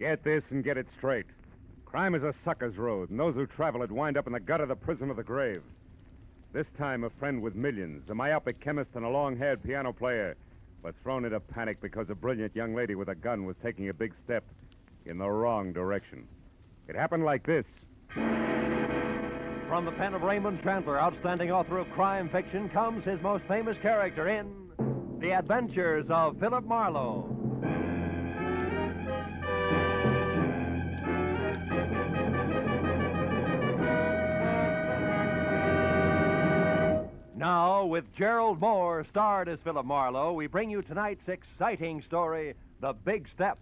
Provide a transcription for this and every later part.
Get this and get it straight. Crime is a sucker's road, and those who travel it wind up in the gut of the prison of the grave. This time, a friend with millions, a myopic chemist, and a long-haired piano player were thrown into panic because a brilliant young lady with a gun was taking a big step in the wrong direction. It happened like this. From the pen of Raymond Chandler, outstanding author of crime fiction, comes his most famous character in The Adventures of Philip Marlowe. Now, with Gerald Moore, starred as Philip Marlowe, we bring you tonight's exciting story, The Big Step.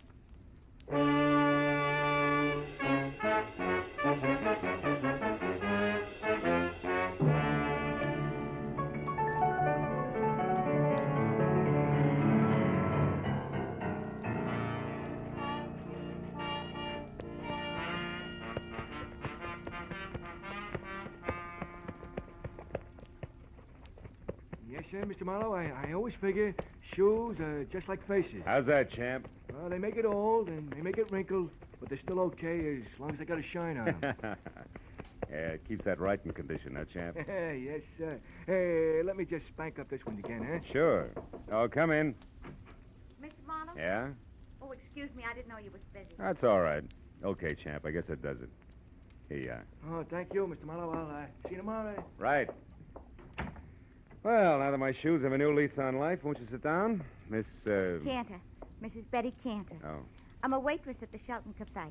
Yes, sir, Mr. Marlowe. I always figure shoes are just like faces. How's that, champ? Well, they make it old and they make it wrinkled, but they're still okay as long as they got a shine on them. Yeah, it keeps that right in condition, huh, champ? Yes, sir. Hey, let me just spank up this one again, huh? Sure. Oh, come in. Mr. Marlowe? Yeah? Oh, excuse me. I didn't know you was busy. That's all right. Okay, champ. I guess that does it. Here you are. Oh, thank you, Mr. Marlowe. I'll see you tomorrow. Right. Well, now that my shoes have a new lease on life, won't you sit down? Miss, Cantor. Mrs. Betty Cantor. Oh. I'm a waitress at the Shelton Cafe.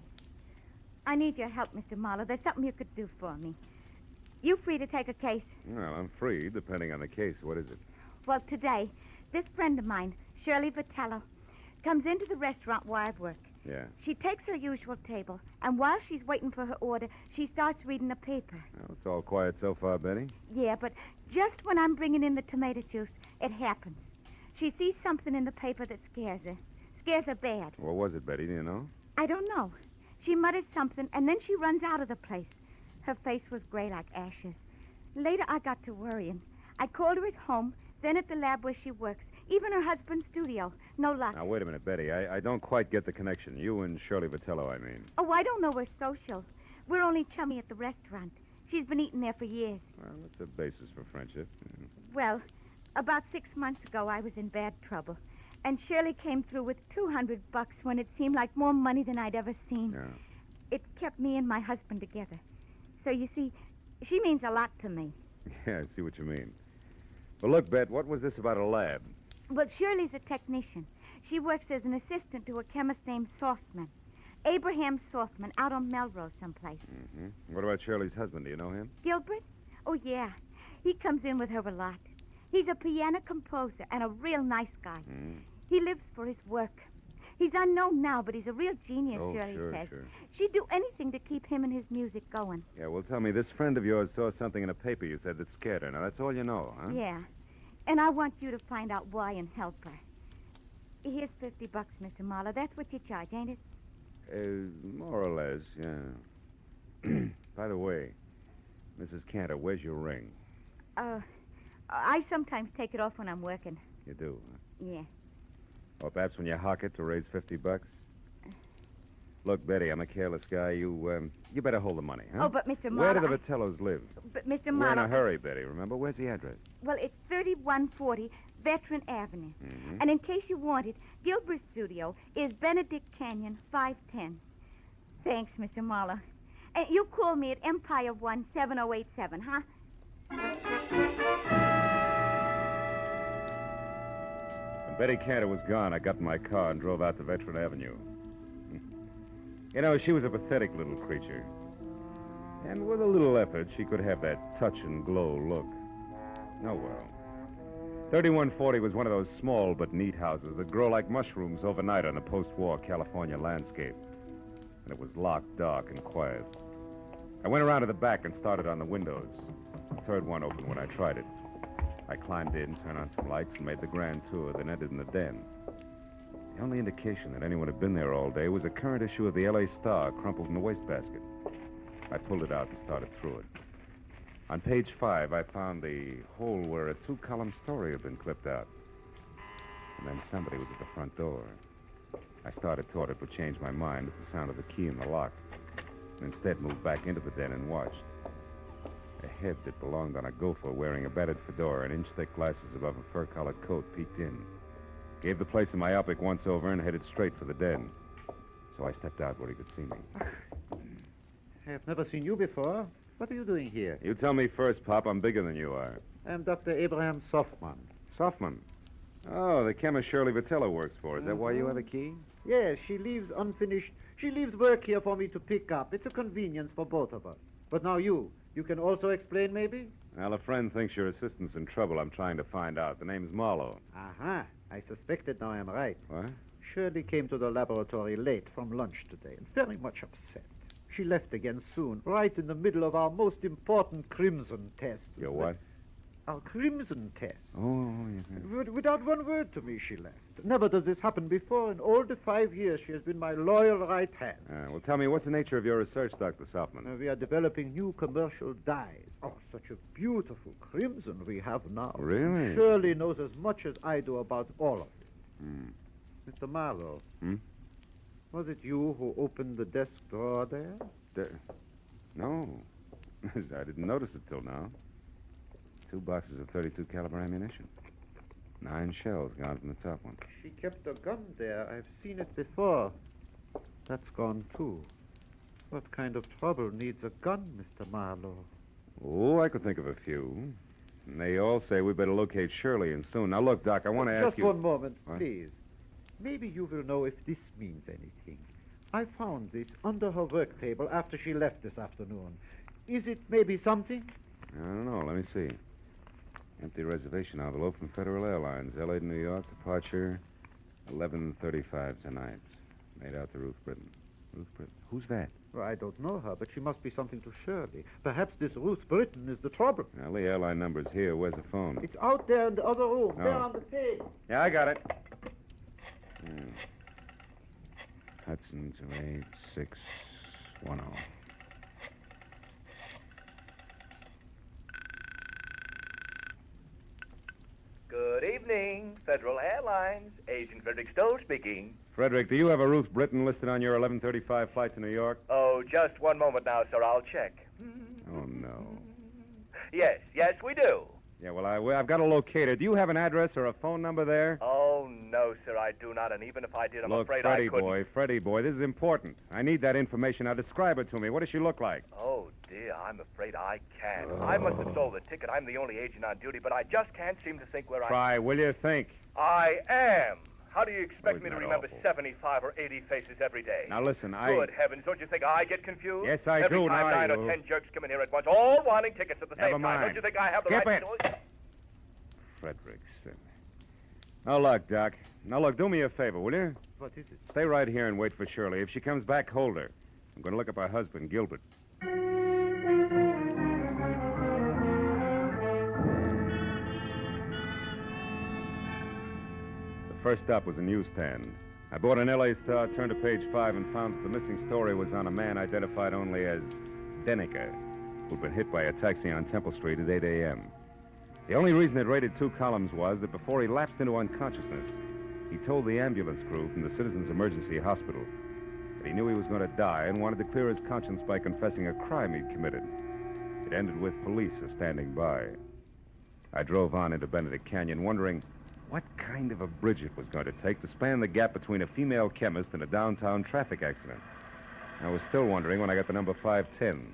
I need your help, Mr. Marlowe. There's something you could do for me. You free to take a case? Well, I'm free, depending on the case. What is it? Well, today, this friend of mine, Shirley Vitello, comes into the restaurant where I work. Yeah. She takes her usual table, and while she's waiting for her order, she starts reading the paper. Well, it's all quiet so far, Betty. Yeah, but just when I'm bringing in the tomato juice, it happens. She sees something in the paper that scares her. Scares her bad. What was it, Betty? Do you know? I don't know. She mutters something, and then she runs out of the place. Her face was gray like ashes. Later, I got to worrying. I called her at home, then at the lab where she works, even her husband's studio. No luck. Now, wait a minute, Betty. I don't quite get the connection. You and Shirley Vitello, I mean. Oh, I don't know we're social. We're only chummy at the restaurant. She's been eating there for years. Well, that's a basis for friendship. Well, about 6 months ago, I was in bad trouble. And Shirley came through with $200 when it seemed like more money than I'd ever seen. Yeah. It kept me and my husband together. So, you see, she means a lot to me. Yeah, I see what you mean. Well, look, Bet, what was this about a lab? Well, Shirley's a technician. She works as an assistant to a chemist named Softman. Abraham Softman, out on Melrose someplace. Mm-hmm. What about Shirley's husband? Do you know him? Gilbert? Oh, yeah. He comes in with her a lot. He's a piano composer and a real nice guy. Mm. He lives for his work. He's unknown now, but he's a real genius, Oh, Shirley sure, says. sure. She'd do anything to keep him and his music going. Yeah, well, tell me, this friend of yours saw something in a paper you said that scared her. Now, that's all you know, huh? Yeah. And I want you to find out why and help her. Here's $50, Mr. Marlowe. That's what you charge, ain't it? More or less, yeah. By the way, Mrs. Cantor, where's your ring? I sometimes take it off when I'm working. You do, huh? Yeah. Or perhaps when you hock it to raise $50? Look, Betty, I'm a careless guy. You better hold the money, huh? Oh, but Mr. Marlowe... Where do the Vitellos live? But Mr. We're Marlowe... in a hurry, Betty, remember? Where's the address? Well, it's 3140 Veteran Avenue. Mm-hmm. And in case you want it, Gilbert's studio is Benedict Canyon, 510. Thanks, Mr. Marlowe. And you call me at Empire 17087, huh? When Betty Cantor was gone, I got in my car and drove out to Veteran Avenue. You know, she was a pathetic little creature. And with a little effort, she could have that touch and glow look. Oh, well. 3140 was one of those small but neat houses that grow like mushrooms overnight on a post-war California landscape. And it was locked, dark, and quiet. I went around to the back and started on the windows. The third one opened when I tried it. I climbed in, turned on some lights, and made the grand tour, then entered in the den. The only indication that anyone had been there all day was a current issue of the L.A. Star crumpled in the wastebasket. I pulled it out and started through it. On page 5, I found the hole where a 2-column story had been clipped out. And then somebody was at the front door. I started toward it, but changed my mind at the sound of the key in the lock. And instead moved back into the den and watched. A head that belonged on a gopher wearing a battered fedora and inch-thick glasses above a fur-collared coat peeked in. Gave the place a myopic once-over and headed straight for the den. So I stepped out where he could see me. I have never seen you before. What are you doing here? You tell me first, Pop. I'm bigger than you are. I'm Dr. Abraham Softman. Softman? Oh, the chemist Shirley Vitello works for. Is that why you have a key? Yes, she leaves unfinished. She leaves work here for me to pick up. It's a convenience for both of us. But now you can also explain, maybe? Well, a friend thinks your assistant's in trouble. I'm trying to find out. The name's Marlowe. Aha. I suspected now I'm right. What? Shirley came to the laboratory late from lunch today and very much upset. She left again soon, right in the middle of our most important crimson test. Your what? Our crimson test. Oh, yeah. Without one word to me, she left. Never does this happen before. In all the 5 years, she has been my loyal right hand. Well, tell me, what's the nature of your research, Dr. Softman? We are developing new commercial dyes. Oh, such a beautiful crimson we have now. Really? Shirley knows as much as I do about all of it. Mr. Marlowe. Was it you who opened the desk drawer there? No. I didn't notice it till now. 2 boxes of .32 caliber ammunition. 9 shells gone from the top one. She kept a gun there. I've seen it before. That's gone, too. What kind of trouble needs a gun, Mr. Marlowe? Oh, I could think of a few. And they all say we better locate Shirley and soon. Now, look, Doc, I want to ask you... Just one moment, What? please. Maybe you will know if this means anything. I found this under her work table after she left this afternoon. Is it maybe something? I don't know. Let me see. Empty reservation envelope from Federal Airlines, L.A. to New York, departure 11:35 tonight. Made out to Ruth Britton. Ruth Britton? Who's that? Well, I don't know her, but she must be something to Shirley. Perhaps this Ruth Britton is the trouble. Well, the airline number's here. Where's the phone? It's out there in the other room, there Oh. on the table. Yeah, I got it. Hudson 28610. Good evening, Federal Airlines. Agent Frederick Stowe speaking. Frederick, do you have a Ruth Britton listed on your 11:35 flight to New York? Oh, just one moment now, sir. I'll check. Oh, no. Yes, we do. Yeah, well, I've got to locate her. Do you have an address or a phone number there? Oh, no, sir, I do not. And even if I did, I'm Look, afraid Freddie I couldn't. boy, Freddie boy, this is important. I need that information. Now, describe it to me. What does she look like? Oh, dear, I'm afraid I can't. I must have sold the ticket. I'm the only agent on duty, but I just can't seem to think where Try, will you think? I am. How do you expect Oh, me to isn't that remember awful? 75 or 80 faces every day? Now, listen, Good heavens, don't you think I get confused? Yes, I every do. Every time Now, 9 or 10 jerks come in here at once, all wanting tickets at the Never same time. mind. Don't you think I have the Skip right it. to do it? Frederickson. Now, look, Doc. Now, look, do me a favor, will you? What is it? Stay right here and wait for Shirley. If she comes back, hold her. I'm going to look up her husband, Gilbert. The first stop was a newsstand. I bought an L.A. Star, turned to page 5, and found that the missing story was on a man identified only as Denneker, who'd been hit by a taxi on Temple Street at 8 a.m. The only reason it rated 2 columns was that before he lapsed into unconsciousness, he told the ambulance crew from the Citizens Emergency Hospital that he knew he was going to die and wanted to clear his conscience by confessing a crime he'd committed. It ended with police standing by. I drove on into Benedict Canyon, wondering what kind of a bridge it was going to take to span the gap between a female chemist and a downtown traffic accident. I was still wondering when I got to number 510.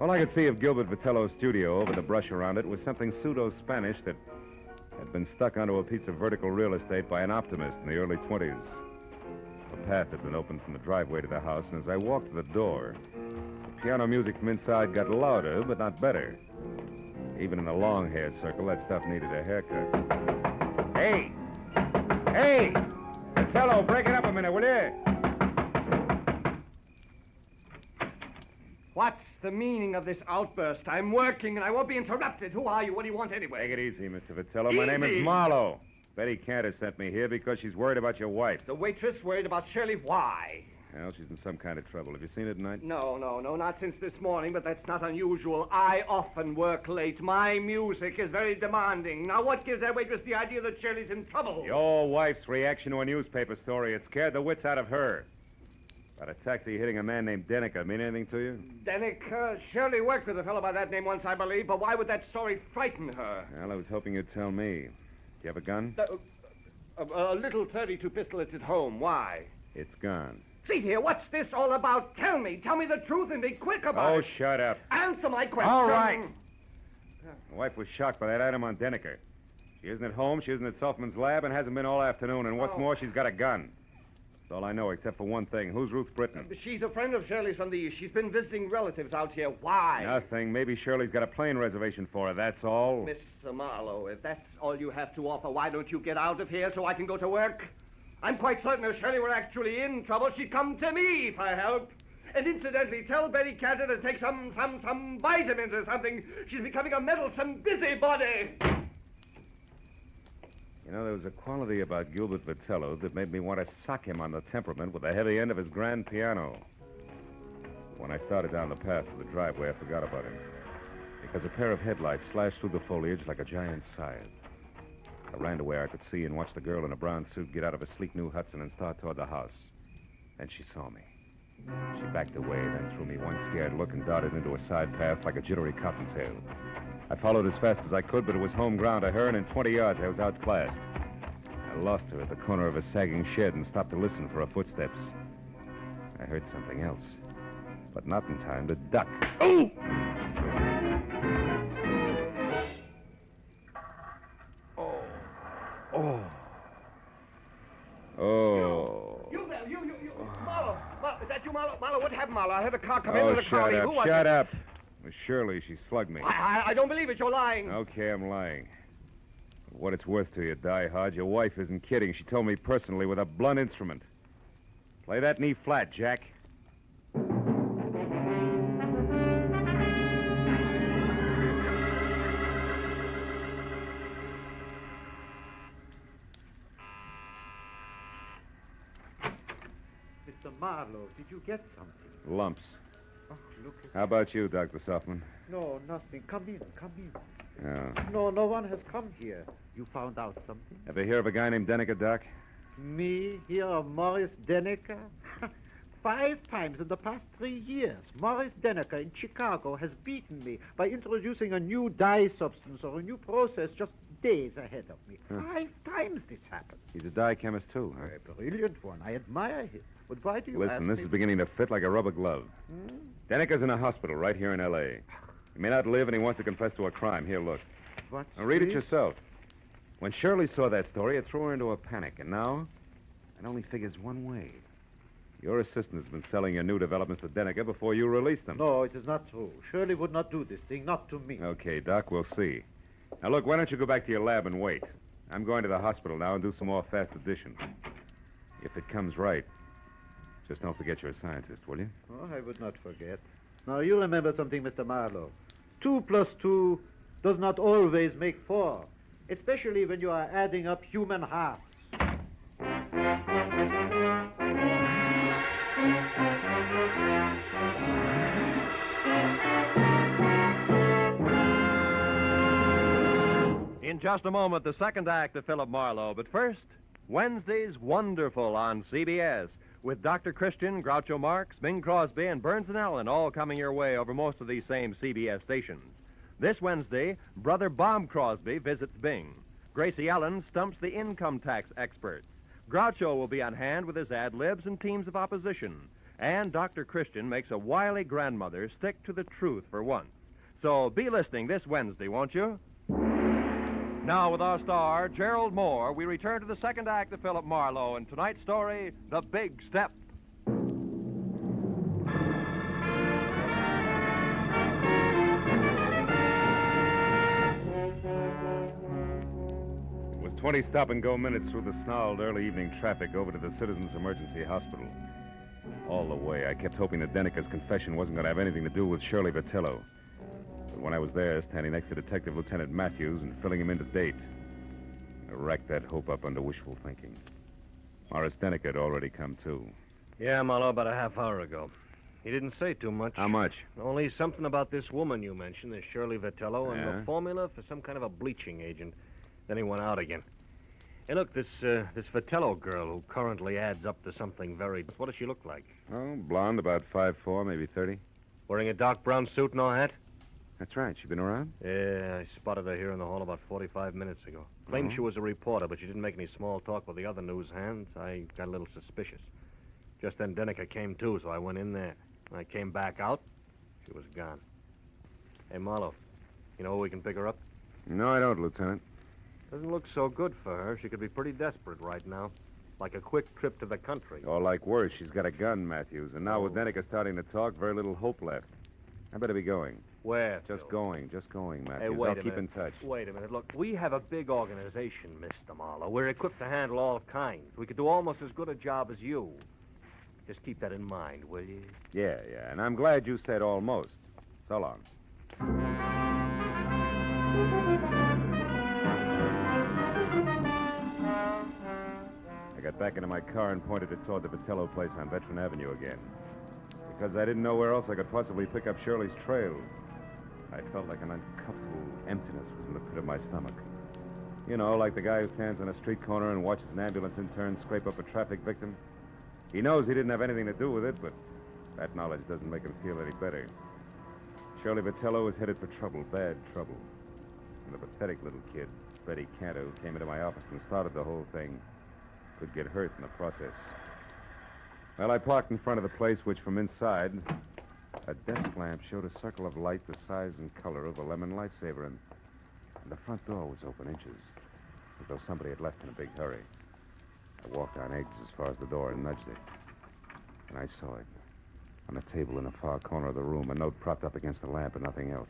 All I could see of Gilbert Vitello's studio over the brush around it was something pseudo-Spanish that had been stuck onto a piece of vertical real estate by an optimist in the early 20s. A path had been opened from the driveway to the house, and as I walked to the door, the piano music from inside got louder, but not better. Even in the long-haired circle, that stuff needed a haircut. Hey! Hey! Vitello, break it up a minute, will you? What's the meaning of this outburst? I'm working and I won't be interrupted. Who are you? What do you want anyway? Take it easy, Mr. Vitello. My name Easy? is Marlowe. Betty Cantor sent me here because she's worried about your wife. The waitress worried about Shirley. Why? Well, she's in some kind of trouble. Have you seen her tonight? No, not since this morning, but that's not unusual. I often work late. My music is very demanding. Now, what gives that waitress the idea that Shirley's in trouble? Your wife's reaction to a newspaper story. It scared the wits out of her. About a taxi hitting a man named Denica. Mean anything to you? Denica? Shirley worked with a fellow by that name once, I believe, but why would that story frighten her? Well, I was hoping you'd tell me. Do you have a gun? A little .32 pistol is at home. Why? It's gone. See here, what's this all about? Tell me the truth and be quick about it. Oh, shut up. Answer my question. All right. My wife was shocked by that item on Denica. She isn't at home, she isn't at Selfman's lab, and hasn't been all afternoon. And what's more, she's got a gun. That's all I know, except for one thing. Who's Ruth Britton? She's a friend of Shirley's from the East. She's been visiting relatives out here. Why? Nothing. Maybe Shirley's got a plane reservation for her, that's all. Mr. Marlowe, if that's all you have to offer, why don't you get out of here so I can go to work? I'm quite certain if Shirley were actually in trouble, she'd come to me for help. And incidentally, tell Betty Cantor to take some vitamins or something. She's becoming a meddlesome busybody. You know, there was a quality about Gilbert Vitello that made me want to sock him on the temperament with the heavy end of his grand piano. When I started down the path to the driveway, I forgot about him. Because a pair of headlights slashed through the foliage like a giant scythe. I ran to where I could see and watch the girl in a brown suit get out of a sleek new Hudson and start toward the house. Then she saw me. She backed away, then threw me one scared look and darted into a side path like a jittery cottontail. I followed as fast as I could, but it was home ground to her, and in 20 yards I was outclassed. I lost her at the corner of a sagging shed and stopped to listen for her footsteps. I heard something else, but not in time to duck. Oh! Oh. Oh. You there, you. Marlowe, is that you, Marlowe? Marlowe, what happened, Marlowe? I heard a car come in with a car. Shut up. It was Shirley. She slugged me. I don't believe it. You're lying. Okay, I'm lying. For what it's worth to you, Die Hard, your wife isn't kidding. She told me personally with a blunt instrument. Play that knee flat, Jack. Mr. Marlowe, did you get something? Lumps. Oh, look at... How about you, Dr. Softman? No, nothing. Come in. Oh. No one has come here. You found out something? Ever hear of a guy named Denica, Doc? Me, here of Morris Denica? 5 times in the past 3 years, Morris Denica in Chicago has beaten me by introducing a new dye substance or a new process just days ahead of me. 5 times this happened. He's a dye chemist, too, huh? A brilliant one. I admire him. But why do you Listen, this me? is beginning to fit like a rubber glove. Denica's in a hospital right here in L.A. He may not live, and he wants to confess to a crime. Here, look. What's Now, read it this? yourself. When Shirley saw that story, it threw her into a panic, and now it only figures one way. Your assistant has been selling your new developments to Denica before you released them. No, it is not true. Shirley would not do this thing, not to me. Okay, Doc, we'll see. Now, look, why don't you go back to your lab and wait? I'm going to the hospital now and do some more fast addition. If it comes right, just don't forget you're a scientist, will you? Oh, I would not forget. Now, you remember something, Mr. Marlowe. 2 plus 2 does not always make 4, especially when you are adding up human halves. In just a moment, the second act of Philip Marlowe. But first, Wednesday's Wonderful on CBS, with Dr. Christian, Groucho Marx, Bing Crosby, and Burns and Allen all coming your way over most of these same CBS stations. This Wednesday, Brother Bob Crosby visits Bing. Gracie Allen stumps the income tax experts. Groucho will be on hand with his ad-libs and teams of opposition. And Dr. Christian makes a wily grandmother stick to the truth for once. So be listening this Wednesday, won't you? Now, with our star, Gerald Moore, we return to the second act of Philip Marlowe and tonight's story, The Big Step. It was 20 stop-and-go minutes through the snarled early evening traffic over to the Citizens Emergency Hospital. All the way, I kept hoping that Denica's confession wasn't going to have anything to do with Shirley Vitello. But when I was there, standing next to Detective Lieutenant Matthews and filling him in to date, I racked that hope up under wishful thinking. Morris Denica had already come, too. Yeah, Marlowe, about a half hour ago. He didn't say too much. How much? Only something about this woman you mentioned, this Shirley Vitello, and Yeah? the formula for some kind of a bleaching agent. Then he went out again. Hey, look, this Vitello girl who currently adds up to something very... What does she look like? Oh, blonde, about 5'4", maybe 30. Wearing a dark brown suit, no hat? That's right. She been around? Yeah, I spotted her here in the hall about 45 minutes ago. Claimed she was a reporter, but she didn't make any small talk with the other news hands. I got a little suspicious. Just then Denica came too, so I went in there. When I came back out, she was gone. Hey, Marlowe, you know where we can pick her up? No, I don't, Lieutenant. Doesn't look so good for her. She could be pretty desperate right now. Like a quick trip to the country. Or like worse, she's got a gun, Matthews. And now with Denica starting to talk, very little hope left. I better be going. Where? Just going, Matthews. Hey, wait I'll a keep in minute. touch. Wait a minute. Look, we have a big organization, Mr. Marlowe. We're equipped to handle all kinds. We could do almost as good a job as you. Just keep that in mind, will you? Yeah, and I'm glad you said almost. So long. I got back into my car and pointed it toward the Vitello place on Veteran Avenue again. Because I didn't know where else I could possibly pick up Shirley's trail. I felt like an uncomfortable emptiness was in the pit of my stomach. You know, like the guy who stands on a street corner and watches an ambulance intern scrape up a traffic victim. He knows he didn't have anything to do with it, but that knowledge doesn't make him feel any better. Shirley Vitello was headed for trouble, bad trouble. And the pathetic little kid, Betty Cantor, who came into my office and started the whole thing, could get hurt in the process. Well, I parked in front of the place, which from inside, a desk lamp showed a circle of light the size and color of a lemon lifesaver, and the front door was open inches, as though somebody had left in a big hurry. I walked on eggs as far as the door and nudged it. And I saw it. On a table in the far corner of the room, a note propped up against the lamp and nothing else.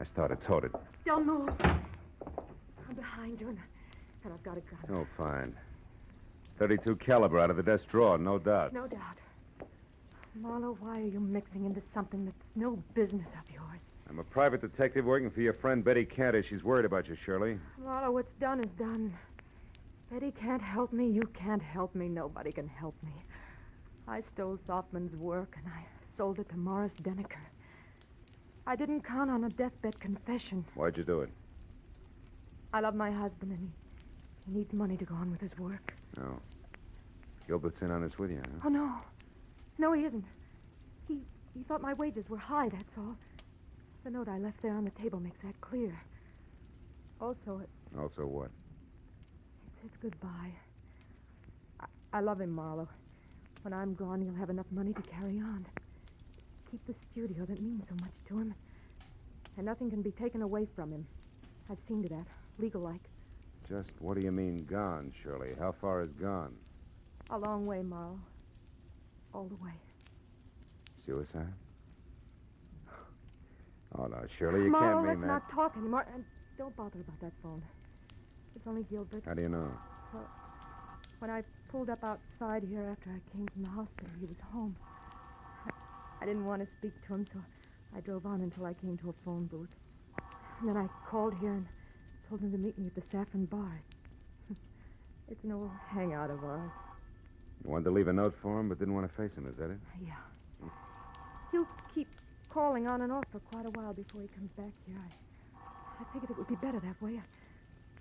I started toward it. Don't move. I'm behind you, and I've got a gun. Oh, fine. 32 caliber out of the desk drawer, no doubt. No doubt. Marlowe, why are you mixing into something that's no business of yours? I'm a private detective working for your friend Betty Cantor. She's worried about you, Shirley. Marlowe, what's done is done. Betty can't help me. You can't help me. Nobody can help me. I stole Softman's work, and I sold it to Morris Deneker. I didn't count on a deathbed confession. Why'd you do it? I love my husband, and he needs money to go on with his work. Oh. Gilbert's in on this with you, huh? Oh, no. No, he isn't. He thought my wages were high, that's all. The note I left there on the table makes that clear. Also, Also what? it says goodbye. I love him, Marlowe. When I'm gone, he'll have enough money to carry on. Keep the studio that means so much to him. And nothing can be taken away from him. I've seen to that, legal-like. Just what do you mean gone, Shirley? How far is gone? A long way, Marlowe. All the way. Suicide? Oh, no, Shirley, you Marlowe, can't mean let's that. not talk anymore. And don't bother about that phone. It's only Gilbert. How do you know? Well, when I pulled up outside here after I came from the hospital, he was home. I didn't want to speak to him, so I drove on until I came to a phone booth. And then I called here and told him to meet me at the Saffron Bar. It's an old hangout of ours. You wanted to leave a note for him, but didn't want to face him, is that it? Yeah. He'll keep calling on and off for quite a while before he comes back here. I figured it would be better that way.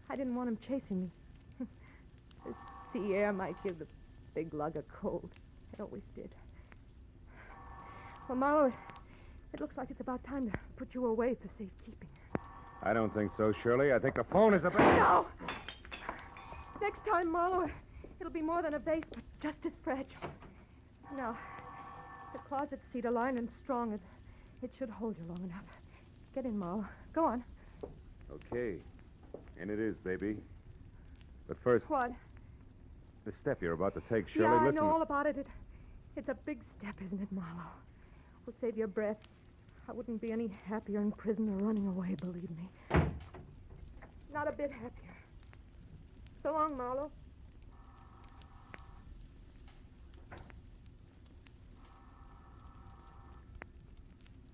I didn't want him chasing me. The sea air might give the big lug a cold. It always did. Well, Marlowe, it looks like it's about time to put you away for safekeeping. I don't think so, Shirley. I think the phone is about... No! Next time, Marlowe, it'll be more than a vase, but just as fragile. Now, the closet cedar lined and strong. It should hold you long enough. Get in, Marlowe. Go on. Okay. And it is, baby. But first, What? the step you're about to take, Shirley, Yeah, I listen... know all about it. It's a big step, isn't it, Marlowe? We'll save your breath. I wouldn't be any happier in prison or running away, believe me. Not a bit happier. So long, Marlowe.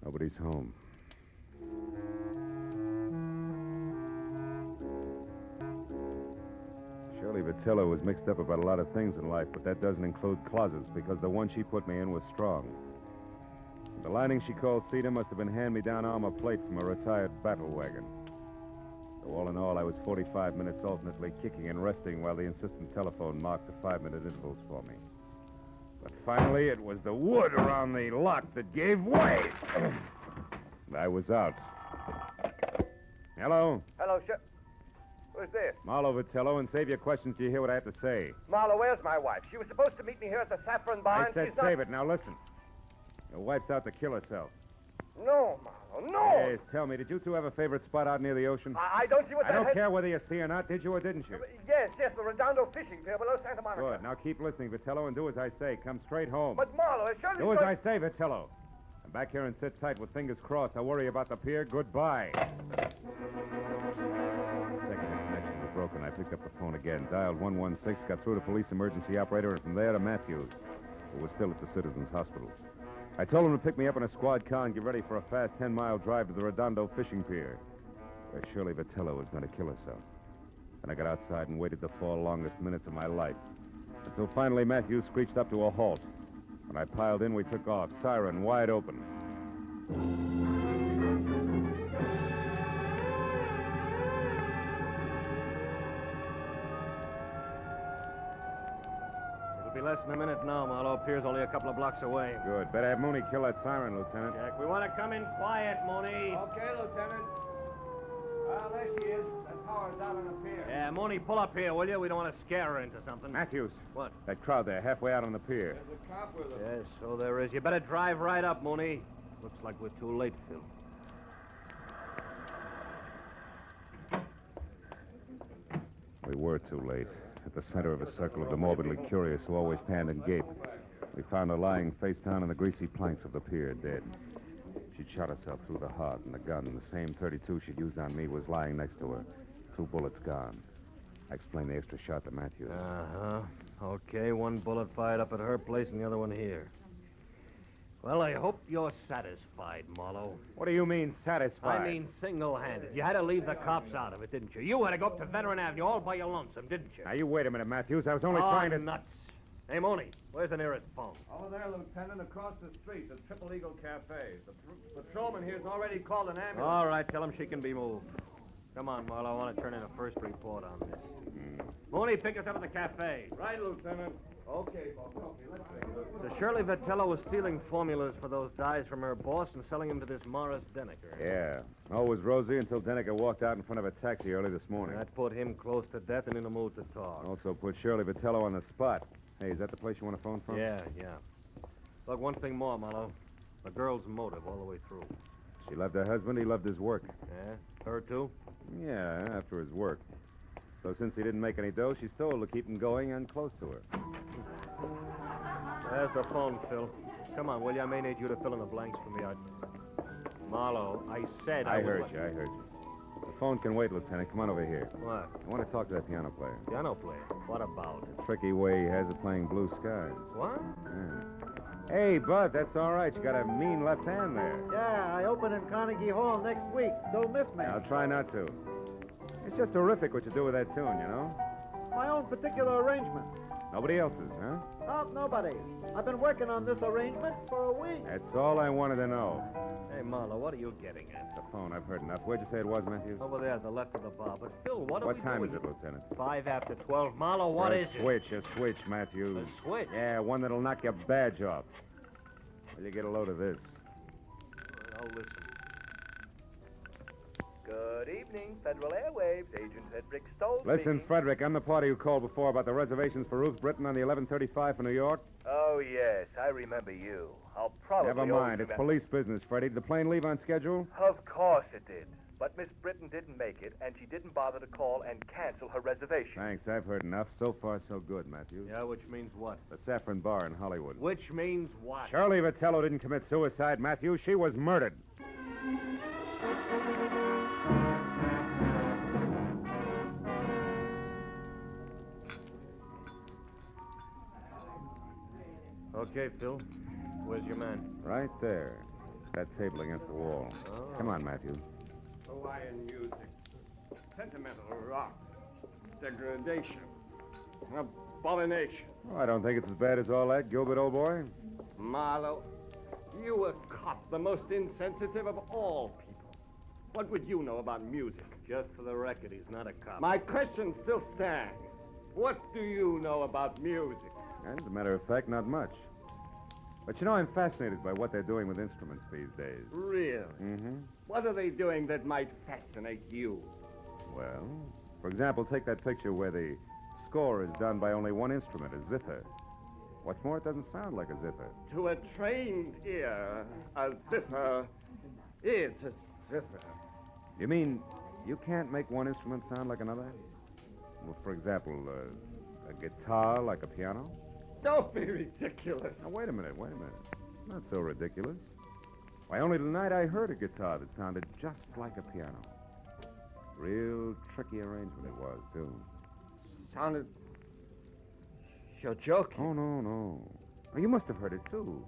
Nobody's home. Shirley Vitello was mixed up about a lot of things in life, but that doesn't include closets, because the one she put me in was strong. The lining she called cedar must have been hand-me-down armor plate from a retired battle wagon. So all in all, I was 45 minutes alternately kicking and resting while the insistent telephone marked the 5-minute intervals for me. But finally, it was the wood around the lock that gave way. I was out. Hello? Hello, who's this? Marlowe Vitello, and save your questions till you hear what I have to say. Marlowe, where's my wife? She was supposed to meet me here at the Saffron Bar. I said save it. Now listen. Your wife's out to kill herself. No, Marlowe, no! Yes, tell me, did you two have a favorite spot out near the ocean? I don't see what I don't care whether you see or not. Did you or didn't you? Yes, the Redondo fishing pier below Santa Monica. Good. Now keep listening, Vitello, and do as I say. Come straight home. But, Marlowe, it's surely... Do as I say, Vitello. I'm back here and sit tight with fingers crossed. I'll worry about the pier. Goodbye. Second connection was broken. I picked up the phone again, dialed 116, got through to police emergency operator, and from there to Matthews, who was still at the Citizens Hospital. I told him to pick me up in a squad car and get ready for a fast 10-mile drive to the Redondo fishing pier, where Shirley Vitello was going to kill herself. Then I got outside and waited the 4 longest minutes of my life, until finally Matthews screeched up to a halt. When I piled in, we took off, siren wide open. It'll be less than a minute now, Marlowe. Pier's only a couple of blocks away. Good. Better have Mooney kill that siren, Lieutenant. Jack, we want to come in quiet, Mooney. Okay, Lieutenant. Well, there she is. That tower's out on the pier. Yeah, Mooney, pull up here, will you? We don't want to scare her into something. Matthews. What? That crowd there, halfway out on the pier. There's a cop with her. Yes, so there is. You better drive right up, Mooney. Looks like we're too late, Phil. We were too late. At the center of a circle of the morbidly curious who always stand and gape, we found her lying face down on the greasy planks of the pier, dead. She'd shot herself through the heart, and the gun, the same 32 she'd used on me, was lying next to her. 2 bullets gone. I explained the extra shot to Matthews. Uh-huh. Okay, 1 bullet fired up at her place and the other one here. Well, I hope you're satisfied, Marlowe. What do you mean, satisfied? I mean single-handed. You had to leave the cops out of it, didn't you? You had to go up to Veteran Avenue all by your lonesome, didn't you? Now, you wait a minute, Matthews. I was only trying to... nuts. Hey, Mooney, where's the nearest phone? Over there, Lieutenant, across the street, the Triple Eagle Cafe. The patrolman here's already called an ambulance. All right, tell him she can be moved. Come on, Marlowe, I want to turn in a first report on this. Mooney, pick us up at the cafe. Right, Lieutenant. Okay, boss. Okay, let's take it. So Shirley Vitello was stealing formulas for those dyes from her boss and selling them to this Morris Denneker. Yeah. All was rosy until Denneker walked out in front of a taxi early this morning. That put him close to death and in a mood to talk. Also put Shirley Vitello on the spot. Hey, is that the place you want to phone from? Yeah. Look, one thing more, Marlowe. The girl's motive all the way through. She loved her husband. He loved his work. Yeah? Her, too? Yeah, after his work. So since he didn't make any dough, she stole to keep him going and close to her. There's the phone, Phil. Come on, will you? I may need you to fill in the blanks for me. Marlowe, I said I heard you. The phone can wait, Lieutenant. Come on over here. What? I want to talk to that piano player. Piano player? What about? The tricky way he has of playing Blue Skies. What? Yeah. Hey, Bud, that's all right. You got a mean left hand there. Yeah, I open in Carnegie Hall next week. Don't miss me. I'll try not to. It's just terrific what you do with that tune, you know? My own particular arrangement. Nobody else's, huh? Oh, nobody. I've been working on this arrangement for a week. That's all I wanted to know. Hey, Marlowe, what are you getting at? The phone, I've heard enough. Where'd you say it was, Matthews? Over there, at the left of the bar. But Phil, what time is it, Lieutenant? 5 after 12. Marlowe, what is it? A switch, Matthews. A switch? Yeah, one that'll knock your badge off. Will you get a load of this? I'll listen. Good evening, Federal Airwaves. Agent Frederick Stoll. Listen, speaking. Frederick, I'm the party who called before about the reservations for Ruth Britton on the 11:35 for New York. Oh, yes, I remember you. I'll probably... Never mind. It's police business, Freddie. Did the plane leave on schedule? Of course it did. But Miss Britton didn't make it, and she didn't bother to call and cancel her reservation. Thanks. I've heard enough. So far, so good, Matthews. Yeah, which means what? The Saffron Bar in Hollywood. Which means what? Shirley Vitello didn't commit suicide, Matthews. She was murdered. Okay, Phil. Where's your man? Right there. That table against the wall. Oh. Come on, Matthews. Hawaiian music. Sentimental rock. Degradation. Abomination. Oh, I don't think it's as bad as all that, Gilbert, old boy. Marlowe, you a cop, the most insensitive of all people. What would you know about music? Just for the record, he's not a cop. My question still stands. What do you know about music? As a matter of fact, not much. But you know, I'm fascinated by what they're doing with instruments these days. Really? Mm-hmm. What are they doing that might fascinate you? Well, for example, take that picture where the score is done by only one instrument, a zither. What's more, it doesn't sound like a zither. To a trained ear, a zither is a zither. You mean you can't make one instrument sound like another? Well, for example, a guitar like a piano? Don't be ridiculous. Now, wait a minute. It's not so ridiculous. Why, only tonight I heard a guitar that sounded just like a piano. Real tricky arrangement it was, too. Sounded... You're joking. Oh, no. Oh, you must have heard it, too.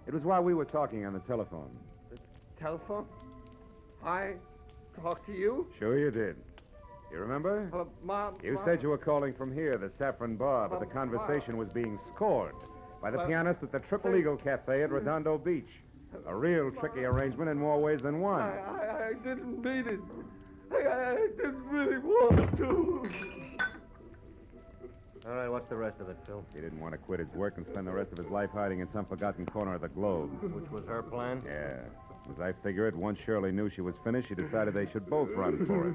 It was while we were talking on the telephone. The telephone? I talked to you? Sure you did. You remember? You said you were calling from here, the Saffron Bar, but the conversation was being scored by the pianist at the Triple Eagle Cafe at Redondo Beach. A real tricky arrangement in more ways than one. I didn't mean it. I didn't really want to. All right, what's the rest of it, Phil? He didn't want to quit his work and spend the rest of his life hiding in some forgotten corner of the globe. Which was her plan? Yeah. As I figure it, once Shirley knew she was finished, she decided they should both run for it.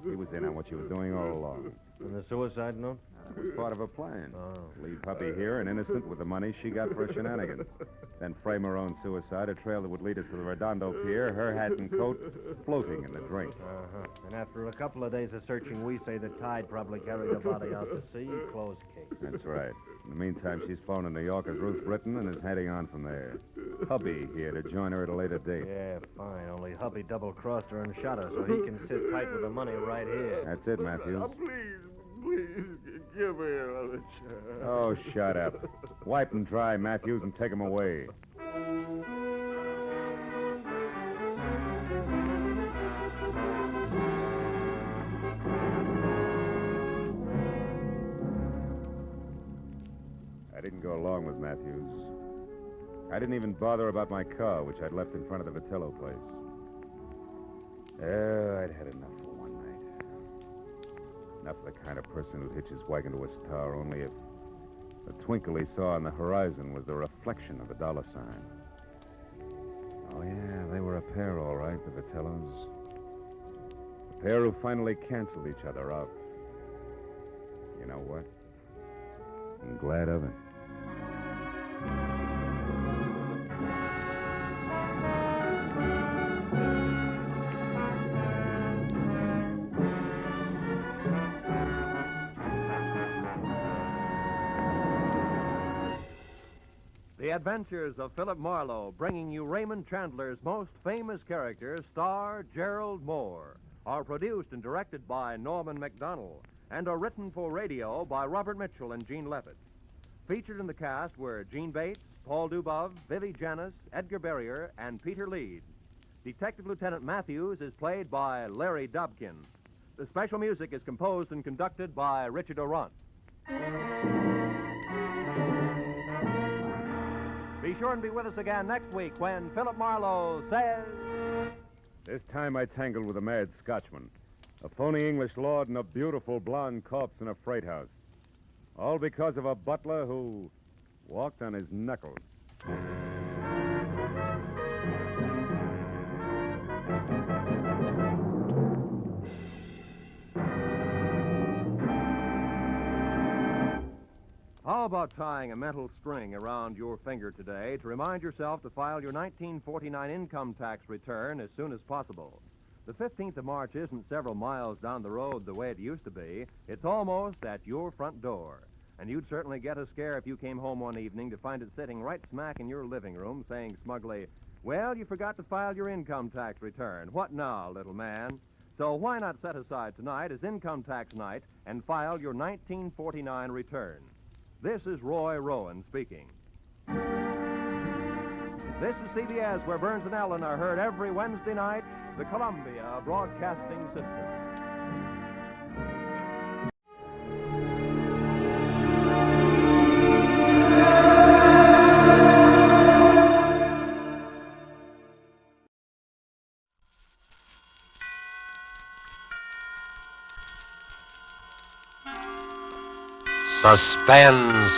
He was in on what she was doing all along. And the suicide note? It was part of a plan. Oh. Leave Puppy here and innocent with the money she got for her shenanigans. Then frame her own suicide, a trail that would lead us to the Redondo Pier, her hat and coat floating in the drink. Uh-huh. And after a couple of days of searching, we say the tide probably carried the body out to sea. Closed case. That's right. In the meantime, she's flown to New York as Ruth Britton and is heading on from there. Hubby here to join her at a later date. Yeah, fine. Only hubby double-crossed her and shot her so he can sit tight with the money right here. That's it, Matthews. Please, give me another chance. Oh, shut up. Wipe them dry, Matthews, and take them away. I didn't go along with Matthews. I didn't even bother about my car, which I'd left in front of the Vitello place. I'd had enough for one night. Not the kind of person who'd hitch his wagon to a star, only if the twinkle he saw on the horizon was the reflection of a dollar sign. Oh, yeah, they were a pair, all right, the Vitellos. A pair who finally canceled each other out. You know what? I'm glad of it. The Adventures of Philip Marlowe, bringing you Raymond Chandler's most famous character, star Gerald Moore, are produced and directed by Norman MacDonald and are written for radio by Robert Mitchell and Gene Levitt. Featured in the cast were Gene Bates, Paul Dubov, Vivi Janis, Edgar Barrier, and Peter Lead. Detective Lieutenant Matthews is played by Larry Dobkin. The special music is composed and conducted by Richard Orant. Be sure and be with us again next week when Philip Marlowe says... This time I tangled with a mad Scotchman, a phony English lord, and a beautiful blonde corpse in a freight house. All because of a butler who walked on his knuckles. How about tying a mental string around your finger today to remind yourself to file your 1949 income tax return as soon as possible? The 15th of March isn't several miles down the road the way it used to be. It's almost at your front door. And you'd certainly get a scare if you came home one evening to find it sitting right smack in your living room saying smugly, "Well, you forgot to file your income tax return. What now, little man?" So why not set aside tonight as income tax night and file your 1949 return? This is Roy Rowan speaking. This is CBS, where Burns and Allen are heard every Wednesday night, the Columbia Broadcasting System. Suspense.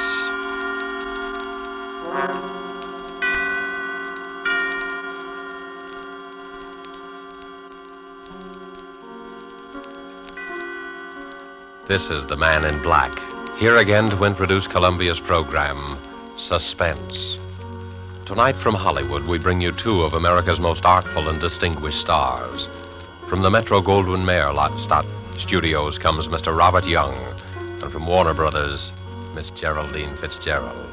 This is the Man in Black, here again to introduce Columbia's program, Suspense. Tonight from Hollywood, we bring you two of America's most artful and distinguished stars. From the Metro-Goldwyn-Mayer Studios comes Mr. Robert Young, and from Warner Brothers, Miss Geraldine Fitzgerald.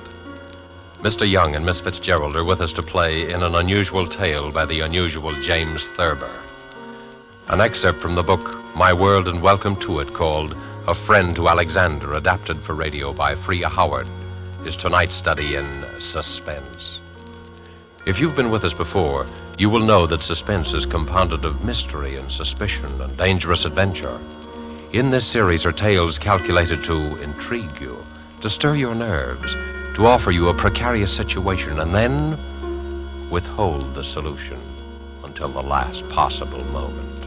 Mr. Young and Miss Fitzgerald are with us to play in an unusual tale by the unusual James Thurber. An excerpt from the book My World and Welcome to It, called A Friend to Alexander, adapted for radio by Freya Howard, is tonight's study in suspense. If you've been with us before, you will know that suspense is compounded of mystery and suspicion and dangerous adventure. In this series are tales calculated to intrigue you, to stir your nerves, to offer you a precarious situation, and then withhold the solution until the last possible moment.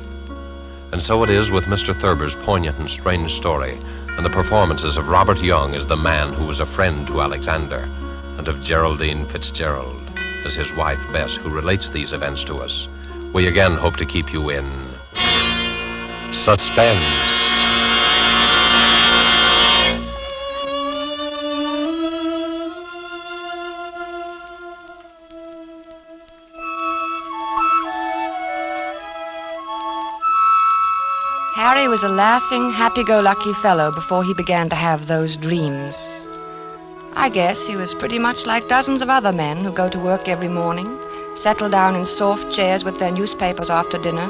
And so it is with Mr. Thurber's poignant and strange story, and the performances of Robert Young as the man who was a friend to Alexander, and of Geraldine Fitzgerald as his wife Bess, who relates these events to us. We again hope to keep you in suspense. Harry was a laughing, happy-go-lucky fellow before he began to have those dreams. I guess he was pretty much like dozens of other men who go to work every morning, settle down in soft chairs with their newspapers after dinner,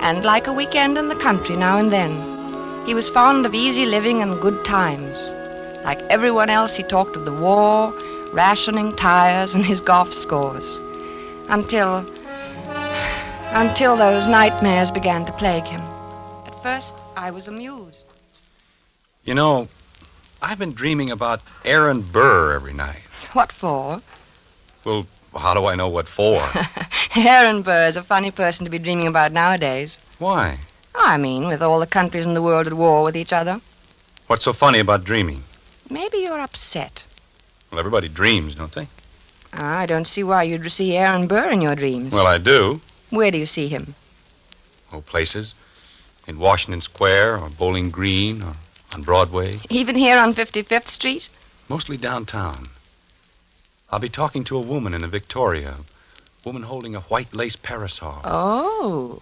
and like a weekend in the country now and then. He was fond of easy living and good times. Like everyone else, he talked of the war, rationing, tires, and his golf scores. Until those nightmares began to plague him. At first, I was amused. You know, I've been dreaming about Aaron Burr every night. What for? Well, how do I know what for? Aaron Burr is a funny person to be dreaming about nowadays. Why? I mean, with all the countries in the world at war with each other. What's so funny about dreaming? Maybe you're upset. Well, everybody dreams, don't they? I don't see why you'd see Aaron Burr in your dreams. Well, I do. Where do you see him? Oh, places. In Washington Square, or Bowling Green, or on Broadway. Even here on 55th Street? Mostly downtown. I'll be talking to a woman in a Victoria, a woman holding a white lace parasol. Oh.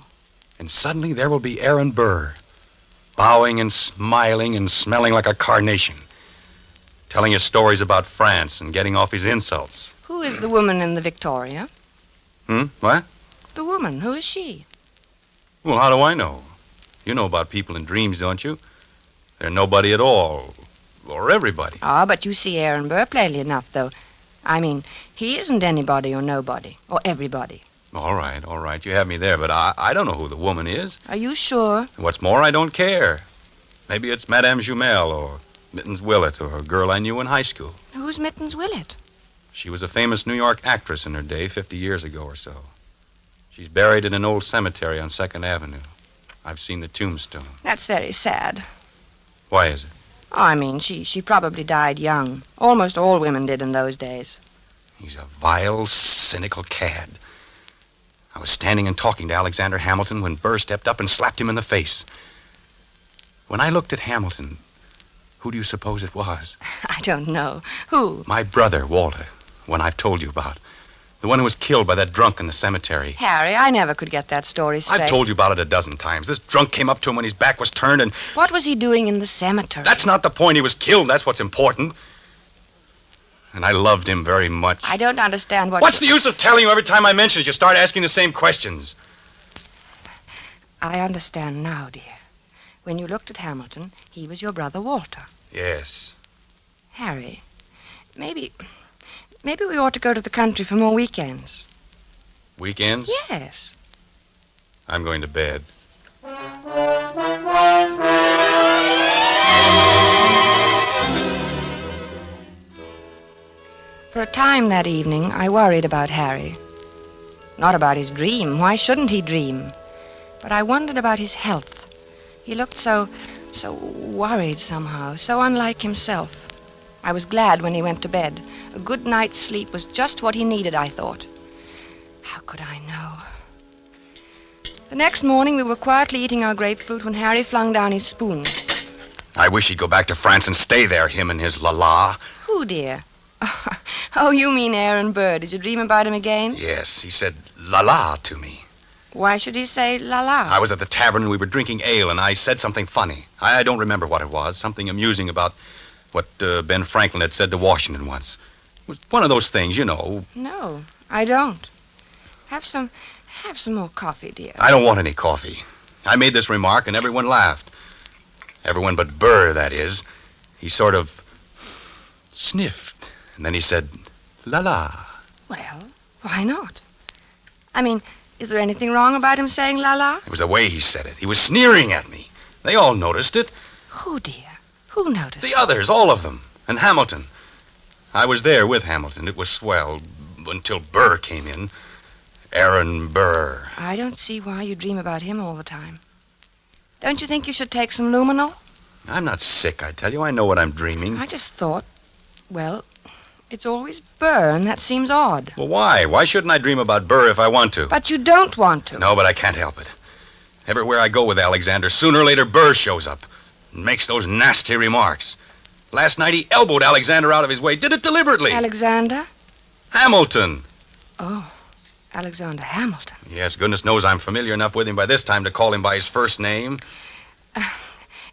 And suddenly there will be Aaron Burr, bowing and smiling and smelling like a carnation, telling his stories about France and getting off his insults. Who is the woman in the Victoria? What? The woman. Who is she? Well, how do I know? You know about people in dreams, don't you? They're nobody at all. Or everybody. Ah, but you see Aaron Burr plainly enough, though. I mean, he isn't anybody or nobody. Or everybody. All right. You have me there, but I don't know who the woman is. Are you sure? What's more, I don't care. Maybe it's Madame Jumel or Mittens Willett or a girl I knew in high school. Who's Mittens Willett? She was a famous New York actress in her day, 50 years ago or so. She's buried in an old cemetery on 2nd Avenue. I've seen the tombstone. That's very sad. Why is it? Oh, I mean, she probably died young. Almost all women did in those days. He's a vile, cynical cad. I was standing and talking to Alexander Hamilton when Burr stepped up and slapped him in the face. When I looked at Hamilton, who do you suppose it was? I don't know. Who? My brother, Walter, one I've told you about. The one who was killed by that drunk in the cemetery. Harry, I never could get that story straight. I've told you about it a dozen times. This drunk came up to him when his back was turned and... What was he doing in the cemetery? That's not the point. He was killed. That's what's important. And I loved him very much. I don't understand what... What's the use of telling you every time I mention it? You start asking the same questions. I understand now, dear. When you looked at Hamilton, he was your brother Walter. Yes. Harry, maybe we ought to go to the country for more weekends. Weekends? Yes. I'm going to bed. For a time that evening, I worried about Harry. Not about his dream. Why shouldn't he dream? But I wondered about his health. He looked so So worried somehow, so unlike himself. I was glad when he went to bed. A good night's sleep was just what he needed, I thought. How could I know? The next morning, we were quietly eating our grapefruit when Harry flung down his spoon. I wish he'd go back to France and stay there, him and his la-la. Who, dear? Oh, you mean Aaron Burr. Did you dream about him again? Yes, he said la-la to me. Why should he say la-la? I was at the tavern and we were drinking ale, and I said something funny. I don't remember what it was. Something amusing about what Ben Franklin had said to Washington once. It was one of those things, you know. No, I don't. Have some more coffee, dear. I don't want any coffee. I made this remark and everyone laughed. Everyone but Burr, that is. He sort of sniffed, and then he said, la-la. Well, why not? I mean, is there anything wrong about him saying la-la? It was the way he said it. He was sneering at me. They all noticed it. Who, dear? Who noticed? The others, all of them. And Hamilton. I was there with Hamilton. It was swell until Burr came in. Aaron Burr. I don't see why you dream about him all the time. Don't you think you should take some luminol? I'm not sick, I tell you. I know what I'm dreaming. I just thought, well, it's always Burr, and that seems odd. Well, why? Why shouldn't I dream about Burr if I want to? But you don't want to. No, but I can't help it. Everywhere I go with Alexander, sooner or later Burr shows up and makes those nasty remarks. Last night he elbowed Alexander out of his way. Did it deliberately. Alexander? Hamilton. Oh, Alexander Hamilton. Yes, goodness knows I'm familiar enough with him by this time to call him by his first name.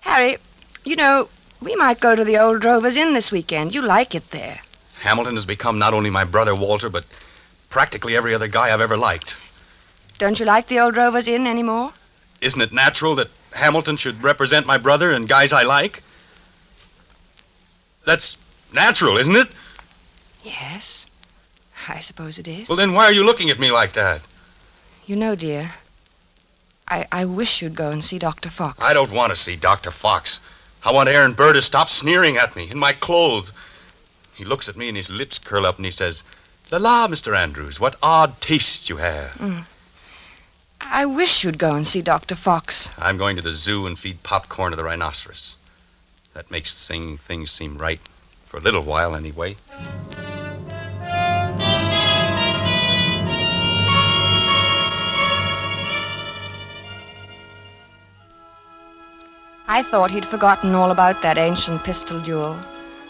Harry, you know, we might go to the old Drovers Inn this weekend. You like it there. Hamilton has become not only my brother Walter, but practically every other guy I've ever liked. Don't you like the old Drovers Inn anymore? Isn't it natural that Hamilton should represent my brother and guys I like? That's natural, isn't it? Yes, I suppose it is. Well, then why are you looking at me like that? You know, dear, I wish you'd go and see Dr. Fox. I don't want to see Dr. Fox. I want Aaron Burr to stop sneering at me in my clothes. He looks at me and his lips curl up and he says, "La, Mr. Andrews, what odd taste you have." I wish you'd go and see Dr. Fox. I'm going to the zoo and feed popcorn to the rhinoceros. That makes things seem right. For a little while, anyway. I thought he'd forgotten all about that ancient pistol duel,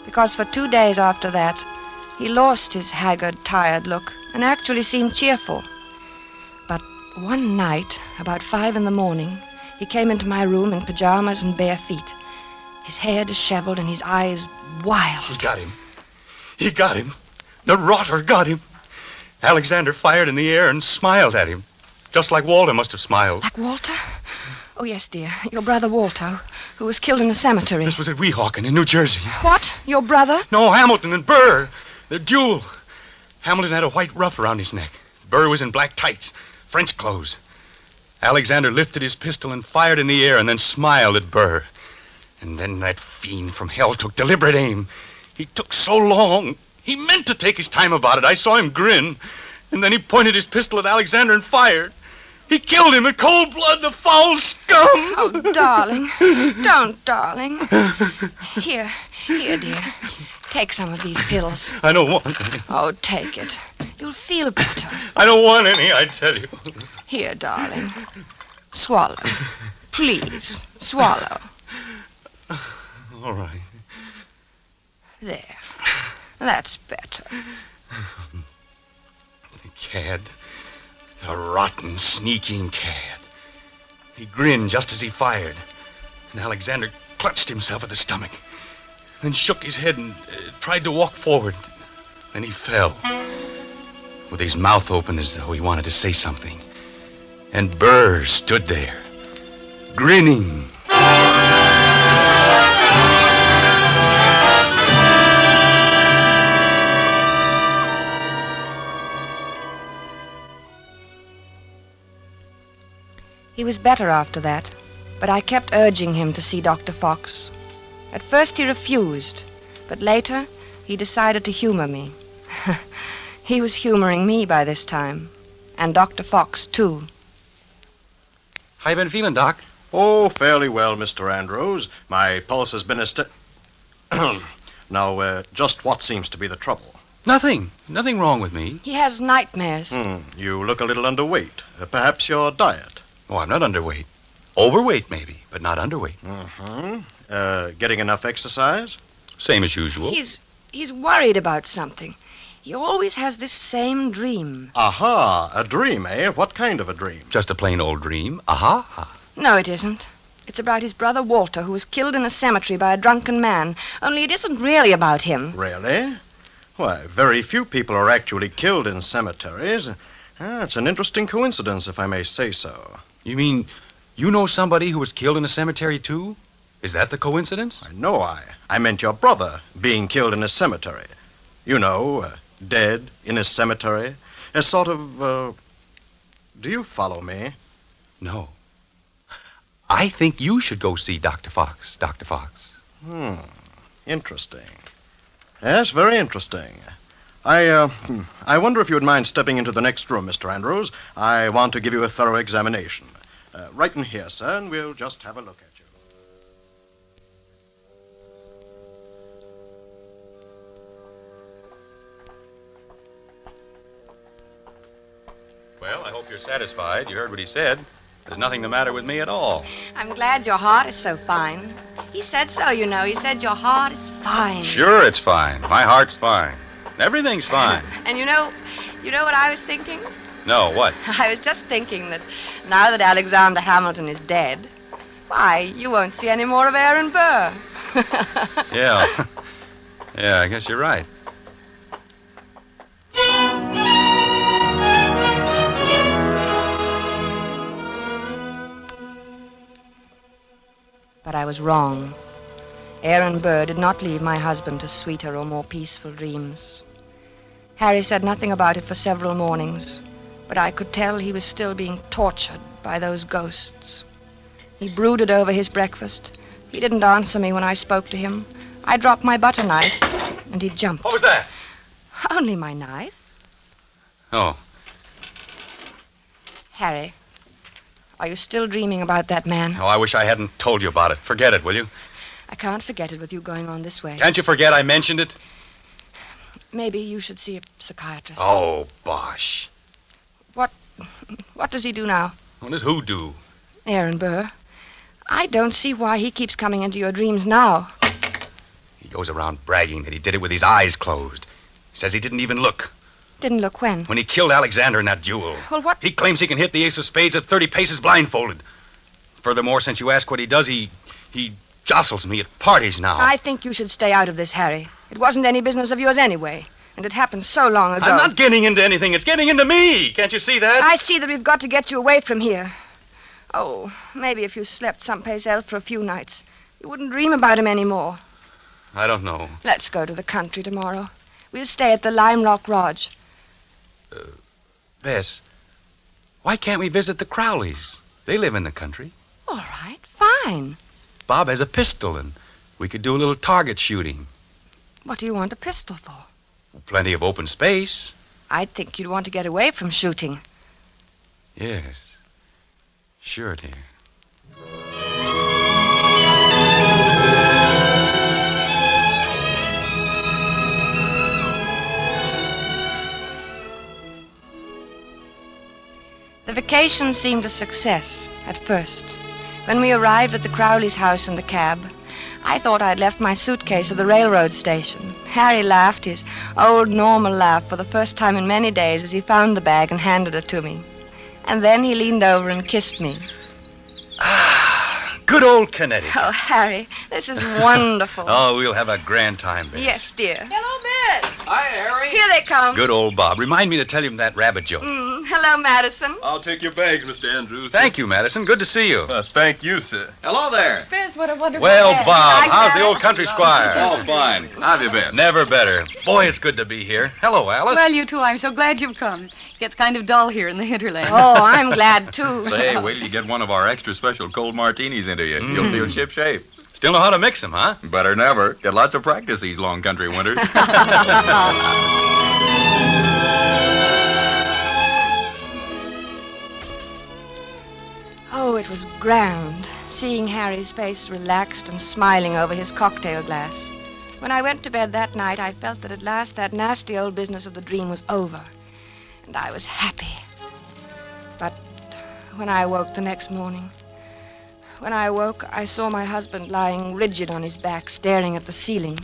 because for 2 days after that, he lost his haggard, tired look and actually seemed cheerful. But one night, about 5 a.m, he came into my room in pajamas and bare feet, his hair disheveled and his eyes wild. He got him. He got him. The rotter got him. Alexander fired in the air and smiled at him, just like Walter must have smiled. Like Walter? Oh, yes, dear. Your brother Walter, who was killed in a cemetery. This was at Weehawken in New Jersey. What? Your brother? No, Hamilton and Burr. Their duel. Hamilton had a white ruff around his neck. Burr was in black tights, French clothes. Alexander lifted his pistol and fired in the air and then smiled at Burr. And then that fiend from hell took deliberate aim. He took so long. He meant to take his time about it. I saw him grin. And then he pointed his pistol at Alexander and fired. He killed him in cold blood, the foul scum! Oh, darling. Don't, darling. Here, dear. Take some of these pills. I don't want any. Oh, take it. You'll feel better. I don't want any, I tell you. Here, darling. Swallow. Please, swallow. All right. There. That's better. The cad. The rotten, sneaking cad. He grinned just as he fired. And Alexander clutched himself at the stomach. Then shook his head and tried to walk forward. Then he fell. With his mouth open as though he wanted to say something. And Burr stood there, grinning. He was better after that, but I kept urging him to see Dr. Fox. At first he refused, but later he decided to humor me. He was humoring me by this time, and Dr. Fox, too. How you been feeling, Doc? Oh, fairly well, Mr. Andrews. My pulse has been Now, just what seems to be the trouble? Nothing. Nothing wrong with me. He has nightmares. You look a little underweight. Perhaps your diet. Oh, I'm not underweight. Overweight, maybe, but not underweight. Getting enough exercise? Same as usual. He's worried about something. He always has this same dream. Aha, a dream, eh? What kind of a dream? Just a plain old dream. Aha. No, it isn't. It's about his brother Walter, who was killed in a cemetery by a drunken man. Only it isn't really about him. Really? Why, very few people are actually killed in cemeteries. It's an interesting coincidence, if I may say so. You mean you know somebody who was killed in a cemetery, too? Is that the coincidence? No, I meant your brother being killed in a cemetery. You know, dead in a cemetery. A sort of, do you follow me? No. I think you should go see Dr. Fox, Dr. Fox. Interesting. Yes, very interesting. I wonder if you would mind stepping into the next room, Mr. Andrews. I want to give you a thorough examination. Right in here, sir, and we'll just have a look at you. Well, I hope you're satisfied. You heard what he said. There's nothing the matter with me at all. I'm glad your heart is so fine. He said so, you know. He said your heart is fine. Sure, it's fine. My heart's fine. Everything's fine. And you know what I was thinking? No, what? I was just thinking that now that Alexander Hamilton is dead, why, you won't see any more of Aaron Burr. Yeah. Yeah, I guess you're right. But I was wrong. Aaron Burr did not leave my husband to sweeter or more peaceful dreams. Harry said nothing about it for several mornings, but I could tell he was still being tortured by those ghosts. He brooded over his breakfast. He didn't answer me when I spoke to him. I dropped my butter knife, and he jumped. What was that? Only my knife. Oh. Harry, are you still dreaming about that man? Oh, I wish I hadn't told you about it. Forget it, will you? I can't forget it with you going on this way. Can't you forget I mentioned it? Maybe you should see a psychiatrist. Oh, bosh. What does he do now? What does who do? Aaron Burr. I don't see why he keeps coming into your dreams now. He goes around bragging that he did it with his eyes closed. He says he didn't even look. Didn't look when? When he killed Alexander in that duel. Well, what? He claims he can hit the ace of spades at 30 paces blindfolded. Furthermore, since you ask what he does, he jostles me at parties now. I think you should stay out of this, Harry. It wasn't any business of yours anyway. And it happened so long ago. I'm not getting into anything. It's getting into me. Can't you see that? I see that we've got to get you away from here. Oh, maybe if you slept someplace else for a few nights, you wouldn't dream about him anymore. I don't know. Let's go to the country tomorrow. We'll stay at the Lime Rock Lodge. Bess, why can't we visit the Crowleys? They live in the country. All right, fine. Bob has a pistol, and we could do a little target shooting. What do you want a pistol for? Plenty of open space. I'd think you'd want to get away from shooting. Yes. Sure, dear. The vacation seemed a success at first. When we arrived at the Crowleys' house in the cab, I thought I'd left my suitcase at the railroad station. Harry laughed his old normal laugh for the first time in many days as he found the bag and handed it to me. And then he leaned over and kissed me. Good old Connecticut. Oh, Harry, this is wonderful. Oh, we'll have a grand time, Bess. Yes, dear. Hello, Miss. Hi, Harry. Here they come. Good old Bob. Remind me to tell him that rabbit joke. Hello, Madison. I'll take your bags, Mr. Andrews. Thank you, Madison. Good to see you. Thank you, sir. Hello there. Biz, what a wonderful Well, day. Bob, Like how's that? the old country squire? Oh, fine. How have you been? Never better. Boy, it's good to be here. Hello, Alice. Well, you too. I'm so glad you've come. Gets kind of dull here in the hinterland. Oh, I'm glad, too. Say, wait till you get one of our extra special cold martinis into you. You'll feel ship-shape. Still know how to mix them, huh? Better never. Get lots of practice these long country winters. Oh, it was grand, seeing Harry's face relaxed and smiling over his cocktail glass. When I went to bed that night, I felt that at last that nasty old business of the dream was over, and I was happy. But when I woke the next morning, I saw my husband lying rigid on his back, staring at the ceiling.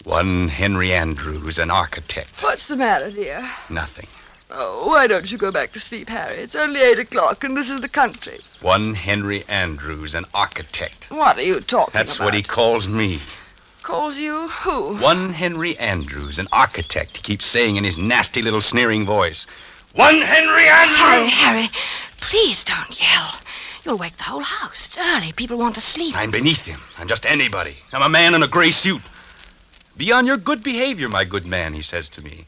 One Henry Andrews, an architect. What's the matter, dear? Nothing. Oh, why don't you go back to sleep, Harry? It's only 8 o'clock, and this is the country. One Henry Andrews, an architect. What are you talking That's about? what he calls me. Calls you who? One Henry Andrews, an architect. He keeps saying in his nasty little sneering voice, One Henry Andrews! Harry, please don't yell. You'll wake the whole house. It's early. People want to sleep. I'm beneath him. I'm just anybody. I'm a man in a gray suit. Be on your good behavior, my good man, he says to me.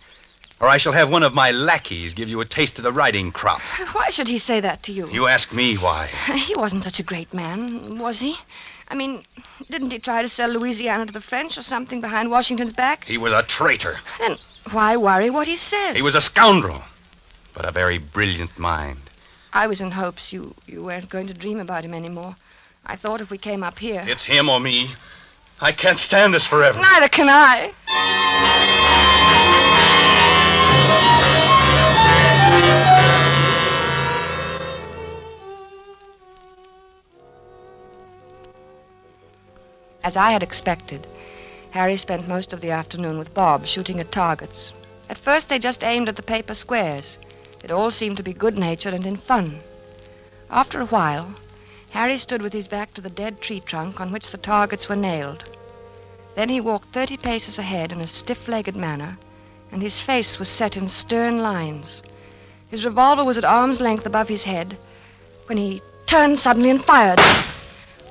Or I shall have one of my lackeys give you a taste of the riding crop. Why should he say that to you? You ask me why. He wasn't such a great man, was he? I mean, didn't he try to sell Louisiana to the French or something behind Washington's back? He was a traitor. Then why worry what he says? He was a scoundrel, but a very brilliant mind. I was in hopes you weren't going to dream about him anymore. I thought if we came up here... It's him or me. I can't stand this forever. Neither can I. As I had expected, Harry spent most of the afternoon with Bob shooting at targets. At first they just aimed at the paper squares. It all seemed to be good-natured and in fun. After a while, Harry stood with his back to the dead tree trunk on which the targets were nailed. Then he walked 30 paces ahead in a stiff-legged manner, and his face was set in stern lines. His revolver was at arm's length above his head when he turned suddenly and fired.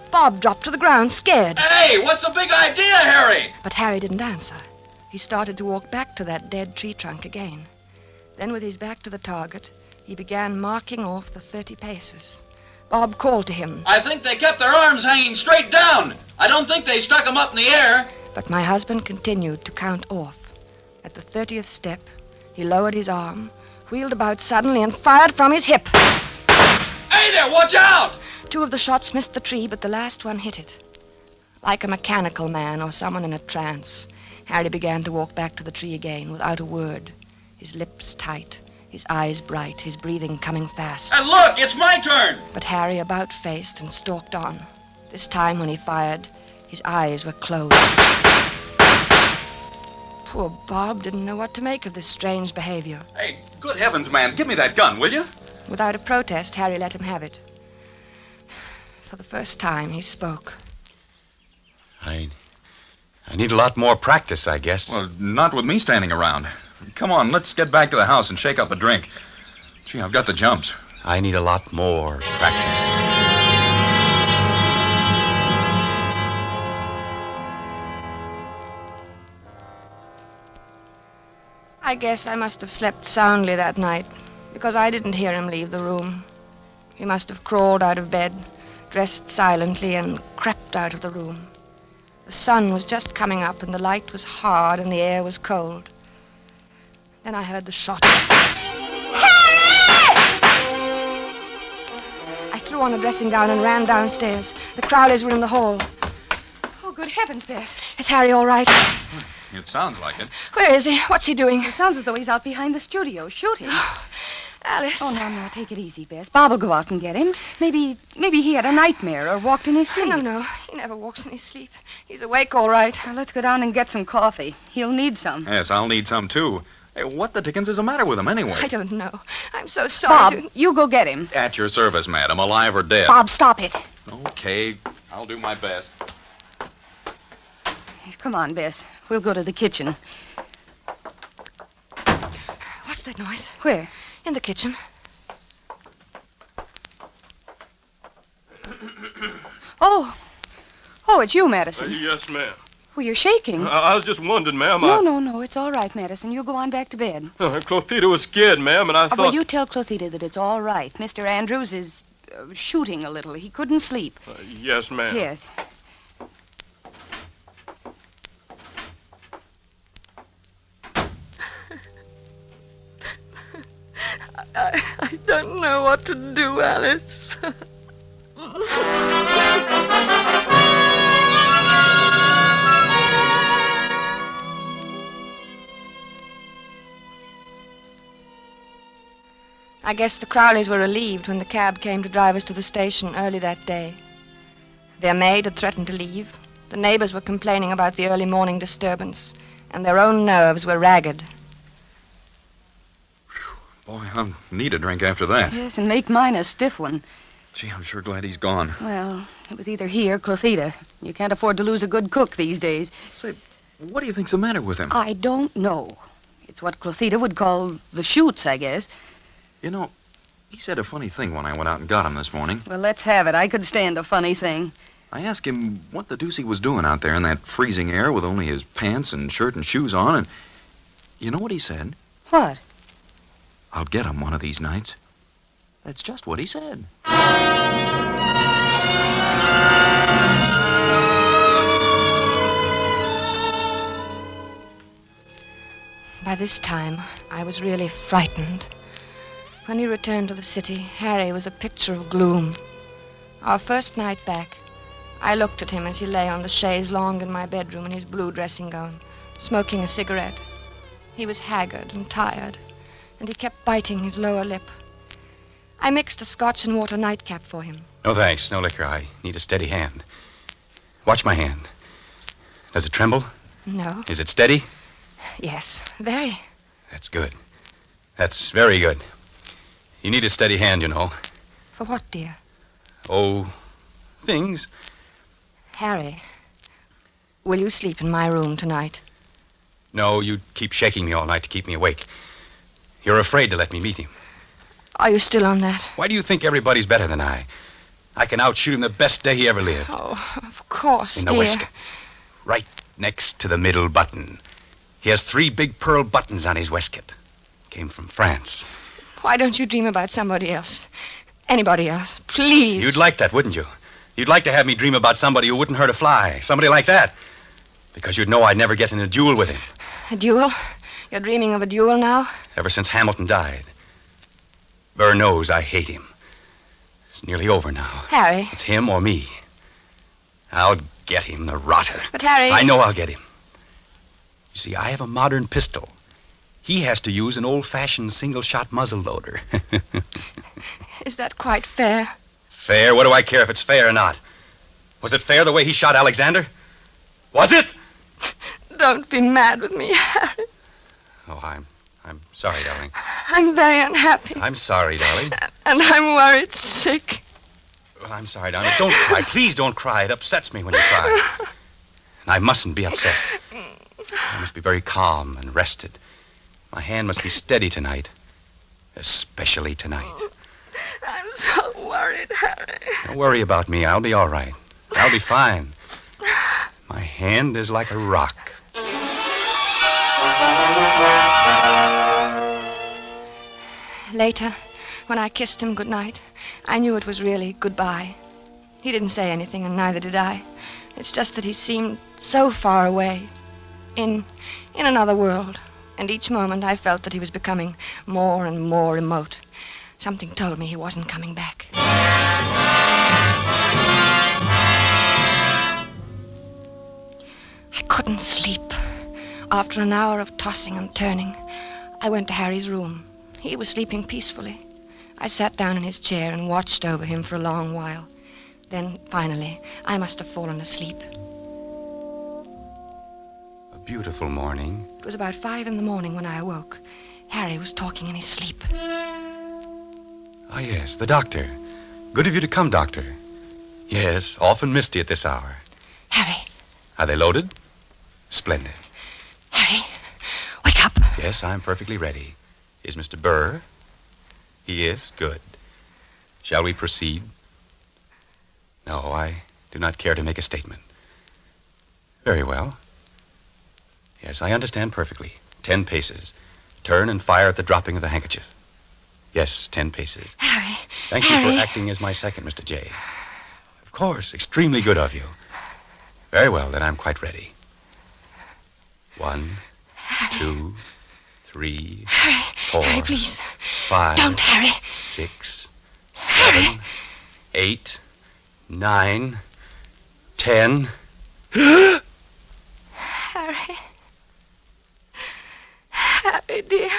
Bob dropped to the ground, scared. Hey, what's the big idea, Harry? But Harry didn't answer. He started to walk back to that dead tree trunk again. Then, with his back to the target, he began marking off the 30 paces. Bob called to him. I think they kept their arms hanging straight down. I don't think they stuck them up in the air. But my husband continued to count off. At the 30th step, he lowered his arm, wheeled about suddenly, and fired from his hip. Hey there, watch out! 2 of the shots missed the tree, but the last one hit it. Like a mechanical man or someone in a trance, Harry began to walk back to the tree again without a word, his lips tight, his eyes bright, his breathing coming fast. And look, it's my turn! But Harry about-faced and stalked on. This time when he fired, his eyes were closed. Poor Bob didn't know what to make of this strange behavior. Hey, good heavens, man, give me that gun, will you? Without a protest, Harry let him have it. For the first time, he spoke. I need a lot more practice, I guess. Well, not with me standing around. Come on, let's get back to the house and shake up a drink. Gee, I've got the jumps. I need a lot more practice. I guess I must have slept soundly that night, because I didn't hear him leave the room. He must have crawled out of bed, dressed silently, and crept out of the room. The sun was just coming up, and the light was hard, and the air was cold. Then I heard the shots. I threw on a dressing gown and ran downstairs. The Crowleys were in the hall. Oh, good heavens, Bess. Is Harry all right? It sounds like it. Where is he? What's he doing? It sounds as though he's out behind the studio shooting. Alice. Oh, no, take it easy, Bess. Bob will go out and get him. Maybe he had a nightmare or walked in his sleep. No, he never walks in his sleep. He's awake all right. Well, let's go down and get some coffee. He'll need some. Yes, I'll need some, too. Hey, what the dickens is the matter with him, anyway? I don't know. I'm so sorry Bob, you go get him. At your service, madam, alive or dead. Bob, stop it. Okay, I'll do my best. Come on, Bess. We'll go to the kitchen. What's that noise? Where? In the kitchen. Oh, it's you, Madison. Yes, ma'am. Well, you're shaking. I was just wondering, ma'am. No, it's all right, Madison. You go on back to bed. Clothita was scared, ma'am, and I thought... Well, you tell Clothita that it's all right. Mr. Andrews is shooting a little. He couldn't sleep. Yes, ma'am. Yes. I don't know what to do, Alice. I guess the Crowleys were relieved when the cab came to drive us to the station early that day. Their maid had threatened to leave. The neighbors were complaining about the early morning disturbance, and their own nerves were ragged. Boy, I'll need a drink after that. Yes, and make mine a stiff one. Gee, I'm sure glad he's gone. Well, it was either he or Clothita. You can't afford to lose a good cook these days. Say, what do you think's the matter with him? I don't know. It's what Clothita would call the shoots, I guess. You know, he said a funny thing when I went out and got him this morning. Well, let's have it. I could stand a funny thing. I asked him what the deuce he was doing out there in that freezing air with only his pants and shirt and shoes on, and you know what he said? What? I'll get him one of these nights. That's just what he said. By this time, I was really frightened. When we returned to the city, Harry was a picture of gloom. Our first night back, I looked at him as he lay on the chaise longue in my bedroom in his blue dressing gown, smoking a cigarette. He was haggard and tired, and he kept biting his lower lip. I mixed a scotch and water nightcap for him. No thanks, no liquor. I need a steady hand. Watch my hand. Does it tremble? No. Is it steady? Yes, very. That's good. That's very good. You need a steady hand, you know. For what, dear? Oh, things. Harry, will you sleep in my room tonight? No, you keep shaking me all night to keep me awake. You're afraid to let me meet him. Are you still on that? Why do you think everybody's better than I? I can outshoot him the best day he ever lived. Oh, of course, In the dear. waistcoat. Right next to the middle button. He has 3 big pearl buttons on his waistcoat. Came from France. Why don't you dream about somebody else? Anybody else, please. You'd like that, wouldn't you? You'd like to have me dream about somebody who wouldn't hurt a fly. Somebody like that. Because you'd know I'd never get in a duel with him. A duel? You're dreaming of a duel now? Ever since Hamilton died. Burr knows I hate him. It's nearly over now. Harry. It's him or me. I'll get him, the rotter. But, Harry... I know I'll get him. You see, I have a modern pistol. He has to use an old-fashioned single-shot muzzle loader. Is that quite fair? Fair? What do I care if it's fair or not? Was it fair the way he shot Alexander? Was it? Don't be mad with me, Harry. Oh, I'm sorry, darling. I'm very unhappy. I'm sorry, darling. And I'm worried sick. Well, I'm sorry, darling. Don't cry. Please don't cry. It upsets me when you cry. And I mustn't be upset. I must be very calm and rested. My hand must be steady tonight. Especially tonight. I'm so worried, Harry. Don't worry about me. I'll be all right. I'll be fine. My hand is like a rock. Later, when I kissed him goodnight, I knew it was really goodbye. He didn't say anything, and neither did I. It's just that he seemed so far away, in another world. And each moment I felt that he was becoming more and more remote. Something told me he wasn't coming back. I couldn't sleep. After an hour of tossing and turning, I went to Harry's room. He was sleeping peacefully. I sat down in his chair and watched over him for a long while. Then, finally, I must have fallen asleep. A beautiful morning. It was about 5 in the morning when I awoke. Harry was talking in his sleep. Ah, yes, the doctor. Good of you to come, Doctor. Yes, often misty at this hour. Harry. Are they loaded? Splendid. Harry, wake up. Yes, I'm perfectly ready. Is Mr. Burr? He is? Good. Shall we proceed? No, I do not care to make a statement. Very well. Yes, I understand perfectly. 10 paces. Turn and fire at the dropping of the handkerchief. Yes, 10 paces. Harry. Thank Harry. you for acting as my second, Mr. J. Of course, extremely good of you. Very well, then I'm quite ready. 1, 2, 3, Harry. 4, Harry, please. 5, Don't, Harry. 6, 7, 8, 9, 10. Harry. Harry, dear.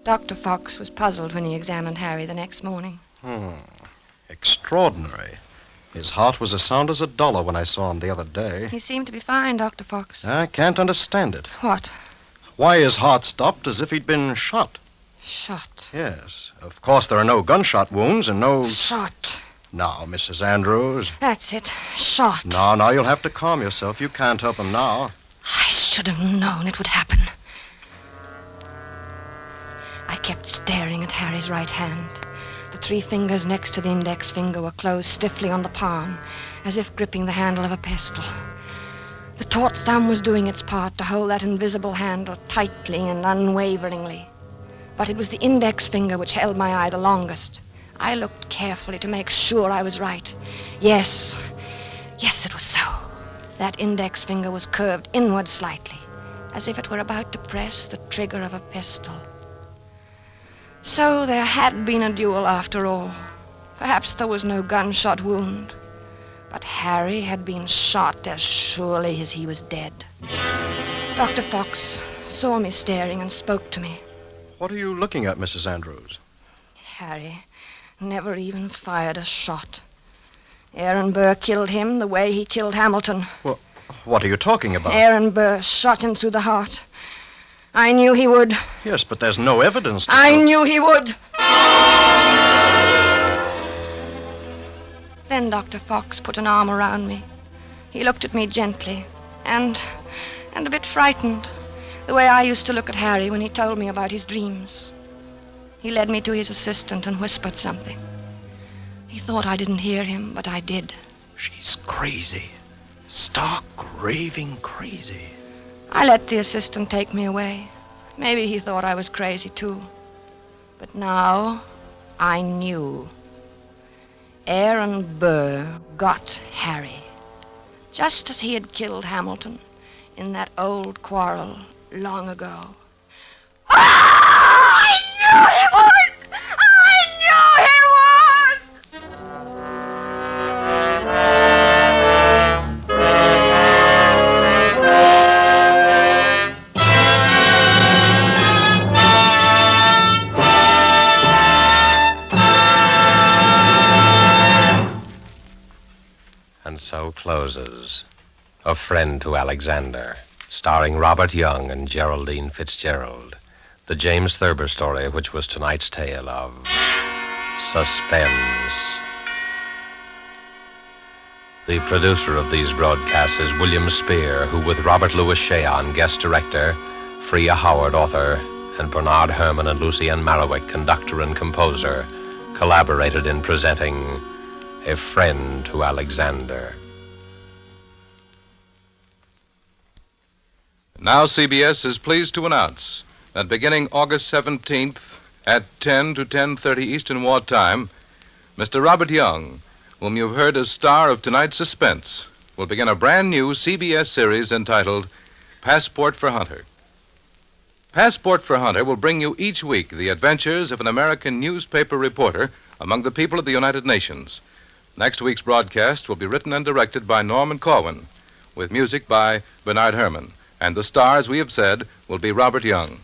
Dr. Fox was puzzled when he examined Harry the next morning. Extraordinary. His heart was as sound as $1 when I saw him the other day. He seemed to be fine, Dr. Fox. I can't understand it. What? Why his heart stopped as if he'd been shot. Shot? Yes. Of course, there are no gunshot wounds and no... Shot. Now, Mrs. Andrews. That's it. Shot. Now, you'll have to calm yourself. You can't help him now. I should have known it would happen. I kept staring at Harry's right hand. The 3 fingers next to the index finger were closed stiffly on the palm, as if gripping the handle of a pistol. The taut thumb was doing its part to hold that invisible handle tightly and unwaveringly. But it was the index finger which held my eye the longest. I looked carefully to make sure I was right. Yes, it was so. That index finger was curved inward slightly, as if it were about to press the trigger of a pistol. So there had been a duel after all. Perhaps there was no gunshot wound. But Harry had been shot as surely as he was dead. Dr. Fox saw me staring and spoke to me. What are you looking at, Mrs. Andrews? Harry never even fired a shot. Aaron Burr killed him the way he killed Hamilton. Well, what are you talking about? Aaron Burr shot him through the heart. I knew he would. Yes, but there's no evidence to... I knew he would. Then Dr. Fox put an arm around me. He looked at me gently and a bit frightened, the way I used to look at Harry when he told me about his dreams. He led me to his assistant and whispered something. He thought I didn't hear him, but I did. She's crazy. Stark, raving crazy. I let the assistant take me away. Maybe he thought I was crazy, too. But now I knew. Aaron Burr got Harry, just as he had killed Hamilton in that old quarrel long ago. I knew he would! I knew he would! And so closes A Friend to Alexander, starring Robert Young and Geraldine Fitzgerald. The James Thurber story, which was tonight's tale of Suspense. The producer of these broadcasts is William Spear, who with Robert Louis Cheon, guest director, Freya Howard, author, and Bernard Herrmann and Lucienne Marowik, conductor and composer, collaborated in presenting A Friend to Alexander. Now CBS is pleased to announce that beginning August 17th at 10 to 10:30 Eastern Wartime, Mr. Robert Young, whom you've heard as star of tonight's Suspense, will begin a brand new CBS series entitled Passport for Hunter. Passport for Hunter will bring you each week the adventures of an American newspaper reporter among the people of the United Nations. Next week's broadcast will be written and directed by Norman Corwin, with music by Bernard Herrmann. And the star, as we have said, will be Robert Young.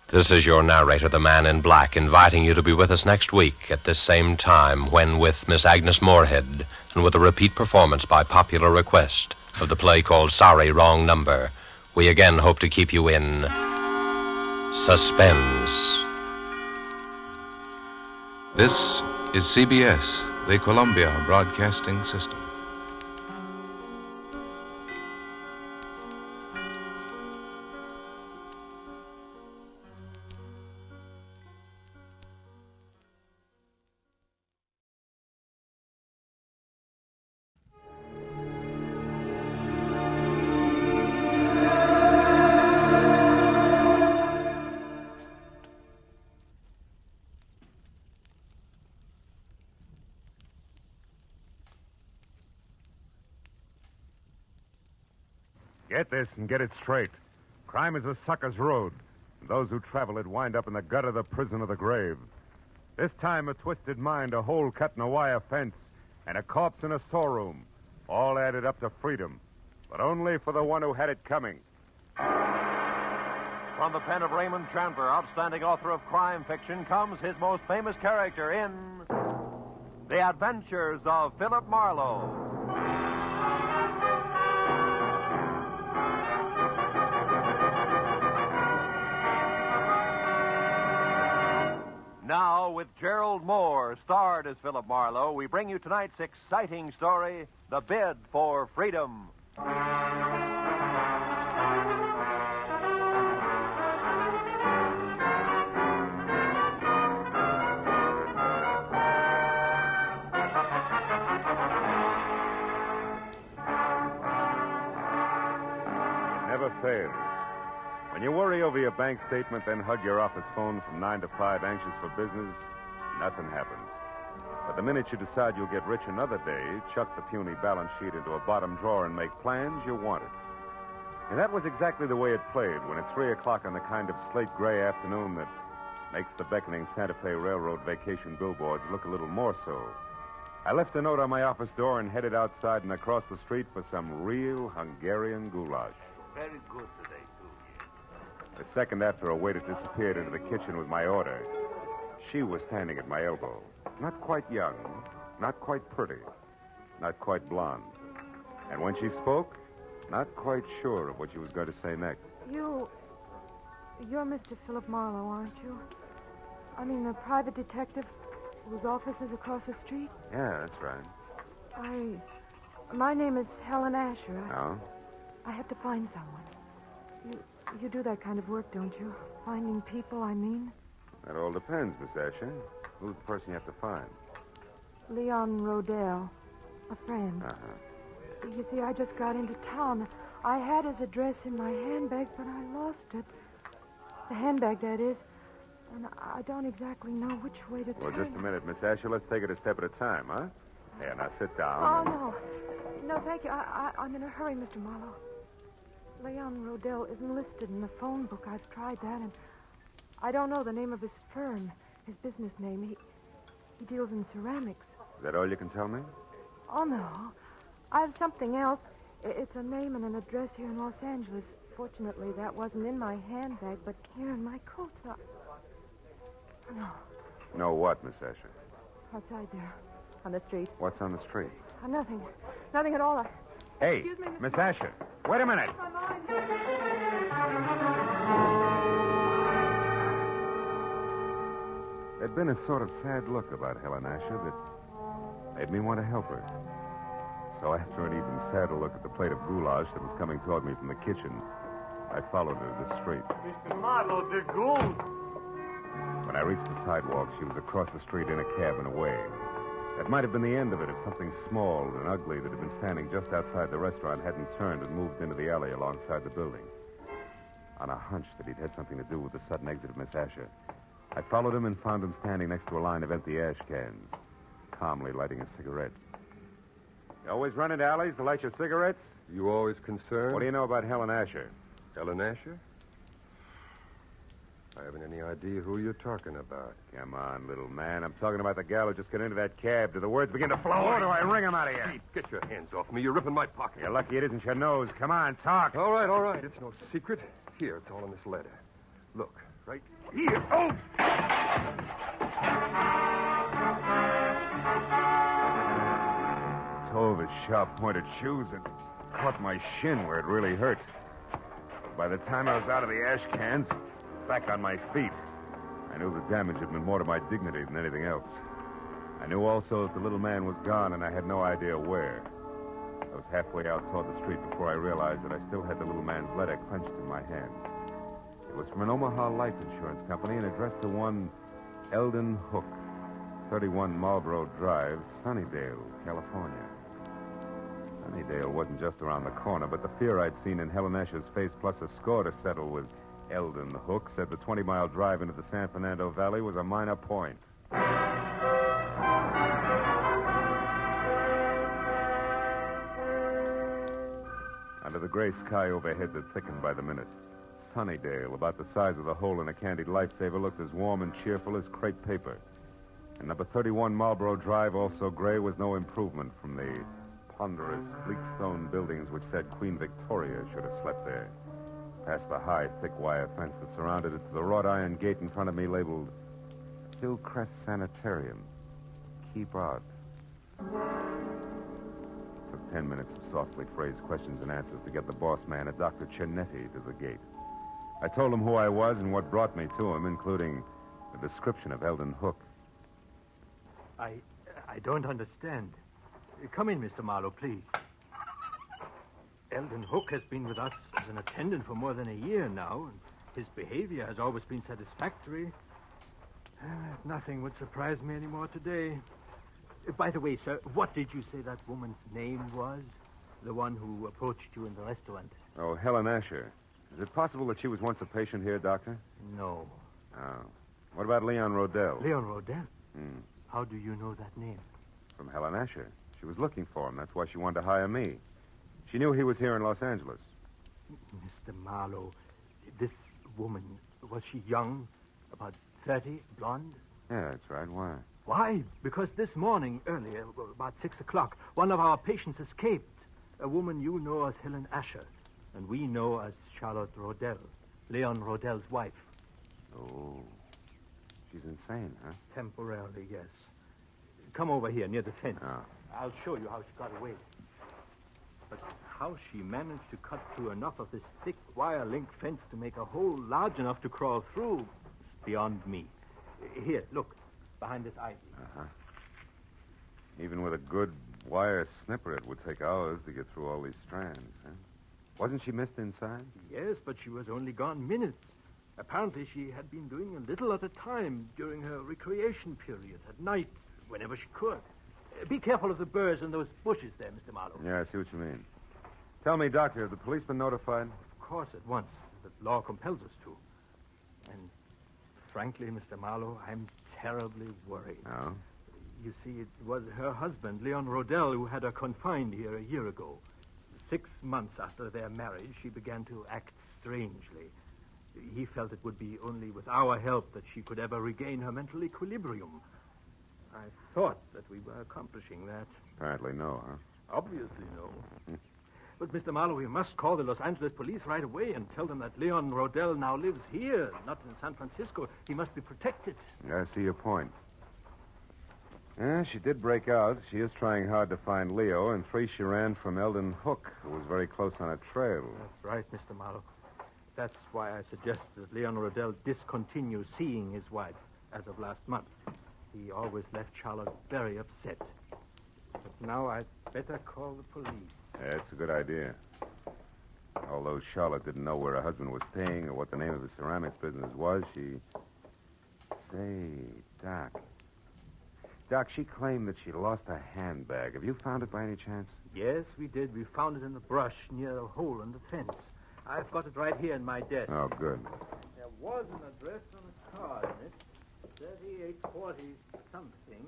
This is your narrator, the Man in Black, inviting you to be with us next week at this same time when, with Miss Agnes Moorehead and with a repeat performance by popular request of the play called Sorry, Wrong Number, we again hope to keep you in suspense. This is CBS, the Columbia Broadcasting System. Get this and get it straight. Crime is a sucker's road. Those who travel it wind up in the gut of the prison of the grave. This time, a twisted mind, a hole cut in a wire fence, and a corpse in a storeroom. All added up to freedom. But only for the one who had it coming. From the pen of Raymond Chandler, outstanding author of crime fiction, comes his most famous character in The Adventures of Philip Marlowe. Now, with Gerald Moore, starred as Philip Marlowe, we bring you tonight's exciting story, The Bid for Freedom. Never fails. When you worry over your bank statement, then hug your office phone from 9 to 5, anxious for business, nothing happens. But the minute you decide you'll get rich another day, chuck the puny balance sheet into a bottom drawer and make plans, you want it. And that was exactly the way it played when at 3 o'clock on the kind of slate-gray afternoon that makes the beckoning Santa Fe Railroad vacation billboards look a little more so. I left a note on my office door and headed outside and across the street for some real Hungarian goulash. Very good today, too. A second after a waiter disappeared into the kitchen with my order, she was standing at my elbow. Not quite young, not quite pretty, not quite blonde. And when she spoke, not quite sure of what she was going to say next. You're Mr. Philip Marlowe, aren't you? I mean, the private detective whose office is across the street? Yeah, that's right. My name is Helen Asher. Oh? I have to find someone. You do that kind of work, don't you? Finding people, I mean. That all depends, Miss Asher. Who's the person you have to find? Leon Rodell, a friend. Uh-huh. You see, I just got into town. I had his address in my handbag, but I lost it. The handbag, that is. And I don't exactly know which way to turn. Well, just a minute, Miss Asher. Let's take it a step at a time, huh? Here, now sit down. Oh, no. No, thank you. I'm in a hurry, Mr. Marlowe. Leon Rodell isn't listed in the phone book. I've tried that, and I don't know the name of his firm, his business name. He deals in ceramics. Is that all you can tell me? Oh, no. I have something else. It's a name and an address here in Los Angeles. Fortunately, that wasn't in my handbag, but here in my coat. No. No what, Miss Asher? Outside there, on the street. What's on the street? Nothing. Nothing at all. Hey, Excuse me, Miss Asher. Wait a minute. There'd been a sort of sad look about Helen Asher that made me want to help her. So after an even sadder look at the plate of goulash that was coming toward me from the kitchen, I followed her to the street. Mr. Marlowe, the gold. When I reached the sidewalk, she was across the street in a cab and away. That might have been the end of it if something small and ugly that had been standing just outside the restaurant hadn't turned and moved into the alley alongside the building. On a hunch that he'd had something to do with the sudden exit of Miss Asher, I followed him and found him standing next to a line of empty ash cans, calmly lighting a cigarette. You always run into alleys to light your cigarettes? You always concerned? What do you know about Helen Asher? Helen Asher? I haven't any idea who you're talking about. Come on, little man. I'm talking about the gal who just got into that cab. Do the words begin to flow, or do I wring them out of you? Chief, get your hands off me. You're ripping my pocket. You're lucky it isn't your nose. Come on, talk. All right. It's no secret. Here, it's all in this letter. Look, right here. Oh! Toe of his sharp-pointed shoes and caught my shin where it really hurt. By the time I was out of the ash cans, back on my feet, I knew the damage had been more to my dignity than anything else. I knew also that the little man was gone, and I had no idea where. I was halfway out toward the street before I realized that I still had the little man's letter clenched in my hand. It was from an Omaha life insurance company and addressed to one Eldon Hook, 31 Marlboro Drive, Sunnydale, California. Sunnydale wasn't just around the corner, but the fear I'd seen in Helen Asher's face, plus a score to settle with Eldon Hook, said the 20-mile drive into the San Fernando Valley was a minor point. Under the gray sky overhead that thickened by the minute, Sunnydale, about the size of the hole in a candied lifesaver, looked as warm and cheerful as crepe paper. And number 31 Marlboro Drive, also gray, was no improvement from the ponderous, bleak stone buildings which said Queen Victoria should have slept there. Past the high, thick wire fence that surrounded it to the wrought iron gate in front of me labeled Hillcrest Sanitarium. Keep out. It took 10 minutes of softly phrased questions and answers to get the boss man, a Dr. Cianetti, to the gate. I told him who I was and what brought me to him, including a description of Eldon Hook. I don't understand. Come in, Mr. Marlowe, please. Eldon Hook has been with us as an attendant for more than a year now, and his behavior has always been satisfactory. Nothing would surprise me anymore today. By the way, sir, what did you say that woman's name was? The one who approached you in the restaurant? Oh, Helen Asher. Is it possible that she was once a patient here, Doctor? No. Oh. What about Leon Rodell? Leon Rodell? How do you know that name? From Helen Asher. She was looking for him. That's why she wanted to hire me. She knew he was here in Los Angeles. Mr. Marlowe, this woman, was she young? About 30, blonde? Yeah, that's right. Why? Why? Because this morning, earlier, about 6 o'clock, one of our patients escaped. A woman you know as Helen Asher, and we know as Charlotte Rodell, Leon Rodell's wife. Oh. She's insane, huh? Temporarily, yes. Come over here, near the fence. Oh. I'll show you how she got away. But how she managed to cut through enough of this thick wire link fence to make a hole large enough to crawl through is beyond me. Here, look, behind this ivy. Uh-huh. Even with a good wire snipper, it would take hours to get through all these strands, huh? Wasn't she missed inside? Yes, but she was only gone minutes. Apparently, she had been doing a little at a time during her recreation period, at night, whenever she could. Be careful of the burrs and those bushes there, Mr. Marlowe. Yeah, I see what you mean. Tell me, Doctor, have the police been notified? Of course, at once. The law compels us to. And frankly, Mr. Marlowe, I'm terribly worried. Oh? You see, it was her husband, Leon Rodell, who had her confined here a year ago. 6 months after their marriage, she began to act strangely. He felt it would be only with our help that she could ever regain her mental equilibrium. I thought that we were accomplishing that. Apparently no, huh? Obviously no. But, Mr. Marlowe, we must call the Los Angeles police right away and tell them that Leon Rodell now lives here, not in San Francisco. He must be protected. Yeah, I see your point. Yeah, she did break out. She is trying hard to find Leo, and 3 she ran from Eldon Hook, who was very close on a trail. That's right, Mr. Marlowe. That's why I suggest that Leon Rodell discontinue seeing his wife as of last month. He always left Charlotte very upset. But now I'd better call the police. Yeah, it's a good idea. Although Charlotte didn't know where her husband was staying or what the name of his ceramics business was, she... Say, Doc. Doc, she claimed that she lost her handbag. Have you found it by any chance? Yes, we did. We found it in the brush near a hole in the fence. I've got it right here in my desk. Oh, good. There was an address on a card in it. 3840 something.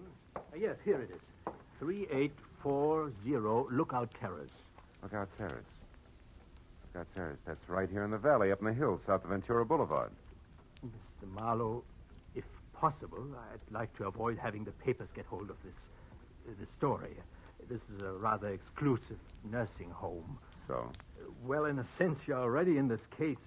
Yes, here it is. 3840 Lookout Terrace. Lookout Terrace. Lookout Terrace. That's right here in the valley, up in the hills, south of Ventura Boulevard. Mr. Marlowe, if possible, I'd like to avoid having the papers get hold of this story. This is a rather exclusive nursing home. So? Well, in a sense, you're already in this case.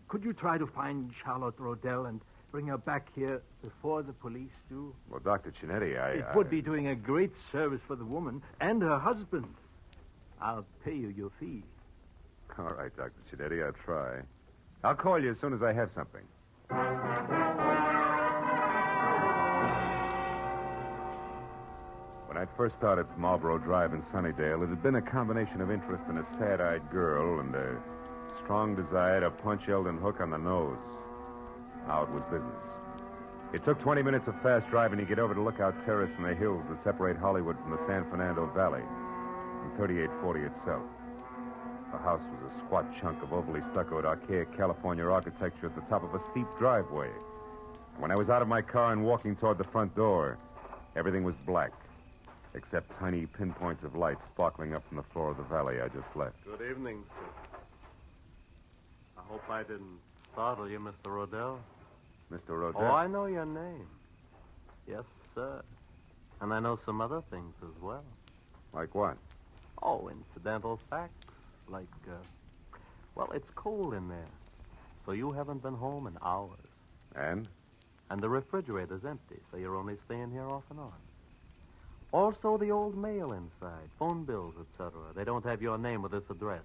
Could you try to find Charlotte Rodell and bring her back here before the police do? Well, Dr. Cianetti, It would be doing a great service for the woman and her husband. I'll pay you your fee. All right, Dr. Cianetti, I'll try. I'll call you as soon as I have something. When I first started Marlboro Drive in Sunnydale, it had been a combination of interest in a sad-eyed girl and a strong desire to punch Eldon Hook on the nose. Now it was business. It took 20 minutes of fast driving to get over to Lookout Terrace in the hills that separate Hollywood from the San Fernando Valley, and 3840 itself. The house was a squat chunk of overly stuccoed, archaic California architecture at the top of a steep driveway. When I was out of my car and walking toward the front door, everything was black, except tiny pinpoints of light sparkling up from the floor of the valley I just left. Good evening, sir. I hope I didn't startle you, Mr. Rodell. Mr. Rodell? Oh, I know your name. Yes, sir. And I know some other things as well. Like what? Oh, incidental facts. Like, well, it's cold in there. so you haven't been home in hours. And? And the refrigerator's empty, so you're only staying here off and on. Also, the old mail inside, phone bills, etc. They don't have your name with this address.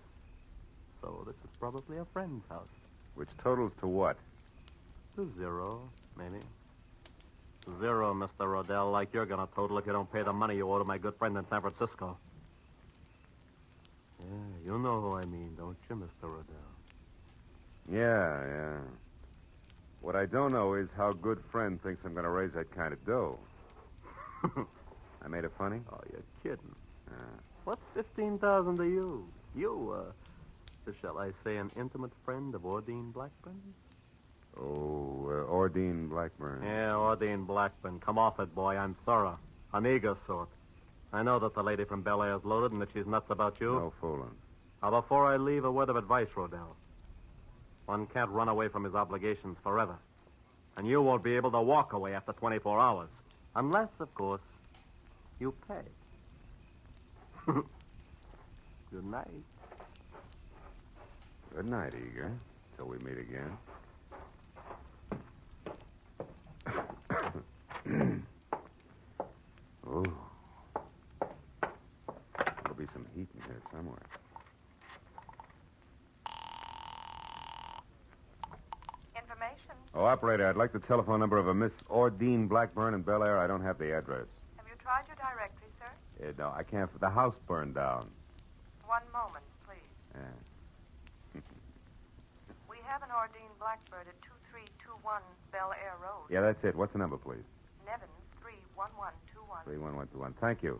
So this is probably a friend's house. Which totals to what? To zero, maybe. Zero, Mr. Rodell, like you're going to total if you don't pay the money you owe to my good friend in San Francisco. Yeah, you know who I mean, don't you, Mr. Rodell? Yeah. What I don't know is how good friend thinks I'm going to raise that kind of dough. I made it funny? Oh, you're kidding. What's 15,000 to you? You, shall I say, an intimate friend of Ordine Blackburn? Oh, Ordine Blackburn. Yeah, Ordine Blackburn. Come off it, boy. I'm thorough. An eager sort. I know that the lady from Bel Air's loaded and that she's nuts about you. No fooling. Now, before I leave, a word of advice, Rodell. One can't run away from his obligations forever. And you won't be able to walk away after 24 hours. Unless, of course, you pay. Good night. Good night, Eager. Till we meet again. Oh. There'll be some heat in here somewhere. Information. Oh, operator, I'd like the telephone number of a Miss Ordine Blackburn in Bel Air. I don't have the address. Have you tried your directory, sir? No, I can't. The house burned down. One moment, please. Yeah. We have an Ordine Blackbird at 2321 Bel Air Road. Yeah, that's it. What's the number, please? Nevins 31121. 31121. Thank you.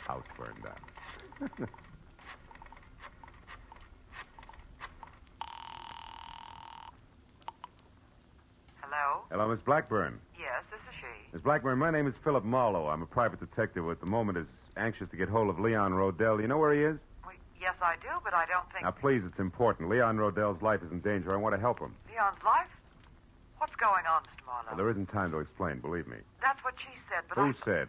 House burned down. Hello? Hello, Miss Blackburn. Yes, this is she. Miss Blackburn, my name is Philip Marlowe. I'm a private detective who at the moment is anxious to get hold of Leon Rodell. You know where he is? Well, yes, I do, but I don't think... Now, please, it's important. Leon Rodell's life is in danger. I want to help him. Leon's life? What's going on, Mr. Marlowe? Well, there isn't time to explain, believe me. That's what she said, but Who said?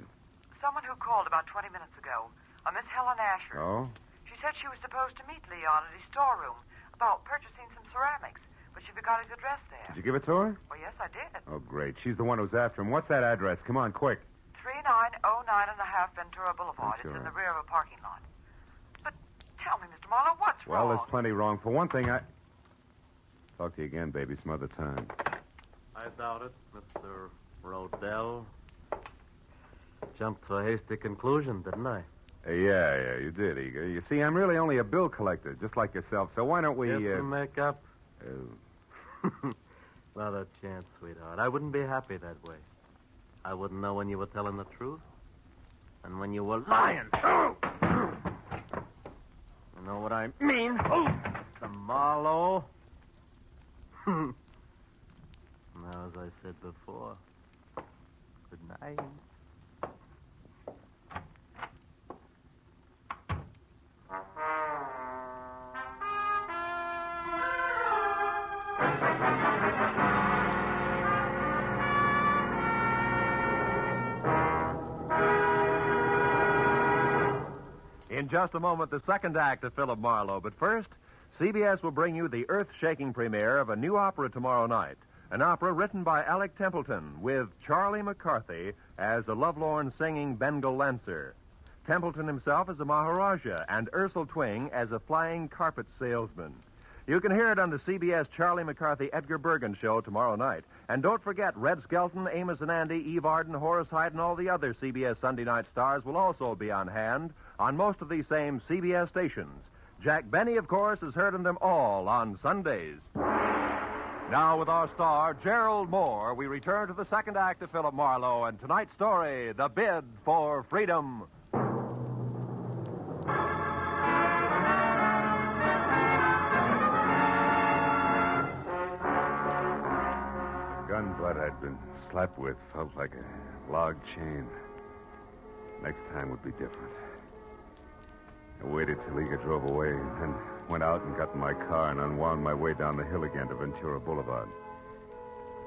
Someone who called about 20 minutes ago. A Miss Helen Asher. Oh? She said she was supposed to meet Leon at his storeroom about purchasing some ceramics, but she forgot his address there. Did you give it to her? Well, yes, I did. Oh, great. She's the one who's after him. What's that address? Come on, quick. 3909.5 Ventura Boulevard. Ventura. It's in the rear of a parking lot. But tell me, Mr. Marlowe, what's Well, wrong? there's plenty wrong. For one thing, Talk to you again, baby, some other time. I doubt it, Mr. Rodell. Jumped to a hasty conclusion, didn't I? Yeah, you did, Eager. You see, I'm really only a bill collector, just like yourself, so why don't we... Get some makeup? Not a chance, sweetheart. I wouldn't be happy that way. I wouldn't know when you were telling the truth and when you were lying. You know what I mean? Mr. Marlowe. Now, as I said before, good night. In just a moment, the second act of Philip Marlowe. But first, CBS will bring you the earth-shaking premiere of a new opera tomorrow night. An opera written by Alec Templeton with Charlie McCarthy as a lovelorn singing Bengal lancer. Templeton himself as a Maharaja and Ursel Twing as a flying carpet salesman. You can hear it on the CBS Charlie McCarthy Edgar Bergen show tomorrow night. And don't forget, Red Skelton, Amos and Andy, Eve Arden, Horace Hyde, and all the other CBS Sunday night stars will also be on hand on most of these same CBS stations. Jack Benny, of course, is heard in them all on Sundays. Now, with our star, Gerald Moore, we return to the second act of Philip Marlowe and tonight's story, The Bid for Freedom. Gun butt I'd been slapped with felt like a log chain. Next time would be different. I waited till Eager drove away, and then went out and got in my car and unwound my way down the hill again to Ventura Boulevard.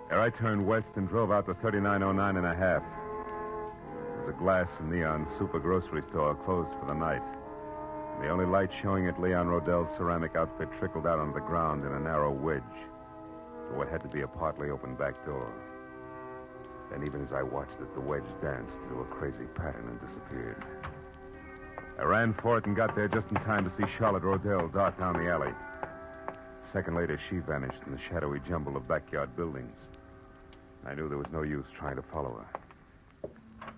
There I turned west and drove out to 3909.5. There was a glass and neon super grocery store closed for the night. The only light showing at Leon Rodell's ceramic outfit trickled out onto the ground in a narrow wedge to what had to be a partly open back door. And even as I watched it, the wedge danced into a crazy pattern and disappeared. I ran for it and got there just in time to see Charlotte Rodell dart down the alley. A second later, she vanished in the shadowy jumble of backyard buildings. I knew there was no use trying to follow her.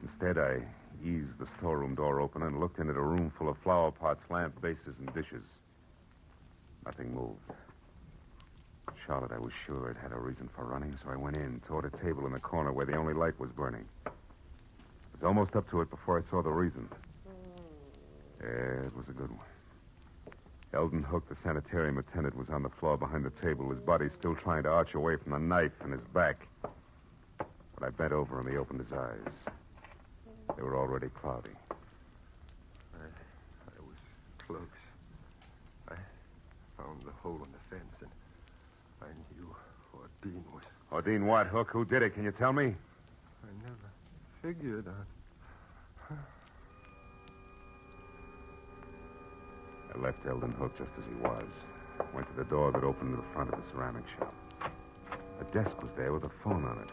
Instead, I eased the storeroom door open and looked into a room full of flower pots, lamp bases, and dishes. Nothing moved. Charlotte, I was sure, had a reason for running, so I went in, toward a table in the corner where the only light was burning. I was almost up to it before I saw the reason. Yeah, it was a good one. Eldon Hook, the sanitarium attendant, was on the floor behind the table, his body still trying to arch away from the knife in his back. But I bent over him, he opened his eyes. They were already cloudy. I was close. I found the hole in the fence, and I knew Ordine was... Ordine what, Hook? Who did it? Can you tell me? I never figured on... I left Eldon Hook just as he was. Went to the door that opened to the front of the ceramic shop. A desk was there with a phone on it.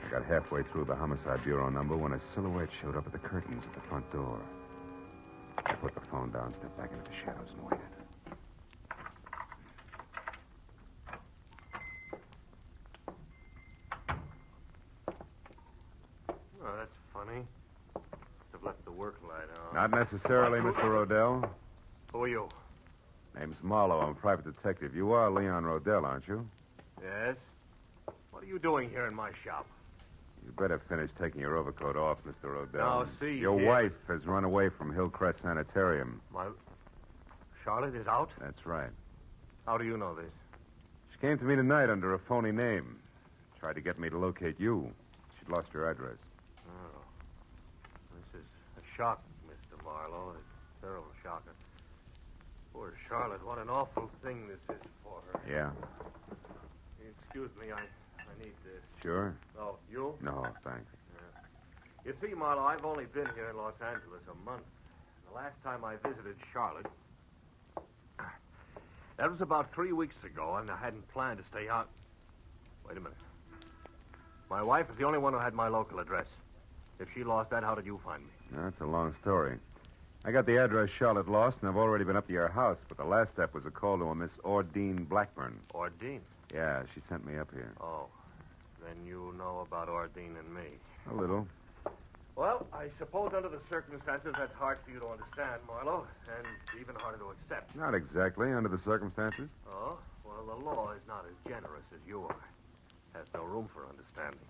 I got halfway through the Homicide Bureau number when a silhouette showed up at the curtains at the front door. I put the phone down, stepped back into the shadows, and waited. Oh, that's funny. Must have left the work light on. Not necessarily, Mr. Rodell. Who are you? Name's Marlowe. I'm a private detective. You are Leon Rodell, aren't you? Yes? What are you doing here in my shop? You better finish taking your overcoat off, Mr. Rodell. Now, see Your here. wife has run away from Hillcrest Sanitarium. Charlotte is out? That's right. How do you know this? She came to me tonight under a phony name. Tried to get me to locate you. She'd lost your address. Oh. This is a shock, Mr. Marlowe. A terrible shocker. Poor Charlotte, what an awful thing this is for her. Yeah. Excuse me, I need this. Sure? Oh, you? No, thanks. You see, Marlowe, I've only been here in Los Angeles a month. The last time I visited Charlotte, that was about 3 weeks ago, and I hadn't planned to stay out. Wait a minute. My wife is the only one who had my local address. If she lost that, how did you find me? That's a long story. I got the address Charlotte lost, and I've already been up to your house, but the last step was a call to a Miss Ordine Blackburn. Ordine? Yeah, she sent me up here. Oh. Then you know about Ordine and me. A little. Well, I suppose under the circumstances, that's hard for you to understand, Marlowe, and even harder to accept. Not exactly, under the circumstances. Oh? Well, the law is not as generous as you are. Has no room for understanding.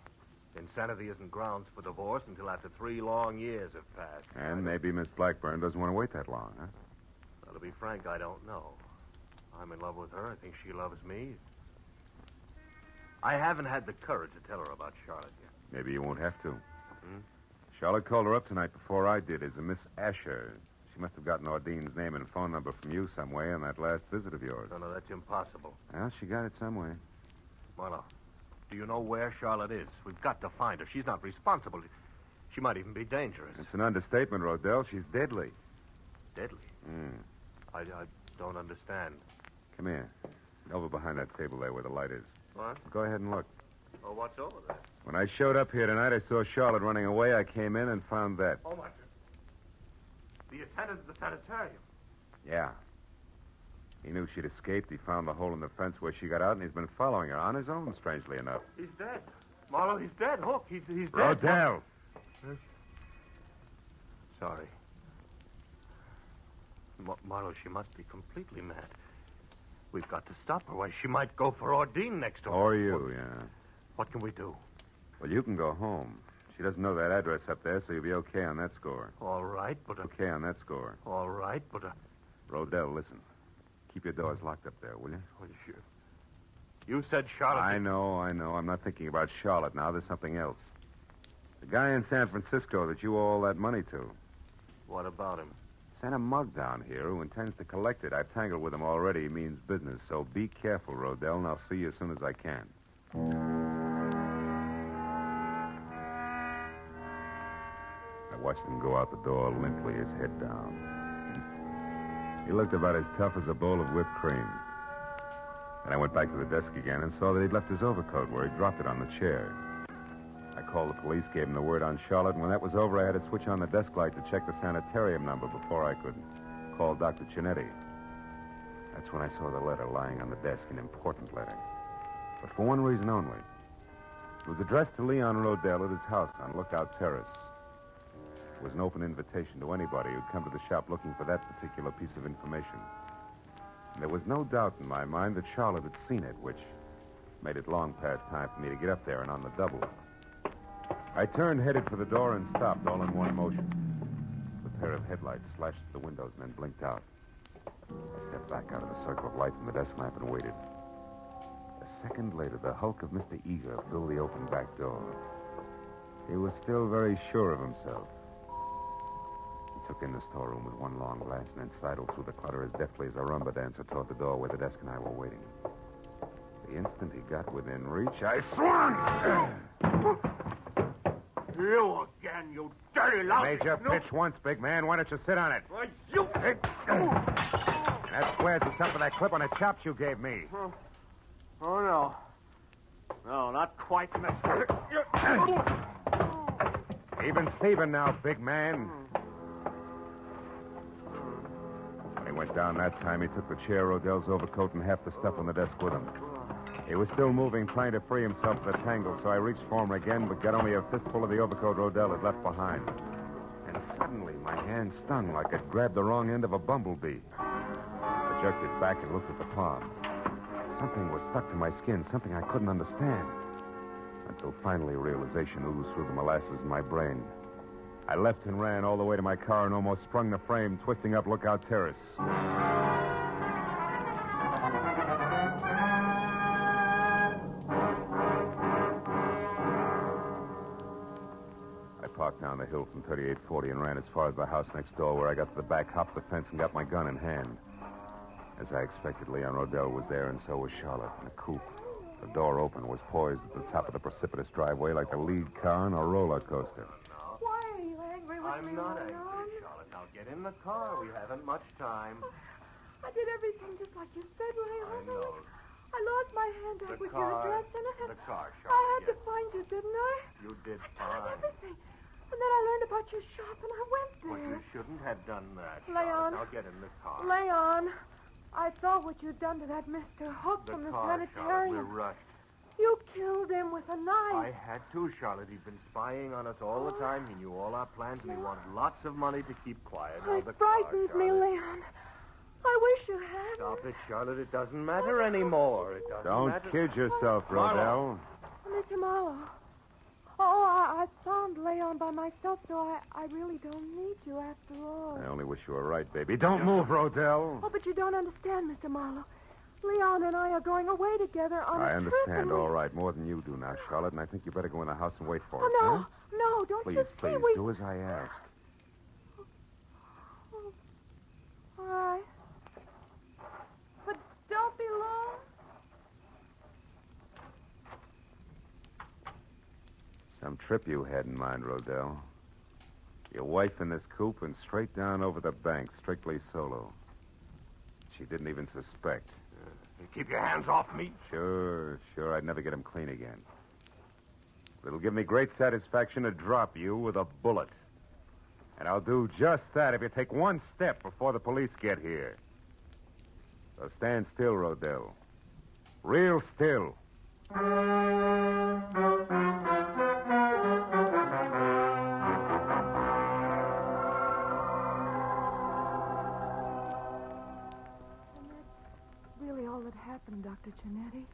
Insanity isn't grounds for divorce until after 3 long years have passed. And maybe Miss Blackburn doesn't want to wait that long, huh? Well, to be frank, I don't know. I'm in love with her. I think she loves me. I haven't had the courage to tell her about Charlotte yet. Maybe you won't have to. Hmm? Charlotte called her up tonight before I did as a Miss Asher. She must have gotten Ordine's name and phone number from you some way on that last visit of yours. No, that's impossible. Well, she got it some way. Marlowe, do you know where Charlotte is? We've got to find her. She's not responsible. She might even be dangerous. It's an understatement, Rodell. She's deadly. Deadly? I don't understand. Come here. Over behind that table there where the light is. What? Go ahead and look. Oh, what's over there? When I showed up here tonight, I saw Charlotte running away. I came in and found that. Oh, my goodness. The attendant at the sanitarium. Yeah. He knew she'd escaped. He found the hole in the fence where she got out, and he's been following her on his own, strangely enough. He's dead. Marlowe, he's dead. Look, he's dead. Rodell! Sorry. Marlowe, she must be completely mad. We've got to stop her. Why, she might go for Ordine next door. Or you, yeah. What can we do? Well, you can go home. She doesn't know that address up there, so you'll be okay on that score. All right, but... Okay on that score. All right, but... Rodell, listen. Keep your doors locked up there, will you? Well, sure. You said Charlotte... I know. I'm not thinking about Charlotte now. There's something else. The guy in San Francisco that you owe all that money to. What about him? Sent a mug down here who intends to collect it. I've tangled with him already. He means business. So be careful, Rodell, and I'll see you as soon as I can. I watched him go out the door limply, his head down. He looked about as tough as a bowl of whipped cream. Then I went back to the desk again and saw that he'd left his overcoat where he dropped it on the chair. I called the police, gave him the word on Charlotte, and when that was over, I had to switch on the desk light to check the sanitarium number before I could call Dr. Chinetti. That's when I saw the letter lying on the desk, an important letter. But for one reason only. It was addressed to Leon Rodell at his house on Lookout Terrace. It was an open invitation to anybody who'd come to the shop looking for that particular piece of information. And there was no doubt in my mind that Charlotte had seen it, which made it long past time for me to get up there and on the double. I turned, headed for the door, and stopped all in one motion. The pair of headlights flashed through the windows and then blinked out. I stepped back out of the circle of light from the desk lamp and waited. A second later, the hulk of Mr. Eager filled the open back door. He was still very sure of himself. He took in the storeroom with one long glance and then sidled through the clutter as deftly as a rumba dancer toward the door where the desk and I were waiting. The instant he got within reach, I swung! You again, you dirty lousy... Made your pitch once, big man. Why don't you sit on it? You... That squares us up for that clip on the chops you gave me. Oh, no. No, not quite, mister. Even Steven now, big man. When he went down that time, he took the chair, Rodell's overcoat, and half the stuff on the desk with him. He was still moving, trying to free himself of the tangle, so I reached for him again, but got only a fistful of the overcoat Rodell had left behind. And suddenly, my hand stung like I'd grabbed the wrong end of a bumblebee. I jerked it back and looked at the palm. Something was stuck to my skin, something I couldn't understand. Until finally realization oozed through the molasses in my brain. I left and ran all the way to my car and almost sprung the frame, twisting up Lookout Terrace. I parked down the hill from 3840 and ran as far as the house next door, where I got to the back, hopped the fence, and got my gun in hand. As I expected, Leon Rodell was there, and so was Charlotte in a coupe. The door open, was poised at the top of the precipitous driveway like the lead car on a roller coaster. Why are you angry with me? I'm not angry, Charlotte. Now get in the car. We haven't much time. I did everything just like you said, Leon. I know. I lost my hand up with your address, and The car, I Charlotte. had to find you, didn't I? You did I fine. tried everything. And then I learned about your shop, and I went But there. you shouldn't have done that, Leon. Charlotte. Now get in the car. Leon, I saw what you'd done to that Mr. Hook from the car, Charlotte. sanitarium. We're rushed. You killed him with a knife. I had to, Charlotte. He'd been spying on us all the time. He knew all our plans, and he wanted lots of money to keep quiet. Now, the It frightens car, me, Charlotte. Leon. I wish you hadn't. Stop it, Charlotte. It doesn't matter anymore. It doesn't Don't matter. kid yourself, Rodell. Mr. Marlowe. Oh, I found Leon by myself, so I really don't need you after all. I only wish you were right, baby. Don't move, Rodell. Oh, but you don't understand, Mr. Marlowe. Leon and I are going away together on I a trip. understand, all right, more than you do now, Charlotte, and I think you better go in the house and wait for us, Oh, no. huh? No, don't Please, you see please, we... do as I ask. All right. But don't be long. Some trip you had in mind, Rodell. Your wife in this coupe and straight down over the bank, strictly solo. She didn't even suspect. Keep your hands off me. Sure, I'd never get him clean again. But it'll give me great satisfaction to drop you with a bullet. And I'll do just that if you take one step before the police get here. So stand still, Rodell. Real still. Really all that happened, Dr. Chinetti.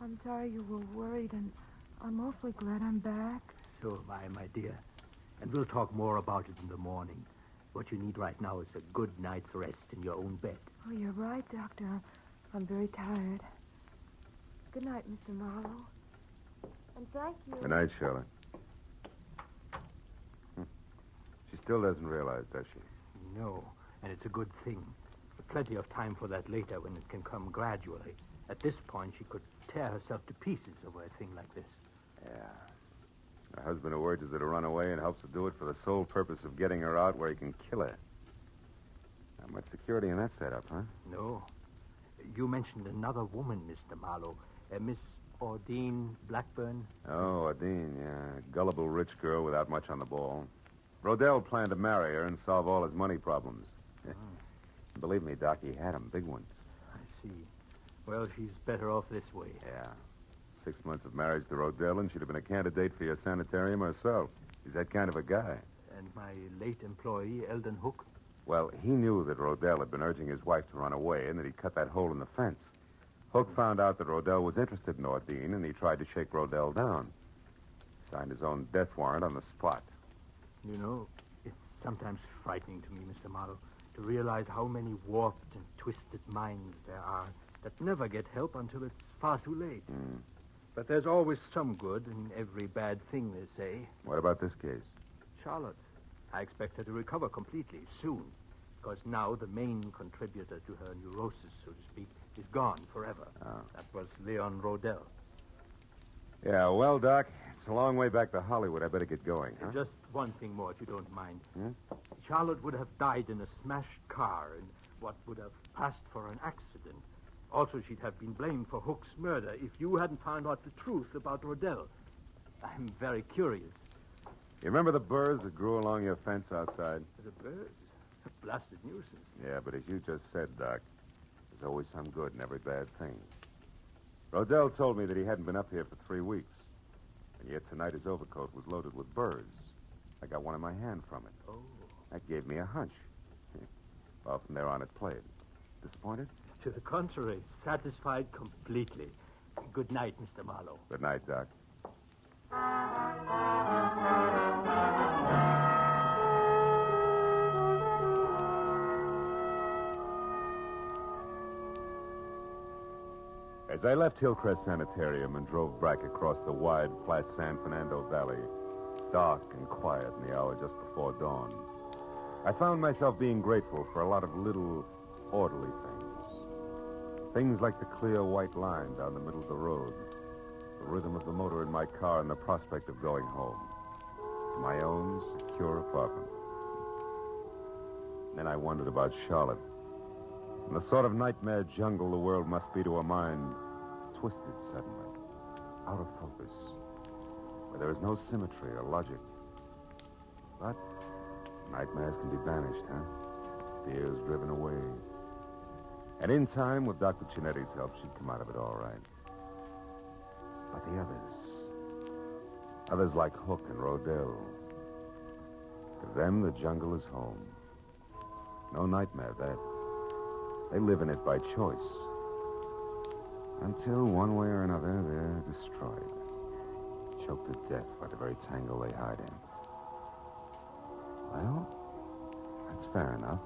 I'm sorry you were worried, and I'm awfully glad I'm back. So am I, my dear. And we'll talk more about it in the morning. What you need right now is a good night's rest in your own bed. Oh, you're right, Doctor. I'm very tired. Good night, Mr. Marlowe. And thank you. Good night, Charlotte. She still doesn't realize, does she? No, and it's a good thing. Plenty of time for that later when it can come gradually. At this point, she could tear herself to pieces over a thing like this. Yeah. Her husband who urges her to run away and helps her do it for the sole purpose of getting her out where he can kill her. Not much security in that setup, huh? No. You mentioned another woman, Mr. Marlowe. Miss Ordine Blackburn. Oh, Adine, yeah. Gullible rich girl without much on the ball. Rodell planned to marry her and solve all his money problems. Believe me, Doc, he had 'em, big ones. I see. Well, she's better off this way. Yeah. 6 months of marriage to Rodell, and she'd have been a candidate for your sanitarium herself. He's that kind of a guy. And my late employee, Eldon Hook? Well, he knew that Rodell had been urging his wife to run away and that he'd cut that hole in the fence. Hook found out that Rodell was interested in Ordine, and he tried to shake Rodell down. Signed his own death warrant on the spot. You know, it's sometimes frightening to me, Mr. Marlowe, to realize how many warped and twisted minds there are that never get help until it's far too late. But there's always some good in every bad thing, they say. What about this case? Charlotte. I expect her to recover completely soon, because now the main contributor to her neurosis, so to speak, is gone forever. Oh. That was Leon Rodell. Yeah, well, Doc, it's a long way back to Hollywood. I better get going, huh? Just one thing more, if you don't mind. Charlotte would have died in a smashed car in what would have passed for an accident. Also, she'd have been blamed for Hook's murder if you hadn't found out the truth about Rodell. I'm very curious. You remember the burrs that grew along your fence outside? The birds? A blasted nuisance. Yeah, but as you just said, Doc, there's always some good in every bad thing. Rodell told me that he hadn't been up here for 3 weeks. And yet tonight his overcoat was loaded with burrs. I got one in my hand from it. Oh. That gave me a hunch. Well, from there on it played. Disappointed? To the contrary, satisfied completely. Good night, Mr. Marlowe. Good night, Doc. As I left Hillcrest Sanitarium and drove back across the wide, flat San Fernando Valley, dark and quiet in the hour just before dawn, I found myself being grateful for a lot of little, orderly things. Things like the clear white line down the middle of the road, the rhythm of the motor in my car, and the prospect of going home to my own secure apartment. Then I wondered about Charlotte and the sort of nightmare jungle the world must be to a mind twisted suddenly, out of focus, where there is no symmetry or logic. But nightmares can be banished, huh? Fears driven away. And in time, with Dr. Cinetti's help, she'd come out of it all right. But the others like Hook and Rodell, to them, the jungle is home. No nightmare, that. They live in it by choice. Until, one way or another, they're destroyed. Choked to death by the very tangle they hide in. Well, that's fair enough.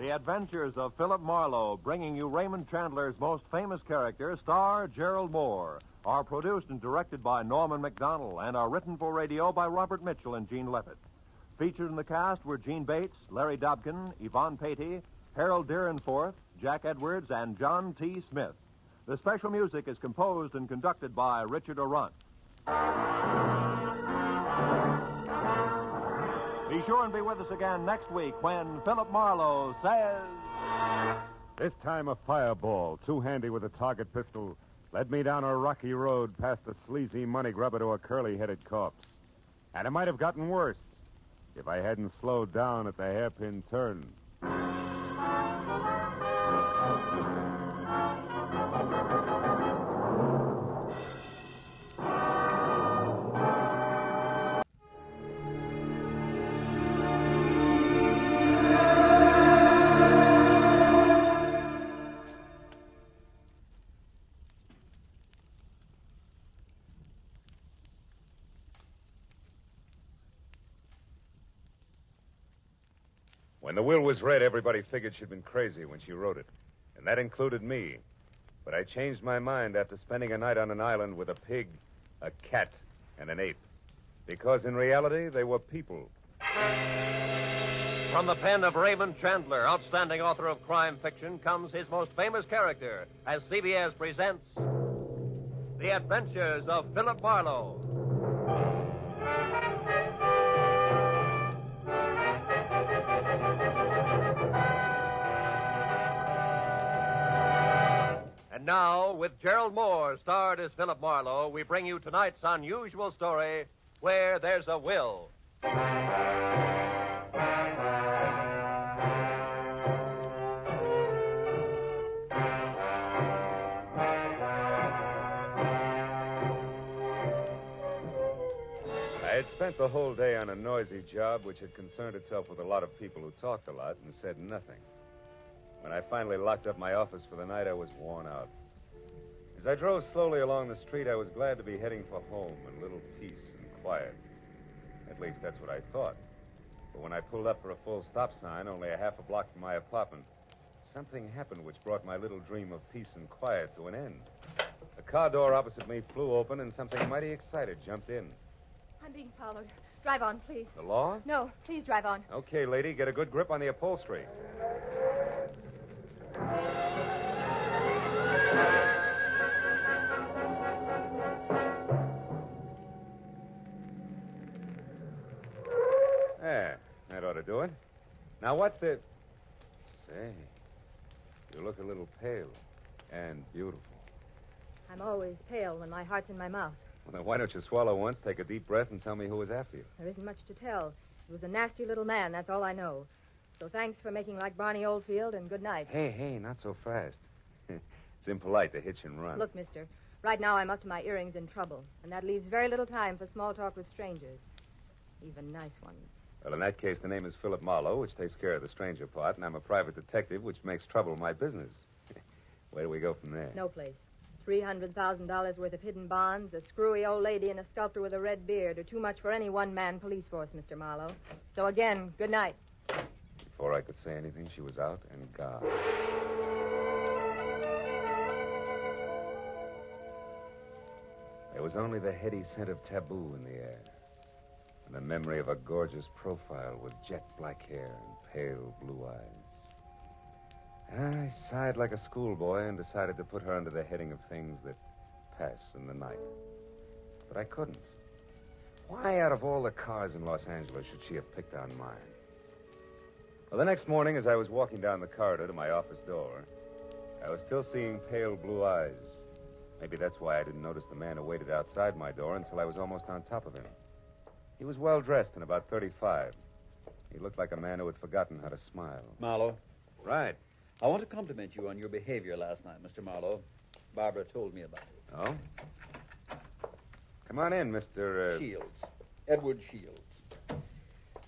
Adventures of Philip Marlowe, bringing you Raymond Chandler's most famous character, star Gerald Moore, are produced and directed by Norman MacDonald and are written for radio by Robert Mitchell and Gene Levitt. Featured in the cast were Gene Bates, Larry Dobkin, Yvonne Patey, Harold Deerenforth, Jack Edwards, and John T. Smith. The special music is composed and conducted by Richard Arant. Be sure and be with us again next week when Philip Marlowe says... This time a fireball, too handy with a target pistol, led me down a rocky road past a sleazy money grubber to a curly-headed corpse. And it might have gotten worse if I hadn't slowed down at the hairpin turn. When the will was read, everybody figured she'd been crazy when she wrote it. And that included me. But I changed my mind after spending a night on an island with a pig, a cat, and an ape. Because in reality, they were people. From the pen of Raymond Chandler, outstanding author of crime fiction, comes his most famous character as CBS presents The Adventures of Philip Marlowe. And now, with Gerald Moore starred as Philip Marlowe, we bring you tonight's unusual story, Where There's a Will. I had spent the whole day on a noisy job which had concerned itself with a lot of people who talked a lot and said nothing. When I finally locked up my office for the night, I was worn out. As I drove slowly along the street, I was glad to be heading for home in a little peace and quiet. At least that's what I thought. But when I pulled up for a full stop sign, only a half a block from my apartment, something happened which brought my little dream of peace and quiet to an end. The car door opposite me flew open, and something mighty excited jumped in. I'm being followed. Drive on, please. The law? No, please drive on. Okay, lady, get a good grip on the upholstery. There, that ought to do it. Now, what's the... Say, you look a little pale and beautiful. I'm always pale when my heart's in my mouth. Well, then why don't you swallow once, take a deep breath, and tell me who was after you? There isn't much to tell. He was a nasty little man, that's all I know. So thanks for making like Barney Oldfield, and good night. Hey, not so fast. It's impolite to hitch and run. Look, mister, right now I'm up to my earrings in trouble, and that leaves very little time for small talk with strangers, even nice ones. Well, in that case, the name is Philip Marlowe, which takes care of the stranger part, and I'm a private detective, which makes trouble my business. Where do we go from there? No place. $300,000 worth of hidden bonds, a screwy old lady, and a sculptor with a red beard are too much for any one-man police force, Mr. Marlowe. So again, good night. Before I could say anything, she was out and gone. There was only the heady scent of taboo in the air, and the memory of a gorgeous profile with jet black hair and pale blue eyes. I sighed like a schoolboy and decided to put her under the heading of things that pass in the night. But I couldn't. Why, out of all the cars in Los Angeles, should she have picked on mine? Well, the next morning, as I was walking down the corridor to my office door, I was still seeing pale blue eyes. Maybe that's why I didn't notice the man who waited outside my door until I was almost on top of him. He was well-dressed and about 35. He looked like a man who had forgotten how to smile. Marlowe? Right. I want to compliment you on your behavior last night, Mr. Marlowe. Barbara told me about it. Oh? Come on in, Mr. Shields. Edward Shields.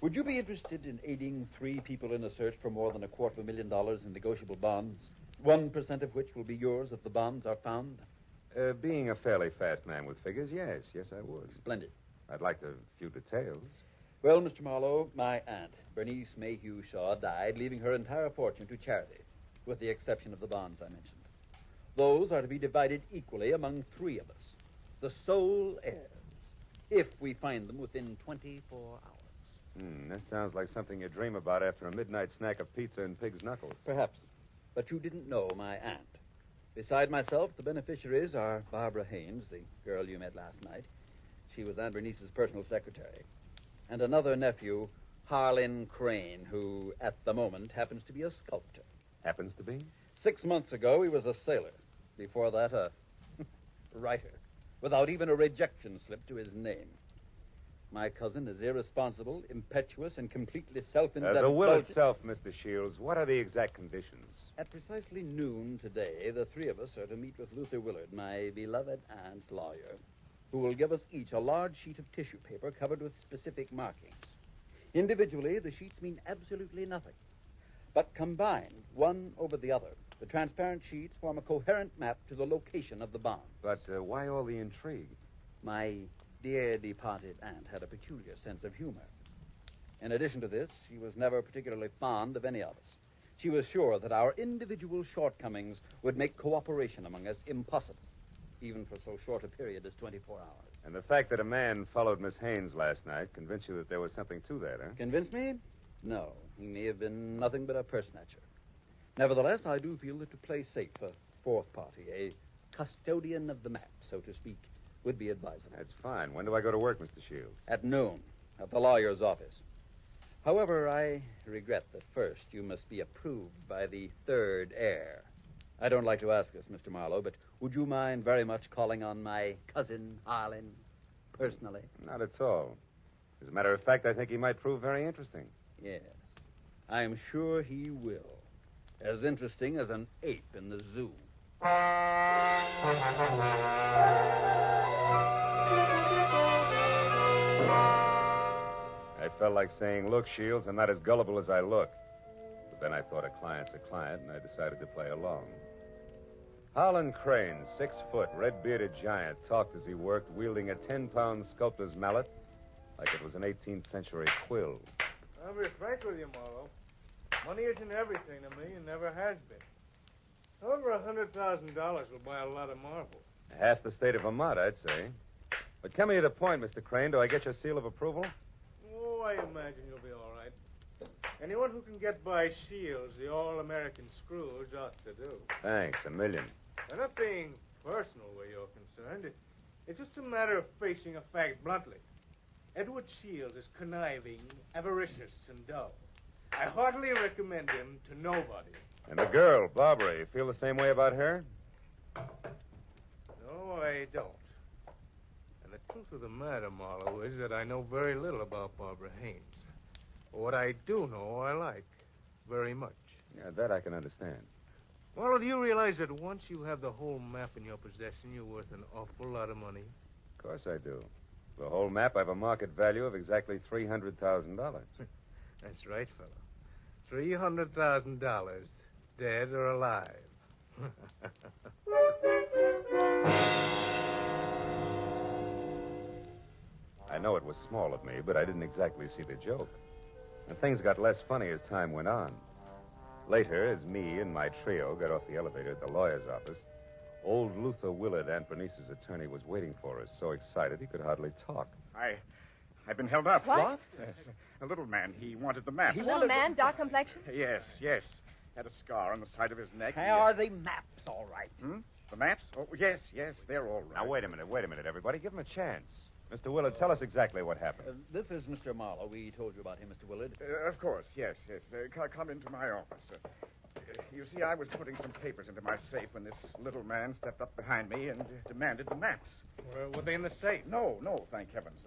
Would you be interested in aiding 3 people in a search for more than $250,000 in negotiable bonds, 1% of which will be yours if the bonds are found? Being a fairly fast man with figures, yes, I would. Splendid. I'd like a few details. Well, Mr. Marlowe, my aunt, Bernice Mayhew Shaw, died, leaving her entire fortune to charity, with the exception of the bonds I mentioned. Those are to be divided equally among 3 of us, the sole heirs, if we find them within 24 hours. That sounds like something you dream about after a midnight snack of pizza and pig's knuckles. Perhaps, but you didn't know my aunt. Beside myself, the beneficiaries are Barbara Haynes, the girl you met last night. She was Aunt Bernice's personal secretary. And another nephew, Harlan Crane, who, at the moment, happens to be a sculptor. Happens to be? 6 months ago, he was a sailor. Before that, a writer, without even a rejection slip to his name. My cousin is irresponsible, impetuous, and completely self-indulgent. The will itself, Mr. Shields, what are the exact conditions? At precisely noon today, the 3 of us are to meet with Luther Willard, my beloved aunt's lawyer, who will give us each a large sheet of tissue paper covered with specific markings. Individually, the sheets mean absolutely nothing. But combined, one over the other, the transparent sheets form a coherent map to the location of the bonds. But why all the intrigue? My dear departed aunt had a peculiar sense of humor. In addition to this, she was never particularly fond of any of us. She was sure that our individual shortcomings would make cooperation among us impossible. even for so short a period as 24 hours. And the fact that a man followed Miss Haynes last night convinced you that there was something to that, huh? Convince me? No. He may have been nothing but a purse snatcher. Nevertheless, I do feel that to play safe, a fourth party, a custodian of the map, so to speak, would be advisable. That's fine. When do I go to work, Mr. Shields? At noon, at the lawyer's office. However, I regret that first you must be approved by the third heir. I don't like to ask this, Mr. Marlowe, but would you mind very much calling on my cousin, Harlan, personally? Not at all. As a matter of fact, I think he might prove very interesting. Yes. I am sure he will. As interesting as an ape in the zoo. I felt like saying, look, Shields, I'm not as gullible as I look. But then I thought a client's a client, and I decided to play along. Harlan Crane, 6 foot, red-bearded giant, talked as he worked, wielding a 10-pound sculptor's mallet like it was an 18th century quill. I'll be frank with you, Marlowe. Money isn't everything to me and never has been. Over $100,000 will buy a lot of marble. Half the state of Vermont, I'd say. But coming to the point, Mr. Crane, do I get your seal of approval? Oh, I imagine you'll be all right. Anyone who can get by Shields, the all-American Scrooge, ought to do. Thanks, a million. I'm not being personal where you're concerned. It's just a matter of facing a fact bluntly. Edward Shields is conniving, avaricious, and dull. I heartily recommend him to nobody. And the girl, Barbara, you feel the same way about her? No, I don't. And the truth of the matter, Marlowe, is that I know very little about Barbara Haynes. What I do know, I like very much. Yeah, that I can understand. Marlowe, do you realize that once you have the whole map in your possession, you're worth an awful lot of money? Of course I do. The whole map, I have a market value of exactly $300,000. That's right, fellow. $300,000, dead or alive. I know it was small of me, but I didn't exactly see the joke. And things got less funny as time went on. Later, as me and my trio got off the elevator at the lawyer's office, old Luther Willard, Aunt Bernice's attorney, was waiting for us, so excited he could hardly talk. I've been held up. What? Yes, a little man. He wanted the map. Little man, dark complexion? Yes. Had a scar on the side of his neck. Are the maps all right? The maps? Oh, yes, they're all right. Now, wait a minute, everybody. Give him a chance. Mr. Willard, tell us exactly what happened. This is Mr. Marlowe. We told you about him, Mr. Willard. Of course, yes. Come into my office. You see, I was putting some papers into my safe when this little man stepped up behind me and demanded the maps. Were they in the safe? No, thank heavens.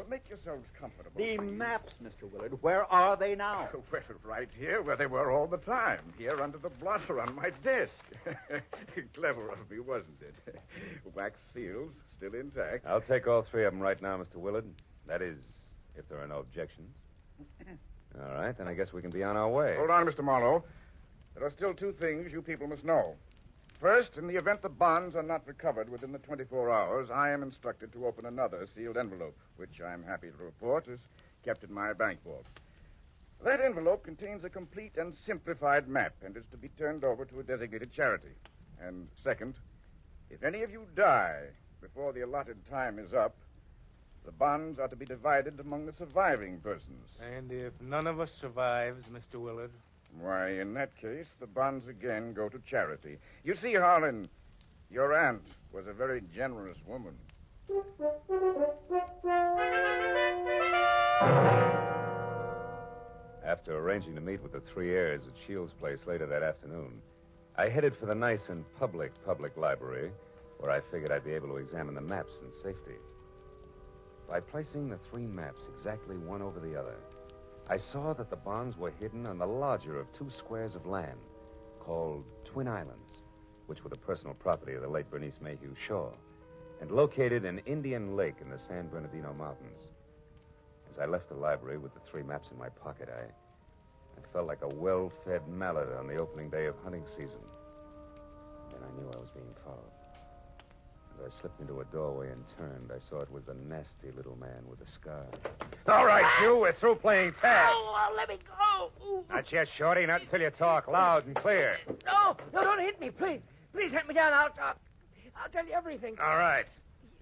Make yourselves comfortable. The maps, Mr. Willard. Where are they now? Well, right here, where they were all the time. Here under the blotter on my desk. Clever of me, wasn't it? Wax seals, still intact. I'll take all 3 of them right now, Mr. Willard. That is, if there are no objections. All right, then I guess we can be on our way. Hold on, Mr. Marlowe. There are still 2 things you people must know. First, in the event the bonds are not recovered within the 24 hours, I am instructed to open another sealed envelope, which I'm happy to report is kept in my bank vault. That envelope contains a complete and simplified map and is to be turned over to a designated charity. And second, if any of you die before the allotted time is up, the bonds are to be divided among the surviving persons. And if none of us survives, Mr. Willard? Why, in that case, the bonds again go to charity. You see, Harlan, your aunt was a very generous woman. After arranging to meet with the 3 heirs at Shields' place later that afternoon, I headed for the nice and public library, where I figured I'd be able to examine the maps in safety. By placing the 3 maps exactly one over the other, I saw that the bonds were hidden on the larger of 2 squares of land called Twin Islands, which were the personal property of the late Bernice Mayhew Shaw, and located in Indian Lake in the San Bernardino Mountains. As I left the library with the 3 maps in my pocket, I felt like a well-fed mallard on the opening day of hunting season. Then I knew I was being followed. As I slipped into a doorway and turned, I saw it was the nasty little man with the scar. All right, you, we're through playing tag. Oh, let me go. Not yet, Shorty, not until you talk loud and clear. No, don't hit me, please. Please hit me down. I'll I'll tell you everything. All right.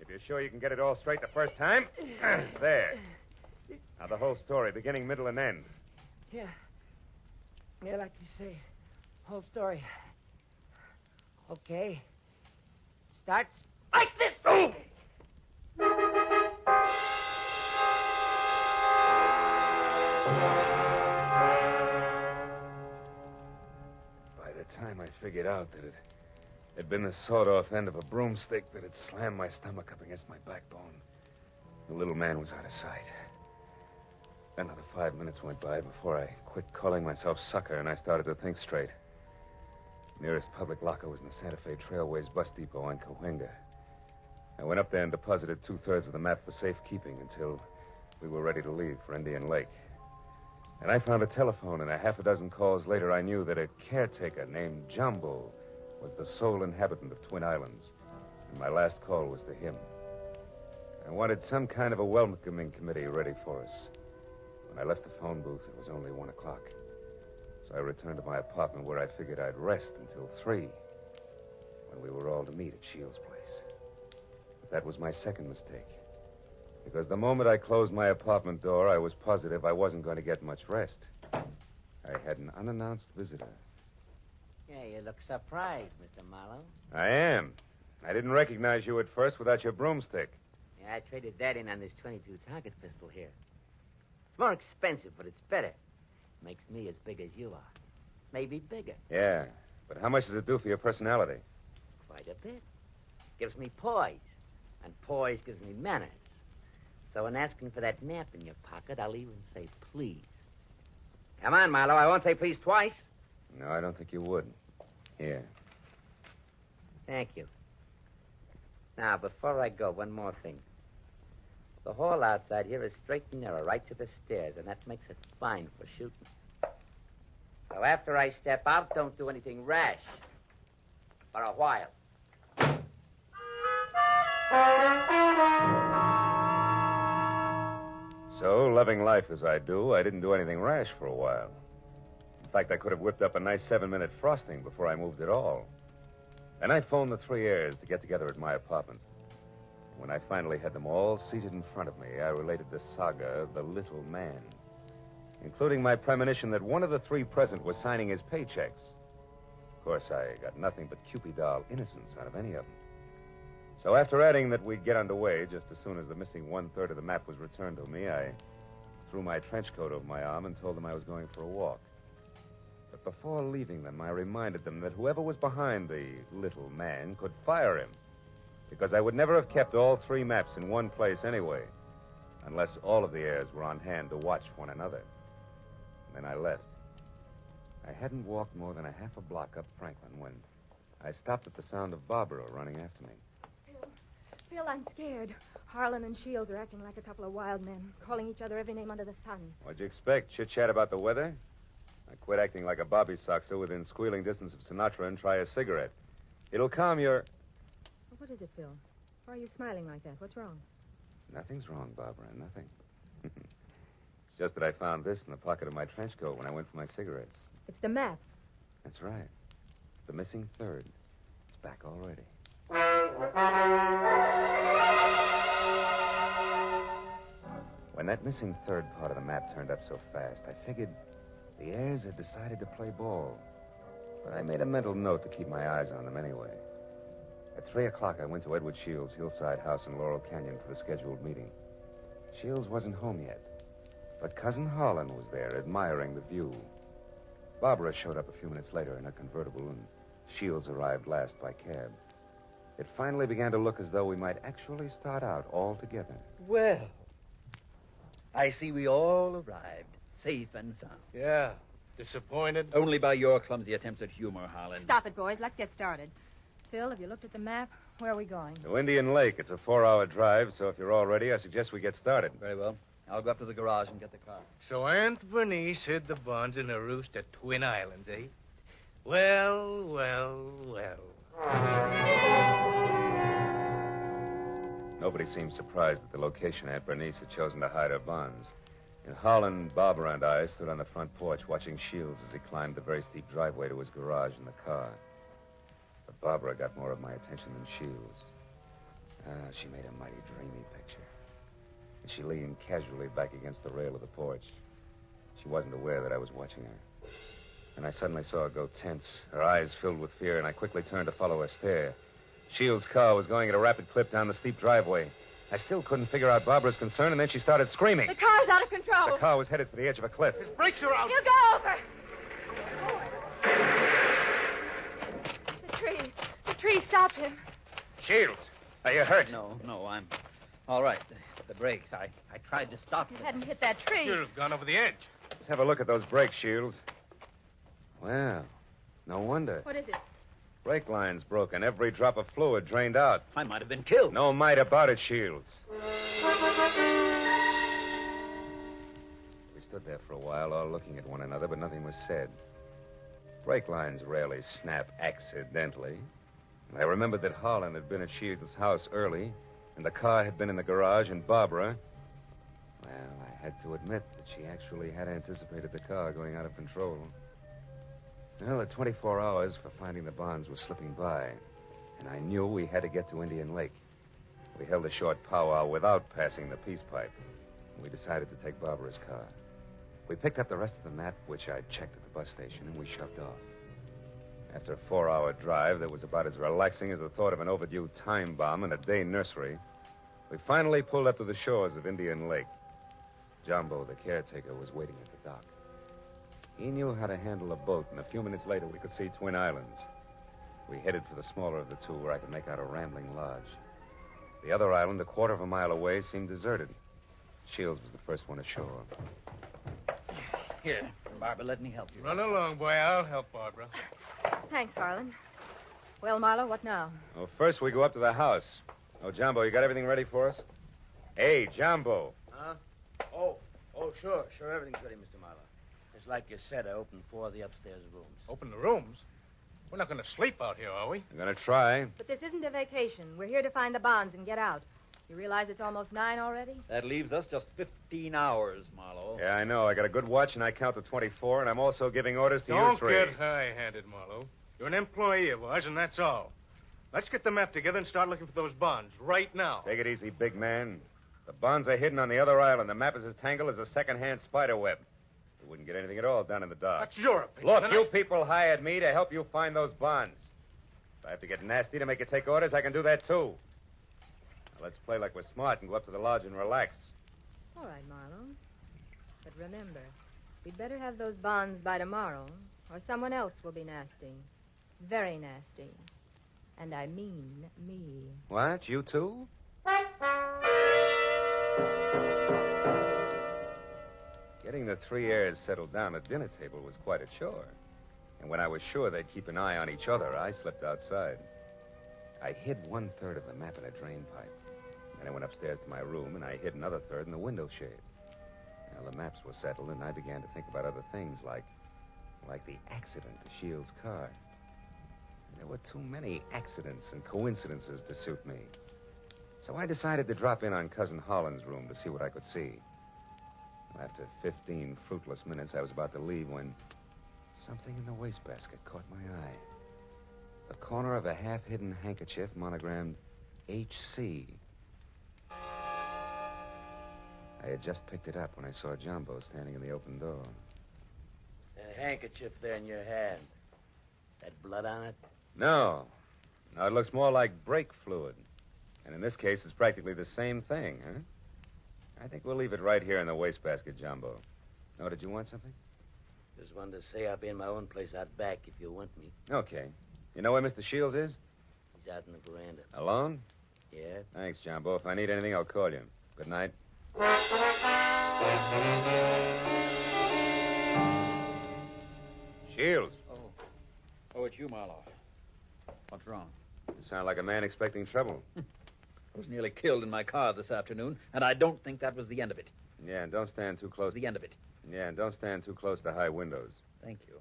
If you're sure you can get it all straight the first time, there. Now the whole story, beginning, middle, and end. Yeah. Yeah, like you say. Whole story. Okay. Starts like this. Oh! By the time I figured out that it had been the sawed-off end of a broomstick that had slammed my stomach up against my backbone, the little man was out of sight. Another 5 minutes went by before I quit calling myself sucker and I started to think straight. Nearest public locker was in the Santa Fe Trailways bus depot on Cahuenga. I went up there and deposited 2/3 of the map for safekeeping until we were ready to leave for Indian Lake. And I found a telephone, and a half a dozen calls later I knew that a caretaker named Jumbo was the sole inhabitant of Twin Islands. And my last call was to him. I wanted some kind of a welcoming committee ready for us. When I left the phone booth, it was only 1 o'clock. So I returned to my apartment where I figured I'd rest until 3, when we were all to meet at Shields' place. But that was my second mistake. Because the moment I closed my apartment door, I was positive I wasn't going to get much rest. I had an unannounced visitor. Yeah, you look surprised, Mr. Marlowe. I am. I didn't recognize you at first without your broomstick. Yeah, I traded that in on this 22 target pistol here. It's more expensive, but it's better. Makes me as big as you are. Maybe bigger. Yeah, but how much does it do for your personality? Quite a bit. Gives me poise. And poise gives me manners. So in asking for that nap in your pocket, I'll even say please. Come on, Marlowe. I won't say please twice. No, I don't think you would. Here. Thank you. Now, before I go, one more thing. The hall outside here is straight and narrow, right to the stairs, and that makes it fine for shooting. So after I step out, don't do anything rash. For a while. So, loving life as I do, I didn't do anything rash for a while. In fact, I could have whipped up a nice 7-minute frosting before I moved at all. And I phoned the 3 heirs to get together at my apartment. When I finally had them all seated in front of me, I related the saga of the little man, including my premonition that one of the 3 present was signing his paychecks. Of course, I got nothing but Cupid doll innocence out of any of them. So after adding that we'd get underway just as soon as the missing 1/3 of the map was returned to me, I threw my trench coat over my arm and told them I was going for a walk. But before leaving them, I reminded them that whoever was behind the little man could fire him, because I would never have kept all 3 maps in one place anyway, unless all of the heirs were on hand to watch one another. And then I left. I hadn't walked more than a half a block up Franklin when I stopped at the sound of Barbara running after me. Phil, I'm scared. Harlan and Shields are acting like a couple of wild men, calling each other every name under the sun. What'd you expect? Chit-chat about the weather? I quit acting like a bobby soxer within squealing distance of Sinatra and try a cigarette. It'll calm your... What is it, Phil? Why are you smiling like that? What's wrong? Nothing's wrong, Barbara, nothing. It's just that I found this in the pocket of my trench coat when I went for my cigarettes. It's the map. That's right. The missing 3rd. It's back already. When that missing 3rd part of the map turned up so fast, I figured the heirs had decided to play ball. But I made a mental note to keep my eyes on them anyway. At 3 o'clock, I went to Edward Shields' hillside house in Laurel Canyon for the scheduled meeting. Shields wasn't home yet, but Cousin Harlan was there, admiring the view. Barbara showed up a few minutes later in a convertible, and Shields arrived last by cab. It finally began to look as though we might actually start out all together. Well, I see we all arrived, safe and sound. Yeah. Disappointed? Only by your clumsy attempts at humor, Harlan. Stop it, boys. Let's get started. Phil, have you looked at the map? Where are we going? To Indian Lake. It's a 4-hour drive, so if you're all ready, I suggest we get started. Very well. I'll go up to the garage and get the car. So Aunt Bernice hid the bonds in a roost at Twin Islands, eh? Well, well, well. Nobody seemed surprised at the location Aunt Bernice had chosen to hide her bonds. And Harlan, Barbara, and I stood on the front porch watching Shields as he climbed the very steep driveway to his garage in the car. But Barbara got more of my attention than Shields. She made a mighty dreamy picture. And she leaned casually back against the rail of the porch. She wasn't aware that I was watching her. And I suddenly saw her go tense, her eyes filled with fear, and I quickly turned to follow her stare. Shields' car was going at a rapid clip down the steep driveway. I still couldn't figure out Barbara's concern, and then she started screaming. The car's out of control. The car was headed for the edge of a cliff. His brakes are out. You go over. The tree stopped him. Shields, are you hurt? No, I'm all right. The brakes. I tried to stop You them. hadn't hit that tree. You've gone over the edge. Let's have a look at those brakes, Shields. Well, no wonder. What is it? Brake line's broken. Every drop of fluid drained out. I might have been killed. No might about it, Shields. We stood there for a while, all looking at one another, but nothing was said. Brake lines rarely snap accidentally. And I remembered that Harlan had been at Shields' house early, and the car had been in the garage, and Barbara... Well, I had to admit that she actually had anticipated the car going out of control. Well, the 24 hours for finding the bonds were slipping by, and I knew we had to get to Indian Lake. We held a short powwow without passing the peace pipe, and we decided to take Barbara's car. We picked up the rest of the map, which I'd checked at the bus station, and we shoved off. After a 4-hour drive that was about as relaxing as the thought of an overdue time bomb in a day nursery, we finally pulled up to the shores of Indian Lake. Jumbo, the caretaker, was waiting at the dock. He knew how to handle a boat, and a few minutes later we could see Twin Islands. We headed for the smaller of the two, where I could make out a rambling lodge. The other island, a quarter of a mile away, seemed deserted. Shields was the first one ashore. Here, Barbara, let me help you. Run along, boy. I'll help Barbara. Thanks, Harlan. Well, Marlowe, what now? Well, first we go up to the house. Oh, Jumbo, you got everything ready for us? Hey, Jumbo. Huh? Oh, sure, everything's ready, Mr. Marlowe. Just like you said, I opened 4 of the upstairs rooms. Open the rooms? We're not going to sleep out here, are we? I'm going to try. But this isn't a vacation. We're here to find the bonds and get out. You realize it's almost 9 already? That leaves us just 15 hours, Marlowe. Yeah, I know. I got a good watch, and I count to 24, and I'm also giving orders to you 3. Don't get high-handed, Marlowe. You're an employee of ours, and that's all. Let's get the map together and start looking for those bonds right now. Take it easy, big man. The bonds are hidden on the other island. The map is as tangled as a second-hand spider web. We wouldn't get anything at all down in the dark. That's your opinion. Look, you people hired me to help you find those bonds. If I have to get nasty to make you take orders, I can do that, too. Now, let's play like we're smart and go up to the lodge and relax. All right, Marlowe. But remember, we'd better have those bonds by tomorrow, or someone else will be nasty. Very nasty. And I mean me. What? You too? Getting the 3 heirs settled down at dinner table was quite a chore. And when I was sure they'd keep an eye on each other, I slipped outside. I hid 1/3 of the map in a drain pipe. Then I went upstairs to my room, and I hid another 1/3 in the window shade. Now, the maps were settled, and I began to think about other things, like the accident to Shields' car. There were too many accidents and coincidences to suit me. So I decided to drop in on Cousin Holland's room to see what I could see. After 15 fruitless minutes, I was about to leave when something in the wastebasket caught my eye. The corner of a half-hidden handkerchief monogrammed H.C. I had just picked it up when I saw Jumbo standing in the open door. That handkerchief there in your hand. That blood on it? No. No, it looks more like brake fluid. And in this case, it's practically the same thing, huh? I think we'll leave it right here in the wastebasket, Jumbo. Oh, did you want something? Just wanted to say I'll be in my own place out back if you want me. Okay. You know where Mr. Shields is? He's out in the veranda. Alone? Yeah? Thanks, Jumbo. If I need anything, I'll call you. Good night. Shields. Oh, it's you, Marlowe. What's wrong? You sound like a man expecting trouble. I was nearly killed in my car this afternoon, and I don't think that was the end of it. Yeah, and don't stand too close. The end of it. Yeah, and don't stand too close to high windows. Thank you.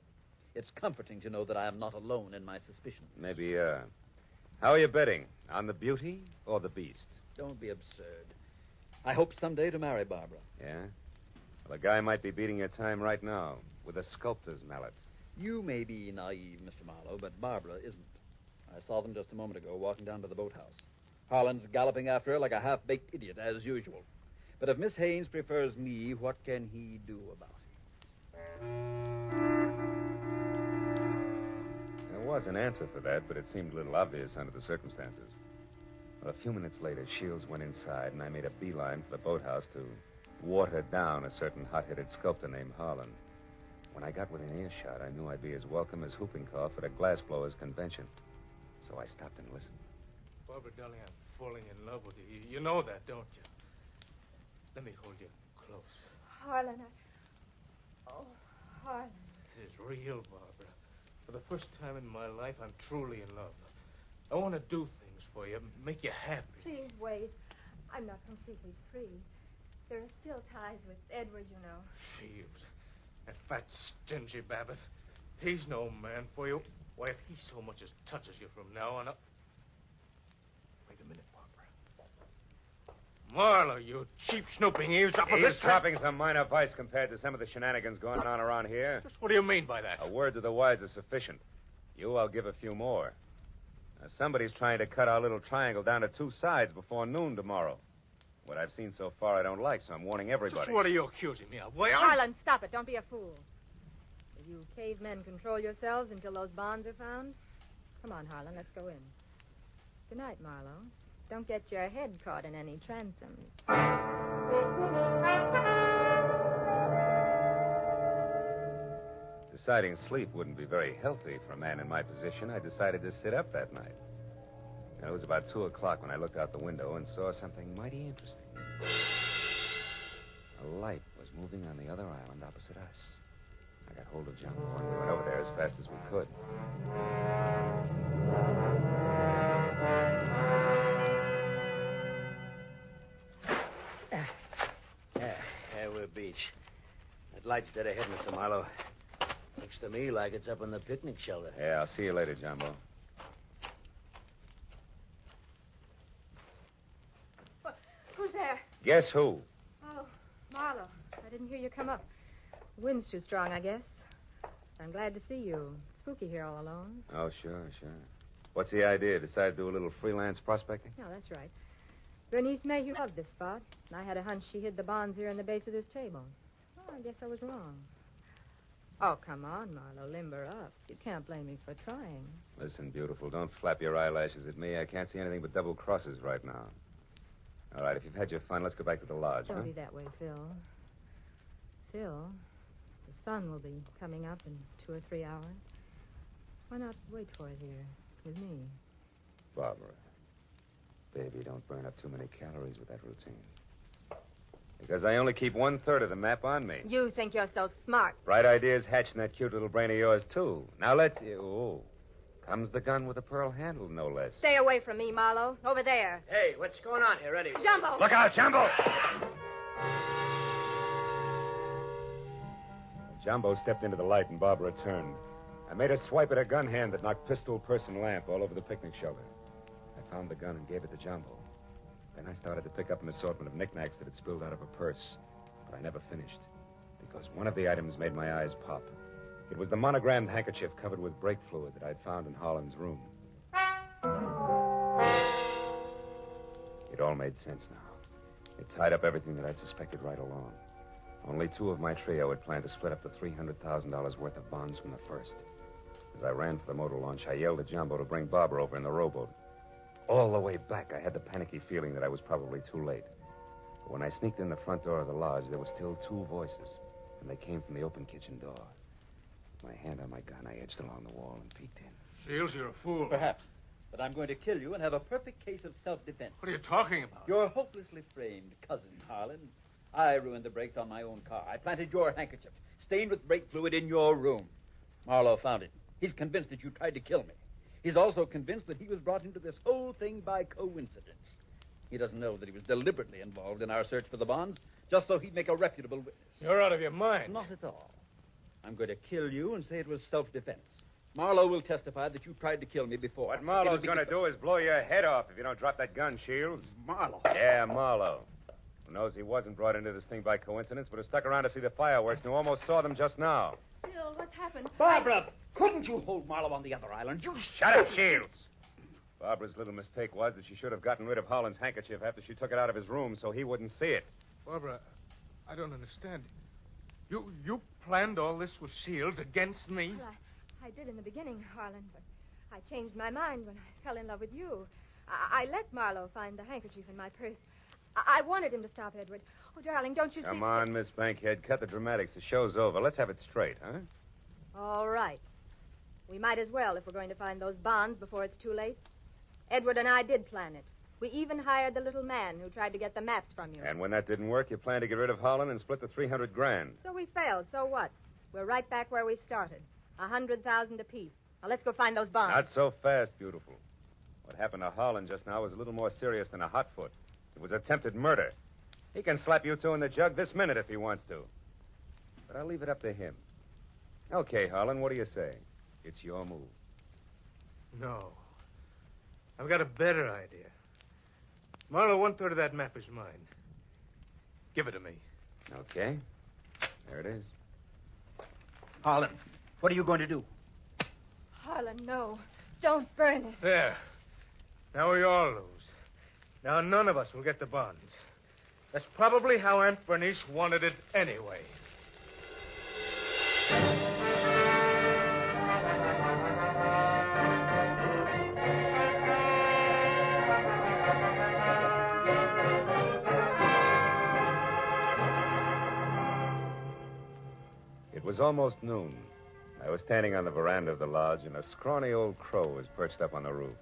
It's comforting to know that I am not alone in my suspicions. Maybe, How are you betting? On the beauty or the beast? Don't be absurd. I hope someday to marry Barbara. Yeah? Well, a guy might be beating your time right now with a sculptor's mallet. You may be naive, Mr. Marlowe, but Barbara isn't. I saw them just a moment ago walking down to the boathouse. Harlan's galloping after her like a half-baked idiot, as usual. But if Miss Haynes prefers me, what can he do about it? There was an answer for that, but it seemed a little obvious under the circumstances. Well, a few minutes later, Shields went inside, and I made a beeline for the boathouse to water down a certain hot-headed sculptor named Harlan. When I got within earshot, I knew I'd be as welcome as whooping cough at a glassblowers convention. So I stopped and listened. Barbara, darling, I'm falling in love with you. You know that, don't you? Let me hold you close. Harlan, Oh, Harlan. This is real, Barbara. For the first time in my life, I'm truly in love. I want to do things for you, make you happy. Please wait. I'm not completely free. There are still ties with Edward, you know. Shields. That fat, stingy Babbitt. He's no man for you. Why, if he so much as touches you from now on up... Wait a minute, Barbara. Marlowe, you cheap snooping eavesdropper. He's dropping some minor vice compared to some of the shenanigans going on around here. Just what do you mean by that? A word to the wise is sufficient. You, I'll give a few more. Now, somebody's trying to cut our little triangle down to two sides before noon tomorrow. What I've seen so far I don't like, so I'm warning everybody. Just what are you accusing me of? Why, Harlan, stop it. Don't be a fool. Will you cavemen control yourselves until those bonds are found? Come on, Harlan, let's go in. Good night, Marlowe. Don't get your head caught in any transoms. Deciding sleep wouldn't be very healthy for a man in my position, I decided to sit up that night. And it was about 2 o'clock when I looked out the window and saw something mighty interesting. A light was moving on the other island opposite us. I got hold of Jumbo and we went over there as fast as we could. There we're beach. That light's dead ahead, Mr. Marlowe. Looks to me like it's up on the picnic shelter. Yeah, I'll see you later, Jumbo. Who's there? Guess who? Oh, Marlowe. I didn't hear you come up. The wind's too strong, I guess. I'm glad to see you. Spooky here all alone. Oh, sure. What's the idea? Decide to do a little freelance prospecting? No, that's right. Bernice Mayhew loved this spot, and I had a hunch she hid the bonds here in the base of this table. Oh, I guess I was wrong. Oh, come on, Marlowe. Limber up. You can't blame me for trying. Listen, beautiful, don't flap your eyelashes at me. I can't see anything but double crosses right now. All right, if you've had your fun, let's go back to the lodge, Don't be that way, Phil. Phil, the sun will be coming up in 2 or 3 hours. Why not wait for it here with me? Barbara, baby, don't burn up too many calories with that routine. Because I only keep 1/3 of the map on me. You think you're so smart. Bright ideas hatch in that cute little brain of yours, too. Now let's... Oh, comes the gun with a pearl handle, no less. Stay away from me, Marlowe. Over there. Hey, what's going on here, Eddie? Jumbo! Look out, Jumbo! Jumbo stepped into the light and Barbara turned. I made a swipe at her gun hand that knocked pistol, purse, and lamp all over the picnic shelter. I found the gun and gave it to Jumbo. Then I started to pick up an assortment of knickknacks that had spilled out of her purse. But I never finished, because one of the items made my eyes pop. It was the monogrammed handkerchief covered with brake fluid that I'd found in Harlan's room. It all made sense now. It tied up everything that I'd suspected right along. Only 2 of my trio had planned to split up the $300,000 worth of bonds from the first. As I ran for the motor launch, I yelled at Jumbo to bring Barbara over in the rowboat. All the way back, I had the panicky feeling that I was probably too late. But when I sneaked in the front door of the lodge, there were still 2 voices, and they came from the open kitchen door. With my hand on my gun, I edged along the wall and peeked in. Shields, you're a fool. Perhaps. But I'm going to kill you and have a perfect case of self-defense. What are you talking about? Your hopelessly framed cousin, Harlan. I ruined the brakes on my own car. I planted your handkerchief, stained with brake fluid, in your room. Marlowe found it. He's convinced that you tried to kill me. He's also convinced that he was brought into this whole thing by coincidence. He doesn't know that he was deliberately involved in our search for the bonds, just so he'd make a reputable witness. You're out of your mind. Not at all. I'm going to kill you and say it was self-defense. Marlowe will testify that you tried to kill me before. What Marlowe's going to do is blow your head off if you don't drop that gun, Shields. Marlowe? Yeah, Marlowe. Who knows he wasn't brought into this thing by coincidence, but has stuck around to see the fireworks and who almost saw them just now. Phil, what's happened? Barbara, couldn't you hold Marlowe on the other island? You Shut up, Shields. Barbara's little mistake was that she should have gotten rid of Holland's handkerchief after she took it out of his room so he wouldn't see it. Barbara, I don't understand. You planned all this with Shields against me? Well, I did in the beginning, Harlan, but I changed my mind when I fell in love with you. I let Marlowe find the handkerchief in my purse. I wanted him to stop Edward. Oh, darling, don't you see... Come on, Miss Bankhead. Cut the dramatics. The show's over. Let's have it straight, huh? All right. We might as well if we're going to find those bonds before it's too late. Edward and I did plan it. We even hired the little man who tried to get the maps from you. And when that didn't work, you planned to get rid of Holland and split the $300,000. So we failed. So what? We're right back where we started. 100,000 apiece. Now let's go find those bonds. Not so fast, beautiful. What happened to Holland just now was a little more serious than a hot foot. It was attempted murder. He can slap you two in the jug this minute if he wants to. But I'll leave it up to him. Okay, Holland, what do you say? It's your move. No. I've got a better idea. Marlowe, 1/3 of that map is mine. Give it to me. Okay. There it is. Harlan, what are you going to do? Harlan, no. Don't burn it. There. Now we all lose. Now none of us will get the bonds. That's probably how Aunt Bernice wanted it anyway. It was almost noon. I was standing on the veranda of the lodge, and a scrawny old crow was perched up on the roof.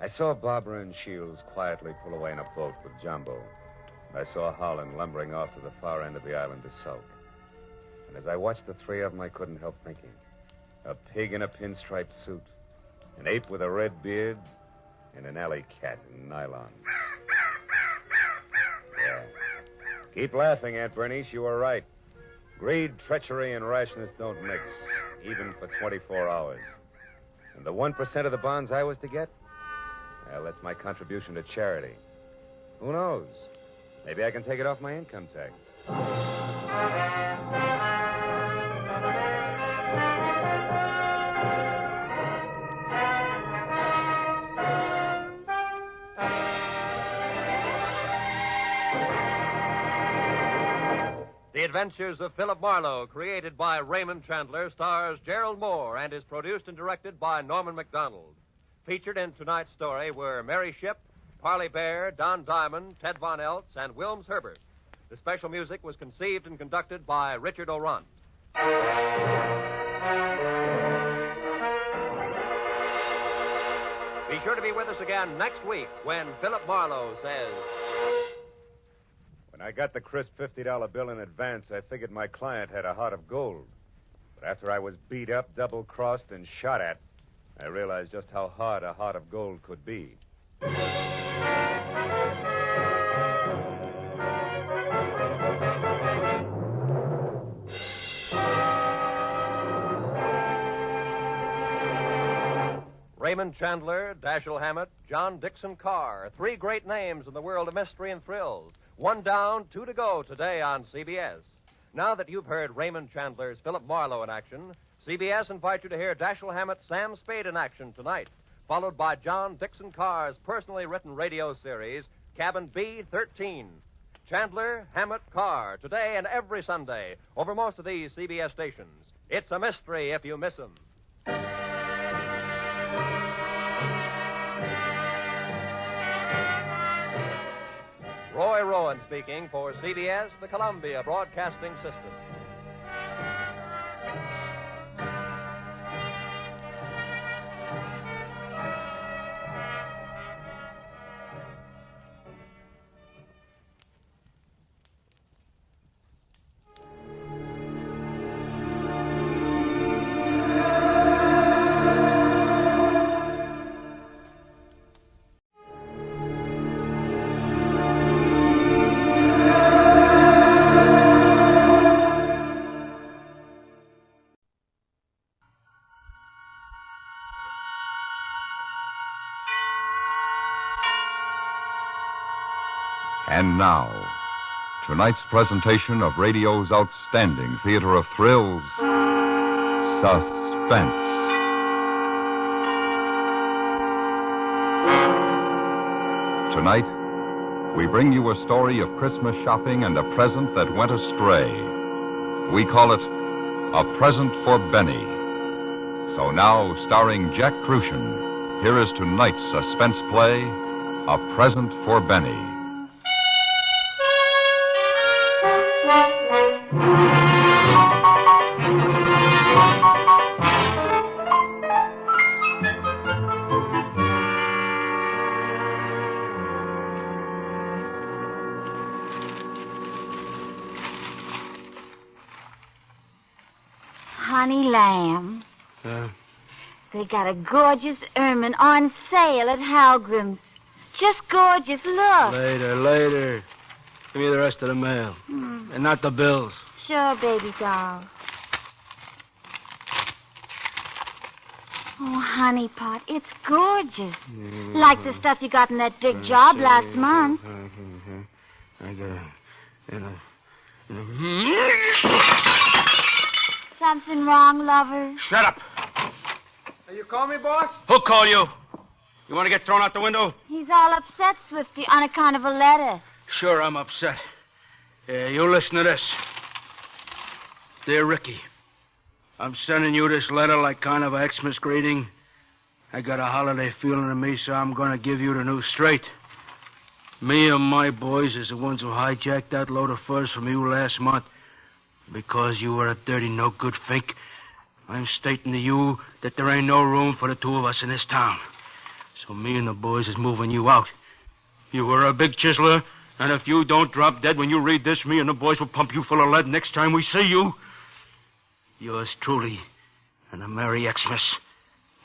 I saw Barbara and Shields quietly pull away in a boat with Jumbo. And I saw Holland lumbering off to the far end of the island to sulk. And as I watched the three of them, I couldn't help thinking. A pig in a pinstripe suit, an ape with a red beard, and an alley cat in nylon. Yeah. Keep laughing, Aunt Bernice. You were right. Greed, treachery, and rashness don't mix, even for 24 hours. And the 1% of the bonds I was to get? Well, that's my contribution to charity. Who knows? Maybe I can take it off my income tax. The Adventures of Philip Marlowe, created by Raymond Chandler, stars Gerald Moore and is produced and directed by Norman MacDonald. Featured in tonight's story were Mary Shipp, Parley Bear, Don Diamond, Ted Von Eltz, and Wilms Herbert. The special music was conceived and conducted by Richard O'Run. Be sure to be with us again next week when Philip Marlowe says... When I got the crisp $50 bill in advance, I figured my client had a heart of gold. But after I was beat up, double-crossed, and shot at, I realized just how hard a heart of gold could be. Raymond Chandler, Dashiell Hammett, John Dixon Carr. 3 great names in the world of mystery and thrills. 1 down, 2 to go today on CBS. Now that you've heard Raymond Chandler's Philip Marlowe in action, CBS invites you to hear Dashiell Hammett's Sam Spade in action tonight, followed by John Dixon Carr's personally written radio series, Cabin B-13. Chandler, Hammett, Carr, today and every Sunday, over most of these CBS stations. It's a mystery if you miss them. Roy Rowan speaking for CBS, the Columbia Broadcasting System. And now, tonight's presentation of radio's outstanding theater of thrills, Suspense. Tonight, we bring you a story of Christmas shopping and a present that went astray. We call it A Present for Benny. So now, starring Jack Crucian, here is tonight's suspense play, A Present for Benny. Honey lamb. They got a gorgeous ermine on sale at Halgrim's. Just gorgeous. Look. Later. Give me the rest of the mail. And not the bills. Sure, baby doll. Oh, honey pot, it's gorgeous. Like the stuff you got in that big job last month. I got Something wrong, lover? Shut up. You call me, boss? Who called you? You want to get thrown out the window? He's all upset, Swifty, on account of a letter. Sure, I'm upset. You listen to this. Dear Ricky, I'm sending you this letter like kind of a Xmas greeting. I got a holiday feeling in me, so I'm going to give you the news straight. Me and my boys is the ones who hijacked that load of furs from you last month. Because you were a dirty, no-good fink, I'm stating to you that there ain't no room for the two of us in this town. So me and the boys is moving you out. You were a big chiseler, and if you don't drop dead when you read this, me and the boys will pump you full of lead next time we see you. Yours truly, and a Merry Xmas,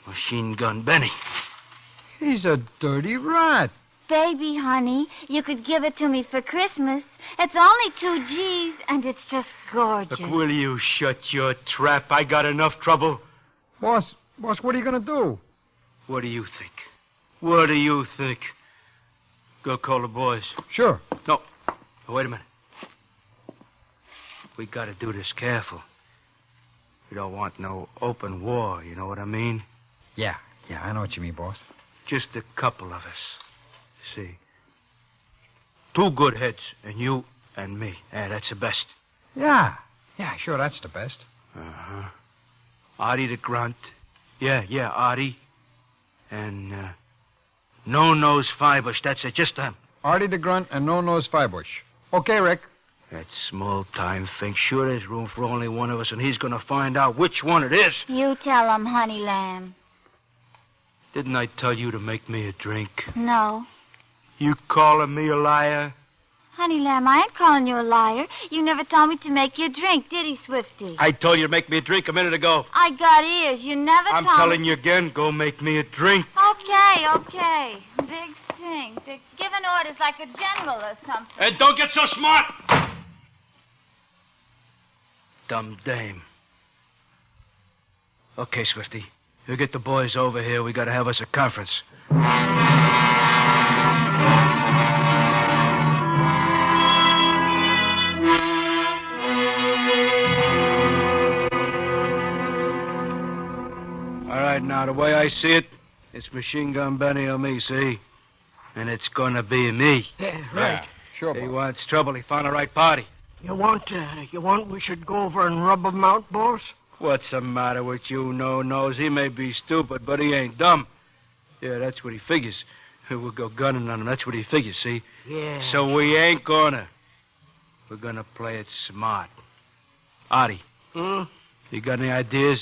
Machine Gun Benny. He's a dirty rat. Baby, honey, you could give it to me for Christmas. It's only 2 G's, and it's just gorgeous. Look, will you shut your trap? I got enough trouble. Boss, what are you going to do? What do you think? What do you think? Go call the boys. Sure. No, wait a minute. We got to do this careful. We don't want no open war, you know what I mean? Yeah, I know what you mean, boss. Just a couple of us. See? 2 good heads, and you and me. Yeah, that's the best. Yeah, sure, that's the best. Uh-huh. Artie the Grunt. Yeah, Artie. And, No-Nose Firebush. That's it, just them. Artie the Grunt and No-Nose Firebush. Okay, Rick. That small-time thing. Sure, there's room for only one of us, and he's going to find out which one it is. You tell him, honey lamb. Didn't I tell you to make me a drink? No. You calling me a liar? Honey lamb, I ain't calling you a liar. You never told me to make you a drink, did he, Swifty? I told you to make me a drink a minute ago. I got ears. You never I'm told telling me... you again, go make me a drink. Okay. Big thing. Giving orders like a general or something. And don't get so smart! Dumb dame. Okay, Swifty. You get the boys over here. We got to have us a conference. All right, now, the way I see it, it's Machine Gun Benny or me, see? And it's gonna be me. Yeah, right. Yeah, sure, He boss. wants trouble. He found the right party. You want we should go over and rub him out, boss? What's the matter with you, no-nose? He may be stupid, but he ain't dumb. Yeah, that's what he figures. We'll go gunning on him. That's what he figures, see? Yeah. So we ain't gonna. We're gonna play it smart. Artie. You got any ideas?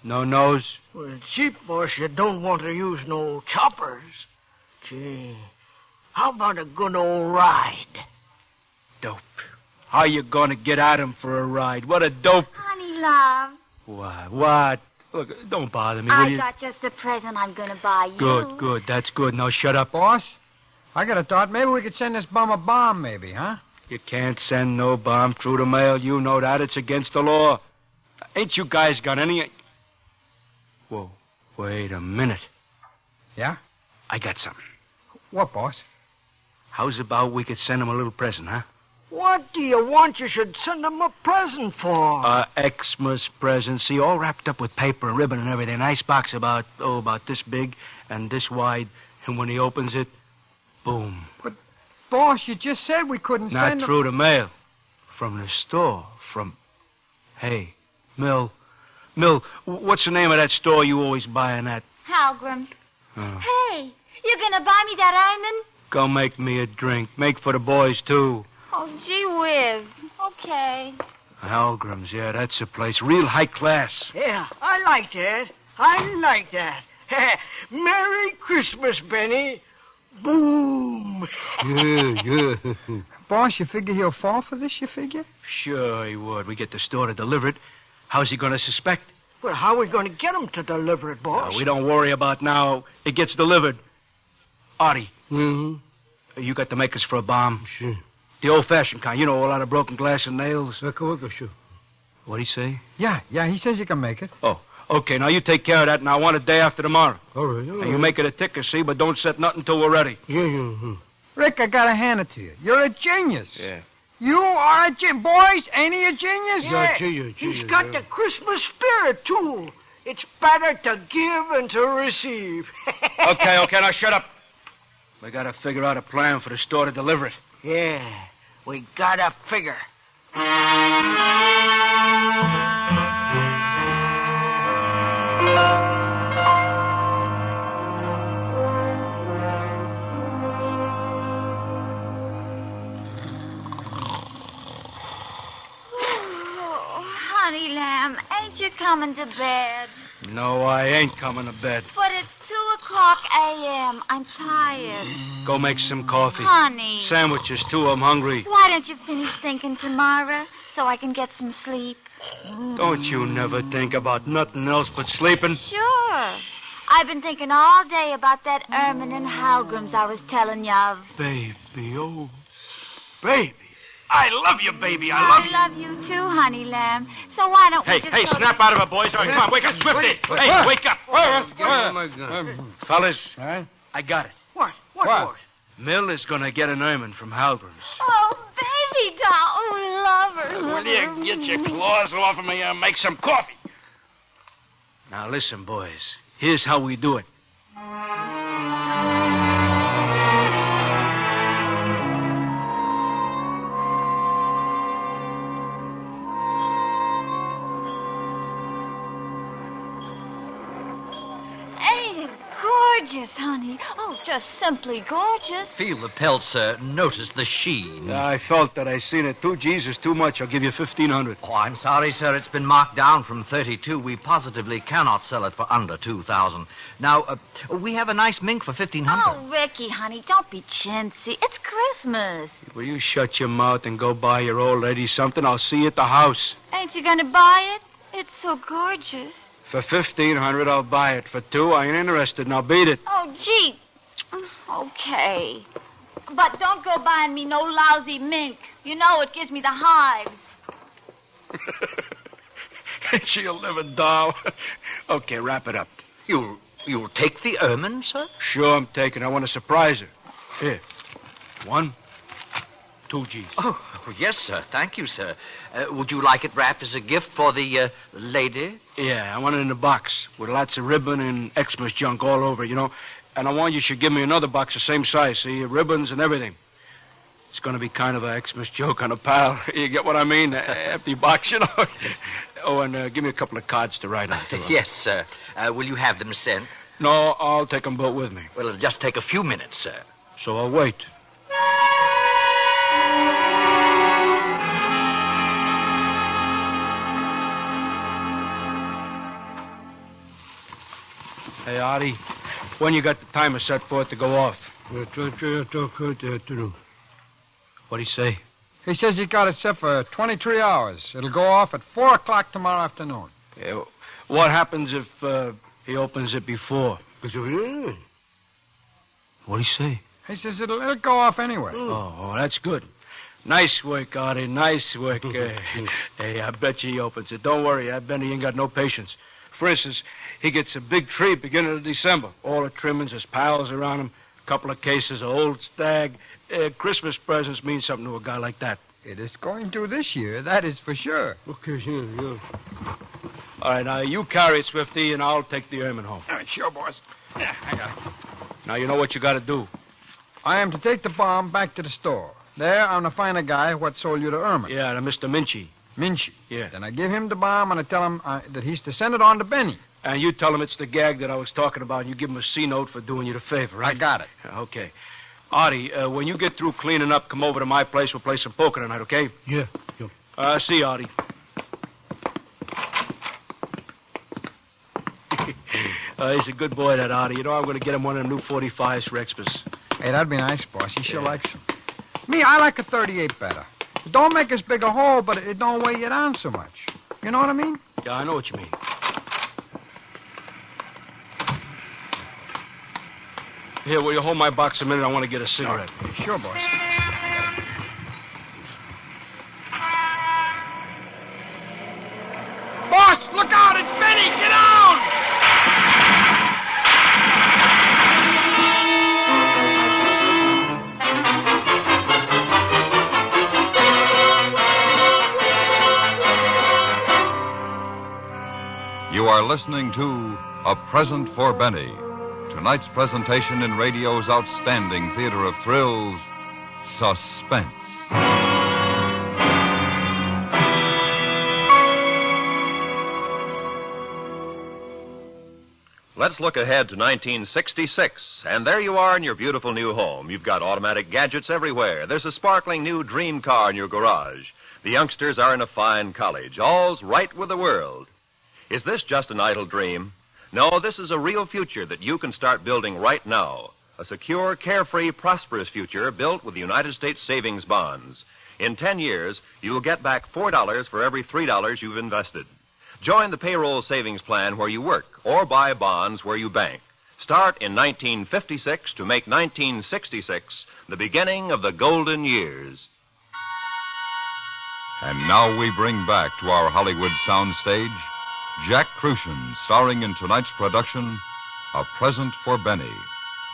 No-nose? Well, cheap, boss, you don't want to use no choppers. Gee, how about a good old ride? Dope. How you gonna get at him for a ride? What a dope. Honey, love. What? Look, don't bother me, will I you? got just the present I'm going to buy you. Good. That's good. Now shut up. Boss, I got a thought. Maybe we could send this bum a bomb, maybe, huh? You can't send no bomb through the mail. You know that. It's against the law. Ain't you guys got any... Whoa, wait a minute. Yeah? I got something. What, boss? How's about we could send him a little present, huh? What do you want you should send him a present for? Xmas present. See, all wrapped up with paper and ribbon and everything. Nice box about this big and this wide And when he opens it, boom. Boss, you just said we couldn't Not send through the mail. From the store. Hey, Mill, what's the name of that store you always buying at? Halgrim. Oh. Hey, you gonna buy me that ermine? Go make me a drink. Make for the boys, too. Oh, gee whiz. Okay. Halgrim's, yeah, that's the place. Real high class. Yeah, I like that. Merry Christmas, Benny. Boom. Yeah. Boss, you figure he'll fall for this, you figure? Sure he would. We get the store to deliver it. How's he going to suspect? Well, how are we going to get him to deliver it, boss? We don't worry about now. It gets delivered. Artie. Mm-hmm. You got the makers for a bomb? Sure. The old-fashioned kind. You know, a lot of broken glass and nails. Sure. What'd he say? Yeah, he says you can make it. Oh, okay. Now you take care of that, and I want it day after tomorrow. All right. And you make it a ticker, see, but don't set nothing till we're ready. Yeah. Rick, I gotta hand it to you. You're a genius. Yeah. You are a genius. Boys, ain't he a genius? Yeah, he's got the Christmas spirit, too. It's better to give than to receive. Okay, now shut up. We gotta figure out a plan for the store to deliver it. Yeah, we gotta figure. Honey lamb, ain't you coming to bed? No, I ain't coming to bed. But it's 2:00 a.m. I'm tired. Go make some coffee. Honey. Sandwiches, too. I'm hungry. Why don't you finish thinking tomorrow so I can get some sleep? Don't you never think about nothing else but sleeping? Sure. I've been thinking all day about that ermine and Halgrim's I was telling you of. Baby, oh, baby. I love you, baby. I love you. I love you too, honey lamb. So why don't we just Hey, go snap out of it, boys. All right, come on, wake up swiftly. Hey, wake up. Oh, my God. Fellas, I got it. What, boss? Mill is going to get an ermine from Halgrim's. Oh, baby doll. Oh, lover. Will you get your claws off of me and make some coffee? Now, listen, boys. Here's how we do it. Gorgeous, honey. Oh, just simply gorgeous. Feel the pelt, sir. Notice the sheen. I felt that. I seen it. 2 G's is too much. I'll give you 1,500. Oh, I'm sorry, sir. It's been marked down from 32. We positively cannot sell it for under 2,000. Now, we have a nice mink for 1,500. Oh, Ricky, honey, don't be chintzy. It's Christmas. Will you shut your mouth and go buy your old lady something? I'll see you at the house. Ain't you gonna buy it? It's so gorgeous. For 1,500, I'll buy it. For 2, I ain't interested. Now beat it. Oh, gee. Okay. But don't go buying me no lousy mink. You know it gives me the hives. Ain't she a living doll? Okay, wrap it up. You'll take the ermine, sir? Sure, I'm taking. I want to surprise her. Here. 1, 2 G's. Oh, yes, sir. Thank you, sir. Would you like it wrapped as a gift for the lady? Yeah, I want it in a box with lots of ribbon and Xmas junk all over, you know. And I want you should give me another box the same size, see, ribbons and everything. It's going to be kind of a Xmas joke on a pal. You get what I mean? Empty box, you know. Oh, and give me a couple of cards to write on, too. Yes, sir. Will you have them sent? No, I'll take them both with me. Well, it'll just take a few minutes, sir. So I'll wait. Hey, Artie, when you got the timer set for it to go off? What'd he say? He says he got it set for 23 hours. It'll go off at 4 o'clock tomorrow afternoon. Yeah, what happens if he opens it before? What'd he say? He says it'll go off anyway. Oh, that's good. Nice work, Artie. Nice work. Hey, I bet you he opens it. Don't worry. I bet he ain't got no patience. For instance, he gets a big tree beginning of December. All the trimmings, his pals around him, a couple of cases of old stag. Christmas presents mean something to a guy like that. It is going to this year, that is for sure. Okay, yeah. All right, now you carry it, Swifty, and I'll take the ermine home. All right, sure, boss. Yeah, I got it. Now you know what you got to do. I am to take the bomb back to the store. There, I'm to find a guy what sold you to Irma. Yeah, to Mr. Minchy. Minchy? Yeah. Then I give him the bomb and I tell him that he's to send it on to Benny. And you tell him it's the gag that I was talking about, and you give him a C-note for doing you the favor, right? I got it. Okay. Artie, when you get through cleaning up, come over to my place. We'll play some poker tonight, okay? Yeah. See you, Artie. He's a good boy, that Artie. You know, I'm going to get him one of them new 45s for Xmas. Hey, that'd be nice, boss. He sure likes them. Me, I like a 38 better. It don't make as big a hole, but it don't weigh you down so much. You know what I mean? Yeah, I know what you mean. Here, will you hold my box a minute? I want to get a cigarette. Sure, boss. Boss, look out! It's Benny! Get down! You are listening to A Present for Benny, tonight's presentation in radio's outstanding theater of thrills, Suspense. Let's look ahead to 1966, and there you are in your beautiful new home. You've got automatic gadgets everywhere. There's a sparkling new dream car in your garage. The youngsters are in a fine college. All's right with the world. Is this just an idle dream? No, this is a real future that you can start building right now. A secure, carefree, prosperous future built with United States savings bonds. In 10 years, you'll get back $4 for every $3 you've invested. Join the payroll savings plan where you work or buy bonds where you bank. Start in 1956 to make 1966 the beginning of the golden years. And now we bring back to our Hollywood soundstage Jack Crucian, starring in tonight's production, A Present for Benny,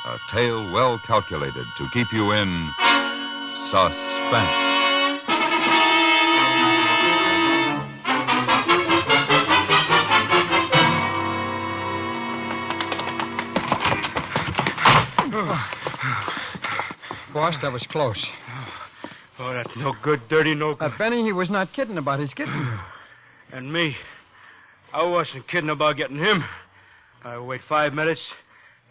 a tale well calculated to keep you in suspense. Boss, that was close. Oh, that's no good, dirty, no good. Benny, he was not kidding about his getting. And me, I wasn't kidding about getting him. I wait 5 minutes,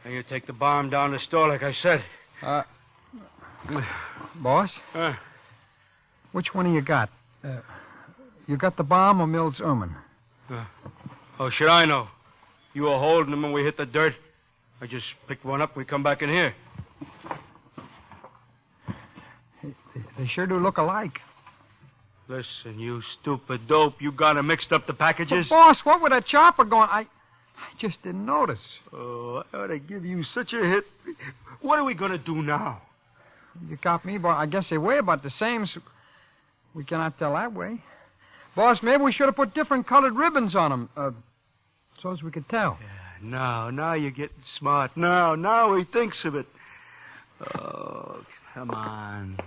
and you take the bomb down the store like I said. Boss? Which one of you got? You got the bomb or Mills Erman? Oh, should I know? You were holding him when we hit the dirt. I just picked one up. We come back in here. They sure do look alike. Listen, you stupid dope. You got him mixed up the packages? But boss, what with that chopper going? I just didn't notice. Oh, I ought to give you such a hit. What are we going to do now? You got me, boss. I guess they weigh about the same, so we cannot tell that way. Boss, maybe we should have put different colored ribbons on them, so as we could tell. Yeah, now you're getting smart. Now he thinks of it. Oh, come on.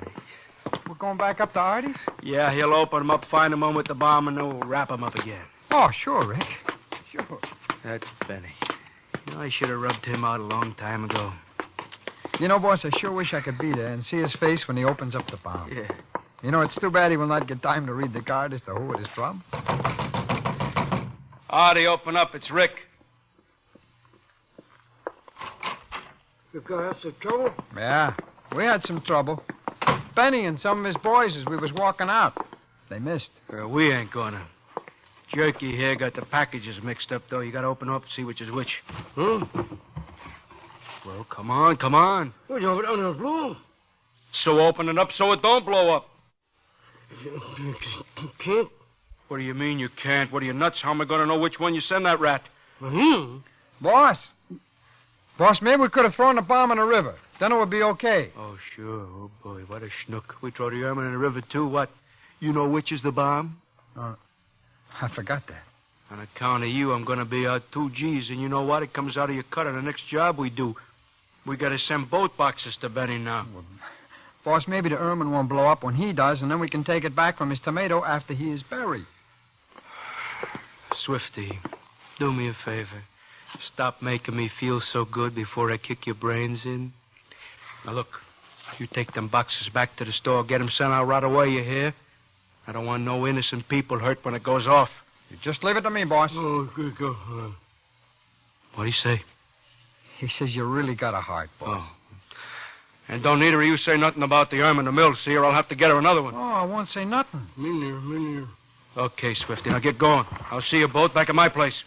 We're going back up to Artie's? Yeah, he'll open them up, find them on with the bomb, and then we'll wrap them up again. Oh, sure, Rick. Sure. That's Benny. You know, I should have rubbed him out a long time ago. You know, boss, I sure wish I could be there and see his face when he opens up the bomb. Yeah. You know, it's too bad he will not get time to read the card as to who it is from. Artie, open up. It's Rick. You got some trouble? Yeah, we had some trouble. Benny and some of his boys as we was walking out. They missed. We ain't gonna. Jockey here got the packages mixed up, though. You gotta open up and see which is which. Huh? Well, come on. Well, you have it under the blow. So open it up so it don't blow up. You can't. What do you mean you can't? What are you, nuts? How am I gonna know which one you send that rat? Boss, maybe we could have thrown the bomb in the river. Then it would be okay. Oh, sure. Oh, boy, what a schnook. We throw the Erman in the river, too. What? You know which is the bomb? I forgot that. On account of you, I'm going to be out 2 G's, and you know what? It comes out of your cut on the next job we do. We got to send both boxes to Benny now. Well, boss, maybe the Erman won't blow up when he does, and then we can take it back from his tomato after he is buried. Swifty, do me a favor. Stop making me feel so good before I kick your brains in. Now, look, you take them boxes back to the store. Get them sent out right away, you hear? I don't want no innocent people hurt when it goes off. You just leave it to me, boss. Oh, good go. What'd he say? He says you really got a heart, boss. Oh. And don't neither of you say nothing about the arm in the mill, see, or I'll have to get her another one. Oh, I won't say nothing. Me neither. Okay, Swifty, now get going. I'll see you both back at my place.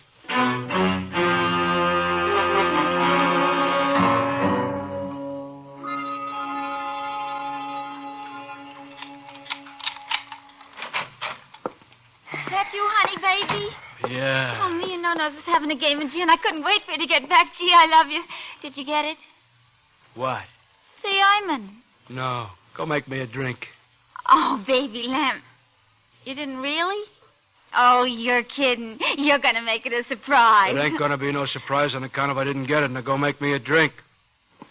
Yeah. Oh, me and Nonos was having a game of gin. I couldn't wait for you to get back. Gee, I love you. Did you get it? What? The Iman. No. Go make me a drink. Oh, baby lamb. You didn't really? Oh, you're kidding. You're going to make it a surprise. It ain't going to be no surprise on account of I didn't get it. Now go make me a drink.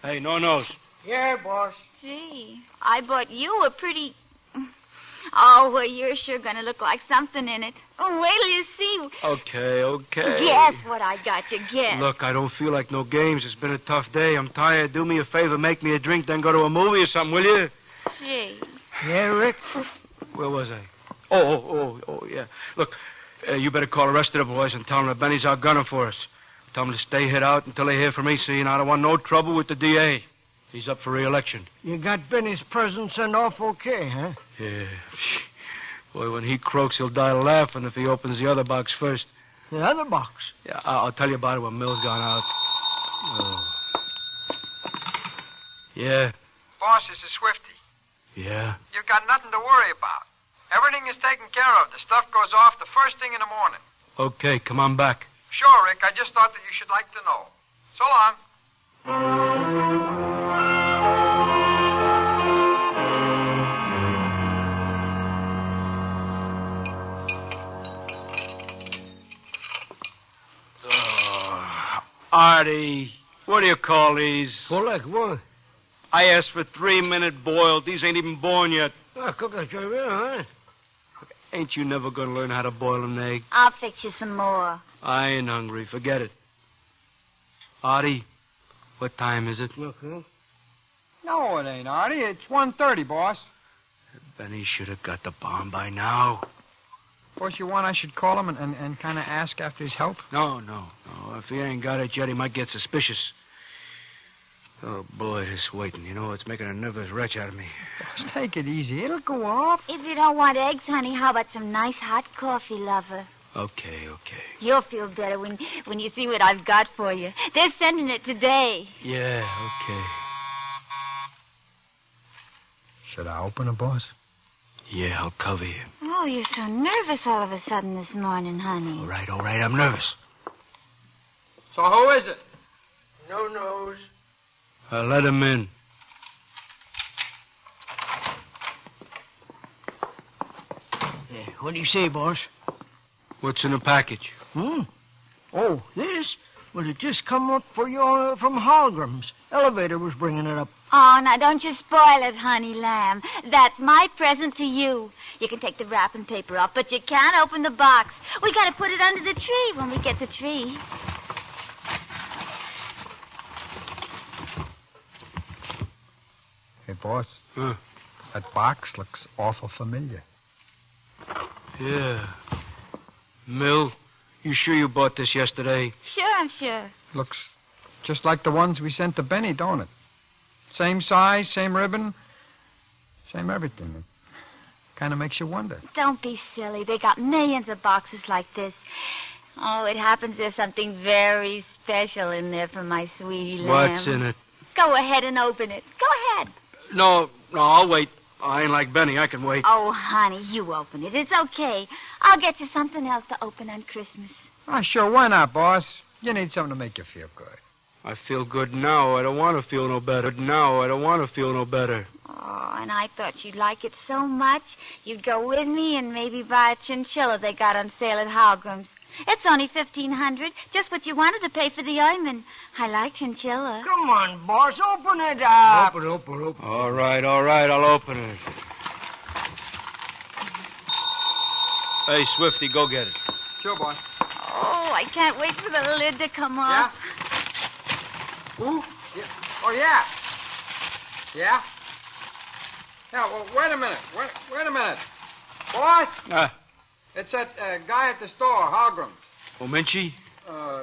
Hey, No-Nos. Yeah, boss. Gee, I bought you a pretty... Oh, well, you're sure going to look like something in it. Oh, wait till you see. Okay. Guess what I got you. Guess. Look, I don't feel like no games. It's been a tough day. I'm tired. Do me a favor. Make me a drink, then go to a movie or something, will you? Gee. Yeah, Rick? Where was I? Oh, yeah. Look, you better call the rest of the boys and tell them that Benny's out gunning for us. Tell them to stay hid out until they hear from me, see? And I don't want no trouble with the D.A. He's up for re-election. You got Benny's present sent off okay, huh? Yeah. Boy, when he croaks, he'll die laughing if he opens the other box first. The other box? Yeah, I'll tell you about it when Mill's gone out. Oh. Yeah. Boss, this is Swifty. Yeah? You've got nothing to worry about. Everything is taken care of. The stuff goes off the first thing in the morning. Okay, come on back. Sure, Rick. I just thought that you should like to know. So long. Artie, what do you call these? Well, like what? I asked for 3-minute boiled. These ain't even born yet. Cook us, huh? Ain't you never going to learn how to boil an egg? I'll fix you some more. I ain't hungry. Forget it. Artie, what time is it? Look, huh? No, it ain't, Artie. It's 1:30, boss. Benny should have got the bomb by now. Boss, you want I should call him and kind of ask after his help? No. If he ain't got it yet, he might get suspicious. Oh, boy, this waiting. You know, it's making a nervous wretch out of me. Boss, take it easy. It'll go off. If you don't want eggs, honey, how about some nice hot coffee, lover? Okay. You'll feel better when you see what I've got for you. They're sending it today. Yeah, okay. Should I open it, boss? Yeah, I'll cover you. Oh, you're so nervous all of a sudden this morning, honey. All right, I'm nervous. So who is it? No nose. Let him in. Yeah, what do you say, boss? What's in the package? Oh, this? Well, it just come up for you from Holgram's. Elevator was bringing it up. Oh, now don't you spoil it, honey lamb. That's my present to you. You can take the wrapping paper off, but you can't open the box. We got to put it under the tree when we get the tree. Hey, boss. Huh? That box looks awful familiar. Yeah. Mill, you sure you bought this yesterday? Sure, I'm sure. Looks just like the ones we sent to Benny, don't it? Same size, same ribbon, same everything. It kind of makes you wonder. Don't be silly. They got millions of boxes like this. Oh, it happens there's something very special in there for my sweetie lamb. What's in it? Go ahead and open it. Go ahead. No, I'll wait. I ain't like Benny. I can wait. Oh, honey, you open it. It's okay. I'll get you something else to open on Christmas. Oh, sure. Why not, boss? You need something to make you feel good. I feel good now. I don't want to feel no better. Oh, and I thought you'd like it so much, you'd go with me and maybe buy a chinchilla they got on sale at Holgram's. It's only $1,500, just what you wanted to pay for the ointment. I like chinchilla. Come on, boss, open it up. Open. All right, I'll open it. Hey, Swifty, go get it. Sure, boss. Oh, I can't wait for the lid to come off. Who? Yeah. Oh, yeah. Yeah? Yeah, well, wait a minute. Wait a minute. Boss? It's that guy at the store, Hogram's. Minchie?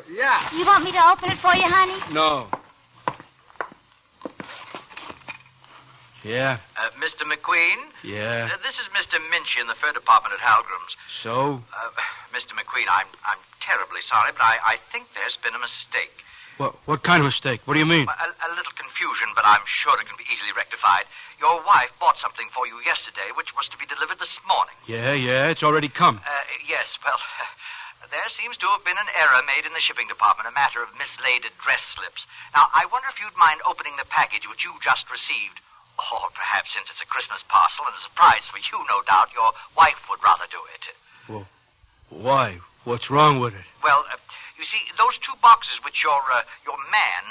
Yeah. You want me to open it for you, honey? No. Yeah? Mr. McQueen? Yeah. This is Mr. Minchie in the fur department at Halgram's. So? Mr. McQueen, I'm terribly sorry, but I think there's been a mistake. What kind of mistake? What do you mean? A little confusion, but I'm sure it can be easily rectified. Your wife bought something for you yesterday, which was to be delivered this morning. Yeah, it's already come. Yes, well, there seems to have been an error made in the shipping department, a matter of mislaid address slips. Now, I wonder if you'd mind opening the package which you just received. Or perhaps since it's a Christmas parcel and a surprise for you, no doubt, your wife would rather do it. Well, why? What's wrong with it? Well, you see, those 2 boxes which your man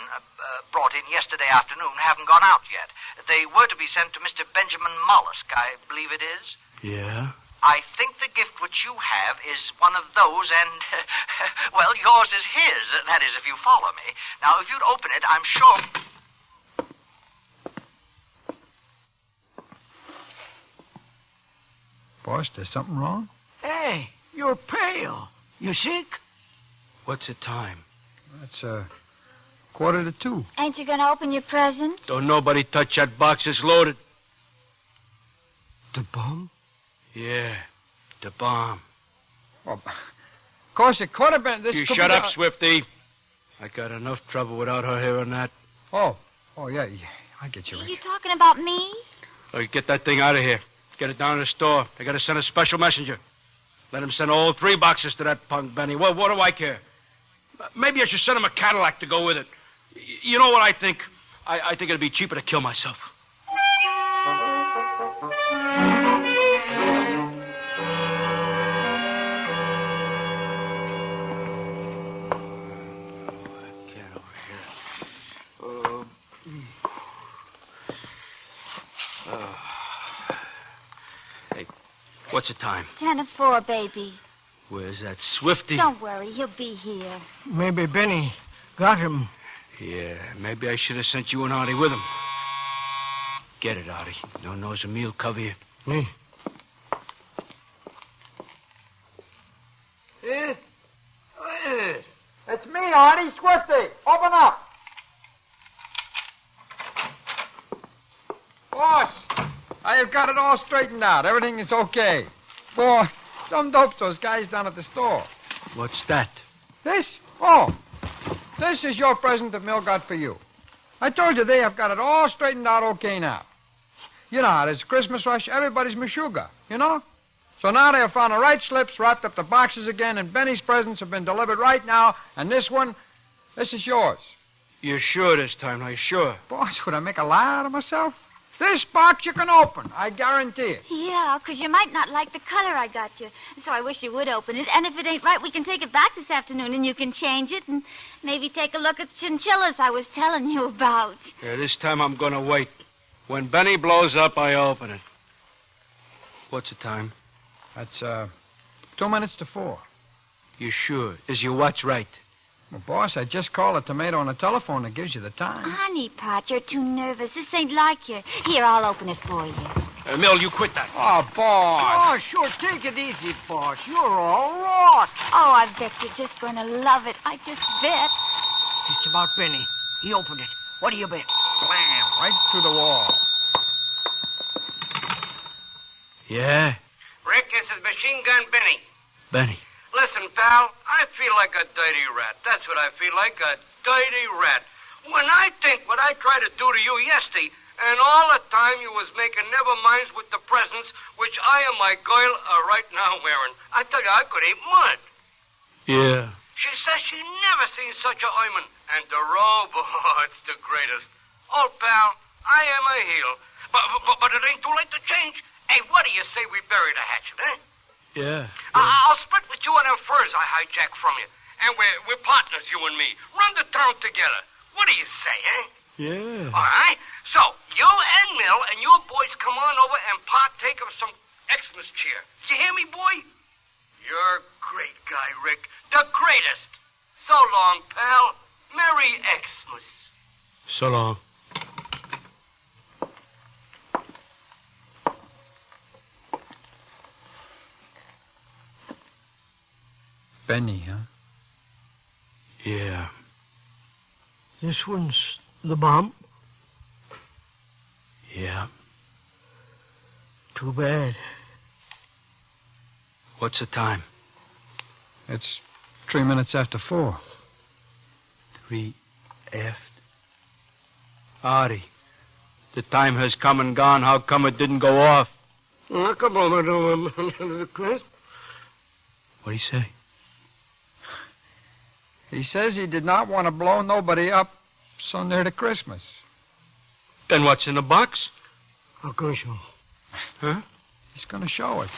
brought in yesterday afternoon haven't gone out yet. They were to be sent to Mr. Benjamin Mollusk, I believe it is. Yeah? I think the gift which you have is one of those, and, well, yours is his. That is, if you follow me. Now, if you'd open it, I'm sure... Boss, there's something wrong? Hey, you're pale. You sick? What's the time? It's 1:45. Ain't you going to open your present? Don't nobody touch that box. It's loaded. The bomb? Yeah, the bomb. Well, of course, it could have been. This You could shut be up, Swifty. I got enough trouble without her hearing that. Oh, yeah, I get you, Are Rick. you talking about me? Oh, you get that thing out of here. Get it down to the store. They got to send a special messenger. Let him send all 3 boxes to that punk Benny. Well, what do I care? Maybe I should send him a Cadillac to go with it. You know what I think? I think it'd be cheaper to kill myself. What's the time? 10:04, baby. Where's that Swifty? Don't worry, he'll be here. Maybe Benny got him. Yeah, maybe I should have sent you and Artie with him. Get it, Artie. No nose of meal cover you. Hey. It's me, Artie. Swifty. Open up. Boss, I have got it all straightened out. Everything is okay. Boy, some dopes those guys down at the store. What's that? This? Oh, this is your present that Mill got for you. I told you they have got it all straightened out okay now. You know how there's a Christmas rush, everybody's meshuggah, you know? So now they have found the right slips, wrapped up the boxes again, and Benny's presents have been delivered right now, and this is yours. You're sure this time, are you sure? Boss, would I make a lie out of myself? This box you can open, I guarantee it. Yeah, 'cause you might not like the color I got you. So I wish you would open it. And if it ain't right, we can take it back this afternoon and you can change it and maybe take a look at chinchillas I was telling you about. Yeah, this time I'm going to wait. When Benny blows up, I open it. What's the time? That's, 2 minutes to 4. You sure? Is your watch right? Well, boss, I just called a tomato on the telephone that gives you the time. Honey Pot, you're too nervous. This ain't like you. Here, I'll open it for you. Mill, you quit that. Oh, boss. Oh, sure, take it easy, boss. You're all right. Oh, I bet you're just going to love it. I just bet. It's about Benny. He opened it. What do you bet? Blam! Right through the wall. Yeah? Rick, this is Machine Gun Benny. Benny. Listen, pal, I feel like a dirty rat. That's what I feel like, a dirty rat. When I think what I tried to do to you yesterday, and all the time you was making never minds with the presents, which I and my girl are right now wearing. I tell you, I could eat mud. Yeah. She says she never seen such a ointment. And the robe, oh, it's the greatest. Oh, pal, I am a heel. But it ain't too late to change. Hey, what do you say we bury the hatchet, eh? Yeah. I'll split with you on them furs I hijacked from you. And we're partners, you and me. Run the town together. What do you say, eh? Yeah. All right. So, you and Mill and your boys come on over and partake of some Xmas cheer. You hear me, boy? You're a great guy, Rick. The greatest. So long, pal. Merry Xmas. So long. Benny, huh? Yeah. This one's the bomb? Yeah. Too bad. What's the time? It's 3 minutes after 4. 3 after. Artie, the time has come and gone. How come it didn't go off? What What'd he say? He says he did not want to blow nobody up so near to Christmas. Then what's in the box? I'll go show. Huh? He's going to show us.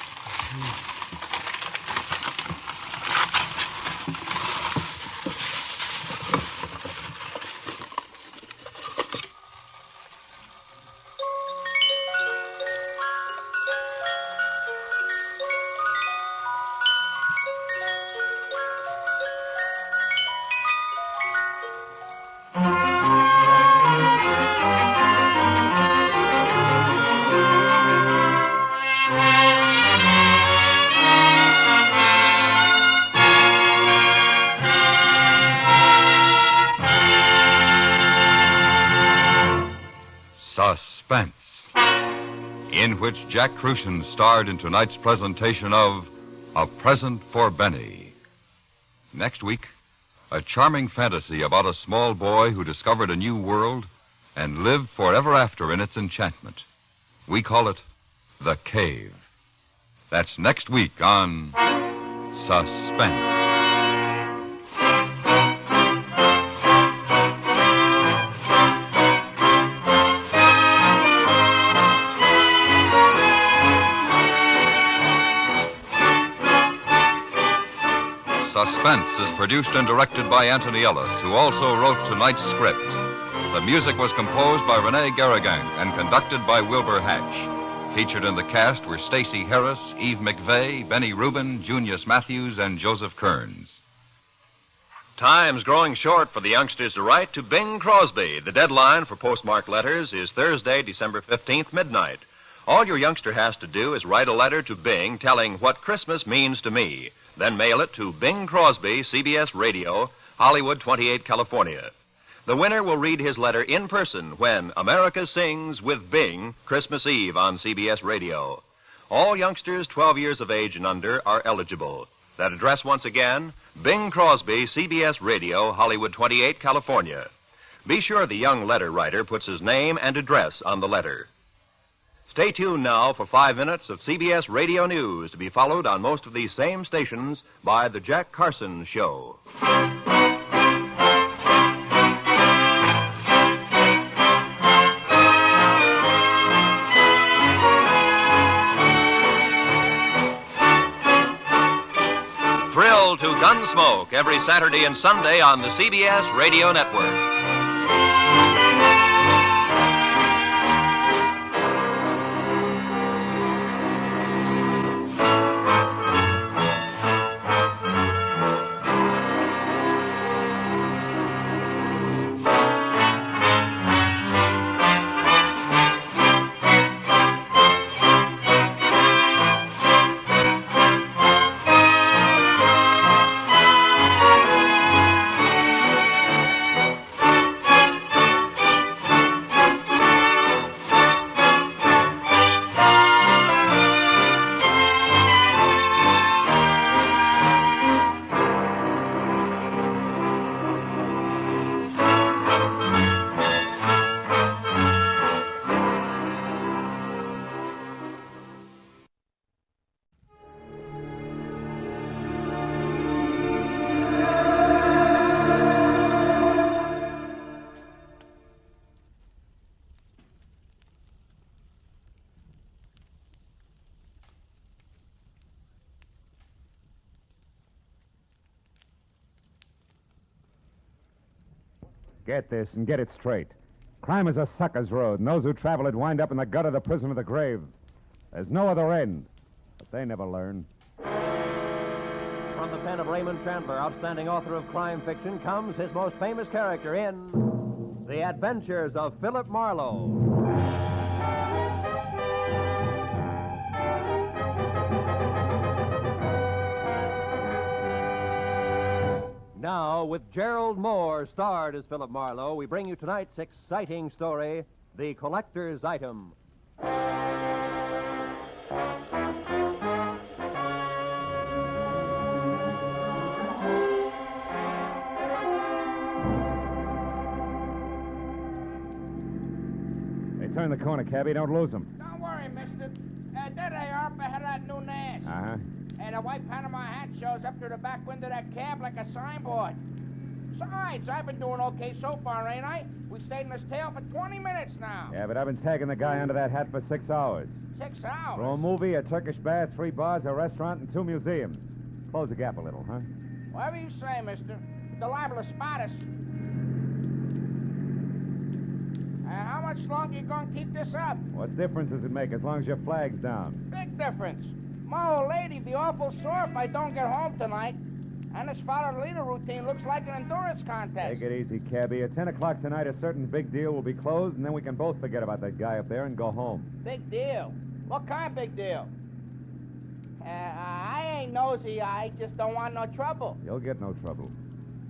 Suspense, in which Jack Crucian starred in tonight's presentation of A Present for Benny. Next week, a charming fantasy about a small boy who discovered a new world and lived forever after in its enchantment. We call it The Cave. That's next week on Suspense. Suspense is produced and directed by Anthony Ellis, who also wrote tonight's script. The music was composed by Rene Garrigan and conducted by Wilbur Hatch. Featured in the cast were Stacey Harris, Eve McVeigh, Benny Rubin, Junius Matthews, and Joseph Kearns. Time's growing short for the youngsters to write to Bing Crosby. The deadline for postmarked letters is Thursday, December 15th, midnight. All your youngster has to do is write a letter to Bing telling what Christmas means to me. Then mail it to Bing Crosby, CBS Radio, Hollywood 28, California. The winner will read his letter in person when America Sings with Bing Christmas Eve on CBS Radio. All youngsters 12 years of age and under are eligible. That address once again, Bing Crosby, CBS Radio, Hollywood 28, California. Be sure the young letter writer puts his name and address on the letter. Stay tuned now for 5 minutes of CBS Radio News to be followed on most of these same stations by The Jack Carson Show. Thrill to Gunsmoke every Saturday and Sunday on the CBS Radio Network. Get this and get it straight. Crime is a sucker's road, and those who travel it wind up in the gut of the prison of the grave. There's no other end, but they never learn. from the pen of Raymond Chandler, outstanding author of crime fiction, comes his most famous character in The Adventures of Philip Marlowe. Now, with Gerald Moore starred as Philip Marlowe, we bring you tonight's exciting story, The Collector's Item. Turn the corner, cabbie. Don't lose them. Don't worry, mister. There they are up ahead of that new Nash. Uh-huh. And a white Panama hat shows up through the back window of that cab like a signboard. Besides, I've been doing okay so far, ain't I? We stayed in this tail for 20 minutes now. Yeah, but I've been tagging the guy under that hat for 6 hours. 6 hours? For a movie, a Turkish bath, 3 bars, a restaurant, and 2 museums. Close the gap a little, huh? Whatever you say, mister. They're liable to spot us. How much longer you gonna keep this up? What difference does it make as long as your flag's down? Big difference. My old lady'd be awful sore if I don't get home tonight. And this follow-the-leader routine looks like an endurance contest. Take it easy, cabbie. At 10 o'clock tonight, a certain big deal will be closed, and then we can both forget about that guy up there and go home. Big deal? What kind of big deal? I ain't nosy. I just don't want no trouble. You'll get no trouble.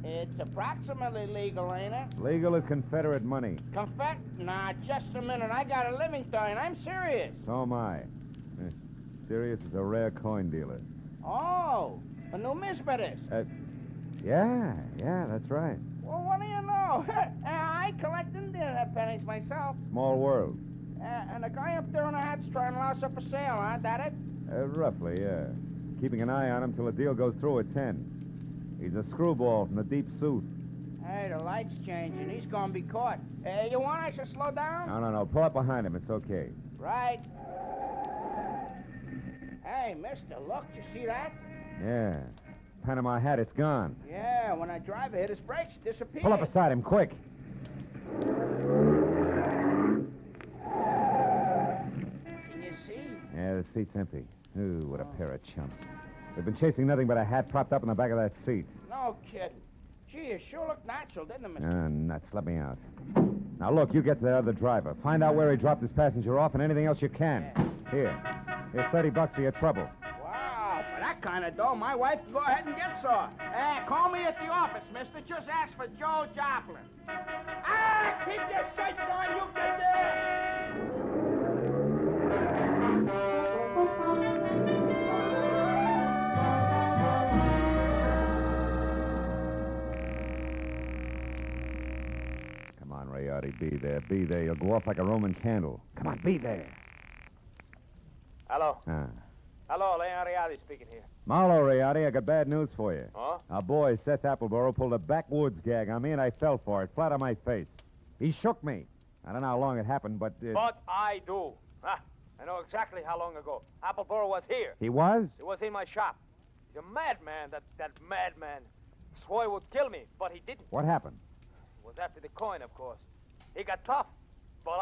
It's approximately legal, ain't it? Legal is Confederate money. Nah, just a minute. I got a living to earn. I'm serious. So am I. Sirius is a rare coin dealer. Oh, a numismatist. Yeah, that's right. Well, what do you know? I collect Indian pennies myself. Small world. And the guy up there in the hat's trying to louse up for sale, huh? That it? Roughly, yeah. Keeping an eye on him till the deal goes through at 10. He's a screwball from the deep south. Hey, the light's changing. He's gonna be caught. You want I should slow down? No. Pull up behind him. It's okay. Right. Hey, mister, look. You see that? Yeah. Panama hat, it's gone. Yeah, when I drive it, hit his brakes, it disappears. Pull up beside him, quick. Can you see? Yeah, the seat's empty. Ooh, what a pair of chumps. They've been chasing nothing but a hat propped up in the back of that seat. No kidding. Gee, it sure looked natural, didn't it, mister? Nuts. Let me out. Now, look, you get to the other driver. Find out where he dropped his passenger off and anything else you can. Yeah. Here's $30 for your trouble. Wow, for that kind of dough, my wife can go ahead and get some. Call me at the office, mister. Just ask for Joe Joplin. Keep your sights on, you get there! Come on, Rayardi, be there. Be there. You'll go off like a Roman candle. Come on, be there. Hello. Ah. Hello, Leon Rayardi speaking here. Marlowe, Rayardi, I got bad news for you. Huh? Our boy, Seth Appleboro, pulled a backwoods gag on me, and I fell for it, flat on my face. He shook me. I don't know how long it happened, but... But I do. I know exactly how long ago. Appleboro was here. He was? He was in my shop. He's a madman, that madman. Swore he would kill me, but he didn't. What happened? It was after the coin, of course. He got tough. But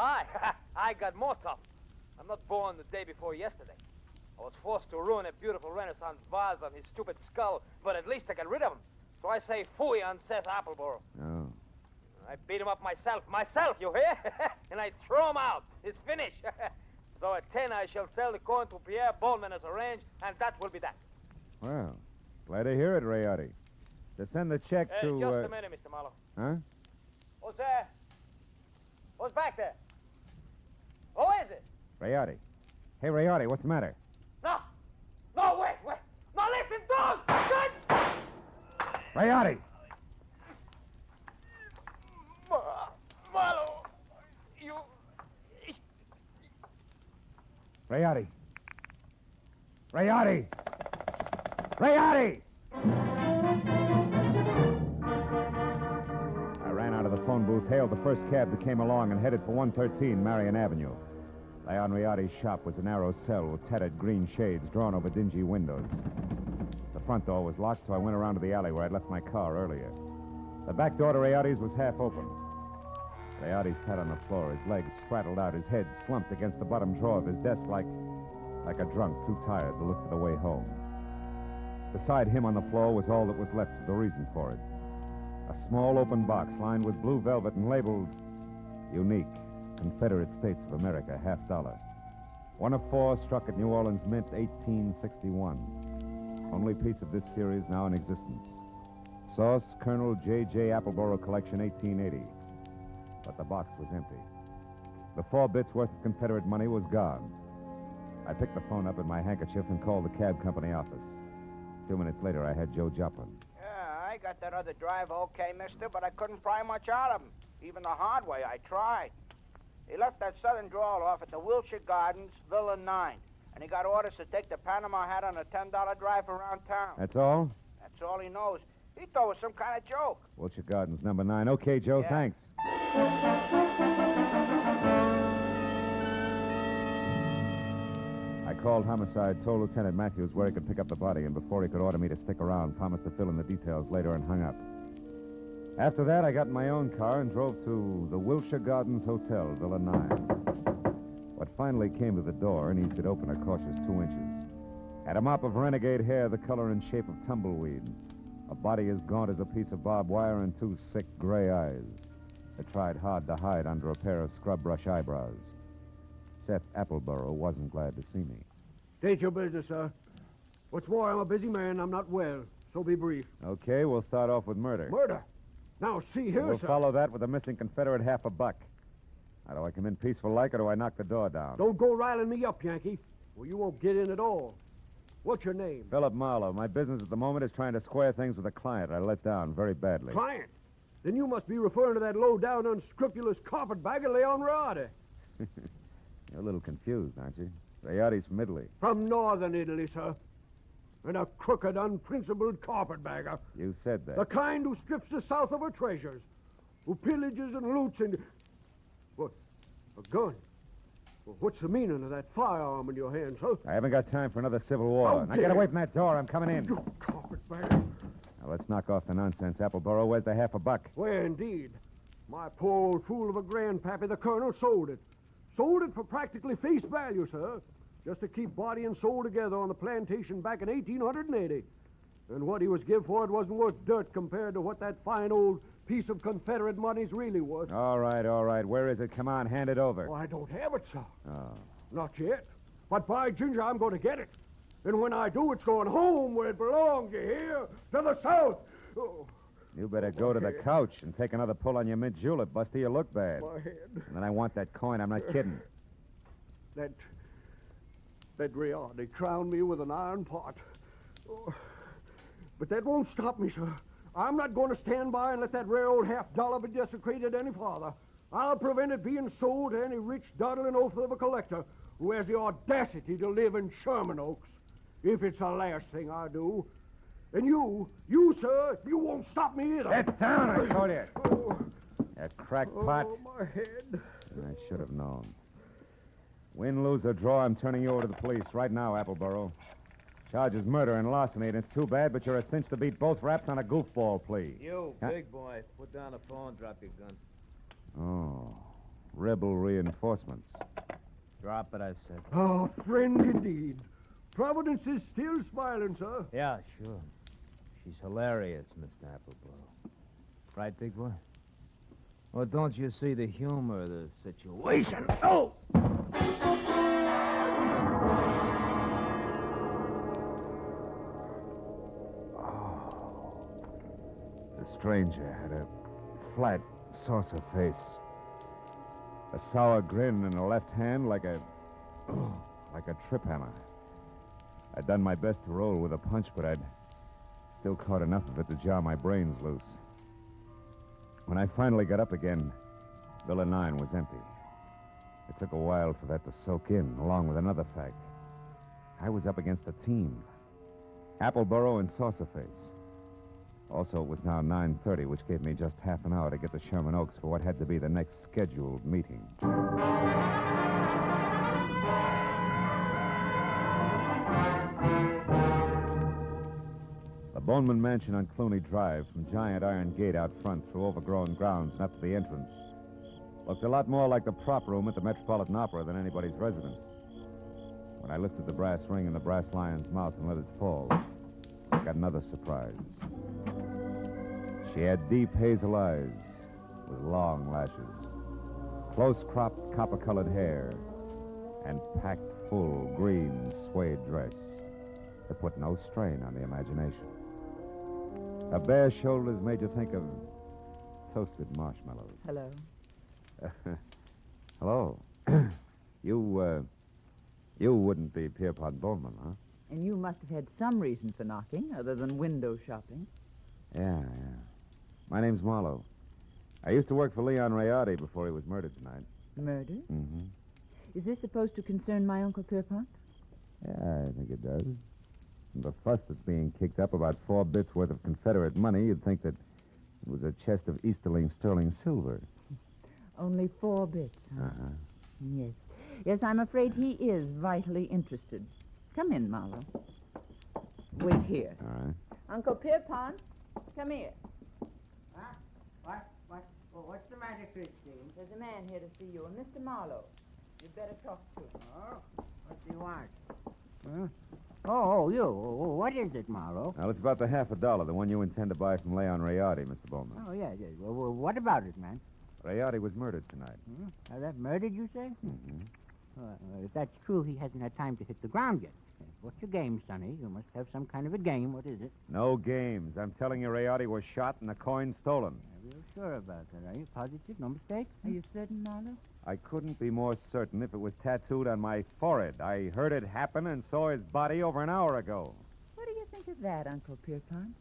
I got more tough. I'm not born the day before yesterday. I was forced to ruin a beautiful Renaissance vase on his stupid skull, but at least I got rid of him. So I say phooey on Seth Appleboro. Oh. I beat him up myself, you hear? And I throw him out. It's finished. So at 10 I shall sell the coin to Pierre Bowman as arranged, and that will be that. Well, glad to hear it, Rayardi. To send the check to... Just a minute, Mr. Marlowe. Huh? Who's there? Who's back there? Who is it? Rayardi. Hey, Rayardi, what's the matter? No, wait. No, listen, dog! Good! Rayardi! Marlowe, you... Rayardi! Rayardi! Rayardi! I ran out of the phone booth, hailed the first cab that came along, and headed for 113 Marion Avenue. Leon Rayardi's shop was a narrow cell with tattered green shades drawn over dingy windows. The front door was locked, so I went around to the alley where I'd left my car earlier. The back door to Rayardi's was half open. Rayardi sat on the floor, his legs spraddled out, his head slumped against the bottom drawer of his desk like a drunk too tired to look for the way home. Beside him on the floor was all that was left of the reason for it. A small open box lined with blue velvet and labeled Unique, Confederate States of America, $50. One of 4 struck at New Orleans Mint, 1861. Only piece of this series now in existence. Sauce, Colonel J.J. Appleboro Collection, 1880. But the box was empty. The 4 bits worth of Confederate money was gone. I picked the phone up in my handkerchief and called the cab company office. 2 minutes later, I had Joe Joplin. Yeah, I got that other driver okay, mister, but I couldn't pry much out of him. Even the hard way, I tried. He left that southern drawl off at the Wilshire Gardens, Villa 9. And he got orders to take the Panama hat on a $10 drive around town. That's all? That's all he knows. He thought it was some kind of joke. Wilshire Gardens, number 9. Okay, Joe, Yeah. thanks. I called Homicide, told Lieutenant Matthews where he could pick up the body, and before he could order me to stick around, promised to fill in the details later and hung up. After that, I got in my own car and drove to the Wilshire Gardens Hotel, Villa 9. What finally came to the door and eased it open a cautious 2 inches. Had a mop of renegade hair the color and shape of tumbleweed, a body as gaunt as a piece of barbed wire, and 2 sick gray eyes that tried hard to hide under a pair of scrub brush eyebrows. Seth Appleboro wasn't glad to see me. Ain't your business, sir. What's more, I'm a busy man. I'm not well, so be brief. Okay, we'll start off with murder. Murder? Now, see here, We'll sir. follow that with a missing Confederate $50. Now, do I come in peaceful like, or do I knock the door down? Don't go riling me up, Yankee, or you won't get in at all. What's your name? Philip Marlowe. My business at the moment is trying to square things with a client I let down very badly. Client? Then you must be referring to that low-down, unscrupulous carpetbagger, Leon Riotti. You're a little confused, aren't you? Rayotti's from Italy. From northern Italy, sir. And a crooked, unprincipled carpetbagger. You said that. The kind who strips the South of her treasures, who pillages and loots and... What? A gun? Well, what's the meaning of that firearm in your hand, sir? I haven't got time for another civil war. How Now dare get away from that door. I'm coming in. You carpetbagger. Now, let's knock off the nonsense, Appleboro. Where's the $50? Where, indeed. My poor old fool of a grandpappy, the colonel, sold it. Sold it for practically face value, sir. Just to keep body and soul together on the plantation back in 1880. And what he was give for it wasn't worth dirt compared to what that fine old piece of Confederate money's really worth. All right. Where is it? Come on, hand it over. Oh, I don't have it, sir. Oh. Not yet. But by ginger, I'm going to get it. And when I do, it's going home where it belongs, you hear? To the South. Oh. You better go to the couch and take another pull on your mint julep, Buster. You look bad. My head. And then I want that coin. I'm not kidding. That Riotti crowned me with an iron pot. Oh. But that won't stop me, sir. I'm not going to stand by and let that rare old $50 be desecrated any farther. I'll prevent it being sold to any rich, dawdling oaf of a collector who has the audacity to live in Sherman Oaks, if it's the last thing I do. And you, sir, you won't stop me either. Sit down, I told you. Oh. That crackpot. Oh, my head. I should have known. Win, lose, or draw, I'm turning you over to the police right now, Appleboro. Charges murder and larceny, and it's too bad, but you're a cinch to beat both raps on a goofball plea. You, big boy, put down the phone, drop your gun. Oh, rebel reinforcements. Drop it, I said. Oh, friend indeed. Providence is still smiling, sir. Yeah, sure. She's hilarious, Mr. Appleboro. Right, big boy? Or don't you see the humor of the situation? Oh! The stranger had a flat, saucer face. A sour grin in the left hand like a trip hammer. I'd done my best to roll with a punch, but I'd still caught enough of it to jar my brains loose. When I finally got up again, Villa 9 was empty. It took a while for that to soak in, along with another fact. I was up against a team. Appleboro and Saucerface. Also, it was now 9:30, which gave me just half an hour to get to Sherman Oaks for what had to be the next scheduled meeting. The Boneman Mansion on Clooney Drive, from giant iron gate out front through overgrown grounds and up to the entrance, looked a lot more like the prop room at the Metropolitan Opera than anybody's residence. When I lifted the brass ring in the brass lion's mouth and let it fall, got another surprise. She had deep hazel eyes with long lashes, close-cropped copper-colored hair, and packed full green suede dress that put no strain on the imagination. Her bare shoulders made you think of toasted marshmallows. Hello. Hello. You wouldn't be Pierpont Bowman, huh? And you must have had some reason for knocking, other than window shopping. Yeah. My name's Marlowe. I used to work for Leon Rayardi before he was murdered tonight. Murder? Mm-hmm. Is this supposed to concern my Uncle Pierpont? Yeah, I think it does. And the fuss that's being kicked up about 4 bits worth of Confederate money, you'd think that it was a chest of Easterling sterling silver. Only 4 bits, huh? Uh-huh. Yes. Yes, I'm afraid he is vitally interested. Come in, Marlowe. Wait here. All right. Uncle Pierpont, come here. Huh? What's the matter, Christine? There's a man here to see you, a Mr. Marlowe. You'd better talk to him. Oh, what do you want? Huh? Oh, you. What is it, Marlowe? Now, it's about the $50, the one you intend to buy from Leon Rayardi, Mr. Bowman. Oh, yeah. Well, what about it, man? Rayardi was murdered tonight. That murdered, you say? Mm-hmm. If that's true, he hasn't had time to hit the ground yet. What's your game, Sonny? You must have some kind of a game. What is it? No games. I'm telling you, Rayardi was shot and the coin stolen. Are you sure about that? Are you positive? No mistake? Are you certain, Marlowe? I couldn't be more certain if it was tattooed on my forehead. I heard it happen and saw his body over an hour ago. What do you think of that, Uncle Pierpont?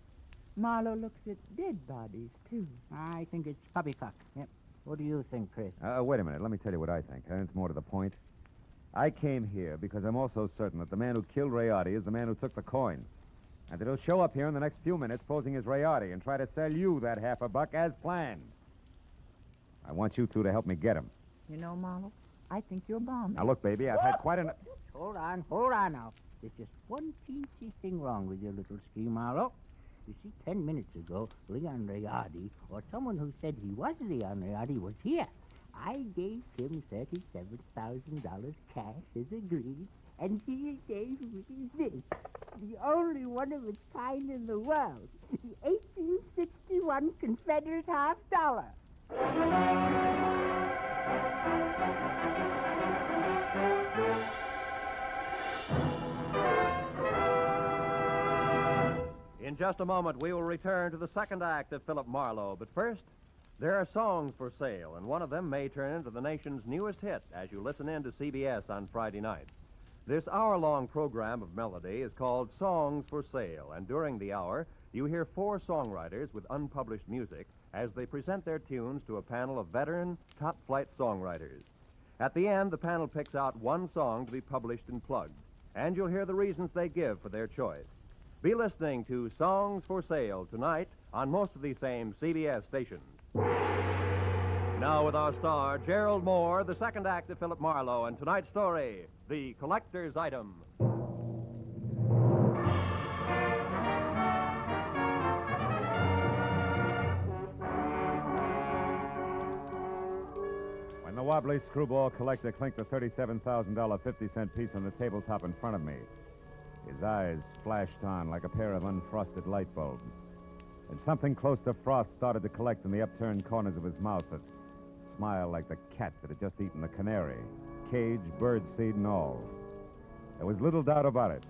Marlowe looks at dead bodies, too. I think it's poppycock. Yep. What do you think, Chris? Wait a minute. Let me tell you what I think. It's more to the point. I came here because I'm also certain that the man who killed Rayardi is the man who took the coin. And that he'll show up here in the next few minutes posing as Rayardi and try to sell you that $50 as planned. I want you two to help me get him. You know, Marlowe, I think you're bombed. Now, look, baby, I've had quite enough... Hold on now. There's just one teensy thing wrong with your little scheme, Marlowe. You see, 10 minutes ago, Leon Rayardi, or someone who said he was Leon Rayardi, was here. I gave him $37,000 cash as agreed, and he gave me this, the only one of its kind in the world, the 1861 Confederate $50. In just a moment, we will return to the second act of Philip Marlowe. But first, there are songs for sale, and one of them may turn into the nation's newest hit as you listen in to CBS on Friday night. This hour-long program of melody is called Songs for Sale, and during the hour, you hear 4 songwriters with unpublished music as they present their tunes to a panel of veteran, top-flight songwriters. At the end, the panel picks out one song to be published and plugged, and you'll hear the reasons they give for their choice. Be listening to Songs for Sale tonight on most of these same CBS stations. Now with our star, Gerald Moore, the second act of Philip Marlowe, and tonight's story, The Collector's Item. When the wobbly screwball collector clinked the $37,000 50-cent piece on the tabletop in front of me, his eyes flashed on like a pair of unfrosted light bulbs. And something close to frost started to collect in the upturned corners of his mouth that smiled like the cat that had just eaten the canary, cage, birdseed, and all. There was little doubt about it.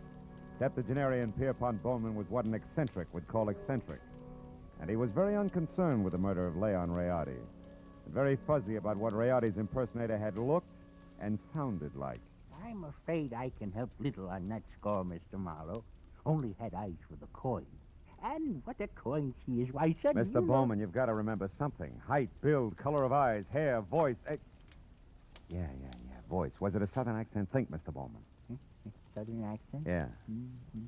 Septuagenarian Pierpont Bowman was what an eccentric would call eccentric. And he was very unconcerned with the murder of Leon Rayardi, and very fuzzy about what Rayardi's impersonator had looked and sounded like. I'm afraid I can help little on that score, Mr. Marlowe. Only had eyes for the coin. And what a coin she is. Why, suddenly... Mr. Bowman, you've got to remember something. Height, build, color of eyes, hair, voice. Yeah, voice. Was it a southern accent? Think, Mr. Bowman. Southern accent? Yeah. Mm-hmm.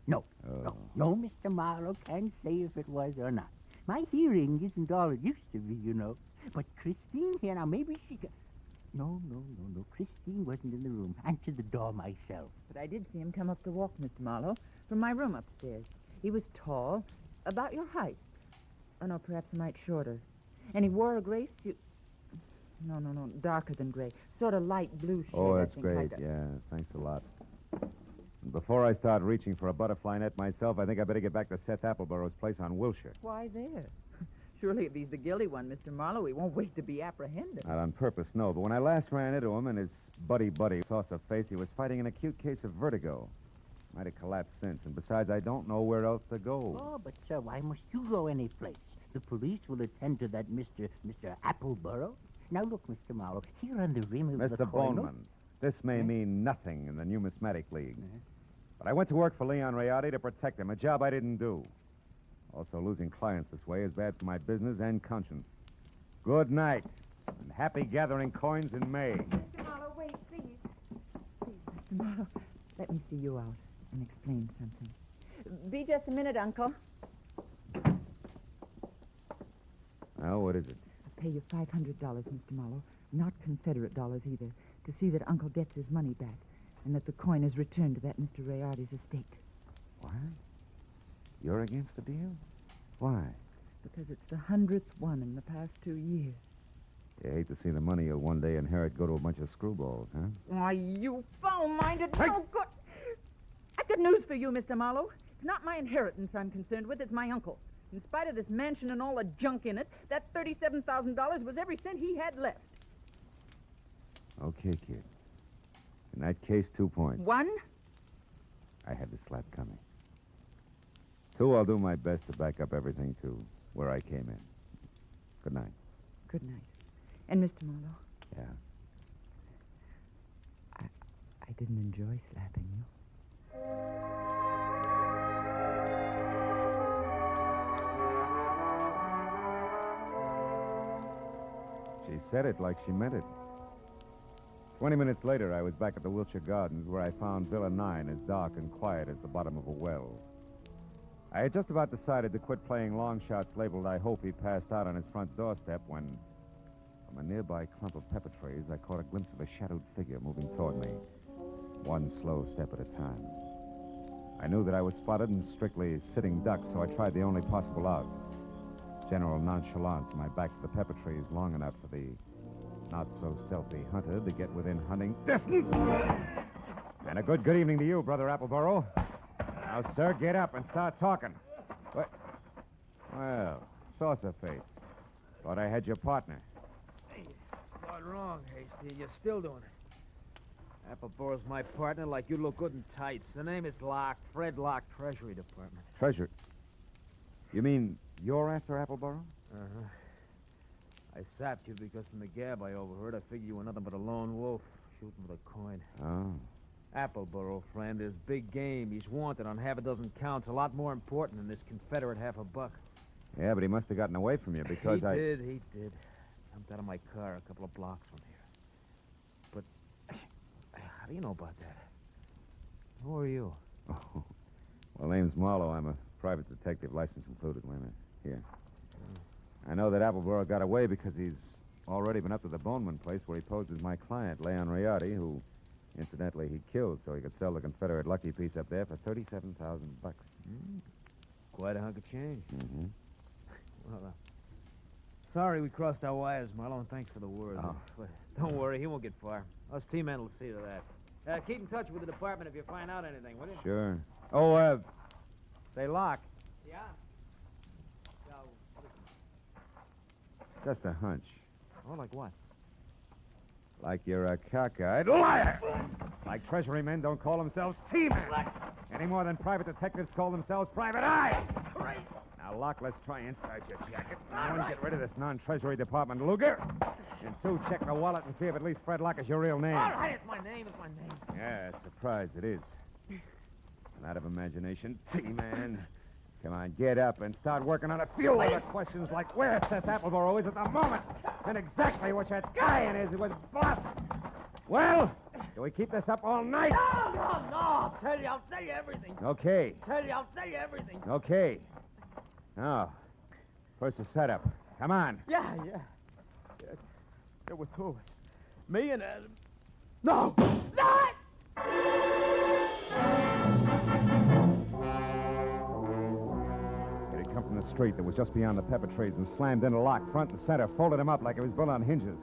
No, Mr. Marlowe can't say if it was or not. My hearing isn't all it used to be, you know. But Christine here, now maybe she could... No. Christine wasn't in the room. Answered the door myself. But I did see him come up the walk, Mr. Marlowe, from my room upstairs. He was tall, about your height. Oh, no, perhaps a mite shorter. And he wore a gray suit. No, darker than gray. Sort of light blue shade. Oh, that's I think, great. like Yeah, thanks a lot. And before I start reaching for a butterfly net myself, I think I better get back to Seth Appleborough's place on Wilshire. Why there? Surely if he's the guilty one, Mr. Marlowe, he won't wait to be apprehended. Not on purpose, no. But when I last ran into him and his buddy saucer face, he was fighting an acute case of vertigo. Might have collapsed since. And besides, I don't know where else to go. Oh, but, sir, why must you go any place? The police will attend to that Mr. Appleborough. Now, look, Mr. Marlowe, here on the rim of the Mr. corner... Bowman, this may mean nothing in the Numismatic League. But I went to work for Leon Rayardi to protect him, a job I didn't do. Also, losing clients this way is bad for my business and conscience. Good night, and happy gathering coins in May. Mr. Marlowe, wait, please. Please, Mr. Marlowe, let me see you out and explain something. Be just a minute, Uncle. Now, what is it? I'll pay you $500, Mr. Marlowe, not Confederate dollars either, to see that Uncle gets his money back and that the coin is returned to that Mr. Rayardi's estate. What? You're against the deal? Why? Because it's the 100th one in the past 2 years. You hate to see the money you'll one day inherit go to a bunch of screwballs, huh? Why, you foul-minded, no good... I've got news for you, Mr. Marlowe. It's not my inheritance I'm concerned with, it's my uncle. In spite of this mansion and all the junk in it, that $37,000 was every cent he had left. Okay, kid. In that case, 2 points. 1? I had the slap coming. 2, I'll do my best to back up everything to where I came in. Good night. Good night. And Mr. Marlowe? Yeah? I didn't enjoy slapping you. She said it like she meant it. 20 minutes later, I was back at the Wilshire Gardens, where I found Villa 9 as dark and quiet as the bottom of a well. I had just about decided to quit playing long shots labeled I Hope He passed out on his front doorstep when, from a nearby clump of pepper trays, I caught a glimpse of a shadowed figure moving toward me, one slow step at a time. I knew that I was spotted and strictly sitting duck, so I tried the only possible out. General nonchalance, my back to the pepper trees long enough for the not-so-stealthy hunter to get within hunting distance. And a good evening to you, Brother Appleborough. Now, sir, get up and start talking. What? Well, saucer face. Thought I had your partner. Hey, not wrong, Hasty. You're still doing it. Appleborow's my partner like you look good in tights. The name is Locke, Fred Locke, Treasury Department. Treasure. You mean you're after Appleborough? Uh-huh. I sapped you because from the gab I overheard, I figured you were nothing but a lone wolf shooting with a coin. Oh. Appleborough, friend, is big game. He's wanted on half a dozen counts, a lot more important than this Confederate $50. Yeah, but he must have gotten away from you because He did. Jumped out of my car a couple of blocks from here. But how do you know about that? Who are you? Oh. Well, name's Marlowe. I'm a private detective, license included. Wait a minute. Here. I know that Appleborough got away because he's already been up to the Boneman place where he posed as my client, Leon Rayardi, who, incidentally, he killed so he could sell the Confederate lucky piece up there for $37,000. Quite a hunk of change. Mm-hmm. Well, sorry we crossed our wires, Marlowe, and thanks for the word. Oh. But don't worry, he won't get far. Us T-men will see to that. Keep in touch with the department if you find out anything, will you? Sure. Oh, say, Locke. Yeah? Just a hunch. Oh, like what? Like you're a cockeyed liar. Like Treasury men don't call themselves T-men. Any more than private detectives call themselves private eyes. Now, Locke, let's try inside your jacket. One, get rid of this non-Treasury Department Luger. And 2, check the wallet and see if at least Fred Locke is your real name. All right, it's my name. Yeah, surprised it is. Not of imagination, T-man. Come on, get up and start working on a few other questions like where Seth Appleborough is at the moment and exactly which that guy in is was boss. Well, do we keep this up all night? No. I'll tell you everything. Okay. I'll tell you everything. Okay. Now, first the setup. Come on. Yeah. There were 2 of us. Me and Adam. No! Come from the street that was just beyond the pepper trees and slammed into Locke front and center, folded him up like it was built on hinges.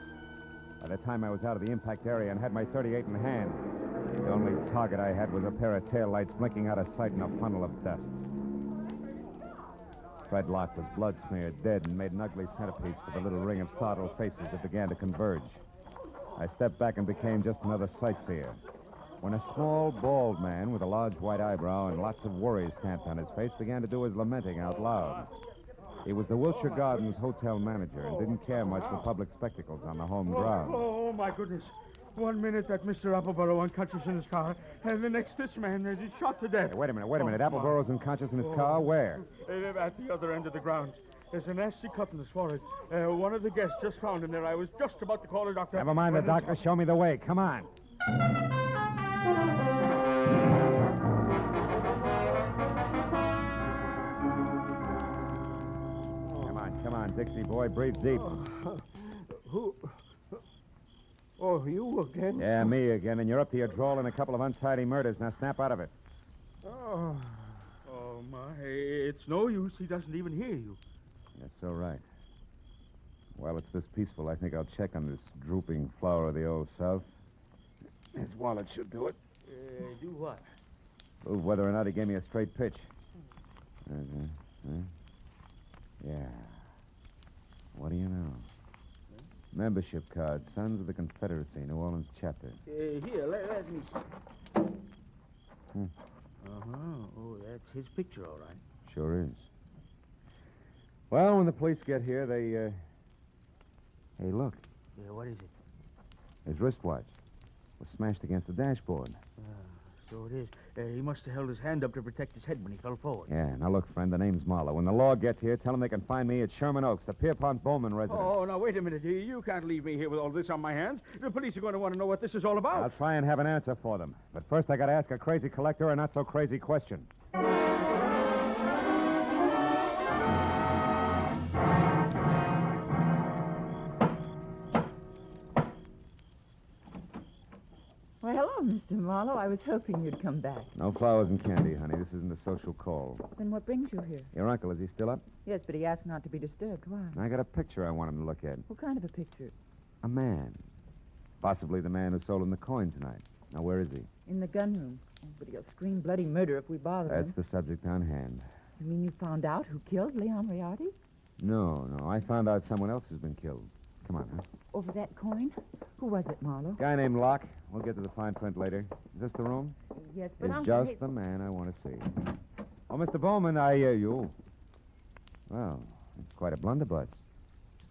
By the time I was out of the impact area and had my .38 in hand, The only target I had was a pair of taillights blinking out of sight in a funnel of dust. Fred Locke was blood-smeared, dead, and made an ugly centerpiece for the little ring of startled faces that began to converge. I stepped back and became just another sightseer. When a small, bald man with a large white eyebrow and lots of worry stamped on his face began to do his lamenting out loud. He was the Wilshire Gardens hotel manager and didn't care much for public spectacles on the home grounds. Oh, my goodness. 1 minute that Mr. Appleboro unconscious in his car, and the next this man is shot to death. Hey, wait a minute. Appleboro's unconscious in his car? Where? At the other end of the grounds. There's a nasty cut in his forehead. One of the guests just found him there. I was just about to call a doctor. Never mind the doctor. Show me the way. Come on. Come on, Dixie boy. Breathe deep. Who? Oh, you again? Yeah, me again. And you're up to your drawl in a couple of untidy murders. Now snap out of it. Oh, my. It's no use. He doesn't even hear you. That's all right. While it's this peaceful, I think I'll check on this drooping flower of the old South. His wallet should do it. Do what? Prove whether or not he gave me a straight pitch. Yeah. What do you know? Membership card, Sons of the Confederacy, New Orleans chapter. Here, let me see. Uh-huh. Oh, that's his picture, all right. Sure is. Well, when the police get here, they, Hey, look. Yeah, what is it? His wristwatch was smashed against the dashboard. So it is. He must have held his hand up to protect his head when he fell forward. Yeah, now look, friend, the name's Marlowe. When the law gets here, tell them they can find me at Sherman Oaks, the Pierpont Bowman residence. Oh, now, wait a minute. You can't leave me here with all this on my hands. The police are going to want to know what this is all about. I'll try and have an answer for them. But first, I got to ask a crazy collector a not-so-crazy question. Well, hello, Mr. Marlowe. I was hoping you'd come back. No flowers and candy, honey. This isn't a social call. Then what brings you here? Your uncle, is he still up? Yes, but he asked not to be disturbed. Why? I got a picture I want him to look at. What kind of a picture? A man. Possibly the man who sold him the coin tonight. Now, where is he? In the gun room. Oh, but he'll scream bloody murder if we bother him. That's the subject on hand. You mean you found out who killed Leon Moriarty? No. I found out someone else has been killed. Come on, huh? Over that coin? Who was it, Marlowe? Guy named Locke. We'll get to the fine print later. Is this the room? Yes, but He's Uncle... just the man I want to see. Oh, Mr. Bowman, I hear you. Well, it's quite a blunderbuss.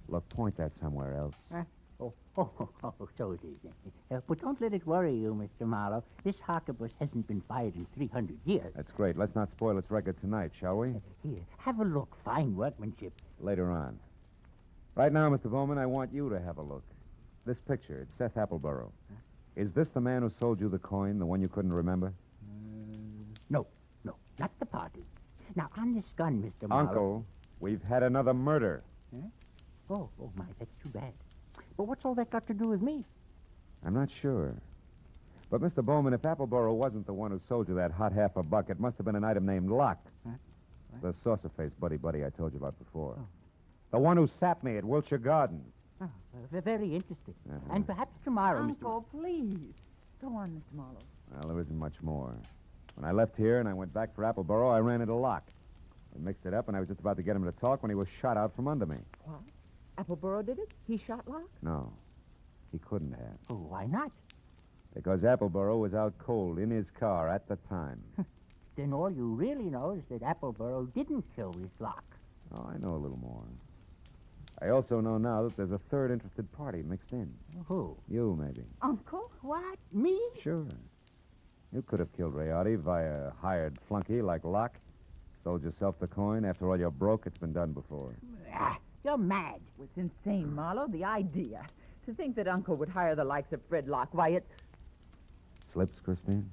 Look, point that somewhere else. So it is. But don't let it worry you, Mr. Marlowe. This harquebus hasn't been fired in 300 years. That's great. Let's not spoil its record tonight, shall we? Here, have a look. Fine workmanship. Later on. Right now, Mr. Bowman, I want you to have a look. This picture, it's Seth Appleboro. Is this the man who sold you the coin, the one you couldn't remember? No, not the party. Now, on this gun, Mr. Marlowe... Uncle, we've had another murder. Huh? Oh, my, that's too bad. But what's all that got to do with me? I'm not sure. But, Mr. Bowman, if Appleboro wasn't the one who sold you that hot half a buck, it must have been an item named Locke. Huh? The saucer-faced buddy I told you about before. Oh. The one who sapped me at Wilshire Gardens. Oh, very interesting. And perhaps tomorrow, Uncle, please. Go on, Mr. Marlowe. Well, there isn't much more. When I left here and I went back for Appleboro, I ran into Locke. We mixed it up, and I was just about to get him to talk when he was shot out from under me. What? Appleboro did it? He shot Locke? No. He couldn't have. Oh, why not? Because Appleboro was out cold in his car at the time. Then all you really know is that Appleboro didn't kill his Locke. Oh, I know a little more. I also know now that there's a third interested party mixed in. Who? You, maybe. Uncle? What? Me? Sure. You could have killed Moriarty via a hired flunky like Locke. Sold yourself the coin. After all, you're broke. It's been done before. You're mad. It's insane, Marlowe. The idea. To think that Uncle would hire the likes of Fred Locke. Why, it... Slips, Christine?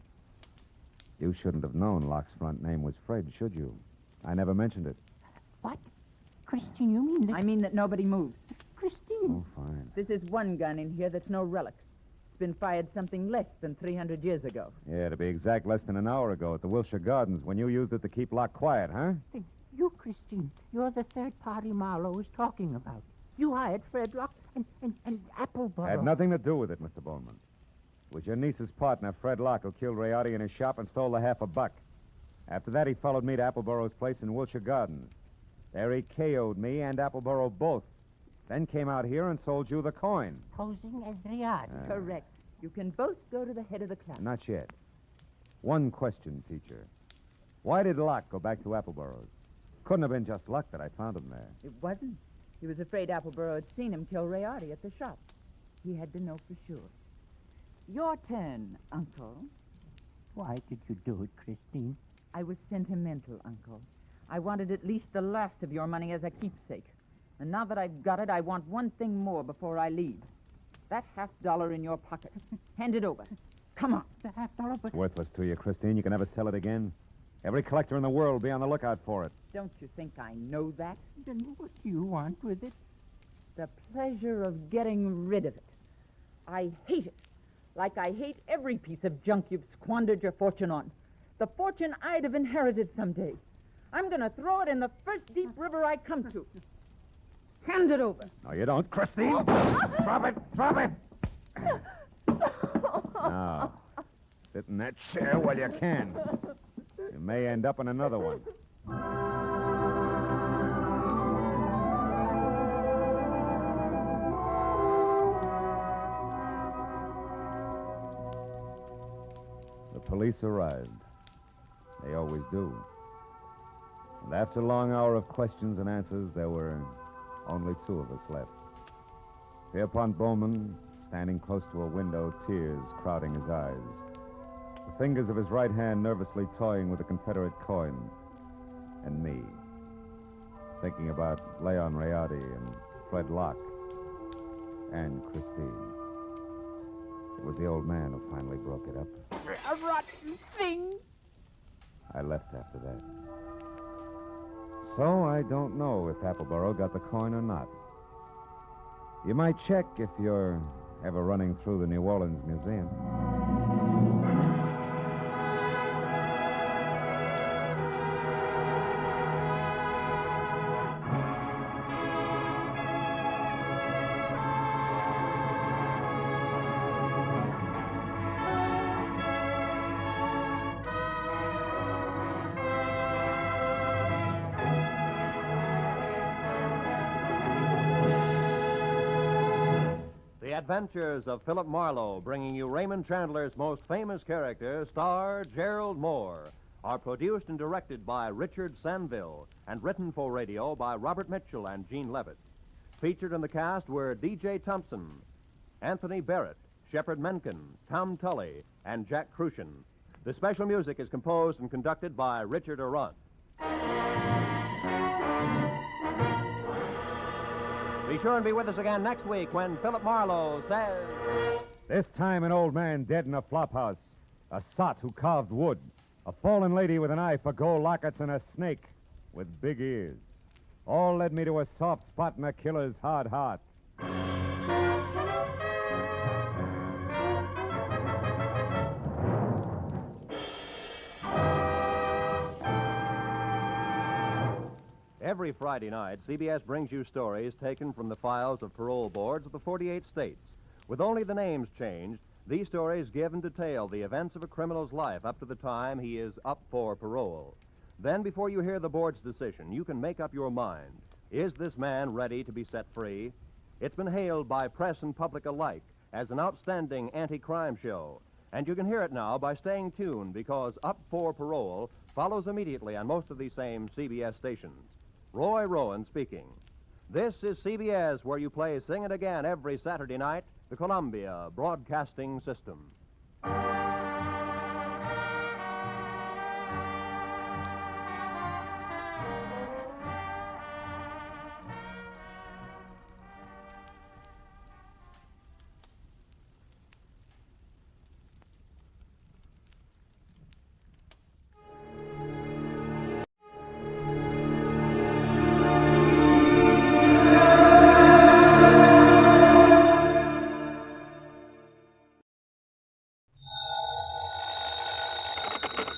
You shouldn't have known Locke's front name was Fred, should you? I never mentioned it. What? Christine, you mean that... I mean that nobody moves. Christine. Oh, fine. This is one gun in here that's no relic. It's been fired something less than 300 years ago. Yeah, to be exact, less than an hour ago at the Wilshire Gardens when you used it to keep Locke quiet, huh? You, Christine, you're the third party Marlowe was talking about. You hired Fred Locke and Appleboro. Had nothing to do with it, Mr. Bowman. It was your niece's partner, Fred Locke, who killed Rayardi in his shop and stole the $50. After that, he followed me to Appleboro's place in Wilshire Gardens. There he KO'd me and Appleboro both. Then came out here and sold you the coin. Posing as Rayardi. Correct. You can both go to the head of the class. Not yet. One question, teacher. Why did Locke go back to Appleboro's? Couldn't have been just luck that I found him there. It wasn't. He was afraid Appleboro had seen him kill Rayardi at the shop. He had to know for sure. Your turn, Uncle. Why did you do it, Christine? I was sentimental, Uncle. I wanted at least the last of your money as a keepsake. And now that I've got it, I want one thing more before I leave. That $50 in your pocket. Hand it over. Come on. The $50, but... It's worthless to you, Christine. You can never sell it again. Every collector in the world will be on the lookout for it. Don't you think I know that? Then what do you want with it? The pleasure of getting rid of it. I hate it. Like I hate every piece of junk you've squandered your fortune on. The fortune I'd have inherited someday. I'm going to throw it in the first deep river I come to. Hand it over. No, you don't, Christine. Drop it. Drop it. Now, sit in that chair while you can. You may end up in another one. The police arrived. They always do. And after a long hour of questions and answers, there were only two of us left. Pierpont Bowman, standing close to a window, tears crowding his eyes. The fingers of his right hand nervously toying with a Confederate coin. And me, thinking about Leon Rayardi and Fred Locke and Christine. It was the old man who finally broke it up. A rotten thing. I left after that. So I don't know if Appleboro got the coin or not. You might check if you're ever running through the New Orleans Museum. Adventures of Philip Marlowe, bringing you Raymond Chandler's most famous character, star Gerald Moore, are produced and directed by Richard Sanville and written for radio by Robert Mitchell and Gene Levitt. Featured in the cast were D.J. Thompson, Anthony Barrett, Shepard Menken, Tom Tully, and Jack Crucian. The special music is composed and conducted by Richard Arant. Be sure and be with us again next week when Philip Marlowe says... This time an old man dead in a flophouse, a sot who carved wood, a fallen lady with an eye for gold lockets, and a snake with big ears. All led me to a soft spot in a killer's hard heart. Every Friday night, CBS brings you stories taken from the files of parole boards of the 48 states. With only the names changed, these stories give and detail the events of a criminal's life up to the time he is up for parole. Then, before you hear the board's decision, you can make up your mind. Is this man ready to be set free? It's been hailed by press and public alike as an outstanding anti-crime show. And you can hear it now by staying tuned, because Up for Parole follows immediately on most of these same CBS stations. Roy Rowan speaking. This is CBS, where you play Sing It Again every Saturday night, the Columbia Broadcasting System.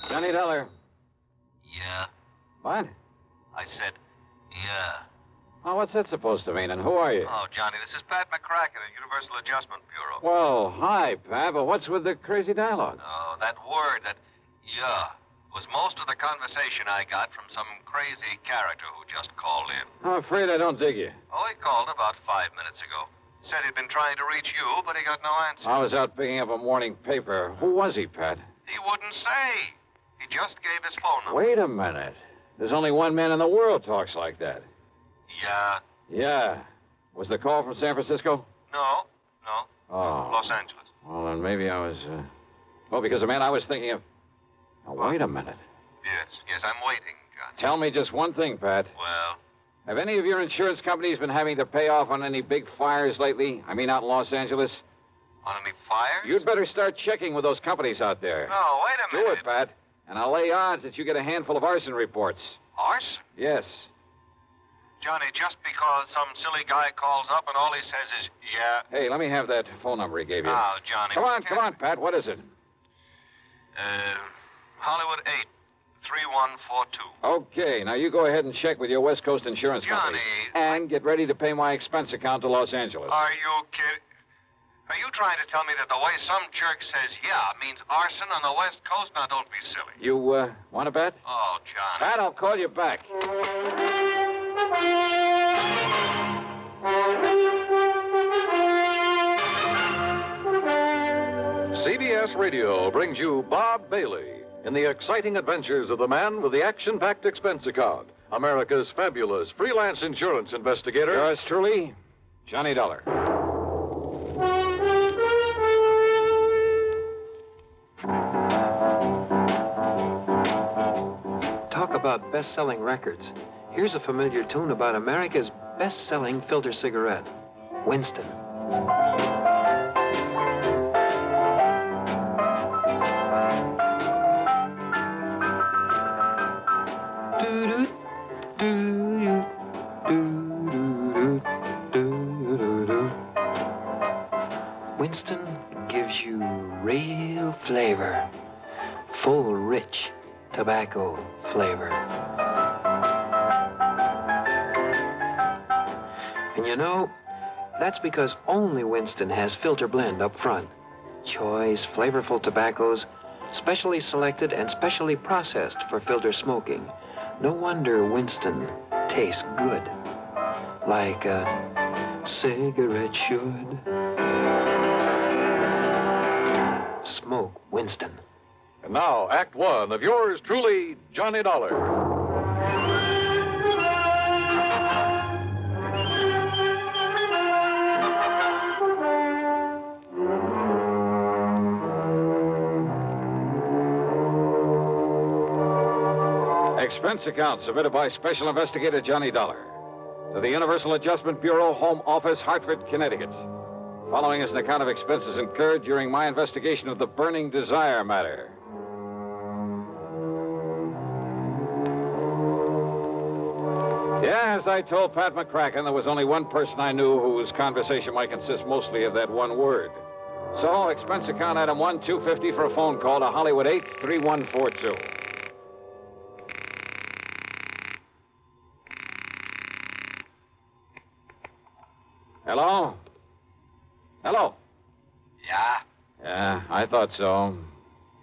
Johnny Dollar. Yeah. What? I said, yeah. Oh, what's that supposed to mean, and who are you? Oh, Johnny, this is Pat McCracken at Universal Adjustment Bureau. Well, hi, Pat, but what's with the crazy dialogue? Oh, that word, that yeah, was most of the conversation I got from some crazy character who just called in. I'm afraid I don't dig you. Oh, he called about 5 minutes ago. Said he'd been trying to reach you, but he got no answer. I was out picking up a morning paper. Who was he, Pat? He wouldn't say. He just gave his phone number. Wait a minute. There's only one man in the world talks like that. Yeah. Yeah. Was the call from San Francisco? No. Oh. Los Angeles. Well, then maybe I was, because the man I was thinking of... Now, wait a minute. Yes, I'm waiting, Johnny. Tell me just one thing, Pat. Well? Have any of your insurance companies been having to pay off on any big fires lately? I mean, out in Los Angeles? On any fires? You'd better start checking with those companies out there. No, wait a minute. Do it, Pat. And I'll lay odds that you get a handful of arson reports. Arson? Yes. Johnny, just because some silly guy calls up and all he says is, yeah. Hey, let me have that phone number he gave you. Now, Johnny. Come on, Pat. What is it? Hollywood 8, 3142. Okay, now you go ahead and check with your West Coast insurance company. And get ready to pay my expense account to Los Angeles. Are you kidding? Are you trying to tell me that the way some jerk says yeah means arson on the West Coast? Now, don't be silly. You, want to bet? Oh, Johnny. Pat, I'll call you back. CBS Radio brings you Bob Bailey in the exciting adventures of the man with the action-packed expense account, America's fabulous freelance insurance investigator. Yours truly, Johnny Dollar. Talk about best-selling records. Here's a familiar tune about America's best-selling filter cigarette, Winston. Winston gives you real flavor, full, rich tobacco flavor. And you know, that's because only Winston has filter blend up front. Choice, flavorful tobaccos, specially selected and specially processed for filter smoking. No wonder Winston tastes good, like a cigarette should. Smoke Winston. And now, Act One of yours truly, Johnny Dollar. Expense account submitted by Special Investigator Johnny Dollar to the Universal Adjustment Bureau, Home Office, Hartford, Connecticut. Following is an account of expenses incurred during my investigation of the Burning Desire matter. Yeah, as I told Pat McCracken, there was only one person I knew whose conversation might consist mostly of that one word. So, expense account item 1, $250 for a phone call to Hollywood 8, 3142. Hello? Hello? Yeah? Yeah, I thought so.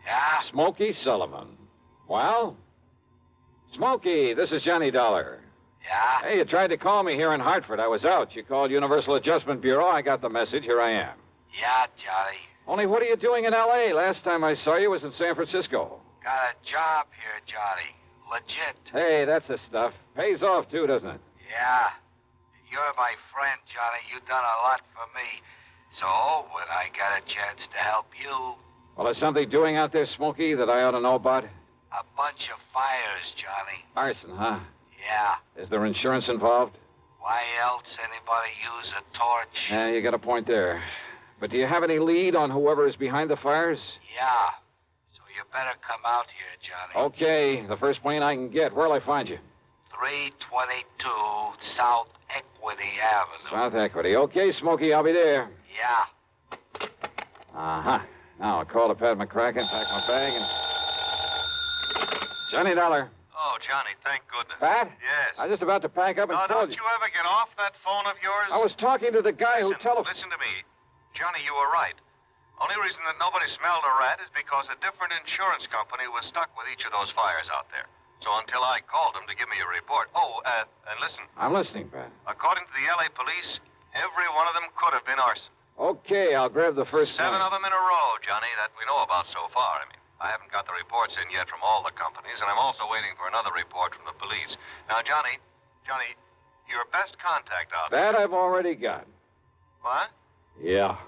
Yeah? Smokey Sullivan. Well? Smokey, this is Johnny Dollar. Yeah? Hey, you tried to call me here in Hartford. I was out. You called Universal Adjustment Bureau. I got the message. Here I am. Yeah, Johnny. Only what are you doing in L.A.? Last time I saw you was in San Francisco. Got a job here, Johnny. Legit. Hey, that's the stuff. Pays off, too, doesn't it? Yeah. You're my friend, Johnny. You've done a lot for me. So, when I got a chance to help you... Well, is something doing out there, Smokey, that I ought to know about? A bunch of fires, Johnny. Arson, huh? Yeah. Is there insurance involved? Why else anybody use a torch? Yeah, you got a point there. But do you have any lead on whoever is behind the fires? Yeah. So you better come out here, Johnny. Okay, the first plane I can get. Where'll I find you? 322 South Equity Avenue. South Equity. Okay, Smokey, I'll be there. Yeah. Uh-huh. Now I'll call to Pat McCracken, pack my bag, and... Johnny Dollar. Oh, Johnny, thank goodness. Pat? Yes. I was just about to pack up and No, call don't you ever get off that phone of yours? I was talking to the guy who Listen to me. Johnny, you were right. Only reason that nobody smelled a rat is because a different insurance company was stuck with each of those fires out there. So until I called them to give me a report. Oh, and listen. I'm listening, Pat. According to the L.A. police, every one of them could have been arson. Okay, I'll grab the first 7 one. of them in a row, Johnny, that we know about so far. I mean, I haven't got the reports in yet from all the companies, and I'm also waiting for another report from the police. Now, Johnny, your best contact out there. That I've already got. What? Yeah.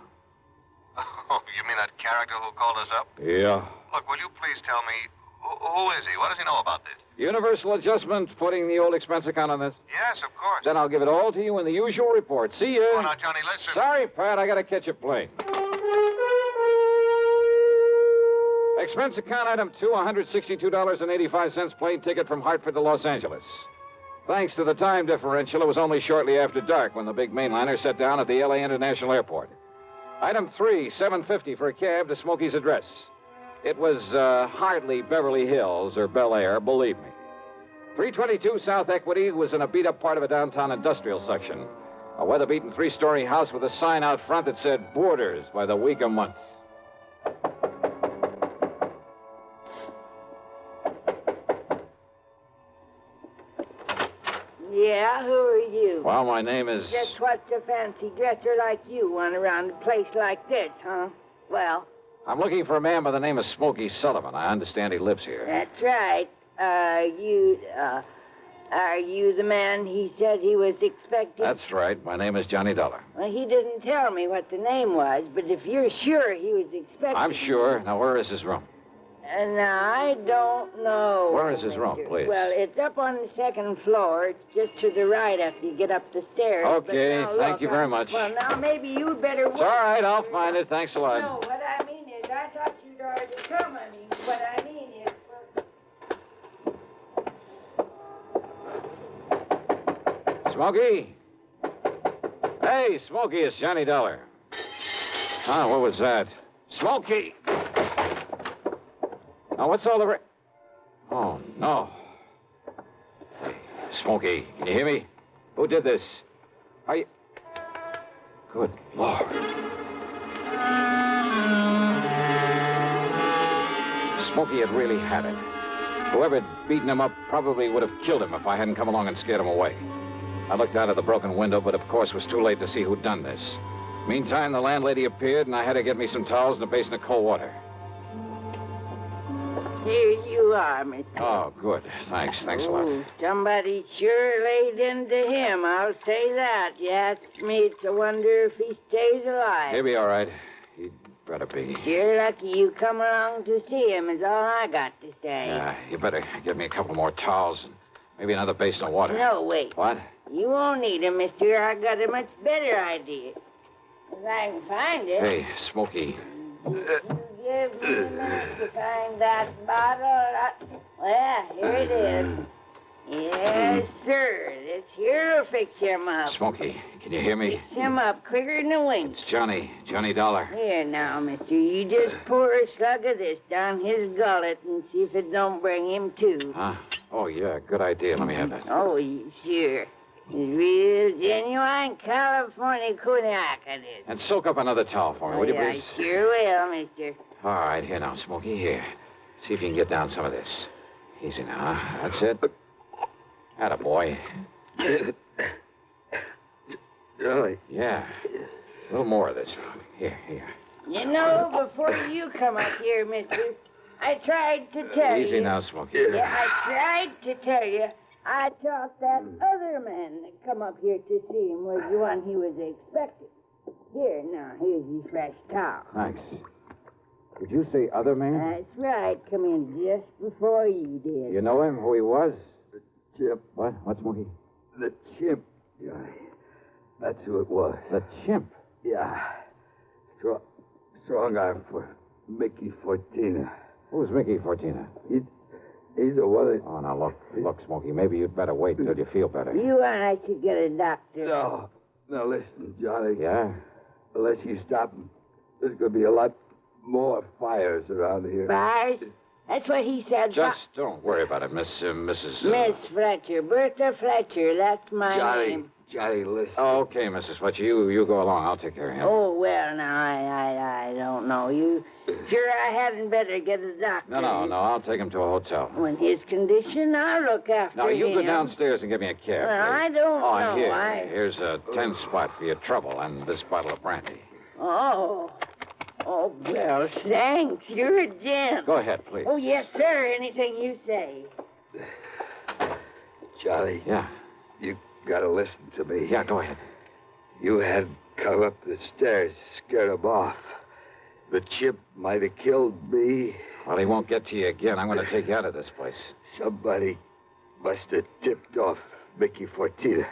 Oh, you mean that character who called us up? Yeah. Look, will you please tell me, who is he? What does he know about this? Universal Adjustment putting the old expense account on this? Yes, of course. Then I'll give it all to you in the usual report. See ya. Oh, now, Johnny, listen. Sorry, Pat, I gotta catch a plane. Expense account item 2, $162.85 plane ticket from Hartford to Los Angeles. Thanks to the time differential, it was only shortly after dark when the big mainliner set down at the L.A. International Airport. Item 3, $7.50 for a cab to Smokey's address. It was hardly Beverly Hills or Bel Air, believe me. 322 South Equity was in a beat-up part of a downtown industrial section. A weather-beaten 3-story house with a sign out front that said Boarders by the week or month. Yeah, who are you? Well, my name is... Just what's a fancy dresser like you want around a place like this, huh? Well, I'm looking for a man by the name of Smokey Sullivan. I understand he lives here. that's right. Are you the man he said he was expecting? That's right. My name is Johnny Dollar. Well, he didn't tell me what the name was, but if you're sure he was expecting... I'm sure. Now, where is his room? Now, I don't know. Where is his room, please? Well, it's up on the second floor. It's just to the right after you get up the stairs. Okay, But now, thank look, you very much. Well, now, maybe you'd better... It's all right. I'll find it. Thanks a lot. No, what I mean is, I thought you'd already come. I mean, what I mean is... Smokey? Hey, Smokey, it's Johnny Dollar. Ah, what was that? Smokey! Now, what's all the... Oh, no. Hey, Smokey, can you hear me? Who did this? Are you... Good Lord. Smokey had really had it. Whoever had beaten him up probably would have killed him if I hadn't come along and scared him away. I looked out of the broken window, but of course it was too late to see who'd done this. Meantime, the landlady appeared, and I had to get me some towels and a basin of cold water. Here you are, Mr. Oh, good. Thanks a lot. Oh, somebody sure laid into him, I'll say that. You ask me, it's a wonder if he stays alive. He'll be all right. He'd better be. You're lucky you come along to see him, is all I got to say. Yeah, you better get me a couple more towels and maybe another basin of water. No, wait. What? You won't need him, mister. I got a much better idea. If I can find it. Hey, Smokey. Give me a minute to find that bottle. Well, here it is. Yes, sir. This here'll fix him up. Smokey, can you hear me? Fix him up quicker than a wink. It's Johnny Dollar. Here now, mister. You just pour a slug of this down his gullet and see if it don't bring him to. Huh? Oh, yeah, good idea. Let me have that. Oh, sure. It's real genuine California cognac, it is. And soak up another towel for me, will you, I please? sure will, mister. All right, here now, Smokey, here. See if you can get down some of this. Easy now, huh? That's it. Attaboy. Really? Yeah. A little more of this. Here. You know, before you come up here, mister, I tried to tell you. Easy now, Smokey. Yeah, I tried to tell you. I thought that other man that come up here to see him was the one he was expecting. Here, now, here's your fresh towel. Thanks. Did you say other man? That's right. Come in just before you did. You know him, who he was? The chimp. What? What, Smokey? The chimp. Yeah, that's who it was. The chimp? Yeah. Strong arm for Mickey Fortina. Who's Mickey Fortina? He's the one that... Oh, now, look, Smokey, maybe you'd better wait until you feel better. You and I should get a doctor. No. Now, listen, Johnny. Yeah? Unless you stop him, there's going to be a lot more fires around here. Fires? That's what he said. Just don't worry about it, Mrs. Miss Fletcher. Bertha Fletcher. That's my name. Johnny, listen. Oh, okay, Mrs. Fletcher. You go along. I'll take care of him. Oh, well, now, I don't know. You sure I hadn't better get a doctor? No. I'll take him to a hotel. In his condition, I'll look after him. Now, you go downstairs and give me a cab. Well, I don't know. Here's a 10 spot for your trouble and this bottle of brandy. Oh, well, thanks. You're a gent. Go ahead, please. Oh, yes, sir. Anything you say. Charlie. Yeah? You gotta listen to me. Yeah, go ahead. You had come up the stairs, scared him off. The chip might have killed me. Well, he won't get to you again. I'm going to take you out of this place. Somebody must have tipped off Mickey Fortina.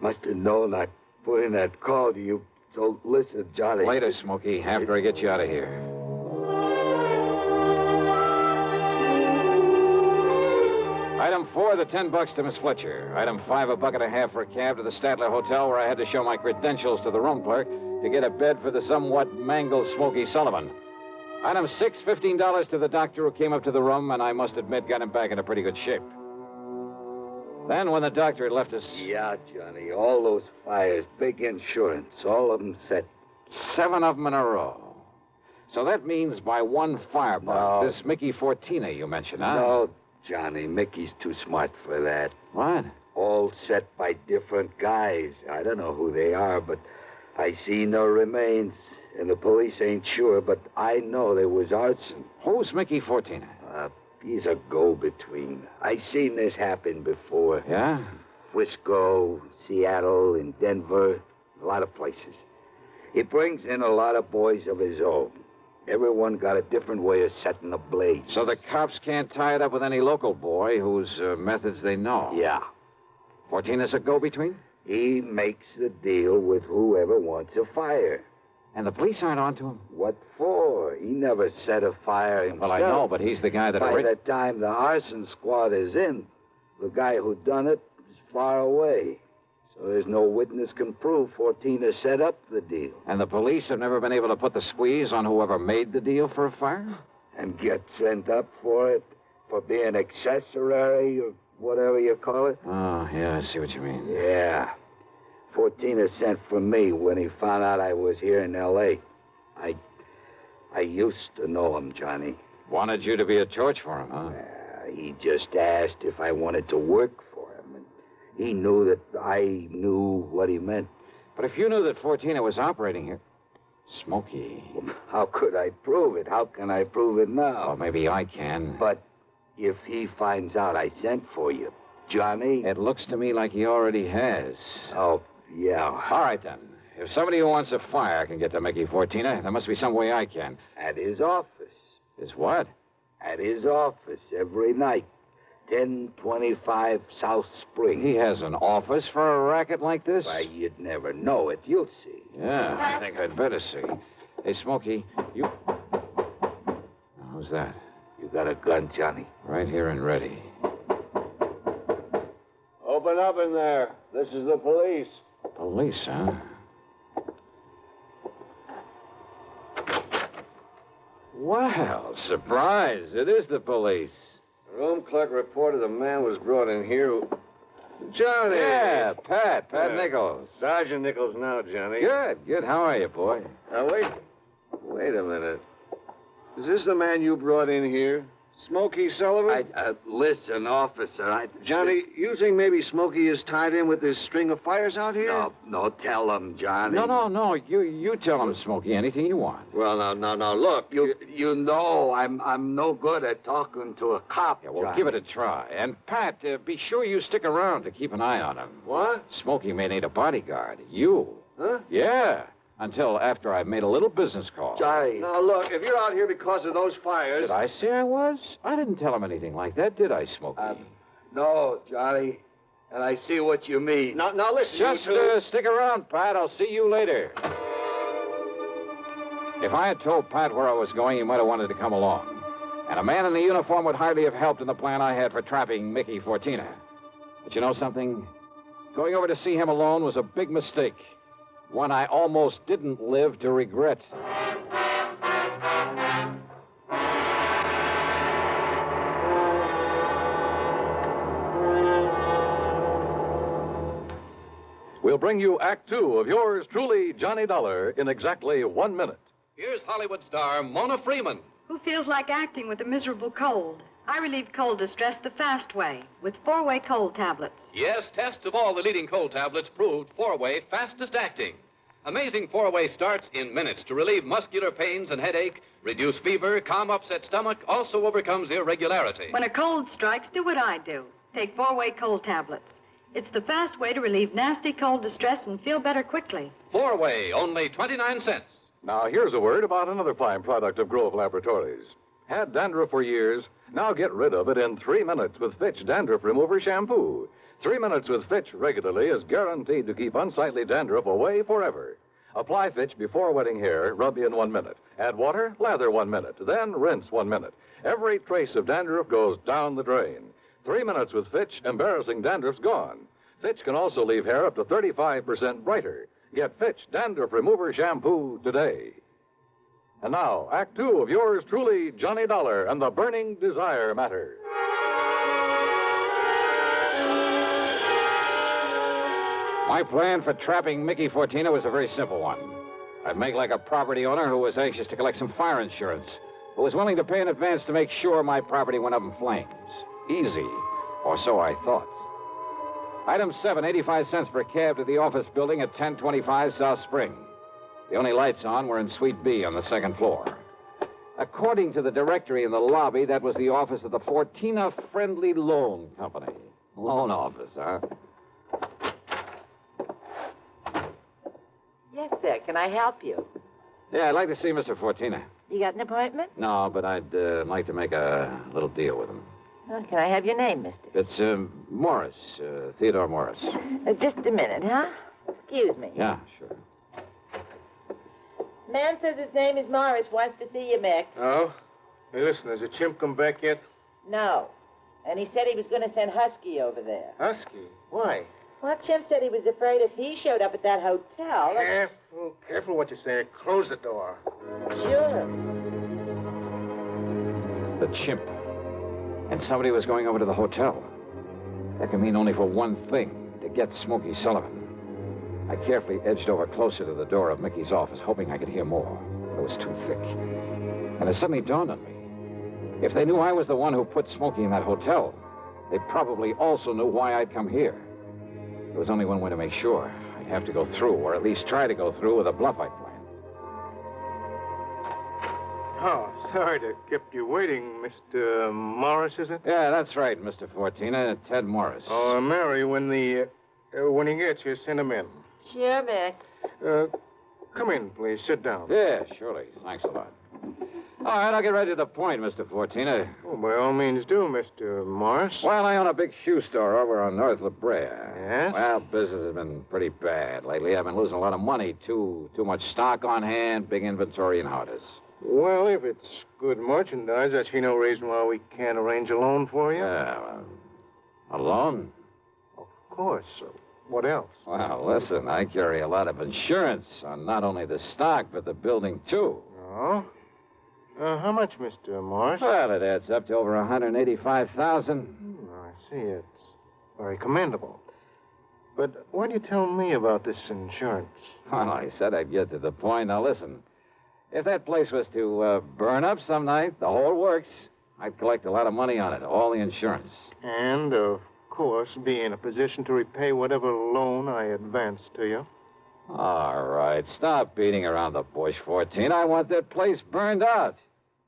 Must have known I'd put in that call to you. So listen, Johnny. Later, Smokey, after I get you out of here. Item 4, the $10 to Miss Fletcher. Item 5, $1.50 for a cab to the Statler Hotel, where I had to show my credentials to the room clerk to get a bed for the somewhat mangled Smokey Sullivan. Item 6, $15 to the doctor who came up to the room, and I must admit got him back in a pretty good shape. Then, when the doctor had left us... Yeah, Johnny, all those fires, big insurance, all of them set. 7 of them in a row. So that means by one firebug, this Mickey Fortina you mentioned, huh? No, Johnny, Mickey's too smart for that. What? All set by different guys. I don't know who they are, but I see no remains. And the police ain't sure, but I know there was arson. Who's Mickey Fortina? He's a go-between. I seen this happen before. Yeah? Frisco, Seattle, and Denver, a lot of places. He brings in a lot of boys of his own. Everyone got a different way of setting the blaze. So the cops can't tie it up with any local boy whose methods they know? Yeah. Fortina's a go-between? He makes the deal with whoever wants a fire. And the police aren't on to him? What for? He never set a fire himself. Well, I know, but he's the guy that... By the time the arson squad is in, the guy who done it is far away. So there's no witness can prove Fortina set up the deal. And the police have never been able to put the squeeze on whoever made the deal for a fire? And get sent up for it? For being accessory or whatever you call it? Oh, yeah, I see what you mean. Yeah. Fortina sent for me when he found out I was here in L.A. I used to know him, Johnny. Wanted you to be a torch for him, huh? He just asked if I wanted to work for him. And he knew that I knew what he meant. But if you knew that Fortina was operating here... Smokey... Well, how could I prove it? How can I prove it now? Well, maybe I can. But if he finds out I sent for you, Johnny... It looks to me like he already has. Oh, yeah. All right, then. If somebody who wants a fire can get to Mickey Fortina, there must be some way I can. At his office. His what? At his office every night. 1025 South Spring. He has an office for a racket like this? Why, you'd never know it. You'll see. Yeah, I think I'd better see. Hey, Smokey, you... Who's that? You got a gun, Johnny? Right here and ready. Open up in there. This is the police. Police, huh? Well, surprise. It is the police. The room clerk reported a man was brought in here who... Johnny! Yeah, Pat Nichols. Sergeant Nichols now, Johnny. Good. How are you, boy? Now, wait a minute. Is this the man you brought in here? Smokey Sullivan? Listen, officer, Johnny, you think maybe Smokey is tied in with this string of fires out here? No, tell him, Johnny. No. You tell him, Smokey, anything you want. Well, now, look. You know I'm no good at talking to a cop, Yeah, well, Johnny. give it a try. And, Pat, be sure you stick around to keep an eye on him. What? Smokey may need a bodyguard. You. Huh? Yeah. Until after I've made a little business call. Johnny. Now, look, if you're out here because of those fires... Did I say I was? I didn't tell him anything like that, did I, Smokey? No, Johnny. And I see what you mean. Now listen, Just you two... stick around, Pat. I'll see you later. If I had told Pat where I was going, he might have wanted to come along. And a man in the uniform would hardly have helped in the plan I had for trapping Mickey Fortina. But you know something? Going over to see him alone was a big mistake. One I almost didn't live to regret. will bring you Act Two of yours truly, Johnny Dollar, in exactly 1 minute. Here's Hollywood star Mona Freeman. Who feels like acting with a miserable cold? I relieve cold distress the fast way with 4-way cold tablets. Yes, tests of all the leading cold tablets proved 4-way fastest acting. Amazing 4-way starts in minutes to relieve muscular pains and headache, reduce fever, calm upset stomach, also overcomes irregularity. When a cold strikes, do what I do. Take 4-way cold tablets. It's the fast way to relieve nasty cold distress and feel better quickly. 4-way, only 29 cents. Now, here's a word about another fine product of Grove Laboratories. Had dandruff for years? Now get rid of it in 3 minutes with Fitch Dandruff Remover Shampoo. 3 minutes with Fitch regularly is guaranteed to keep unsightly dandruff away forever. Apply Fitch before wetting hair, rub in 1 minute. Add water, lather 1 minute, then rinse 1 minute. Every trace of dandruff goes down the drain. 3 minutes with Fitch, embarrassing dandruff's gone. Fitch can also leave hair up to 35% brighter. Get Fitch Dandruff Remover Shampoo today. And now, Act Two of yours truly, Johnny Dollar and the Burning Desire Matter. My plan for trapping Mickey Fortina was a very simple one. I'd make like a property owner who was anxious to collect some fire insurance, who was willing to pay in advance to make sure my property went up in flames. Easy, or so I thought. Item 7, 85 cents per cab to the office building at 1025 South Spring. The only lights on were in Suite B on the second floor. According to the directory in the lobby, that was the office of the Fortina Friendly Loan Company. Loan office, huh? Yes, sir. Can I help you? Yeah, I'd like to see Mr. Fortina. You got an appointment? No, but I'd like to make a little deal with him. Oh, can I have your name, mister? It's Morris, Theodore Morris. Just a minute, huh? Excuse me. Yeah, sure. Man says his name is Morris. Wants to see you, Mick. Oh? Hey, listen, has the chimp come back yet? No. And he said he was going to send Husky over there. Husky? Why? Well, Chimp said he was afraid if he showed up at that hotel... Careful what you say. Close the door. Sure. The chimp. And somebody was going over to the hotel. That can mean only for one thing, to get Smokey Sullivan. I carefully edged over closer to the door of Mickey's office, hoping I could hear more. It was too thick. And it suddenly dawned on me. If they knew I was the one who put Smokey in that hotel, they probably also knew why I'd come here. There was only one way to make sure. I'd have to go through, or at least try to go through, with a bluff I'd planned. Oh, sorry to keep you waiting, Mr. Morris, is it? Yeah, that's right, Mr. Fortina. Ted Morris. Oh, Mary, when he gets here, send him in. Sure, Mick. Come in, please. Sit down. Yeah, surely. Thanks a lot. All right, I'll get right to the point, Mr. Fortina. Oh, by all means do, Mr. Morris. Well, I own a big shoe store over on North La Brea. Yes? Well, business has been pretty bad lately. I've been losing a lot of money. Too much stock on hand, big inventory, and how it is. Well, if it's good merchandise, I see no reason why we can't arrange a loan for you. Yeah, a loan? Of course. What else? Well, listen, I carry a lot of insurance on not only the stock, but the building, too. Oh? How much, Mr. Morris? Well, it adds up to over $185,000. I see. It's very commendable. But why do you tell me about this insurance? Well, I said I'd get to the point. Now, listen. If that place was to burn up some night, the whole works, I'd collect a lot of money on it, all the insurance. And, of course, be in a position to repay whatever loan I advance to you. All right. Stop beating around the bush, 14. I want that place burned out.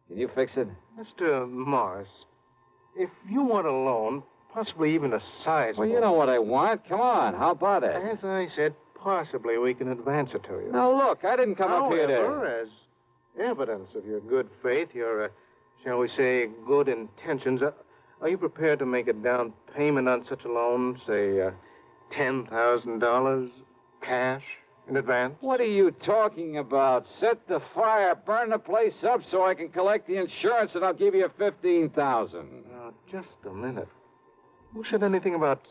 Can you fix it? Mr. Morris, if you want a loan, possibly even a sizable... Well, you know what I want. Come on. How about it? As I said, possibly we can advance it to you. Now, look, I didn't come up here to... However, as evidence of your good faith, your, shall we say, good intentions, are you prepared to make a down payment on such a loan, say, $10,000 cash in advance? What are you talking about? Set the fire, burn the place up so I can collect the insurance, and I'll give you $15,000. Now, just a minute. Who said anything about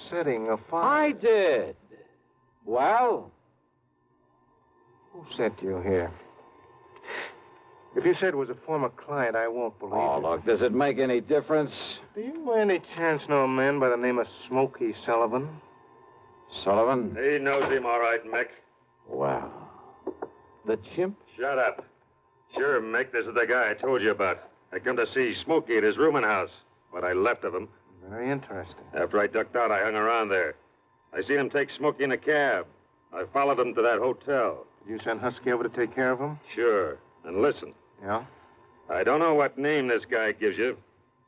setting a fire? I did. Well? Who sent you here? If you said it was a former client, I won't believe Oh, it. look, does it make any difference? Do you by any chance know a man by the name of Smokey Sullivan? Sullivan? He knows him all right, Mick. Well, the chimp? Shut up. Sure, Mick, this is the guy I told you about. I come to see Smokey at his rooming house. What I left of him. Very interesting. After I ducked out, I hung around there. I seen him take Smokey in a cab. I followed him to that hotel. Did you send Husky over to take care of him? Sure. And listen. Yeah? I don't know what name this guy gives you,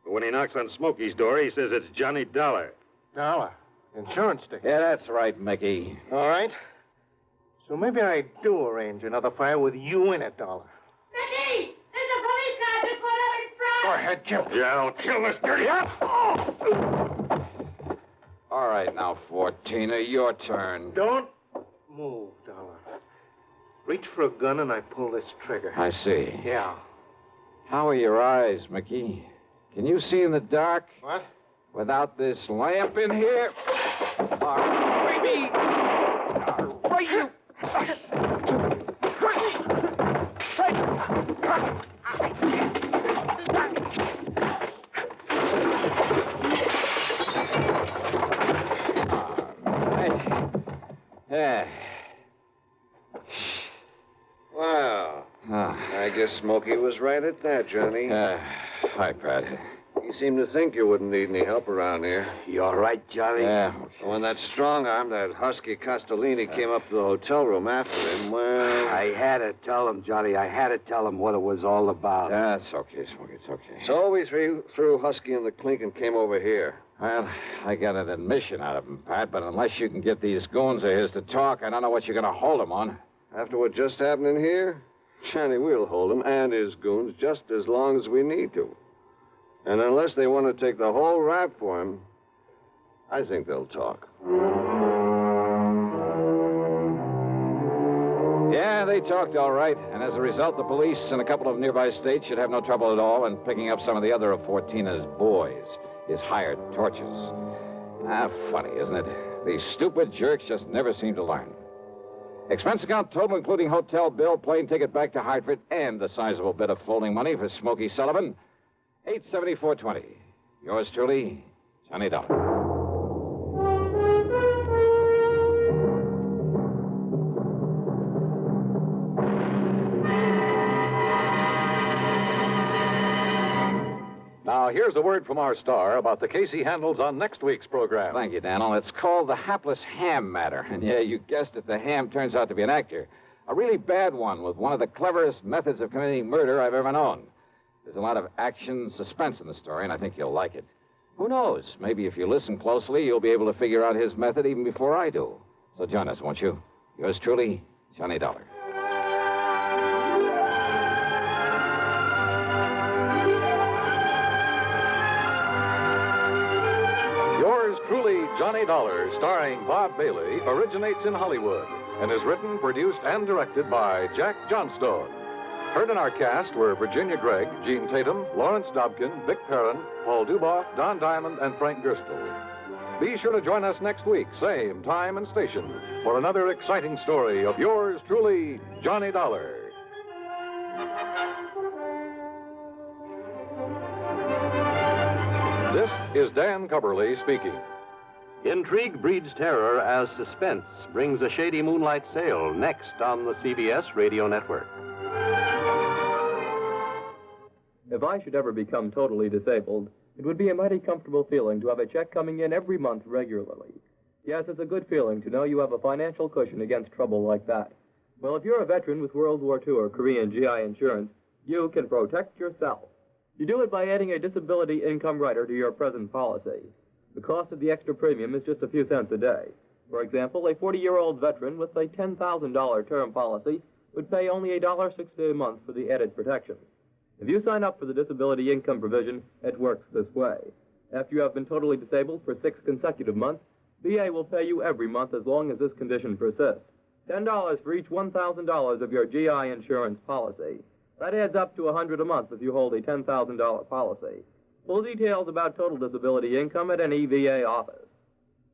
but when he knocks on Smokey's door, he says it's Johnny Dollar. Dollar. Insurance ticket. Yeah, that's right, Mickey. All right. So maybe I do arrange another fire with you in it, Dollar. Mickey! There's a police car just pulled up in front! Go ahead, Jim. Yeah, I'll kill this dirty All right, now, 14er, your turn. Don't move, Dollar. Reach for a gun and I pull this trigger. I see. Yeah. How are your eyes, Mickey? Can you see in the dark? What? Without this lamp in here? Baby! Right, you! Yeah. Wow. I guess Smokey was right at that, Johnny. Hi, Pat. He seemed to think you wouldn't need any help around here. You all right, Johnny? Yeah. When that strong arm, that husky Castellini, came up to the hotel room after him, well... I had to tell him, Johnny. I had to tell him what it was all about. Yeah, it's okay, Smokey. It's okay. So we threw Husky in the clink and came over here. Well, I got an admission out of him, Pat, but unless you can get these goons of his to talk, I don't know what you're going to hold him on. After what just happened in here, Johnny, we'll hold him and his goons just as long as we need to. And unless they want to take the whole rap for him, I think they'll talk. Yeah, they talked all right. And as a result, the police in a couple of nearby states should have no trouble at all in picking up some of the other of Fortina's boys, his hired torches. Funny, isn't it? These stupid jerks just never seem to learn. Expense account total, including hotel bill, plane ticket back to Hartford, and the sizable bit of folding money for Smokey Sullivan. $874.20. Yours truly, Johnny Dollar. Now, here's a word from our star about the case he handles on next week's program. Thank you, Daniel. It's called the hapless ham matter. And yeah, you guessed it, the ham turns out to be an actor. A really bad one with one of the cleverest methods of committing murder I've ever known. There's a lot of action, suspense in the story, and I think you'll like it. Who knows? Maybe if you listen closely, you'll be able to figure out his method even before I do. So join us, won't you? Yours truly, Johnny Dollar. Yours truly, Johnny Dollar, starring Bob Bailey, originates in Hollywood and is written, produced, and directed by Jack Johnstone. Heard in our cast were Virginia Gregg, Gene Tatum, Lawrence Dobkin, Vic Perrin, Paul Duboff, Don Diamond, and Frank Gerstle. Be sure to join us next week, same time and station, for another exciting story of yours truly, Johnny Dollar. This is Dan Coverly speaking. Intrigue breeds terror as Suspense brings a shady moonlight sail next on the CBS radio network. If I should ever become totally disabled, it would be a mighty comfortable feeling to have a check coming in every month regularly. Yes, it's a good feeling to know you have a financial cushion against trouble like that. Well, if you're a veteran with World War II or Korean GI insurance, you can protect yourself. You do it by adding a disability income rider to your present policy. The cost of the extra premium is just a few cents a day. For example, a 40-year-old veteran with a $10,000 term policy would pay only $1.60 a month for the added protection. If you sign up for the disability income provision, it works this way. After you have been totally disabled for 6 consecutive months, VA will pay you every month as long as this condition persists. $10 for each $1,000 of your GI insurance policy. That adds up to $100 a month if you hold a $10,000 policy. Full details about total disability income at any VA office.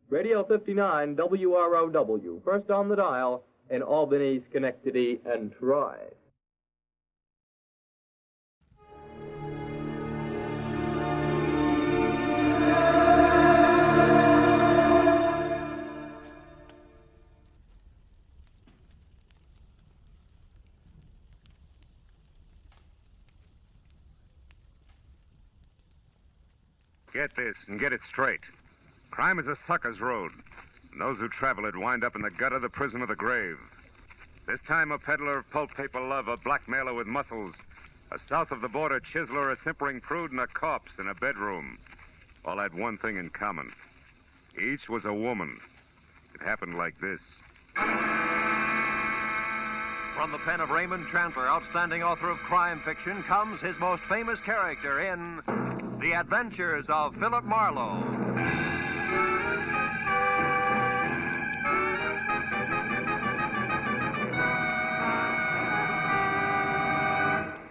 Radio 59 WROW, first on the dial in Albany, Schenectady, and Troy. Get this and get it straight. Crime is a sucker's road. And those who travel it wind up in the gutter, the prison, or the grave. This time a peddler of pulp paper love, a blackmailer with muscles, a south of the border chiseler, a simpering prude, and a corpse in a bedroom. All had one thing in common. Each was a woman. It happened like this. From the pen of Raymond Chandler, outstanding author of crime fiction, comes his most famous character in The Adventures of Philip Marlowe.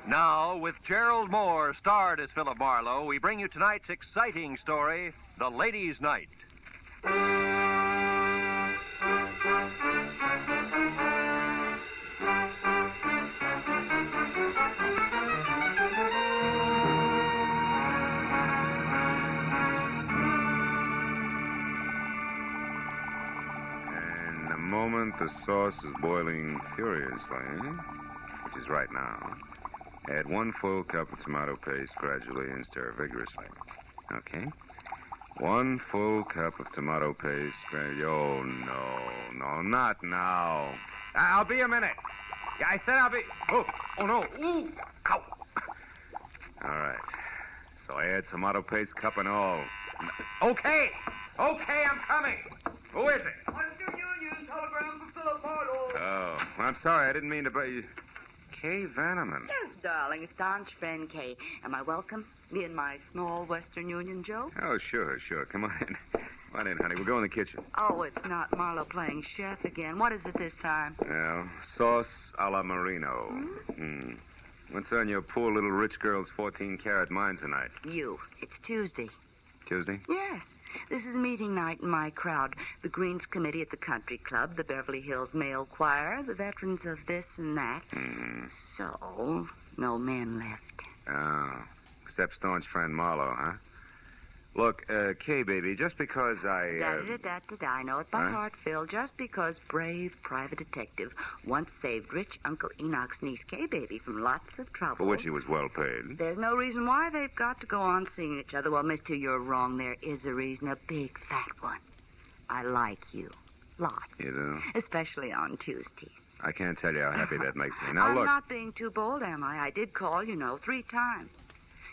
Now, with Gerald Moore starred as Philip Marlowe, we bring you tonight's exciting story, The Ladies' Night. And the moment the sauce is boiling furiously, which is right now, add 1 full cup of tomato paste gradually and stir vigorously. Okay? 1 full cup of tomato paste. Oh, no, not now. I'll be a minute. Yeah, I said I'll be... Oh, no. Ooh, ow. All right. So I add tomato paste, cup and all. Okay, I'm coming. Who is it? Western Union, telegram for Philip Marlowe. Oh, I'm sorry. I didn't mean to... Kay Vanneman. Yes, darling. Staunch friend Kay. Am I welcome? Me and my small Western Union Joe? Oh, sure. Come on in. Come on in, honey. We'll go in the kitchen. Oh, it's not Marlowe playing chef again. What is it this time? Well, sauce a la Marino. What's on your poor little rich girl's 14-carat mind tonight? You. It's Tuesday. Tuesday? Yes. This is meeting night in my crowd. The Greens Committee at the Country Club, the Beverly Hills Male Choir, the veterans of this and that. So, no men left. Oh, except staunch friend Marlowe, huh? Look, Kay, baby, just because I... I know it by heart, Phil. Just because brave private detective once saved rich Uncle Enoch's niece, Kay, baby, from lots of trouble. For which he was well paid. There's no reason why they've got to go on seeing each other. Well, mister, you're wrong. There is a reason, a big fat one. I like you. Lots. You do? Especially on Tuesdays. I can't tell you how happy that makes me. Now, I'm look... not being too bold, am I? I did call, 3 times.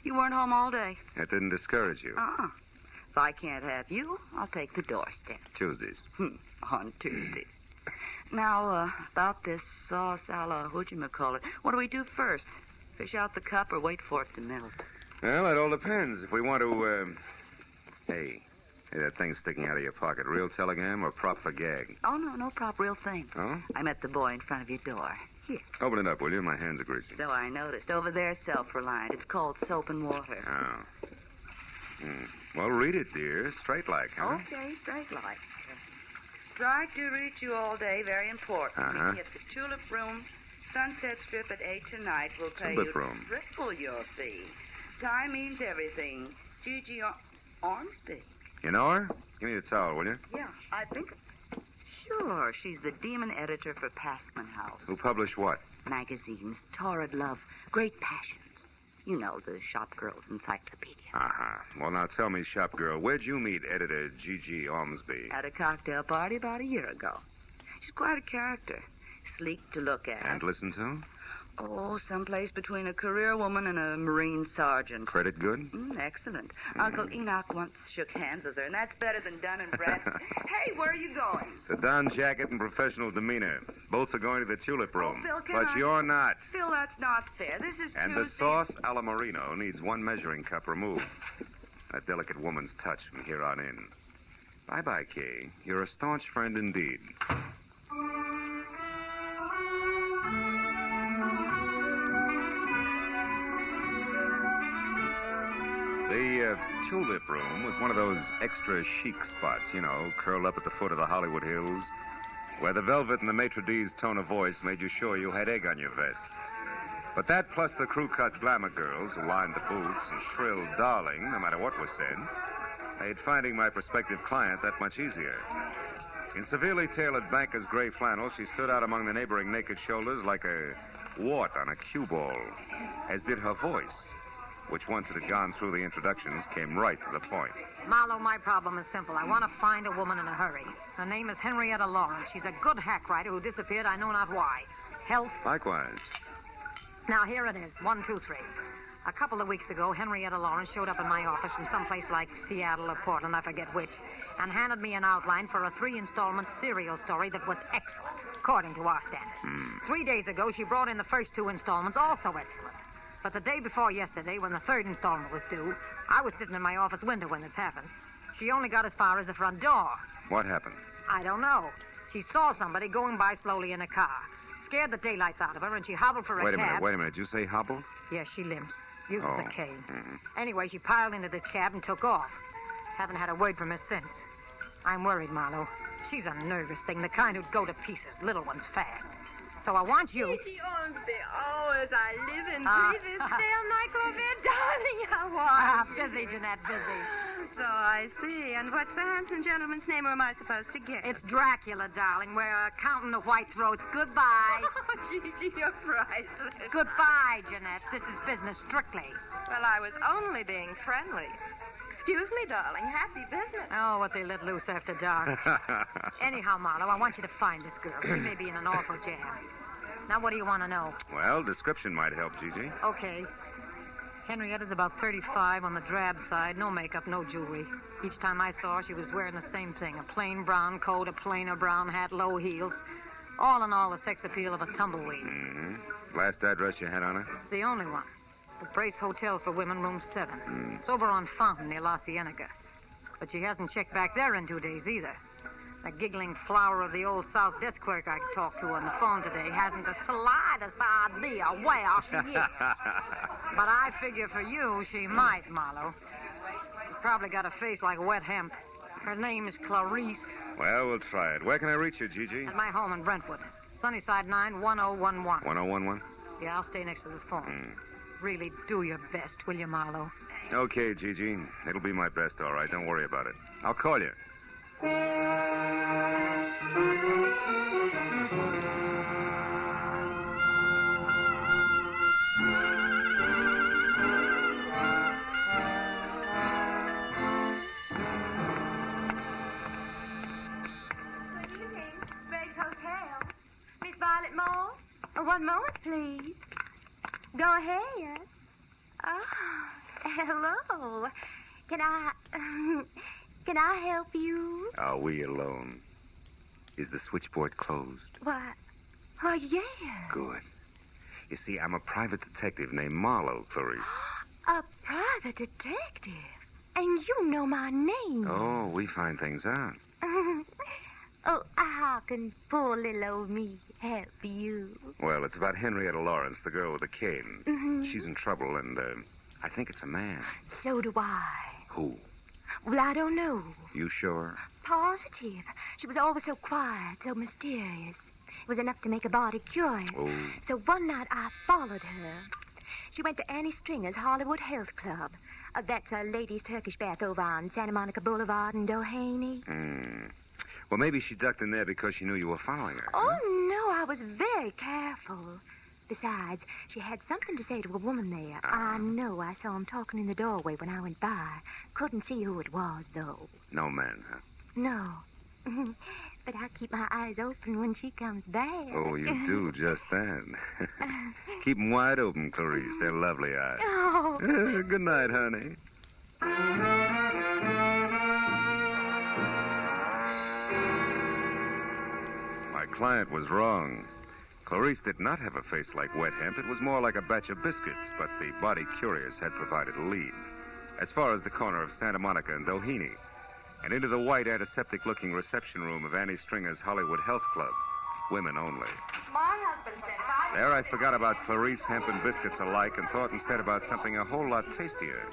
You weren't home all day. That didn't discourage you. If I can't have you, I'll take the doorstep. Tuesdays. On Tuesdays. Now, about this sauce a la whatchamacallit. What do we do first? Fish out the cup or wait for it to melt? Well, it all depends. If we want to, Hey, that thing sticking out of your pocket, real telegram or prop for gag? Oh, no prop, real thing. Oh? I met the boy in front of your door. Here. Open it up, will you? My hands are greasy. So I noticed. Over there, self-reliant. It's called soap and water. Oh. Well, read it, dear. Straight like, huh? Okay, straight like. Tried to reach you all day. Very important. Meeting at the Tulip Room, Sunset Strip at 8 tonight. We'll pay Tulip you Room. triple your fee. Time means everything. Gigi Ormsby. You know her? Give me the towel, will you? Yeah, I think... Sure, she's the demon editor for Passman House. Who published what? Magazines, Torrid Love, Great Passions. You know, the shop girl's encyclopedia. Well, now tell me, shop girl, where'd you meet editor Gigi Ormsby? At a cocktail party about a year ago. She's quite a character. Sleek to look at. And listen to? Oh, someplace between a career woman and a Marine sergeant. Credit good? Excellent. Uncle Enoch once shook hands with her, and that's better than Dun and Bradstreet. Hey, where are you going? The Don jacket and professional demeanor. Both are going to the Tulip Room. Phil, but you're not. Phil, that's not fair. This is And Tuesday. the sauce a la Marino needs 1 measuring cup removed. A delicate woman's touch from here on in. Bye-bye, Kay. You're a staunch friend indeed. The Tulip Room was one of those extra chic spots, curled up at the foot of the Hollywood Hills, where the velvet and the maitre d's tone of voice made you sure you had egg on your vest. But that, plus the crew-cut glamour girls who lined the booths and shrilled darling, no matter what was said, made finding my prospective client that much easier. In severely tailored banker's gray flannel, she stood out among the neighboring naked shoulders like a wart on a cue ball, as did her voice. which once it had gone through the introductions, came right to the point. Marlowe, my problem is simple. I want to find a woman in a hurry. Her name is Henrietta Lawrence. She's a good hack writer who disappeared, I know not why. Health? Likewise. Now, here it is. 1, 2, 3. A couple of weeks ago, Henrietta Lawrence showed up in my office from someplace like Seattle or Portland, I forget which, and handed me an outline for a 3-installment serial story that was excellent, according to our standards. 3 days ago, she brought in the first 2 installments, also excellent. But the day before yesterday, when the 3rd installment was due, I was sitting in my office window when this happened. She only got as far as the front door. What happened? I don't know. She saw somebody going by slowly in a car. Scared the daylights out of her, and she hobbled for a cab. Wait a minute. Did you say hobble? Yes, she limps. Uses a cane. Mm-hmm. Anyway, she piled into this cab and took off. Haven't had a word from her since. I'm worried, Marlowe. She's a nervous thing, the kind who'd go to pieces, little ones fast. So I want you... Gigi owns me. Oh, as I live and breathe this stale nightclub here, darling, I want busy, Jeanette, busy. So I see. And what's the handsome gentleman's name, or am I supposed to guess? It's Dracula, darling. We're counting the white throats. Goodbye. Oh, Gigi, you're priceless. Goodbye, Jeanette. This is business strictly. Well, I was only being friendly. Excuse me, darling. Happy business. Oh, what they let loose after dark. Anyhow, Marlowe, I want you to find this girl. She may be in an awful jam. Now, what do you want to know? Well, description might help, Gigi. Okay. Henrietta's about 35 on the drab side. No makeup, no jewelry. Each time I saw her, she was wearing the same thing. A plain brown coat, a plainer brown hat, low heels. All in all, the sex appeal of a tumbleweed. Mm-hmm. Last address you had on her? It's the only one. The Brace Hotel for Women, room 7. It's over on Fountain near La Cienega. But she hasn't checked back there in 2 days either. The giggling flower of the old South desk clerk I talked to on the phone today hasn't the slightest idea where she is. But I figure for you, she might, Marlowe. She's probably got a face like wet hemp. Her name is Clarice. Well, we'll try it. Where can I reach you, Gigi? At my home in Brentwood. Sunnyside 9, 1011. 1011? Yeah, I'll stay next to the phone. Really do your best, will you, Marlowe? Okay, Gigi. It'll be my best, all right. Don't worry about it. I'll call you. Miss Violet Moore? One moment, please. Go ahead. Oh, hello. Can I help you? Are we alone? Is the switchboard closed? Why, yeah. Good. You see, I'm a private detective named Marlowe, Clarice. A private detective? And you know my name. Oh, we find things out. Oh, how can poor little old me help you? Well, it's about Henrietta Lawrence, the girl with the cane. Mm-hmm. She's in trouble, and I think it's a man. So do I. Who? Well, I don't know. You sure? Positive. She was always so quiet, so mysterious. It was enough to make a body curious. Oh. So one night I followed her. She went to Annie Stringer's Hollywood Health Club. That's a ladies' Turkish bath over on Santa Monica Boulevard in Doheny. Well, maybe she ducked in there because she knew you were following her. Oh, no, I was very careful. Besides, she had something to say to a woman there. I know I saw him talking in the doorway when I went by. Couldn't see who it was, though. No man, huh? No. But I keep my eyes open when she comes back. Oh, you do just that. Keep 'em wide open, Clarice. They're lovely eyes. Oh. Good night, honey. My client was wrong. Clarice did not have a face like wet hemp. It was more like a batch of biscuits, but the body curious had provided a lead. As far as the corner of Santa Monica and Doheny, and into the white antiseptic-looking reception room of Annie Stringer's Hollywood Health Club. Women only. My husband said There I forgot about Clarice, hemp, and biscuits alike and thought instead about something a whole lot tastier.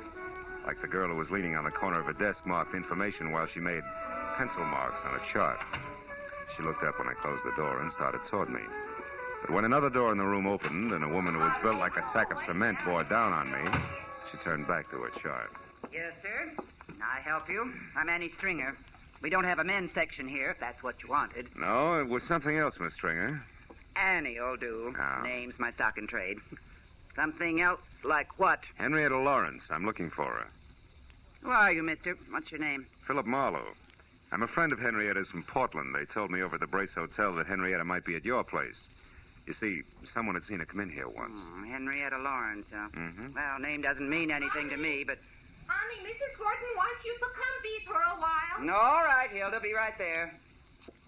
Like the girl who was leaning on the corner of a desk marked information while she made pencil marks on a chart. She looked up when I closed the door and started toward me. But when another door in the room opened and a woman who was built like a sack of cement bore down on me, she turned back to her chart. Yes, sir. I help you. I'm Annie Stringer. We don't have a men's section here, if that's what you wanted. No, it was something else, Miss Stringer. Annie'll do. Oh. Name's my stock in trade. Something else like what? Henrietta Lawrence. I'm looking for her. Who are you, mister? What's your name? Philip Marlowe. I'm a friend of Henrietta's from Portland. They told me over at the Brace Hotel that Henrietta might be at your place. You see, someone had seen her come in here once. Henrietta Lawrence, huh? Mm-hmm. Well, name doesn't mean anything to me, but... Honey, Mrs. Gordon wants you to come be for a while. All right, Hilda, be right there.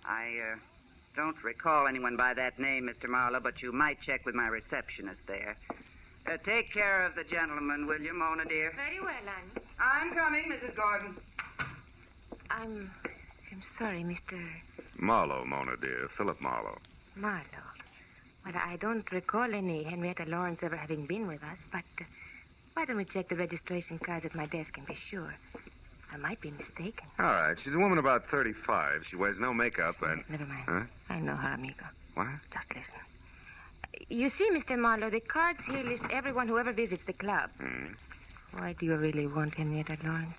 I don't recall anyone by that name, Mr. Marlowe, but you might check with my receptionist there. Take care of the gentleman, will you, Mona, dear? Very well, Annie. I'm coming, Mrs. Gordon. I'm sorry, Mr. Marlowe, Mona, dear. Philip Marlowe. Marlowe. Well, I don't recall any Henrietta Lawrence ever having been with us, but why don't we check the registration cards at my desk and be sure? I might be mistaken. All right. She's a woman about 35. She wears no makeup and... Never mind. Huh? I know her, amigo. What? Just listen. You see, Mr. Marlowe, the cards here list everyone who ever visits the club. Why do you really want Henrietta Lawrence?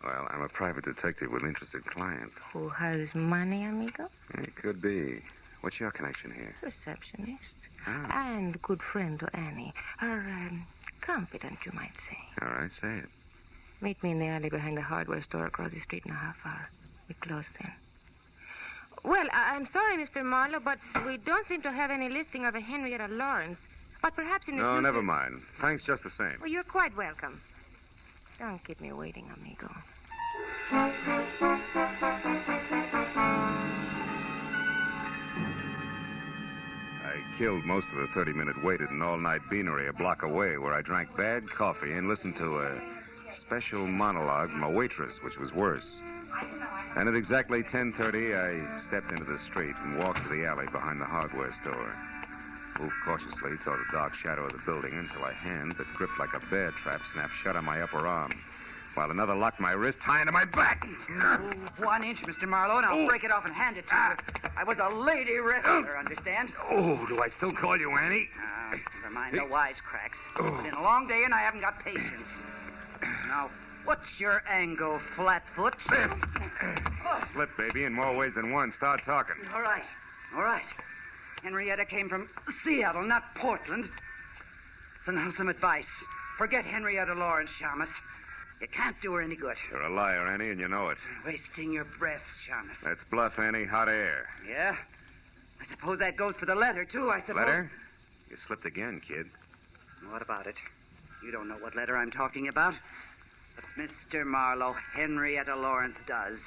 Well, I'm a private detective with interested clients. Who has money, amigo? It could be. What's your connection here? Receptionist. Ah. And good friend to Annie. Her confidant, you might say. All right, say it. Meet me in the alley behind the hardware store across the street in a half hour. We close then. Well, I'm sorry, Mr. Marlowe, but we don't seem to have any listing of a Henrietta Lawrence. But perhaps in the No, future... never mind. Thanks just the same. Well, you're quite welcome. Don't keep me waiting, amigo. I killed most of the 30-minute wait at an all-night beanery a block away where I drank bad coffee and listened to a special monologue from a waitress, which was worse. And at exactly 10:30, I stepped into the street and walked to the alley behind the hardware store. Moved cautiously toward the dark shadow of the building until a hand that gripped like a bear trap snapped shut on my upper arm, while another locked my wrist high into my back. 1 inch, Mr. Marlowe, and I'll break it off and hand it to you. I was a lady wrestler, understand? Oh, do I still call you Annie? Never mind the wisecracks. It's been a long day, and I haven't got patience. Now, what's your angle, Flatfoot? Slip, baby, in more ways than one. Start talking. All right. Henrietta came from Seattle, not Portland. So now some advice. Forget Henrietta Lawrence, Shamus. You can't do her any good. You're a liar, Annie, and you know it. Wasting your breath, Shamus. That's bluff, Annie. Hot air. Yeah? I suppose that goes for the letter, too, I suppose. Letter? You slipped again, kid. What about it? You don't know what letter I'm talking about. But Mr. Marlowe, Henrietta Lawrence does.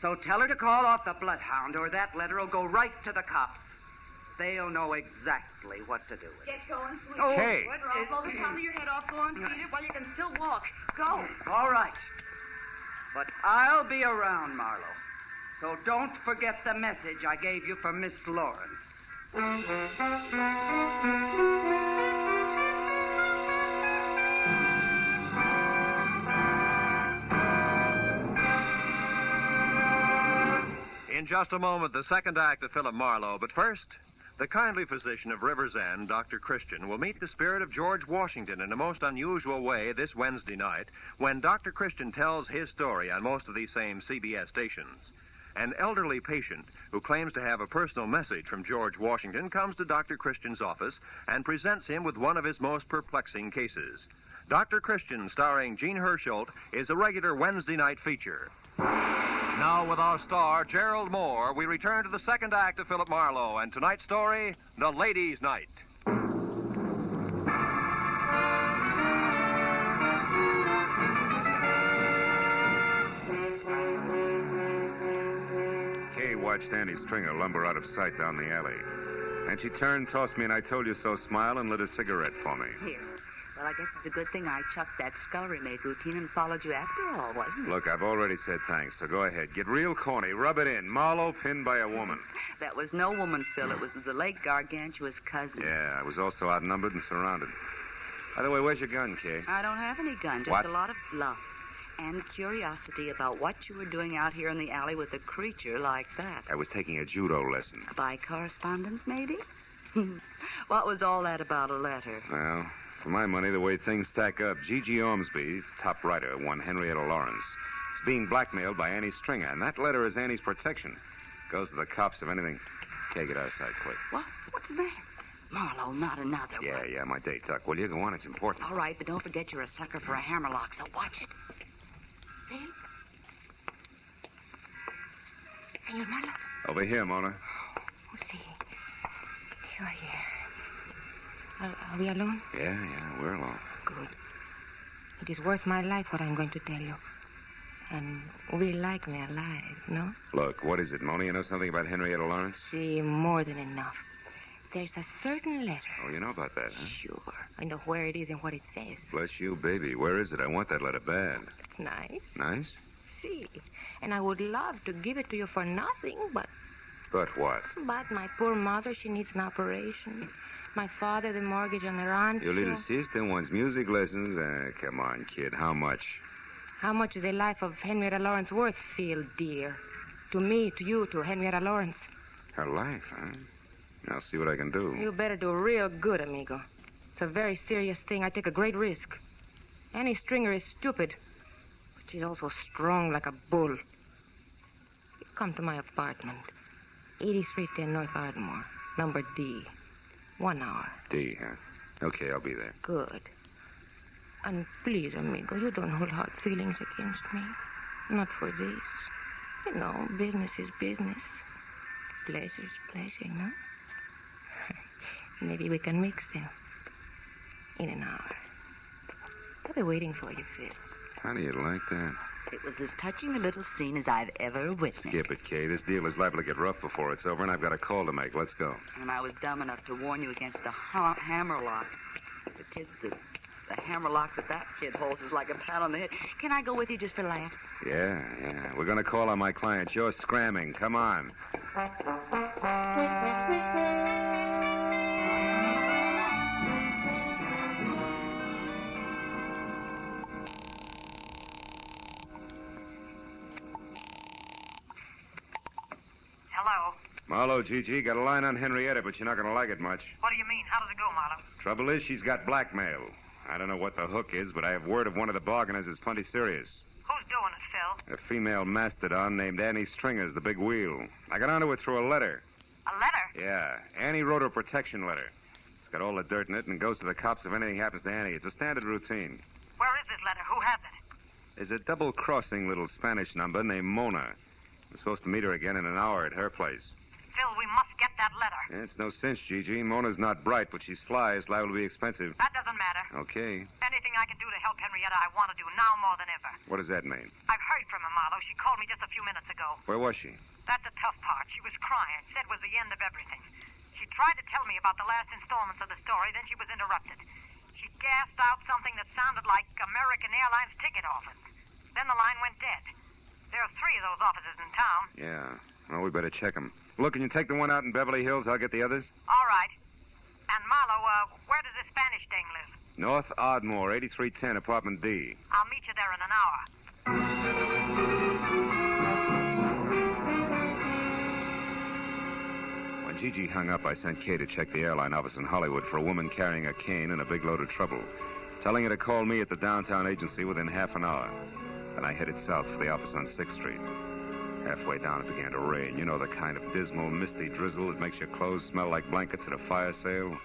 So tell her to call off the bloodhound, or that letter will go right to the cops. They'll know exactly what to do with it. Get going, sweetie. Oh, Hey. What? Blow the top of your head off. Go on, feed it while you can still walk. Go. All right. But I'll be around, Marlowe. So don't forget the message I gave you for Miss Lawrence. In just a moment, the second act of Philip Marlowe. But first, the kindly physician of River's End, Dr. Christian, will meet the spirit of George Washington in a most unusual way this Wednesday night when Dr. Christian tells his story on most of these same CBS stations. An elderly patient who claims to have a personal message from George Washington comes to Dr. Christian's office and presents him with one of his most perplexing cases. Dr. Christian, starring Gene Hersholt, is a regular Wednesday night feature. Now, with our star, Gerald Moore, we return to the second act of Philip Marlowe and tonight's story, The Ladies' Night. Kay watched Annie Stringer lumber out of sight down the alley. And she turned, tossed me an I told you so smile, and lit a cigarette for me. Here. Well, I guess it's a good thing I chucked that scullery maid routine and followed you after all, wasn't it? Look, I've already said thanks, so go ahead. Get real corny. Rub it in. Marlowe pinned by a woman. That was no woman, Phil. It was the late gargantuous cousin. Yeah, I was also outnumbered and surrounded. By the way, where's your gun, Kay? I don't have any gun, just What? a lot of bluff and curiosity about what you were doing out here in the alley with a creature like that. I was taking a judo lesson. By correspondence, maybe? What was all that about a letter? Well, for my money, the way things stack up, Gigi Ormsby's top writer, one Henrietta Lawrence, is being blackmailed by Annie Stringer, and that letter is Annie's protection. Goes to the cops if anything. Kay, get out of sight quick. What? What's the matter? Marlowe, not another one. Yeah, my date, Duck. Will you go on? It's important. All right, but don't forget you're a sucker for a hammerlock, so watch it. Phil? Senor Marlowe? Over here, Mona. Oh, see. You're here. Are we alone? Yeah, we're alone. Good. It is worth my life what I'm going to tell you. And will like me alive, no? Look, what is it, Mona? You know something about Henrietta Lawrence? See, more than enough. There's a certain letter. Oh, you know about that, huh? Sure. I know where it is and what it says. Bless you, baby. Where is it? I want that letter bad. It's nice. Nice? See, and I would love to give it to you for nothing, but... But what? But my poor mother, she needs an operation. My father, the mortgage on the rancho. Your little sister wants music lessons. Come on, kid. How much? How much is the life of Henrietta Lawrence worth, Phil, dear? To me, to you, to Henrietta Lawrence. Her life, huh? I'll see what I can do. You better do real good, amigo. It's a very serious thing. I take a great risk. Annie Stringer is stupid, but she's also strong like a bull. Come to my apartment. 8310 North Ardmore, number D. 1 hour. D, huh? Okay, I'll be there. Good. And please, amigo, you don't hold hard feelings against me. Not for this. You know, business is business. Pleasure's pleasure, no? Maybe we can mix them. In an hour. I'll be waiting for you, Phil. How do you like that? It was as touching a little scene as I've ever witnessed. Skip it, Kay. This deal is liable to get rough before it's over, and I've got a call to make. Let's go. And I was dumb enough to warn you against the hammerlock. The hammerlock that kid holds is like a pat on the head. Can I go with you just for laughs? Yeah. We're going to call on my client. You're scramming. Come on. Hello. Marlowe, Gigi, got a line on Henrietta, but you're not going to like it much. What do you mean? How does it go, Marlowe? Trouble is, she's got blackmail. I don't know what the hook is, but I have word of one of the bargainers is plenty serious. Who's doing it, Phil? A female mastodon named Annie Stringer's the big wheel. I got onto it through a letter. A letter? Yeah. Annie wrote her protection letter. It's got all the dirt in it and goes to the cops if anything happens to Annie. It's a standard routine. Where is this letter? Who has it? There's a double-crossing little Spanish number named Mona. I'm supposed to meet her again in an hour at her place. Phil, we must get that letter. It's no cinch, Gigi. Mona's not bright, but she's sly. It's liable to be expensive. That doesn't matter. Okay. Anything I can do to help Henrietta, I want to do now more than ever. What does that mean? I've heard from her, Marlowe. She called me just a few minutes ago. Where was she? That's the tough part. She was crying. Said was the end of everything. She tried to tell me about the last installments of the story, then she was interrupted. She gasped out something that sounded like American Airlines ticket office. Then the line went dead. There are 3 of those offices in town. Yeah. Well, we better check them. Look, can you take the one out in Beverly Hills? I'll get the others. All right. And Marlowe, where does this Spanish dame live? North Ardmore, 8310, apartment D. I'll meet you there in an hour. When Gigi hung up, I sent Kay to check the airline office in Hollywood for a woman carrying a cane and a big load of trouble, telling her to call me at the downtown agency within half an hour. Then I headed south for the office on 6th Street. Halfway down, it began to rain. You know, the kind of dismal, misty drizzle that makes your clothes smell like blankets at a fire sale.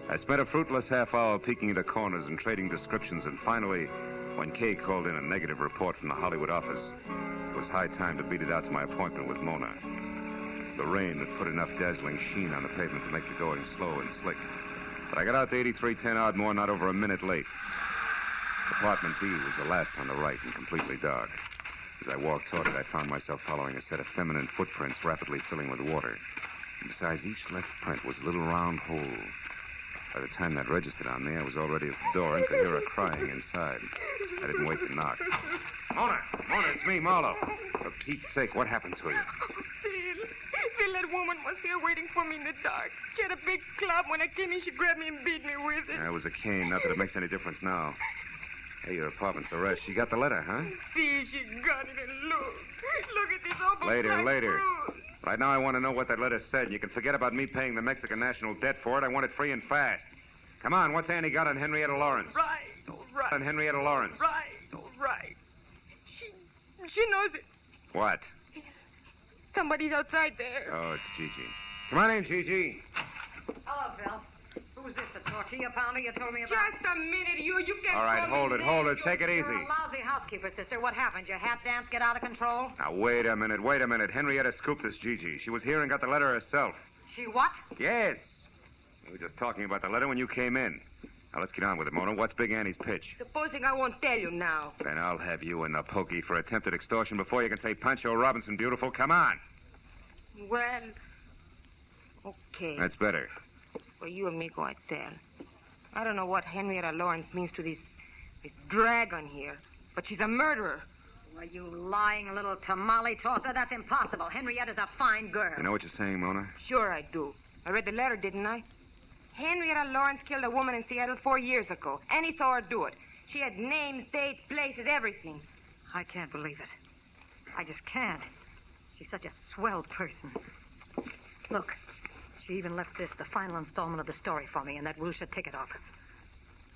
I spent a fruitless half hour peeking into corners and trading descriptions, and finally, when Kay called in a negative report from the Hollywood office, it was high time to beat it out to my appointment with Mona. The rain had put enough dazzling sheen on the pavement to make the going slow and slick. But I got out to 8310 Ardmore not over a minute late. Apartment B was the last on the right and completely dark. As I walked toward it, I found myself following a set of feminine footprints rapidly filling with water. And besides each left print was a little round hole. By the time that registered on me, I was already at the door and could hear her crying inside. I didn't wait to knock. Mona, it's me, Marlowe. For Pete's sake, what happened to you? Phil, that woman was here waiting for me in the dark. She had a big club. When I came in, she grabbed me and beat me with it. It was a cane. Not that it makes any difference now. Hey, your apartment's a rest. She got the letter, huh? See, she got it, and look. Look at this awful Later. Right now I want to know what that letter said. You can forget about me paying the Mexican national debt for it. I want it free and fast. Come on, what's Annie got on Henrietta Lawrence? Right, all right. On Henrietta Lawrence. Right, all right. She knows it. What? Somebody's outside there. Oh, it's Gigi. Come on in, Gigi. Hello, Phil. tortilla pounder you told me about? Just a minute, you can... All right, hold it. Take it easy. You're a lousy housekeeper, sister. What happened? Your hat dance get out of control? Now, wait a minute. Henrietta scooped this Gigi. She was here and got the letter herself. She what? Yes. We were just talking about the letter when you came in. Now, let's get on with it, Mona. What's Big Annie's pitch? Supposing I won't tell you now. Then I'll have you in the pokey for attempted extortion before you can say Pancho Robinson beautiful. Come on. Well, okay. That's better. For you, amigo, I tell. I don't know what Henrietta Lawrence means to this dragon here, but she's a murderer. Well, you lying little tamale tosser. That's impossible. Henrietta's a fine girl. You know what you're saying, Mona? Sure I do. I read the letter, didn't I? Henrietta Lawrence killed a woman in Seattle 4 years ago. Annie saw her do it. She had names, dates, places, everything. I can't believe it. I just can't. She's such a swell person. Look, she even left this, the final installment of the story, for me in that Wilshire ticket office.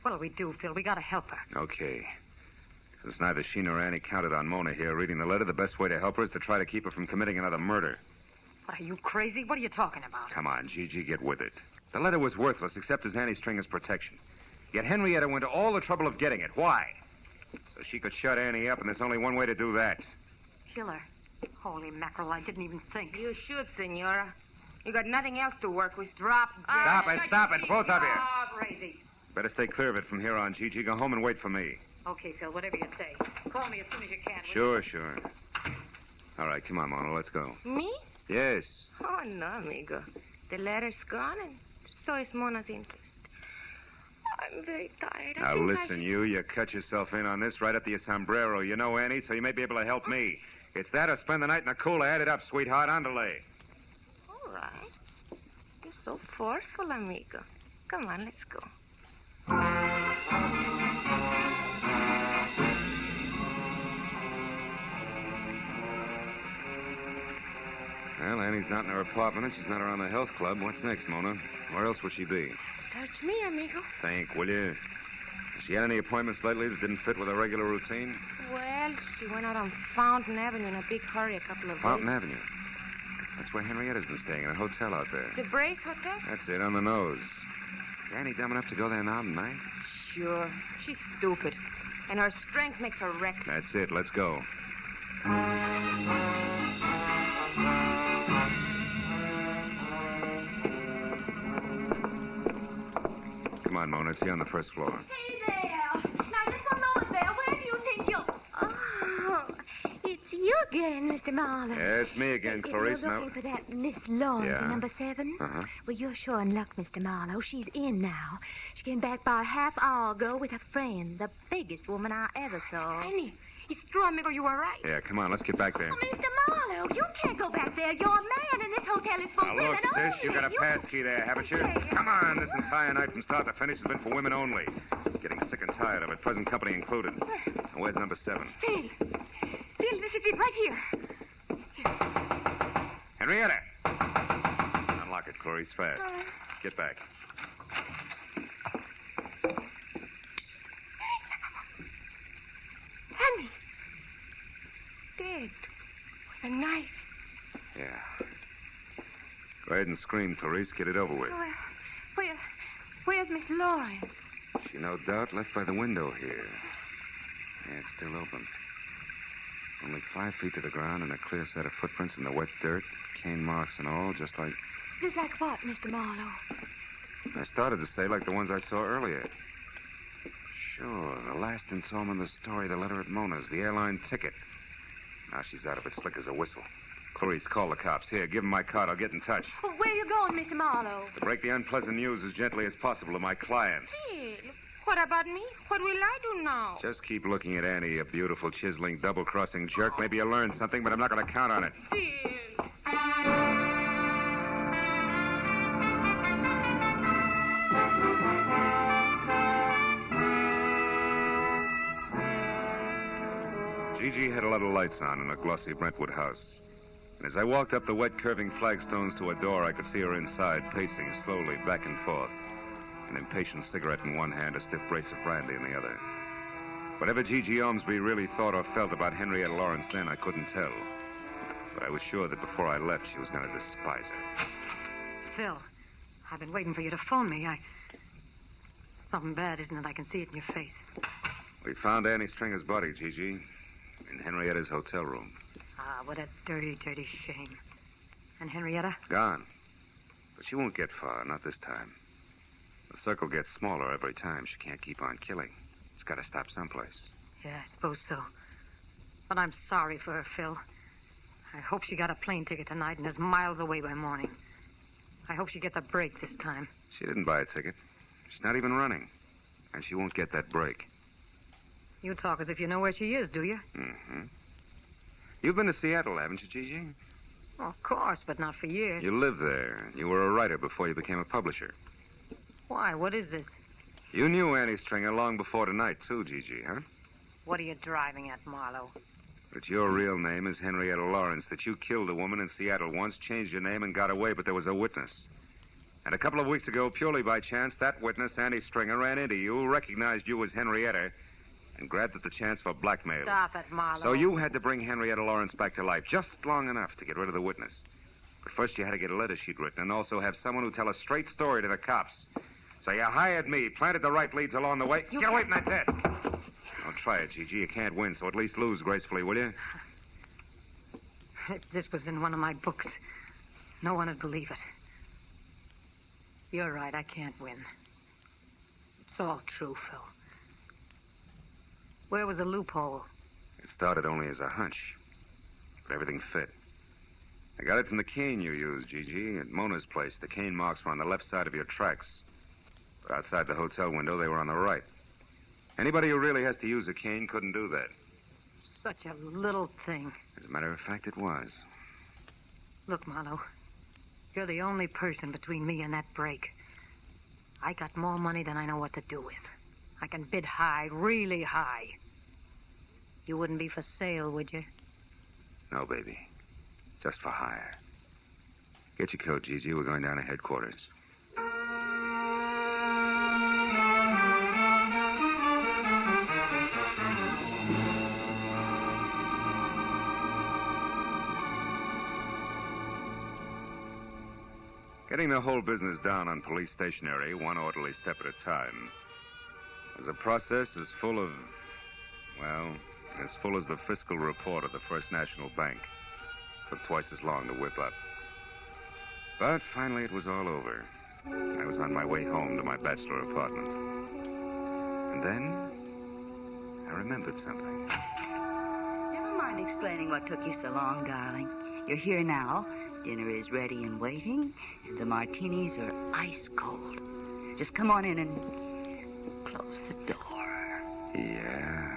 What'll we do, Phil? We gotta help her. Okay. Since neither she nor Annie counted on Mona here reading the letter, the best way to help her is to try to keep her from committing another murder. What, are you crazy? What are you talking about? Come on, Gigi, get with it. The letter was worthless except as Annie Stringer's protection. Yet Henrietta went to all the trouble of getting it. Why? So she could shut Annie up, and there's only one way to do that. Kill her. Holy mackerel, I didn't even think. You should, Senora. You got nothing else to work with. Drop dead. Stop it, both of you. Oh, crazy. Better stay clear of it from here on, Gigi. Go home and wait for me. Okay, Phil, whatever you say. Call me as soon as you can. Sure. All right, come on, Mona, let's go. Me? Yes. Oh, no, amigo. The letter's gone, and so is Mona's interest. I'm very tired. Now, listen, you cut yourself in on this right up to your sombrero. You know Annie, so you may be able to help me. It's that or spend the night in the cooler. Add it up, sweetheart. Underlay. All right. You're so forceful, amigo. Come on, let's go. Well, Annie's not in her apartment, and she's not around the health club. What's next, Mona? Where else would she be? Search me, amigo. Think, will you? Has she had any appointments lately that didn't fit with her regular routine? Well, she went out on Fountain Avenue in a big hurry a couple of Fountain days. Avenue. That's where Henrietta's been staying, in a hotel out there. The Brace Hotel? That's it, on the nose. Is Annie dumb enough to go there now tonight? Sure. She's stupid. And her strength makes her reckless. That's it. Let's go. Come on, Mona. It's here on the first floor. Hey there. Now, just a moment there. Where do you think you're... Oh, it's you again, Mr. Marlowe. Yeah, it's me again, Clarice. You're looking for that Miss Lawrence in number 7? Uh-huh. Well, you're sure in luck, Mr. Marlowe. She's in now. She came back about a half hour ago with a friend, the biggest woman I ever saw. Annie, it's true, amigo. You were right. Yeah, come on. Let's get back there. Oh, Mr. Marlowe, you can't go back there. You're a man, and this hotel is for Now, women look, only. sis, you got a pass key there, haven't you? Come on. This entire night from start to finish has been for women only. Getting sick and tired of it, present company included. Now, where's number 7? Phil, this is it right here. Henrietta! Unlock it, Clarice, fast. Get back. Annie. Dead. With a knife. Yeah. Go ahead and scream, Clarice. Get it over with. Well, where's Miss Lawrence? She no doubt left by the window here. Yeah, it's still open. Only 5 feet to the ground and a clear set of footprints in the wet dirt, cane marks and all, just like... Just like what, Mr. Marlowe? I started to say like the ones I saw earlier. Sure, the last installment of the story, the letter at Mona's, the airline ticket. Now she's out of it, slick as a whistle. Clarice, call the cops. Here, give them my card. I'll get in touch. Well, where are you going, Mr. Marlowe? To break the unpleasant news as gently as possible to my client. Phil, what about me? What will I do now? Just keep looking at Annie, you beautiful, chiseling, double-crossing jerk. Maybe you'll learn something, but I'm not going to count on it. Phil. Gigi had a lot of lights on in a glossy Brentwood house. And as I walked up the wet, curving flagstones to a door, I could see her inside, pacing slowly back and forth. An impatient cigarette in one hand, a stiff brace of brandy in the other. Whatever Gigi Ormsby really thought or felt about Henrietta Lawrence then, I couldn't tell. But I was sure that before I left, she was going to despise her. Phil, I've been waiting for you to phone me. something bad, isn't it? I can see it in your face. We found Annie Stringer's body, Gigi, in Henrietta's hotel room. Ah, what a dirty, dirty shame. And Henrietta? Gone. But she won't get far, not this time. The circle gets smaller every time. She can't keep on killing. It's got to stop someplace. Yeah, I suppose so. But I'm sorry for her, Phil. I hope she got a plane ticket tonight and is miles away by morning. I hope she gets a break this time. She didn't buy a ticket. She's not even running. And she won't get that break. You talk as if you know where she is, do you? Mm-hmm. You've been to Seattle, haven't you, Gigi? Oh, of course, but not for years. You lived there. You were a writer before you became a publisher. Why? What is this? You knew Annie Stringer long before tonight, too, Gigi, huh? What are you driving at, Marlowe? That your real name is Henrietta Lawrence, that you killed a woman in Seattle once, changed your name, and got away, but there was a witness. And a couple of weeks ago, purely by chance, that witness, Annie Stringer, ran into you, recognized you as Henrietta, and grabbed at the chance for blackmail. Stop it, Marlowe. So you had to bring Henrietta Lawrence back to life, just long enough to get rid of the witness. But first you had to get a letter she'd written, and also have someone who tell a straight story to the cops. So you hired me, planted the right leads along the way. Get away from that desk! Don't try it, Gigi. You can't win, so at least lose gracefully, will you? If this was in one of my books, no one would believe it. You're right, I can't win. It's all true, Phil. Where was the loophole? It started only as a hunch, but everything fit. I got it from the cane you used, Gigi, at Mona's place. The cane marks were on the left side of your tracks. But outside the hotel window, they were on the right. Anybody who really has to use a cane couldn't do that. Such a little thing. As a matter of fact, it was. Look, Marlowe, you're the only person between me and that break. I got more money than I know what to do with. I can bid high, really high. You wouldn't be for sale, would you? No, baby. Just for hire. Get your coat, Gigi. We're going down to headquarters. Getting the whole business down on police stationery, one orderly step at a time, is a process as full of, well, as full as the fiscal report of the First National Bank. Took twice as long to whip up. But finally it was all over. I was on my way home to my bachelor apartment. And then I remembered something. Never mind explaining what took you so long, darling. You're here now. Dinner is ready and waiting, and the martinis are ice cold. Just come on in and close the door. Yeah.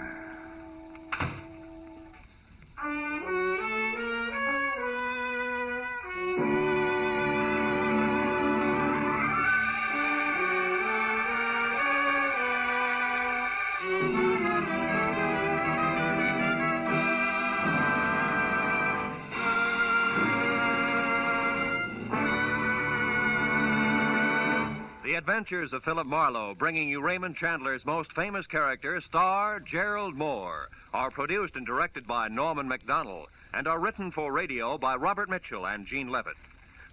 The Adventures of Philip Marlowe, bringing you Raymond Chandler's most famous character, star Gerald Moore, are produced and directed by Norman MacDonald and are written for radio by Robert Mitchell and Gene Levitt.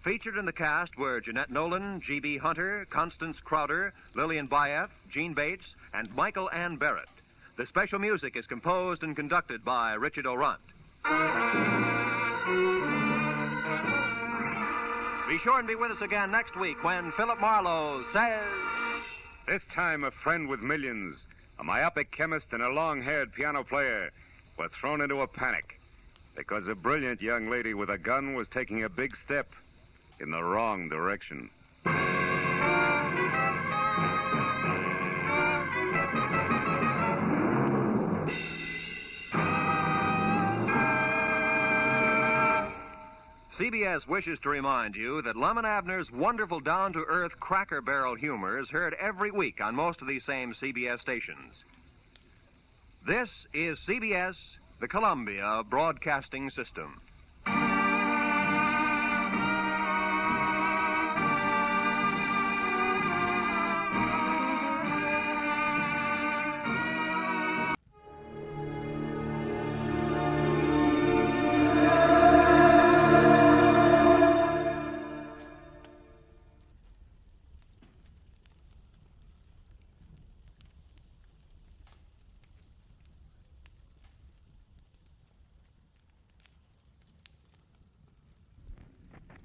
Featured in the cast were Jeanette Nolan, G.B. Hunter, Constance Crowder, Lillian Bayef, Gene Bates, and Michael Ann Barrett. The special music is composed and conducted by Richard Orant. Be sure and be with us again next week when Philip Marlowe says... This time a friend with millions, a myopic chemist and a long-haired piano player were thrown into a panic because a brilliant young lady with a gun was taking a big step in the wrong direction. CBS wishes to remind you that Lum and Abner's wonderful down-to-earth Cracker Barrel humor is heard every week on most of these same CBS stations. This is CBS, the Columbia Broadcasting System.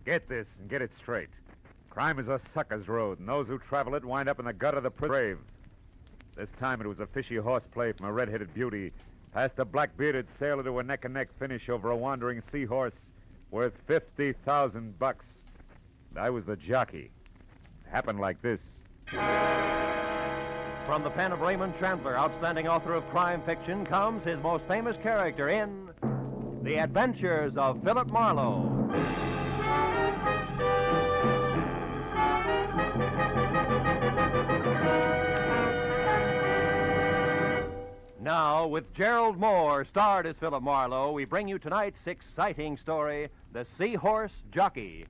Get this and get it straight. Crime is a sucker's road, and those who travel it wind up in the gut of the grave. This time it was a fishy horseplay from a red-headed beauty past a black-bearded sailor to a neck-and-neck finish over a wandering seahorse worth $50,000. I was the jockey. It happened like this. From the pen of Raymond Chandler, outstanding author of crime fiction, comes his most famous character in The Adventures of Philip Marlowe. Now, with Gerald Moore, starred as Philip Marlowe, we bring you tonight's exciting story, The Seahorse Jockey.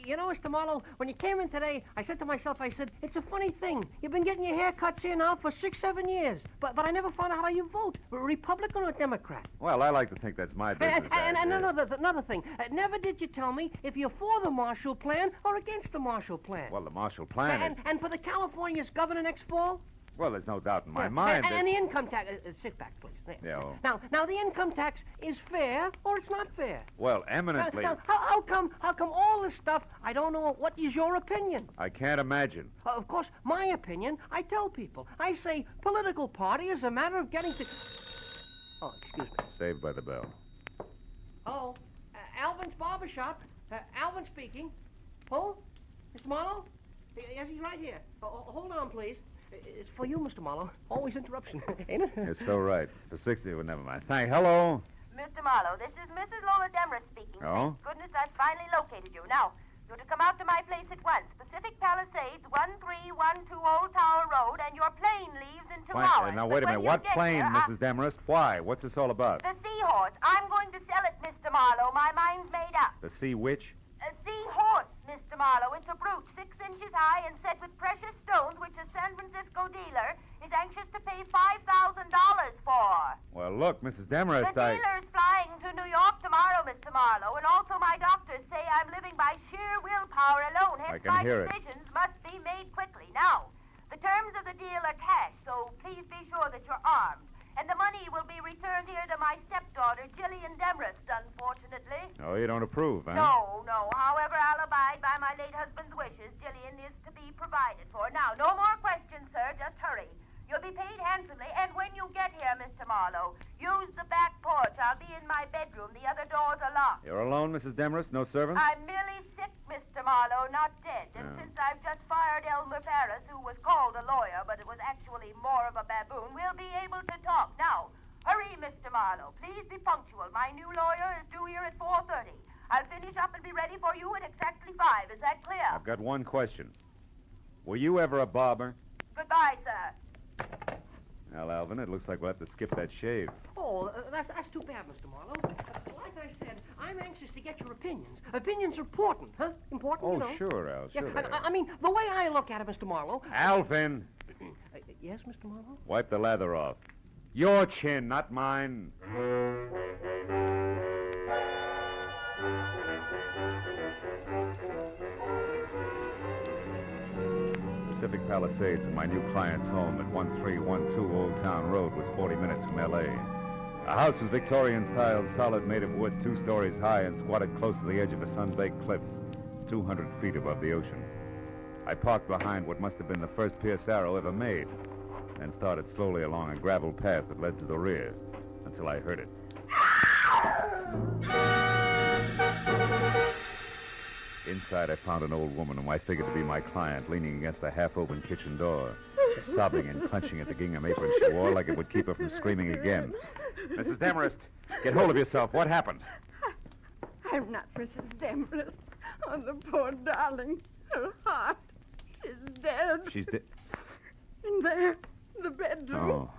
You know, Mr. Marlowe, when you came in today, I said to myself, it's a funny thing. You've been getting your haircuts here now for 6-7 years. But I never found out how you vote, Republican or Democrat. Well, I like to think that's my business. And another thing. Never did you tell me if you're for the Marshall Plan or against the Marshall Plan. Well, the Marshall Plan And for the California's governor next fall? Well, there's no doubt in my mind And the income tax... sit back, please. Yeah, Now, the income tax is fair or it's not fair? Well, eminently... Now, how come all this stuff, I don't know, what is your opinion? I can't imagine. Of course, my opinion, I tell people. I say political party is a matter of getting to... Oh, excuse me. Saved by the bell. Hello, Alvin's Barbershop. Alvin speaking. Who? Mr. Marlowe? Yes, he's right here. Hold on, please. It's for you, Mr. Marlowe. Always interruption, ain't it? It's so right. For 60, well, never mind. Hello? Mr. Marlowe, this is Mrs. Lola Demarest speaking. Oh? Thank goodness I've finally located you. Now, you're to come out to my place at once. Pacific Palisades, 1312 Old Tower Road, and your plane leaves in 2 hours. Now, wait a minute. What plane, Mrs. Demarest? Why? What's this all about? The Seahorse. I'm going to sell it, Mr. Marlowe. My mind's made up. The Sea Witch? A Seahorse, Mr. Marlowe. It's a brute 6 inches high and set with precious stones, which a San Francisco dealer is anxious to pay $5,000 for. Well, look, Mrs. Demarest, The dealer's flying to New York tomorrow, Mr. Marlowe, and also my doctors say I'm living by sheer willpower alone. Hence, can my hear it. decisions must be made quickly. Now, the terms of the deal are cash, so please be sure that you're armed. And the money will be returned here to my stepdaughter, Jillian Demarest, unfortunately. Oh, you don't approve, huh? No. However, I'll abide by my late husband's wishes. Jillian is to be provided for. Now, no more questions, sir. Just hurry. You'll be paid handsomely, and when you get here, Mr. Marlowe, use the back porch. I'll be in my bedroom. The other doors are locked. You're alone, Mrs. Demarest? No servants? I'm merely sick, Mr. Marlowe, not dead. And since I've just fired Elmer Paris, who was called a lawyer, but it was actually more of a baboon, we'll be able to talk. Now, hurry, Mr. Marlowe. Please be punctual. My new lawyer is due here at 4:30. I'll finish up and be ready for you at exactly 5. Is that clear? I've got one question. Were you ever a barber? Goodbye, sir. Well, Alvin, it looks like we'll have to skip that shave. Oh, that's too bad, Mr. Marlowe. Like I said, I'm anxious to get your opinions. Opinions are important, huh? Important, you know. Oh, sure, Al, sure. I mean, the way I look at it, Mr. Marlowe... Alvin! Yes, Mr. Marlowe? Wipe the lather off. Your chin, not mine. Pacific Palisades and my new client's home at 1312 Old Town Road was 40 minutes from L.A. The house was Victorian-style, solid, made of wood, 2 stories high, and squatted close to the edge of a sun-baked cliff, 200 feet above the ocean. I parked behind what must have been the first Pierce Arrow ever made, then started slowly along a gravel path that led to the rear, until I heard it. Inside, I found an old woman whom I figured to be my client, leaning against a half-open kitchen door, sobbing and clenching at the gingham apron she wore like it would keep her from screaming again. Mrs. Demarest, get hold of yourself. What happened? I'm not Mrs. Demarest. Oh, the poor darling. Her heart. She's dead. She's dead? In there, the bedroom. Oh.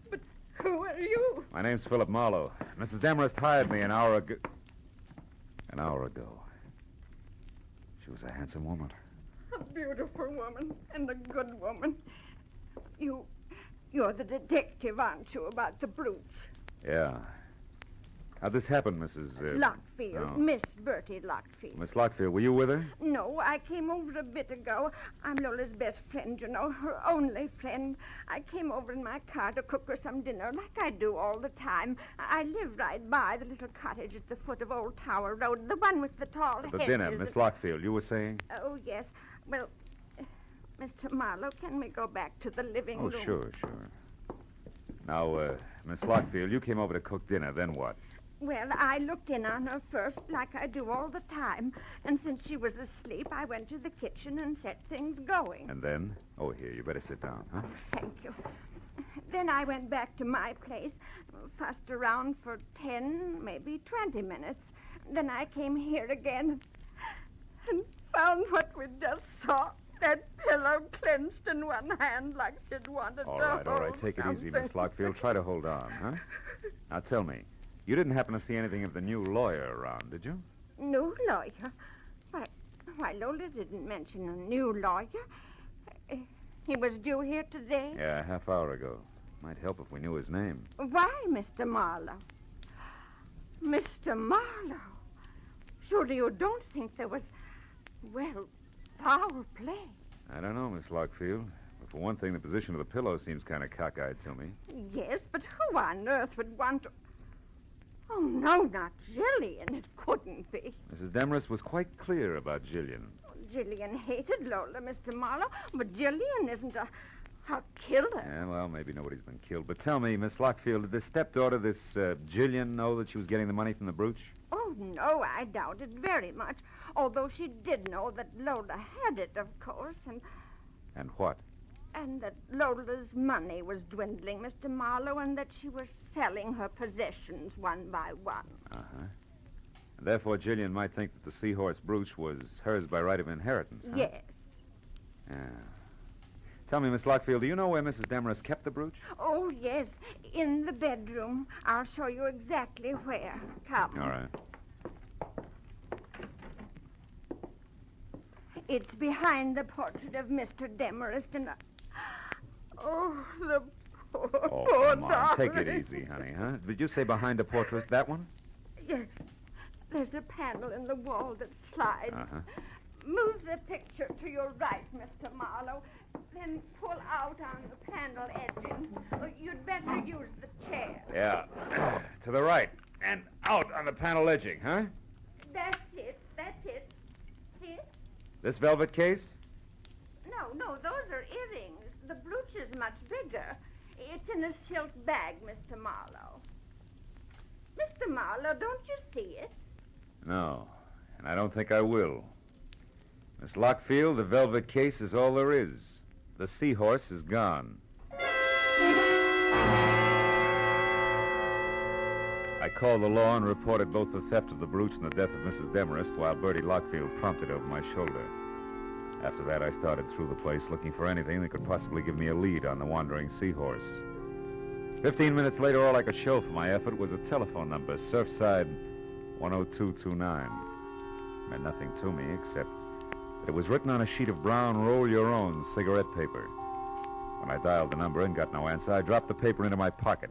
But who are you? My name's Philip Marlowe. Mrs. Demarest hired me an hour ago. She was a handsome woman. A beautiful woman and a good woman. You're the detective, aren't you, about the brooch? Yeah. How'd this happen, Mrs. Lockfield. Oh. Miss Bertie Lockfield. Miss Lockfield, were you with her? No, I came over a bit ago. I'm Lola's best friend, you know, her only friend. I came over in my car to cook her some dinner, like I do all the time. I live right by the little cottage at the foot of Old Tower Road, the one with the tall The hedges. dinner, Miss Lockfield, you were saying? Oh, yes. Well, Mr. Marlowe, can we go back to the living Oh, room? sure. Now, Miss Lockfield, you came over to cook dinner, then what? Well, I looked in on her first, like I do all the time. And since she was asleep, I went to the kitchen and set things going. And then? Oh, here, you better sit down, huh? Thank you. Then I went back to my place, fussed around for 10, maybe 20 minutes. Then I came here again and found what we just saw. That pillow clenched in one hand like she'd wanted All to right. hold Take it easy, something. Miss Lockfield. Try to hold on, huh? Now, tell me, you didn't happen to see anything of the new lawyer around, did you? New lawyer? Why, Lola didn't mention a new lawyer. He was due here today? Yeah, a half hour ago. Might help if we knew his name. Why, Mr. Marlowe? Mr. Marlowe? Surely you don't think there was, well, foul play? I don't know, Miss Lockfield. But for one thing, the position of the pillow seems kind of cockeyed to me. Yes, but who on earth would want to... Oh, no, not Jillian. It couldn't be. Mrs. Demarest was quite clear about Jillian. Jillian hated Lola, Mr. Marlowe, but Jillian isn't a killer. Yeah, well, maybe nobody's been killed. But tell me, Miss Lockfield, did this stepdaughter, this Jillian, know that she was getting the money from the brooch? Oh, no, I doubt it very much. Although she did know that Lola had it, of course, And what? and that Lola's money was dwindling, Mr. Marlowe, and that she was selling her possessions one by one. Uh-huh. And therefore, Jillian might think that the seahorse brooch was hers by right of inheritance, huh? Yes. Yeah. Tell me, Miss Lockfield, do you know where Mrs. Demarest kept the brooch? Oh, yes, in the bedroom. I'll show you exactly where. Come. All right. It's behind the portrait of Mr. Demarest and... Oh, the poor, Oh, poor come on. darling. Take it easy, honey, huh? Did you say behind the portrait, that one? Yes. There's a panel in the wall that slides. Uh-huh. Move the picture to your right, Mr. Marlowe. Then pull out on the panel edging. Oh, you'd better use the chair. Yeah. To the right. And out on the panel edging, huh? That's it. See? This velvet case? No, those are earrings. The brooch is much bigger. It's in a silk bag, Mr. Marlowe. Mr. Marlowe, don't you see it? No. And I don't think I will. Miss Lockfield, the velvet case is all there is. The seahorse is gone. I called the law and reported both the theft of the brooch and the death of Mrs. Demarest while Bertie Lockfield prompted over my shoulder. After that, I started through the place looking for anything that could possibly give me a lead on the wandering seahorse. 15 minutes later, all I could show for my effort was a telephone number, Surfside 10229. It meant nothing to me except that it was written on a sheet of brown roll-your-own cigarette paper. When I dialed the number and got no answer, I dropped the paper into my pocket.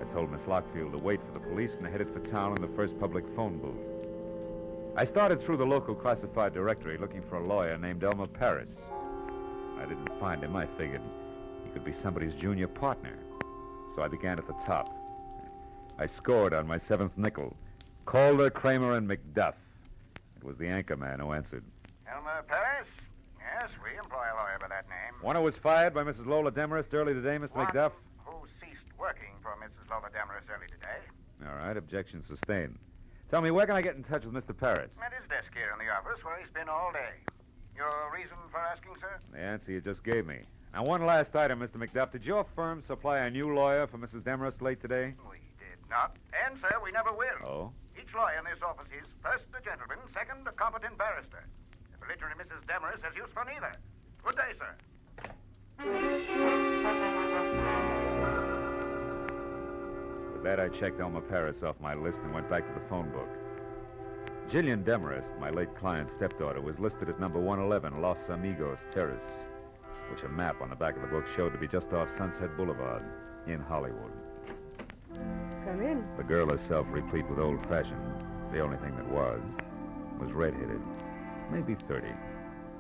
I told Miss Lockfield to wait for the police and headed for town in the first public phone booth. I started through the local classified directory looking for a lawyer named Elmer Paris. I didn't find him. I figured he could be somebody's junior partner. So I began at the top. I scored on my seventh nickel. Calder, Kramer, and McDuff. It was the anchor man who answered. Elmer Paris? Yes, we employ a lawyer by that name. One who was fired by Mrs. Lola Demarest early today, Mr. One McDuff? who ceased working for Mrs. Lola Demarest early today. All right, objection sustained. Tell me, where can I get in touch with Mr. Paris? At his desk here in the office where he's been all day. Your reason for asking, sir? The answer you just gave me. Now, one last item, Mr. McDuff. Did your firm supply a new lawyer for Mrs. Demarest late today? We did not. And, sir, we never will. Oh? Each lawyer in this office is, first, a gentleman, second, a competent barrister. The belligerent Mrs. Demarest has use for neither. Good day, sir. With that, I checked Elmer Paris off my list and went back to the phone book. Jillian Demarest, my late client's stepdaughter, was listed at number 111 Los Amigos Terrace, which a map on the back of the book showed to be just off Sunset Boulevard in Hollywood. Come in. The girl herself, replete with old-fashioned. The only thing that was red-headed, maybe 30,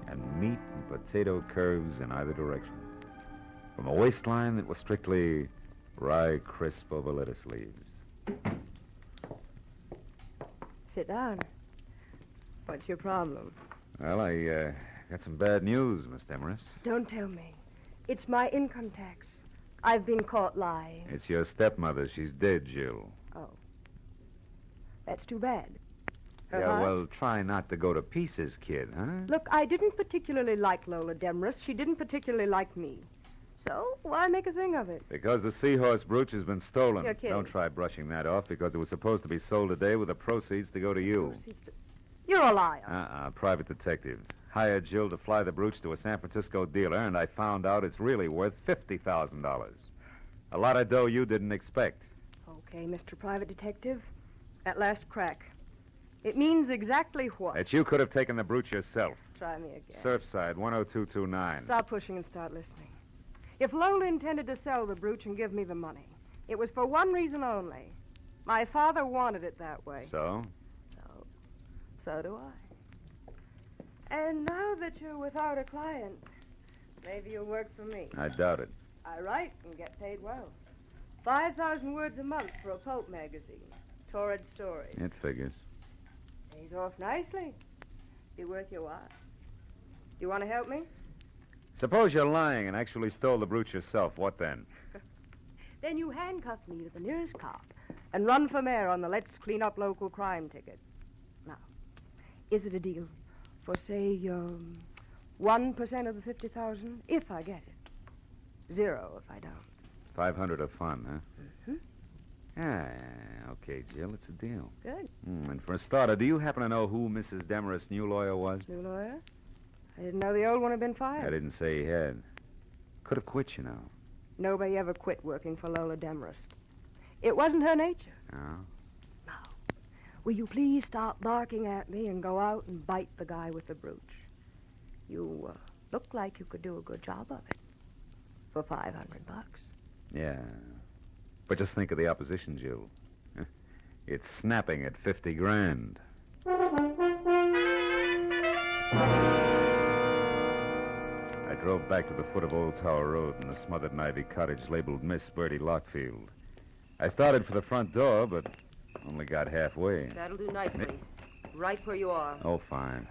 and meat and potato curves in either direction. From a waistline that was strictly rye crisp over lettuce leaves. Sit down. What's your problem? Well, I got some bad news, Miss Demarest. Don't tell me. It's my income tax. I've been caught lying. It's your stepmother. She's dead, Jill. Oh. That's too bad. Her Yeah, heart? well, try not to go to pieces, kid, huh? Look, I didn't particularly like Lola Demarest. She didn't particularly like me. So, why make a thing of it? Because the seahorse brooch has been stolen. You're kidding. Don't try brushing that off because it was supposed to be sold today with the proceeds to go to you. You're a liar. Private detective. Hired Jill to fly the brooch to a San Francisco dealer, and I found out it's really worth $50,000. A lot of dough you didn't expect. Okay, Mr. Private Detective. At last crack. It means exactly what? That you could have taken the brooch yourself. Try me again. Surfside, 10229. Stop pushing and start listening. If Lola intended to sell the brooch and give me the money, it was for one reason only. My father wanted it that way. So? So do I. And now that you're without a client, maybe you'll work for me. I doubt it. I write and get paid well. 5,000 words a month for a pulp magazine. Torrid stories. It figures. Pays off nicely. Be worth your while. Do you want to help me? Suppose you're lying and actually stole the brooch yourself. What then? Then you handcuff me to the nearest cop and run for mayor on the Let's Clean Up Local Crime ticket. Now, is it a deal for, say, 1% of the 50,000 if I get it? 0 if I don't. 500 of fun, huh? Mm-hmm. Okay, Jill, it's a deal. Good. And for a starter, do you happen to know who Mrs. Demarest's new lawyer was? New lawyer? I didn't know the old one had been I fired. didn't say he had. Could have quit, you know. Nobody ever quit working for Lola Demarest. It wasn't her nature. Oh? Will you please stop barking at me and go out and bite the guy with the brooch? You look like you could do a good job of it. For $500. Yeah. But just think of the opposition, Jill. It's snapping at 50 grand. I drove back to the foot of Old Tower Road in the smothered and ivy cottage labeled Miss Bertie Lockfield. I started for the front door, but only got halfway. That'll do nicely. Right where you are. Oh, fine.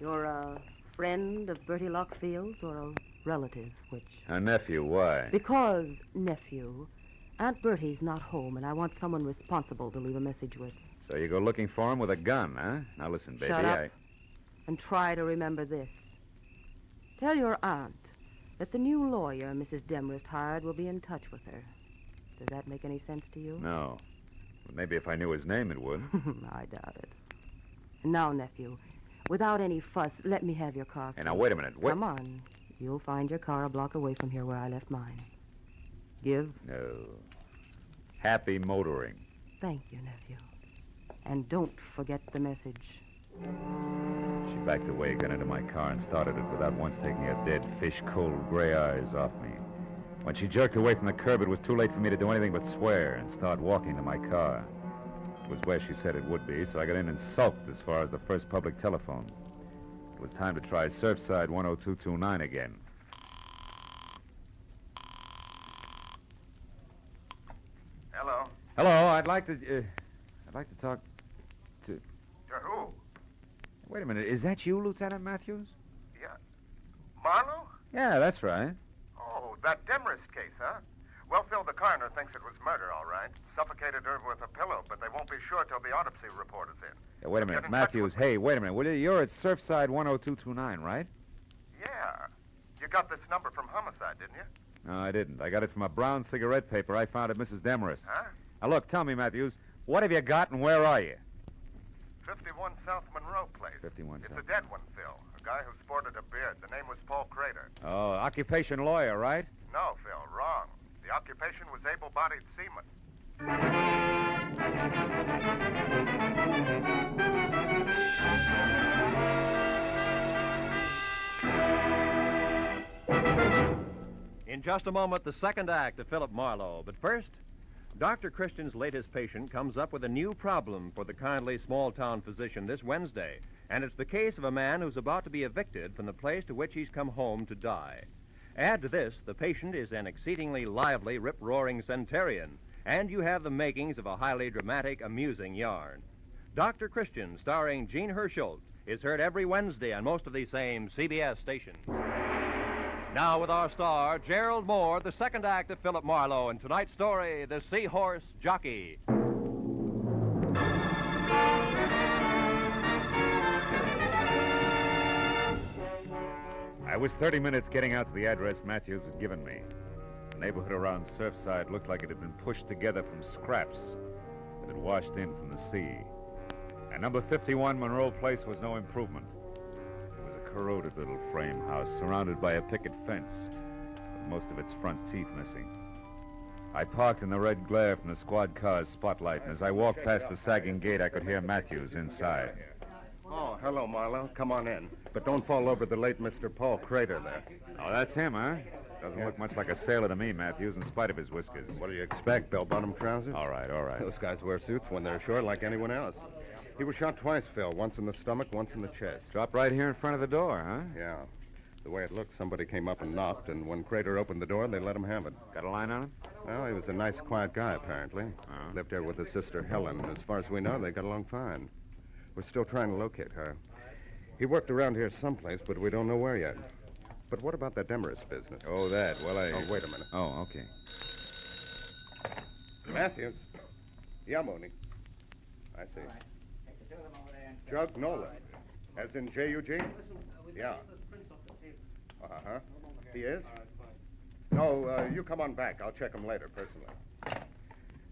You're a friend of Bertie Lockfield's or a relative, which? A nephew, why? Because, nephew, Aunt Bertie's not home, and I want someone responsible to leave a message with. So you go looking for him with a gun, huh? Now listen, baby, Shut up. And try to remember this. Tell your aunt that the new lawyer Mrs. Demarest hired will be in touch with her. Does that make any sense to you? No. But maybe if I knew his name, it would. I doubt it. Now, nephew, without any fuss, let me have your car. Hey, now, wait a minute. Wait. Come on. You'll find your car a block away from here where I left mine. Give? No. Happy motoring. Thank you, nephew. And don't forget the message. She backed away, got into my car, and started it without once taking her dead, fish-cold gray eyes off me. When she jerked away from the curb, it was too late for me to do anything but swear and start walking to my car. It was where she said it would be, so I got in and sulked as far as the first public telephone. It was time to try Surfside 10229 again. Hello. Hello, I'd like to talk to... To who? Wait a minute, is that you, Lieutenant Matthews? Yeah. Marlowe? Yeah, that's right. Oh, that Demarest case, huh? Well, Phil, the coroner thinks it was murder, all right. Suffocated her with a pillow, but they won't be sure till the autopsy report is in. Yeah, wait a minute, Matthews. Hey, wait a minute. Will you? You're at Surfside 10229, right? Yeah. You got this number from Homicide, didn't you? No, I didn't. I got it from a brown cigarette paper I found at Mrs. Demarest. Huh? Now, look, tell me, Matthews, what have you got and where are you? 51 South Monroe Place. 51 It's South. a dead one, Phil. A guy who sported a beard. The name was Paul Crater. Oh, occupation lawyer, right? No, Phil, wrong. The occupation was able-bodied seaman. In just a moment, the second act of Philip Marlowe. But first, Dr. Christian's latest patient comes up with a new problem for the kindly small-town physician this Wednesday, and it's the case of a man who's about to be evicted from the place to which he's come home to die. Add to this, the patient is an exceedingly lively, rip-roaring centurion, and you have the makings of a highly dramatic, amusing yarn. Dr. Christian, starring Gene Herschel, is heard every Wednesday on most of these same CBS stations. Now with our star, Gerald Moore, the second act of Philip Marlowe, and tonight's story, The Seahorse Jockey. I was 30 minutes getting out to the address Matthews had given me. The neighborhood around Surfside looked like it had been pushed together from scraps that had washed in from the sea. And number 51 Monroe Place was no improvement. Corroded little frame house surrounded by a picket fence with most of its front teeth missing. I parked in the red glare from the squad car's spotlight, and as I walked past the sagging gate, I could hear Matthews inside. Oh, hello, Marlowe. Come on in. But don't fall over the late Mr. Paul Crater there. Oh, that's him, huh? Doesn't look much like a sailor to me, Matthews, in spite of his whiskers. What do you expect, bell-bottom trousers? All right. Those guys wear suits when they're ashore like anyone else. He was shot twice, Phil. Once in the stomach, once in the chest. Dropped right here in front of the door, huh? Yeah. The way it looked, somebody came up and knocked, and when Crater opened the door, they let him have it. Got a line on him? Well, he was a nice, quiet guy, apparently. Lived there with his sister, Helen. As far as we know, they got along fine. We're still trying to locate her. He worked around here someplace, but we don't know where yet. But what about that Demarest business? Oh, that. Well, Oh, wait a minute. Oh, okay. Matthews. Yeah, Mooney. I see. Jug Nolan. As in J-U-G? Yeah. Uh-huh. He is? No, you come on back. I'll check him later, personally.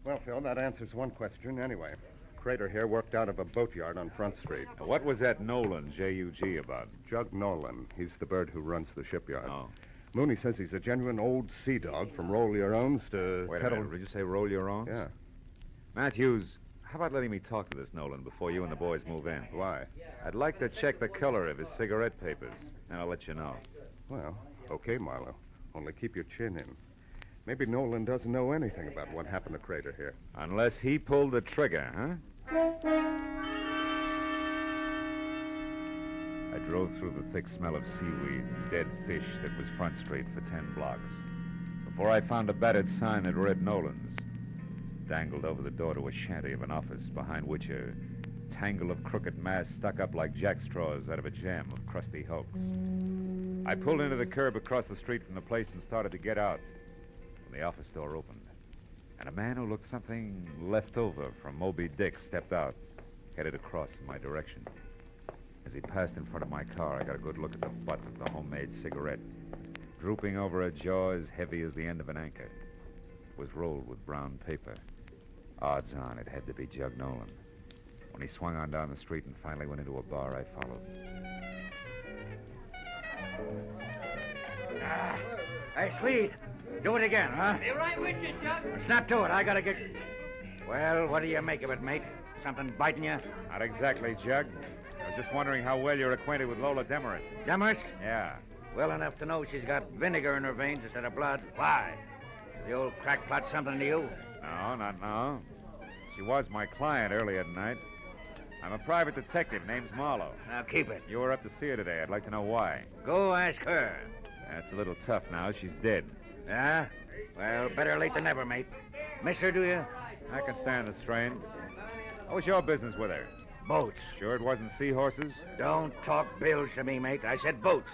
Well, Phil, that answers one question anyway. Crater here worked out of a boatyard on Front Street. Now, what was that Nolan, J-U-G, about? Jug Nolan. He's the bird who runs the shipyard. Oh. Mooney says he's a genuine old sea dog from roll your owns to Wait a minute. Did you say roll your own? Yeah. Matthews, how about letting me talk to this Nolan before you and the boys move in? Why? I'd like to check the color of his cigarette papers, and I'll let you know. Well, okay, Marlowe. Only keep your chin in. Maybe Nolan doesn't know anything about what happened to Crater here. Unless he pulled the trigger, huh? I drove through the thick smell of seaweed and dead fish that was Front Street for 10 blocks before I found a battered sign that read Nolan's, dangled over the door to a shanty of an office behind which a tangle of crooked masts stuck up like jackstraws out of a jam of crusty hulks. I pulled into the curb across the street from the place and started to get out when the office door opened, and a man who looked something left over from Moby Dick stepped out, headed across in my direction. As he passed in front of my car, I got a good look at the butt of the homemade cigarette, drooping over a jaw as heavy as the end of an anchor. It was rolled with brown paper. Odds on it had to be Jug Nolan. When he swung on down the street and finally went into a bar, I followed. Hey, Swede, do it again, huh? Be right with you, Jug. Snap to it. I gotta get... Well, what do you make of it, mate? Something biting you? Not exactly, Jug. I was just wondering how well you're acquainted with Lola Demarest. Demarest? Yeah. Well enough to know she's got vinegar in her veins instead of blood. Why? Is the old crackpot something to you? No, not now. She was my client earlier tonight. I'm a private detective. Name's Marlowe. Now, keep it. You were up to see her today. I'd like to know why. Go ask her. That's a little tough now. She's dead. Yeah? Well, better late than never, mate. Miss her, do you? I can stand the strain. What was your business with her? Boats. Sure it wasn't seahorses? Don't talk bills to me, mate. I said boats.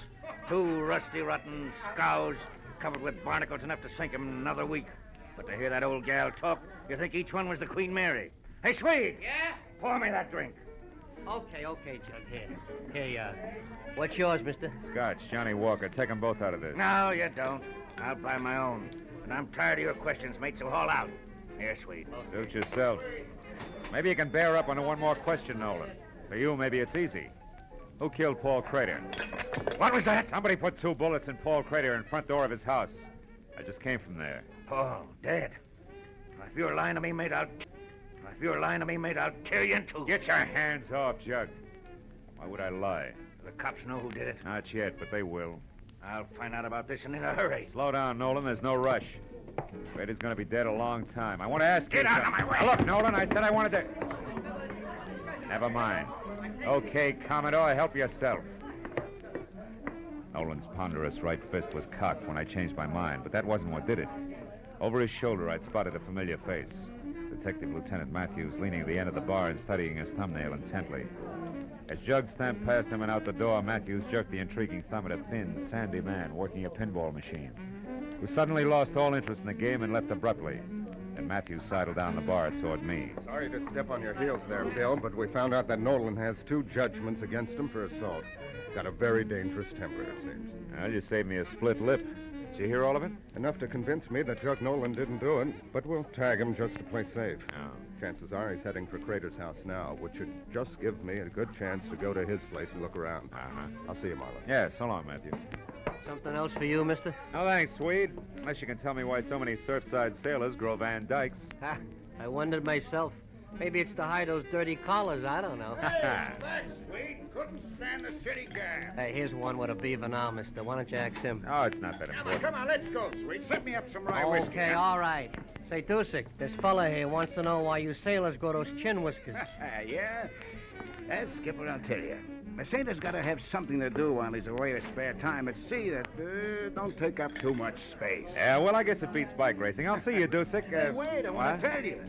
2 rusty, rotten scows covered with barnacles enough to sink 'em in another week. But to hear that old gal talk, you think each one was the Queen Mary. Hey, Swede! Yeah? Pour me that drink. Okay, Jug. Here, what's yours, mister? Scotch, Johnny Walker. Take them both out of this. No, you don't. I'll buy my own. And I'm tired of your questions, mate, so haul out. Here, Swede. Suit yourself. Maybe you can bear up on one more question, Nolan. For you, maybe it's easy. Who killed Paul Crater? What was that? Somebody put 2 bullets in Paul Crater in front door of his house. I just came from there. Paul, dead. If you're lying to me, mate, I'll tear you in two. Get your hands off, Jug. Why would I lie? The cops know who did it. Not yet, but they will. I'll find out about this and in a hurry. Slow down, Nolan. There's no rush. Brady's going to be dead a long time. I want to ask you... Get out of my way! Now, look, Nolan, I said I wanted to... Never mind. Okay, Commodore, help yourself. Nolan's ponderous right fist was cocked when I changed my mind, but that wasn't what did it. Over his shoulder, I'd spotted a familiar face. Detective Lieutenant Matthews leaning at the end of the bar and studying his thumbnail intently. As Jug stamped past him and out the door, Matthews jerked the intriguing thumb at a thin, sandy man working a pinball machine, who suddenly lost all interest in the game and left abruptly. Then Matthews sidled down the bar toward me. Sorry to step on your heels there, Bill, but we found out that Nolan has 2 judgments against him for assault. Got a very dangerous temper, it seems. Well, you saved me a split lip. Did you hear all of it? Enough to convince me that Jug Nolan didn't do it, but we'll tag him just to play safe. Oh. Chances are he's heading for Crater's house now, which should just give me a good chance to go to his place and look around. Uh-huh. I'll see you, Marlowe. Yeah, so long, Matthew. Something else for you, mister? No, thanks, Swede. Unless you can tell me why so many Surfside sailors grow Van Dykes. Ha, I wondered myself. Maybe it's to hide those dirty collars. I don't know. That's sweet. Couldn't stand the city gas. Hey, here's one with a beaver now, mister. Why don't you ask him? Oh, it's not that important. Come on, let's go, sweet. Set me up some rye whiskey. Okay, all right. Say, Dusik, this fella here wants to know why you sailors grow those chin whiskers. Yeah? Skipper, I'll tell you. A sailor's got to have something to do while he's away to spare time at sea that don't take up too much space. Yeah, well, I guess it beats bike racing. I'll see you, Dusik. Hey, wait, I want to tell you.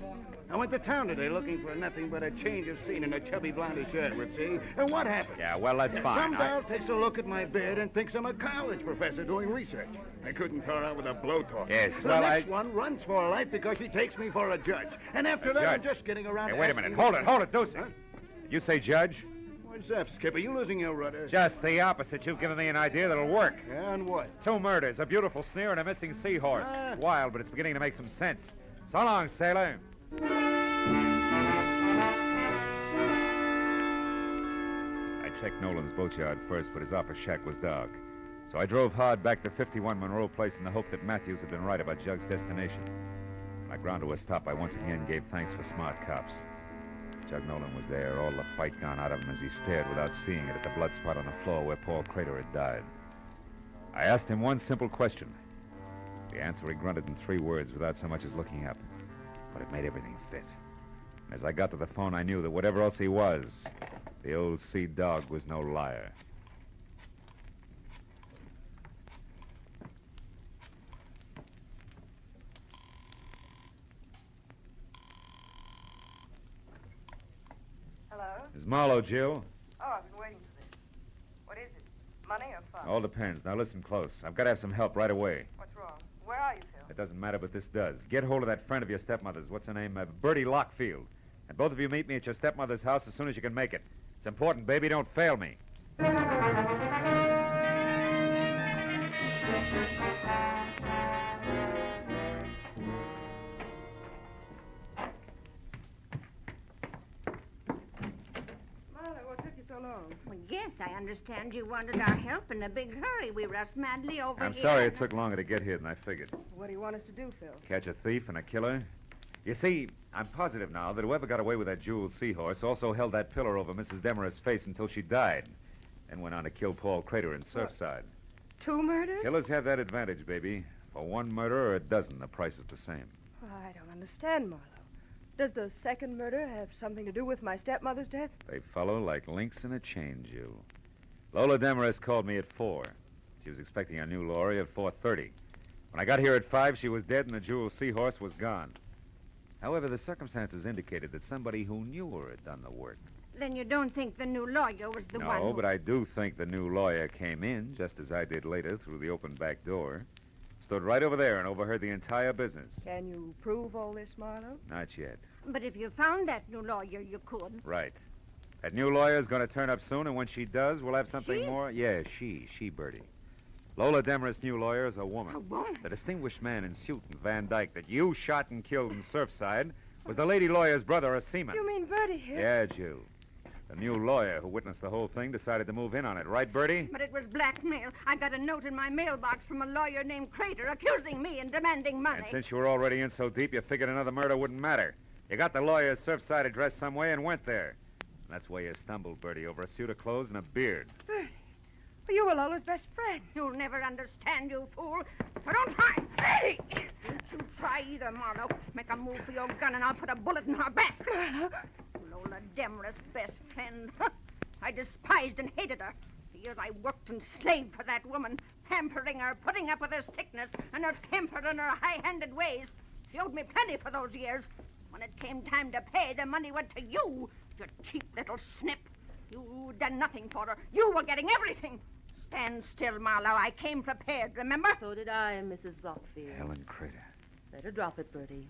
I went to town today looking for nothing but a change of scene in a chubby blondie shirt with, see? And what happened? Yeah, well, that's fine. Some gal takes a look at my beard and thinks I'm a college professor doing research. I couldn't throw her out with a blowtorch. Yes, the well, next one runs for her life because she takes me for a judge. And after that, I'm just getting around... Hey, wait a minute. Hold it, Dusik. Huh? You say judge? What's up, Skipper? You losing your rudder? Just the opposite. You've given me an idea that'll work. Yeah, and what? 2 murders, a beautiful sneer, and a missing seahorse. It's wild, but it's beginning to make some sense. So long, sailor. I checked Nolan's boatyard first, but his office shack was dark. So I drove hard back to 51 Monroe Place in the hope that Matthews had been right about Jug's destination. When I ground to a stop, I once again gave thanks for smart cops. Jug Nolan was there, all the fight gone out of him as he stared without seeing it at the blood spot on the floor where Paul Crater had died. I asked him one simple question. The answer he grunted in 3 words without so much as looking up. But it made everything fit. And as I got to the phone, I knew that whatever else he was, the old sea dog was no liar. Hello? Is Marlowe, Jill? Oh, I've been waiting for this. What is it? Money or fun? All depends. Now listen close. I've got to have some help right away. What's wrong? Where are you, Phil? It doesn't matter, but this does. Get hold of that friend of your stepmother's. What's her name? Bertie Lockfield. And both of you meet me at your stepmother's house as soon as you can make it. It's important, baby. Don't fail me. What took you so long? Well, yes, I understand you wanted our help in a big hurry. We rushed madly over I'm here. sorry it took longer to get here than I figured. What do you want us to do, Phil? Catch a thief and a killer? You see, I'm positive now that whoever got away with that jeweled seahorse also held that pillar over Mrs. Demerest's face until she died, then went on to kill Paul Crater in Surfside. 2 murders? Killers have that advantage, baby. For 1 murder or a dozen, the price is the same. Oh, I don't understand, Marlowe. Does the second murder have something to do with my stepmother's death? They follow like links in a chain, Jill. Lola Demarest called me at 4. She was expecting a new lorry at 4:30. When I got here at 5, she was dead and the jeweled seahorse was gone. However, the circumstances indicated that somebody who knew her had done the work. Then you don't think the new lawyer was the one No, who... but I do think the new lawyer came in, just as I did later, through the open back door. Stood right over there and overheard the entire business. Can you prove all this, Marlowe? Not yet. But if you found that new lawyer, you could. Right. That new lawyer's going to turn up soon, and when she does, we'll have something She? more. Yeah, she, Bertie. Lola Demarest's new lawyer is a woman. A woman? The distinguished man in suit and Van Dyke that you shot and killed in Surfside was the lady lawyer's brother, a seaman. You mean Bertie here? Yeah, Jill. The new lawyer who witnessed the whole thing decided to move in on it. Right, Bertie? But it was blackmail. I got a note in my mailbox from a lawyer named Crater accusing me and demanding money. And since you were already in so deep, you figured another murder wouldn't matter. You got the lawyer's Surfside address some way and went there. And that's where you stumbled, Bertie, over a suit of clothes and a beard. Bertie, well, you were Lola's best friend. You'll never understand, you fool. So don't try. Bertie! Don't you try either, Marlowe. Make a move for your gun and I'll put a bullet in her back. Lola Demarest's best friend. I despised and hated her. The years I worked and slaved for that woman, pampering her, putting up with her sickness and her temper and her high-handed ways. She owed me plenty for those years. When it came time to pay, the money went to you, you cheap little snip. You'd done nothing for her. You were getting everything. Stand still, Marlowe. I came prepared, remember? So did I, Mrs. Lockfield. Helen Crater. Better drop it, Bertie.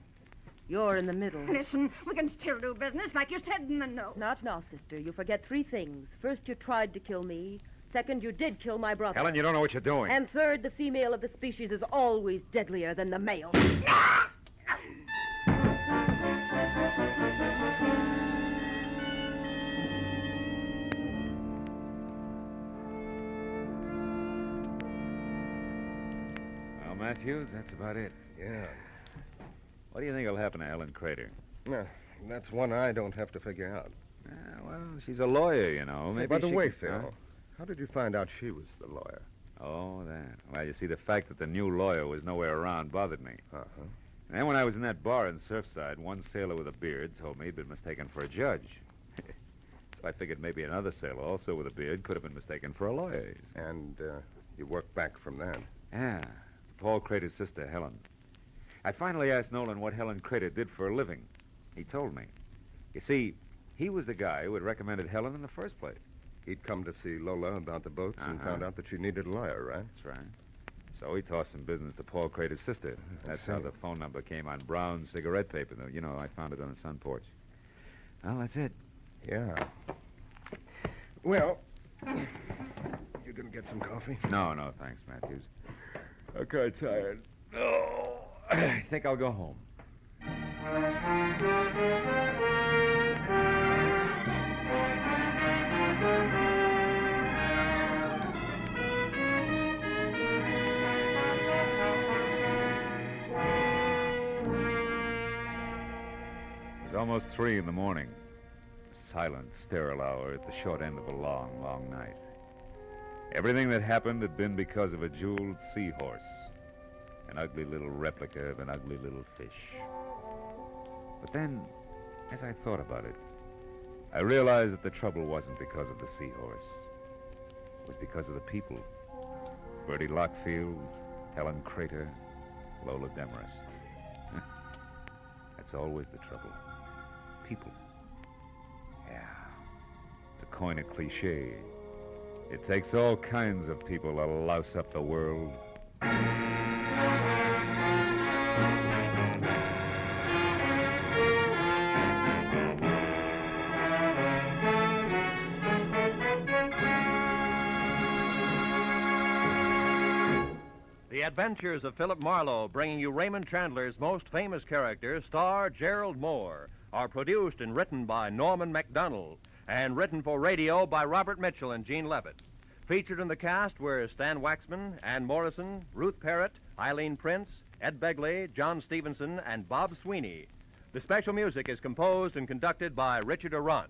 You're in the middle. Listen, we can still do business like you said in the note. Not now, sister. You forget 3 things. First, you tried to kill me. Second, you did kill my brother. Helen, you don't know what you're doing. And third, the female of the species is always deadlier than the male. Well, Matthews, that's about it. Yeah. What do you think will happen to Helen Crater? That's one I don't have to figure out. Well, she's a lawyer, you know. Say, Maybe by the she way, could- Phil, Huh? how did you find out she was the lawyer? Oh, that. Well, you see, the fact that the new lawyer was nowhere around bothered me. Uh-huh. And when I was in that bar in Surfside, one sailor with a beard told me he'd been mistaken for a judge. So I figured maybe another sailor, also with a beard, could have been mistaken for a lawyer. And you worked back from that? Yeah. Paul Crater's sister, Helen. I finally asked Nolan what Helen Crater did for a living. He told me. You see, he was the guy who had recommended Helen in the first place. He'd come to see Lola about the boats and found out that she needed a lawyer, right? That's right. So he tossed some business to Paul Crater's sister. That's how the phone number came on brown cigarette paper. You know, I found it on the sun porch. Well, that's it. Yeah. Well, you gonna get some coffee? No, thanks, Matthews. I'm kind of tired. Oh, I think I'll go home. It was almost 3 in the morning. A silent, sterile hour at the short end of a long, long night. Everything that happened had been because of a jeweled seahorse, an ugly little replica of an ugly little fish. But then, as I thought about it, I realized that the trouble wasn't because of the seahorse. It was because of the people. Bertie Lockfield, Helen Crater, Lola Demarest. That's always the trouble. People. Yeah. To coin a cliche, it takes all kinds of people to louse up the world. The Adventures of Philip Marlowe, bringing you Raymond Chandler's most famous character, star Gerald Moore, are produced and written by Norman MacDonald and written for radio by Robert Mitchell and Gene Levitt. Featured in the cast were Stan Waxman, Ann Morrison, Ruth Parrott, Eileen Prince, Ed Begley, John Stevenson, and Bob Sweeney. The special music is composed and conducted by Richard Arant.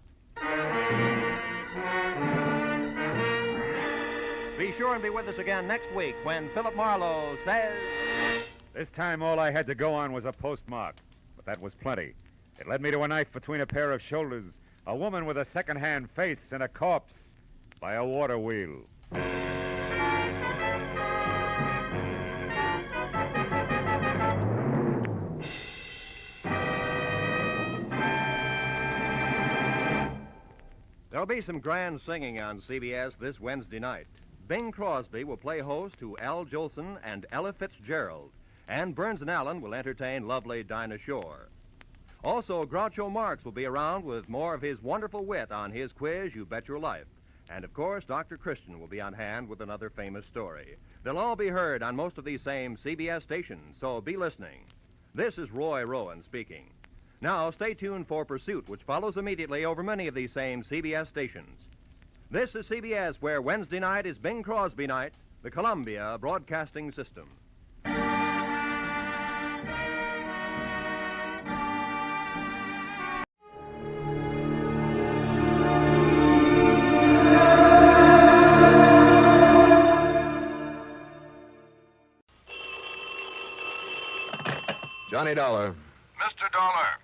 Be sure and be with us again next week when Philip Marlowe says... This time all I had to go on was a postmark, but that was plenty. It led me to a knife between a pair of shoulders, a woman with a second-hand face, and a corpse by a water wheel. There'll be some grand singing on CBS this Wednesday night. Bing Crosby will play host to Al Jolson and Ella Fitzgerald, and Burns and Allen will entertain lovely Dinah Shore. Also, Groucho Marx will be around with more of his wonderful wit on his quiz, You Bet Your Life. And, of course, Dr. Christian will be on hand with another famous story. They'll all be heard on most of these same CBS stations, so be listening. This is Roy Rowan speaking. Now, stay tuned for Pursuit, which follows immediately over many of these same CBS stations. This is CBS, where Wednesday night is Bing Crosby night, the Columbia Broadcasting System. Johnny Dollar. Mr. Dollar,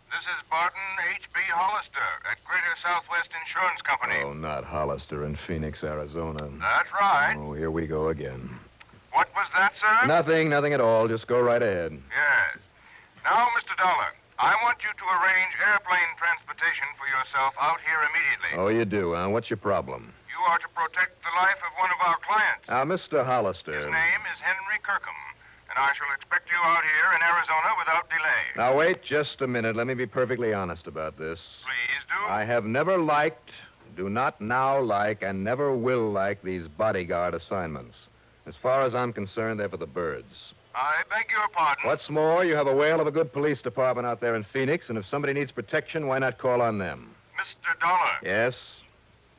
this is Barton H.B. Hollister at Greater Southwest Insurance Company. Oh, not Hollister in Phoenix, Arizona. That's right. Oh, here we go again. What was that, sir? Nothing at all. Just go right ahead. Yes. Now, Mr. Dollar, I want you to arrange airplane transportation for yourself out here immediately. Oh, you do, huh? What's your problem? You are to protect the life of one of our clients. Now, Mr. Hollister. His name is Henry Kirkham, and I shall expect you out here in Arizona without delay. Now, wait just a minute. Let me be perfectly honest about this. Please do. I have never liked, do not now like, and never will like these bodyguard assignments. As far as I'm concerned, they're for the birds. I beg your pardon. What's more, you have a whale of a good police department out there in Phoenix, and if somebody needs protection, why not call on them? Mr. Dollar. Yes?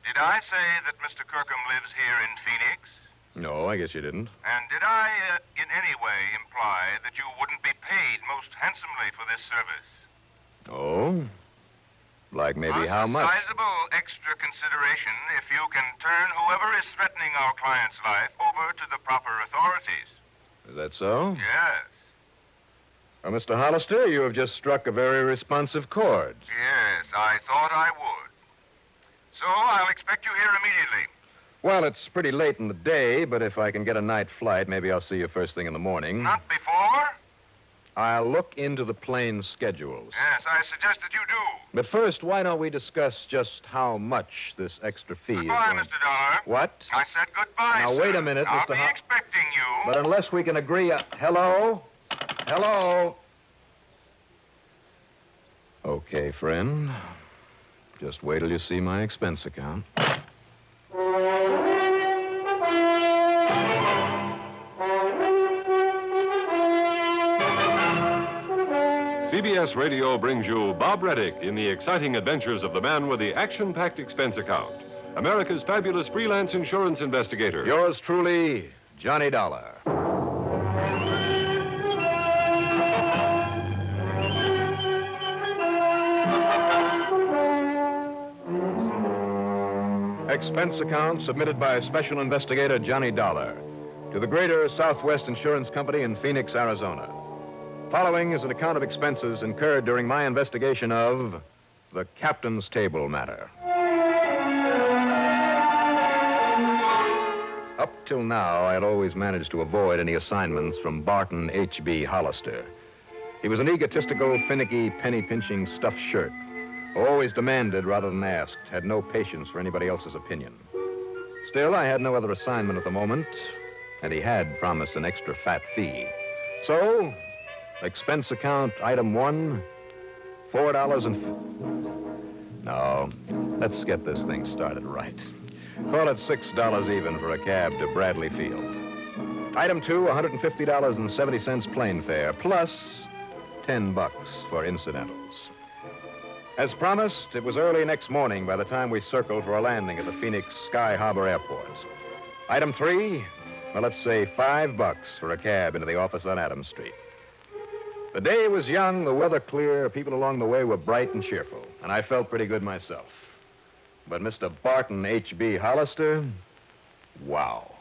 Did I say that Mr. Kirkham lives here in Phoenix? No, I guess you didn't. And did I, in any way, imply that you wouldn't be paid most handsomely for this service? Oh? Like maybe how much? A sizable extra consideration if you can turn whoever is threatening our client's life over to the proper authorities. Is that so? Yes. Well, Mr. Hollister, you have just struck a very responsive chord. Yes, I thought I would. So I'll expect you here immediately. Well, it's pretty late in the day, but if I can get a night flight, maybe I'll see you first thing in the morning. Not before? I'll look into the plane schedules. Yes, I suggest that you do. But first, why don't we discuss just how much this extra fee Goodbye, is? Mr. Dollar. What? I said goodbye, Now, sir. wait a minute, I'll Mr. be expecting you. But unless we can agree... hello? Hello? Okay, friend. Just wait till you see my expense account. CBS Radio brings you Bob Reddick in the exciting adventures of the man with the action-packed expense account, America's fabulous freelance insurance investigator. Yours truly, Johnny Dollar. Expense account submitted by Special Investigator Johnny Dollar to the Greater Southwest Insurance Company in Phoenix, Arizona. Following is an account of expenses incurred during my investigation of the captain's table matter. Up till now, I had always managed to avoid any assignments from Barton H.B. Hollister. He was an egotistical, finicky, penny-pinching stuffed shirt who always demanded rather than asked, had no patience for anybody else's opinion. Still, I had no other assignment at the moment, and he had promised an extra fat fee. So, expense account item 1, $4 and... No, let's get this thing started right. Call it $6 even for a cab to Bradley Field. Item 2, $150.70 plane fare, plus $10 for incidentals. As promised, it was early next morning by the time we circled for a landing at the Phoenix Sky Harbor Airport. Item 3, well, let's say $5 for a cab into the office on Adams Street. The day was young, the weather clear, people along the way were bright and cheerful, and I felt pretty good myself. But Mr. Barton H.B. Hollister, wow.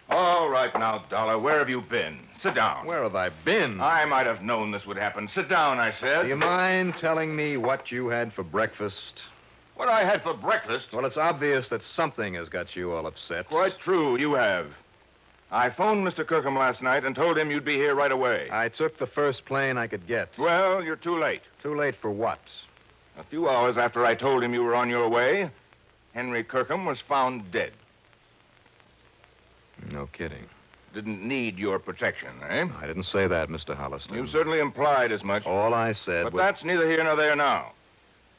All right now, Dollar, where have you been? Sit down. Where have I been? I might have known this would happen. Sit down, I said. Do you mind telling me what you had for breakfast? What I had for breakfast? Well, it's obvious that something has got you all upset. Quite true, you have. I phoned Mr. Kirkham last night and told him you'd be here right away. I took the first plane I could get. Well, you're too late. Too late for what? A few hours after I told him you were on your way, Henry Kirkham was found dead. No kidding. Didn't need your protection, eh? I didn't say that, Mr. Hollister. You certainly implied as much. All I said But was... that's neither here nor there now.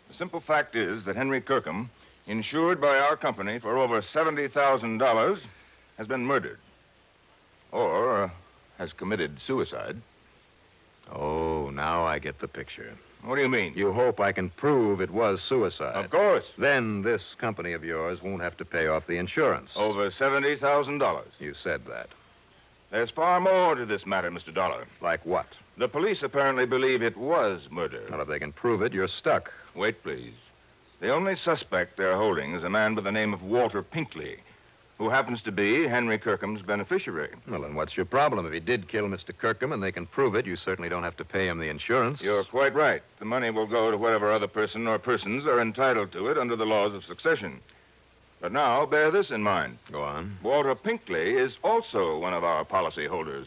The simple fact is that Henry Kirkham, insured by our company for over $70,000, has been murdered. Or has committed suicide. Oh, now I get the picture. What do you mean? You hope I can prove it was suicide. Of course. Then this company of yours won't have to pay off the insurance. Over $70,000. You said that. There's far more to this matter, Mr. Dollar. Like what? The police apparently believe it was murder. Well, if they can prove it, you're stuck. Wait, please. The only suspect they're holding is a man by the name of Walter Pinkley, who happens to be Henry Kirkham's beneficiary. Well, then what's your problem? If he did kill Mr. Kirkham and they can prove it, you certainly don't have to pay him the insurance. You're quite right. The money will go to whatever other person or persons are entitled to it under the laws of succession. But now, bear this in mind. Go on. Walter Pinkley is also one of our policy holders.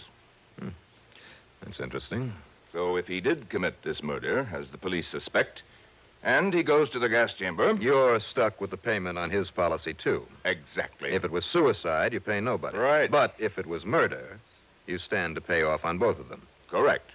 That's interesting. So if he did commit this murder, as the police suspect, and he goes to the gas chamber... You're stuck with the payment on his policy, too. Exactly. If it was suicide, you pay nobody. Right. But if it was murder, you stand to pay off on both of them. Correct.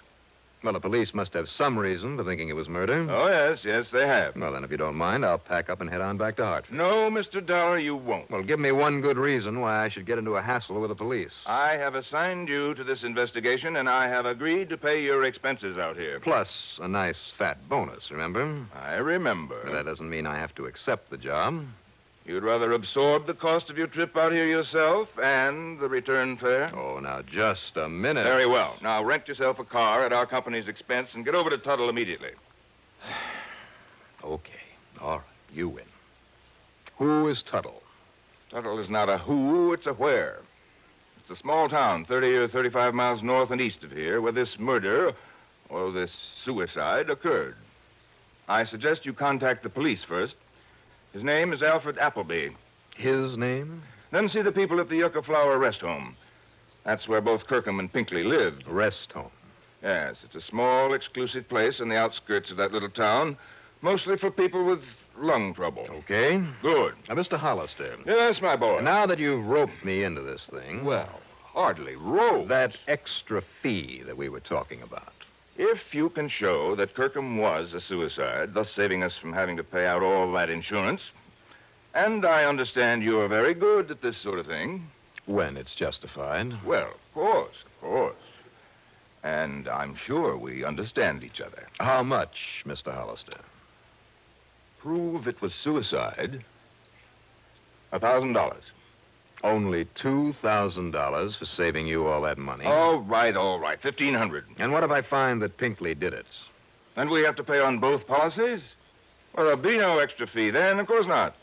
Well, the police must have some reason for thinking it was murder. Oh, yes, they have. Well, then, if you don't mind, I'll pack up and head on back to Hartford. No, Mr. Dollar, you won't. Well, give me one good reason why I should get into a hassle with the police. I have assigned you to this investigation, and I have agreed to pay your expenses out here. Plus a nice fat bonus, remember? I remember. But that doesn't mean I have to accept the job. You'd rather absorb the cost of your trip out here yourself and the return fare? Oh, now, just a minute. Very well. Now, rent yourself a car at our company's expense and get over to Tuttle immediately. Okay. All right. You win. Who is Tuttle? Tuttle is not a who, it's a where. It's a small town, 30 or 35 miles north and east of here, where this murder, or this suicide, occurred. I suggest you contact the police first. His name is Alfred Appleby. His name? Then see the people at the Yucca Flower Rest Home. That's where both Kirkham and Pinkley lived. Rest home? Yes, it's a small, exclusive place on the outskirts of that little town, mostly for people with lung trouble. Okay. Good. Now, Mr. Hollister. Yes, my boy. Now that you've roped me into this thing... Well, hardly roped. That extra fee that we were talking about. If you can show that Kirkham was a suicide, thus saving us from having to pay out all that insurance, and I understand you're very good at this sort of thing. When it's justified. Well, of course. And I'm sure we understand each other. How much, Mr. Hollister? Prove it was suicide. $1,000. Only $2,000 for saving you all that money. All right. $1,500. And what if I find that Pinkley did it? And we have to pay on both policies? Well, there'll be no extra fee then, of course not.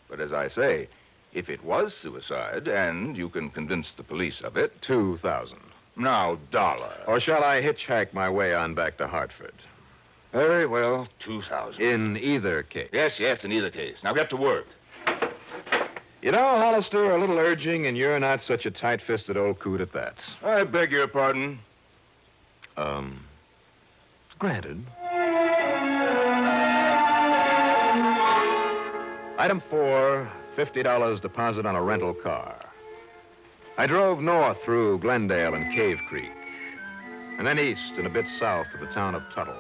But as I say, if it was suicide, and you can convince the police of it... $2,000. Now, dollar. Or shall I hitchhike my way on back to Hartford? Very well, $2,000. In either case. Yes, in either case. Now get to work. You know, Hollister, a little urging, and you're not such a tight-fisted old coot at that. I beg your pardon. Granted. Item 4, $50 deposit on a rental car. I drove north through Glendale and Cave Creek, and then east and a bit south of the town of Tuttle.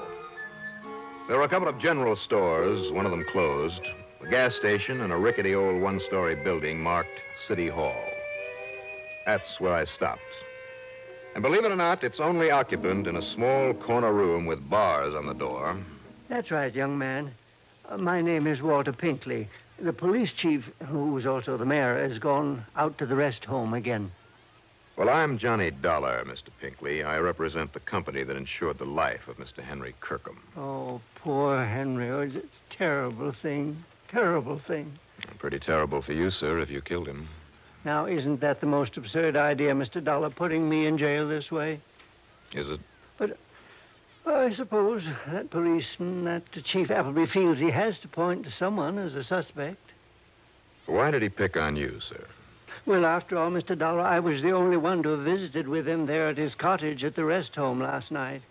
There were a couple of general stores, one of them closed, a gas station, and a rickety old one-story building marked City Hall. That's where I stopped. And believe it or not, its only occupant in a small corner room with bars on the door. That's right, young man. My name is Walter Pinkley. The police chief, who was also the mayor, has gone out to the rest home again. Well, I'm Johnny Dollar, Mr. Pinkley. I represent the company that insured the life of Mr. Henry Kirkham. Oh, poor Henry. Oh, it's a terrible thing. Terrible thing. Pretty terrible for you, sir, if you killed him. Now, isn't that the most absurd idea, Mr. Dollar, putting me in jail this way? Is it? But I suppose that policeman, that Chief Appleby, feels he has to point to someone as a suspect. Why did he pick on you, sir? Well, after all, Mr. Dollar, I was the only one to have visited with him there at his cottage at the rest home last night.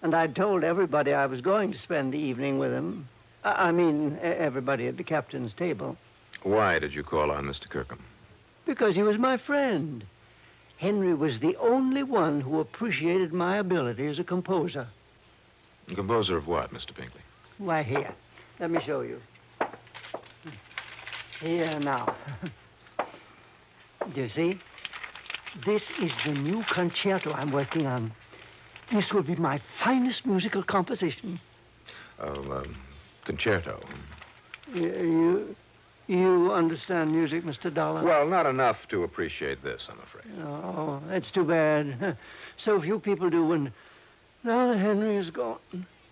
And I'd told everybody I was going to spend the evening with him. I mean, everybody at the captain's table. Why did you call on Mr. Kirkham? Because he was my friend. Henry was the only one who appreciated my ability as a composer. A composer of what, Mr. Pinkley? Why, here. Let me show you. Here now. Do you see? This is the new concerto I'm working on. This will be my finest musical composition. Concerto. You understand music, Mr. Dollar? Well, not enough to appreciate this, I'm afraid. Oh, that's too bad. So few people do, and now that Henry is gone.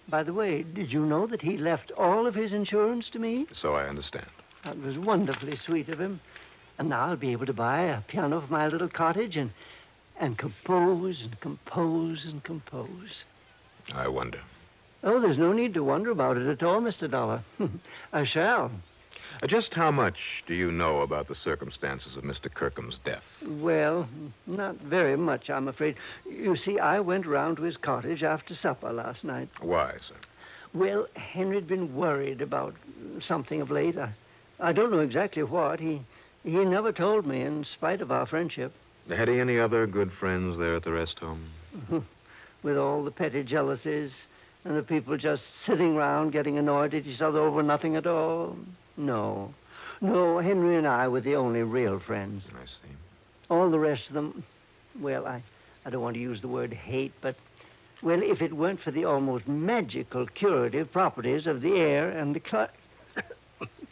By the way, did you know that he left all of his insurance to me? So I understand. That was wonderfully sweet of him. And now I'll be able to buy a piano for my little cottage and compose and compose and compose. I wonder. Oh, there's no need to wonder about it at all, Mr. Dollar. I shall. Just how much do you know about the circumstances of Mr. Kirkham's death? Well, not very much, I'm afraid. You see, I went round to his cottage after supper last night. Why, sir? Well, Henry'd been worried about something of late. I don't know exactly what. He never told me, in spite of our friendship. Had he any other good friends there at the rest home? With all the petty jealousies and the people just sitting round getting annoyed at each other over nothing at all? No, Henry and I were the only real friends. I see. All the rest of them, well, I don't want to use the word hate, but, well, if it weren't for the almost magical curative properties of the air and the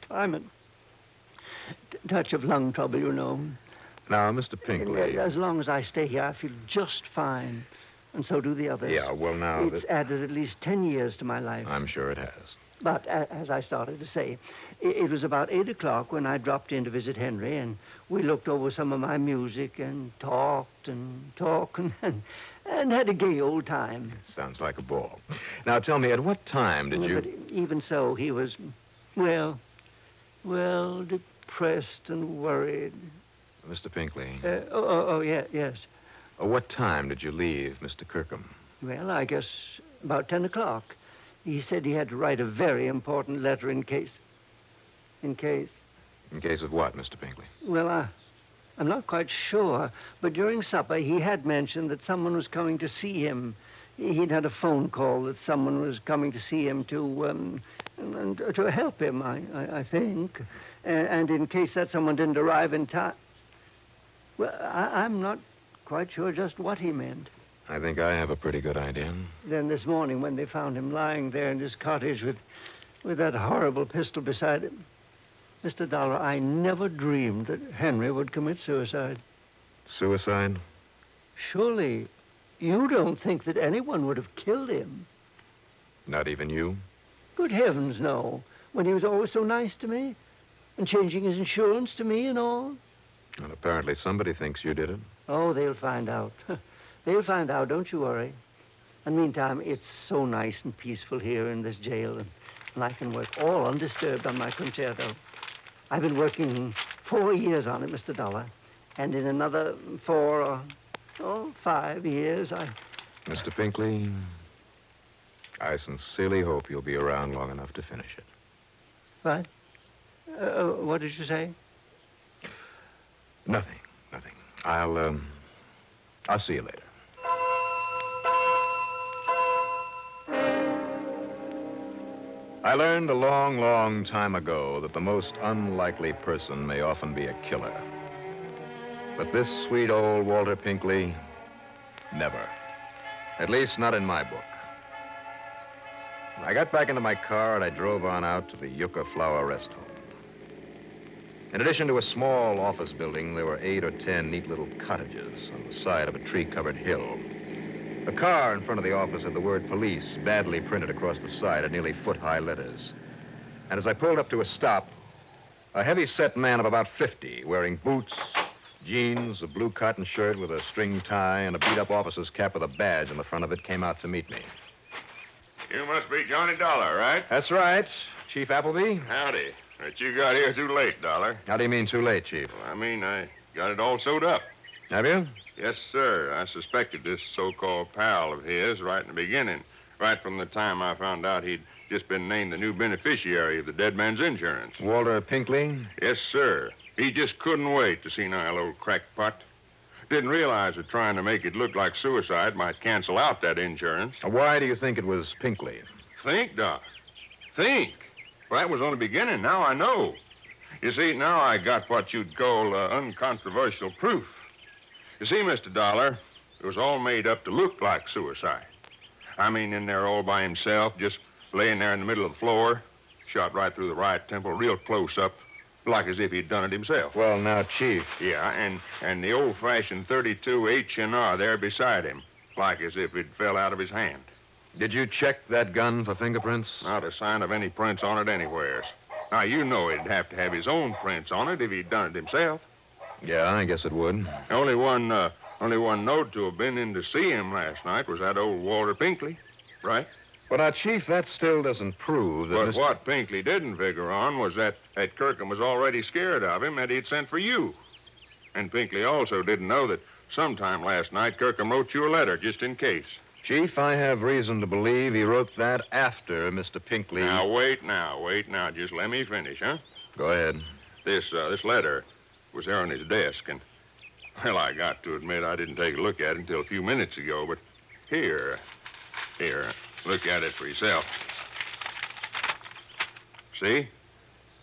climate. Touch of lung trouble, you know. Now, Mr. Pinkley. As long as I stay here, I feel just fine. And so do the others. Yeah, well, now... It's added at least 10 years to my life. I'm sure it has. But, as I started to say, it was about 8 o'clock when I dropped in to visit Henry, and we looked over some of my music and talked and had a gay old time. Sounds like a ball. Now, tell me, at what time did you... But even so, he was, well, depressed and worried. Mr. Pinkley. Yes. What time did you leave Mr. Kirkham? Well, I guess about 10 o'clock. He said he had to write a very important letter in case... In case of what, Mr. Pinkley? Well, I'm not quite sure, but during supper he had mentioned that someone was coming to see him. He'd had a phone call that someone was coming to see him to help him, I think. And in case that someone didn't arrive in time... Well, I'm not quite sure just what he meant. I think I have a pretty good idea. Then this morning, when they found him lying there in his cottage with that horrible pistol beside him, Mr. Dollar, I never dreamed that Henry would commit suicide. Suicide? Surely you don't think that anyone would have killed him? Not even you? Good heavens, no. When he was always so nice to me and changing his insurance to me and all. Well, apparently somebody thinks you did it. Oh, they'll find out. They'll find out, don't you worry. And meantime, it's so nice and peaceful here in this jail, and I can work all undisturbed on my concerto. I've been working 4 years on it, Mr. Dollar. And in another 4 or 5 years, Mr. Pinkley, I sincerely hope you'll be around long enough to finish it. What? What did you say? Nothing. I'll see you later. I learned a long, long time ago that the most unlikely person may often be a killer. But this sweet old Walter Pinkley, never. At least not in my book. I got back into my car and I drove on out to the Yucca Flower Rest Home. In addition to a small office building, there were 8 or 10 neat little cottages on the side of a tree-covered hill. The car in front of the office had the word police badly printed across the side in nearly foot-high letters. And as I pulled up to a stop, a heavy-set man of about 50, wearing boots, jeans, a blue cotton shirt with a string tie, and a beat-up officer's cap with a badge on the front of it, came out to meet me. You must be Johnny Dollar, right? That's right. Chief Appleby? Howdy. But you got here too late, Dollar. How do you mean too late, Chief? Well, I mean, I got it all sewed up. Have you? Yes, sir. I suspected this so-called pal of his right in the beginning, right from the time I found out he'd just been named the new beneficiary of the dead man's insurance. Walter Pinkley? Yes, sir. He just couldn't wait to see Nile, old crackpot. Didn't realize that trying to make it look like suicide might cancel out that insurance. Why do you think it was Pinkley? Think, Doc. Think. Well, that was only beginning. Now I know. You see, now I got what you'd call uncontroversial proof. You see, Mr. Dollar, it was all made up to look like suicide. I mean, in there all by himself, just laying there in the middle of the floor, shot right through the right temple, real close up, like as if he'd done it himself. Well, now, Chief. Yeah, and the old-fashioned 32 H&R there beside him, like as if it fell out of his hand. Did you check that gun for fingerprints? Not a sign of any prints on it anywheres. Now, you know he'd have to have his own prints on it if he'd done it himself. Yeah, I guess it would. Only one note to have been in to see him last night was that old Walter Pinkley, right? But, Chief, that still doesn't prove that But Mr. what Pinkley didn't figure on was that Kirkham was already scared of him and he'd sent for you. And Pinkley also didn't know that sometime last night Kirkham wrote you a letter just in case. Chief, I have reason to believe he wrote that after Mr. Pinkley... Now, wait now. Just let me finish, huh? Go ahead. This letter was there on his desk, and, well, I got to admit I didn't take a look at it until a few minutes ago, but here, look at it for yourself. See?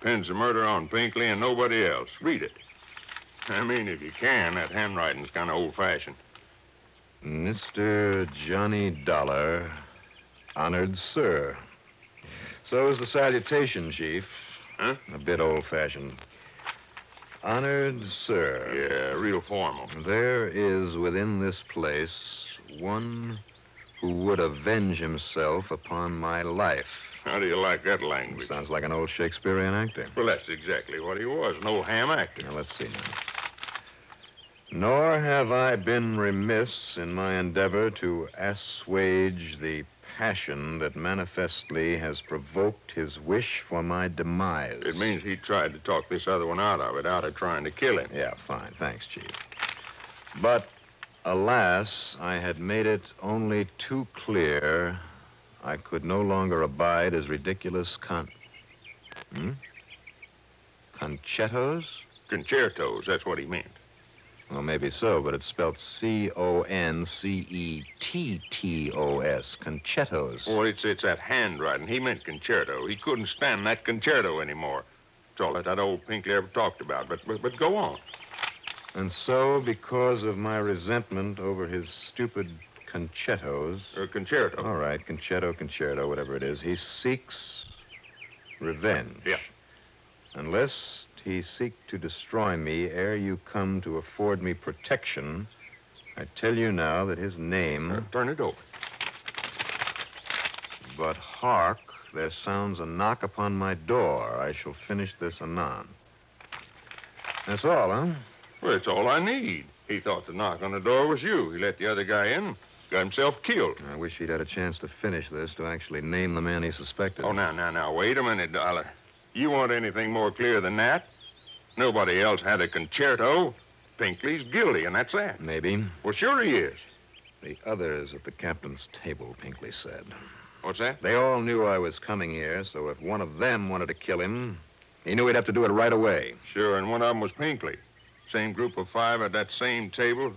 Pins the murder on Pinkley and nobody else. Read it. I mean, if you can, that handwriting's kind of old-fashioned. Mr. Johnny Dollar, honored sir. So is the salutation, Chief. Huh? A bit old-fashioned. Honored sir. Yeah, real formal. There is within this place one who would avenge himself upon my life. How do you like that language? Sounds like an old Shakespearean actor. Well, that's exactly what he was, an old ham actor. Now, let's see now. Nor have I been remiss in my endeavor to assuage the passion that manifestly has provoked his wish for my demise. It means he tried to talk this other one out of trying to kill him. Yeah, fine. Thanks, Chief. But, alas, I had made it only too clear I could no longer abide his ridiculous Concertos? Concertos, that's what he meant. Well, maybe so, but it's spelled Concetettos. Concertos. Well, it's that handwriting. He meant concerto. He couldn't stand that concerto anymore. That's all that old Pinkley ever talked about. But go on. And so, because of my resentment over his stupid concertos... Concerto. All right, concerto, whatever it is. He seeks revenge. Yeah. Unless he seek to destroy me ere you come to afford me protection, I tell you now that his name... turn it over. But hark, there sounds a knock upon my door. I shall finish this anon. That's all, huh? Well, it's all I need. He thought the knock on the door was you. He let the other guy in, got himself killed. I wish he'd had a chance to finish this, to actually name the man he suspected. Oh, now, wait a minute, Dollar. You want anything more clear than that? Nobody else had a concerto. Pinkley's guilty, and that's that. Maybe. Well, sure he is. The others at the captain's table, Pinkley said. What's that? They all knew I was coming here, so if one of them wanted to kill him, he knew he'd have to do it right away. Sure, and one of them was Pinkley. Same group of 5 at that same table.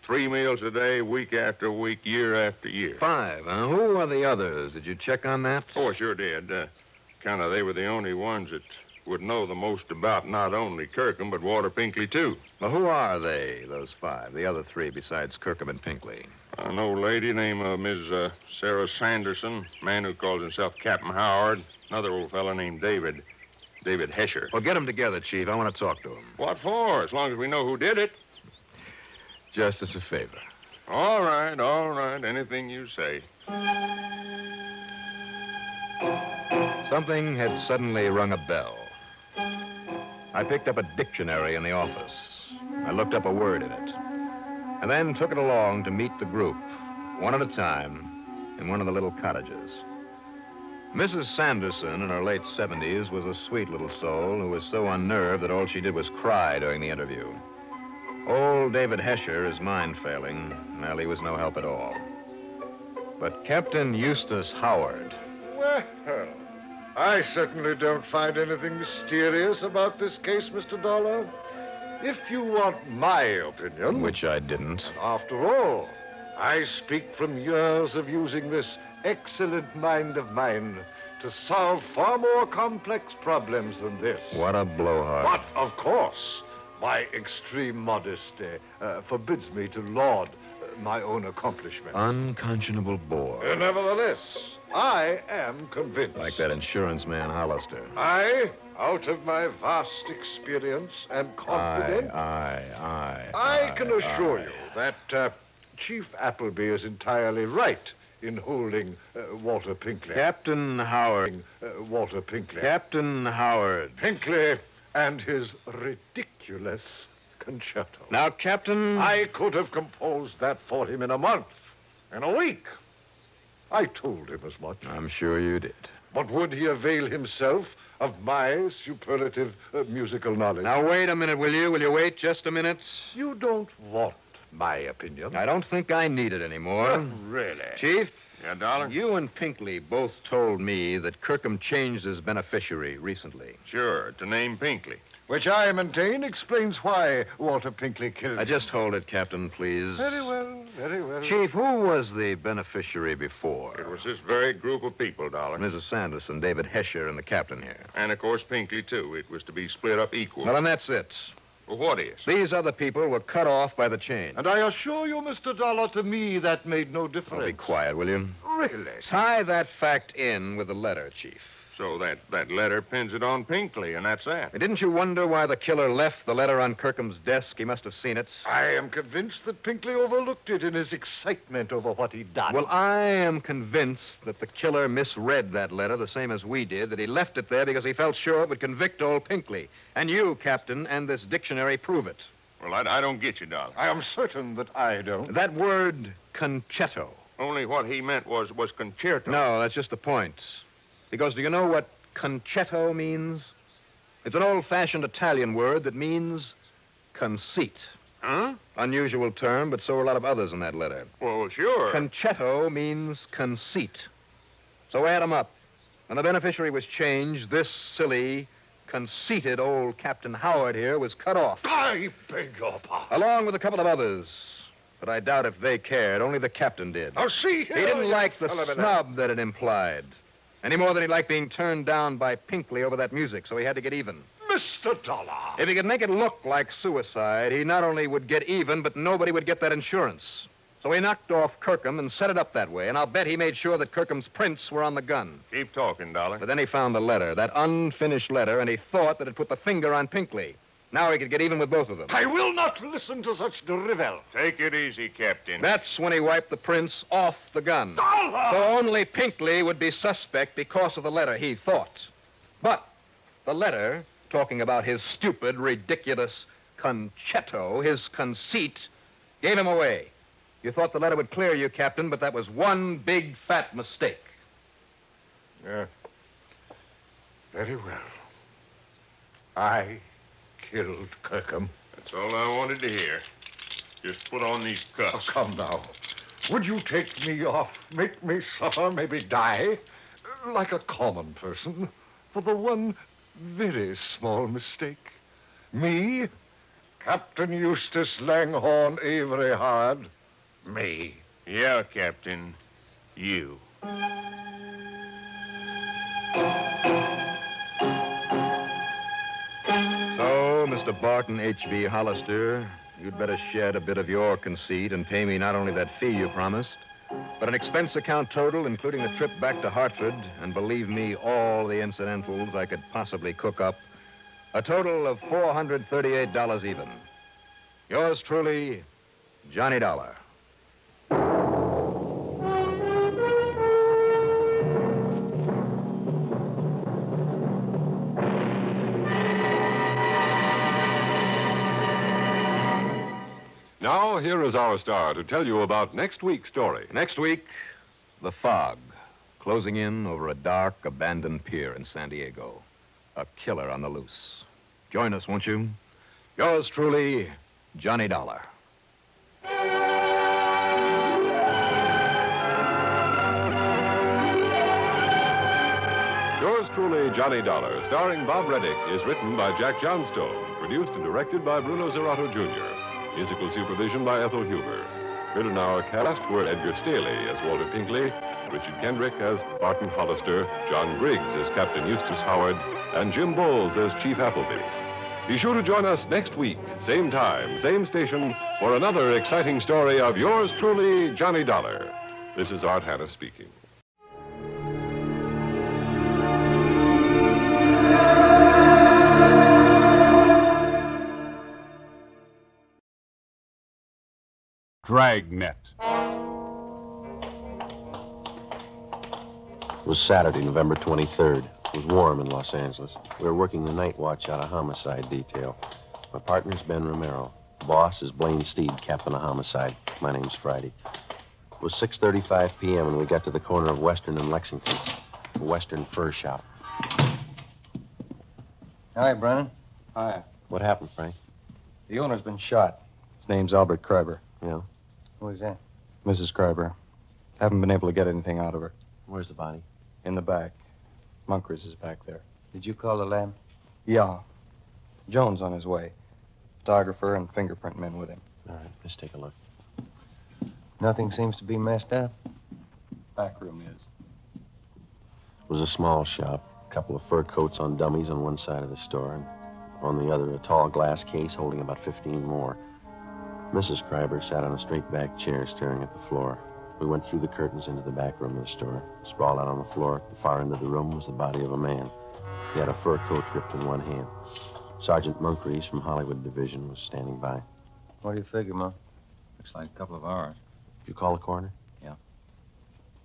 3 meals a day, week after week, year after year. 5, huh? Who are the others? Did you check on that? Oh, I sure did. They were the only ones that would know the most about not only Kirkham, but Walter Pinkley, too. Well, who are they, those 5, the other 3 besides Kirkham and Pinkley? An old lady named Ms. Sarah Sanderson, man who calls himself Captain Howard, another old fella named David Hesher. Well, get them together, Chief. I want to talk to them. What for? As long as we know who did it. Just as a favor. All right. Anything you say. Something had suddenly rung a bell. I picked up a dictionary in the office. I looked up a word in it, and then took it along to meet the group, one at a time, in one of the little cottages. Mrs. Sanderson, in her late 70s, was a sweet little soul who was so unnerved that all she did was cry during the interview. Old David Hesher, his mind failing, well, he was no help at all. But Captain Eustace Howard... Well, I certainly don't find anything mysterious about this case, Mr. Dollar. If you want my opinion... Which I didn't. After all, I speak from years of using this excellent mind of mine to solve far more complex problems than this. What a blowhard. But, of course, my extreme modesty forbids me to laud my own accomplishments. Unconscionable bore. Nevertheless, I am convinced. Like that insurance man, Hollister. I, out of my vast experience and confidence... I can assure you that Chief Appleby is entirely right in holding Walter Pinkley. Captain Howard. Walter Pinkley. Captain Howard. Pinkley and his ridiculous concerto. Now, Captain... I could have composed that for him in a month, in a week. I told him as much. I'm sure you did. But would he avail himself of my superlative musical knowledge? Now, wait a minute, will you? Will you wait just a minute? You don't want my opinion. I don't think I need it anymore. Really? Chief? Yeah, Dollar? You and Pinkley both told me that Kirkham changed his beneficiary recently. Sure, to name Pinkley. Which I maintain explains why Walter Pinkley killed him. Just hold it, Captain, please. Very well, very well. Chief, who was the beneficiary before? It was this very group of people, Dollar. Mrs. Sanderson, David Hesher, and the captain here. And, of course, Pinkley, too. It was to be split up equal. Well, and that's it. Well, what is? These other people were cut off by the chain. And I assure you, Mr. Dollar, to me that made no difference. Oh, be quiet, will you? Really? Tie that fact in with the letter, Chief. So that letter pins it on Pinkley, and that's that. Didn't you wonder why the killer left the letter on Kirkham's desk? He must have seen it. I am convinced that Pinkley overlooked it in his excitement over what he'd done. Well, I am convinced that the killer misread that letter the same as we did, that he left it there because he felt sure it would convict old Pinkley. And you, Captain, and this dictionary prove it. Well, I don't get you, Dollar. I am certain that I don't. That word, concetto. Only what he meant was concerto. No, that's just the point. Because do you know what concetto means? It's an old-fashioned Italian word that means conceit. Huh? Unusual term, but so are a lot of others in that letter. Well, sure. Concetto means conceit. So add them up. When the beneficiary was changed, this silly, conceited old Captain Howard here was cut off. I beg your pardon. Along with a couple of others. But I doubt if they cared. Only the captain did. Now, see here. He didn't like the snub that it implied. Any more than he liked being turned down by Pinkley over that music, so he had to get even. Mr. Dollar. If he could make it look like suicide, he not only would get even, but nobody would get that insurance. So he knocked off Kirkham and set it up that way, and I'll bet he made sure that Kirkham's prints were on the gun. Keep talking, Dollar. But then he found the letter, that unfinished letter, and he thought that it put the finger on Pinkley. Now he could get even with both of them. I will not listen to such drivel. Take it easy, Captain. That's when he wiped the prints off the gun. Dollar! So only Pinkley would be suspect because of the letter, he thought. But the letter, talking about his stupid, ridiculous concetto, his conceit, gave him away. You thought the letter would clear you, Captain, but that was one big, fat mistake. Yeah. Very well. I killed Kirkham. That's all I wanted to hear. Just put on these cuffs. Oh, come now. Would you take me off, make me suffer, maybe die, like a common person, for the one very small mistake? Me, Captain Eustace Langhorne Avery Hard, me. Yeah, Captain. You. Mr. Barton H.B. Hollister, you'd better shed a bit of your conceit and pay me not only that fee you promised, but an expense account total, including the trip back to Hartford, and believe me, all the incidentals I could possibly cook up, a total of $438 even. Yours truly, Johnny Dollar. Now, here is our star to tell you about next week's story. Next week, the fog, closing in over a dark, abandoned pier in San Diego. A killer on the loose. Join us, won't you? Yours truly, Johnny Dollar. Yours truly, Johnny Dollar, starring Bob Reddick, is written by Jack Johnstone, produced and directed by Bruno Zerato Jr., musical supervision by Ethel Huber. Heard in our cast were Edgar Staley as Walter Pinkley, Richard Kendrick as Barton Hollister, John Griggs as Captain Eustace Howard, and Jim Bowles as Chief Appleby. Be sure to join us next week, same time, same station, for another exciting story of yours truly, Johnny Dollar. This is Art Hanna speaking. Dragnet. It was Saturday, November 23rd. It was warm in Los Angeles. We were working the night watch out of homicide detail. My partner's Ben Romero. Boss is Blaine Steed, captain of homicide. My name's Friday. It was 6:35 p.m. when we got to the corner of Western and Lexington. A Western fur shop. Hi, Brennan. Hi. What happened, Frank? The owner's been shot. His name's Albert Kreiber. Yeah? Who is that? Mrs. Kreiber. Haven't been able to get anything out of her. Where's the body? In the back. Munkers is back there. Did you call the lab? Yeah. Jones on his way. Photographer and fingerprint men with him. All right, let's take a look. Nothing seems to be messed up. Back room is. It was a small shop. A couple of fur coats on dummies on one side of the store, and on the other, a tall glass case holding about 15 more. Mrs. Kreiber sat on a straight-back chair staring at the floor. We went through the curtains into the back room of the store. Sprawled out on the floor at the far end of the room was the body of a man. He had a fur coat gripped in one hand. Sergeant Moncrief from Hollywood Division was standing by. What do you figure, Mom? Looks like a couple of hours. Did you call the coroner? Yeah.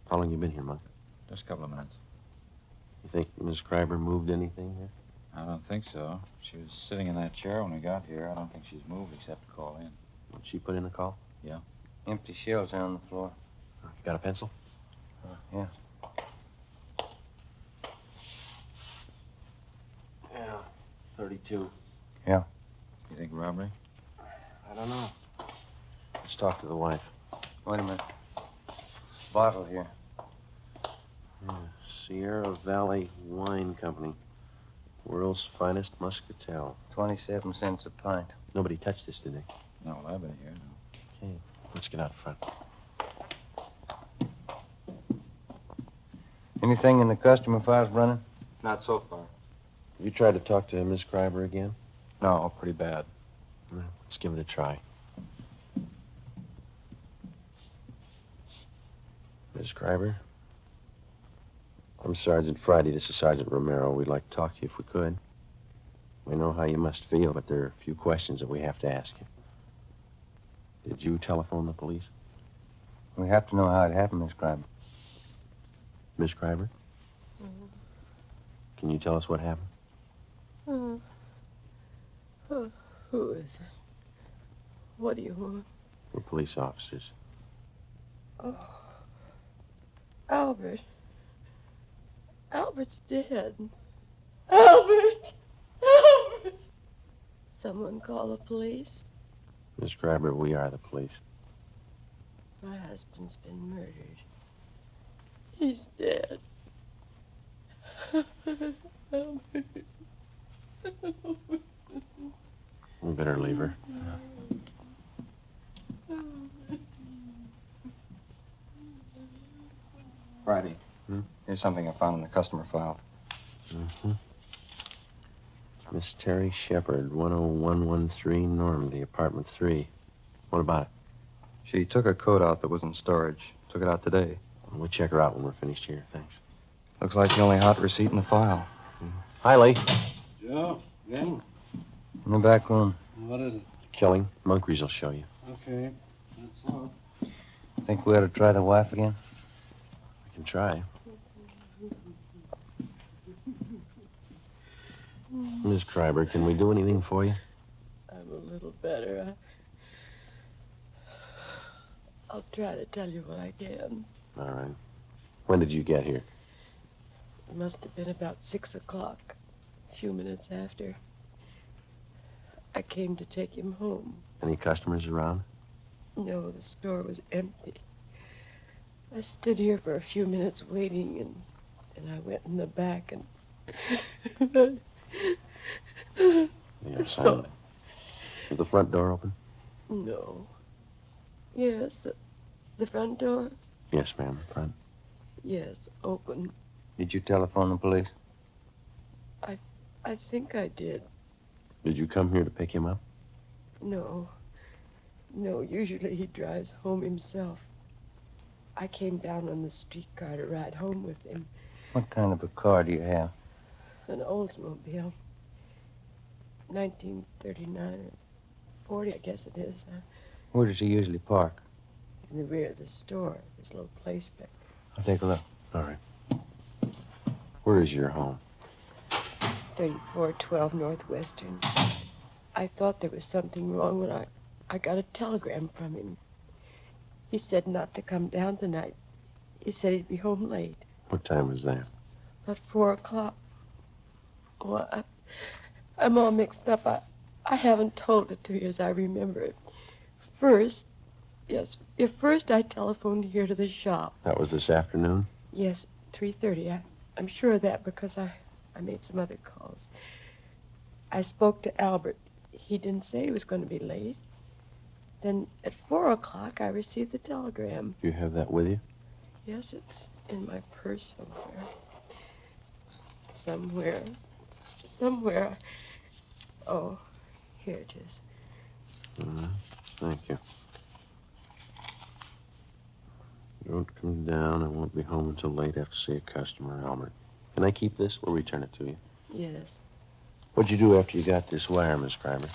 How long you been here, Monk? Just a couple of minutes. You think Miss Kreiber moved anything here? I don't think so. She was sitting in that chair when we got here. I don't think she's moved except to call in. Did she put in a call? Yeah. Empty shells are on the floor. You got a pencil? Yeah. Yeah, 32. Yeah. You think robbery? I don't know. Let's talk to the wife. Wait a minute. Bottle here. Yeah, Sierra Valley Wine Company. World's finest muscatel. 27 cents a pint. Nobody touched this, did they? No, well, I've been here. No. Okay, let's get out front. Anything in the customer files, Brennan? Not so far. Have you tried to talk to Miss Kreiber again? No, pretty bad. Well, let's give it a try. Miss Kreiber? I'm Sergeant Friday. This is Sergeant Romero. We'd like to talk to you if we could. We know how you must feel, but there are a few questions that we have to ask you. Did you telephone the police? We have to know how it happened, Miss Kreiber. Miss Kreiber? Mm-hmm. Can you tell us what happened? Who is it? What do you want? We're police officers. Oh. Albert. Albert's dead. Albert! Albert! Someone call the police? Miss Kreiber, we are the police. My husband's been murdered. He's dead. Albert. We better leave her. Friday. Here's something I found in the customer file. Mm-hmm. Miss Terry Shepard, 10113 Normandy, apartment 3. What about it? She took a coat out that was in storage. Took it out today. We'll check her out when we're finished here. Thanks. Looks like the only hot receipt in the file. Hi, Lee. Joe, again? In the back room. What is it? Killing. Moncrief will show you. Okay, that's all. Think we ought to try the wife again? We can try. Miss Kreiber, can we do anything for you? I'm a little better. I'll try to tell you what I can. All right. When did you get here? It must have been about 6 o'clock, a few minutes after. I came to take him home. Any customers around? No, the store was empty. I stood here for a few minutes waiting, and I went in the back and... You're silent. Is the front door open? No. Yes, the front door? Yes, ma'am, the front. Yes, open. Did you telephone the police? I think I did. Did you come here to pick him up? No. No, usually he drives home himself. I came down on the streetcar to ride home with him. What kind of a car do you have? An Oldsmobile. 1939 or 40, I guess it is. Where does he usually park? In the rear of the store. This little place back I'll take a look. All right. Where is your home? 3412 Northwestern. I thought there was something wrong when I got a telegram from him. He said not to come down tonight. He said he'd be home late. What time was that? About 4 o'clock. Well, I'm all mixed up. I haven't told it to you as I remember it. First I telephoned here to the shop. That was this afternoon? Yes, 3:30. I'm sure of that because I made some other calls. I spoke to Albert. He didn't say he was going to be late. Then at 4 o'clock, I received the telegram. Do you have that with you? Yes, it's in my purse somewhere. Somewhere. Oh, here it is. Thank you. Don't come down. I won't be home until late after see a customer, Albert. Can I keep this? We'll return it to you. Yes. What'd you do after you got this wire, Miss Schreiber?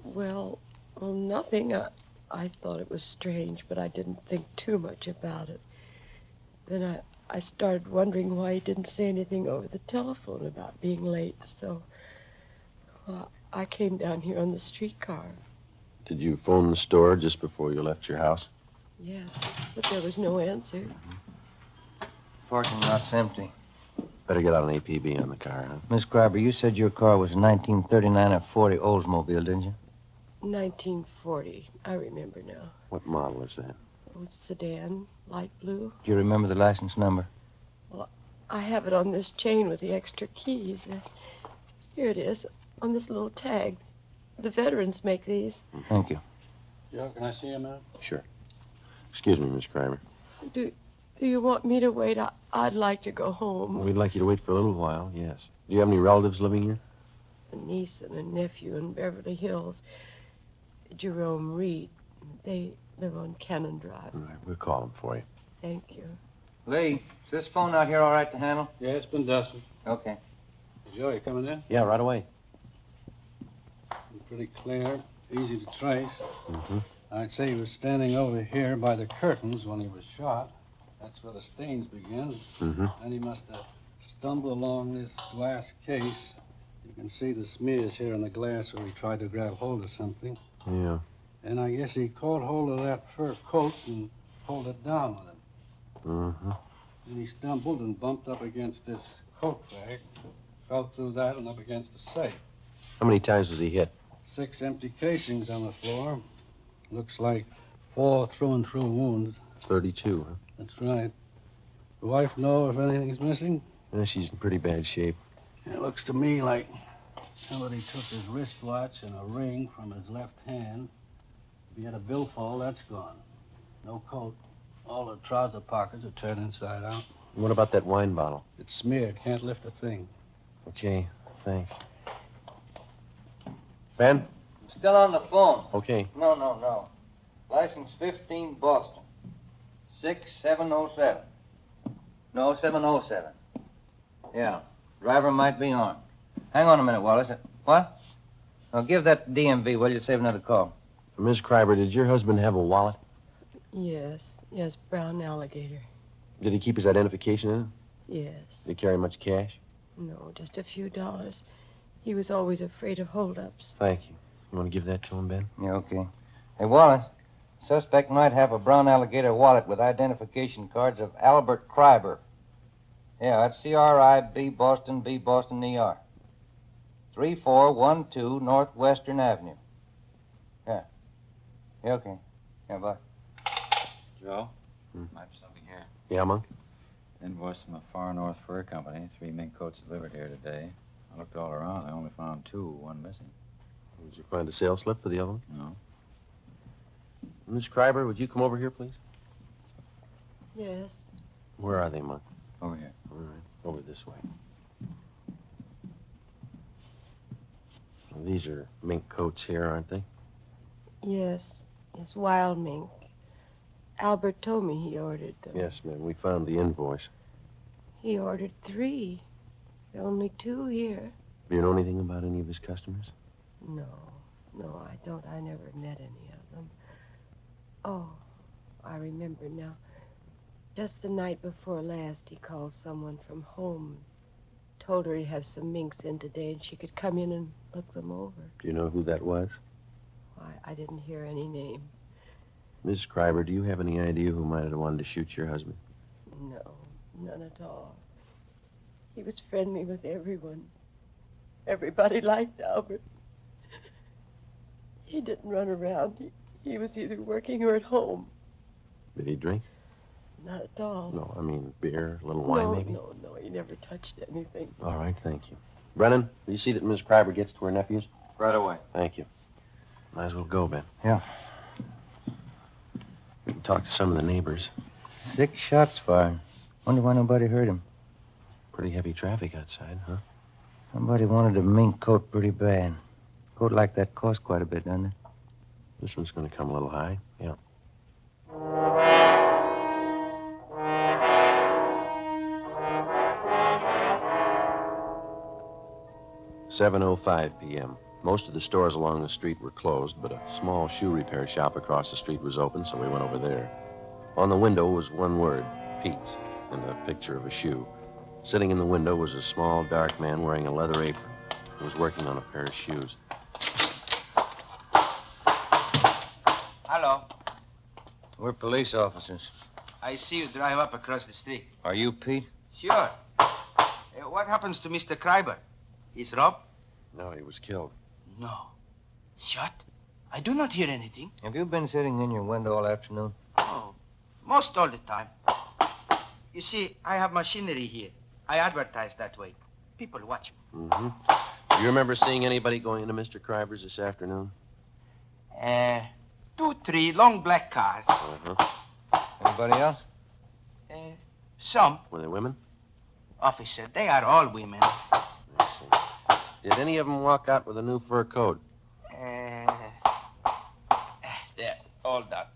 Well, nothing. I thought it was strange, but I didn't think too much about it. Then I started wondering why he didn't say anything over the telephone about being late, so I came down here on the streetcar. Did you phone the store just before you left your house? Yes, but there was no answer. Parking lot's empty. Better get out an APB on the car, huh? Miss Schreiber, you said your car was a 1939 or 40 Oldsmobile, didn't you? 1940. I remember now. What model is that? Oh, it's sedan, light blue. Do you remember the license number? Well, I have it on this chain with the extra keys. Here it is, on this little tag. The veterans make these. Thank you. Joe, can I see you, man? Sure. Excuse me, Miss Schreiber. Do you want me to wait? I'd like to go home. We'd like you to wait for a little while, yes. Do you have any relatives living here? A niece and a nephew in Beverly Hills. Jerome Reed. They live on Cannon Drive. All right, we'll call them for you. Thank you. Lee, is this phone out here all right to handle? Yeah, it's been dusted. Okay. Joe, you coming in? Yeah, right away. Pretty clear, easy to trace. Mm-hmm. I'd say he was standing over here by the curtains when he was shot. That's where the stains begin. Mm-hmm. Then he must have stumbled along this glass case. You can see the smears here in the glass where he tried to grab hold of something. Yeah. And I guess he caught hold of that fur coat and pulled it down with him. Mm-hmm. Then he stumbled and bumped up against this coat bag, fell through that and up against the safe. How many times was he hit? 6 empty casings on the floor. Looks like 4 through-and-through wounds. 32, huh? That's right. The wife know if anything's missing? Yeah, she's in pretty bad shape. It looks to me like somebody took his wristwatch and a ring from his left hand. If he had a billfold, that's gone. No coat. All the trouser pockets are turned inside out. And what about that wine bottle? It's smeared. Can't lift a thing. Okay, thanks. Ben? Still on the phone. Okay. No. License 15 Boston. 6707. No, 707. Yeah. Driver might be armed. Hang on a minute, Wallace. What? Now, give that DMV, will you? Save another call. Miss Schreiber, did your husband have a wallet? Yes, brown alligator. Did he keep his identification in it? Yes. Did he carry much cash? No, just a few dollars. He was always afraid of holdups. Thank you. You want to give that to him, Ben? Yeah, okay. Hey, Wallace, suspect might have a brown alligator wallet with identification cards of Albert Kreiber. Yeah, that's C-R-I-B, Boston, B, Boston, E-R. 3412 Northwestern Avenue. Yeah. Yeah, okay. Yeah, bye. Joe? I have something here. Yeah, Monk? Invoice from a Far North Fur Company. 3 mink coats delivered here today. I looked all around. I only found 2, 1 missing. Did you find a sales slip for the other one? No. Miss Kreiber, would you come over here, please? Yes. Where are they, Monk? Over here. All right, over this way. Well, these are mink coats here, aren't they? Yes, wild mink. Albert told me he ordered them. Yes, ma'am. We found the invoice. He ordered 3. There are only 2 here. Do you know anything about any of his customers? No, I don't. I never met any of them. Oh, I remember now. Just the night before last, he called someone from home. Told her he'd have some minks in today and she could come in and look them over. Do you know who that was? I didn't hear any name. Miss Kreiber, do you have any idea who might have wanted to shoot your husband? No, none at all. He was friendly with everyone. Everybody liked Albert. He didn't run around. He was either working or at home. Did he drink? Not at all. No, I mean beer, a little wine, maybe? No, he never touched anything. All right, thank you. Brennan, will you see that Miss Kreiber gets to her nephews? Right away. Thank you. Might as well go, Ben. Yeah. We can talk to some of the neighbors. 6 shots fired. Wonder why nobody heard him. Pretty heavy traffic outside, huh? Somebody wanted a mink coat pretty bad. Coat like that costs quite a bit, doesn't it? This one's going to come a little high, yeah. "7:05 p.m. Most of the stores along the street were closed, but a small shoe repair shop across the street was open, so we went over there. On the window was one word, Pete's, and a picture of a shoe. Sitting in the window was a small, dark man wearing a leather apron. He was working on a pair of shoes. Hello. We're police officers. I see you drive up across the street. Are you Pete? Sure. What happens to Mr. Kreiber? He's robbed? No, he was killed. No. Shot? I do not hear anything. Have you been sitting in your window all afternoon? Oh, most all the time. You see, I have machinery here. I advertise that way. People watch me. Mm-hmm. Do you remember seeing anybody going into Mr. Kreiber's this afternoon? 2, 3 long black cars. Uh-huh. Anybody else? Some. Were they women? Officer, they are all women. I see. Did any of them walk out with a new fur coat? There, all done.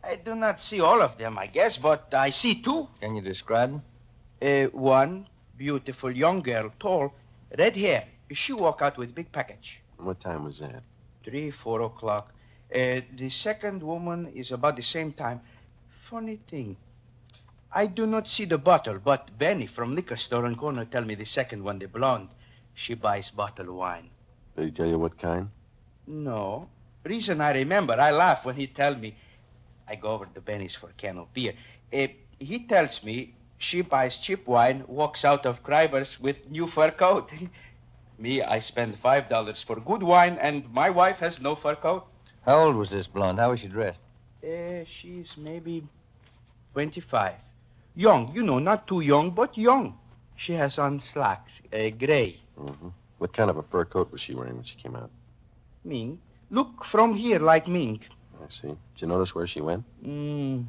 I do not see all of them, I guess, but I see 2. Can you describe them? One beautiful young girl, tall, red hair. She walk out with big package. What time was that? 3, 4 o'clock. The second woman is about the same time. Funny thing. I do not see the bottle, but Benny from liquor store on corner tell me the second one, the blonde. She buys bottle wine. Did he tell you what kind? No. Reason I remember, I laugh when he tell me. I go over to Benny's for a can of beer. He tells me she buys cheap wine, walks out of Kreiber's with new fur coat. Me, I spend $5 for good wine, and my wife has no fur coat. How old was this blonde? How was she dressed? She's maybe 25. Young, you know, not too young, but young. She has on slacks, gray. Mm-hmm. What kind of a fur coat was she wearing when she came out? Mink. Look from here like Mink. I see. Did you notice where she went? The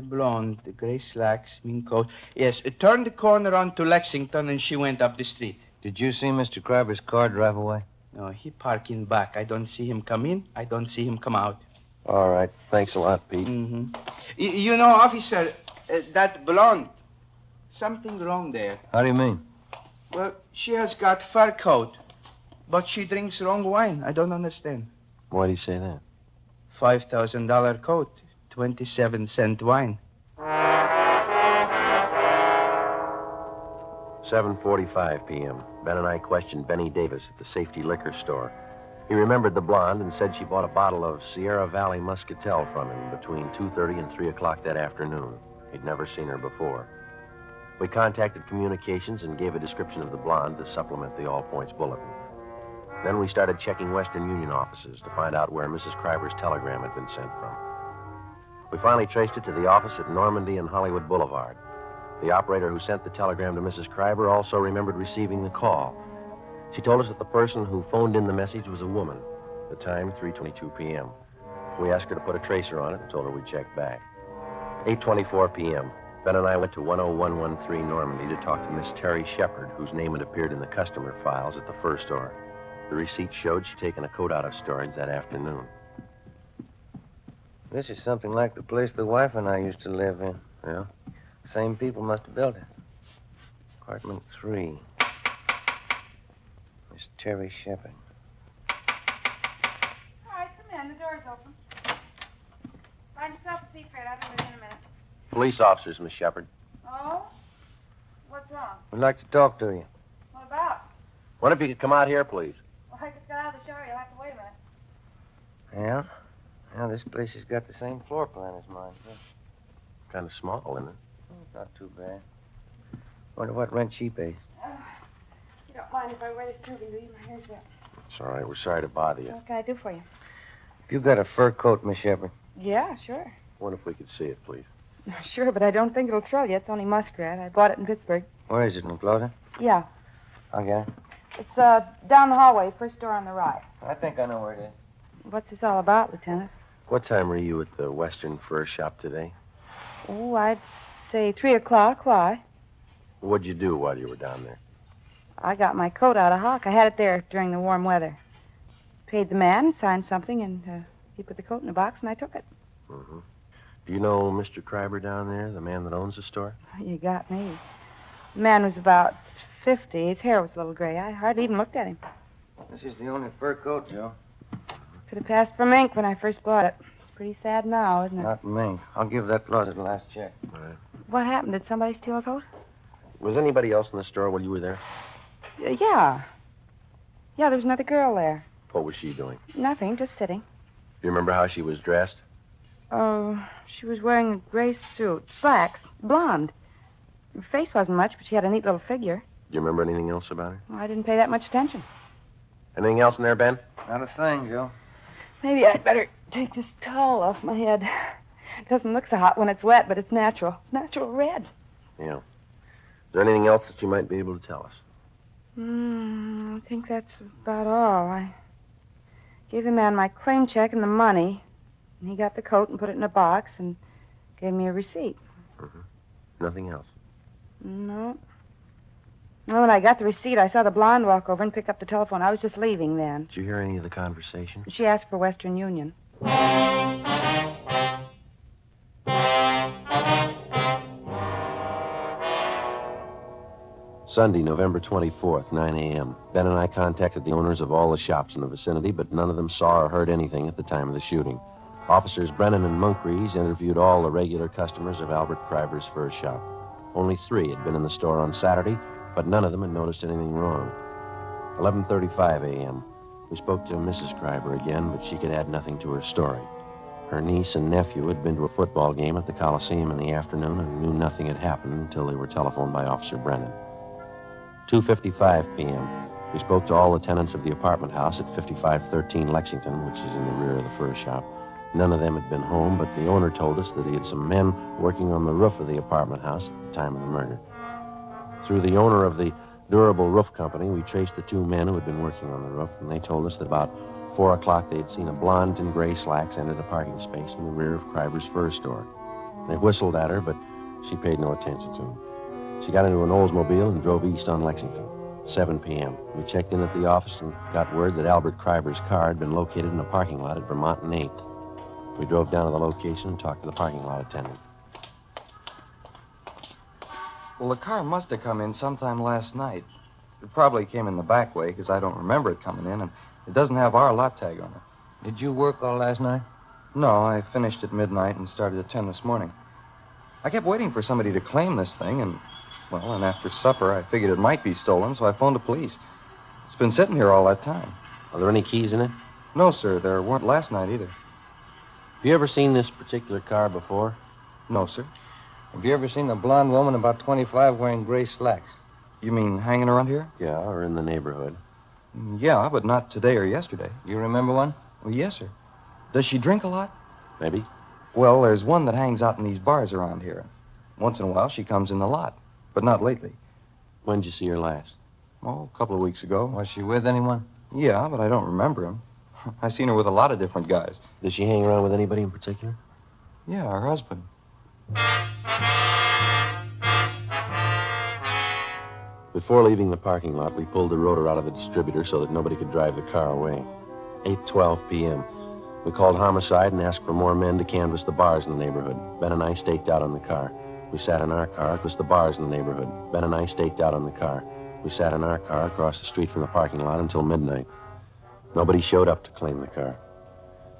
blonde, the gray slacks, mink coat. Yes, it turned the corner onto Lexington and she went up the street. Did you see Mr. Kreiber's car drive away? No, he parked in back. I don't see him come in. I don't see him come out. All right. Thanks a lot, Pete. Mm-hmm. You know, officer, that blonde, something wrong there. How do you mean? Well, she has got fur coat, but she drinks wrong wine. I don't understand. Why do you say that? $5,000 coat, 27-cent wine. 7:45 p.m. Ben and I questioned Benny Davis at the Safety Liquor Store. He remembered the blonde and said she bought a bottle of Sierra Valley Muscatel from him between 2:30 and 3 o'clock that afternoon. He'd never seen her before. We contacted communications and gave a description of the blonde to supplement the All Points Bulletin. Then we started checking Western Union offices to find out where Mrs. Kreiber's telegram had been sent from. We finally traced it to the office at Normandy and Hollywood Boulevard. The operator who sent the telegram to Mrs. Kreiber also remembered receiving the call. She told us that the person who phoned in the message was a woman. The time, 3:22 p.m. We asked her to put a tracer on it and told her we'd check back. 8:24 p.m. Ben and I went to 10113 Normandy to talk to Miss Terry Shepard, whose name had appeared in the customer files at the fur store. The receipt showed she'd taken a coat out of storage that afternoon. This is something like the place the wife and I used to live in. Yeah? Same people must have built it. Apartment 3. Miss Terry Shepard. All right, come in. The door's open. Find yourself a seat, Fred. I'll be with you in a minute. Police officers, Miss Shepard. Oh? What's wrong? We'd like to talk to you. What about? Wonder if you could come out here, please. Well, I just got out of the shower. You'll have to wait a Yeah? Yeah, this place has got the same floor plan as mine. Yeah. Kind of small, isn't it? Oh, not too bad. Wonder what rent she pays. You don't mind if I wear this tubing, do you? My hair's wet. It's all right. We're sorry to bother you. What can I do for you? You got a fur coat, Miss Shepard? Yeah, sure. Wonder if we could see it, please. Sure, but I don't think it'll thrill you. It's only muskrat. I bought it in Pittsburgh. Where is it, in the closet? Yeah. I'll get it. It's down the hallway, first door on the right. I think I know where it is. What's this all about, Lieutenant? What time were you at the Western Fur Shop today? Oh, I'd say 3 o'clock. Why? What'd you do while you were down there? I got my coat out of hock. I had it there during the warm weather. Paid the man, signed something, and he put the coat in a box, and I took it. Mm-hmm. Do you know Mr. Kreiber down there, the man that owns the store? You got me. The man was about 50. His hair was a little gray. I hardly even looked at him. This is the only fur coat, Joe. Could have passed for Mink when I first bought it. It's pretty sad now, isn't it? Not Mink. I'll give that closet the last check. All right. What happened? Did somebody steal a coat? Was anybody else in the store while you were there? Yeah. Yeah, there was another girl there. What was she doing? Nothing, just sitting. Do you remember how she was dressed? Oh, she was wearing a gray suit. Slacks. Blonde. Her face wasn't much, but she had a neat little figure. Do you remember anything else about her? Well, I didn't pay that much attention. Anything else in there, Ben? Not a thing, Joe. Maybe I'd better take this towel off my head. It doesn't look so hot when it's wet, but it's natural. It's natural red. Yeah. Is there anything else that you might be able to tell us? I think that's about all. I gave the man my claim check and the money, and he got the coat and put it in a box and gave me a receipt. Mm-hmm. Nothing else? No. Well, when I got the receipt, I saw the blonde walk over and pick up the telephone. I was just leaving then. Did you hear any of the conversation? She asked for Western Union. Sunday, November 24th, 9 a.m. Ben and I contacted the owners of all the shops in the vicinity, but none of them saw or heard anything at the time of the shooting. Officers Brennan and Munkrees interviewed all the regular customers of Albert Kreiber's fur shop. Only 3 had been in the store on Saturday, but none of them had noticed anything wrong. 11:35 a.m. We spoke to Mrs. Kreiber again, but she could add nothing to her story. Her niece and nephew had been to a football game at the Coliseum in the afternoon and knew nothing had happened until they were telephoned by Officer Brennan. 2:55 p.m. We spoke to all the tenants of the apartment house at 5513 Lexington, which is in the rear of the fur shop. None of them had been home, but the owner told us that he had some men working on the roof of the apartment house at the time of the murder. Through the owner of the Durable Roof Company, we traced the 2 men who had been working on the roof, and they told us that about 4 o'clock they'd seen a blonde in gray slacks enter the parking space in the rear of Kreiber's fur store. They whistled at her, but she paid no attention to them. She got into an Oldsmobile and drove east on Lexington. 7 p.m. We checked in at the office and got word that Albert Kreiber's car had been located in a parking lot at Vermont and 8th. We drove down to the location and talked to the parking lot attendant. Well, the car must have come in sometime last night. It probably came in the back way, because I don't remember it coming in, and it doesn't have our lot tag on it. Did you work all last night? No, I finished at midnight and started at 10 this morning. I kept waiting for somebody to claim this thing, and after supper, I figured it might be stolen, so I phoned the police. It's been sitting here all that time. Are there any keys in it? No, sir. There weren't last night either. Have you ever seen this particular car before? No, sir. Have you ever seen a blonde woman about 25 wearing gray slacks? You mean hanging around here? Yeah, or in the neighborhood. Yeah, but not today or yesterday. You remember one? Well, yes, sir. Does she drink a lot? Maybe. Well, there's one that hangs out in these bars around here. Once in a while, she comes in the lot, but not lately. When'd you see her last? Oh, a couple of weeks ago. Was she with anyone? Yeah, but I don't remember him. I've seen her with a lot of different guys. Does she hang around with anybody in particular? Yeah, her husband. Before leaving the parking lot, we pulled the rotor out of the distributor so that nobody could drive the car away. 8:12 p.m. We called homicide and asked for more men to canvass the bars in the neighborhood. Ben and I staked out on the car. We sat in our car across the bars in the neighborhood. Ben and I staked out on the car. We sat in our car across the street from the parking lot until midnight. Nobody showed up to claim the car.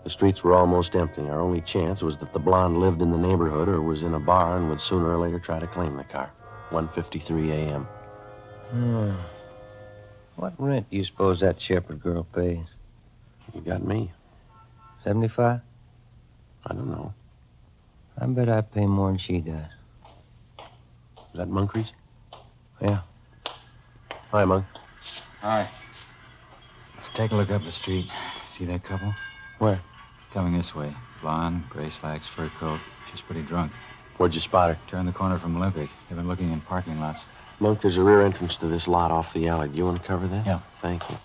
The streets were almost empty. Our only chance was that the blonde lived in the neighborhood or was in a bar and would sooner or later try to claim the car. 1:53 a.m. What rent do you suppose that Shepherd girl pays? You got me. $75? I don't know. I bet I pay more than she does. Is that Munkry's? Yeah. Hi, Monk. Hi. Take a look up the street. See that couple? Where? Coming this way. Blonde, gray slacks, fur coat. She's pretty drunk. Where'd you spot her? Turned the corner from Olympic. They've been looking in parking lots. Monk, there's a rear entrance to this lot off the alley. Do you want to cover that? Yeah. Thank you.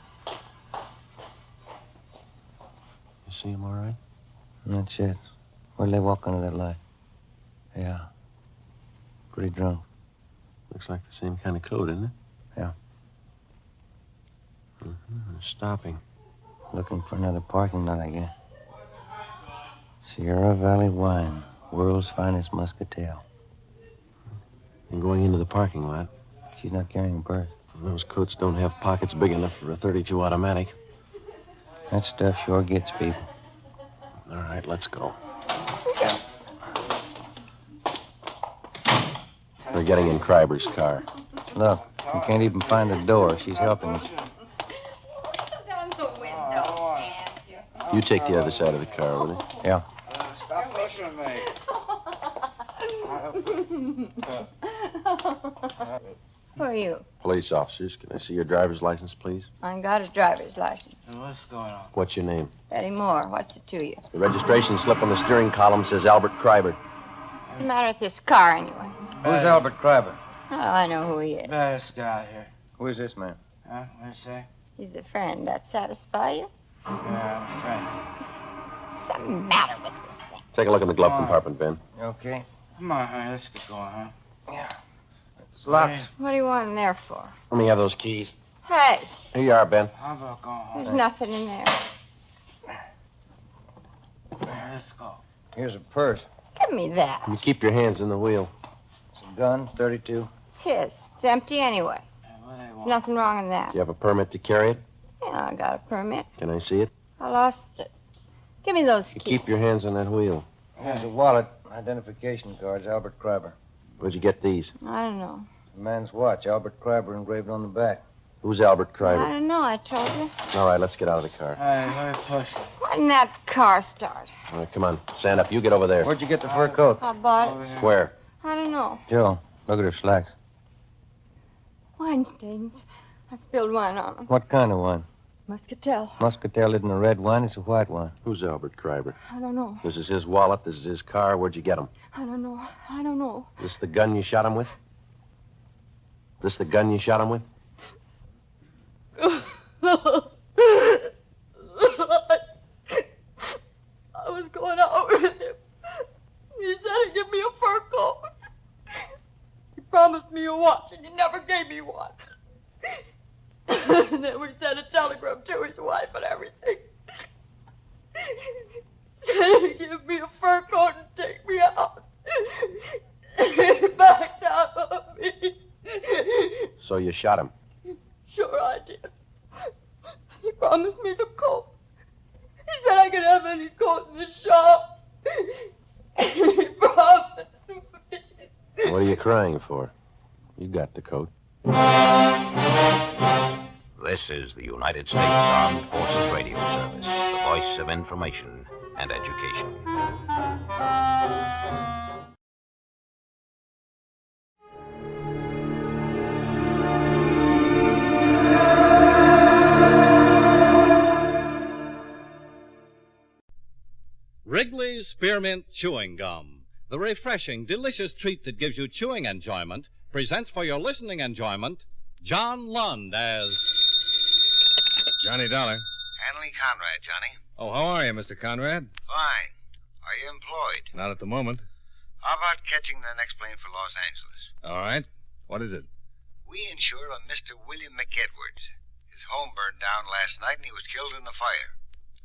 You see him all right? That's it. Where'd they walk under that light? Yeah. Pretty drunk. Looks like the same kind of coat, isn't it? Yeah. Mm-hmm. Stopping. Looking for another parking lot, I guess. Sierra Valley Wine, world's finest muscatel. And going into the parking lot. She's not carrying a purse. Those coats don't have pockets big enough for a .32 automatic. That stuff sure gets people. All right, let's go. We're getting in Kreiber's car. Look, you can't even find the door. She's helping us. You take the other side of the car, will you? Yeah. Stop pushing me. Who are you? Police officers. Can I see your driver's license, please? I ain't got a driver's license. What's going on? What's your name? Betty Moore. What's it to you? The registration slip on the steering column says Albert Kreiber. What's the matter with this car, anyway? Who's Albert Kreiber? Oh, I know who he is. This guy here. Who is this man? Huh? What you say? He's a friend. That satisfy you? Yeah, friend. What's the matter with this thing? Take a look in the glove compartment, Ben. Okay. Come on, honey. Let's get going, huh? Yeah. It's locked. What do you want in there for? Let me have those keys. Hey, Here you are, Ben. How about going home? there's nothing in there. Let's go. Here's a purse. Give me that. You keep your hands in the wheel. It's a gun, .32. It's his. It's empty anyway. What do they There's want? nothing wrong in that. Do you have a permit to carry it? Yeah, I got a permit. Can I see it? I lost it. Give me those You keys. keep your hands on that wheel. Here's a wallet, identification cards, Albert Kreiber. Where'd you get these? I don't know. A man's watch, Albert Kreiber engraved on the back. Who's Albert I Kreiber? don't know, I told you. All right, let's get out of the car. Hey, let me push it. Why didn't that car start? All right, come on. Stand up. You get over there. Where'd you get the fur coat? I bought it. Where? I don't know. Joe, look at her slacks. Wine stains. I spilled wine on them. What kind of wine? Muscatel. Muscatel isn't a red wine, it's a white wine. Who's Albert Kreiber? I don't know. This is his wallet. This is his car. Where'd you get him? I don't know. I don't know. This the gun you shot him with? This the gun you shot him with? I was going out with him. He said he'd give me a fur coat. He promised me a watch, and he never gave me one. And then we sent a telegram to his wife and everything. Said he'd give me a fur coat and take me out. He backed out on me. So you shot him. Sure I did. He promised me the coat. He said I could have any coat in the shop. He promised me. What are you crying for? You got the coat. This is the United States Armed Forces Radio Service, the voice of information and education. Wrigley's Spearmint Chewing Gum, the refreshing, delicious treat that gives you chewing enjoyment, presents for your listening enjoyment John Lund as Johnny Dollar. Hanley Conrad, Johnny. Oh, how are you, Mr. Conrad? Fine. Are you employed? Not at the moment. How about catching the next plane for Los Angeles? All right. What is it? We insure a Mr. William McEdwards. His home burned down last night and he was killed in the fire.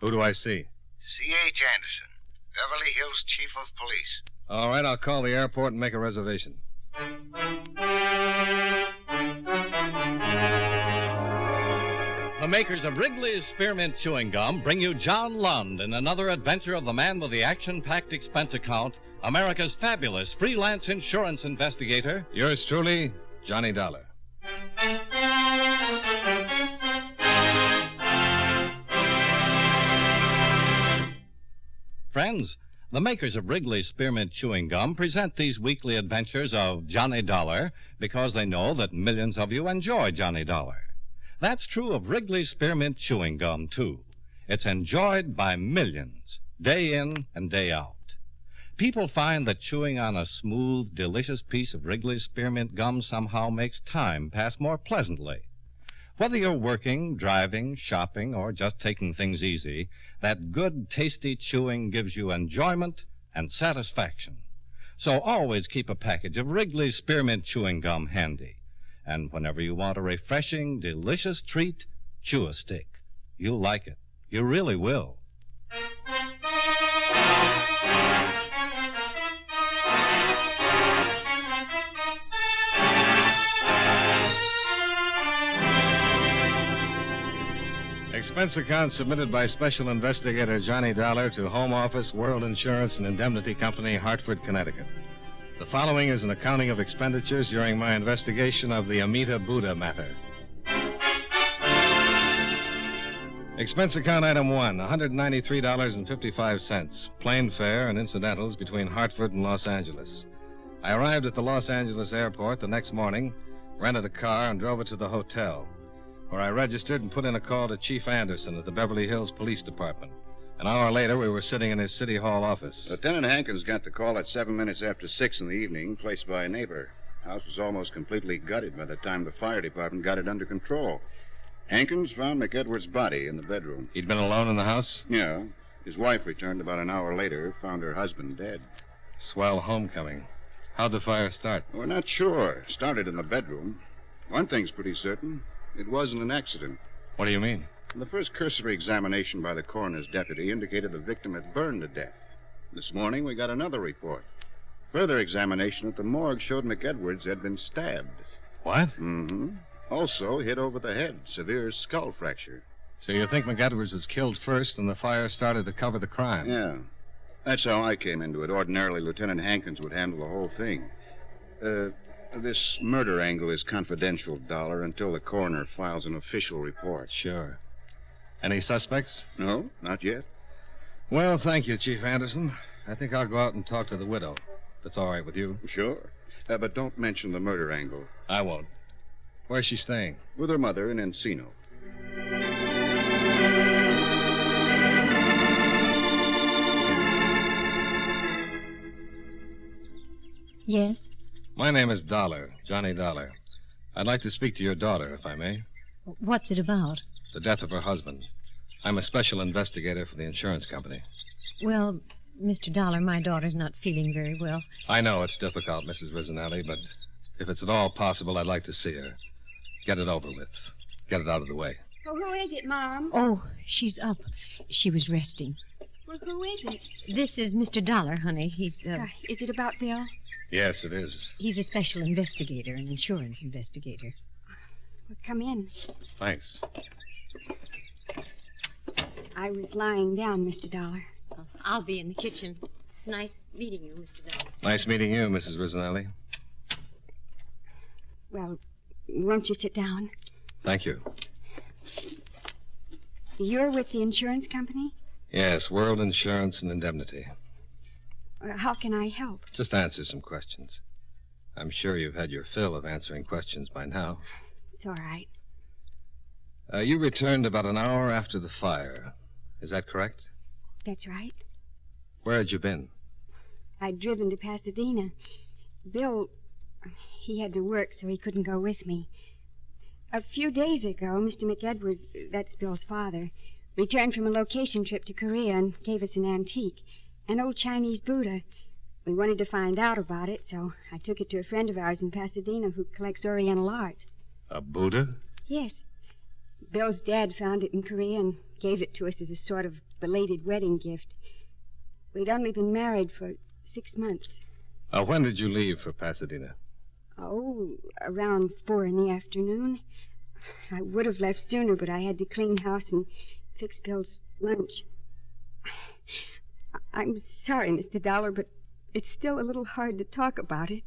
Who do I see? C.H. Anderson, Beverly Hills Chief of Police. All right, I'll call the airport and make a reservation. the makers of Wrigley's Spearmint Chewing Gum bring you John Lund in another adventure of the man with the action-packed expense account, America's fabulous freelance insurance investigator. Yours truly, Johnny Dollar. Friends, the makers of Wrigley's Spearmint Chewing Gum present these weekly adventures of Johnny Dollar because they know that millions of you enjoy Johnny Dollar. That's true of Wrigley's Spearmint Chewing Gum, too. It's enjoyed by millions, day in and day out. People find that chewing on a smooth, delicious piece of Wrigley's Spearmint Gum somehow makes time pass more pleasantly. Whether you're working, driving, shopping, or just taking things easy, that good, tasty chewing gives you enjoyment and satisfaction. So always keep a package of Wrigley's Spearmint Chewing Gum handy. And whenever you want a refreshing, delicious treat, chew a stick. You'll like it. You really will. Expense account submitted by Special Investigator Johnny Dollar to Home Office, World Insurance and Indemnity Company, Hartford, Connecticut. The following is an accounting of expenditures during my investigation of the Amita Buddha matter. Expense account item 1, $193.55, plane fare and incidentals between Hartford and Los Angeles. I arrived at the Los Angeles airport the next morning, rented a car, and drove it to the hotel, where I registered and put in a call to Chief Anderson at the Beverly Hills Police Department. An hour later, we were sitting in his City Hall office. Lieutenant Hankins got the call at 7 minutes after 6 in the evening, placed by a neighbor. The house was almost completely gutted by the time the fire department got it under control. Hankins found McEdwards' body in the bedroom. He'd been alone in the house? Yeah. His wife returned about an hour later, found her husband dead. Swell homecoming. How'd the fire start? We're not sure. Started in the bedroom. One thing's pretty certain. It wasn't an accident. What do you mean? The first cursory examination by the coroner's deputy indicated the victim had burned to death. This morning, we got another report. Further examination at the morgue showed McEdwards had been stabbed. What? Mm-hmm. Also hit over the head, severe skull fracture. So you think McEdwards was killed first and the fire started to cover the crime? Yeah. That's how I came into it. Ordinarily, Lieutenant Hankins would handle the whole thing. This murder angle is confidential, Dollar, until the coroner files an official report. Sure. Any suspects? No, not yet. Well, thank you, Chief Anderson. I think I'll go out and talk to the widow. If that's all right with you. Sure. But don't mention the murder angle. I won't. Where's she staying? With her mother in Encino. Yes? My name is Dollar, Johnny Dollar. I'd like to speak to your daughter, if I may. What's it about? The death of her husband. I'm a special investigator for the insurance company. Well, Mr. Dollar, my daughter's not feeling very well. I know it's difficult, Mrs. Rizzanelli, but if it's at all possible, I'd like to see her. Get it over with. Get it out of the way. Oh, who is it, Mom? Oh, she's up. She was resting. Well, who is it? This is Mr. Dollar, honey. He's, Is it about Bill? Yes, it is. He's a special investigator, an insurance investigator. Well, come in. Thanks. I was lying down, Mr. Dollar. I'll be in the kitchen. Nice meeting you, Mr. Dollar. Nice meeting you, Mrs. Rizzanelli. Well, won't you sit down? Thank you. You're with the insurance company? Yes, World Insurance and Indemnity. How can I help? Just answer some questions. I'm sure you've had your fill of answering questions by now. It's all right. You returned about an hour after the fire. Is that correct? That's right. Where had you been? I'd driven to Pasadena. Bill, he had to work, so he couldn't go with me. A few days ago, Mr. McEdwards, that's Bill's father, returned from a location trip to Korea and gave us an antique, an old Chinese Buddha. We wanted to find out about it, so I took it to a friend of ours in Pasadena who collects Oriental art. A Buddha? Yes. Bill's dad found it in Korea and gave it to us as a sort of belated wedding gift. We'd only been married for 6 months. When did you leave for Pasadena? Oh, around 4 in the afternoon. I would have left sooner, but I had to clean house and fix Bill's lunch. I'm sorry, Mr. Dollar, but it's still a little hard to talk about it.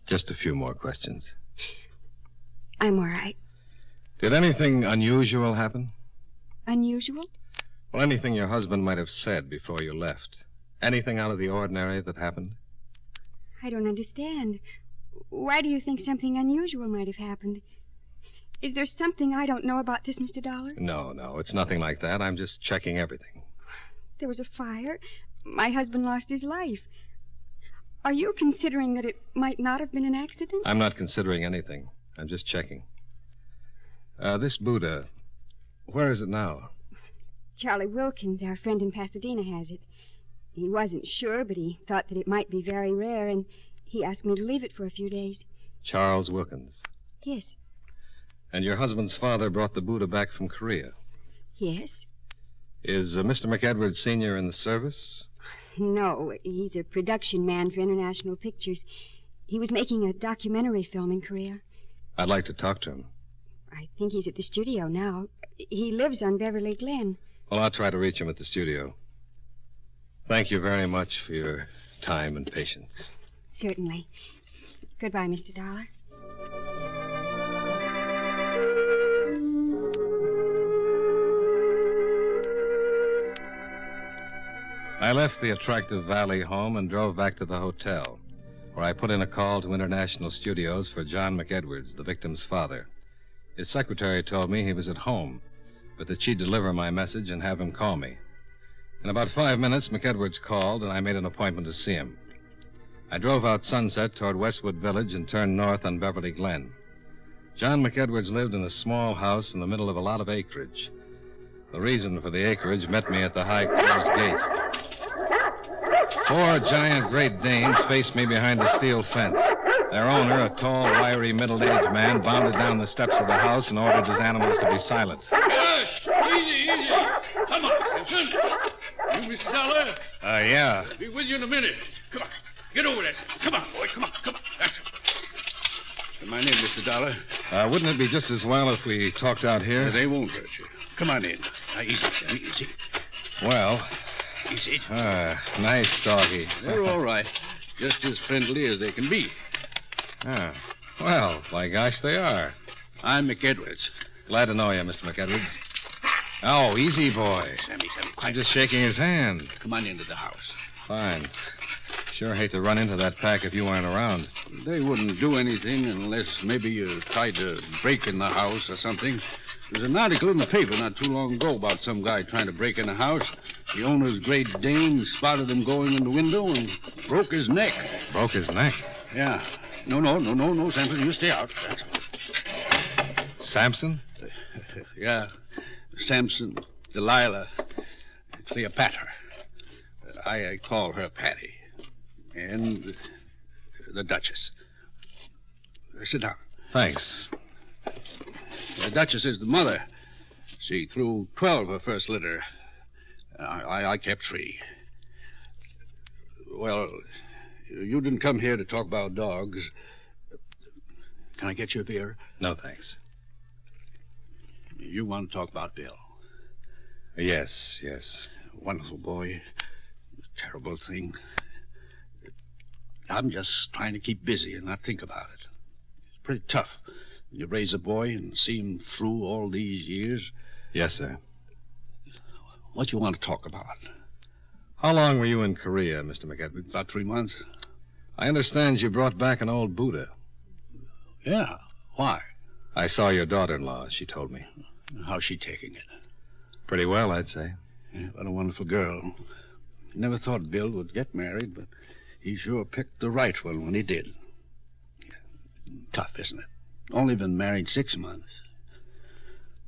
Just a few more questions. I'm all right. Did anything unusual happen? Unusual? Well, anything your husband might have said before you left. Anything out of the ordinary that happened? I don't understand. Why do you think something unusual might have happened? Is there something I don't know about this, Mr. Dollar? No, it's nothing like that. I'm just checking everything. There was a fire. My husband lost his life. Are you considering that it might not have been an accident? I'm not considering anything. I'm just checking. This Buddha, where is it now? Charlie Wilkins, our friend in Pasadena, has it. He wasn't sure, but he thought that it might be very rare, and he asked me to leave it for a few days. Charles Wilkins. Yes. And your husband's father brought the Buddha back from Korea. Yes? Is Mr. McEdwards Sr. in the service? No, he's a production man for International Pictures. He was making a documentary film in Korea. I'd like to talk to him. I think he's at the studio now. He lives on Beverly Glen. Well, I'll try to reach him at the studio. Thank you very much for your time and patience. Certainly. Goodbye, Mr. Dollar. I left the attractive Valley home and drove back to the hotel, where I put in a call to International Studios for John McEdwards, the victim's father. His secretary told me he was at home, but that she'd deliver my message and have him call me. In about 5 minutes, McEdwards called, and I made an appointment to see him. I drove out Sunset toward Westwood Village and turned north on Beverly Glen. John McEdwards lived in a small house in the middle of a lot of acreage. The reason for the acreage met me at the high closed gate. 4 giant Great Danes faced me behind the steel fence. Their owner, a tall, wiry, middle-aged man, bounded down the steps of the house and ordered his animals to be silent. Easy. Come on, Simpson. You, Mr. Dollar? Yeah. I'll be with you in a minute. Come on. Get over there. Come on, boy. Come on. That's it. My name, Mr. Dollar. Wouldn't it be just as well if we talked out here? They won't hurt you. Come on in. Now, easy, Sammy, easy. Well. Easy. Nice doggy. They're all right. Just as friendly as they can be. Well, by gosh, they are. I'm McEdwards. Glad to know you, Mr. McEdwards. Oh, easy, boy. Sammy, quiet. I'm just shaking his hand. Come on into the house. Fine. Sure hate to run into that pack if you weren't around. They wouldn't do anything unless maybe you tried to break in the house or something. There's an article in the paper not too long ago about some guy trying to break in a house. The owner's Great Dane spotted him going in the window and broke his neck. Broke his neck? Yeah. No, Samson, you stay out. That's all. Samson? Yeah. Samson, Delilah, Cleopatra. I call her Patty. And the Duchess. Sit down. Thanks. The Duchess is the mother. She threw 12 her first litter. I kept 3. Well, you didn't come here to talk about dogs. Can I get you a beer? No, thanks. You want to talk about Bill? Yes. Wonderful boy. Terrible thing. I'm just trying to keep busy and not think about it. It's pretty tough. You raise a boy and see him through all these years. Yes, sir. What you want to talk about? How long were you in Korea, Mr. McEdwards? About 3 months. I understand you brought back an old Buddha. Yeah. Why? I saw your daughter-in-law, she told me. How's she taking it? Pretty well, I'd say. Yeah, what a wonderful girl. Never thought Bill would get married, but he sure picked the right one when he did. Tough, isn't it? Only been married 6 months.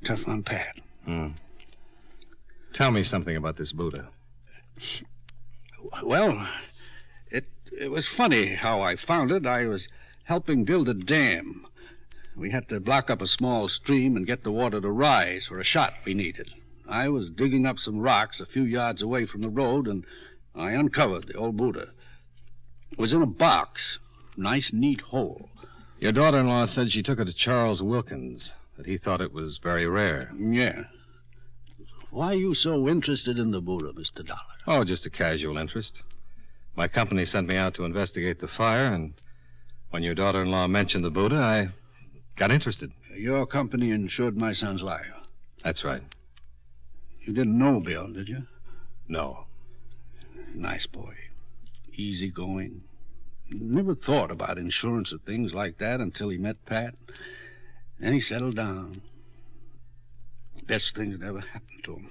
Tough on Pat. Tell me something about this Buddha. Well, it was funny how I found it. I was helping build a dam. We had to block up a small stream and get the water to rise for a shot we needed. I was digging up some rocks a few yards away from the road, and I uncovered the old Buddha. It was in a box. Nice, neat hole. Your daughter-in-law said she took it to Charles Wilkins, that he thought it was very rare. Yeah. Why are you so interested in the Buddha, Mr. Dollar? Oh, just a casual interest. My company sent me out to investigate the fire, and when your daughter-in-law mentioned the Buddha, I got interested. Your company insured my son's life. That's right. You didn't know Bill, did you? No. Nice boy. Easygoing. Never thought about insurance or things like that until he met Pat. Then he settled down. Best thing that ever happened to him.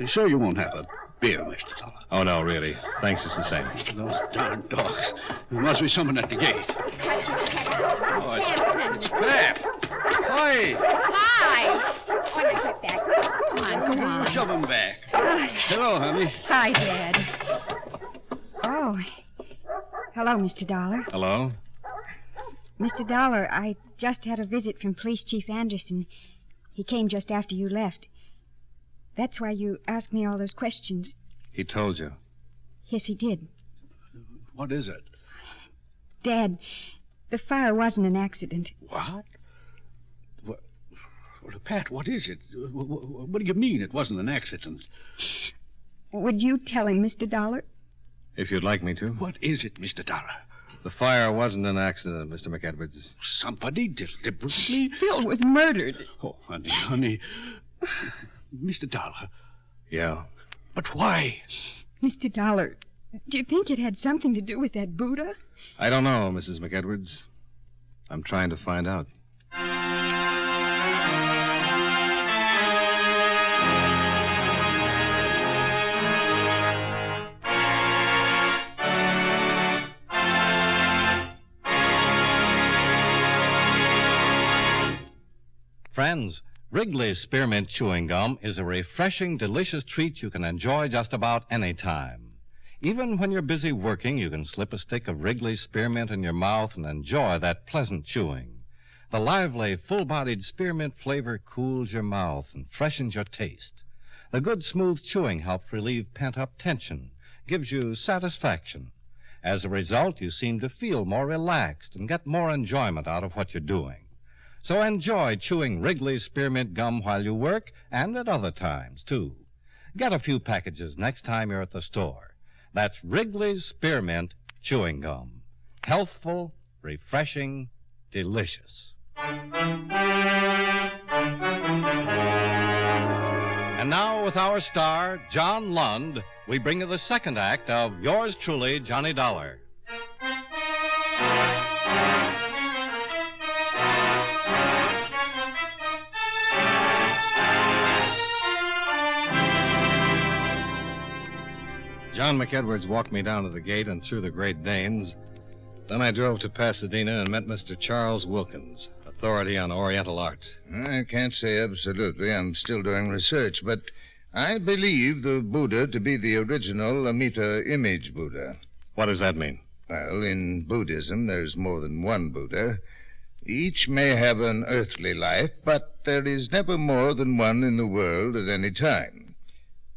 Sure you won't have a beer, Mr. Dollar? Oh, no, really. Thanks, it's the same. Those darn dogs. There must be someone at the gate. Oh, it's Pat. Hi. Hi. Oh, now get back. Come on. Shove him back. Hello, honey. Hi, Dad. Oh. Hello, Mr. Dollar. Hello? Mr. Dollar, I just had a visit from Police Chief Anderson. He came just after you left. That's why you asked me all those questions. He told you. Yes, he did. What is it? Dad, the fire wasn't an accident. What? Well, Pat, what is it? What do you mean it wasn't an accident? Would you tell him, Mr. Dollar? If you'd like me to. What is it, Mr. Dollar? The fire wasn't an accident, Mr. McEdwards. Somebody deliberately... Phil was murdered. Oh, honey. Mr. Dollar. Yeah? But why? Mr. Dollar, do you think it had something to do with that Buddha? I don't know, Mrs. McEdwards. I'm trying to find out. Friends, Wrigley's Spearmint Chewing Gum is a refreshing, delicious treat you can enjoy just about any time. Even when you're busy working, you can slip a stick of Wrigley's Spearmint in your mouth and enjoy that pleasant chewing. The lively, full-bodied spearmint flavor cools your mouth and freshens your taste. The good, smooth chewing helps relieve pent-up tension, gives you satisfaction. As a result, you seem to feel more relaxed and get more enjoyment out of what you're doing. So enjoy chewing Wrigley's Spearmint Gum while you work and at other times, too. Get a few packages next time you're at the store. That's Wrigley's Spearmint Chewing Gum. Healthful, refreshing, delicious. And now, with our star, John Lund, we bring you the second act of Yours Truly, Johnny Dollar. John McEdwards walked me down to the gate and through the Great Danes. Then I drove to Pasadena and met Mr. Charles Wilkins, authority on Oriental art. I can't say absolutely. I'm still doing research, but I believe the Buddha to be the original Amita image Buddha. What does that mean? Well, in Buddhism, there's more than one Buddha. Each may have an earthly life, but there is never more than one in the world at any time.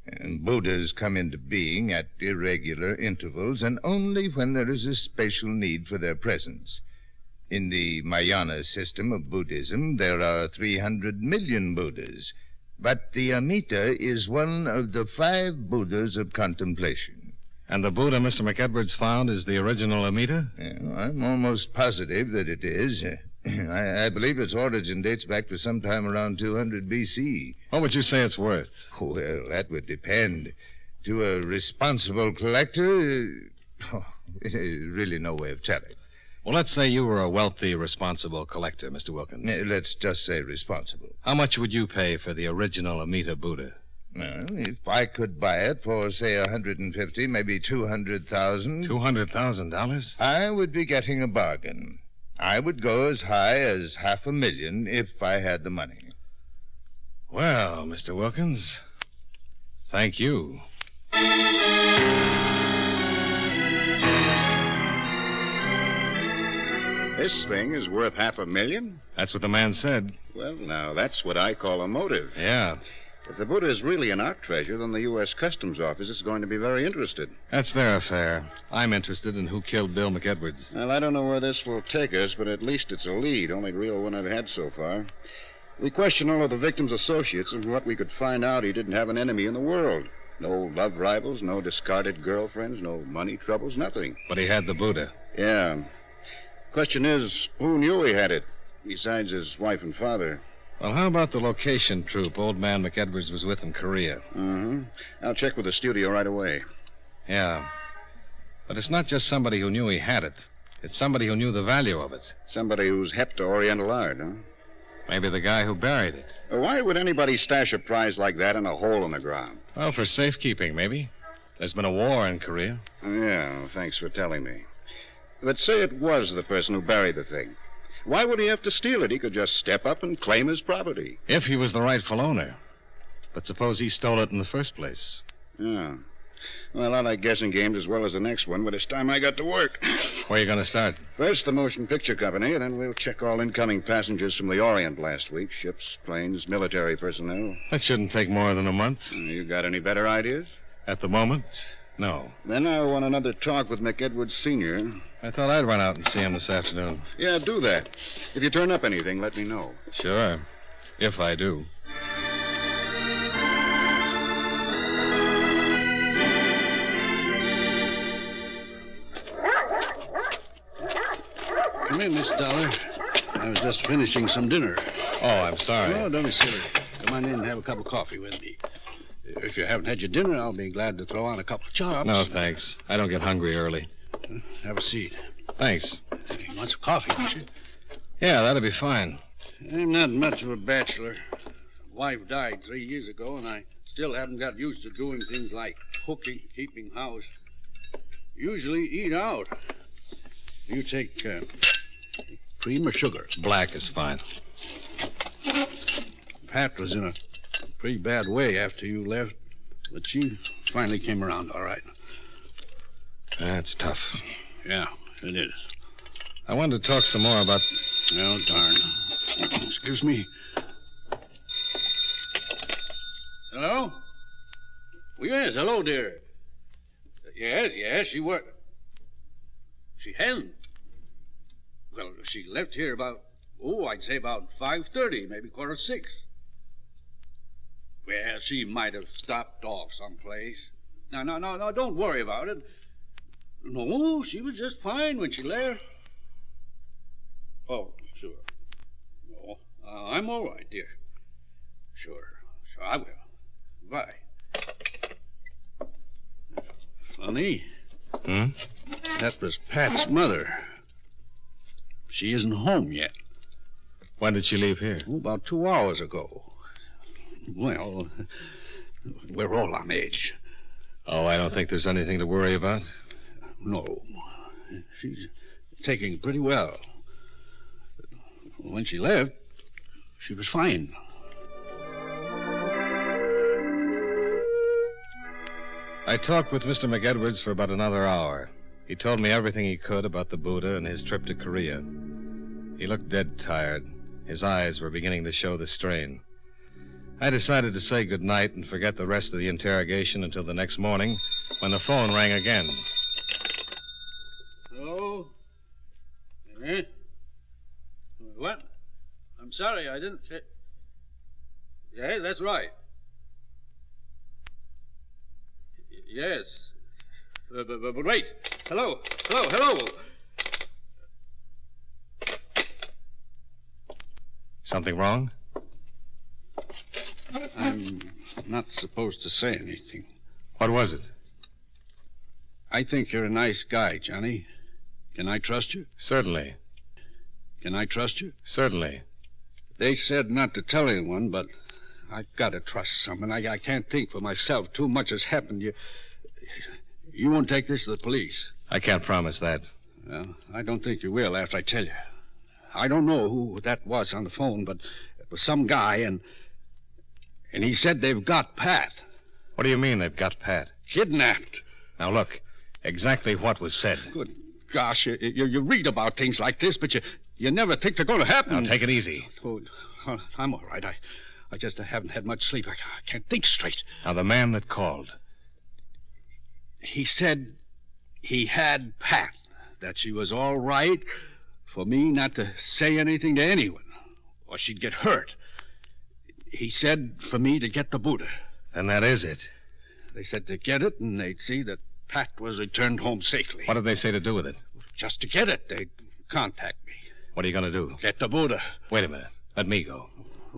And Buddhas come into being at irregular intervals and only when there is a special need for their presence. In the Mahayana system of Buddhism, there are 300 million Buddhas, but the Amita is one of the 5 Buddhas of contemplation. And the Buddha Mr. McEdwards found is the original Amita? Yeah, I'm almost positive that it is. I believe its origin dates back to sometime around 200 B.C. What would you say it's worth? Well, that would depend. To a responsible collector, really no way of telling. Well, let's say you were a wealthy, responsible collector, Mr. Wilkins. Let's just say responsible. How much would you pay for the original Amita Buddha? Well, if I could buy it for, say, $150,000, maybe $200,000... $200,000? I would be getting a bargain. I would go as high as $500,000 if I had the money. Well, Mr. Wilkins, thank you. This thing is worth $500,000? That's what the man said. Well, now, that's what I call a motive. Yeah. If the Buddha is really an art treasure, then the U.S. Customs Office is going to be very interested. That's their affair. I'm interested in who killed Bill McEdwards. Well, I don't know where this will take us, but at least it's a lead, only real one I've had so far. We questioned all of the victim's associates, and from what we could find out, he didn't have an enemy in the world. No love rivals, no discarded girlfriends, no money troubles, nothing. But he had the Buddha. Yeah. Question is, who knew he had it, besides his wife and father? Well, how about the location troupe old man McEdwards was with in Korea? Mm-hmm. I'll check with the studio right away. Yeah. But it's not just somebody who knew he had it. It's somebody who knew the value of it. Somebody who's hep to Oriental art, huh? Maybe the guy who buried it. Why would anybody stash a prize like that in a hole in the ground? Well, for safekeeping, maybe. There's been a war in Korea. Yeah, thanks for telling me. But say it was the person who buried the thing. Why would he have to steal it? He could just step up and claim his property. If he was the rightful owner. But suppose he stole it in the first place. Yeah. Well, I like guessing games as well as the next one, but it's time I got to work. Where are you going to start? First, the motion picture company, and then we'll check all incoming passengers from the Orient last week. Ships, planes, military personnel. That shouldn't take more than a month. You got any better ideas? At the moment, no. Then I want another talk with McEdwards Sr. I thought I'd run out and see him this afternoon. Yeah, do that. If you turn up anything, let me know. Sure. If I do. Come in, Miss Dollar. I was just finishing some dinner. Oh, I'm sorry. Oh, don't be silly. Come on in and have a cup of coffee with me. If you haven't had your dinner, I'll be glad to throw on a couple of chops. No, thanks. I don't get hungry early. Have a seat. Thanks. You want some coffee, don't you? Yeah, that'll be fine. I'm not much of a bachelor. Wife died 3 years ago, and I still haven't got used to doing things like cooking, keeping house. Usually eat out. You take cream or sugar? Black is fine. Pat was in a pretty bad way after you left, but she finally came around all right. That's tough. Yeah, it is. I wanted to talk some more about... Oh, darn. Excuse me. Hello? Well, yes, hello, dear. Yes, she worked. She hasn't. Well, she left here about, I'd say about 5:30, maybe 5:45. Well, she might have stopped off someplace. No, don't worry about it. No, she was just fine when she left. Oh, sure. No, I'm all right, dear. Sure, I will. Bye. Funny. Hmm? That was Pat's mother. She isn't home yet. When did she leave here? About 2 hours ago. Well, we're all on edge. Oh, I don't think there's anything to worry about. No. She's taking it pretty well. When she left, she was fine. I talked with Mr. McEdwards for about another hour. He told me everything he could about the Buddha and his trip to Korea. He looked dead tired. His eyes were beginning to show the strain. I decided to say goodnight and forget the rest of the interrogation until the next morning, when the phone rang again. Hello? What? I'm sorry, I didn't... Yes, that's right. Yes. But wait. Hello. Something wrong? I'm not supposed to say anything. What was it? I think you're a nice guy, Johnny. Can I trust you? Certainly. Can I trust you? Certainly. They said not to tell anyone, but I've got to trust someone. I can't think for myself. Too much has happened. You won't take this to the police? I can't promise that. Well, I don't think you will after I tell you. I don't know who that was on the phone, but it was some guy, and he said they've got Pat. What do you mean they've got Pat? Kidnapped. Now, look, exactly what was said. Good gosh, you read about things like this, but you never think they're going to happen. Now, take it easy. Oh, I'm all right. I just haven't had much sleep. I can't think straight. Now, the man that called. He said he had Pat, that she was all right for me not to say anything to anyone, or she'd get hurt. He said for me to get the Buddha. And that is it. They said to get it, and they'd see that Pat was returned home safely. What did they say to do with it? Just to get it. They'd contact me. What are you going to do? Get the Buddha. Wait a minute. Let me go.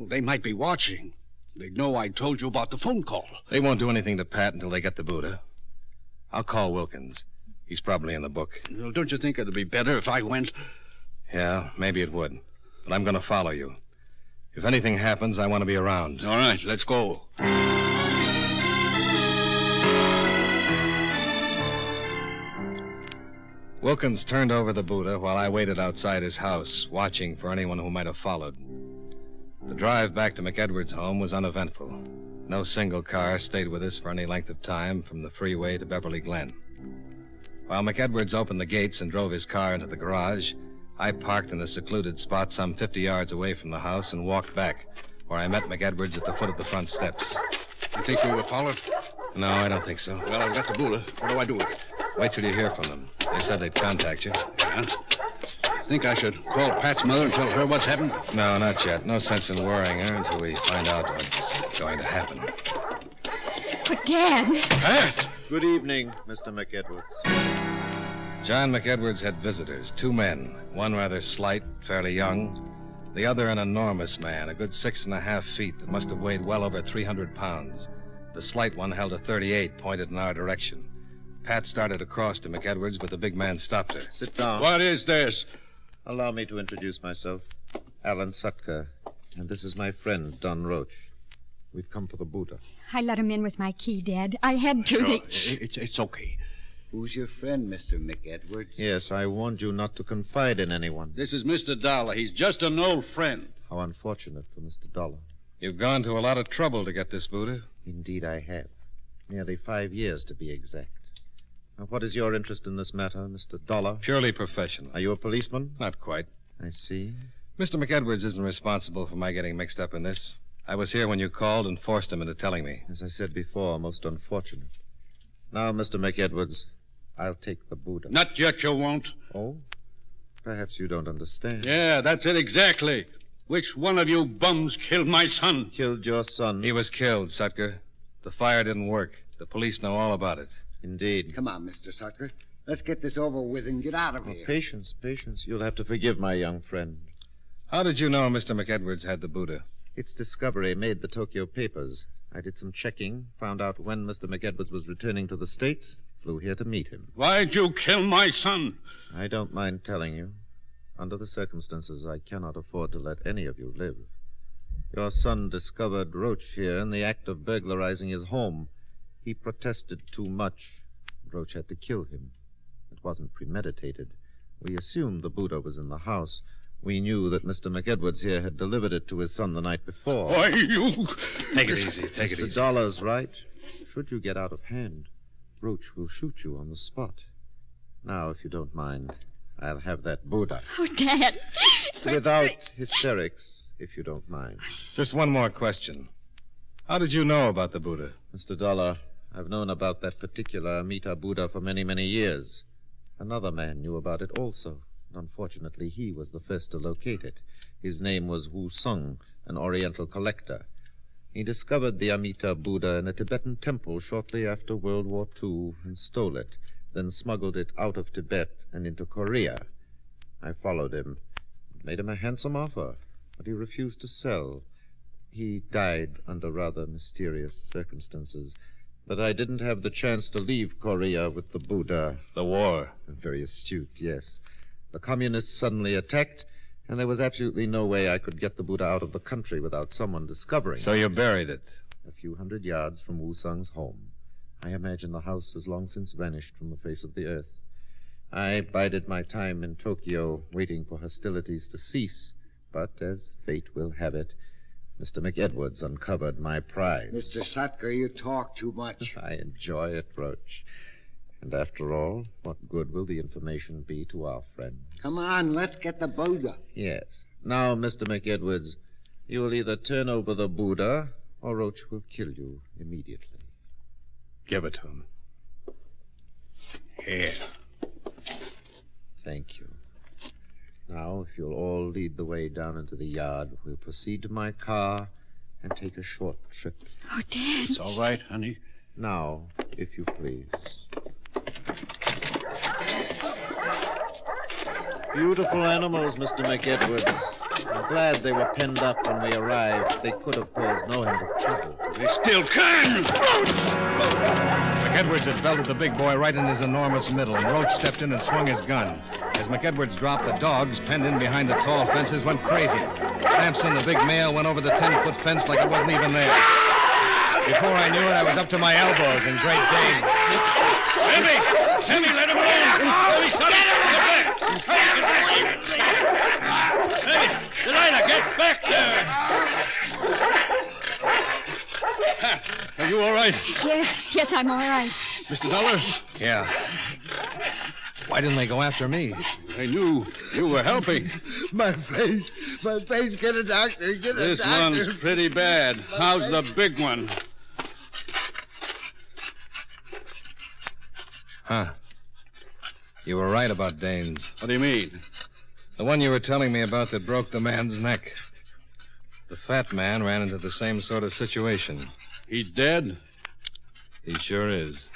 They might be watching. They'd know I told you about the phone call. They won't do anything to Pat until they get the Buddha. I'll call Wilkins. He's probably in the book. Well, don't you think it'd be better if I went? Yeah, maybe it would. But I'm going to follow you. If anything happens, I want to be around. All right, let's go. Wilkins turned over the Buddha while I waited outside his house, watching for anyone who might have followed. The drive back to McEdwards' home was uneventful. No single car stayed with us for any length of time from the freeway to Beverly Glen. While McEdwards opened the gates and drove his car into the garage, I parked in a secluded spot some 50 yards away from the house and walked back, where I met McEdwards at the foot of the front steps. You think we were followed? No, I don't think so. Well, I've got the Buddha. What do I do with it? Wait till you hear from them. They said they'd contact you. Yeah? Think I should call Pat's mother and tell her what's happened? No, not yet. No sense in worrying her until we find out what's going to happen. But, Dad... Pat! Good evening, Mr. McEdwards. John McEdwards had visitors, 2 men. One rather slight, fairly young. The other an enormous man, a good 6.5 feet that must have weighed well over 300 pounds. The slight one held a .38 pointed in our direction. Pat started across to McEdwards, but the big man stopped her. Sit down. What is this? Allow me to introduce myself. Alan Sutka. And this is my friend, Don Roach. We've come for the Buddha. I let him in with my key, Dad. I had to. Sure. It's okay. Who's your friend, Mr. McEdwards? Yes, I warned you not to confide in anyone. This is Mr. Dollar. He's just an old friend. How unfortunate for Mr. Dollar. You've gone to a lot of trouble to get this Buddha. Indeed, I have. Nearly 5 years, to be exact. Now, what is your interest in this matter, Mr. Dollar? Purely professional. Are you a policeman? Not quite. I see. Mr. McEdwards isn't responsible for my getting mixed up in this. I was here when you called and forced him into telling me. As I said before, most unfortunate. Now, Mr. McEdwards, I'll take the Buddha. Not yet, you won't. Oh? Perhaps you don't understand. Yeah, that's it exactly. Which one of you bums killed my son? Killed your son? He was killed, Sutka. The fire didn't work. The police know all about it. Indeed. Come on, Mr. Sutka. Let's get this over with and get out of here. Patience, patience. You'll have to forgive my young friend. How did you know Mr. McEdwards had the Buddha? Its discovery made the Tokyo papers. I did some checking, found out when Mr. McEdwards was returning to the States, flew here to meet him. Why'd you kill my son? I don't mind telling you. Under the circumstances, I cannot afford to let any of you live. Your son discovered Roach here in the act of burglarizing his home. He protested too much. Roach had to kill him. It wasn't premeditated. We assumed the Buddha was in the house. We knew that Mr. McEdwards here had delivered it to his son the night before. Why, you... Take it easy, take it easy. Mr. Dollar's right. Should you get out of hand, Roach will shoot you on the spot. Now, if you don't mind, I'll have that Buddha. Oh, Dad. Without hysterics, if you don't mind. Just one more question. How did you know about the Buddha? Mr. Dollar, I've known about that particular Amita Buddha for many, many years. Another man knew about it also. Unfortunately, he was the first to locate it. His name was Wu Sung, an Oriental collector. He discovered the Amita Buddha in a Tibetan temple shortly after World War II and stole it, then smuggled it out of Tibet and into Korea. I followed him, made him a handsome offer, but he refused to sell. He died under rather mysterious circumstances, but I didn't have the chance to leave Korea with the Buddha. The war. Very astute, yes. The communists suddenly attacked, and there was absolutely no way I could get the Buddha out of the country without someone discovering it. So you buried it? A few hundred yards from Wu Sung's home. I imagine the house has long since vanished from the face of the earth. I bided my time in Tokyo, waiting for hostilities to cease, but as fate will have it, Mr. McEdwards uncovered my prize. Mr. Sutka, you talk too much. I enjoy it, Roach. And after all, what good will the information be to our friends? Come on, let's get the Buddha. Yes. Now, Mr. McEdwards, you will either turn over the Buddha, or Roach will kill you immediately. Give it to him. Here. Thank you. Now, if you'll all lead the way down into the yard, we'll proceed to my car and take a short trip. Oh, Dad. It's all right, honey. Now, if you please. Beautiful animals, Mr. McEdwards. I'm glad they were penned up when we arrived. They could have caused no end of trouble. They still can! McEdwards had belted the big boy right in his enormous middle, and Roach stepped in and swung his gun. As McEdwards dropped, the dogs, penned in behind the tall fences, went crazy. Samson, the big male, went over the 10-foot fence like it wasn't even there. Before I knew it, I was up to my elbows in Great Dane. Sammy, let him alone! Sammy, son! Get back! Sammy, Delilah, get back there! Are you all right? Yes, I'm all right. Mr. Dollar? Yeah. Why didn't they go after me? I knew you were helping. My face. Get a doctor. This one's pretty bad. How's the big one? Huh. You were right about Danes. What do you mean? The one you were telling me about that broke the man's neck. The fat man ran into the same sort of situation. He's dead? He sure is.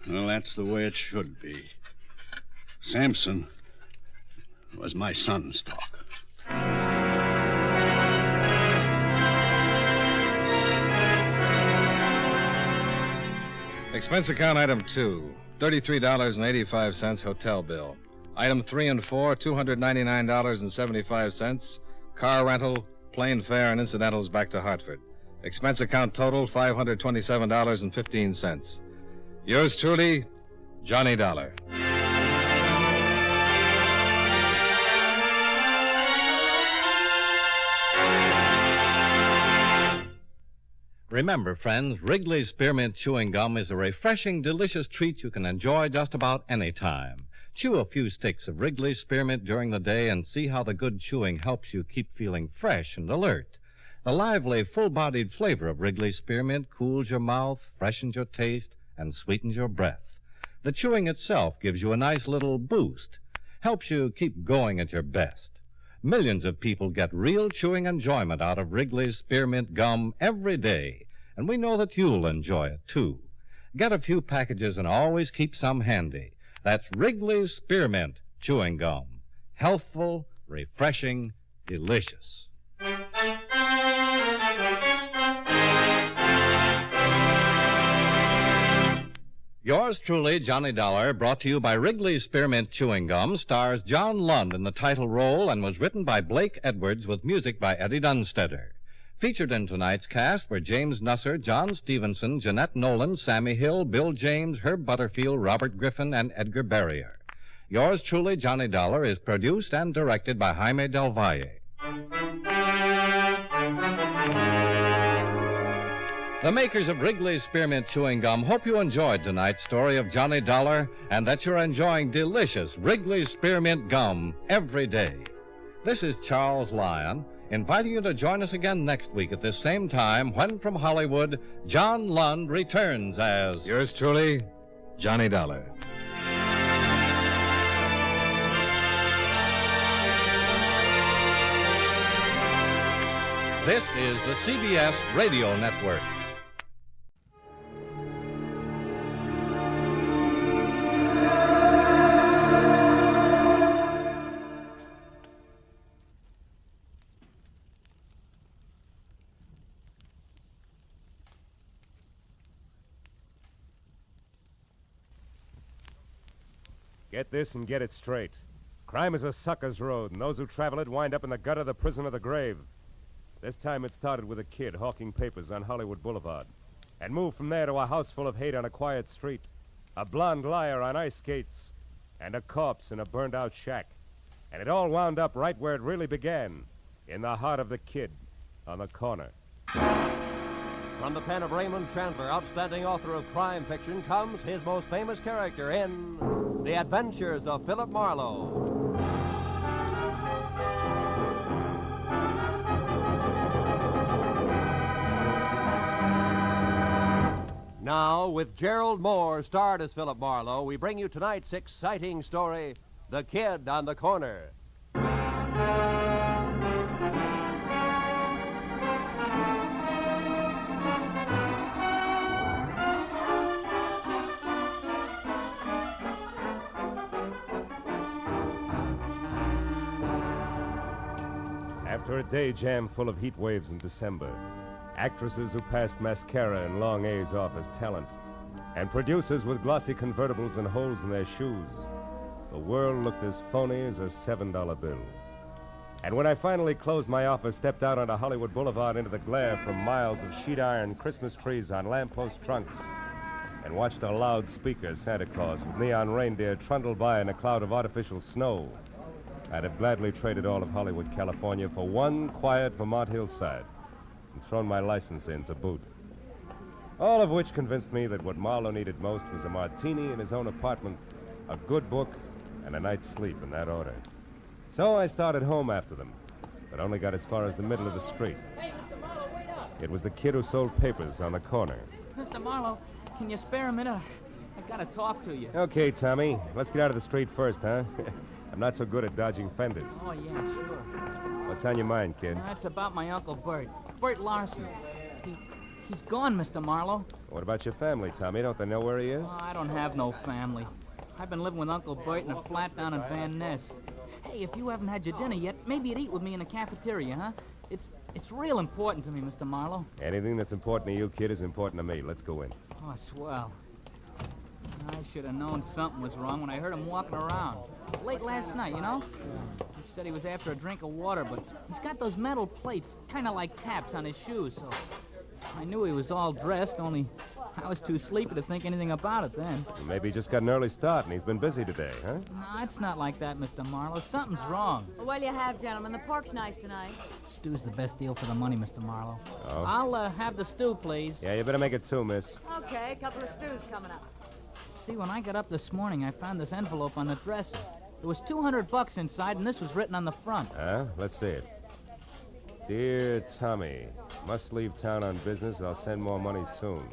Well, that's the way it should be. Samson was my son's talk. Expense account item 2, $33.85 hotel bill. Item 3 and 4, $299.75. Car rental, plane fare, and incidentals back to Hartford. Expense account total, $527.15. Yours truly, Johnny Dollar. Remember, friends, Wrigley's Spearmint Chewing Gum is a refreshing, delicious treat you can enjoy just about any time. Chew a few sticks of Wrigley's Spearmint during the day and see how the good chewing helps you keep feeling fresh and alert. The lively, full-bodied flavor of Wrigley's Spearmint cools your mouth, freshens your taste, and sweetens your breath. The chewing itself gives you a nice little boost, helps you keep going at your best. Millions of people get real chewing enjoyment out of Wrigley's Spearmint Gum every day, and we know that you'll enjoy it, too. Get a few packages and always keep some handy. That's Wrigley's Spearmint Chewing Gum. Healthful, refreshing, delicious. Yours truly, Johnny Dollar, brought to you by Wrigley's Spearmint Chewing Gum, stars John Lund in the title role and was written by Blake Edwards with music by Eddie Dunstetter. Featured in tonight's cast were James Nusser, John Stevenson, Jeanette Nolan, Sammy Hill, Bill James, Herb Butterfield, Robert Griffin, and Edgar Barrier. Yours truly, Johnny Dollar, is produced and directed by Jaime Del Valle. The makers of Wrigley's Spearmint Chewing Gum hope you enjoyed tonight's story of Johnny Dollar and that you're enjoying delicious Wrigley's Spearmint Gum every day. This is Charles Lyon, inviting you to join us again next week at this same time when, from Hollywood, John Lund returns as... Yours truly, Johnny Dollar. This is the CBS Radio Network. Get this and get it straight. Crime is a sucker's road, and those who travel it wind up in the gutter, the prison, or the grave. This time it started with a kid hawking papers on Hollywood Boulevard, and moved from there to a house full of hate on a quiet street, a blonde liar on ice skates, and a corpse in a burned-out shack. And it all wound up right where it really began, in the heart of the kid on the corner. From the pen of Raymond Chandler, outstanding author of crime fiction, comes his most famous character in The Adventures of Philip Marlowe. Now, with Gerald Moore starred as Philip Marlowe, we bring you tonight's exciting story, The Kid on the Corner. After a day jam full of heat waves in December, actresses who passed mascara and long A's off as talent, and producers with glossy convertibles and holes in their shoes, the world looked as phony as a $7 bill. And when I finally closed my office, stepped out onto Hollywood Boulevard into the glare from miles of sheet iron Christmas trees on lamppost trunks, and watched a loudspeaker Santa Claus with neon reindeer trundle by in a cloud of artificial snow, I'd have gladly traded all of Hollywood, California for one quiet Vermont hillside and thrown my license in to boot. All of which convinced me that what Marlowe needed most was a martini in his own apartment, a good book, and a night's sleep in that order. So I started home after them, but only got as far as the middle of the street. Hey, Mr. Marlowe, wait up! It was the kid who sold papers on the corner. Mr. Marlowe, can you spare a minute? I've got to talk to you. Okay, Tommy, let's get out of the street first, huh? I'm not so good at dodging fenders. Oh, yeah, sure. What's on your mind, kid? It's about my Uncle Bert. Bert Larson. He's gone, Mr. Marlowe. What about your family, Tommy? Don't they know where he is? Oh, I don't have no family. I've been living with Uncle Bert in a flat down in Van Ness. Hey, if you haven't had your dinner yet, maybe you'd eat with me in the cafeteria, huh? It's real important to me, Mr. Marlowe. Anything that's important to you, kid, is important to me. Let's go in. Oh, swell. I should have known something was wrong when I heard him walking around. Late last night, you know? He said he was after a drink of water, but he's got those metal plates, kind of like taps on his shoes, so I knew he was all dressed, only I was too sleepy to think anything about it then. Maybe he just got an early start and he's been busy today, huh? No, it's not like that, Mr. Marlowe. Something's wrong. Well, what'll you have, gentlemen? The pork's nice tonight. Stew's the best deal for the money, Mr. Marlowe. Oh? I'll have the stew, please. Yeah, you better make it two, miss. Okay, a couple of stews coming up. See, when I got up this morning, I found this envelope on the dresser. There was $200 inside, and this was written on the front. Huh? Let's see it. Dear Tommy, must leave town on business. I'll send more money soon.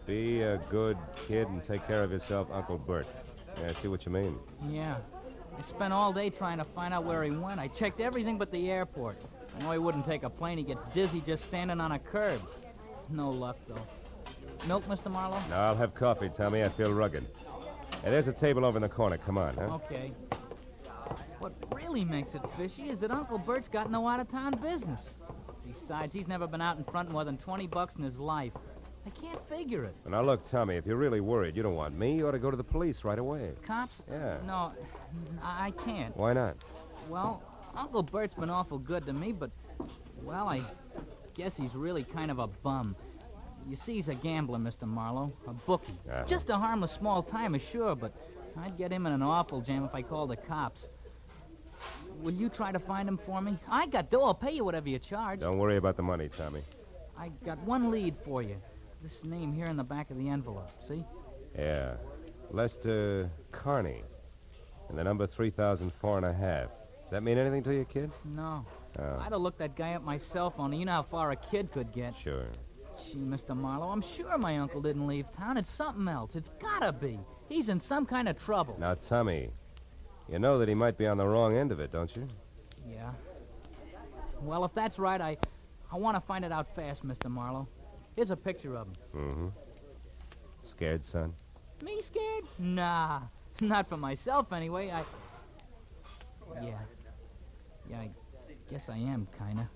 Be a good kid and take care of yourself, Uncle Bert. Yeah, I see what you mean. Yeah. I spent all day trying to find out where he went. I checked everything but the airport. I know he wouldn't take a plane. He gets dizzy just standing on a curb. No luck, though. Milk, Mr. Marlowe? No, I'll have coffee, Tommy. I feel rugged. Hey, there's a table over in the corner. Come on, huh? Okay. What really makes it fishy is that Uncle Bert's got no out-of-town business. Besides, he's never been out in front more than $20 in his life. I can't figure it. Now, look, Tommy, if you're really worried, you don't want me. You ought to go to the police right away. Cops? Yeah. No, I can't. Why not? Well, Uncle Bert's been awful good to me, but, well, I guess he's really kind of a bum. You see, he's a gambler, Mr. Marlowe, a bookie. Uh-huh. Just a harmless small-timer, sure, but I'd get him in an awful jam if I called the cops. Will you try to find him for me? I got dough. I'll pay you whatever you charge. Don't worry about the money, Tommy. I got one lead for you. This name here in the back of the envelope, see? Yeah. Lester Carney. And the number 3004.5. Does that mean anything to you, kid? No. Oh. I'd have looked that guy up myself, only you know how far a kid could get. Sure. Gee, Mr. Marlowe, I'm sure my uncle didn't leave town. It's something else. It's gotta be. He's in some kind of trouble. Now, Tommy, you know that he might be on the wrong end of it, don't you? Yeah. Well, if that's right, I want to find it out fast, Mr. Marlowe. Here's a picture of him. Mm-hmm. Scared, son? Me scared? Nah. Not for myself, anyway. Yeah, I guess I am, kinda.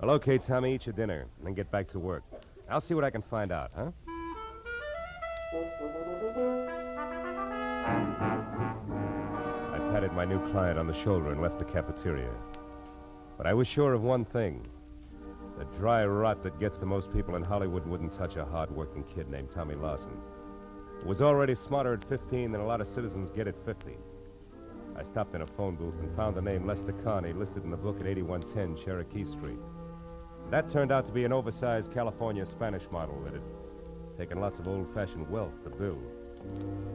Well, okay, Tommy, eat your dinner, and then get back to work. I'll see what I can find out, huh? I patted my new client on the shoulder and left the cafeteria. But I was sure of one thing. The dry rot that gets to most people in Hollywood wouldn't touch a hard-working kid named Tommy Larson, who was already smarter at 15 than a lot of citizens get at 50. I stopped in a phone booth and found the name Lester Carney listed in the book at 8110 Cherokee Street. That turned out to be an oversized California Spanish model that had taken lots of old-fashioned wealth to build.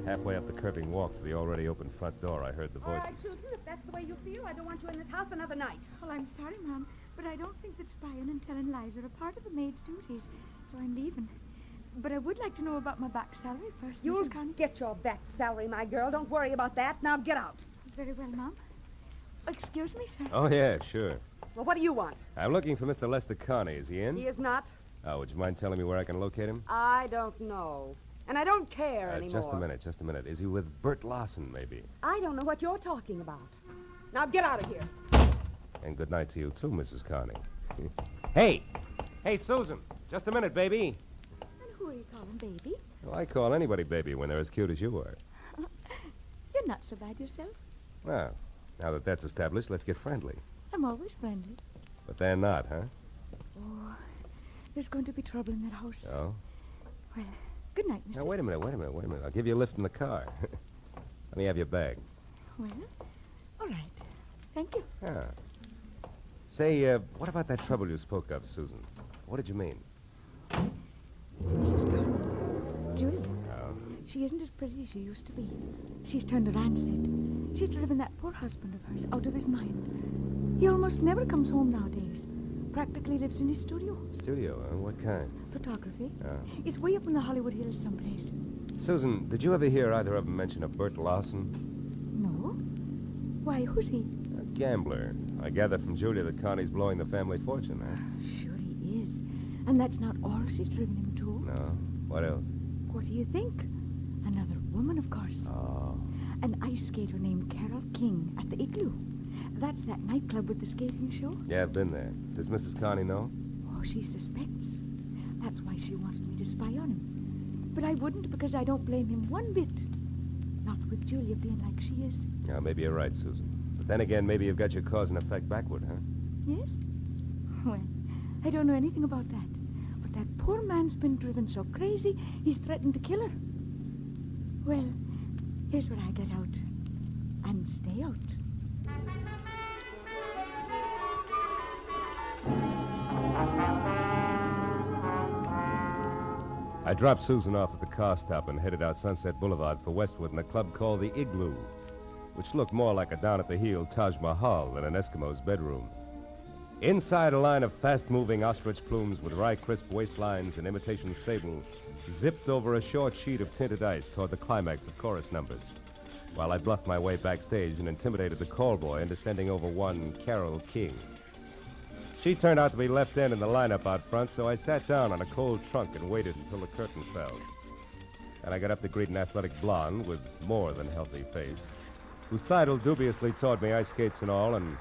Halfway up the curving walk to the already open front door, I heard the voices. All right, Susan, if that's the way you feel, I don't want you in this house another night. Well, I'm sorry, Mom, but I don't think that spying and telling lies are a part of the maid's duties, so I'm leaving. But I would like to know about my back salary first, You'll Mrs. Carney. get your back salary, my girl. Don't worry about that. Now get out. Very well, Mom. Excuse me, sir. Oh, yeah, sure. Well, what do you want? I'm looking for Mr. Lester Carney. Is he in? He is not. Oh, would you mind telling me where I can locate him? I don't know. And I don't care anymore. Just a minute. Is he with Bert Larson, maybe? I don't know what you're talking about. Now get out of here. And good night to you, too, Mrs. Carney. Hey! Hey, Susan! Just a minute, baby. And who are you calling baby? Well, I call anybody baby when they're as cute as you are. You're not so bad yourself. Well, now that that's established, let's get friendly. I'm always friendly. But they're not, huh? Oh, there's going to be trouble in that house. Oh? Well, good night, Mr. Now, wait a minute. I'll give you a lift in the car. Let me have your bag. Well, all right. Thank you. Ah. Say, what about that trouble you spoke of, Susan? What did you mean? It's Mrs. Carney. Julia. Oh. She isn't as pretty as she used to be. She's turned rancid. She's driven that poor husband of hers out of his mind. He almost never comes home nowadays. Practically lives in his studio. Studio, huh? What kind? Photography. Oh. It's way up in the Hollywood Hills someplace. Susan, did you ever hear either of them mention a Bert Lawson? No. Why, who's he? A gambler. I gather from Julia that Connie's blowing the family fortune, huh? Sure he is. And that's not all she's driven him to. No. What else? What do you think? Another woman, of course. Oh. An ice skater named Carol King at the Igloo. That's that nightclub with the skating show. Yeah, I've been there. Does Mrs. Connie know? Oh, she suspects. That's why she wanted me to spy on him. But I wouldn't because I don't blame him one bit. Not with Julia being like she is. Yeah, maybe you're right, Susan. But then again, maybe you've got your cause and effect backward, huh? Yes? Well, I don't know anything about that. But that poor man's been driven so crazy, he's threatened to kill her. Well, here's what I get out. And stay out. I dropped Susan off at the car stop and headed out Sunset Boulevard for Westwood in a club called the Igloo, which looked more like a down-at-the-heel Taj Mahal than an Eskimo's bedroom. Inside, a line of fast-moving ostrich plumes with wry, crisp waistlines and imitation sable zipped over a short sheet of tinted ice toward the climax of chorus numbers, while I bluffed my way backstage and intimidated the call boy into sending over one Carol King. She turned out to be left end in the lineup out front, so I sat down on a cold trunk and waited until the curtain fell. And I got up to greet an athletic blonde with more than healthy face, who sidled dubiously toward me, ice skates and all, and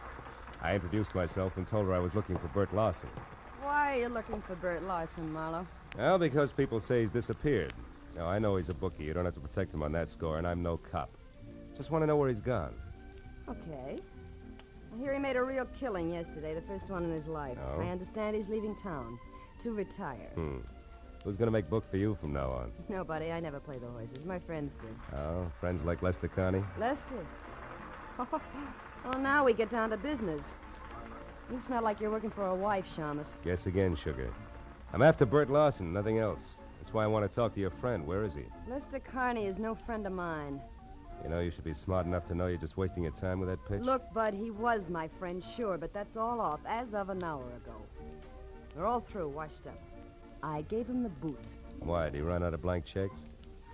I introduced myself and told her I was looking for Bert Lawson. Why are you looking for Bert Lawson, Marlowe? Well, because people say he's disappeared. Now, I know he's a bookie. You don't have to protect him on that score, and I'm no cop. Just want to know where he's gone. Okay. I hear he made a real killing yesterday, the first one in his life. Oh? I understand he's leaving town to retire. Who's going to make book for you from now on? Nobody. I never play the horses. My friends do. Oh, friends like Lester Connie? Lester? Well, now we get down to business. You smell like you're working for a wife, Shamus. Guess again, sugar. I'm after Bert Lawson, nothing else. That's why I want to talk to your friend. Where is he? Lester Carney is no friend of mine. You know, you should be smart enough to know you're just wasting your time with that pitch. Look, Bud, he was my friend, sure, but that's all off as of an hour ago. We're all through, washed up. I gave him the boot. Why, did he run out of blank checks?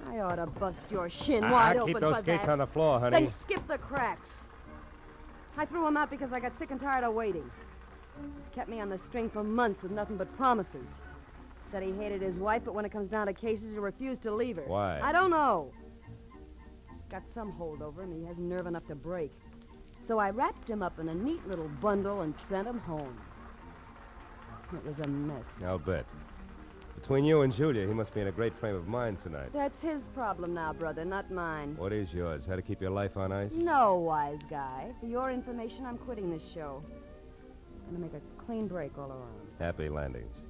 I ought to bust your shin wide open keep those for skates that. on the floor, honey. Then skip the cracks. I threw him out because I got sick and tired of waiting. He's kept me on the string for months with nothing but promises. Said he hated his wife, but when it comes down to cases, he refused to leave her. Why? I don't know. He's got some hold over him he hasn't nerve enough to break. So I wrapped him up in a neat little bundle and sent him home. It was a mess. I'll bet. Between you and Julia, he must be in a great frame of mind tonight. That's his problem now, brother, not mine. What is yours? How to keep your life on ice? No, wise guy. For your information, I'm quitting this show. I'm gonna make a clean break all around. Happy landings.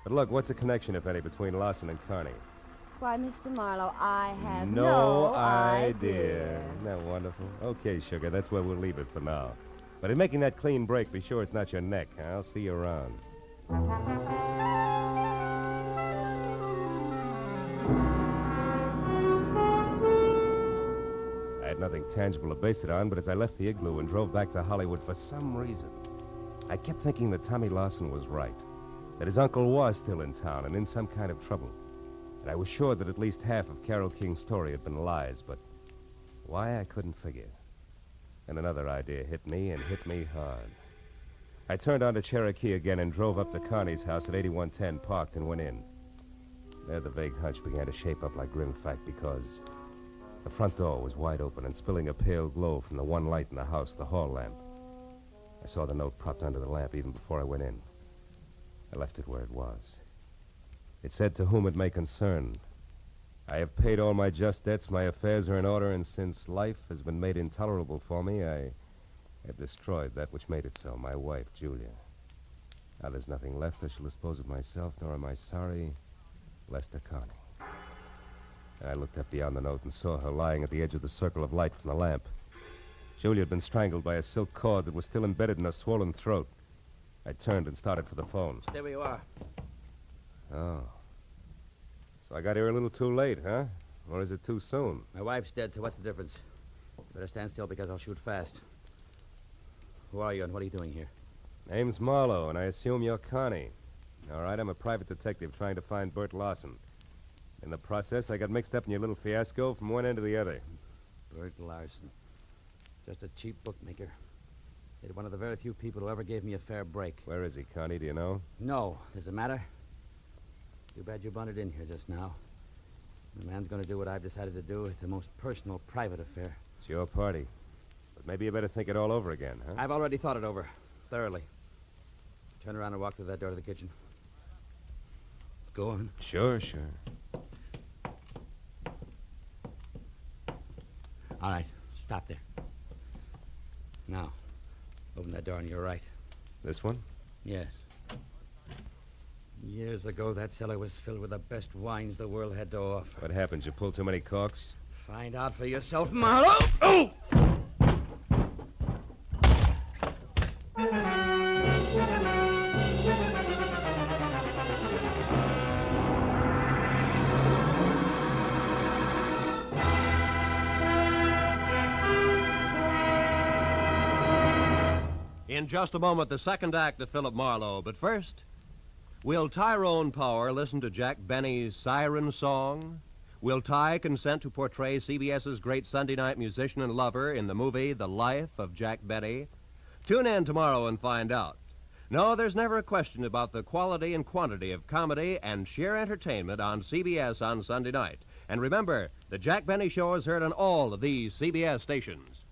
But look, what's the connection, if any, between Lawson and Carney? Why, Mr. Marlowe, I have No idea. Isn't that wonderful? Okay, sugar, that's where we'll leave it for now. But in making that clean break, be sure it's not your neck. I'll see you around. I had nothing tangible to base it on, but as I left the Igloo and drove back to Hollywood, for some reason, I kept thinking that Tommy Lawson was right, that his uncle was still in town and in some kind of trouble. And I was sure that at least half of Carol King's story had been lies, but why, I couldn't figure. And another idea hit me, and hit me hard. I turned onto Cherokee again and drove up to Carney's house at 8110, parked, and went in. There the vague hunch began to shape up like grim fact, because the front door was wide open and spilling a pale glow from the one light in the house, the hall lamp. I saw the note propped under the lamp even before I went in. I left it where it was. It said, "To whom it may concern. I have paid all my just debts, my affairs are in order, and since life has been made intolerable for me, I have destroyed that which made it so, my wife, Julia. Now there's nothing left. I shall dispose of myself, nor am I sorry. Lester Connie." And I looked up beyond the note and saw her lying at the edge of the circle of light from the lamp. Julia had been strangled by a silk cord that was still embedded in her swollen throat. I turned and started for the phone. Stay where you are. Oh. So I got here a little too late, huh? Or is it too soon? My wife's dead, so what's the difference? You better stand still because I'll shoot fast. Who are you and what are you doing here? Name's Marlowe, and I assume you're Connie. All right, I'm a private detective trying to find Bert Larson. In the process, I got mixed up in your little fiasco from one end to the other. Bert Larson. Just a cheap bookmaker. He's one of the very few people who ever gave me a fair break. Where is he, Connie? Do you know? No. Does it matter? Too bad you bunted in here just now. The man's going to do what I've decided to do. It's a most personal, private affair. It's your party. But maybe you better think it all over again, huh? I've already thought it over. Thoroughly. Turn around and walk through that door to the kitchen. Go on. Sure. All right. Stop there. Now, open that door on your right. This one? Yes. Years ago, that cellar was filled with the best wines the world had to offer. What happened? You pulled too many corks? Find out for yourself, Marlowe. Oh! In just a moment, the second act of Philip Marlowe. But first, will Tyrone Power listen to Jack Benny's Siren Song? Will Ty consent to portray CBS's great Sunday night musician and lover in the movie The Life of Jack Benny? Tune in tomorrow and find out. No, there's never a question about the quality and quantity of comedy and sheer entertainment on CBS on Sunday night. And remember, the Jack Benny Show is heard on all of these CBS stations.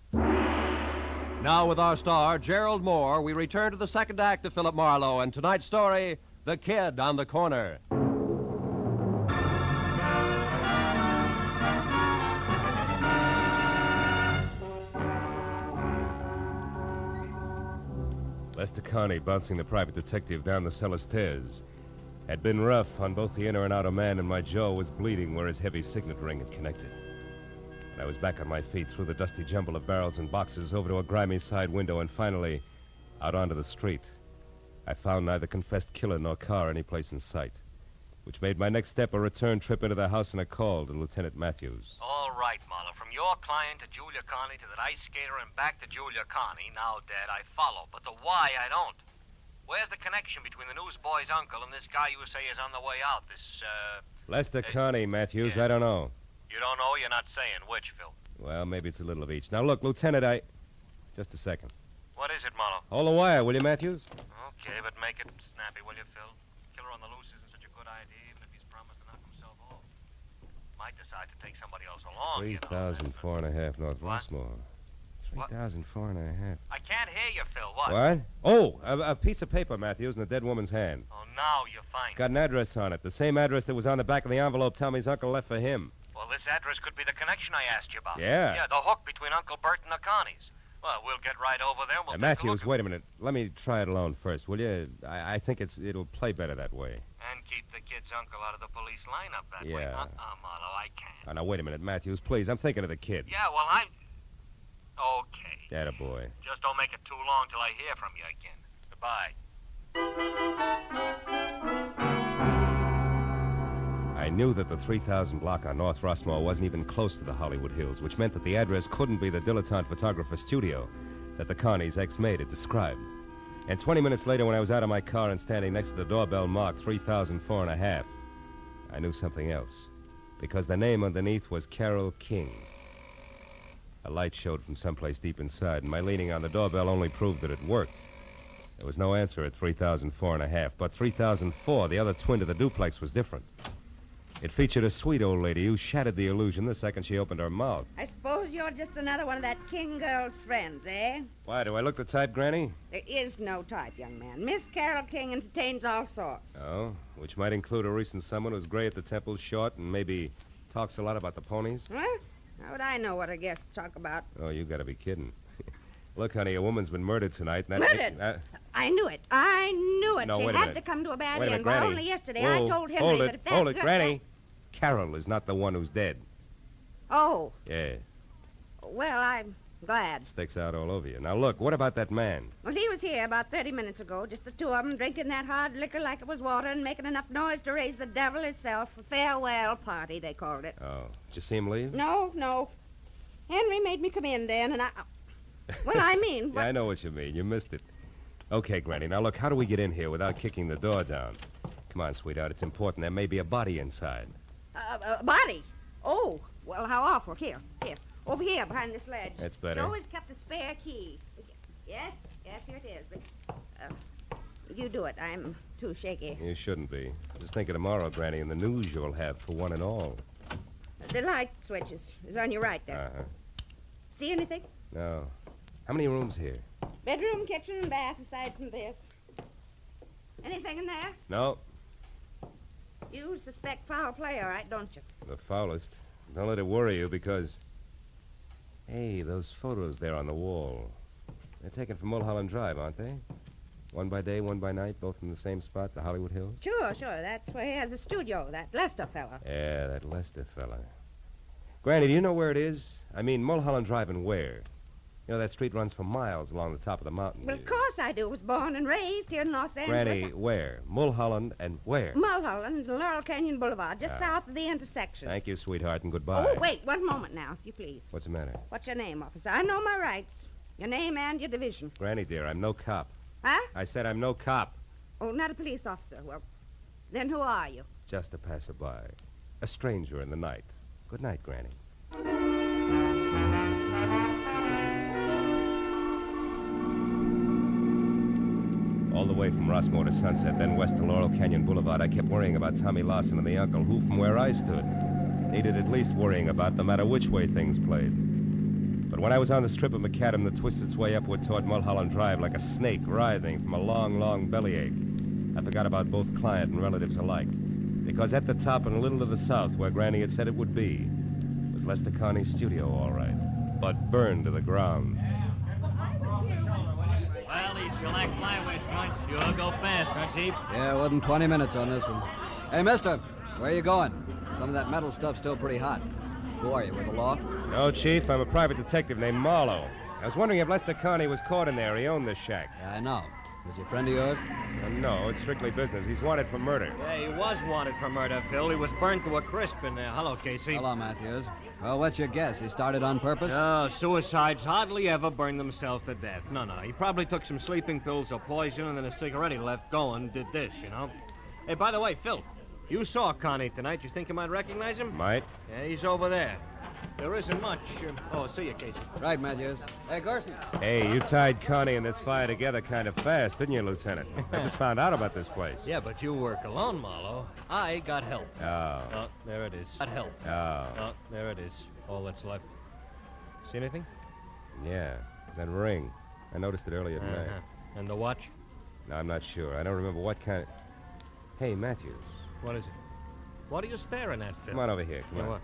Now, with our star, Gerald Moore, we return to the second act of Philip Marlowe and tonight's story, The Kid on the Corner. Lester Connie, bouncing the private detective down the cellar stairs, had been rough on both the inner and outer man, and my jaw was bleeding where his heavy signet ring had connected. I was back on my feet through the dusty jumble of barrels and boxes over to a grimy side window and finally out onto the street. I found neither confessed killer nor car any place in sight, which made my next step a return trip into the house and a call to Lieutenant Matthews. All right, Marlowe. From your client to Julia Connie to that ice skater and back to Julia Connie, now dead, I follow. But the why, I don't. Where's the connection between the newsboy's uncle and this guy you say is on the way out? Lester Connie, Matthews, yeah. I don't know. You don't know? You're not saying which, Phil. Well, maybe it's a little of each. Now, look, Lieutenant, Just a second. What is it, Marlowe? Hold the wire, will you, Matthews? Okay, but make it snappy, will you, Phil? Killer on the loose isn't such a good idea, even if he's promised to knock himself off. Might decide to take somebody else along, 3,000, 4.5 North Rossmore. 3,000, 4.5. I can't hear you, Phil. What? What? Oh, a piece of paper, Matthews, in a dead woman's hand. Oh, now you're fine. It's got an address on it. The same address that was on the back of the envelope Tommy's uncle left for him. Well, this address could be the connection I asked you about. Yeah. Yeah, the hook between Uncle Bert and the Connies. Well, we'll get right over there and we'll Matthews, wait a minute. Let me try it alone first, will you? I think it'll play better that way. And keep the kid's uncle out of the police lineup that way. Yeah. Marlowe, I can't. Oh, now, wait a minute, Matthews, please. I'm thinking of the kid. Yeah, well, Okay. Attaboy. Just don't make it too long till I hear from you again. Goodbye. I knew that the 3000 block on North Rossmore wasn't even close to the Hollywood Hills, which meant that the address couldn't be the dilettante photographer studio that the Connie's ex-maid had described. And 20 minutes later, when I was out of my car and standing next to the doorbell marked 3004.5, I knew something else, because the name underneath was Carol King. A light showed from someplace deep inside, and my leaning on the doorbell only proved that it worked. There was no answer at 3004.5, but 3004, the other twin to the duplex, was different. It featured a sweet old lady who shattered the illusion the second she opened her mouth. I suppose suppose you're just another one of that King girl's friends, eh? Why, do I look the type, Granny? There is no type, young man. Miss Carol King entertains all sorts. Oh, which might include a recent someone who's gray at the temples, short, and maybe talks a lot about the ponies? What? How would I know what a guest talk about? Oh, you gotta be kidding. Look, honey, a woman's been murdered tonight. And Murdered? I knew it. I knew it. No, She wait a had minute. to come to a bad Wait a minute, end. Why, Granny. only yesterday Whoa, I told Henry hold that it, if that hold it, girl- Granny. Carol is not the one who's dead. Oh, Yeah, well, I'm glad. sticks out all over you. Now, look, what about that man? Well, he was here about 30 minutes ago, just the two of them, drinking that hard liquor like it was water and making enough noise to raise the devil himself. A farewell party, they called it. Oh, did you see him leave? No. Henry made me come in then, and I... Well, I mean... Yeah, I know what you mean. You missed it. Okay, Granny, now look, how do we get in here without kicking the door down? Come on, sweetheart, it's important. There may be a body inside. Body? Oh, well, how awful. Here. Over here, behind this ledge. That's better. She always kept a spare key. Yes, here it is. But, you do it. I'm too shaky. You shouldn't be. Just think of tomorrow, Granny, and the news you'll have for one and all. The light switches is on your right there. Uh-huh. See anything? No. How many rooms here? Bedroom, kitchen, and bath aside from this. Anything in there? No. You suspect foul play, all right, don't you? The foulest. Don't let it worry you, because... Hey, those photos there on the wall. They're taken from Mulholland Drive, aren't they? One by day, one by night, both in the same spot, the Hollywood Hills? Sure. That's where he has a studio, that Lester fella. Yeah, that Lester fella. Granny, do you know where it is? I mean, Mulholland Drive and where? You know, that street runs for miles along the top of the mountain. Well, of course I do. Was born and raised here in Los Angeles. Granny, where? Mulholland and where? Mulholland, Laurel Canyon Boulevard, just Ah. south of the intersection. Thank you, sweetheart, and goodbye. Oh, wait, one moment now, if you please. What's the matter? What's your name, officer? I know my rights. Your name and your division. Granny, dear, I'm no cop. Huh? I said I'm no cop. Oh, not a police officer. Well, then who are you? Just a passerby. A stranger in the night. Good night, Granny. All the way from Rossmore to Sunset, then west to Laurel Canyon Boulevard, I kept worrying about Tommy Lawson and the uncle, who, from where I stood, needed at least worrying about no matter which way things played. But when I was on the strip of macadam that twists its way upward toward Mulholland Drive like a snake writhing from a long, long bellyache, I forgot about both client and relatives alike. Because at the top and a little to the south, where Granny had said it would be, was Lester Carney's studio, all right, but burned to the ground. Well, he shellacked my way, Crunch. Sure go fast, huh, Chief? Yeah, it wasn't 20 minutes on this one. Hey, mister, where are you going? Some of that metal stuff's still pretty hot. Who are you, with the law? No, Chief, I'm a private detective named Marlowe. I was wondering if Lester Carney was caught in there. He owned this shack. Yeah, I know. Was he a friend of yours? No, it's strictly business. He's wanted for murder. Yeah, he was wanted for murder, Phil. He was burned to a crisp in there. Hello, Casey. Hello, Matthews. Well, what's your guess? He started on purpose? No, suicides hardly ever burn themselves to death. No. He probably took some sleeping pills or poison and then a cigarette he left going and did this, you know. Hey, by the way, Phil, you saw Connie tonight. You think you might recognize him? Might. Yeah, he's over there. There isn't much. Oh, see you, Casey. Right, Matthews. Hey, Garson. Hey, you tied Connie and this fire together kind of fast, didn't you, Lieutenant? I just found out about this place. Yeah, but you work alone, Marlowe. I got help. Oh. Oh, there it is. Got help. Oh. Oh, there it is. All that's left. See anything? Yeah, that ring. I noticed it earlier tonight. And the watch? No, I'm not sure. I don't remember what kind of... Hey, Matthews. What is it? What are you staring at, Phil? Come on over here. Come on. What?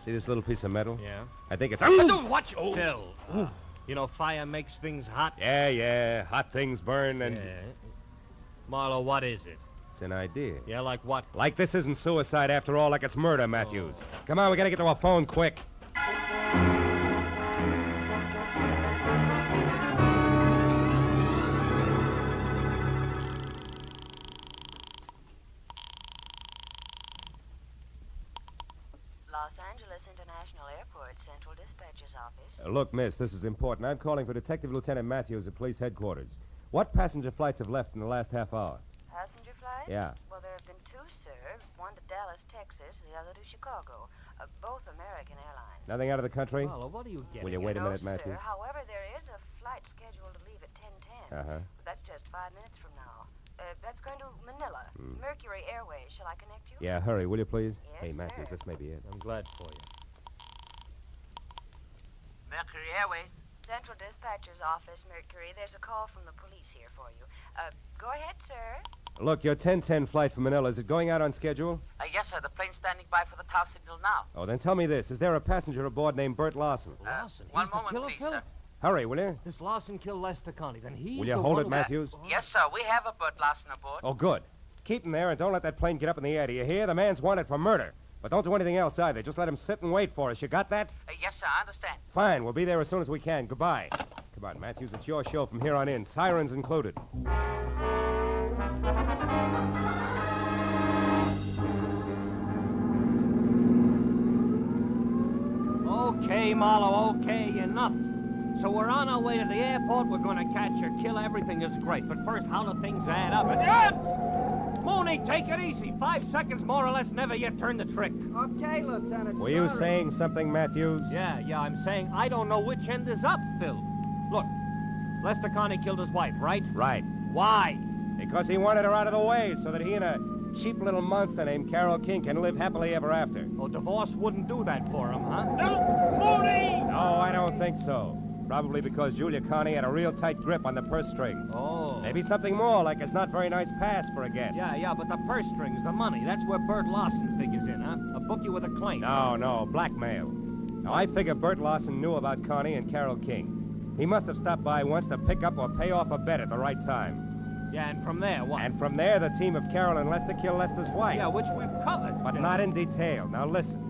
See this little piece of metal? Yeah. I think it's... Watch! Oh. Phil, you know fire makes things hot? Yeah. Hot things burn and... Yeah. Marlowe, what is it? It's an idea. Yeah, like what? Like this isn't suicide after all, like it's murder, Matthews. Come on, we gotta get to our phone quick. Los Angeles International Airport, Central Dispatcher's Office. Look, miss, this is important. I'm calling for Detective Lieutenant Matthews at police headquarters. What passenger flights have left in the last half hour? Passenger flights? Yeah. Well, there have been two, sir. One to Dallas, Texas, the other to Chicago. Both American Airlines. Nothing out of the country? Marlowe, what are you getting? Will you wait a minute, No, Matthews? sir. However, there is a flight scheduled to leave at 10:10. Uh-huh. But that's just 5 minutes from now. That's going to Manila. Mercury Airways. Shall I connect you? Yeah, hurry, will you please? Yes, Hey, Matthews, sir. this may be it. I'm glad for you. Mercury Airways. Central Dispatcher's Office, Mercury. There's a call from the police here for you. Go ahead, sir. Look, your 10:10 flight from Manila, is it going out on schedule? Yes, sir. The plane's standing by for the tower signal now. Oh, then tell me this. Is there a passenger aboard named Bert Larson? Larson? One He's the moment, killer, please, Philip? sir. Hurry, will you? This Larson killed Lester Connie. Then he's Will you the hold one it, who- Matthews? Yes, sir. We have a Bert Larson aboard. Oh, good. Keep him there and don't let that plane get up in the air. Do you hear? The man's wanted for murder. But don't do anything else either. Just let him sit and wait for us. You got that? Yes, sir. I understand. Fine. We'll be there as soon as we can. Goodbye. Come on, Matthews. It's your show from here on in. Sirens included. Okay, Marlowe, okay, enough. So we're on our way to the airport. We're going to catch her killer. Everything is great. But first, how do things add up? Mooney, take it easy. 5 seconds more or less, never yet turn the trick. Okay, Lieutenant. Were you saying something, Matthews? Yeah, I'm saying I don't know which end is up, Phil. Look, Lester Connie killed his wife, right? Right. Why? Because he wanted her out of the way so that he and a cheap little monster named Carol King can live happily ever after. Oh, divorce wouldn't do that for him, huh? No, Mooney! No, I don't think so. Probably because Julia Connie had a real tight grip on the purse strings. Oh. Maybe something more, like it's not very nice pass for a guest. Yeah, but the purse strings, the money, that's where Bert Larson figures in, huh? A bookie with a claim. No, blackmail. Now, I figure Bert Larson knew about Connie and Carol King. He must have stopped by once to pick up or pay off a bet at the right time. Yeah, and from there, what? And from there, the team of Carol and Lester killed Lester's wife. Yeah, which we've covered. But not in detail. Now, listen.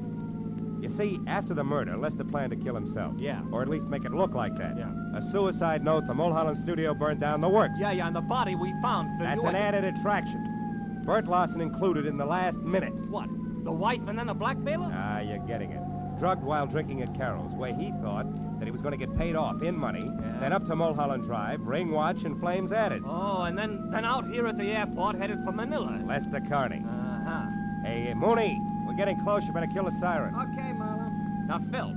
You see, after the murder, Lester planned to kill himself. Yeah. Or at least make it look like that. Yeah. A suicide note, the Mulholland studio burned down, the works. Yeah, and the body we found. That's an added attraction. Bert Larson included in the last minute. What? The wife and then the blackmailer? Ah, you're getting it. Drugged while drinking at Carol's, where he thought that he was going to get paid off in money, then up to Mulholland Drive, ring watch, and flames added. Oh, and then out here at the airport, headed for Manila. Lester Connie. Uh-huh. Hey, Mooney, we're getting close. You better kill the siren. Okay, Marlowe. Now, Phil,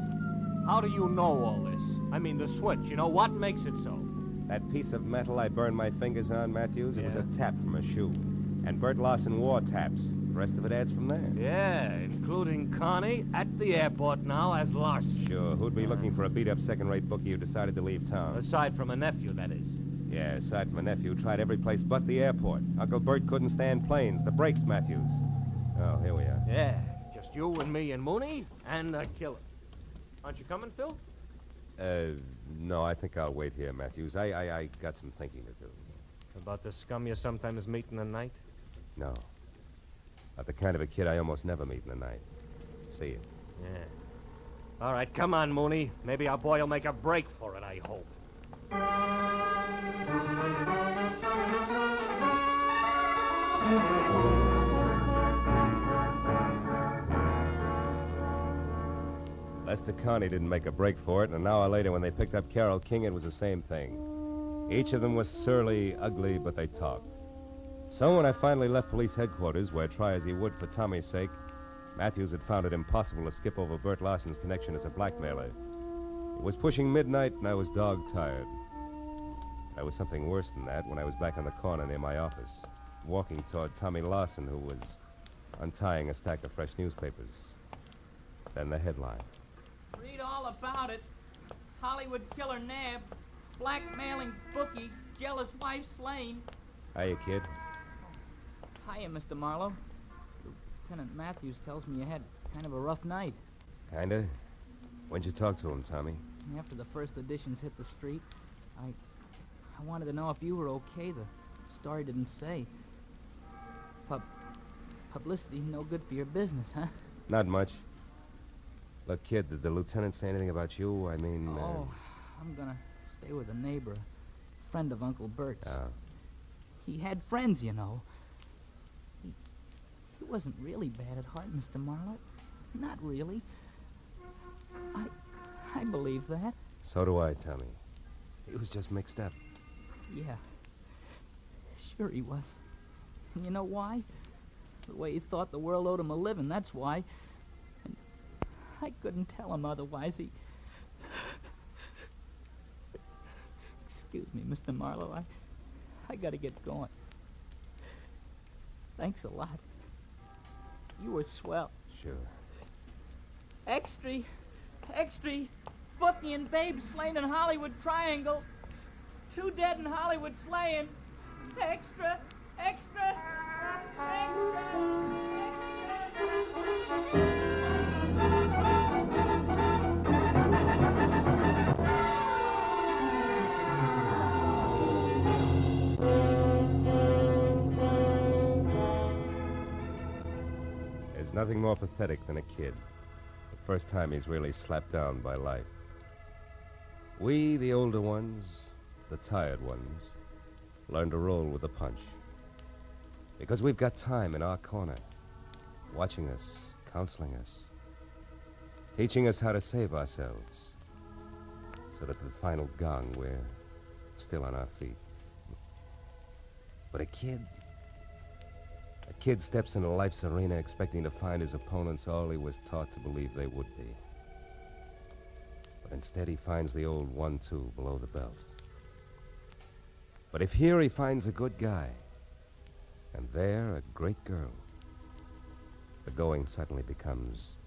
how do you know all this? I mean, the switch, you know, what makes it so? That piece of metal I burned my fingers on, Matthews, it was a tap from a shoe. And Bert Larson wore taps. The rest of it adds from there. Yeah, including Connie at the airport now as Larson. Sure, who'd be looking for a beat-up second-rate bookie who decided to leave town? Aside from a nephew, that is. Yeah, aside from a nephew, tried every place but the airport. Uncle Bert couldn't stand planes. The brakes, Matthews. Oh, here we are. Yeah, just you and me and Mooney and the killer. Aren't you coming, Phil? No, I think I'll wait here, Matthews. I got some thinking to do. About the scum you sometimes meet in the night? No. Not the kind of a kid I almost never meet in the night. See you. Yeah. All right, come on, Mooney. Maybe our boy will make a break for it, I hope. Lester Connie didn't make a break for it, and an hour later when they picked up Carol King, it was the same thing. Each of them was surly, ugly, but they talked. So when I finally left police headquarters, where try as he would for Tommy's sake, Matthews had found it impossible to skip over Bert Larson's connection as a blackmailer. It was pushing midnight, and I was dog-tired. There was something worse than that when I was back on the corner near my office, walking toward Tommy Larson, who was untying a stack of fresh newspapers. Then the headline. Read all about it. Hollywood killer nabbed. Blackmailing bookie. Jealous wife slain. Hiya, kid. Hiya, Mr. Marlowe. Lieutenant Matthews tells me you had kind of a rough night. Kinda? When'd you talk to him, Tommy? After the first editions hit the street, I wanted to know if you were okay. The story didn't say. Publicity no good for your business, huh? Not much. Look, kid, did the lieutenant say anything about you? I mean... I'm gonna stay with a neighbor, a friend of Uncle Bert's. Oh. He had friends, you know. He wasn't really bad at heart, Mr. Marlowe. Not really. I believe that. So do I, Tommy. He was just mixed up. Yeah. Sure he was. And you know why? The way he thought the world owed him a living, that's why. And I couldn't tell him otherwise. Excuse me, Mr. Marlowe. I gotta get going. Thanks a lot. You were swell. Sure. Extra! Bookie and Babe slain in Hollywood Triangle. 2 dead in Hollywood slaying. Extra, extra, extra. There's nothing more pathetic than a kid. The first time he's really slapped down by life. We, the older ones, the tired ones, learn to roll with the punch. Because we've got time in our corner, watching us, counseling us, teaching us how to save ourselves, so that at the final gong, we're still on our feet. But a kid steps into life's arena expecting to find his opponents all he was taught to believe they would be. But instead he finds the old 1-2 below the belt. But if here he finds a good guy, and there a great girl, the going suddenly becomes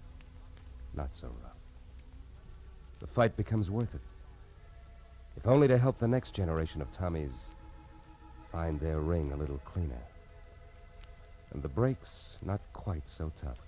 not so rough. The fight becomes worth it, if only to help the next generation of Tommies find their ring a little cleaner, and the breaks not quite so tough.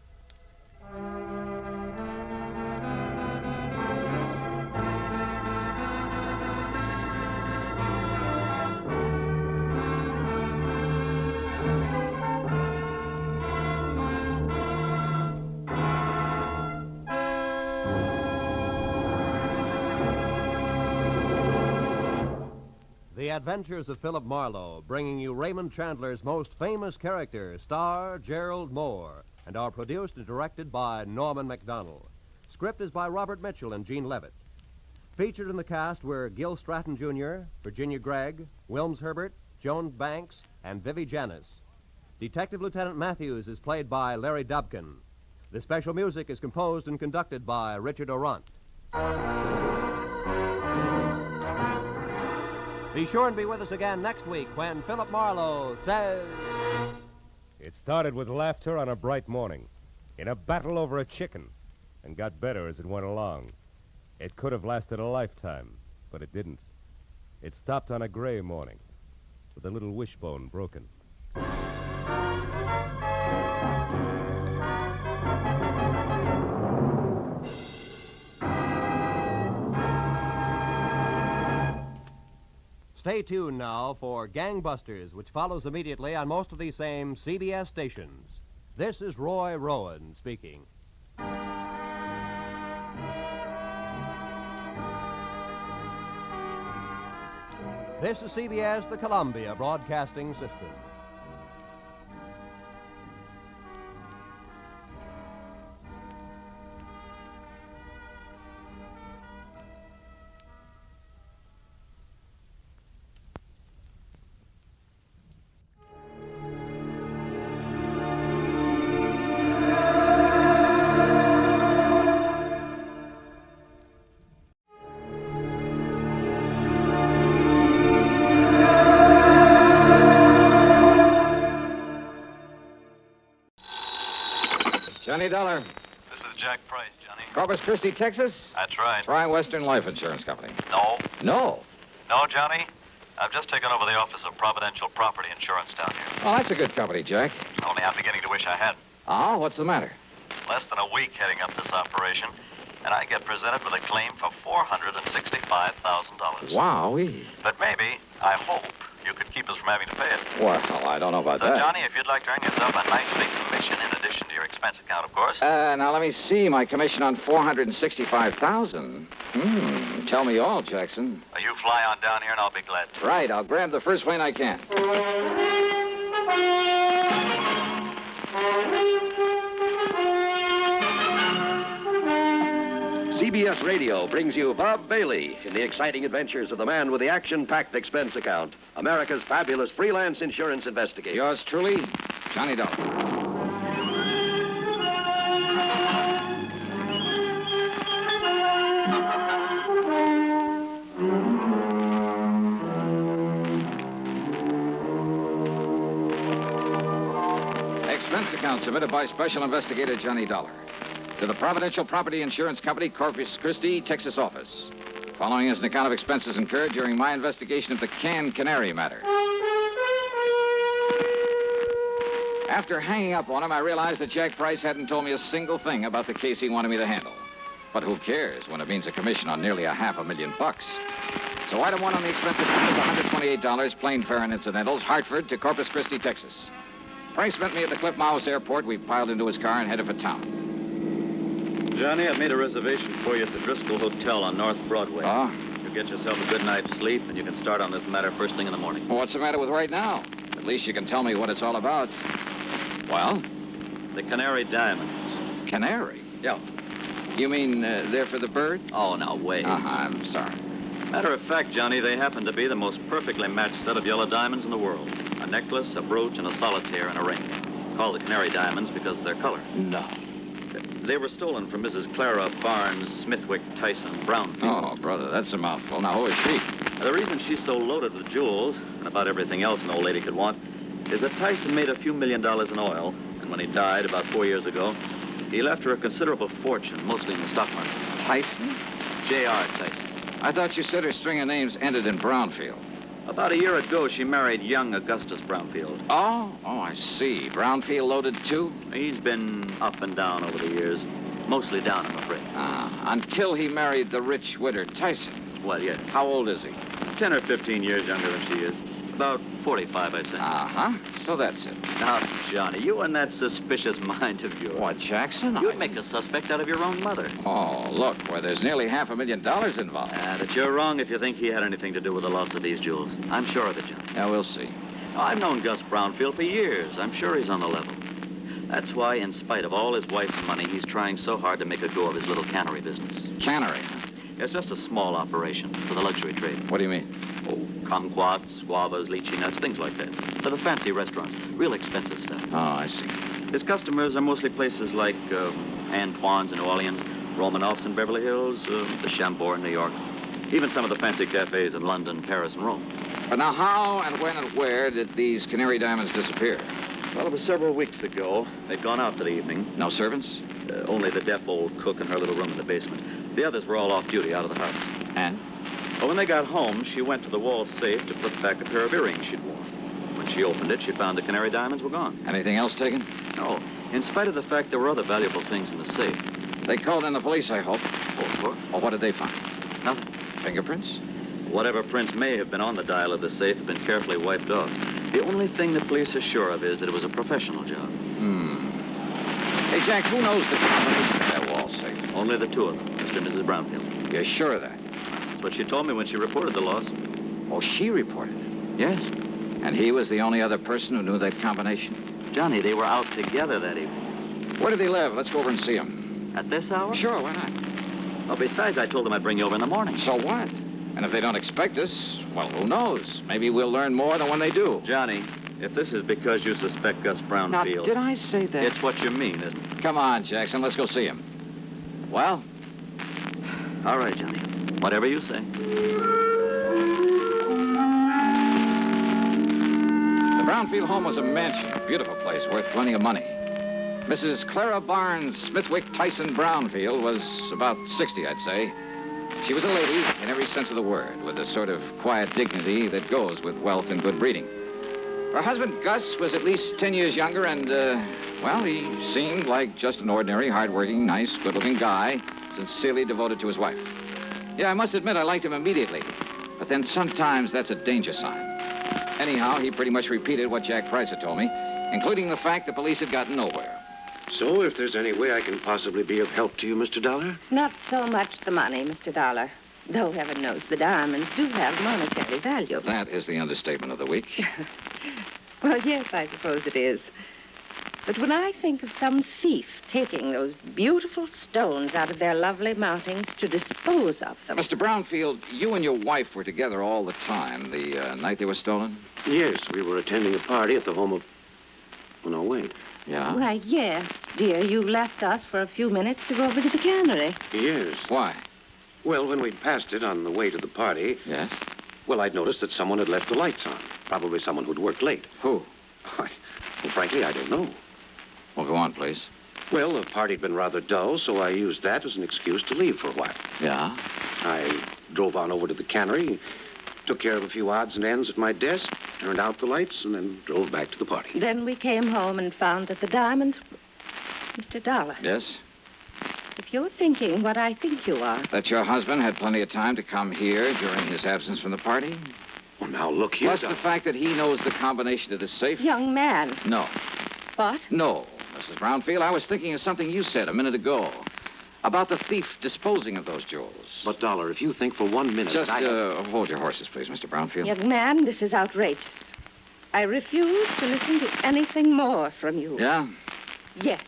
The Adventures of Philip Marlowe, bringing you Raymond Chandler's most famous character, star Gerald Moore, and are produced and directed by Norman MacDonald. Script is by Robert Mitchell and Gene Levitt. Featured in the cast were Gil Stratton Jr., Virginia Gregg, Wilms Herbert, Joan Banks, and Vivi Janis. Detective Lieutenant Matthews is played by Larry Dobkin. The special music is composed and conducted by Richard Orant. Be sure and be with us again next week when Philip Marlowe says... It started with laughter on a bright morning, in a battle over a chicken, and got better as it went along. It could have lasted a lifetime, but it didn't. It stopped on a gray morning, with a little wishbone broken. Stay tuned now for Gangbusters, which follows immediately on most of these same CBS stations. This is Roy Rowan speaking. This is CBS, the Columbia Broadcasting System. Johnny Dollar. This is Jack Price, Johnny. Corpus Christi, Texas? That's right. Try Western Life Insurance Company. No. No? No, Johnny. I've just taken over the office of Providential Property Insurance down here. Oh, that's a good company, Jack. Only I'm beginning to wish I had. Oh, what's the matter? Less than a week heading up this operation, and I get presented with a claim for $465,000. Wowee. But maybe, I hope, you could keep us from having to pay it. Well, I don't know about So, that. Johnny, if you'd like to earn yourself a nice big commission in addition to your expense account, of course. Now, let me see. My commission on $465,000. Tell me all, Jackson. Well, you fly on down here, and I'll be glad to. Right. I'll grab the first plane I can. CBS Radio brings you Bob Bailey in the exciting adventures of the man with the action-packed expense account, America's fabulous freelance insurance investigator. Yours truly, Johnny Dollar. Expense account submitted by Special Investigator Johnny Dollar. to the Providential Property Insurance Company, Corpus Christi, Texas office. Following is an account of expenses incurred during my investigation of the Canary matter. After hanging up on him, I realized that Jack Price hadn't told me a single thing about the case he wanted me to handle. But who cares when it means a commission on nearly $500,000? So item one on the expense account is $128, plain fare and incidentals, Hartford to Corpus Christi, Texas. Price met me at the Cliff Mouse Airport. We piled into his car and headed for town. Johnny, I've made a reservation for you at the Driscoll Hotel on North Broadway. Oh? You'll get yourself a good night's sleep, and you can start on this matter first thing in the morning. Well, what's the matter with right now? At least you can tell me what it's all about. Well? The Canary diamonds. Canary? Yeah. You mean they're for the bird? Oh, now, wait. I'm sorry. Matter of fact, Johnny, they happen to be the most perfectly matched set of yellow diamonds in the world. A necklace, a brooch, and a solitaire and a ring. Called the Canary diamonds because of their color. No. They were stolen from Mrs. Clara Barnes Smithwick Tyson Brownfield. Oh, brother, that's a mouthful. Now, who is she? The reason she's so loaded with jewels, and about everything else an old lady could want, is that Tyson made a few $1 million in oil, and when he died about 4 years ago, he left her a considerable fortune, mostly in the stock market. Tyson? J.R. Tyson. I thought you said her string of names ended in Brownfield. About a year ago, she married young Augustus Brownfield. Oh, I see. Brownfield loaded, too? He's been up and down over the years. Mostly down, I'm afraid. Until he married the rich widow Tyson. Well, yes. How old is he? 10 or 15 years younger than she is. About 45, I'd say. Uh-huh. So that's it. Now, Johnny, you and that suspicious mind of yours. What, Jackson? You'd make a suspect out of your own mother. Oh, look, where there's nearly $500,000 involved. But you're wrong if you think he had anything to do with the loss of these jewels. I'm sure of it, Johnny. Yeah, we'll see. Oh, I've known Gus Brownfield for years. I'm sure he's on the level. That's why, in spite of all his wife's money, he's trying so hard to make a go of his little cannery business. Cannery? It's just a small operation for the luxury trade. What do you mean? Oh, kumquats, guavas, lychee nuts, things like that. For the fancy restaurants. Real expensive stuff. Oh, I see. His customers are mostly places like Antoine's in New Orleans, Romanoff's in Beverly Hills, the Chambord in New York. Even some of the fancy cafes in London, Paris, and Rome. But now, how and when and where did these Canary diamonds disappear? Well, it was several weeks ago. They'd gone out for the evening. No servants? Only the deaf old cook in her little room in the basement. The others were all off duty out of the house. And? Well, when they got home, she went to the wall safe to put back a pair of earrings she'd worn. When she opened it, she found the Canary diamonds were gone. Anything else taken? No. In spite of the fact there were other valuable things in the safe. They called in the police, I hope. Oh, of course. Well, what did they find? Nothing. Fingerprints? Whatever prints may have been on the dial of the safe have been carefully wiped off. The only thing the police are sure of is that it was a professional job. Hey, Jack, who knows the combination of that wall safe? Only the two of them, Mr. and Mrs. Brownfield. You're sure of that? That's what she told me when she reported the loss. Oh, she reported it? Yes. And he was the only other person who knew that combination? Johnny, they were out together that evening. Where did they live? Let's go over and see him. At this hour? Sure, why not? Well, besides, I told them I'd bring you over in the morning. So what? And if they don't expect us, well, who knows? Maybe we'll learn more than when they do. Johnny, if this is because you suspect Gus Brownfield... Now, did I say that? It's what you mean, isn't it? Come on, Jackson, let's go see him. Well? All right, Johnny. Whatever you say. The Brownfield home was a mansion, a beautiful place, worth plenty of money. Mrs. Clara Barnes Smithwick Tyson Brownfield was about 60, I'd say. She was a lady in every sense of the word, with a sort of quiet dignity that goes with wealth and good breeding. Her husband, Gus, was at least 10 years younger, and, well, he seemed like just an ordinary, hard-working, nice, good-looking guy, sincerely devoted to his wife. Yeah, I must admit I liked him immediately, but then sometimes that's a danger sign. Anyhow, he pretty much repeated what Jack Price had told me, including the fact the police had gotten nowhere. So, if there's any way I can possibly be of help to you, Mr. Dollar? Not so much the money, Mr. Dollar. Though, heaven knows, the diamonds do have monetary value. That is the understatement of the week. Well, yes, I suppose it is. But when I think of some thief taking those beautiful stones out of their lovely mountings to dispose of them... Mr. Brownfield, you and your wife were together all the time the night they were stolen? Yes, we were attending a party at the home of... Oh, no, wait. Yeah? Why, yes, dear. You left us for a few minutes to go over to the Canary. Yes. Why? Well, when we'd passed it on the way to the party... Yes? Well, I'd noticed that someone had left the lights on. Probably someone who'd worked late. Who? Well, frankly, I don't know. Well, go on, please. Well, the party had been rather dull, so I used that as an excuse to leave for a while. Yeah? I drove on over to the Canary, took care of a few odds and ends at my desk, turned out the lights, and then drove back to the party. Then we came home and found that the diamonds... Mr. Dollar, Yes? if you're thinking what I think you are... That your husband had plenty of time to come here during his absence from the party? Well, now, look here, Plus the fact that he knows the combination to the safe? Young man. No. What? No, Mrs. Brownfield. I was thinking of something you said a minute ago. About the thief disposing of those jewels. But, Dollar, if you think for 1 minute... Just hold your horses, please, Mr. Brownfield. Young man, this is outrageous. I refuse to listen to anything more from you. Yeah? Yes.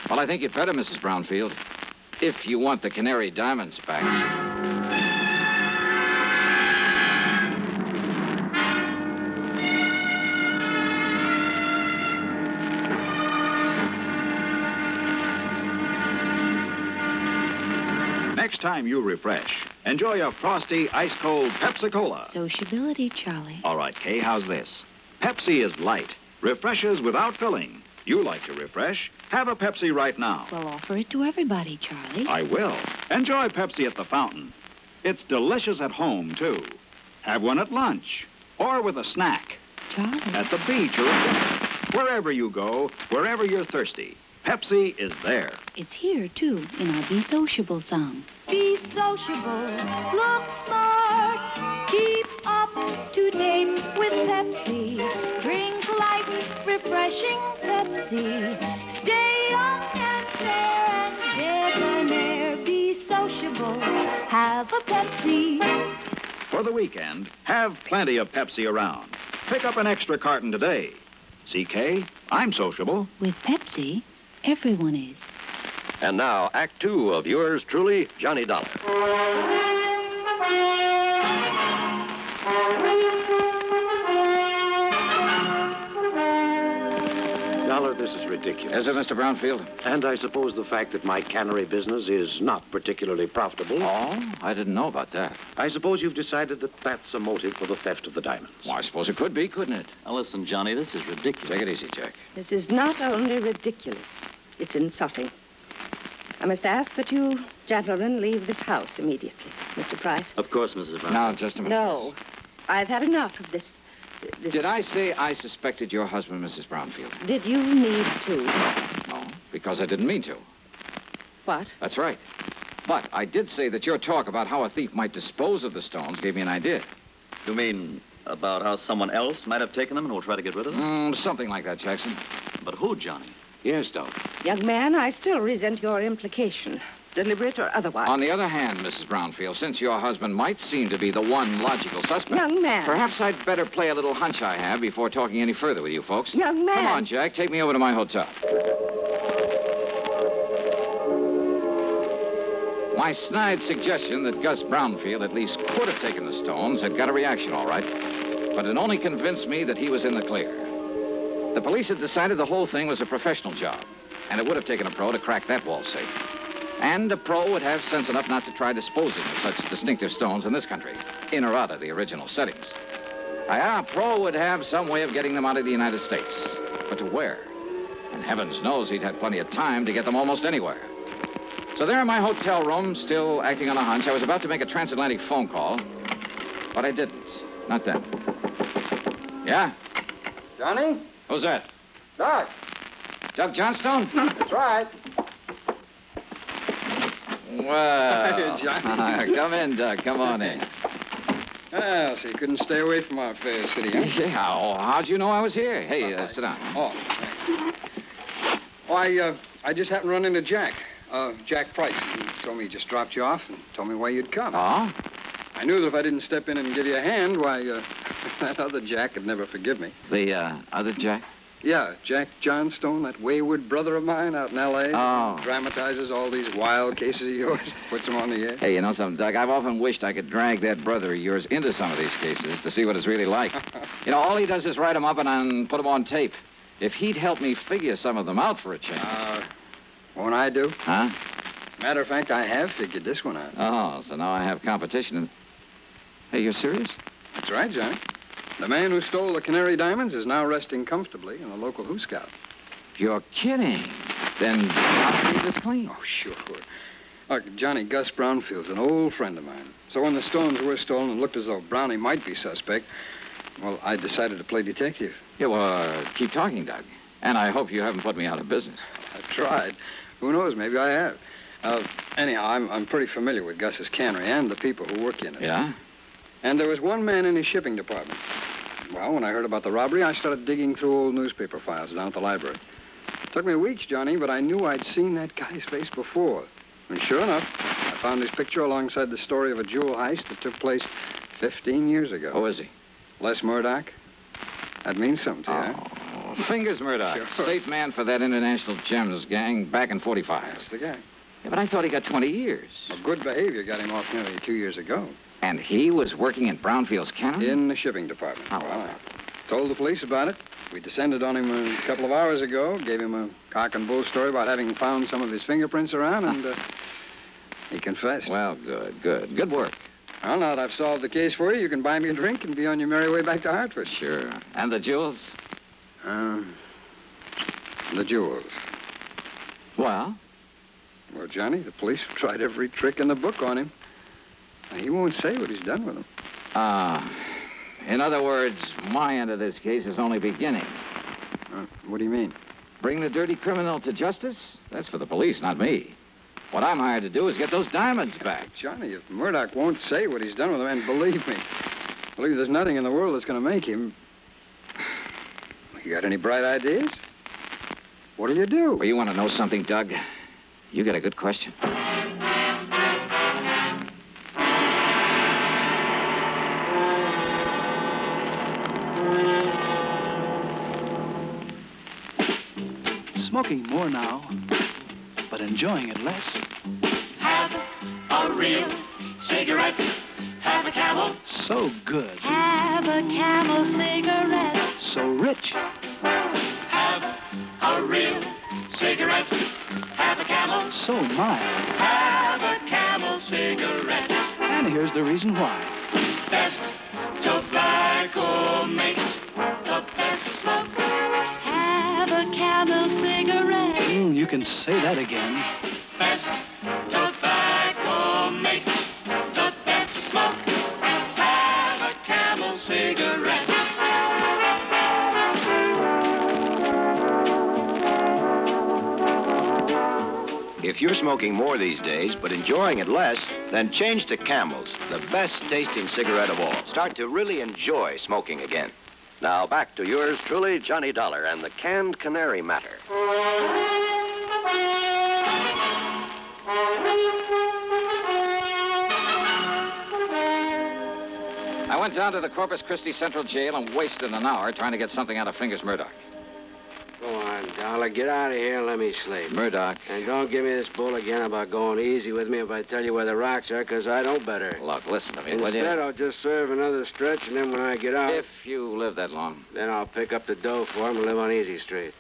Well, I think you'd better, Mrs. Brownfield. If you want the Canary diamonds back. Next time you refresh, enjoy a frosty, ice-cold Pepsi-Cola. Sociability, Charlie. All right, Kay, how's this? Pepsi is light, refreshes without filling. You like to refresh? Have a Pepsi right now. Well, offer it to everybody, Charlie. I will. Enjoy Pepsi at the fountain. It's delicious at home, too. Have one at lunch or with a snack. Charlie. At the beach or at dinner. Wherever you go, wherever you're thirsty, Pepsi is there. It's here, too, in our Be Sociable song. Be sociable, look smart, keep up to date with Pepsi. Drink light, refreshing Pepsi. Stay young and fair and debonair. Be sociable, have a Pepsi. For the weekend, have plenty of Pepsi around. Pick up an extra carton today. CK, I'm sociable. With Pepsi, everyone is. And now, Act Two of yours truly, Johnny Dollar. Dollar, this is ridiculous. Is it, Mr. Brownfield? And I suppose the fact that my cannery business is not particularly profitable. Oh, I didn't know about that. I suppose you've decided that that's a motive for the theft of the diamonds. Well, I suppose it could be, couldn't it? Now, listen, Johnny, this is ridiculous. Take it easy, Jack. This is not only ridiculous, it's insulting. I must ask that you gentlemen leave this house immediately. Mr. Price? Of course, Mrs. Brown. Now, just a minute. No. I've had enough of this. Did I say I suspected your husband, Mrs. Brownfield? Did you need to? No, because I didn't mean to. What? That's right. But I did say that your talk about how a thief might dispose of the stones gave me an idea. You mean about how someone else might have taken them and will try to get rid of them? Something like that, Jackson. But who, Johnny? Yes, Dollar. Young man, I still resent your implication, deliberate or otherwise. On the other hand, Mrs. Brownfield, since your husband might seem to be the one logical suspect... Young man. Perhaps I'd better play a little hunch I have before talking any further with you folks. Young man. Come on, Jack. Take me over to my hotel. My snide suggestion that Gus Brownfield at least could have taken the stones had got a reaction, all right. But it only convinced me that he was in the clear. The police had decided the whole thing was a professional job, and it would have taken a pro to crack that wall safe. And a pro would have sense enough not to try disposing of such distinctive stones in this country, in or out of the original settings. A pro would have some way of getting them out of the United States. But to where? And heavens knows he'd had plenty of time to get them almost anywhere. So there in my hotel room, still acting on a hunch, I was about to make a transatlantic phone call, but I didn't. Not then. Yeah? Johnny? Who's that? Doug. Doug Johnstone? That's right. Well, Johnny. Come in, Doug. Come on in. Well, so you couldn't stay away from our fair city, huh? Yeah, how'd you know I was here? Hey, sit down. Oh, thanks. Well, I just happened to run into Jack. Jack Price. He told me he just dropped you off and told me why you'd come. Oh? I knew that if I didn't step in and give you a hand, why, that other Jack would never forgive me. The, other Jack? Yeah, Jack Johnstone, that wayward brother of mine out in L.A. Oh. Dramatizes all these wild cases of yours, puts them on the air. Hey, you know something, Doug? I've often wished I could drag that brother of yours into some of these cases to see what it's really like. You know, all he does is write them up and put them on tape. If he'd help me figure some of them out for a change. Won't I do? Huh? Matter of fact, I have figured this one out. Oh, so now I have competition. Hey, you're serious? That's right, Johnny. The man who stole the Canary diamonds is now resting comfortably in a local Who Scout. You're kidding. Then I'll keep this clean. Oh, sure. Look, Johnny Gus Brownfield's an old friend of mine. So when the stones were stolen and looked as though Brownie might be suspect, well, I decided to play detective. Yeah, well, keep talking, Doug. And I hope you haven't put me out of business. I've tried. Who knows? Maybe I have. Anyhow, I'm pretty familiar with Gus's cannery and the people who work in it. Yeah? And there was one man in his shipping department. Well, when I heard about the robbery, I started digging through old newspaper files down at the library. It took me weeks, Johnny, but I knew I'd seen that guy's face before. And sure enough, I found his picture alongside the story of a jewel heist that took place 15 years ago. Who is he? Les Murdoch. That means something to you, huh? Fingers Murdoch. Sure. Safe man for that International Gems gang back in 45. That's the guy. Yeah, but I thought he got 20 years. Well, good behavior got him off nearly 2 years ago. And he was working in Brownfield's cannery? In the shipping department. Oh. Well, I told the police about it. We descended on him a couple of hours ago, gave him a cock and bull story about having found some of his fingerprints around, and he confessed. Well, good. Good work. Well, now that I've solved the case for you, you can buy me a drink and be on your merry way back to Hartford. Sure. And the jewels? The jewels. Well? Well, Johnny, the police have tried every trick in the book on him. Now, he won't say what he's done with them. In other words, my end of this case is only beginning. What do you mean? Bring the dirty criminal to justice? That's for the police, not me. What I'm hired to do is get those diamonds back. Johnny, if Murdoch won't say what he's done with them, and believe me, there's nothing in the world that's going to make him. You got any bright ideas? What'll you do? Well, you want to know something, Doug? You got a good question. Smoking more now, but enjoying it less. Have a real cigarette. Have a Camel. So good. Have a Camel cigarette. So rich. Have a real cigarette. Have a Camel. So mild. Have a Camel cigarette. And here's the reason why. Best tobacco makes the best smoke. Have a Camel cigarette. You can say that again. Best tobacco makes the best smoke. Have a Camel cigarette. If you're smoking more these days, but enjoying it less, then change to Camels, the best-tasting cigarette of all. Start to really enjoy smoking again. Now, back to yours truly, Johnny Dollar, and the canned Canary matter. I went down to the Corpus Christi Central Jail and wasted an hour trying to get something out of Fingers Murdoch. Go on, Dollar. Get out of here and let me sleep. Murdoch. And don't give me this bull again about going easy with me if I tell you where the rocks are, because I know better. Look, listen to me, will you? Instead, I'll just serve another stretch, and then when I get out... If you live that long. Then I'll pick up the dough for him and live on Easy Street.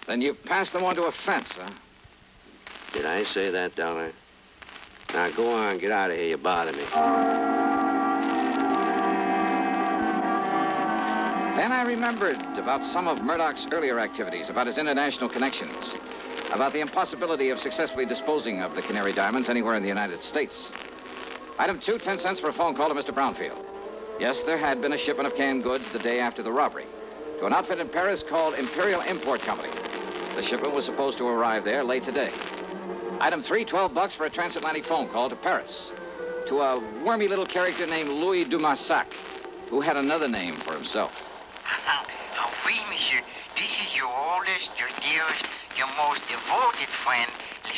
Then you've passed them on to a fence, huh? Did I say that, Dollar? Now, go on. Get out of here. You bother me. Then I remembered about some of Murdoch's earlier activities, about his international connections, about the impossibility of successfully disposing of the Canary diamonds anywhere in the United States. Item 2, 10 cents for a phone call to Mr. Brownfield. Yes, there had been a shipment of canned goods the day after the robbery to an outfit in Paris called Imperial Import Company. The shipment was supposed to arrive there late today. Item 3, $12 for a transatlantic phone call to Paris to a wormy little character named Louis Dumassac, who had another name for himself. Oui, monsieur. This is your oldest, your dearest, your most devoted friend,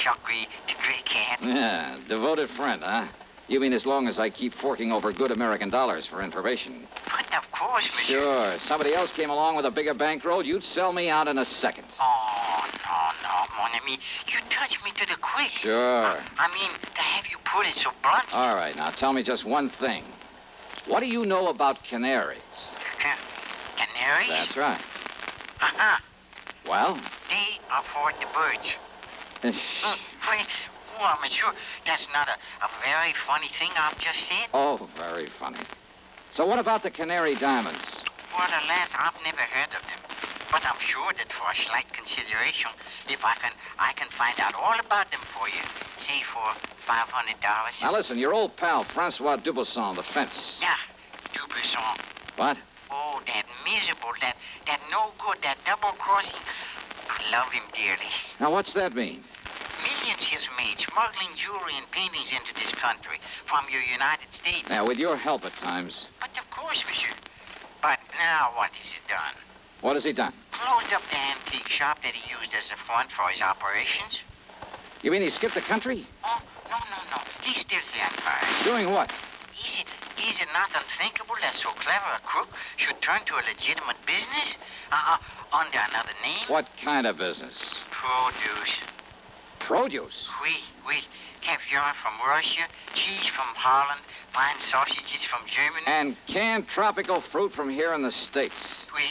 Jockey, the Great Cat. Yeah, devoted friend, huh? You mean as long as I keep forking over good American dollars for information? But of course, monsieur. Sure. If somebody else came along with a bigger bankroll, you'd sell me out in a second. Oh, no, mon ami. You touched me to the quick. Sure. I mean, to have you put it so bluntly. All right, now tell me just one thing. What do you know about canaries? Canaries? That's right. Uh-huh. Well? They are for the birds. Wait, well, monsieur, that's not a very funny thing I've just said. Oh, very funny. So what about the Canary diamonds? Well, alas, I've never heard of them. But I'm sure that for a slight consideration, if I can find out all about them for you, say for $500. Now listen, your old pal, Francois Dubuisson, the fence. Yeah, Dubuisson. What? Oh, that miserable, that no good, that double-crossing. I love him dearly. Now, what's that mean? Millions he's made smuggling jewelry and paintings into this country from your United States. Now, with your help at times. But of course, monsieur. But now what has he done? What has he done? Closed up the antique shop that he used as a front for his operations. You mean he skipped the country? Oh, no. He's still here in Paris. Doing what? Is it not unthinkable that so clever a crook should turn to a legitimate business? Under another name? What kind of business? Produce. Produce? Oui. Caviar from Russia, cheese from Holland, fine sausages from Germany. And canned tropical fruit from here in the States. Oui.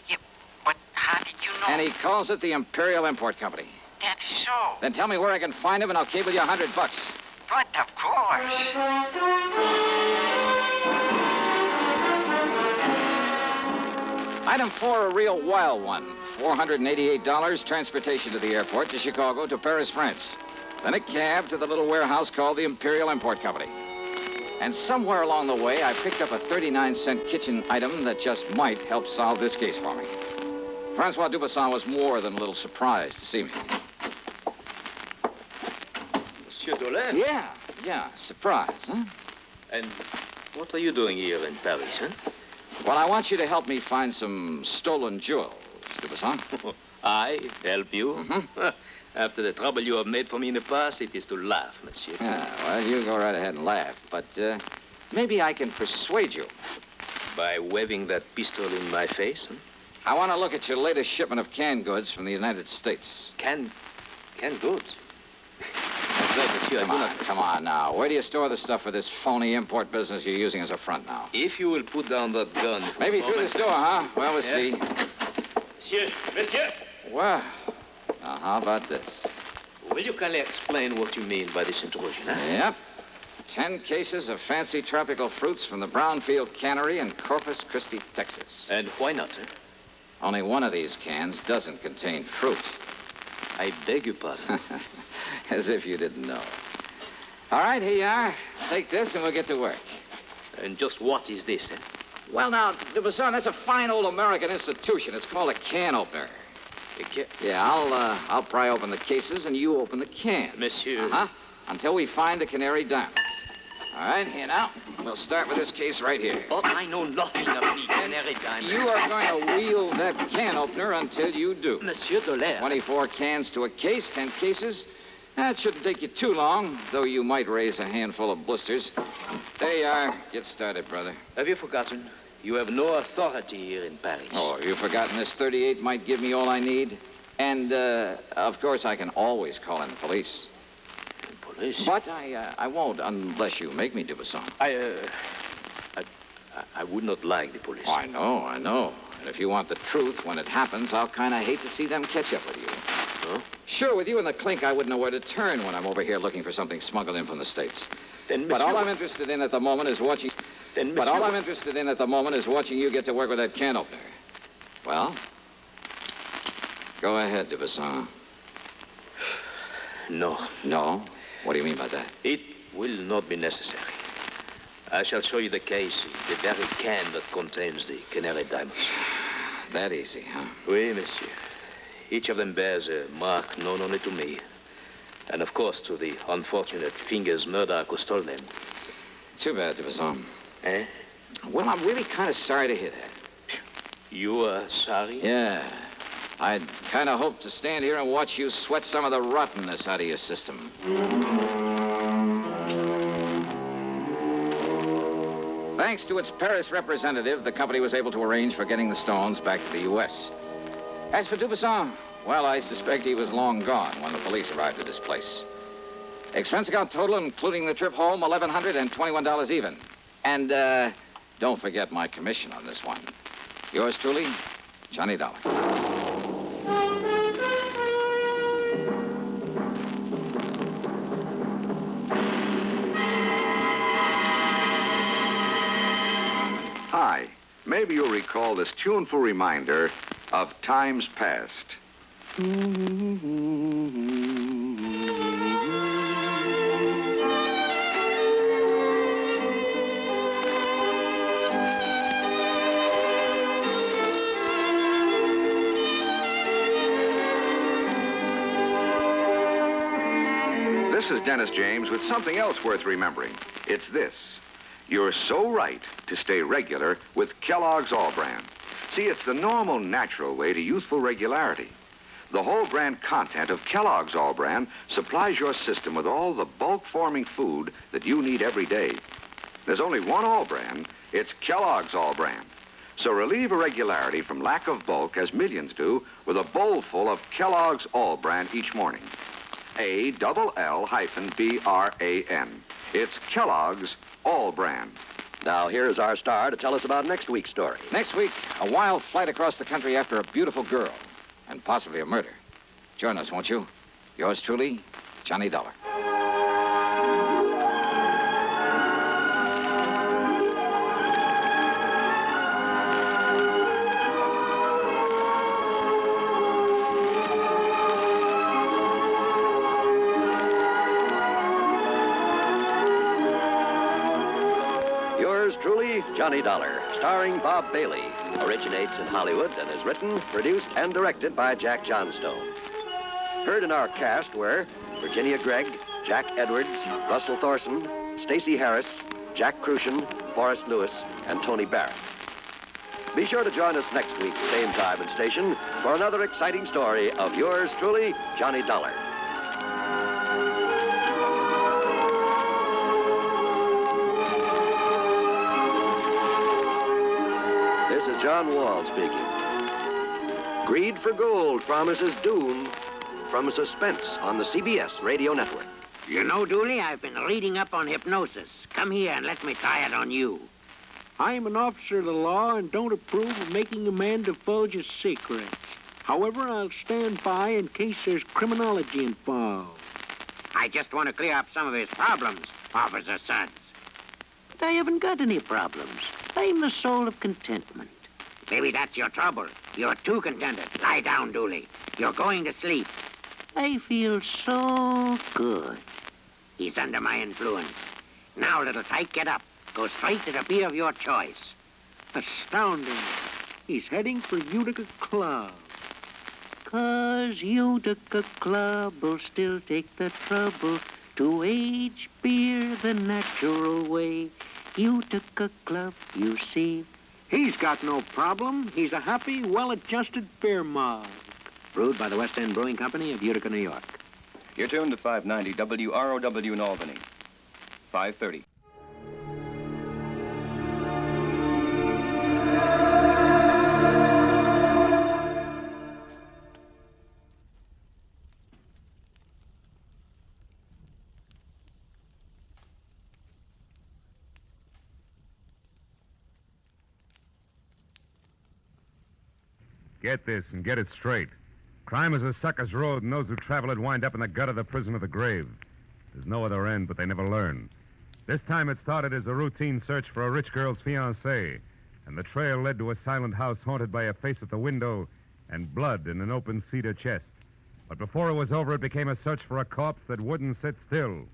Yeah, but how did you know? And he calls it the Imperial Import Company. That is so. Then tell me where I can find him and I'll cable you $100. But of course. Item 4, a real wild one. $488, transportation to the airport, to Chicago, to Paris, France. Then a cab to the little warehouse called the Imperial Import Company. And somewhere along the way, I picked up a 39-cent kitchen item that just might help solve this case for me. Francois Dubuisson was more than a little surprised to see me. Monsieur Dolin? Yeah, surprise, huh? And what are you doing here in Paris, huh? Well, I want you to help me find some stolen jewels, Dubuisson. I help you? Mm-hmm. After the trouble you have made for me in the past, it is to laugh, monsieur. Yeah, well, you go right ahead and laugh, but maybe I can persuade you. By waving that pistol in my face, huh? I want to look at your latest shipment of canned goods from the United States. Canned goods? That's right, monsieur. Come on now. Where do you store the stuff for this phony import business you're using as a front now? If you will put down that gun... Maybe through this door, huh? Well, we'll see. Monsieur! Well, now, how about this? Will you kindly explain what you mean by this intrusion, huh? Yep. 10 cases of fancy tropical fruits from the Brownfield Canary in Corpus Christi, Texas. And why not, sir? Only one of these cans doesn't contain fruit. I beg your pardon. As if you didn't know. All right, here you are. Take this and we'll get to work. And just what is this, eh? Well, now, Dubuisson, that's a fine old American institution. It's called a can opener. Yeah, I'll pry open the cases and you open the can. Monsieur. Uh-huh. Until we find the Canary diamonds. All right, here now. We'll start with this case right here. Oh, I know nothing of the Canary diamonds. You are going to wield that can opener until you do. Monsieur Dolin. 24 cans to a case, 10 cases. That shouldn't take you too long, though you might raise a handful of blisters. There you are. Get started, brother. Have you forgotten? You have no authority here in Paris. Oh, have you forgotten this 38 might give me all I need? And, of course, I can always call in the police. Police? But I won't unless you make me, Dubuisson. I would not like the police. Oh, I know. And if you want the truth, when it happens, I'll kind of hate to see them catch up with you. Huh? Sure, with you in the clink, I wouldn't know where to turn when I'm over here looking for something smuggled in from the States. Then, but all I'm interested in at the moment is watching... But all I'm interested in at the moment is watching you get to work with that can opener. Well? Go ahead, Dubuisson. No. No? What do you mean by that? It will not be necessary. I shall show you the case, the very can that contains the Canary diamonds. That easy, huh? Oui, monsieur. Each of them bears a mark known only to me. And, of course, to the unfortunate fingers murder who stole them. Too bad, Dubuisson. Eh? Well, I'm really kind of sorry to hear that. You are sorry? Yeah. I'd kind of hoped to stand here and watch you sweat some of the rottenness out of your system. Thanks to its Paris representative, the company was able to arrange for getting the stones back to the U.S. As for Dubuisson, well, I suspect he was long gone when the police arrived at his place. Expense account total, including the trip home, $1,121 even. And, don't forget my commission on this one. Yours truly, Johnny Dollar. Hi. Maybe you'll recall this tuneful reminder of times past. This is Dennis James with something else worth remembering. It's this. You're so right to stay regular with Kellogg's All-Bran. See, it's the normal, natural way to youthful regularity. The whole brand content of Kellogg's All-Bran supplies your system with all the bulk-forming food that you need every day. There's only one All-Bran. It's Kellogg's All-Bran. So relieve irregularity from lack of bulk, as millions do, with a bowl full of Kellogg's All-Bran each morning. ALL-BRAN. It's Kellogg's All-Bran. Now, here's our star to tell us about next week's story. Next week, a wild flight across the country after a beautiful girl, and possibly a murder. Join us, won't you? Yours truly, Johnny Dollar. Truly, Johnny Dollar, starring Bob Bailey, originates in Hollywood and is written, produced, and directed by Jack Johnstone. Heard in our cast were Virginia Gregg, Jack Edwards, Russell Thorson, Stacey Harris, Jack Crucian, Forrest Lewis, and Tony Barrett. Be sure to join us next week, same time and station, for another exciting story of yours truly, Johnny Dollar. This is John Wall speaking. Greed for Gold promises doom from Suspense on the CBS radio network. You know, Dooley, I've been reading up on hypnosis. Come here and let me try it on you. I'm an officer of the law and don't approve of making a man divulge his secrets. However, I'll stand by in case there's criminology involved. I just want to clear up some of his problems, Officer Suggs. But I haven't got any problems. I'm the soul of contentment. Maybe that's your trouble. You're too contented. Lie down, Dooley. You're going to sleep. I feel so good. He's under my influence. Now, little tyke, get up. Go straight to the beer of your choice. Astounding. He's heading for Utica Club. 'Cause Utica Club will still take the trouble to age beer the natural way. Utica Club, you see. He's got no problem. He's a happy, well-adjusted beer mug. Brewed by the West End Brewing Company of Utica, New York. You're tuned to 590 WROW in Albany. 5:30. Get this and get it straight. Crime is a sucker's road, and those who travel it wind up in the gut of the prison of the grave. There's no other end, but they never learn. This time it started as a routine search for a rich girl's fiancé, and the trail led to a silent house haunted by a face at the window and blood in an open cedar chest. But before it was over, it became a search for a corpse that wouldn't sit still.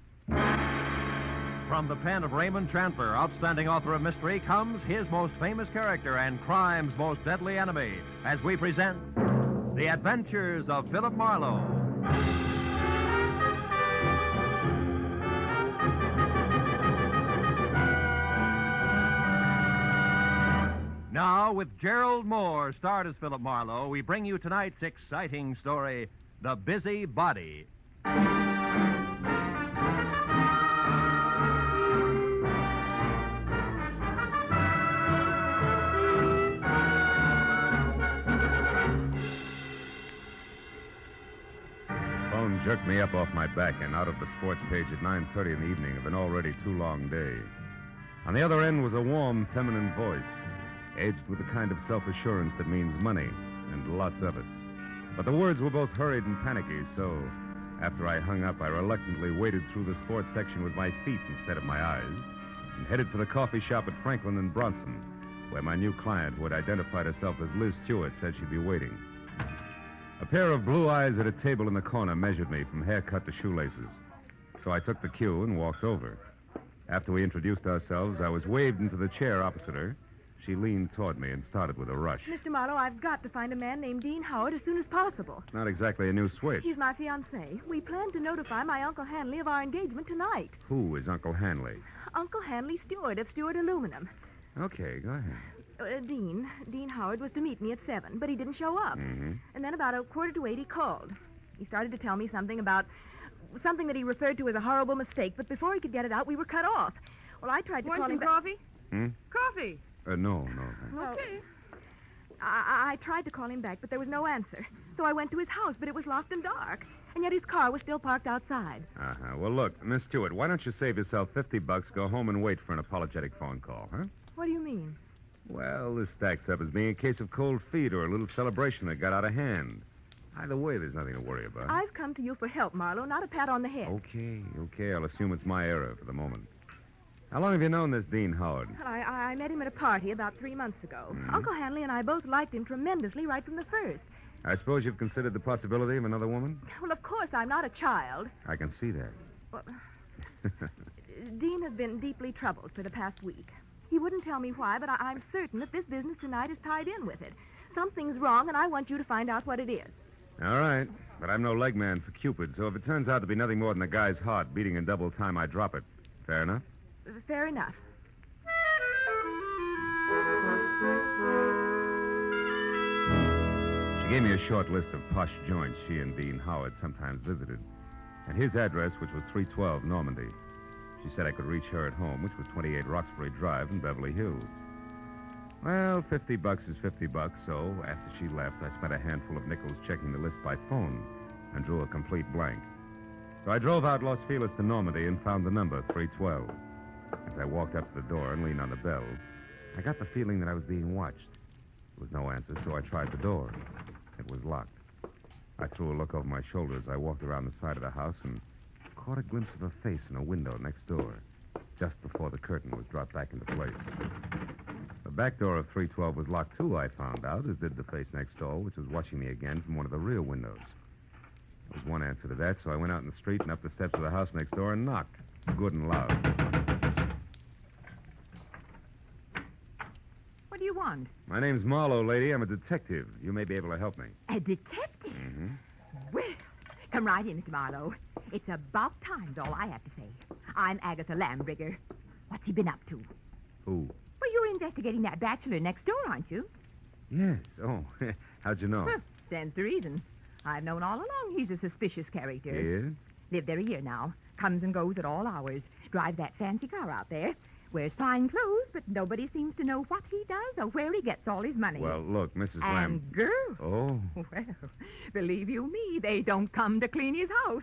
From the pen of Raymond Chandler, outstanding author of mystery, comes his most famous character and crime's most deadly enemy, as we present The Adventures of Philip Marlowe. Now, with Gerald Moore, starred as Philip Marlowe, we bring you tonight's exciting story, The Busy Body. Phone jerked me up off my back and out of the sports page at 9:30 in the evening of an already too long day. On the other end was a warm, feminine voice, edged with the kind of self-assurance that means money, and lots of it. But the words were both hurried and panicky, so after I hung up, I reluctantly waded through the sports section with my feet instead of my eyes and headed for the coffee shop at Franklin and Bronson, where my new client, who had identified herself as Liz Stewart, said she'd be waiting. A pair of blue eyes at a table in the corner measured me from haircut to shoelaces. So I took the cue and walked over. After we introduced ourselves, I was waved into the chair opposite her. She leaned toward me and started with a rush. Mr. Marlowe, I've got to find a man named Dean Howard as soon as possible. Not exactly a new switch. He's my fiancé. We plan to notify my Uncle Hanley of our engagement tonight. Who is Uncle Hanley? Uncle Hanley Stewart of Stewart Aluminum. Okay, go ahead. Dean Howard was to meet me at 7, but he didn't show up. Mm-hmm. And then about 7:45 he called. He started to tell me something that he referred to as a horrible mistake, but before he could get it out, we were cut off. Well, I tried to Want call some him coffee? Coffee? No. Okay. I tried to call him back, but there was no answer. So I went to his house, but it was locked and dark. And yet his car was still parked outside. Uh-huh. Well, look, Miss Stewart, why don't you save yourself $50, go home and wait for an apologetic phone call, huh? What do you mean? Well, this stacks up as being a case of cold feet or a little celebration that got out of hand. Either way, there's nothing to worry about. I've come to you for help, Marlowe, not a pat on the head. Okay. I'll assume it's my error for the moment. How long have you known this Dean Howard? I met him at a party about 3 months ago. Mm-hmm. Uncle Hanley and I both liked him tremendously right from the first. I suppose you've considered the possibility of another woman? Well, of course, I'm not a child. I can see that. Well, Dean has been deeply troubled for the past week. He wouldn't tell me why, but I'm certain that this business tonight is tied in with it. Something's wrong, and I want you to find out what it is. All right, but I'm no leg man for Cupid, so if it turns out to be nothing more than a guy's heart beating in double time, I drop it. Fair enough? Fair enough. She gave me a short list of posh joints she and Dean Howard sometimes visited, and his address, which was 312 Normandy. She said I could reach her at home, which was 28 Roxbury Drive in Beverly Hills. Well, $50 is $50, so after she left, I spent a handful of nickels checking the list by phone and drew a complete blank. So I drove out Los Feliz to Normandy and found the number, 312. As I walked up to the door and leaned on the bell, I got the feeling that I was being watched. There was no answer, so I tried the door. It was locked. I threw a look over my shoulder as I walked around the side of the house and caught a glimpse of a face in a window next door, just before the curtain was dropped back into place. The back door of 312 was locked, too, I found out, as did the face next door, which was watching me again from one of the rear windows. There was one answer to that, so I went out in the street and up the steps of the house next door and knocked, good and loud. What do you want? My name's Marlowe, lady. I'm a detective. You may be able to help me. A detective? Mm-hmm. Well, come right in, Mr. Marlowe. It's about time's all I have to say. I'm Agatha Lambrigger. What's he been up to? Who? Well, you're investigating that bachelor next door, aren't you? Yes. Oh, how'd you know? Stands to reason. I've known all along he's a suspicious character. Yes? Lived there a year now. Comes and goes at all hours. Drives that fancy car out there. Wears fine clothes, but nobody seems to know what he does or where he gets all his money. Well, look, Mrs. And girls. Oh. Well, believe you me, they don't come to clean his house.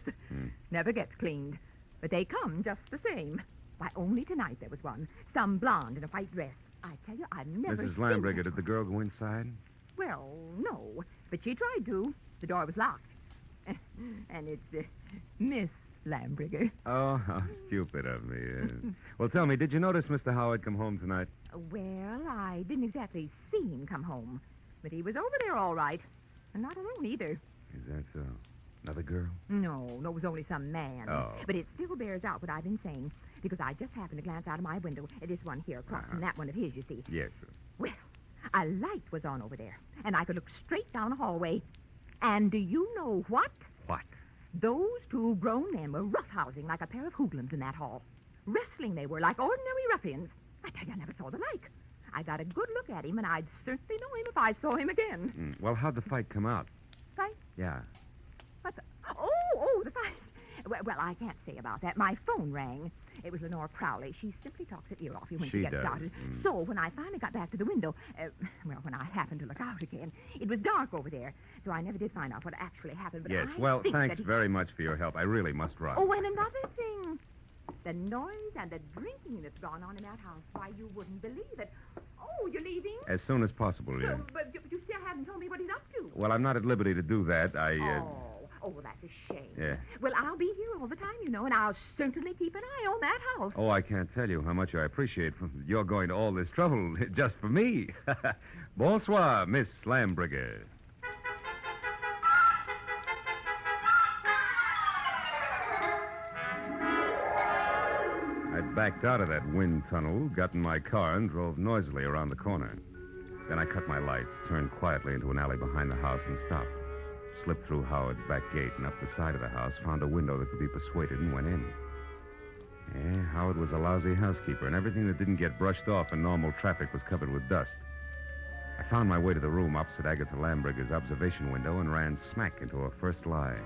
Never gets cleaned. But they come just the same. Why, only tonight there was one. Some blonde in a white dress. I tell you, I've never Mrs. seen Lambrigger, did the girl go inside? Well, no. But she tried to. The door was locked. And it's Miss Lambrigger. Oh, how stupid of me. Yes. Well, tell me, did you notice Mr. Howard come home tonight? Well, I didn't exactly see him come home. But he was over there all right. And not alone either. Is that so? Another girl? No, it was only some man. Oh. But it still bears out what I've been saying. Because I just happened to glance out of my window at this one here across from that one of his, you see. Yes, sir. Well, a light was on over there. And I could look straight down a hallway. And do you know what? What? Those two grown men were roughhousing like a pair of hoodlums in that hall. Wrestling they were, like ordinary ruffians. I tell you, I never saw the like. I got a good look at him, and I'd certainly know him if I saw him again. Well, how'd the fight come out? Fight? Yeah. What the... Oh, the fight. Well, I can't say about that. My phone rang. It was Lenore Crowley. She simply talks her ear off you when she gets does. started. So when I finally got back to the window, when I happened to look out again, it was dark over there. So I never did find out what actually happened. But Yes, I well, think thanks that very much for your help. I really must run. Oh, and another thing. The noise and the drinking that's gone on in that house. Why, you wouldn't believe it. Oh, you're leaving? As soon as possible, yeah. But you still haven't told me what he's up to. Well, I'm not at liberty to do that. Oh, that's a shame. Yeah. Well, I'll be here all the time, you know, and I'll certainly keep an eye on that house. Oh, I can't tell you how much I appreciate you're going to all this trouble just for me. Bonsoir, Miss Lambrigger. I backed out of that wind tunnel, got in my car, and drove noisily around the corner. Then I cut my lights, turned quietly into an alley behind the house, and stopped. Slipped through Howard's back gate and up the side of the house, found a window that could be persuaded, and went in. Yeah, Howard was a lousy housekeeper, and everything that didn't get brushed off in normal traffic was covered with dust. I found my way to the room opposite Agatha Lambrigger's observation window and ran smack into her first lie.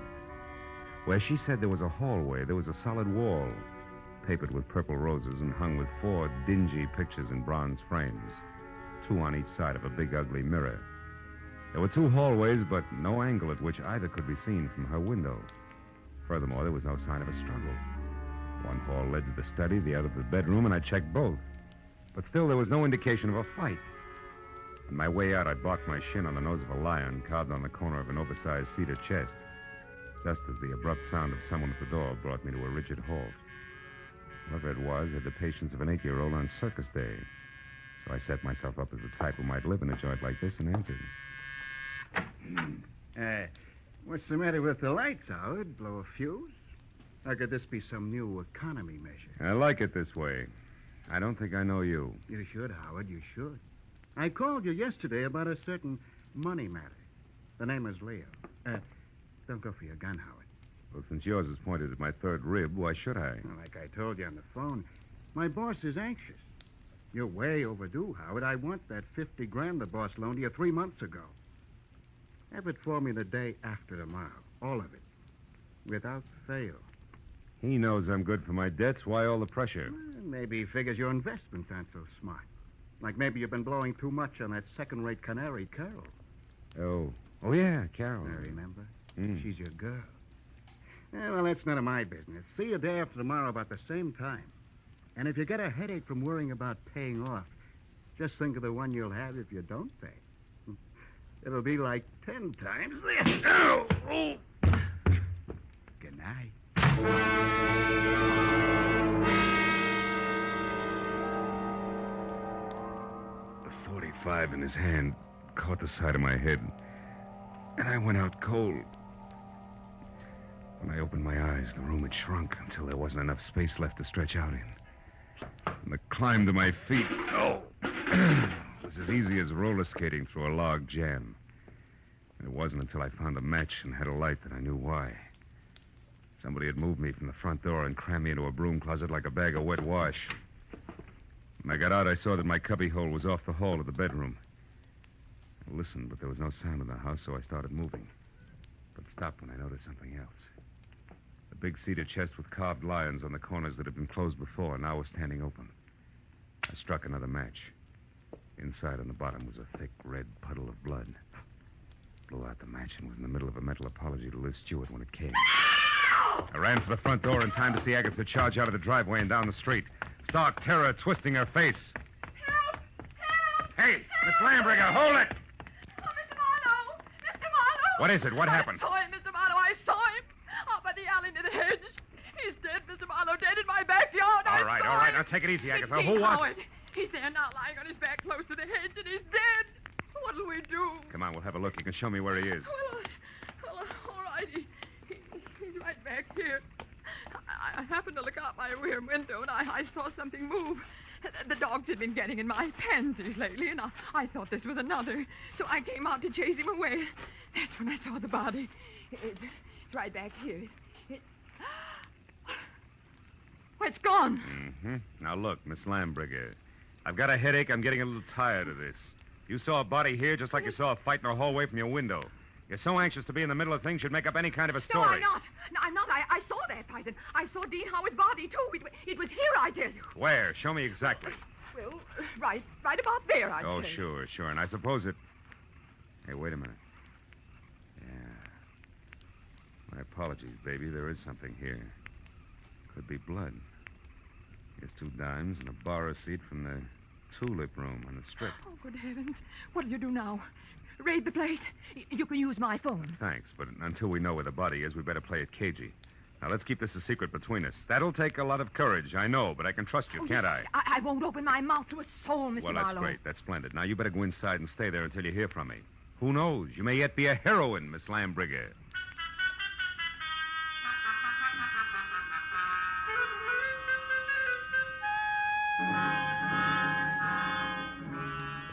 Where she said there was a hallway, there was a solid wall, papered with purple roses and hung with 4 dingy pictures in bronze frames, 2 on each side of a big, ugly mirror. There were 2 hallways, but no angle at which either could be seen from her window. Furthermore, there was no sign of a struggle. One hall led to the study, the other to the bedroom, and I checked both. But still, there was no indication of a fight. On my way out, I blocked my shin on the nose of a lion carved on the corner of an oversized cedar chest, just as the abrupt sound of someone at the door brought me to a rigid halt. Whoever it was had the patience of an 8-year-old on circus day. So I set myself up as the type who might live in a joint like this and answered. What's the matter with the lights, Howard? Blow a fuse? Or could this be some new economy measure? I like it this way. I don't think I know you. You should, Howard, you should. I called you yesterday about a certain money matter. The name is Leo. Don't go for your gun, Howard. Well, since yours is pointed at my 3rd rib, why should I? Well, like I told you on the phone, my boss is anxious. You're way overdue, Howard. I want that $50,000 the boss loaned you 3 months ago. Have it for me the day after tomorrow. All of it. Without fail. He knows I'm good for my debts. Why all the pressure? Well, maybe he figures your investments aren't so smart. Like maybe you've been blowing too much on that second-rate Canary, Carol. Oh, yeah, Carol. I remember. She's your girl. Well, that's none of my business. See you day after tomorrow about the same time. And if you get a headache from worrying about paying off, just think of the one you'll have if you don't pay. It'll be like 10 times this. Oh! Good night. The .45 in his hand caught the side of my head, and I went out cold. When I opened my eyes, the room had shrunk until there wasn't enough space left to stretch out in. And the climb to my feet, was as easy as roller skating through a log jam. And it wasn't until I found a match and had a light that I knew why. Somebody had moved me from the front door and crammed me into a broom closet like a bag of wet wash. When I got out, I saw that my cubbyhole was off the hall of the bedroom. I listened, but there was no sound in the house, so I started moving. But stopped when I noticed something else. The big cedar chest with carved lions on the corners that had been closed before now was standing open. I struck another match. Inside on the bottom was a thick red puddle of blood. Blew out the match and was in the middle of a mental apology to Liz Stewart when it came. I ran for the front door in time to see Agatha charge out of the driveway and down the street. Stark terror twisting her face. Help! Help! Hey, Miss Lambrigger, hold it! Oh, Mr. Marlowe! Mr. Marlowe! What is it? What happened? I saw him, Mr. Marlowe. I saw him. Up at the alley near the hedge. He's dead, Mr. Marlowe. Dead in my backyard. All right. Now take it easy, Agatha. It's Who Dean was Howard. it? He's there now, lying on his back close to the hedge, and he's dead. What'll we do? Come on, we'll have a look. You can show me where he is. Well, all right. He's right back here. I happened to look out my rear window, and I saw something move. The dogs had been getting in my pansies lately, and I thought this was another. So I came out to chase him away. That's when I saw the body. It's right back here. It's gone. Mm-hmm. Now, look, Miss Lambrigger. I've got a headache. I'm getting a little tired of this. You saw a body here just like you saw a fight in a hallway from your window. You're so anxious to be in the middle of things, you'd make up any kind of a story. No, I'm not. No, I'm not. I saw that, Bryson. I saw Dean Howard's body, too. It was here, I tell you. Where? Show me exactly. Well, right about there, I'd Oh, say. sure. And I suppose it... Hey, wait a minute. Yeah. My apologies, baby. There is something here. Could be blood. Here's 2 dimes and a bar receipt from the tulip room on the strip. Oh, good heavens. What'll you do now? raid the place. You can use my phone. Thanks, but until we know where the body is, we better play it cagey. Now, let's keep this a secret between us. That'll take a lot of courage, I know, but I can trust you, can't I? I won't open my mouth to a soul, Mr. Well, Marlowe. that's great. That's splendid. Now, you better go inside and stay there until you hear from me. Who knows? You may yet be a heroine, Miss Lambrigger. The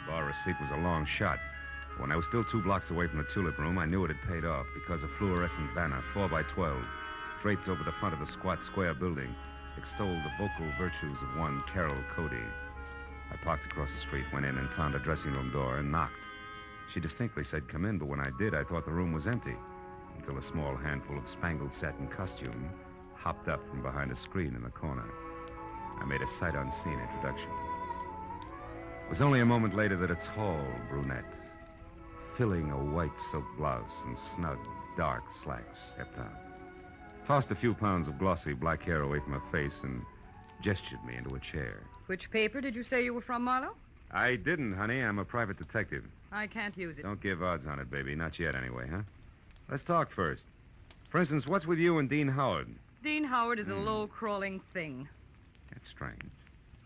bar receipt was a long shot. When I was still 2 blocks away from the tulip room, I knew it had paid off because a fluorescent banner, 4 by 12, draped over the front of the squat square building, extolled the vocal virtues of one Carol Cody. I parked across the street, went in and found a dressing room door and knocked. She distinctly said, "Come in," but when I did, I thought the room was empty, until a small handful of spangled satin costume hopped up from behind a screen in the corner. I made a sight-unseen introduction. It was only a moment later that a tall brunette, filling a white silk blouse and snug, dark slacks, stepped out. Tossed a few pounds of glossy black hair away from her face and gestured me into a chair. Which paper did you say you were from, Marlowe? I didn't, honey. I'm a private detective. I can't use it. Don't give odds on it, baby. Not yet, anyway, huh? Let's talk first. For instance, what's with you and Dean Howard? Dean Howard is a low-crawling thing. That's strange.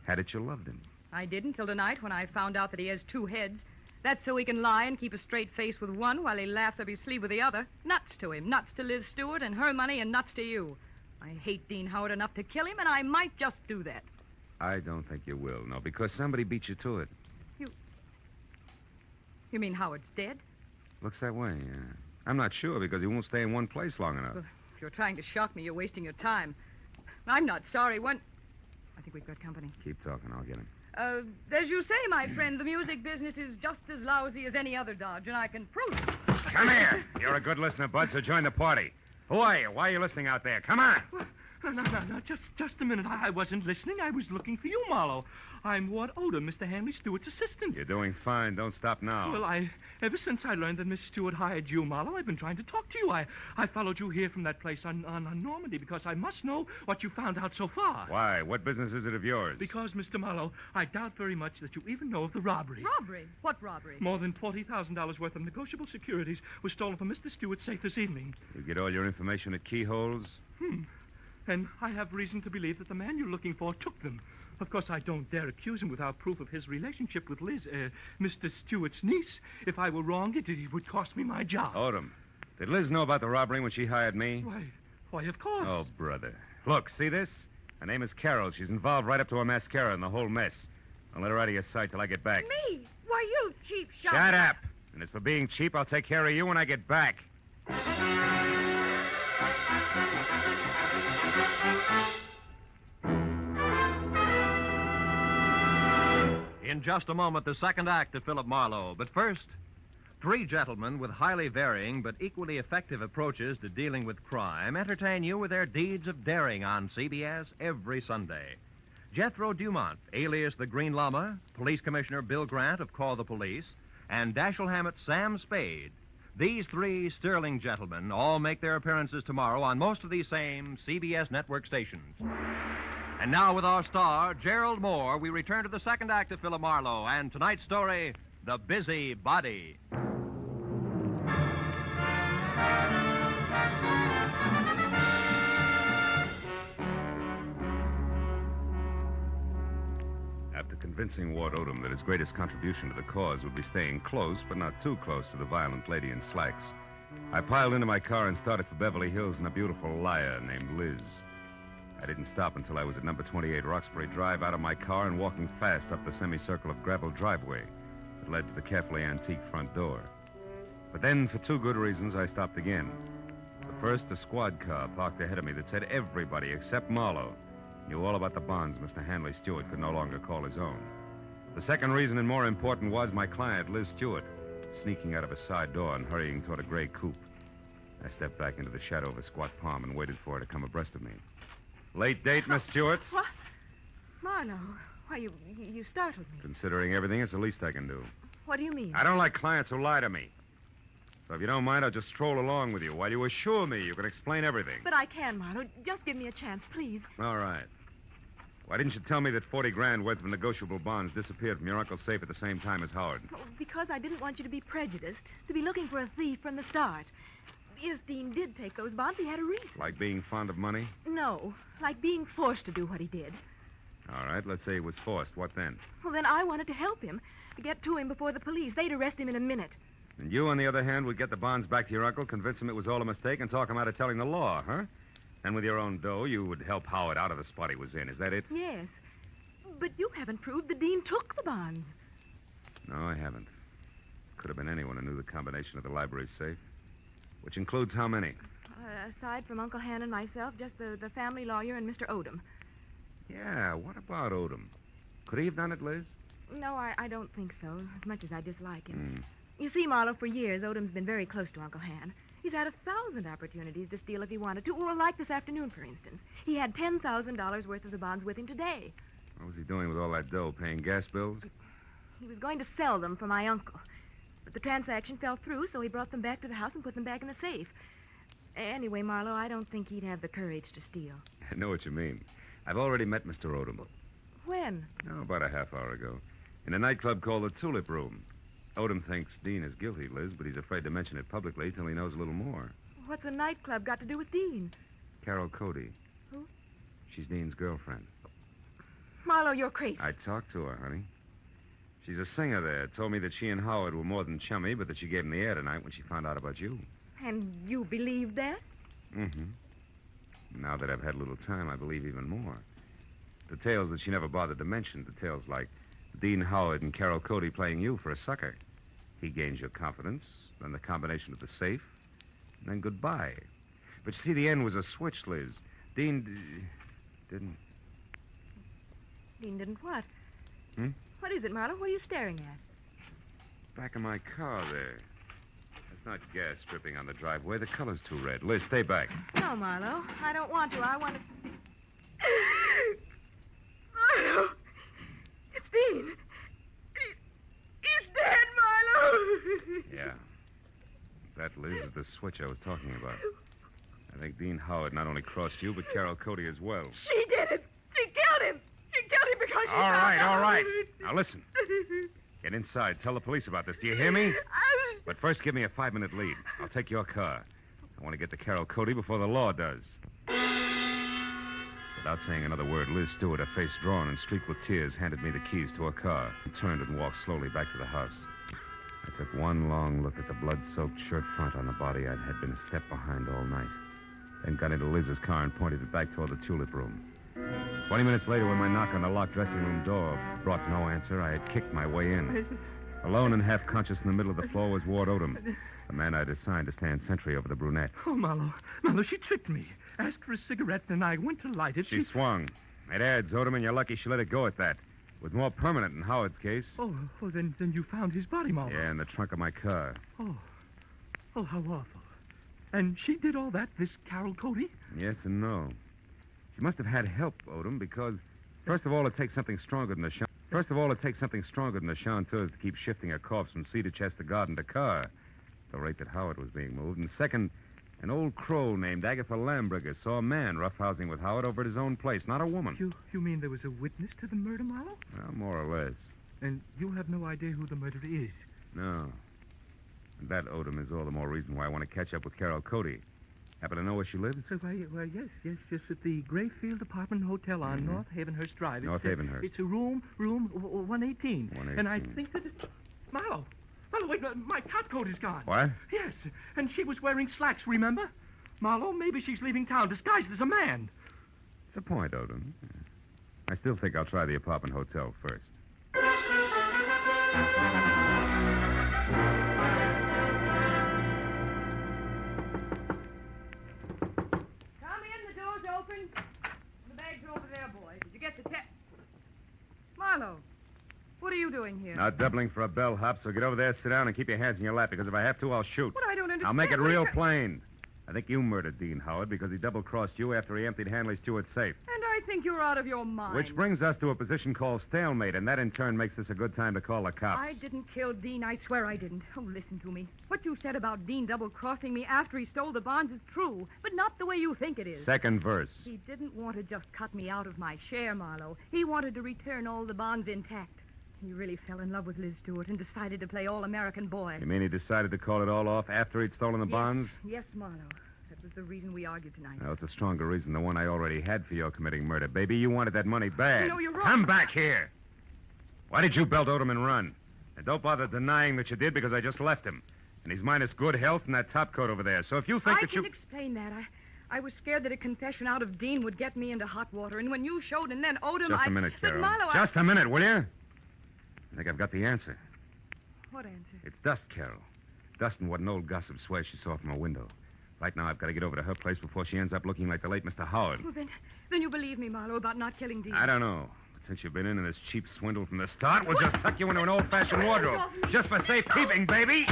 Had it you loved him? I did until tonight when I found out that he has 2 heads. That's so he can lie and keep a straight face with one while he laughs up his sleeve with the other. Nuts to him. Nuts to Liz Stewart and her money and nuts to you. I hate Dean Howard enough to kill him, and I might just do that. I don't think you will, no, because somebody beat you to it. You mean Howard's dead? Looks that way, yeah. I'm not sure because he won't stay in one place long enough. Well, if you're trying to shock me, you're wasting your time. I'm not sorry. I think we've got company. Keep talking. I'll get him. As you say, my friend, the music business is just as lousy as any other dodge, and I can prove it. Come here. You're a good listener, Bud, so join the party. Who are you? Why are you listening out there? Come on. No. Just a minute. I wasn't listening. I was looking for you, Marlowe. I'm Ward Odom, Mr. Hanley Stewart's assistant. You're doing fine. Don't stop now. Well, ever since I learned that Miss Stewart hired you, Marlowe, I've been trying to talk to you. I followed you here from that place on Normandy because I must know what you found out so far. Why? What business is it of yours? Because, Mr. Marlowe, I doubt very much that you even know of the robbery. Robbery? What robbery? More than $40,000 worth of negotiable securities was stolen from Mr. Stewart's safe this evening. You get all your information at keyholes? And I have reason to believe that the man you're looking for took them. Of course, I don't dare accuse him without proof of his relationship with Liz, Mr. Stewart's niece. If I were wrong, it would cost me my job. Odom, did Liz know about the robbery when she hired me? Why, of course. Oh, brother. Look, see this? Her name is Carol. She's involved right up to her mascara in the whole mess. Don't let her out of your sight till I get back. Me? Why, you cheap shot. Shut up. And as for being cheap, I'll take care of you when I get back. In just a moment, the second act of Philip Marlowe. But first, 3 gentlemen with highly varying but equally effective approaches to dealing with crime entertain you with their deeds of daring on CBS every Sunday. Jethro Dumont, alias the Green Llama, Police Commissioner Bill Grant of Call the Police, and Dashiell Hammett's Sam Spade. These 3 sterling gentlemen all make their appearances tomorrow on most of these same CBS network stations. And now with our star, Gerald Moore, we return to the second act of Philip Marlowe and tonight's story, The Busy Body. After convincing Ward Odom that his greatest contribution to the cause would be staying close, but not too close to the violent lady in slacks, I piled into my car and started for Beverly Hills in a beautiful liar named Liz. I didn't stop until I was at number 28 Roxbury Drive, out of my car and walking fast up the semicircle of gravel driveway that led to the carefully antique front door. But then, for 2 good reasons, I stopped again. The first, a squad car parked ahead of me that said everybody except Marlowe knew all about the bonds Mr. Hanley Stewart could no longer call his own. The second reason, and more important, was my client, Liz Stewart, sneaking out of a side door and hurrying toward a gray coupe. I stepped back into the shadow of a squat palm and waited for her to come abreast of me. Late date, Miss Stewart? What? Marlowe, why, you startled me. Considering everything, it's the least I can do. What do you mean? I don't like clients who lie to me. So if you don't mind, I'll just stroll along with you while you assure me you can explain everything. But I can, Marlowe. Just give me a chance, please. All right. Why didn't you tell me that 40 grand worth of negotiable bonds disappeared from your uncle's safe at the same time as Howard? Oh, because I didn't want you to be prejudiced, to be looking for a thief from the start. If Dean did take those bonds, he had a reason. Like being fond of money? No, like being forced to do what he did. All right, let's say he was forced. What then? Well, then I wanted to help him, to get to him before the police. They'd arrest him in a minute. And you, on the other hand, would get the bonds back to your uncle, convince him it was all a mistake, and talk him out of telling the law, huh? And with your own dough, you would help Howard out of the spot he was in. Is that it? Yes. But you haven't proved the Dean took the bonds. No, I haven't. Could have been anyone who knew the combination of the library safe. Which includes how many? Aside from Uncle Han and myself, just the family lawyer and Mr. Odom. Yeah, what about Odom? Could he have done it, Liz? No, I don't think so, as much as I dislike him. You see, Marlowe, for years, Odom's been very close to Uncle Han. He's had 1,000 opportunities to steal if he wanted to. Well, like this afternoon, for instance. He had $10,000 worth of the bonds with him today. What was he doing with all that dough? Paying gas bills? He was going to sell them for my uncle. But the transaction fell through, so he brought them back to the house and put them back in the safe. Anyway, Marlowe, I don't think he'd have the courage to steal. I know what you mean. I've already met Mr. Odom. When? Oh, about a half hour ago. In a nightclub called the Tulip Room. Odom thinks Dean is guilty, Liz, but he's afraid to mention it publicly till he knows a little more. What's a nightclub got to do with Dean? Carol Cody. Who? She's Dean's girlfriend. Marlowe, you're crazy. I talked to her, honey. She's a singer there. Told me that she and Howard were more than chummy, but that she gave him the air tonight when she found out about you. And you believe that? Now that I've had a little time, I believe even more. Details that she never bothered to mention. Details like Dean Howard and Carol Cody playing you for a sucker. He gains your confidence, then the combination of the safe, and then goodbye. But you see, the end was a switch, Liz. Dean didn't... Dean didn't what? Hmm? What is it, Marlowe? What are you staring at? Back of my car there. There's not gas dripping on the driveway. The color's too red. Liz, stay back. No, Marlowe. I don't want to. I want to... Marlowe! It's Dean. He's dead, Marlowe! Yeah. That, Liz, is the switch I was talking about. I think Dean Howard not only crossed you, but Carol Cody as well. She did it! She killed him! She killed him because she... All right. Now, listen. Get inside. Tell the police about this. Do you hear me? But first, give me a 5-minute lead. I'll take your car. I want to get to Carol Cody before the law does. Without saying another word, Liz Stewart, her face drawn and streaked with tears, handed me the keys to her car and turned and walked slowly back to the house. I took one long look at the blood-soaked shirt front on the body I had been a step behind all night. Then got into Liz's car and pointed it back toward the Tulip Room. 20 minutes later, when my knock on the locked dressing room door brought no answer, I had kicked my way in. Alone and half-conscious in the middle of the floor was Ward Odom, the man I'd assigned to stand sentry over the brunette. Oh, Marlowe, she tricked me. Asked for a cigarette, and I went to light it. She swung. It adds, Odom, and you're lucky she let it go at that. It was more permanent in Howard's case. Oh, then you found his body, Marlowe. Yeah, in the trunk of my car. Oh, how awful. And she did all that, this Carol Cody? Yes and no. She must have had help, Odom, because, first of all, it takes something stronger than the chanteurs to keep shifting her corpse from cedar chest to garden to car, at the rate that Howard was being moved. And second, an old crow named Agatha Lambriger saw a man roughhousing with Howard over at his own place, not a woman. You mean there was a witness to the murder, Marlowe? Well, more or less. And you have no idea who the murderer is? No. And that, Odom, is all the more reason why I want to catch up with Carol Cody. Happen to know where she lives? Well, yes, just at the Grayfield Apartment Hotel on North Havenhurst Drive. North Havenhurst. It's a room 118. And I think that it's... Marlowe, wait, my top coat is gone. What? Yes, and she was wearing slacks, remember? Marlowe, maybe she's leaving town disguised as a man. It's a point, Odom. I still think I'll try the apartment hotel first. The bag's over there, boy. Did you get the Marlowe, what are you doing here? Not doubling for a bellhop, so get over there, sit down, and keep your hands in your lap, because if I have to, I'll shoot. What? I don't understand. I'll make it real plain. I think you murdered Dean Howard because he double-crossed you after he emptied Hanley Stewart's safe. And I think you're out of your mind. Which brings us to a position called stalemate, and that in turn makes this a good time to call the cops. I didn't kill Dean. I swear I didn't. Oh, listen to me. What you said about Dean double-crossing me after he stole the bonds is true, but not the way you think it is. Second verse. He didn't want to just cut me out of my share, Marlowe. He wanted to return all the bonds intact. He really fell in love with Liz Stewart and decided to play all-American boy. You mean he decided to call it all off after he'd stolen the bonds? Yes, Marlowe. That was the reason we argued tonight. Well, it's a stronger reason than one I already had for your committing murder, baby. You wanted that money bad. No, you're wrong. Come back here. Why did you belt Odom and run? And don't bother denying that you did, because I just left him. And he's minus good health and that top coat over there. So if you think I that you... can explain that. I was scared that a confession out of Dean would get me into hot water. And when you showed and then Odom, Just a minute, But Carol. Marlowe, Just a minute, will you? I think I've got the answer. What answer? It's Dust, Carol. Dust and what an old gossip swears she saw from a window. Right now, I've got to get over to her place before she ends up looking like the late Mr. Howard. Well, then you believe me, Marlowe, about not killing Dean. I don't know. But since you've been in this cheap swindle from the start, we'll just tuck you into an old-fashioned wardrobe. Just for safekeeping, baby.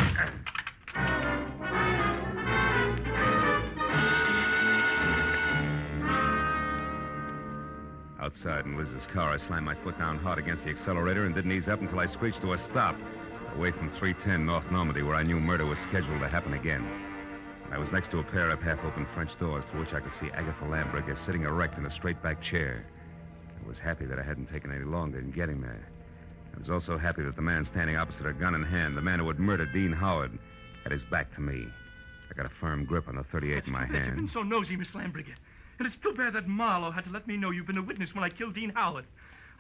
Outside in Liz's car, I slammed my foot down hard against the accelerator and didn't ease up until I screeched to a stop, away from 310 North Normandy, where I knew murder was scheduled to happen again. I was next to a pair of half-open French doors through which I could see Agatha Lambricker sitting erect in a straight-back chair. I was happy that I hadn't taken any longer in getting there. I was also happy that the man standing opposite her, gun in hand, the man who had murdered Dean Howard, had his back to me. I got a firm grip on the .38 in my You've been hand. so nosy, Miss Lambricker. And it's too bad that Marlowe had to let me know you've been a witness when I killed Dean Howard.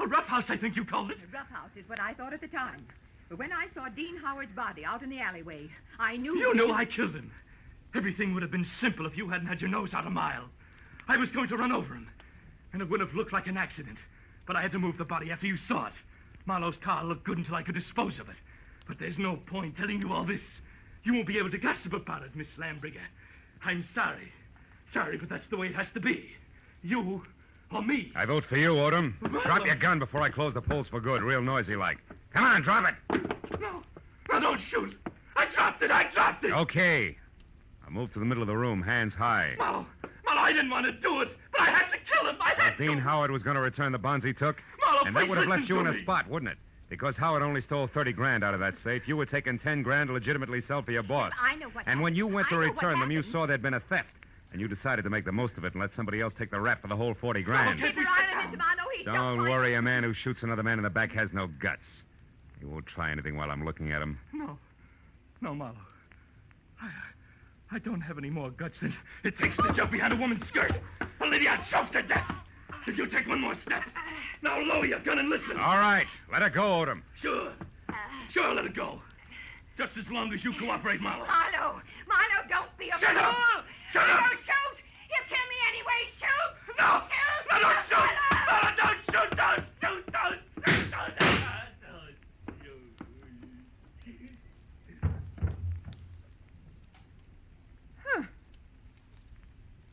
A roughhouse, I think you called it. A roughhouse is what I thought at the time. But when I saw Dean Howard's body out in the alleyway, I knew... You knew I killed him. Everything would have been simple if you hadn't had your nose out a mile. I was going to run over him, and it would have looked like an accident. But I had to move the body after you saw it. Marlowe's car looked good until I could dispose of it. But there's no point telling you all this. You won't be able to gossip about it, Miss Lambricker. I'm sorry. Sorry, but that's the way it has to be. You or me. I vote for you, Odom. Drop your gun before I close the polls for good, real noisy like. Come on, drop it. No, don't shoot. I dropped it. Okay. I'll move to the middle of the room, hands high. Marlowe, I didn't want to do it, but I had to kill him. Because Dean Howard was going to return the bonds he took. Marlowe, and that would have please left you in listen a to spot, wouldn't it? Because Howard only stole 30 grand out of that safe. You were taking 10 grand to legitimately sell for your boss. I know what And when you went to I know what return them, you happened. saw there'd been a theft. And you decided to make the most of it and let somebody else take the rap for the whole 40 grand. Keep your eye on Mr. Marlowe. He's Don't worry, a man who shoots another man in the back has no guts. He won't try anything while I'm looking at him. No, Marlowe. I don't have any more guts than it takes to jump behind a woman's skirt. Olivia, choked to death. If you take one more step, now lower your gun and listen. All right, let it go, Odom. Sure, let it go. Just as long as you cooperate, Marlowe. Marlowe, don't be a Shut fool. up! Shut up! Don't shoot! He'll kill me anyway. Shoot! No! Shoot! No, don't shoot! Marlowe! No, don't shoot! Don't shoot!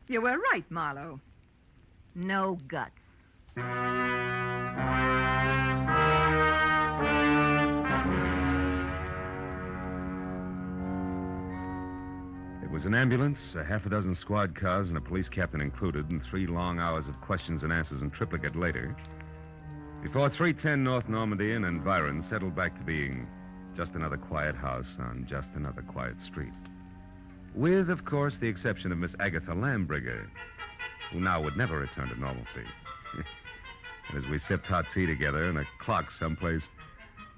You were right, Marlowe. No guts. It was an ambulance, a half a dozen squad cars, and a police captain included, and 3 long hours of questions and answers in triplicate later, before 310 North Normandy and environs settled back to being just another quiet house on just another quiet street. With, of course, the exception of Miss Agatha Lambricker, who now would never return to normalcy. And as we sipped hot tea together and a clock someplace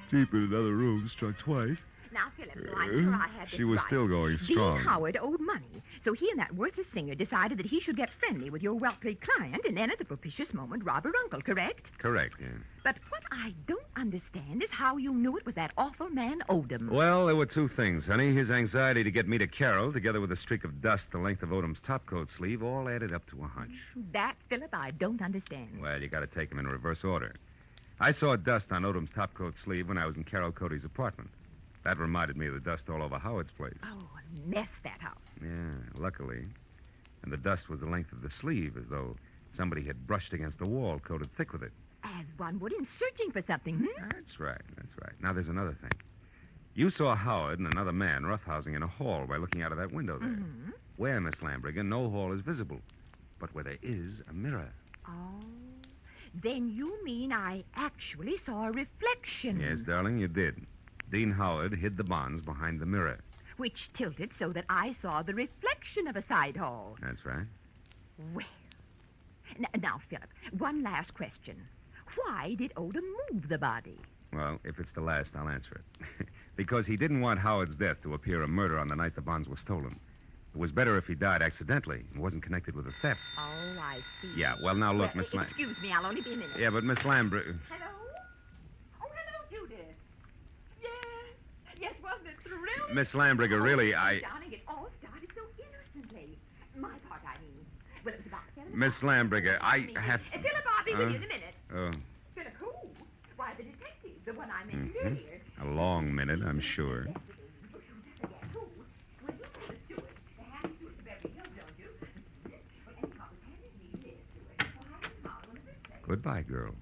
deep in another room struck twice, Now, Philip, so I'm sure I had this she was right. still going strong. Dean Howard owed money, so he and that worthless singer decided that he should get friendly with your wealthy client and then at the propitious moment rob her uncle, correct? Correct, yeah. But what I don't understand is how you knew it was that awful man Odom. Well, there were 2 things, honey. His anxiety to get me to Carol, together with a streak of dust the length of Odom's topcoat sleeve, all added up to a hunch. That, Philip, I don't understand. Well, you got to take them in reverse order. I saw dust on Odom's topcoat sleeve when I was in Carol Cody's apartment. That reminded me of the dust all over Howard's place. Oh, a mess, that house. Yeah, luckily. And the dust was the length of the sleeve, as though somebody had brushed against the wall, coated thick with it. As one would in searching for something, That's right. Now, there's another thing. You saw Howard and another man roughhousing in a hall by looking out of that window there. Where, Miss Lambricker, no hall is visible, but where there is a mirror. Oh. Then you mean I actually saw a reflection. Yes, darling, you did. Dean Howard hid the bonds behind the mirror. Which tilted so that I saw the reflection of a side hall. That's right. Well, now, Philip, one last question. Why did Odom move the body? Well, if it's the last, I'll answer it. Because he didn't want Howard's death to appear a murder on the night the bonds were stolen. It was better if he died accidentally and wasn't connected with the theft. Oh, I see. Yeah, well, now look, Miss Excuse me, I'll only be a minute. Yeah, but Miss Lambert... Hello? Oh, hello, Judith. Yes. Yes, wasn't it thrilling? Miss Lambriger, really, Darling, it all started so innocently. My part, I mean. Well, it was about 7 Miss Lambriger, I have... Philip, I'll be with you in a minute. Oh. Philip, who? Why, the detective, the one I mentioned earlier. A long minute, I'm sure. Goodbye, girl.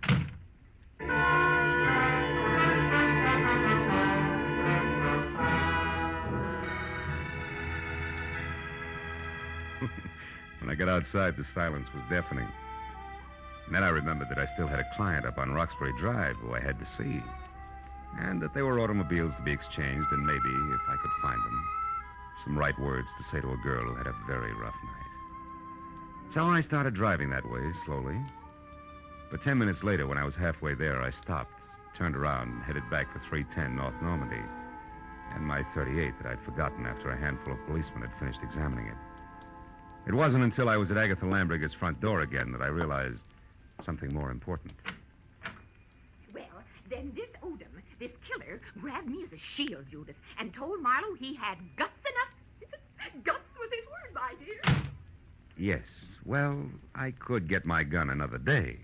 When I got outside, the silence was deafening. And then I remembered that I still had a client up on Roxbury Drive who I had to see. And that there were automobiles to be exchanged, and maybe, if I could find them, some right words to say to a girl who had a very rough night. So I started driving that way, slowly. But 10 minutes later, when I was halfway there, I stopped, turned around, and headed back for 310 North Normandy, and my .38 that I'd forgotten after a handful of policemen had finished examining it. It wasn't until I was at Agatha Lambriger's front door again that I realized something more important. Well, then this Odom, this killer, grabbed me as a shield, Judith, and told Marlowe he had guts enough. Guts was his word, my dear. Yes, well, I could get my gun another day.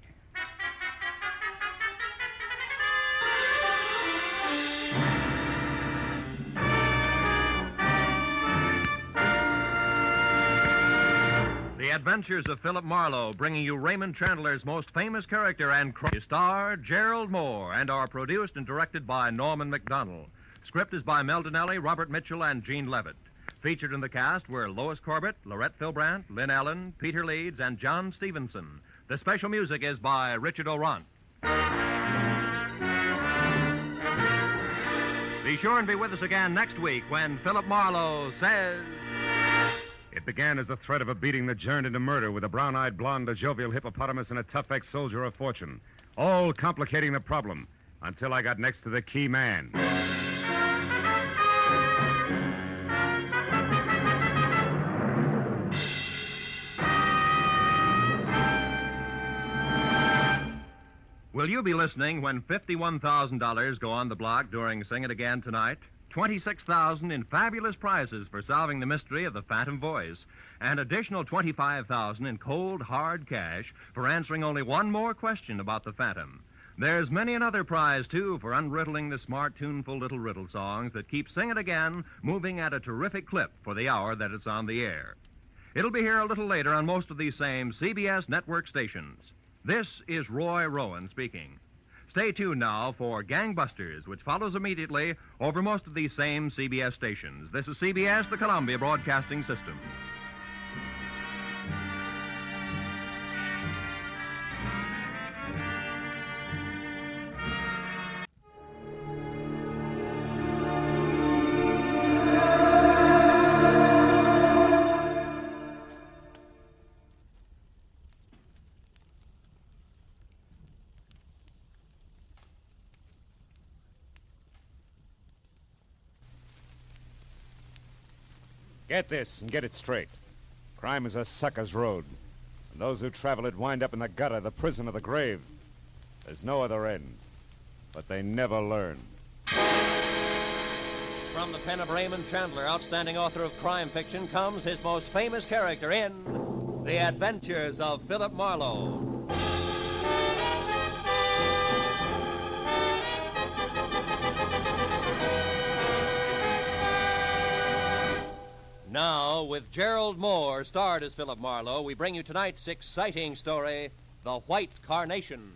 The Adventures of Philip Marlowe, bringing you Raymond Chandler's most famous character and star, Gerald Moore, and are produced and directed by Norman MacDonald. Script is by Mel Donnelly, Robert Mitchell, and Gene Levitt. Featured in the cast were Lois Corbett, Lorette Philbrandt, Lynn Allen, Peter Leeds, and John Stevenson. The special music is by Richard Orant. Be sure and be with us again next week when Philip Marlowe says... It began as the threat of a beating that turned into murder with a brown-eyed blonde, a jovial hippopotamus, and a tough ex-soldier of fortune, all complicating the problem until I got next to the key man. Will you be listening when $51,000 go on the block during Sing It Again tonight? $26,000 in fabulous prizes for solving the mystery of the Phantom Voice, and additional $25,000 in cold, hard cash for answering only one more question about the Phantom. There's many another prize, too, for unriddling the smart, tuneful little riddle songs that keep Sing It Again moving at a terrific clip for the hour that it's on the air. It'll be here a little later on most of these same CBS network stations. This is Roy Rowan speaking. Stay tuned now for Gangbusters, which follows immediately over most of these same CBS stations. This is CBS, the Columbia Broadcasting System. Get this and get it straight. Crime is a sucker's road. And those who travel it wind up in the gutter, the prison, or the grave. There's no other end. But they never learn. From the pen of Raymond Chandler, outstanding author of crime fiction, comes his most famous character in The Adventures of Philip Marlowe. Now, with Gerald Moore, starred as Philip Marlowe, we bring you tonight's exciting story, The White Carnation.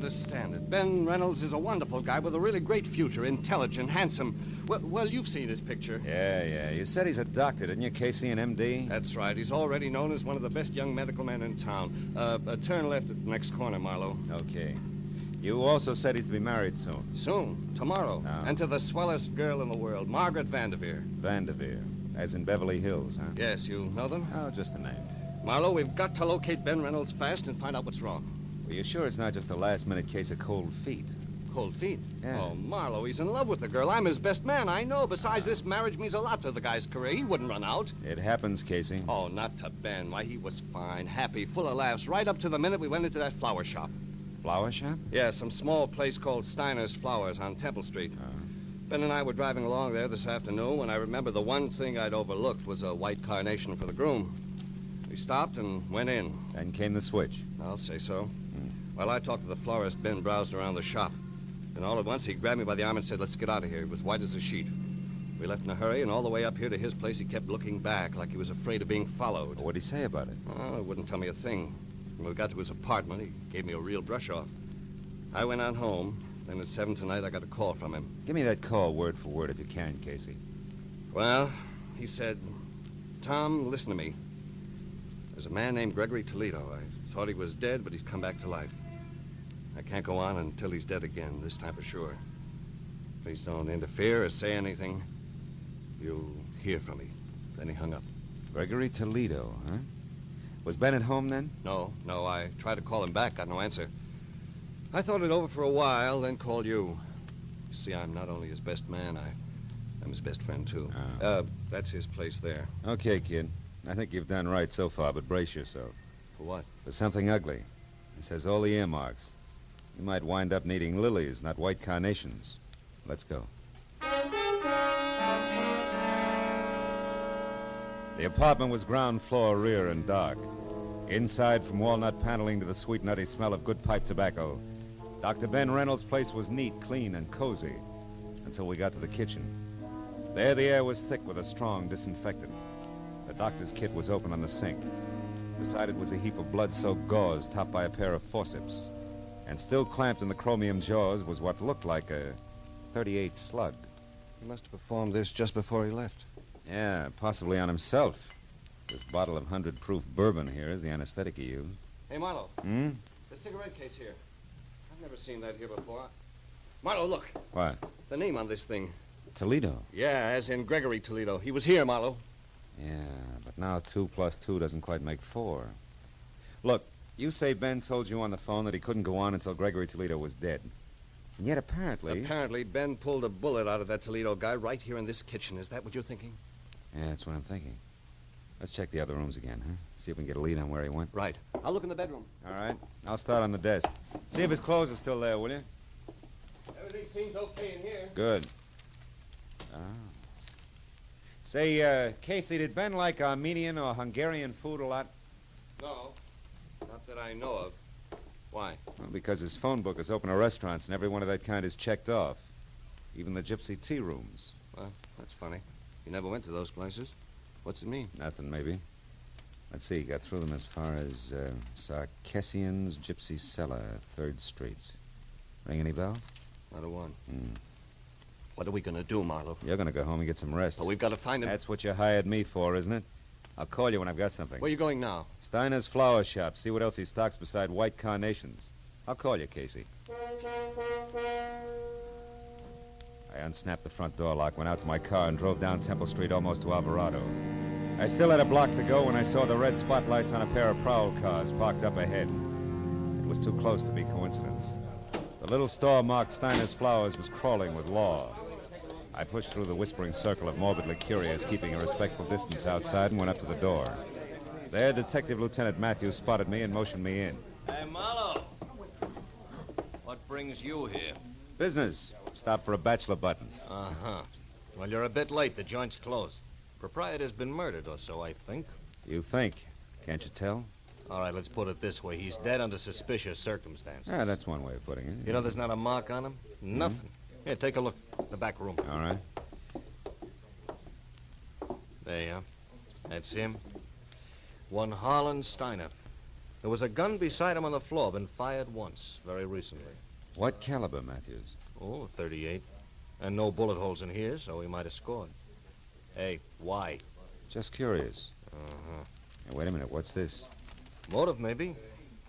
understand it. Ben Reynolds is a wonderful guy with a really great future, intelligent, handsome. Well, you've seen his picture. Yeah. You said he's a doctor, didn't you, Casey, an MD? That's right. He's already known as one of the best young medical men in town. Turn left at the next corner, Marlowe. Okay. You also said he's to be married soon. Soon. Tomorrow. Oh. And to the swellest girl in the world, Margaret Vanderveer. Vanderveer. As in Beverly Hills, huh? Yes, you know them? Oh, just a name. Marlowe, we've got to locate Ben Reynolds fast and find out what's wrong. Are you sure it's not just a last-minute case of cold feet? Cold feet? Yeah. Oh, Marlowe, he's in love with the girl. I'm his best man, I know. Besides, this marriage means a lot to the guy's career. He wouldn't run out. It happens, Casey. Oh, not to Ben. Why, he was fine, happy, full of laughs, right up to the minute we went into that flower shop. Flower shop? Yeah, some small place called Steiner's Flowers on Temple Street. Ben and I were driving along there this afternoon when I remember the one thing I'd overlooked was a white carnation for the groom. We stopped and went in. Then came the switch. I'll say so. While I talked to the florist, Ben browsed around the shop. Then all at once, he grabbed me by the arm and said, "Let's get out of here." He was white as a sheet. We left in a hurry, and all the way up here to his place, he kept looking back like he was afraid of being followed. What'd he say about it? Oh, he wouldn't tell me a thing. When we got to his apartment, he gave me a real brush-off. I went on home. Then at 7 tonight, I got a call from him. Give me that call word for word if you can, Casey. Well, he said, "Tom, listen to me. There's a man named Gregory Toledo. I thought he was dead, but he's come back to life. I can't go on until he's dead again, this time for sure. Please don't interfere or say anything. You'll hear from me." Then he hung up. Gregory Toledo, huh? Was Ben at home then? No. I tried to call him back, got no answer. I thought it over for a while, then called you. You see, I'm not only his best man, I'm his best friend, too. That's his place there. Okay, kid. I think you've done right so far, but brace yourself. For what? For something ugly. It says all the earmarks. You might wind up needing lilies, not white carnations. Let's go. The apartment was ground floor, rear, and dark. Inside, from walnut paneling to the sweet, nutty smell of good pipe tobacco, Dr. Ben Reynolds' place was neat, clean, and cozy until we got to the kitchen. There, the air was thick with a strong disinfectant. The doctor's kit was open on the sink. Beside it was a heap of blood-soaked gauze topped by a pair of forceps. And still clamped in the chromium jaws was what looked like a .38 slug. He must have performed this just before he left. Yeah, possibly on himself. This bottle of 100-proof bourbon here is the anesthetic he used. Hey, Marlowe. Hmm? The cigarette case here. I've never seen that here before. Marlowe, look. What? The name on this thing. Toledo. Yeah, as in Gregory Toledo. He was here, Marlowe. Yeah, but now 2 plus 2 doesn't quite make 4. Look, you say Ben told you on the phone that he couldn't go on until Gregory Toledo was dead. And yet apparently... Apparently, Ben pulled a bullet out of that Toledo guy right here in this kitchen. Is that what you're thinking? Yeah, that's what I'm thinking. Let's check the other rooms again, huh? See if we can get a lead on where he went. Right. I'll look in the bedroom. All right. I'll start on the desk. See if his clothes are still there, will you? Everything seems okay in here. Good. Oh. Say, Casey, did Ben like Armenian or Hungarian food a lot? No. Not that I know of. Why? Well, because his phone book is open to restaurants, and every one of that kind is checked off. Even the gypsy tea rooms. Well, that's funny. You never went to those places. What's it mean? Nothing, maybe. Let's see, got through them as far as Sarkessian's Gypsy Cellar, 3rd Street. Ring any bell? Not a one. What are we going to do, Marlowe? You're going to go home and get some rest. Well, we've got to find him. That's what you hired me for, isn't it? I'll call you when I've got something. Where are you going now? Steiner's Flower Shop. See what else he stocks beside white carnations. I'll call you, Casey. I unsnapped the front door lock, went out to my car, and drove down Temple Street almost to Alvarado. I still had a block to go when I saw the red spotlights on a pair of prowl cars parked up ahead. It was too close to be coincidence. The little store marked Steiner's Flowers was crawling with law. I pushed through the whispering circle of morbidly curious, keeping a respectful distance outside, and went up to the door. There, Detective Lieutenant Matthews spotted me and motioned me in. Hey, Marlowe. What brings you here? Business. Stop for a bachelor button. Uh-huh. Well, you're a bit late. The joint's closed. Proprietor's been murdered or so, I think. You think? Can't you tell? All right, let's put it this way. He's dead under suspicious circumstances. Ah, that's one way of putting it. You know there's not a mark on him? Nothing. Here, take a look. The back room. All right. There you are. That's him. One Harlan Steiner. There was a gun beside him on the floor, been fired once, very recently. What caliber, Matthews? Oh, 38. And no bullet holes in here, so he might have scored. Hey, why? Just curious. Uh-huh. Hey, wait a minute, what's this? Motive, maybe.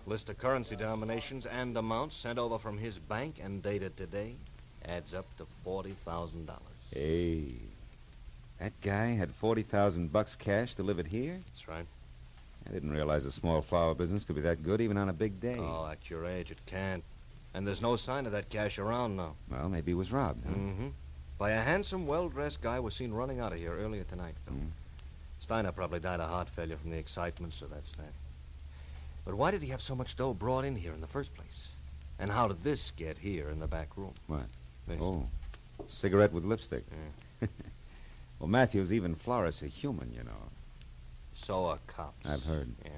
List of currency denominations and amounts sent over from his bank and dated today adds up to $40,000. Hey, that guy had $40,000 cash delivered here? That's right. I didn't realize a small flower business could be that good even on a big day. Oh, at your age, it can't. And there's no sign of that cash around now. Well, maybe he was robbed, huh? Mm-hmm. By a handsome, well-dressed guy was seen running out of here earlier tonight. Steiner probably died of heart failure from the excitement, so that's that. But why did he have so much dough brought in here in the first place? And how did this get here in the back room? What? This. Oh, cigarette with lipstick. Yeah. Well, Matthews, even florists are human, you know. So are cops. I've heard. Yeah.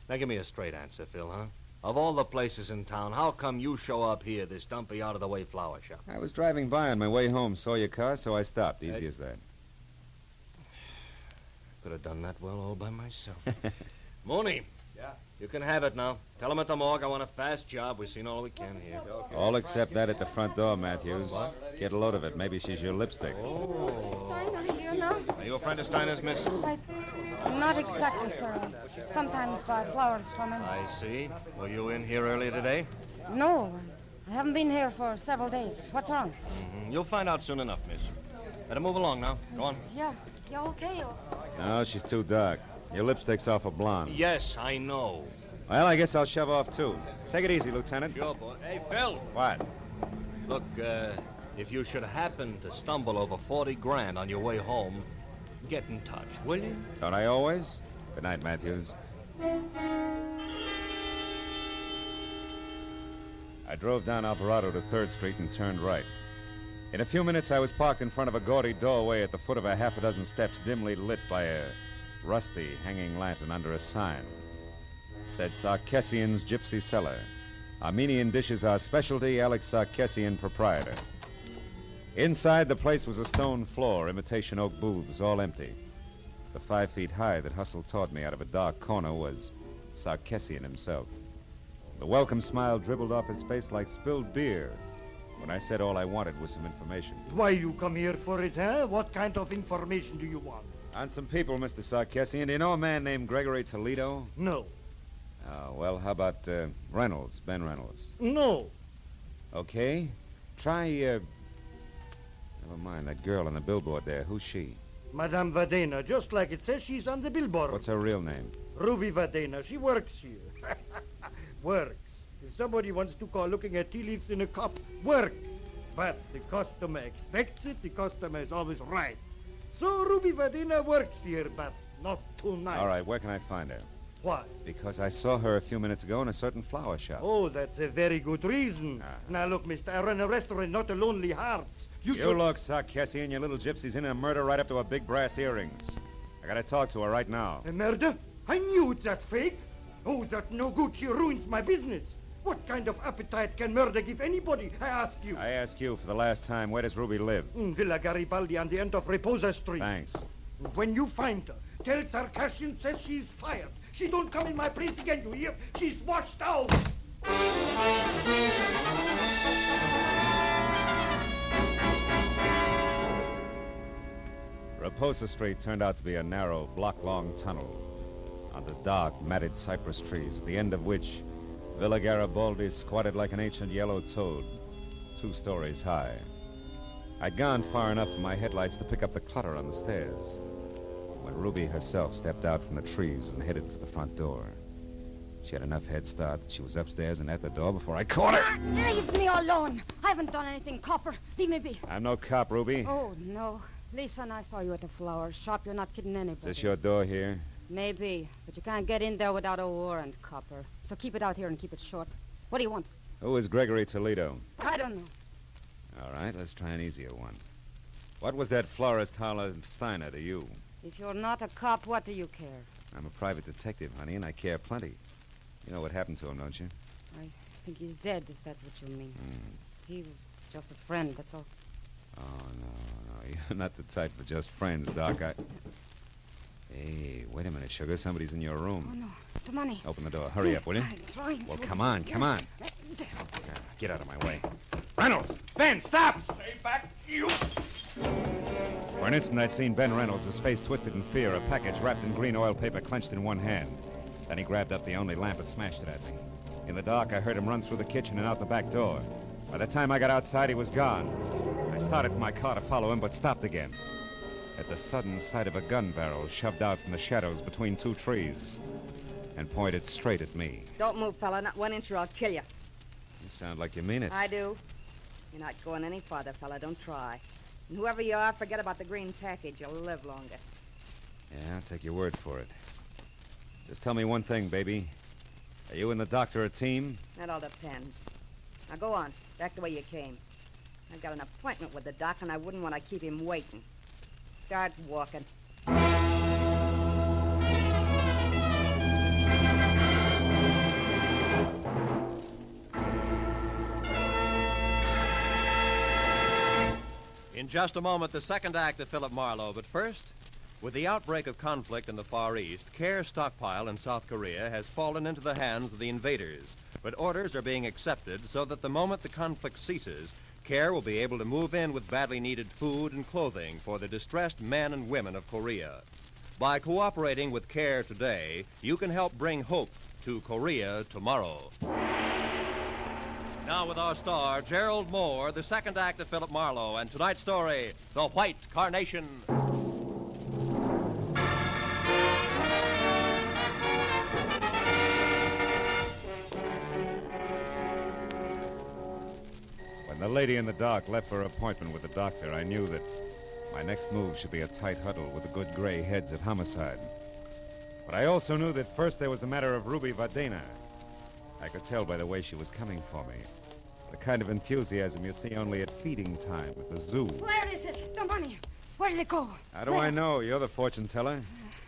Now give me a straight answer, Phil, huh? Of all the places in town, how come you show up here, this dumpy, out-of-the-way flower shop? I was driving by on my way home, saw your car, so I stopped. Easy as that. Could have done that well all by myself. Mooney. Yeah? You can have it now. Tell him at the morgue I want a fast job. We've seen all we can here. All except that at the front door, Matthews. Get a load of it. Maybe she's your lipstick. Steiner here now? Are you a friend of Steiner's, miss? Not exactly, sir. Sometimes buy flowers from him. I see. Were you in here earlier today? No, I haven't been here for several days. What's wrong? Mm-hmm. You'll find out soon enough, miss. Better move along now. Go on. Yeah, okay? No, she's too dark. Your lipstick's awful blonde. Yes, I know. Well, I guess I'll shove off, too. Take it easy, Lieutenant. Sure, boy. Hey, Phil. What? Look, if you should happen to stumble over 40 grand on your way home, get in touch, will you? Don't I always? Good night, Matthews. I drove down Alvarado to 3rd Street and turned right. In a few minutes, I was parked in front of a gaudy doorway at the foot of a half a dozen steps dimly lit by a rusty hanging lantern under a sign. It said Sarkessian's Gypsy Cellar. Armenian dishes are specialty, Alex Sarkessian, proprietor. Inside, the place was a stone floor, imitation oak booths, all empty. The 5 feet high that hustled toward me out of a dark corner was Sarkessian himself. The welcome smile dribbled off his face like spilled beer when I said all I wanted was some information. Why you come here for it, huh? What kind of information do you want? On some people, Mr. Sarkessian. Do you know a man named Gregory Toledo? No. Well, how about Reynolds, Ben Reynolds? No. Okay. Try, never mind, that girl on the billboard there. Who's she? Madame Vadena, just like it says she's on the billboard. What's her real name? Ruby Vadena. She works here. Works. If somebody wants to call looking at tea leaves in a cup, work. But the customer expects it. The customer is always right. So Ruby Vadena works here, but not tonight. All right, where can I find her? Why? Because I saw her a few minutes ago in a certain flower shop. Oh, that's a very good reason. Now, look, mister, I run a restaurant, not a Lonely Hearts. You look, Sarkessian, you little gypsy's in a murder right up to her big brass earrings. I gotta talk to her right now. A murder? I knew it's that fake. Oh, that no good. She ruins my business. What kind of appetite can murder give anybody, I ask you? I ask you for the last time, where does Ruby live? Villa Garibaldi on the end of Reposa Street. Thanks. When you find her, tell Sarkessian says she's fired. She don't come in my place again, you hear? She's washed out. Reposa Street turned out to be a narrow, block-long tunnel under dark, matted cypress trees, at the end of which Villa Garibaldi squatted like an ancient yellow toad, 2 stories high. I'd gone far enough for my headlights to pick up the clutter on the stairs when Ruby herself stepped out from the trees and headed for the front door. She had enough head start that she was upstairs and at the door before I caught her. Leave me alone. I haven't done anything, copper. Leave me be. I'm no cop, Ruby. Oh, no. Lisa and I saw you at the flower shop. You're not kidding anybody. Is this your door here? Maybe, but you can't get in there without a warrant, copper. So keep it out here and keep it short. What do you want? Who is Gregory Toledo? I don't know. All right, let's try an easier one. What was that florist Harlan Steiner to you? If you're not a cop, what do you care? I'm a private detective, honey, and I care plenty. You know what happened to him, don't you? I think he's dead, if that's what you mean. He was just a friend, that's all. Oh, no. You're not the type for just friends, Doc. Hey, wait a minute, sugar. Somebody's in your room. Oh, no. The money. Open the door. Hurry up, will you? I'm trying Well, to. come on. Get out of my way. Reynolds! Ben, stop! Stay back, you! For an instant, I'd seen Ben Reynolds, his face twisted in fear, a package wrapped in green oil paper clenched in one hand. Then he grabbed up the only lamp and smashed it at me. In the dark, I heard him run through the kitchen and out the back door. By the time I got outside, he was gone. I started for my car to follow him, but stopped again. At the sudden sight of a gun barrel shoved out from the shadows between two trees and pointed straight at me. Don't move, fella. Not 1 inch or I'll kill you. You sound like you mean it. I do. You're not going any farther, fella. Don't try. And whoever you are, forget about the green package. You'll live longer. Yeah, I'll take your word for it. Just tell me one thing, baby. Are you and the doctor a team? That all depends. Now go on. Back the way you came. I've got an appointment with the doc, and I wouldn't want to keep him waiting. Start walking. In just a moment, the second act of Philip Marlowe. But first, with the outbreak of conflict in the Far East, Care's stockpile in South Korea has fallen into the hands of the invaders. But orders are being accepted so that the moment the conflict ceases, Care will be able to move in with badly needed food and clothing for the distressed men and women of Korea. By cooperating with Care today, you can help bring hope to Korea tomorrow. Now with our star, Gerald Moore, the second act of Philip Marlowe, and tonight's story, The White Carnation. When the lady in the dark left for her appointment with the doctor, I knew that my next move should be a tight huddle with the good gray heads of homicide. But I also knew that first there was the matter of Ruby Vadena. I could tell by the way she was coming for me. The kind of enthusiasm you see only at feeding time at the zoo. Where is it? The money. Where did it go? How do I know? You're the fortune teller.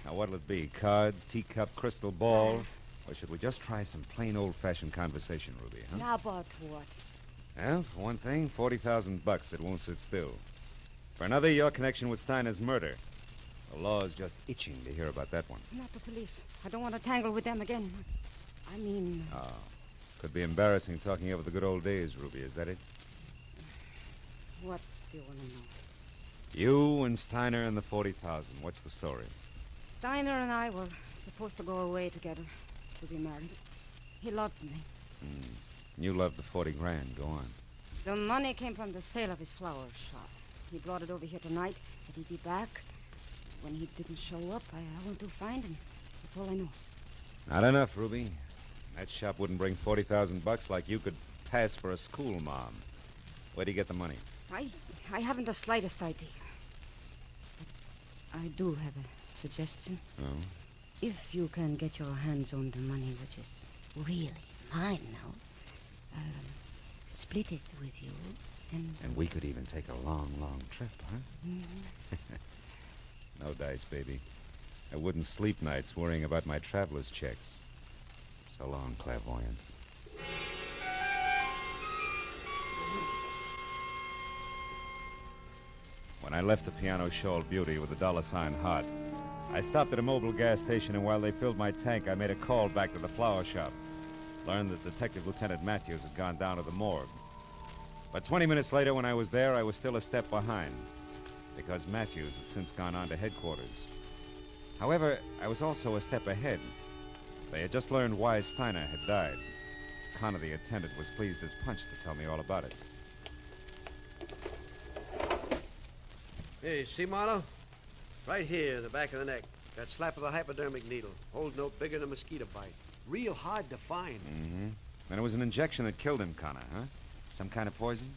Now, what'll it be? Cards, teacup, crystal ball? Or should we just try some plain old-fashioned conversation, Ruby, huh? Now about what? Well, for one thing, $40,000 that won't sit still. For another, your connection with Steiner's murder. The law's just itching to hear about that one. Not the police. I don't want to tangle with them again. I mean... Oh. Could be embarrassing talking over the good old days, Ruby. Is that it? What do you want to know? You and Steiner and the 40,000. What's the story? Steiner and I were supposed to go away together to be married. He loved me. You loved the 40 grand. Go on. The money came from the sale of his flower shop. He brought it over here tonight, said he'd be back. When he didn't show up, I went to find him. That's all I know. Not enough, Ruby. That shop wouldn't bring $40,000 like you could pass for a school mom. Where'd he get the money? I haven't the slightest idea. But I do have a suggestion. Oh? If you can get your hands on the money, which is really mine now, I'll split it with you, And we could even take a long, long trip, huh? Mm-hmm. No dice, baby. I wouldn't sleep nights worrying about my traveler's checks. So long, clairvoyant. When I left the piano-shawled beauty with a dollar-sign heart, I stopped at a mobile gas station, and while they filled my tank, I made a call back to the flower shop. Learned that Detective Lieutenant Matthews had gone down to the morgue. But 20 minutes later, when I was there, I was still a step behind, because Matthews had since gone on to headquarters. However, I was also a step ahead. They had just learned why Steiner had died. Connor, the attendant, was pleased as punch to tell me all about it. Hey, see, Marlowe? Right here in the back of the neck. That slap of the hypodermic needle. Holds no bigger than a mosquito bite. Real hard to find. Mm-hmm. And it was an injection that killed him, Connor, huh? Some kind of poison?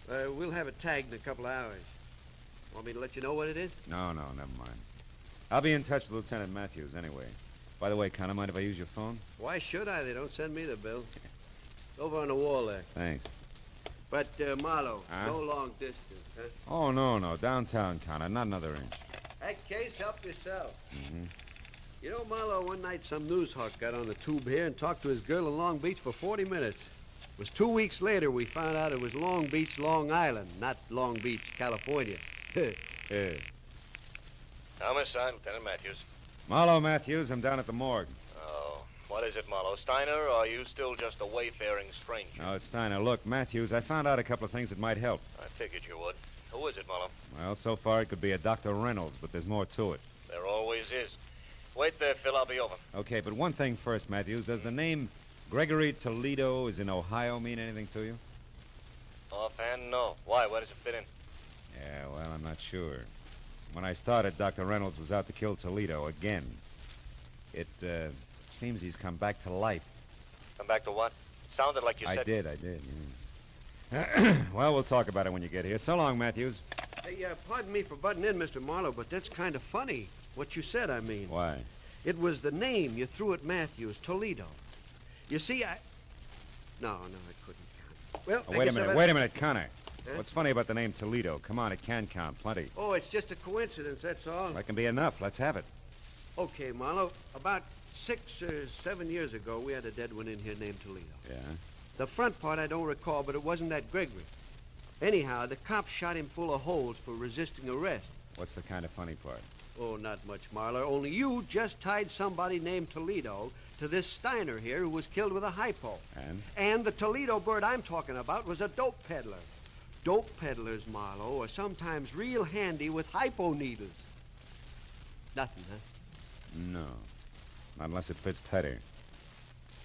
We'll have it tagged in a couple of hours. Want me to let you know what it is? No, never mind. I'll be in touch with Lieutenant Matthews anyway. By the way, Connor, mind if I use your phone? Why should I? They don't send me the bill. Over on the wall there. Thanks. But, Marlowe, no long distance, huh? Oh, no. Downtown, Connor. Not another inch. That case, help yourself. Mm-hmm. You know, Marlowe, one night some news hawk got on the tube here and talked to his girl in Long Beach for 40 minutes. It was 2 weeks later we found out it was Long Beach, Long Island, not Long Beach, California. Homicide, Lieutenant Matthews. Marlowe, Matthews, I'm down at the morgue. Oh, what is it, Marlowe? Steiner, or are you still just a wayfaring stranger? No, it's Steiner. Look, Matthews, I found out a couple of things that might help. I figured you would. Who is it, Marlowe? Well, so far it could be a Dr. Reynolds, but there's more to it. There always is. Wait there, Phil. I'll be over. Okay, but one thing first, Matthews. Does the name Gregory Toledo is in Ohio mean anything to you? Offhand, no. Why? Where does it fit in? Yeah, well, I'm not sure. When I started, Dr. Reynolds was out to kill Toledo again. It seems he's come back to life. Come back to what? Sounded like you said... I did, yeah. Well, we'll talk about it when you get here. So long, Matthews. Hey, pardon me for butting in, Mr. Marlowe, but that's kind of funny. What you said, I mean. Why? It was the name you threw at Matthews, Toledo. You see, No, I couldn't. Well, Oh, wait a minute, Connor. Huh? What's funny about the name Toledo? Come on, it can count plenty. Oh, it's just a coincidence, that's all. That can be enough. Let's have it. Okay, Marlowe. About 6 or 7 years ago, we had a dead one in here named Toledo. Yeah? The front part I don't recall, but it wasn't that Gregory. Anyhow, the cops shot him full of holes for resisting arrest. What's the kind of funny part? Oh, not much, Marlowe. Only you just tied somebody named Toledo to this Steiner here who was killed with a hypo. And? And the Toledo bird I'm talking about was a dope peddler. Dope peddlers, Marlowe, are sometimes real handy with hypo needles. Nothing, huh? No. Not unless it fits tighter.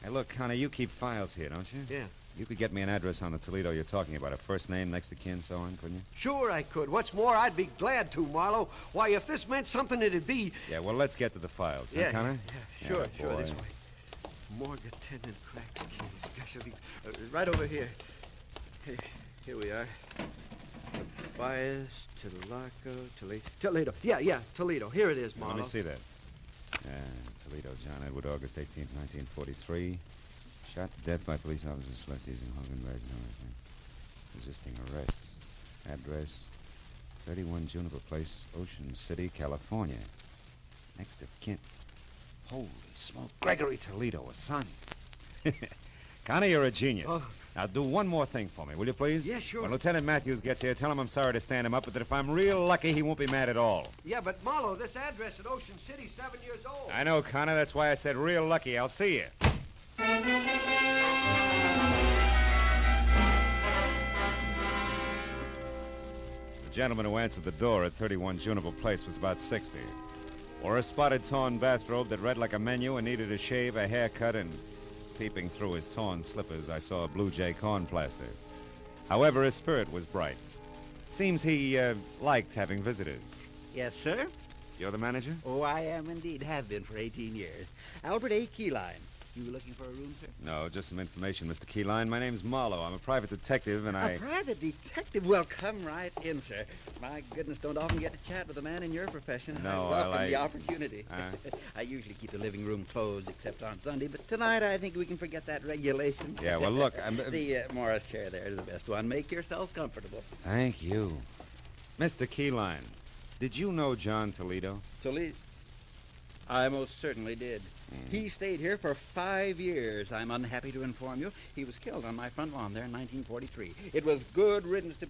Hey, look, Connor, you keep files here, don't you? Yeah. You could get me an address on the Toledo you're talking about, a first name, next of kin, so on, couldn't you? Sure I could. What's more, I'd be glad to, Marlowe. Why, if this meant something, it'd be... Yeah, well, let's get to the files, Yeah, huh, Connor? yeah, sure, boy. this way. Morgue attendant cracks keys. Gosh, it'll be right over here. Here we are. Bias, Toledo. Yeah, Toledo. Here it is, Marlowe. Let me see that. Toledo, John Edward, August 18th, 1943. Shot to death by police officers Celestes and Hogan. Resisting arrest. Address, 31 Juniper Place, Ocean City, California. Next of kin. Holy smoke. Gregory Toledo, a son. Connor, you're a genius. Oh. Now, do one more thing for me, will you, please? Yeah, sure. When Lieutenant Matthews gets here, tell him I'm sorry to stand him up, but that if I'm real lucky, he won't be mad at all. Yeah, but Marlowe, this address at Ocean City's 7 years old. I know, Connor. That's why I said real lucky. I'll see you. The gentleman who answered the door at 31 Juniper Place was about 60. Wore a spotted torn bathrobe that read like a menu and needed a shave, a haircut, and peeping through his torn slippers, I saw a Blue Jay corn plaster. However, his spirit was bright. Seems he liked having visitors. Yes, sir? You're the manager? Oh, I am indeed. Have been for 18 years. Albert A. Keyline. You were looking for a room, sir? No, just some information, Mr. Keyline. My name's Marlowe. I'm a private detective, and A private detective? Well, come right in, sir. My goodness, don't often get to chat with a man in your profession. No, I welcome I the opportunity. I usually keep the living room closed except on Sunday, but tonight I think we can forget that regulation. Yeah, well, look, The Morris chair there is the best one. Make yourself comfortable. Thank you. Mr. Keyline, did you know John Toledo? Toledo? I most certainly did. He stayed here for 5 years. I'm unhappy to inform you. He was killed on my front lawn there in 1943. It was good riddance to...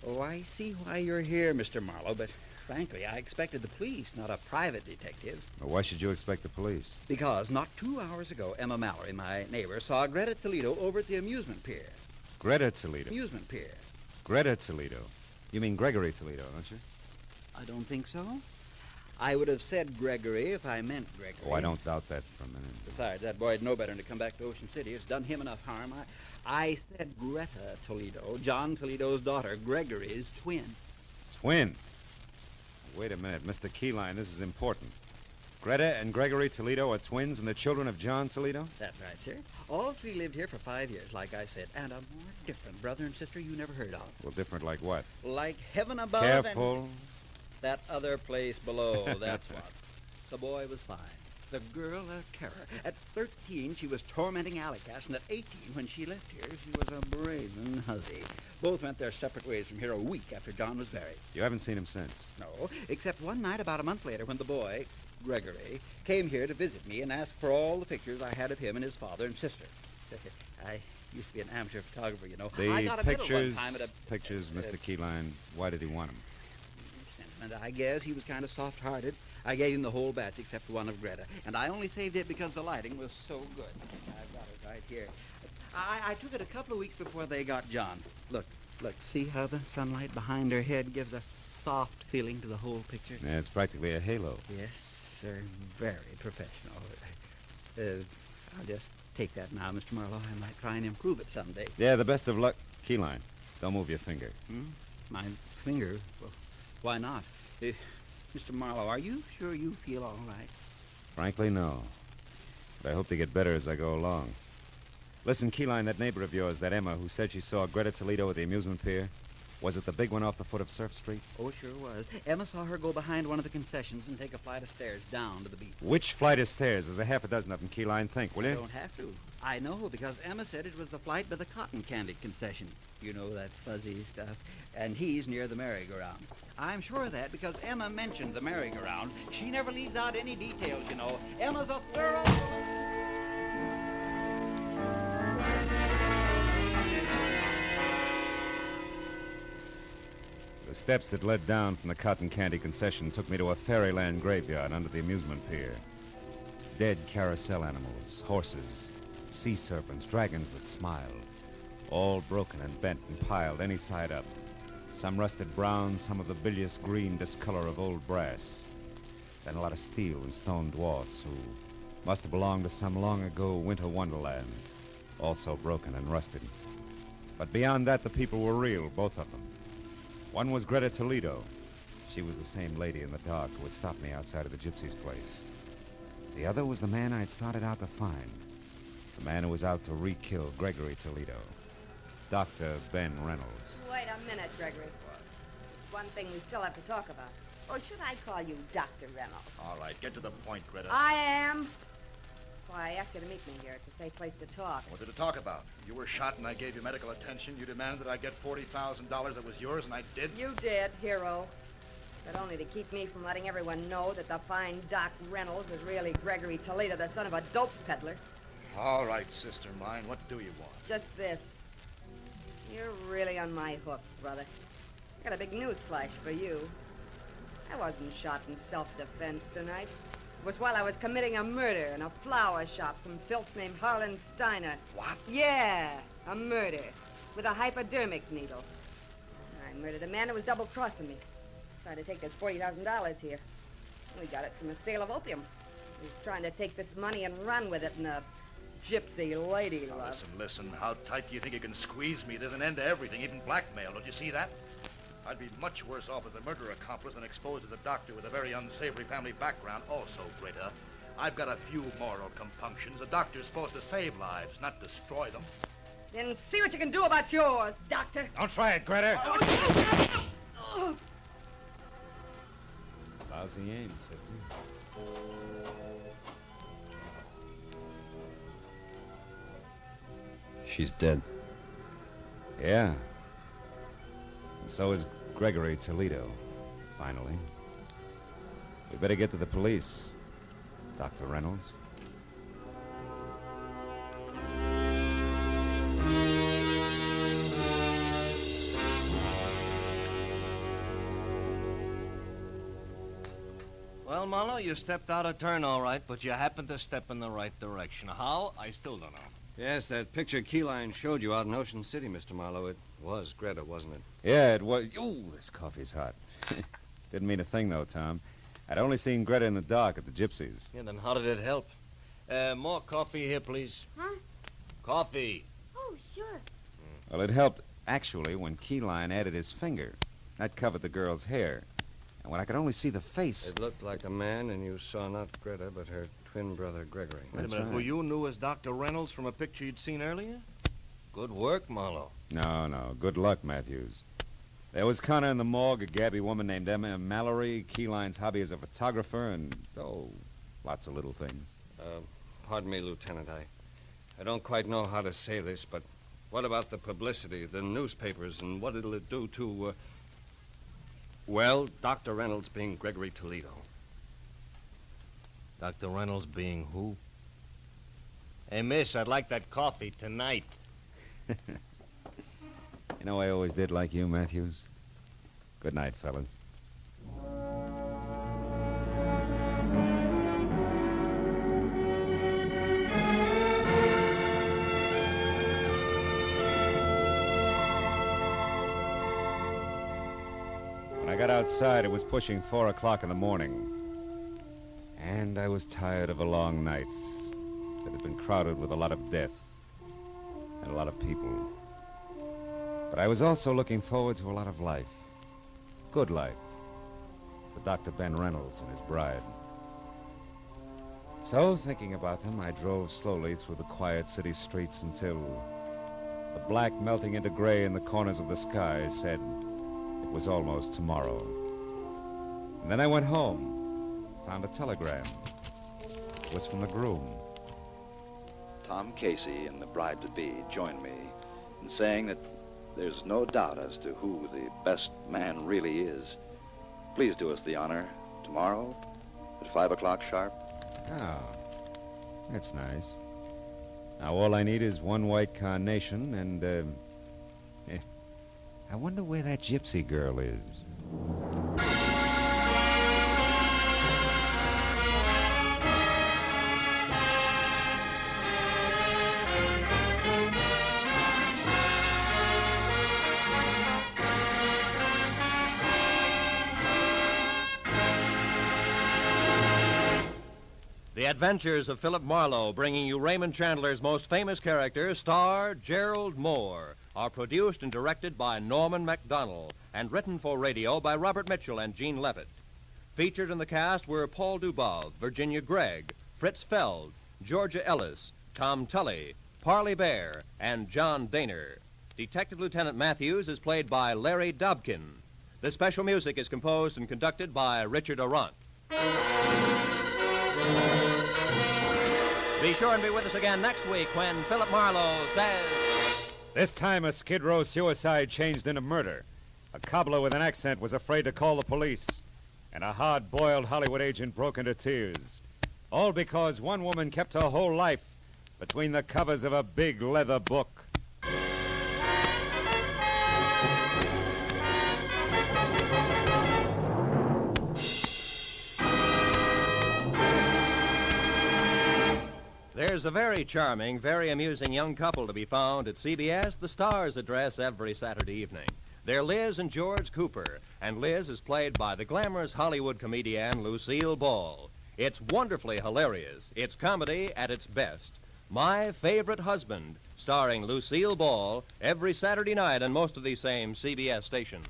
Oh, I see why you're here, Mr. Marlowe, but frankly, I expected the police, not a private detective. Well, why should you expect the police? Because not 2 hours ago, Emma Mallory, my neighbor, saw Greta Toledo over at the amusement pier. Greta Toledo? Amusement pier. Greta Toledo? You mean Gregory Toledo, don't you? I don't think so. I would have said Gregory if I meant Gregory. Oh, I don't doubt that for a minute. Besides, that boy'd know better than to come back to Ocean City. It's done him enough harm. I said Greta Toledo, John Toledo's daughter, Gregory's twin. Twin? Wait a minute, Mr. Keyline, this is important. Greta and Gregory Toledo are twins and the children of John Toledo? That's right, sir. All three lived here for 5 years, like I said, and a more different brother and sister you never heard of. Well, different like what? Like heaven above Careful. and that other place below, that's what. The boy was fine. The girl a terror. At 13, she was tormenting alley cats, and at 18, when she left here, she was a brazen hussy. Both went their separate ways from here a week after John was buried. You haven't seen him since? No, except one night about a month later when the boy, Gregory, came here to visit me and asked for all the pictures I had of him and his father and sister. I used to be an amateur photographer, you know. I got a medal one time at a... Pictures, Mr. Keyline, why did he want them? And I guess he was kind of soft-hearted. I gave him the whole batch except one of Greta. And I only saved it because the lighting was so good. I've got it right here. I took it a couple of weeks before they got John. Look, see how the sunlight behind her head gives a soft feeling to the whole picture? Yeah, it's practically a halo. Yes, sir. Very professional. I'll just take that now, Mr. Marlowe. I might try and improve it someday. Yeah, the best of luck. Keyline, don't move your finger. My finger? Well, why not? Mr. Marlowe, are you sure you feel all right? Frankly, no. But I hope to get better as I go along. Listen, Keyline, that neighbor of yours, that Emma, who said she saw Greta Toledo at the amusement pier, was it the big one off the foot of Surf Street? Oh, sure was. Emma saw her go behind one of the concessions and take a flight of stairs down to the beach. Which flight of stairs? There's a half a dozen of them, Keyline. Think, will you? You don't have to. I know, because Emma said it was the flight by the cotton candy concession. You know, that fuzzy stuff. And he's near the merry-go-round. I'm sure of that because Emma mentioned the merry-go-round. She never leaves out any details, you know. Emma's a thorough... The steps that led down from the cotton candy concession took me to a fairyland graveyard under the amusement pier. Dead carousel animals, horses, sea serpents, dragons that smiled, all broken and bent and piled any side up. Some rusted brown, some of the bilious green discolor of old brass. Then a lot of steel and stone dwarfs who must have belonged to some long ago winter wonderland, also broken and rusted. But beyond that, the people were real, both of them. One was Greta Toledo. She was the same lady in the dark who had stopped me outside of the gypsy's place. The other was the man I'd started out to find. The man who was out to re-kill Gregory Toledo. Dr. Ben Reynolds. Wait a minute, Gregory. One thing we still have to talk about. Or should I call you Dr. Reynolds? All right, get to the point, Greta. I am. That's why I asked you to meet me here. It's a safe place to talk. What did it talk about? You were shot and I gave you medical attention. You demanded that I get $40,000 that was yours, and I did. You did, hero. But only to keep me from letting everyone know that the fine Doc Reynolds is really Gregory Toledo, the son of a dope peddler. All right, sister mine. What do you want? Just this. You're really on my hook, brother. I got a big news flash for you. I wasn't shot in self-defense tonight. It was while I was committing a murder in a flower shop, some filth named Harlan Steiner. What? Yeah, a murder with a hypodermic needle. I murdered a man who was double-crossing me. Trying to take this $40,000 here. We got it from a sale of opium. He was trying to take this money and run with it in a gypsy lady love. Listen. How tight do you think you can squeeze me? There's an end to everything, even blackmail. Don't you see that? I'd be much worse off as a murder accomplice than exposed as a doctor with a very unsavory family background. Also, Greta, I've got a few moral compunctions. A doctor's supposed to save lives, not destroy them. Then see what you can do about yours, Doctor. Don't try it, Greta. Lousy aim, sister. She's dead. Yeah. And so is Gregory Toledo, finally. We better get to the police, Dr. Reynolds. Well, Marlowe, you stepped out of turn all right, but you happened to step in the right direction. How? I still don't know. Yes, that picture Keyline showed you out in Ocean City, Mr. Marlowe. It was Greta, wasn't it? Yeah, it was. Ooh, this coffee's hot. Didn't mean a thing, though, Tom. I'd only seen Greta in the dark at the Gypsies. Yeah, then how did it help? More coffee here, please. Huh? Coffee. Oh, sure. Well, it helped, actually, when Keyline added his finger. That covered the girl's hair. And when I could only see the face... It looked like a man, and you saw not Greta, but her twin brother, Gregory. Wait a minute. Who you knew as Dr. Reynolds from a picture you'd seen earlier? Good work, Marlowe. No. Good luck, Matthews. There was Connor in the morgue, a gabby woman named Emma Mallory, Keyline's hobby as a photographer, and, lots of little things. Pardon me, Lieutenant. I don't quite know how to say this, but what about the publicity, the newspapers, and what it'll do to, well, Dr. Reynolds being Gregory Toledo. Dr. Reynolds being who? Hey, miss, I'd like that coffee tonight. You know, I always did like you, Matthews. Good night, fellas. got outside, it was pushing 4 o'clock in the morning. And I was tired of a long night that had been crowded with a lot of death and a lot of people. But I was also looking forward to a lot of life. Good life. For Dr. Ben Reynolds and his bride. So, thinking about them, I drove slowly through the quiet city streets until the black melting into gray in the corners of the sky said it was almost tomorrow. And then I went home, found a telegram. It was from the groom. Tom Casey and the bride-to-be joined me in saying that there's no doubt as to who the best man really is. Please do us the honor tomorrow at 5 o'clock sharp. Oh, that's nice. Now, all I need is one white carnation and, I wonder where that gypsy girl is. The Adventures of Philip Marlowe, bringing you Raymond Chandler's most famous character, star Gerald Moore, are produced and directed by Norman MacDonald and written for radio by Robert Mitchell and Gene Levitt. Featured in the cast were Paul Dubov, Virginia Gregg, Fritz Feld, Georgia Ellis, Tom Tully, Parley Bear, and John Daner. Detective Lieutenant Matthews is played by Larry Dobkin. The special music is composed and conducted by Richard Arant. Be sure and be with us again next week when Philip Marlowe says... This time a Skid Row suicide changed into murder. A cobbler with an accent was afraid to call the police. And a hard-boiled Hollywood agent broke into tears. All because one woman kept her whole life between the covers of a big leather book. There's a very charming, very amusing young couple to be found at CBS, the Star's address every Saturday evening. They're Liz and George Cooper, and Liz is played by the glamorous Hollywood comedian Lucille Ball. It's wonderfully hilarious. It's comedy at its best. My Favorite Husband, starring Lucille Ball, every Saturday night on most of these same CBS stations.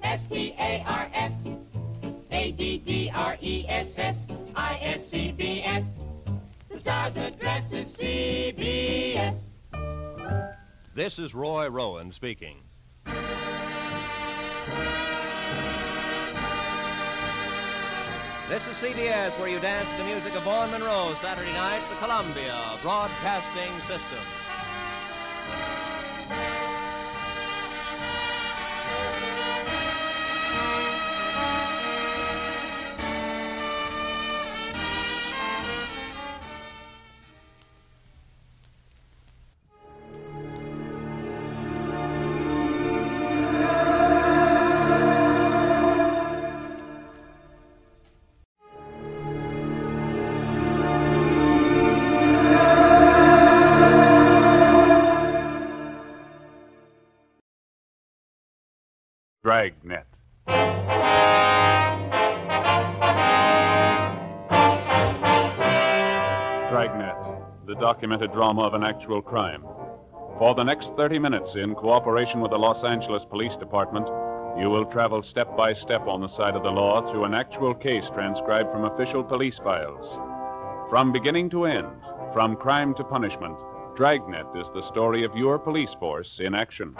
THESTARESSADDRESSISCBS. The Star's address is CBS. This is Roy Rowan speaking. This is CBS, where you dance to the music of Vaughn Monroe, Saturday nights, the Columbia Broadcasting System. Dragnet. Dragnet, the documented drama of an actual crime. For the next 30 minutes, in cooperation with the Los Angeles Police Department, you will travel step by step on the side of the law through an actual case transcribed from official police files. From beginning to end, from crime to punishment, Dragnet is the story of your police force in action.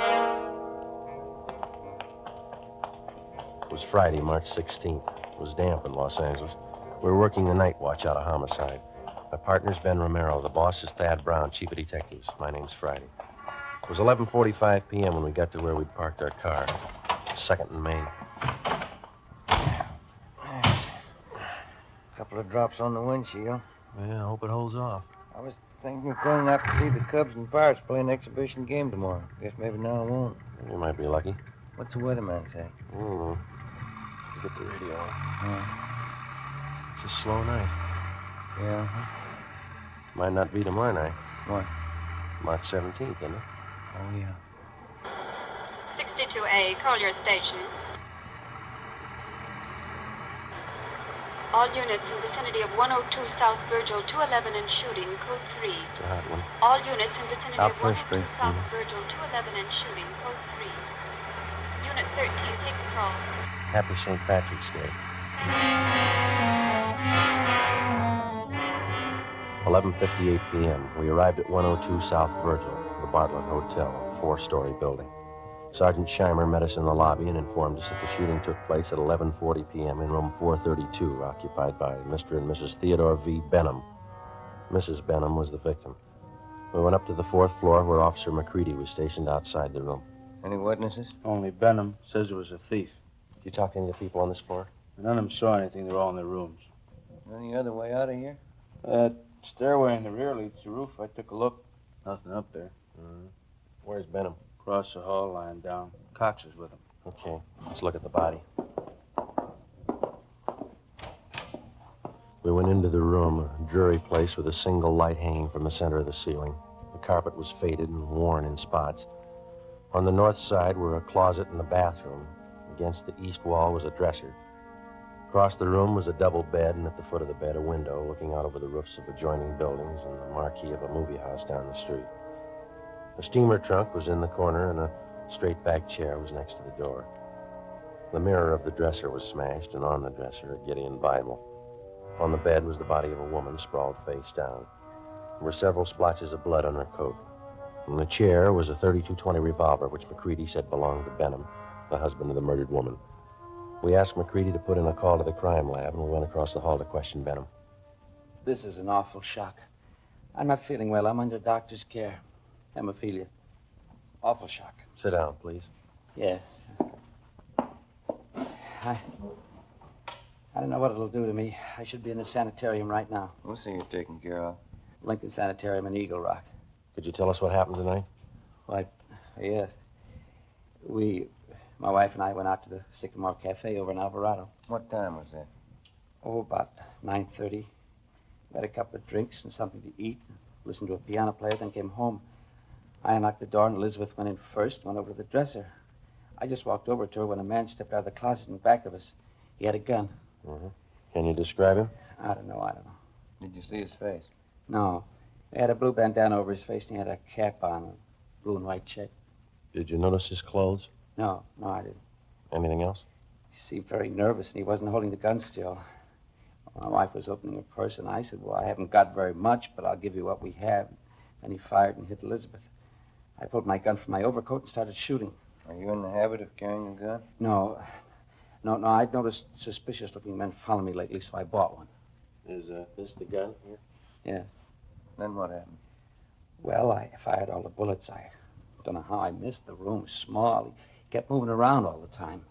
It was Friday, March 16th. It was damp in Los Angeles. We were working the night watch out of homicide. My partner's Ben Romero. The boss is Thad Brown, chief of detectives. My name's Friday. It was 11:45 p.m. when we got to where we'd parked our car. 2nd and Main. Couple of drops on the windshield. Yeah, I hope it holds off. I was thinking of going out to see the Cubs and Pirates play an exhibition game tomorrow. Guess maybe now I won't. You might be lucky. What's the weatherman say? I don't know. Get the radio on. Yeah. It's a slow night. Yeah. Might not be tomorrow night. What? March 17th, isn't it? Oh, yeah. 62A, Collier Station. All units in vicinity of 102 South Virgil, 211 and shooting, code 3. It's a hot one. All units in vicinity Out of First 102 Street. South Virgil, 211 and shooting, code 3. Unit 13, take the call. Happy St. Patrick's Day. 11:58 p.m. We arrived at 102 South Virgil, the Bartlett Hotel, a 4-story building. Sergeant Scheimer met us in the lobby and informed us that the shooting took place at 11:40 p.m. in room 432, occupied by Mr. and Mrs. Theodore V. Benham. Mrs. Benham was the victim. We went up to the 4th floor where Officer McCready was stationed outside the room. Any witnesses? Only Benham says it was a thief. Did you talk to any of the people on this floor? None of them saw anything. They're all in their rooms. Any other way out of here? That stairway in the rear leads to the roof. I took a look. Nothing up there. Where's Benham? Across the hall, lying down. Cox is with him. Okay, let's look at the body. We went into the room, a dreary place with a single light hanging from the center of the ceiling. The carpet was faded and worn in spots. On the north side were a closet and a bathroom. Against the east wall was a dresser. Across the room was a double bed, and at the foot of the bed, a window looking out over the roofs of adjoining buildings and the marquee of a movie house down the street. A steamer trunk was in the corner, and a straight-back chair was next to the door. The mirror of the dresser was smashed, and on the dresser, a Gideon Bible. On the bed was the body of a woman sprawled face down. There were several splotches of blood on her coat. On the chair was a .32-20 revolver, which McCready said belonged to Benham, the husband of the murdered woman. We asked McCready to put in a call to the crime lab, and we went across the hall to question Benham. This is an awful shock. I'm not feeling well. I'm under doctor's care. Hemophilia. Awful shock. Sit down, please. Yes. I don't know what it'll do to me. I should be in the sanitarium right now. We'll see you're taken care of. Lincoln Sanitarium in Eagle Rock. Could you tell us what happened tonight? Why, yes. My wife and I went out to the Sycamore Cafe over in Alvarado. What time was that? Oh, about 9:30. We had a couple of drinks and something to eat. Listened to a piano player, then came home. I unlocked the door, and Elizabeth went in first, went over to the dresser. I just walked over to her when a man stepped out of the closet in back of us. He had a gun. Can you describe him? I don't know. Did you see his face? No. He had a blue bandana over his face, and he had a cap on, a blue and white check. Did you notice his clothes? No, I didn't. Anything else? He seemed very nervous, and he wasn't holding the gun still. My wife was opening her purse, and I said, well, I haven't got very much, but I'll give you what we have. And he fired and hit Elizabeth. I pulled my gun from my overcoat and started shooting. Are you in the habit of carrying a gun? No, I'd noticed suspicious-looking men following me lately, so I bought one. Is this the gun here? Yes. Then what happened? Well, I fired all the bullets. I don't know how I missed. The room was small. He kept moving around all the time.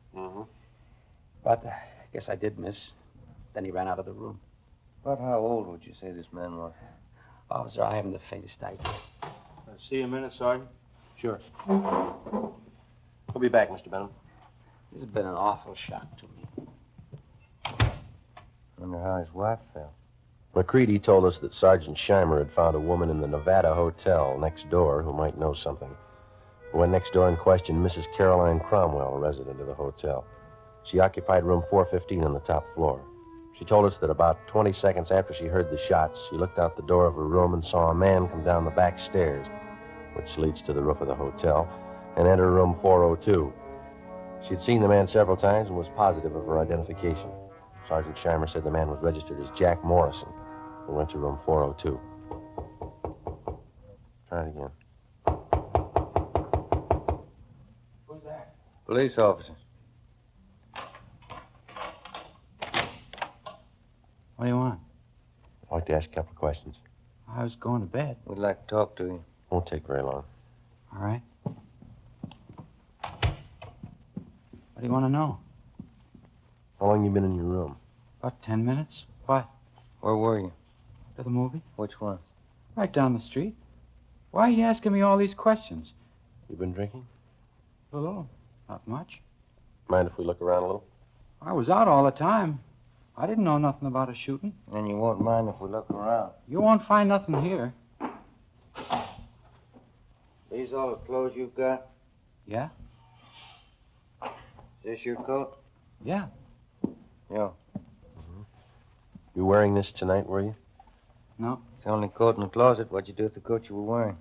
But I guess I did miss. Then he ran out of the room. About how old would you say this man was? Officer, I haven't the faintest idea. See you a minute, Sergeant? Sure. We'll be back, Mr. Benham. This has been an awful shock to me. Wonder how his wife felt. McCready told us that Sergeant Scheimer had found a woman in the Nevada Hotel next door who might know something. We went next door and questioned Mrs. Caroline Cromwell, a resident of the hotel. She occupied room 415 on the top floor. She told us that about 20 seconds after she heard the shots, she looked out the door of her room and saw a man come down the back stairs, which leads to the roof of the hotel, and enter room 402. She'd seen the man several times and was positive of her identification. Sergeant Scheimer said the man was registered as Jack Morrison. We went to room 402. Try it again. Who's that? Police officer. What do you want? I'd like to ask you a couple of questions. I was going to bed. We'd like to talk to you. Won't take very long. All right. What do you want to know? How long you been in your room? About 10 minutes. What? Where were you? To the movie. Which one? Right down the street. Why are you asking me all these questions? You been drinking? A little. Not much. Mind if we look around a little? I was out all the time. I didn't know nothing about a shooting. And you won't mind if we look around. You won't find nothing here. These all the clothes you've got? Yeah? this your coat? Yeah. Yeah. You wearing this tonight, were you? No. It's the only coat in the closet. What'd you do with the coat you were wearing?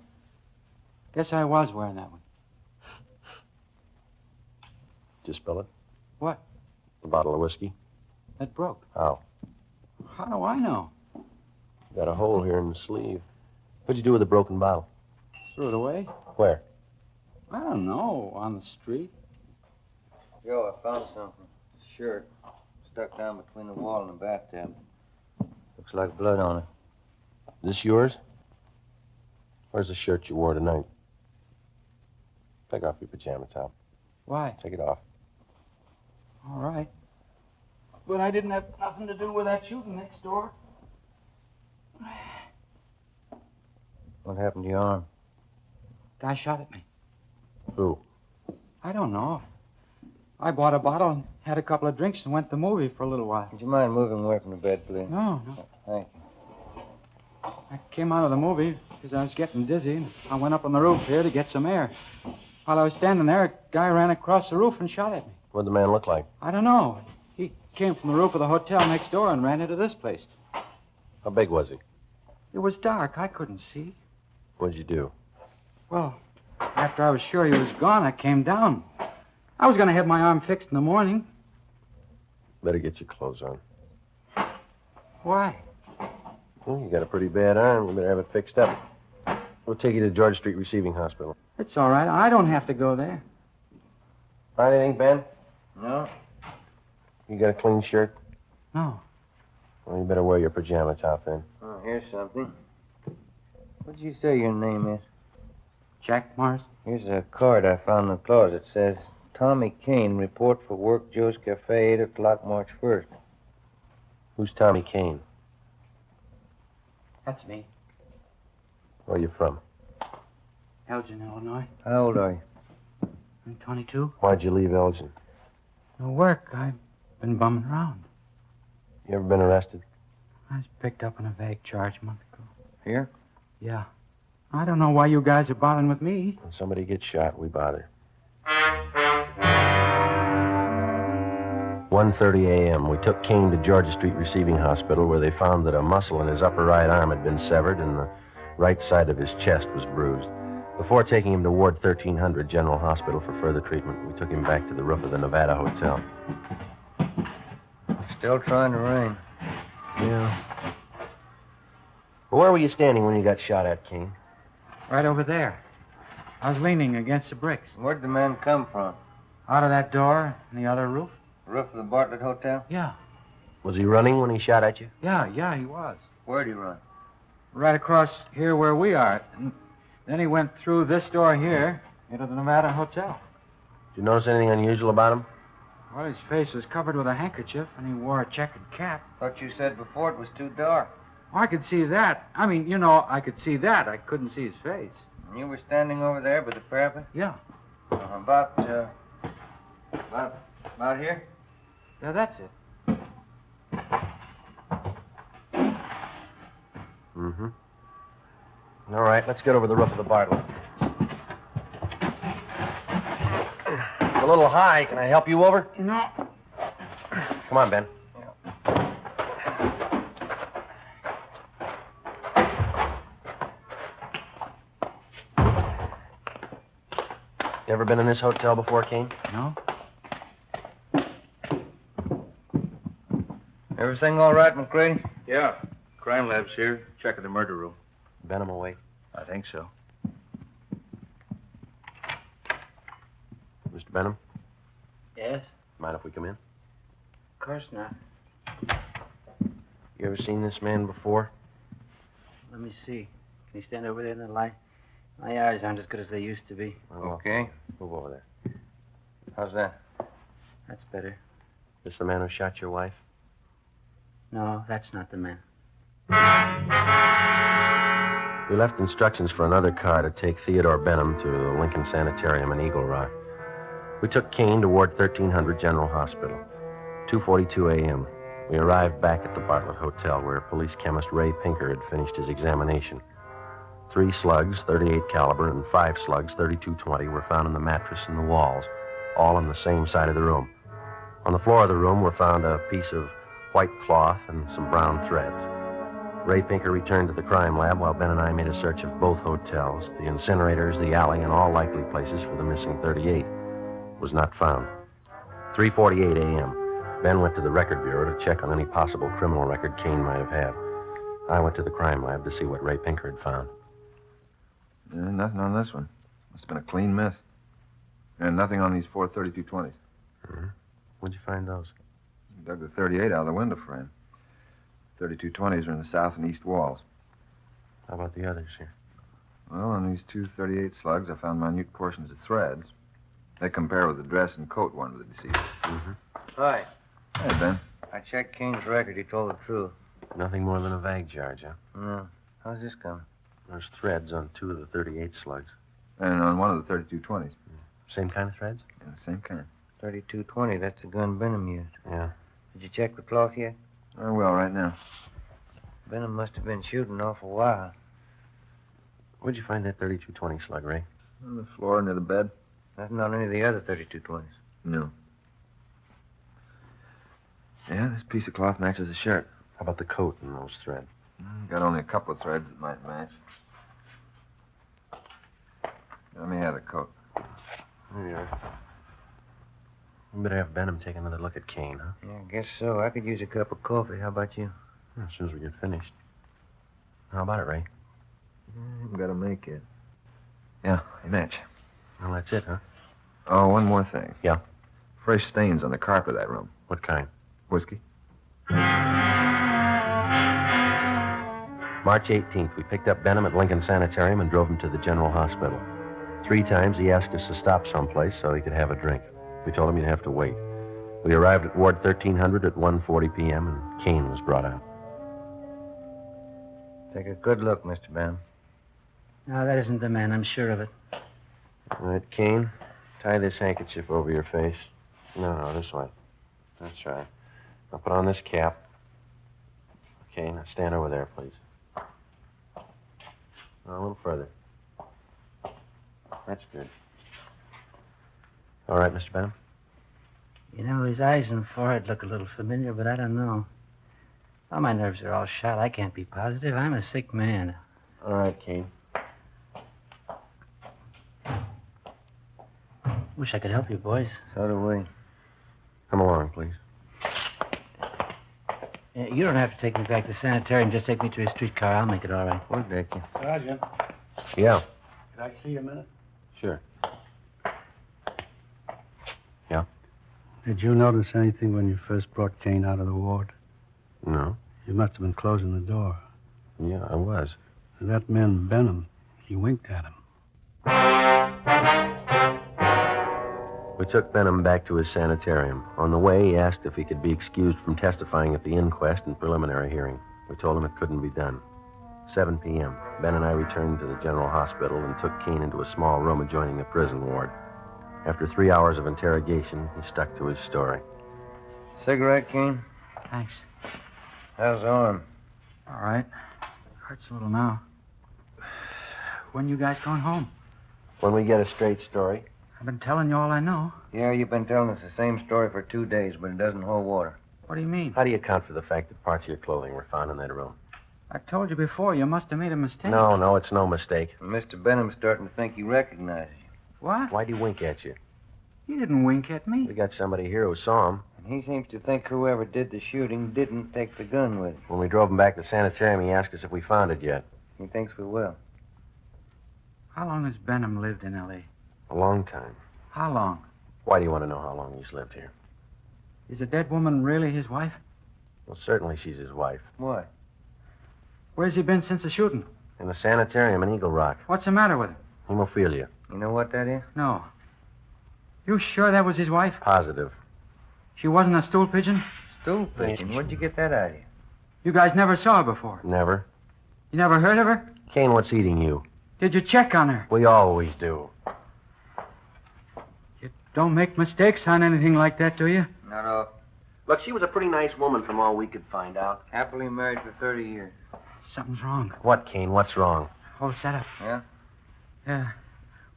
Guess I was wearing that one. Did you spill it? What? A bottle of whiskey? It broke. How? How do I know? Got a hole here in the sleeve. What'd you do with the broken bottle? Threw it away? Where? I don't know. On the street? Joe, I found something. A shirt. Stuck down between the wall and the bathtub. Looks like blood on it. This yours? Where's the shirt you wore tonight? Take off your pajama top. Why? Take it off. All right. But I didn't have nothing to do with that shooting next door. What happened to your arm? Guy shot at me. Who? I don't know. I bought a bottle and had a couple of drinks and went to the movie for a little while. Would you mind moving away from the bed, please? No. Thank you. I came out of the movie because I was getting dizzy, and I went up on the roof here to get some air. While I was standing there, a guy ran across the roof and shot at me. What'd the man look like? I don't know. He came from the roof of the hotel next door and ran into this place. How big was he? It was dark. I couldn't see. What'd you do? Well, after I was sure he was gone, I came down. I was going to have my arm fixed in the morning. Better get your clothes on. Why? Well, you got a pretty bad arm. You better have it fixed up. We'll take you to George Street Receiving Hospital. It's all right. I don't have to go there. Find anything, Ben? No. You got a clean shirt? No. Well, you better wear your pajama top then. Oh, here's something. What did you say your name is? Jack Morris. Here's a card I found in the closet. It says, Tommy Kane, report for work, Joe's Cafe, 8 o'clock, March 1st. Who's Tommy Kane? That's me. Where you from? Elgin, Illinois. How old are you? I'm 22. Why'd you leave Elgin? No work. I've been bumming around. You ever been arrested? I was picked up on a vague charge a month ago. Here? Yeah. I don't know why you guys are bothering with me. When somebody gets shot, we bother. 1:30 a.m. We took Kane to Georgia Street Receiving Hospital, where they found that a muscle in his upper right arm had been severed and the right side of his chest was bruised. Before taking him to Ward 1300 General Hospital for further treatment, we took him back to the roof of the Nevada Hotel. Still trying to rain. Yeah. Well, where were you standing when you got shot at, Kane? Right over there. I was leaning against the bricks. Where'd the man come from? Out of that door in the other roof? Roof of the Bartlett Hotel? Yeah. Was he running when he shot at you? Yeah, he was. Where'd he run? Right across here where we are. And then he went through this door here into the Nevada Hotel. Did you notice anything unusual about him? Well, his face was covered with a handkerchief, and he wore a checkered cap. Thought you said before it was too dark. Oh, I could see that. I mean, you know, I could see that. I couldn't see his face. And you were standing over there by the parapet? Yeah. About here? Yeah, that's it. Mm-hmm. All right, let's get over the roof of the Bartlett. It's a little high. Can I help you over? No. Come on, Ben. You ever been in this hotel before, Kane? No. Everything all right, McCready? Yeah. Crime lab's here. Checking the murder room. Benham awake? I think so. Mr. Benham, Yes? mind if we come in? Of course not. You ever seen this man before? Let me see. Can you stand over there in the light? My eyes aren't as good as they used to be. Okay. Move over there. How's that? That's better. This the man who shot your wife? No, that's not the man. We left instructions for another car to take Theodore Benham to the Lincoln Sanitarium in Eagle Rock. We took Kane to Ward 1300 General Hospital. 2:42 a.m. We arrived back at the Bartlett Hotel, where police chemist Ray Pinker had finished his examination. 3 slugs, .38 caliber, and 5 slugs, .32-20, were found in the mattress and the walls, all on the same side of the room. On the floor of the room were found a piece of white cloth and some brown threads. Ray Pinker returned to the crime lab while Ben and I made a search of both hotels, the incinerators, the alley, and all likely places for the missing 38. Was not found. 3:48 a.m. Ben went to the record bureau to check on any possible criminal record Kane might have had. I went to the crime lab to see what Ray Pinker had found. Nothing on this one. Must have been a clean miss. And nothing on these 4 32-20s. Mm-hmm. Where'd you find those? Dug the 38 out of the window frame. 32-20s are in the south and east walls. How about the others here? Well, on these 2 38 slugs, I found minute portions of threads. They compare with the dress and coat worn with the deceased. Mm-hmm. Hi. Hey, Ben. I checked Kane's record. He told the truth. Nothing more than a vague charge, huh? No. How's this coming? There's threads on 2 of the 38 slugs. And on one of the 32-20s. Same kind of threads? Yeah, the same kind. 32-20. That's the gun Benham used. Yeah. Did you check the cloth yet? I will right now. Benham must have been shooting an awful while. Where'd you find that 32-20 slug, Ray? On the floor near the bed. Nothing on any of the other 32-20s. No. Yeah, this piece of cloth matches the shirt. How about the coat and those threads? Got only a couple of threads that might match. Let me have the coat. There you are. We better have Benham take another look at Kane, huh? Yeah, I guess so. I could use a cup of coffee. How about you? As soon as we get finished. How about it, Ray? Haven't got to make it. Yeah, they match. Well, that's it, huh? Oh, one more thing. Yeah? Fresh stains on the carpet of that room. What kind? Whiskey. March 18th, we picked up Benham at Lincoln Sanitarium and drove him to the General Hospital. 3 times he asked us to stop someplace so he could have a drink. We told him he'd have to wait. We arrived at Ward 1300 at 1:40 p.m., and Kane was brought out. Take a good look, Mr. Benham. No, that isn't the man. I'm sure of it. All right, Kane, tie this handkerchief over your face. No, this way. That's right. Now put on this cap. Okay, now stand over there, please. Now, a little further. That's good. All right, Mr. Benham? You know, his eyes and forehead look a little familiar, but I don't know. Well, my nerves are all shot. I can't be positive. I'm a sick man. All right, Kane. Wish I could help you, boys. So do we. Come along, please. You don't have to take me back to the sanitarium. Just take me to a streetcar. I'll make it all right. We'll take you. Sergeant, Yeah, could I see you a minute? sure. Yeah? Did you notice anything when you first brought Kane out of the ward? No? You must have been closing the door. Yeah, I was. That man, Benham, he winked at him. We took Benham back to his sanitarium. On the way, he asked if he could be excused from testifying at the inquest and preliminary hearing. We told him it couldn't be done. 7 p.m. Ben and I returned to the General Hospital and took Kane into a small room adjoining the prison ward. After 3 hours of interrogation, he stuck to his story. Cigarette, Kane? Thanks. How's the arm? All right. Hurts a little now. When you guys going home? When we get a straight story. I've been telling you all I know. Yeah, you've been telling us the same story for 2 days, but it doesn't hold water. What do you mean? How do you account for the fact that parts of your clothing were found in that room? I told you before. You must have made a mistake. No, it's no mistake. Mr. Benham's starting to think he recognizes you. What? Why'd he wink at you? He didn't wink at me. We got somebody here who saw him. And he seems to think whoever did the shooting didn't take the gun with him. When we drove him back to the sanitarium, he asked us if we found it yet. He thinks we will. How long has Benham lived in L.A.? A long time. How long? Why do you want to know how long he's lived here? Is the dead woman really his wife? Well, certainly she's his wife. Why? Where's he been since the shooting? In the sanitarium in Eagle Rock. What's the matter with him? Hemophilia. You know what that is? No. You sure that was his wife? Positive. She wasn't a stool pigeon? Stool pigeon? Where'd you get that idea? You guys never saw her before? Never. You never heard of her? Kane, what's eating you? Did you check on her? We always do. You don't make mistakes on anything like that, do you? Not off. Look, she was a pretty nice woman from all we could find out. Happily married for 30 years. Something's wrong. What, Kane? What's wrong? Hold set up. Yeah? Yeah.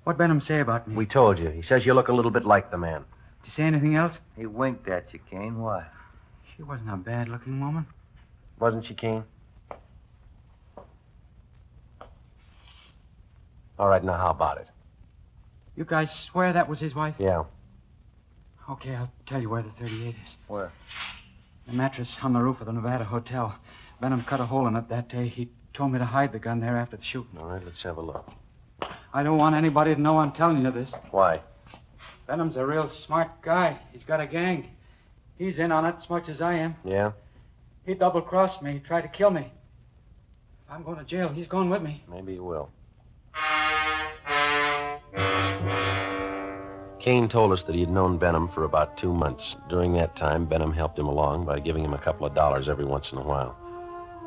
What'd Benham say about me? We told you. He says you look a little bit like the man. you say anything else? He winked at you, Kane. Why? She wasn't a bad-looking woman. Wasn't she, Kane? All right, now how about it? You guys swear that was his wife? Yeah. Okay, I'll tell you where the 38 is. Where? The mattress on the roof of the Nevada Hotel. Benham cut a hole in it that day. He told me to hide the gun there after the shooting. All right, let's have a look. I don't want anybody to know I'm telling you this. Why? Benham's a real smart guy. He's got a gang. He's in on it as much as I am. Yeah? He double-crossed me. He tried to kill me. If I'm going to jail, he's going with me. Maybe he will. Kane told us that he had known Benham for about 2 months. During that time, Benham helped him along by giving him a couple of dollars every once in a while.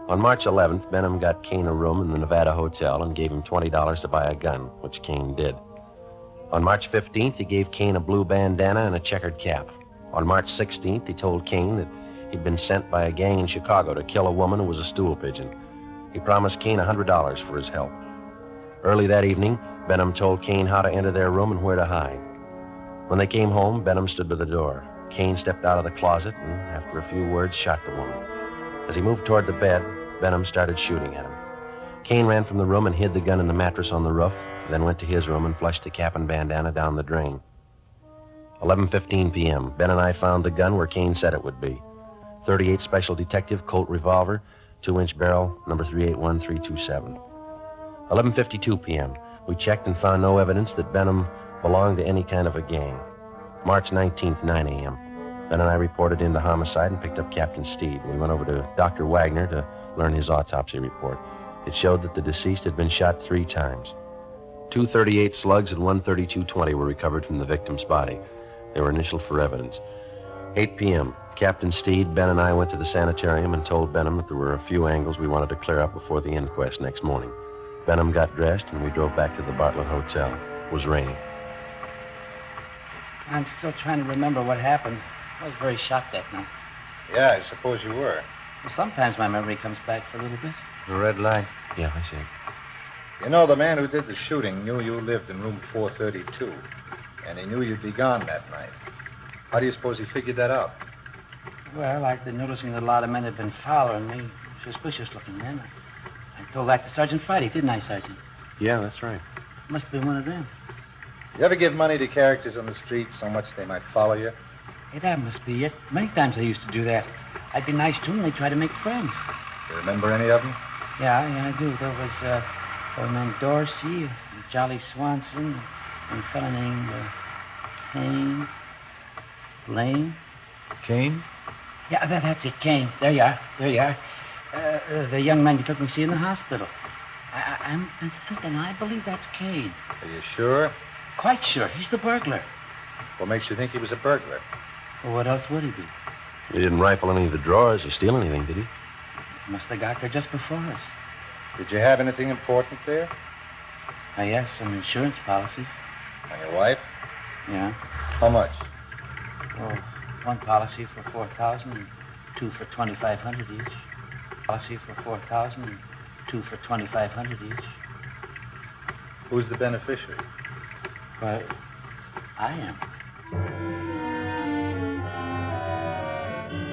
On March 11th, Benham got Kane a room in the Nevada Hotel and gave him $20 to buy a gun, which Kane did. On March 15th, he gave Kane a blue bandana and a checkered cap. On March 16th, he told Kane that he'd been sent by a gang in Chicago to kill a woman who was a stool pigeon. He promised Kane $100 for his help. Early that evening, Benham told Kane how to enter their room and where to hide. When they came home, Benham stood by the door. Kane stepped out of the closet and, after a few words, shot the woman. As he moved toward the bed, Benham started shooting at him. Kane ran from the room and hid the gun in the mattress on the roof, then went to his room and flushed the cap and bandana down the drain. 11:15 p.m., Ben and I found the gun where Kane said it would be. 38 Special Detective Colt revolver, 2-inch barrel, number 381327. 11:52 p.m., we checked and found no evidence that Benham belonged to any kind of a gang. March 19th, 9 a.m., Ben and I reported into homicide and picked up Captain Steed. We went over to Dr. Wagner to learn his autopsy report. It showed that the deceased had been shot 3 times. 2 .38 slugs and 1 .32-20 were recovered from the victim's body. They were initialed for evidence. 8 p.m., Captain Steed, Ben, and I went to the sanitarium and told Benham that there were a few angles we wanted to clear up before the inquest next morning. Benham got dressed, and we drove back to the Bartlett Hotel. It was raining. I'm still trying to remember what happened. I was very shocked that night. Yeah, I suppose you were. Well, sometimes my memory comes back for a little bit. The red light. Yeah, I see. You know, the man who did the shooting knew you lived in room 432, and he knew you'd be gone that night. How do you suppose he figured that out? Well, I'd been noticing that a lot of men had been following me, suspicious-looking men. I told that to Sergeant Friday, didn't I, Sergeant? Yeah, that's right. Must have been one of them. You ever give money to characters on the street so much they might follow you? Hey, that must be it. Many times I used to do that. I'd be nice to them, they'd try to make friends. You remember any of them? Yeah, I do. There was old man Dorsey, Jolly Swanson, and a fellow named Kane. Blaine. Kane? Yeah, that's it, Kane. There you are. The young man you took me to see in the hospital. I'm thinking, I believe that's Kane. Are you sure? Quite sure. He's the burglar. What makes you think he was a burglar? Well, what else would he be? He didn't rifle any of the drawers or steal anything, did he? Must have got there just before us. Did you have anything important there? Yes, some insurance policies. On your wife? Yeah. How much? Oh, one policy for $4,000 and 2 for $2,500 each. Policy for $4,000 and 2 for $2,500 each. Who's the beneficiary? Why, I am.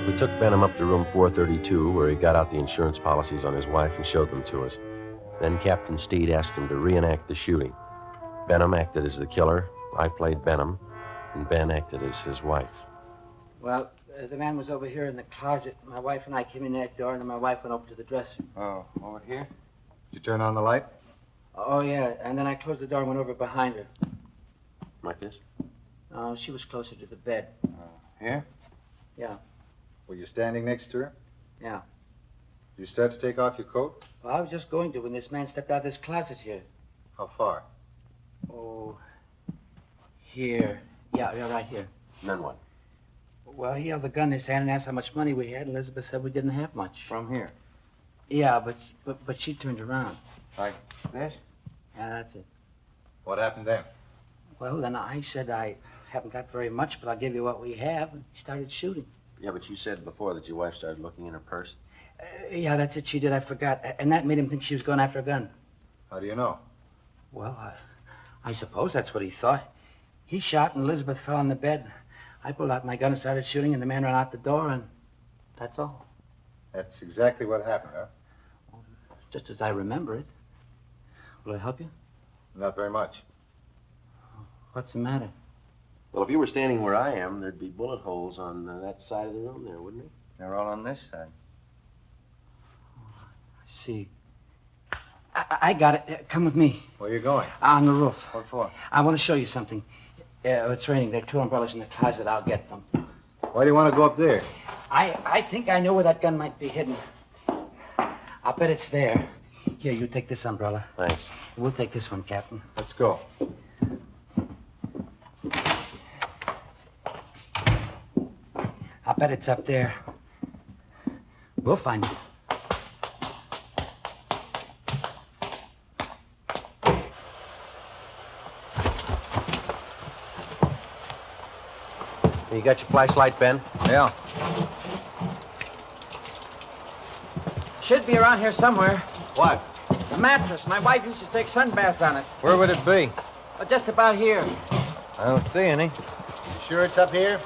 We took Benham up to room 432, where he got out the insurance policies on his wife and showed them to us. Then Captain Steed asked him to reenact the shooting. Benham acted as the killer, I played Benham, and Ben acted as his wife. Well, the man was over here in the closet. My wife and I came in that door, and then my wife went over to the dresser. Oh, over here? Did you turn on the light? Oh, yeah, and then I closed the door and went over behind her. Like this? Oh, she was closer to the bed. Here? Yeah. Were you standing next to her? Yeah. Did you start to take off your coat? Well, I was just going to when this man stepped out of this closet here. How far? Oh, here. Yeah, right here. And then what? Well, he held the gun in his hand and asked how much money we had. Elizabeth said we didn't have much. From here? Yeah, but she turned around. Like this? Yeah, that's it. What happened then? Well, then I said I haven't got very much, but I'll give you what we have. And he started shooting. Yeah, but you said before that your wife started looking in her purse. Yeah, that's it. She did. I forgot. And that made him think she was going after a gun. How do you know? Well, I suppose that's what he thought. He shot and Elizabeth fell on the bed. I pulled out my gun and started shooting, and the man ran out the door, and that's all. That's exactly what happened, huh? Just as I remember it. Will I help you? Not very much. What's the matter? Well, if you were standing where I am, there'd be bullet holes on that side of the room there, wouldn't there? They're all on this side. I see. I got it. Come with me. Where are you going? On the roof. What for? I want to show you something. It's raining. There are 2 umbrellas in the closet. I'll get them. Why do you want to go up there? I think I know where that gun might be hidden. I'll bet it's there. Here, you take this umbrella. Thanks. We'll take this one, Captain. Let's go. I'll bet it's up there. We'll find it. You got your flashlight, Ben? Yeah. Should be around here somewhere. What? A mattress. My wife used to take sunbaths on it. Where would it be? Just about here. I don't see any. You sure it's up here?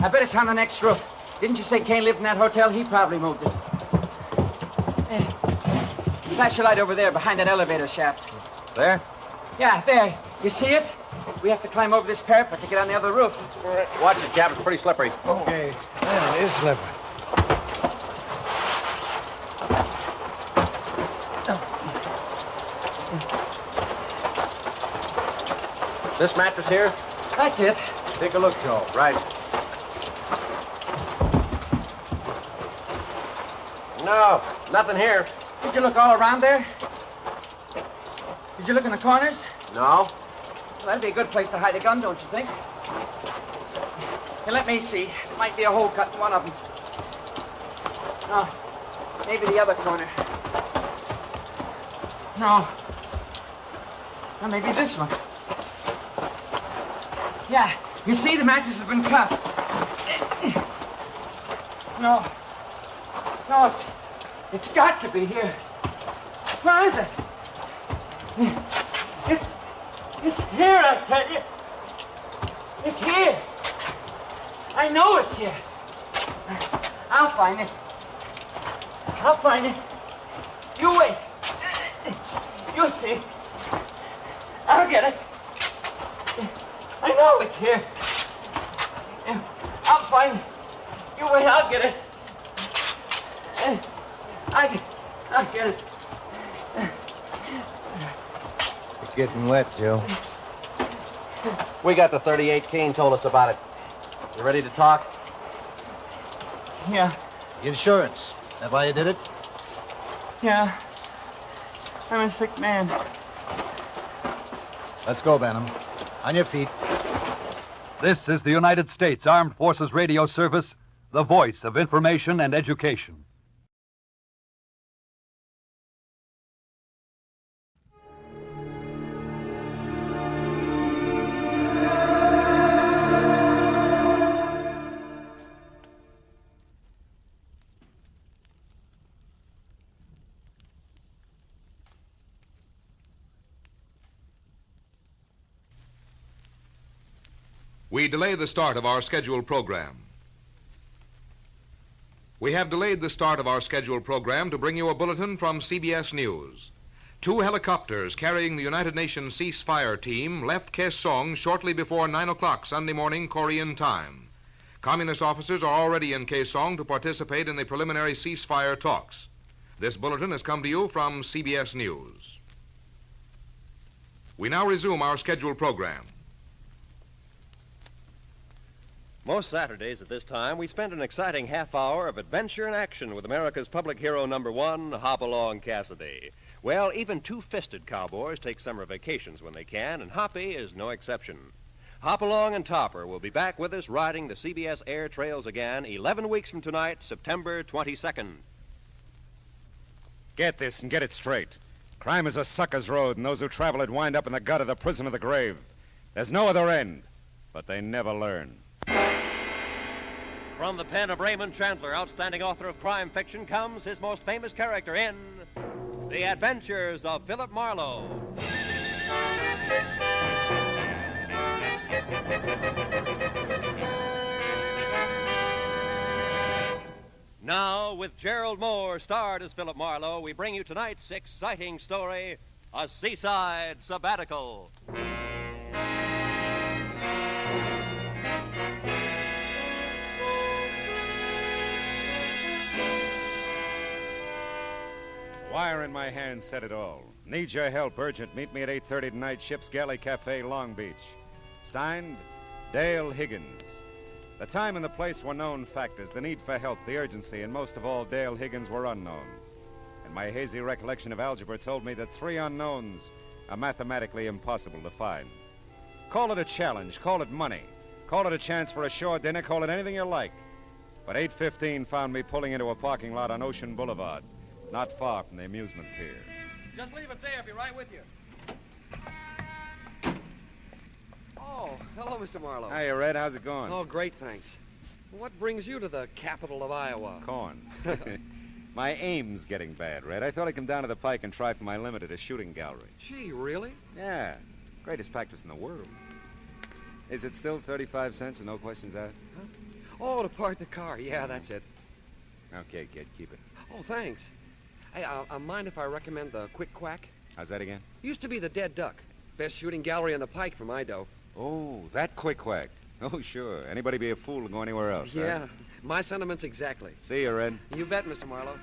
I bet it's on the next roof. Didn't you say Kane lived in that hotel? He probably moved it. Hey, flash your light over there behind that elevator shaft. There? Yeah, there. You see it? We have to climb over this parapet to get on the other roof. Watch it, Cap. It's pretty slippery. Okay. Yeah, it is slippery. This mattress here? That's it. Take a look, Joe. Right. No, nothing here. Did you look all around there? Did you look in the corners? No. Well, that'd be a good place to hide a gun, don't you think? Here, let me see. There might be a hole cut in one of them. No, maybe the other corner. No. Or maybe this one. Yeah, you see, the mattress has been cut. No. No, it's got to be here. Where is it? It's here, I tell you. It's here. I know it's here. I'll find it. I'll find it. You wait. You'll see. I'll get it. I know it's here. I'll find it. You wait, I'll get it. I'll get it. It's getting wet, Joe. We got the 38. Kane told us about it. You ready to talk? Yeah. Insurance. That why you did it? Yeah. I'm a sick man. Let's go, Benham. On your feet. This is the United States Armed Forces Radio Service, the voice of information and education. We delay the start of our scheduled program. We have delayed the start of our scheduled program to bring you a bulletin from CBS News. 2 helicopters carrying the United Nations ceasefire team left Kaesong shortly before 9 o'clock Sunday morning Korean time. Communist officers are already in Kaesong to participate in the preliminary ceasefire talks. This bulletin has come to you from CBS News. We now resume our scheduled program. Most Saturdays at this time, we spend an exciting half hour of adventure and action with America's public hero #1, Hopalong Cassidy. Well, even two-fisted cowboys take summer vacations when they can, and Hoppy is no exception. Hopalong and Topper will be back with us riding the CBS air trails again 11 weeks from tonight, September 22nd. Get this and get it straight. Crime is a sucker's road, and those who travel it wind up in the gut of the prison of the grave. There's no other end, but they never learn. From the pen of Raymond Chandler, outstanding author of crime fiction, comes his most famous character in The Adventures of Philip Marlowe. Now, with Gerald Moore starred as Philip Marlowe, we bring you tonight's exciting story, A Seaside Sabbatical. The wire in my hand said it all. Need your help, urgent. Meet me at 8:30 tonight, Ship's Galley Cafe, Long Beach. Signed, Dale Higgins. The time and the place were known factors. The need for help, the urgency, and most of all, Dale Higgins were unknown. And my hazy recollection of algebra told me that 3 unknowns are mathematically impossible to find. Call it a challenge, call it money, call it a chance for a shore dinner, call it anything you like. But 8:15 found me pulling into a parking lot on Ocean Boulevard, not far from the amusement pier. Just leave it there. I'll be right with you. Oh, hello, Mr. Marlowe. Hiya, Red. How's it going? Oh, great, thanks. What brings you to the capital of Iowa? Corn. My aim's getting bad, Red. I thought I'd come down to the Pike and try for my limit at a shooting gallery. Gee, really? Yeah. Greatest practice in the world. Is it still 35 cents and no questions asked? Huh? Oh, to park the car. Yeah, that's it. Okay, kid. Keep it. Oh, thanks. Hey, mind if I recommend the Quick Quack? How's that again? Used to be the Dead Duck. Best shooting gallery on the Pike for my dough. Oh, that Quick Quack. Oh, sure. Anybody be a fool to go anywhere else, Yeah, huh? my sentiments exactly. See you, Red. You bet, Mr. Marlowe.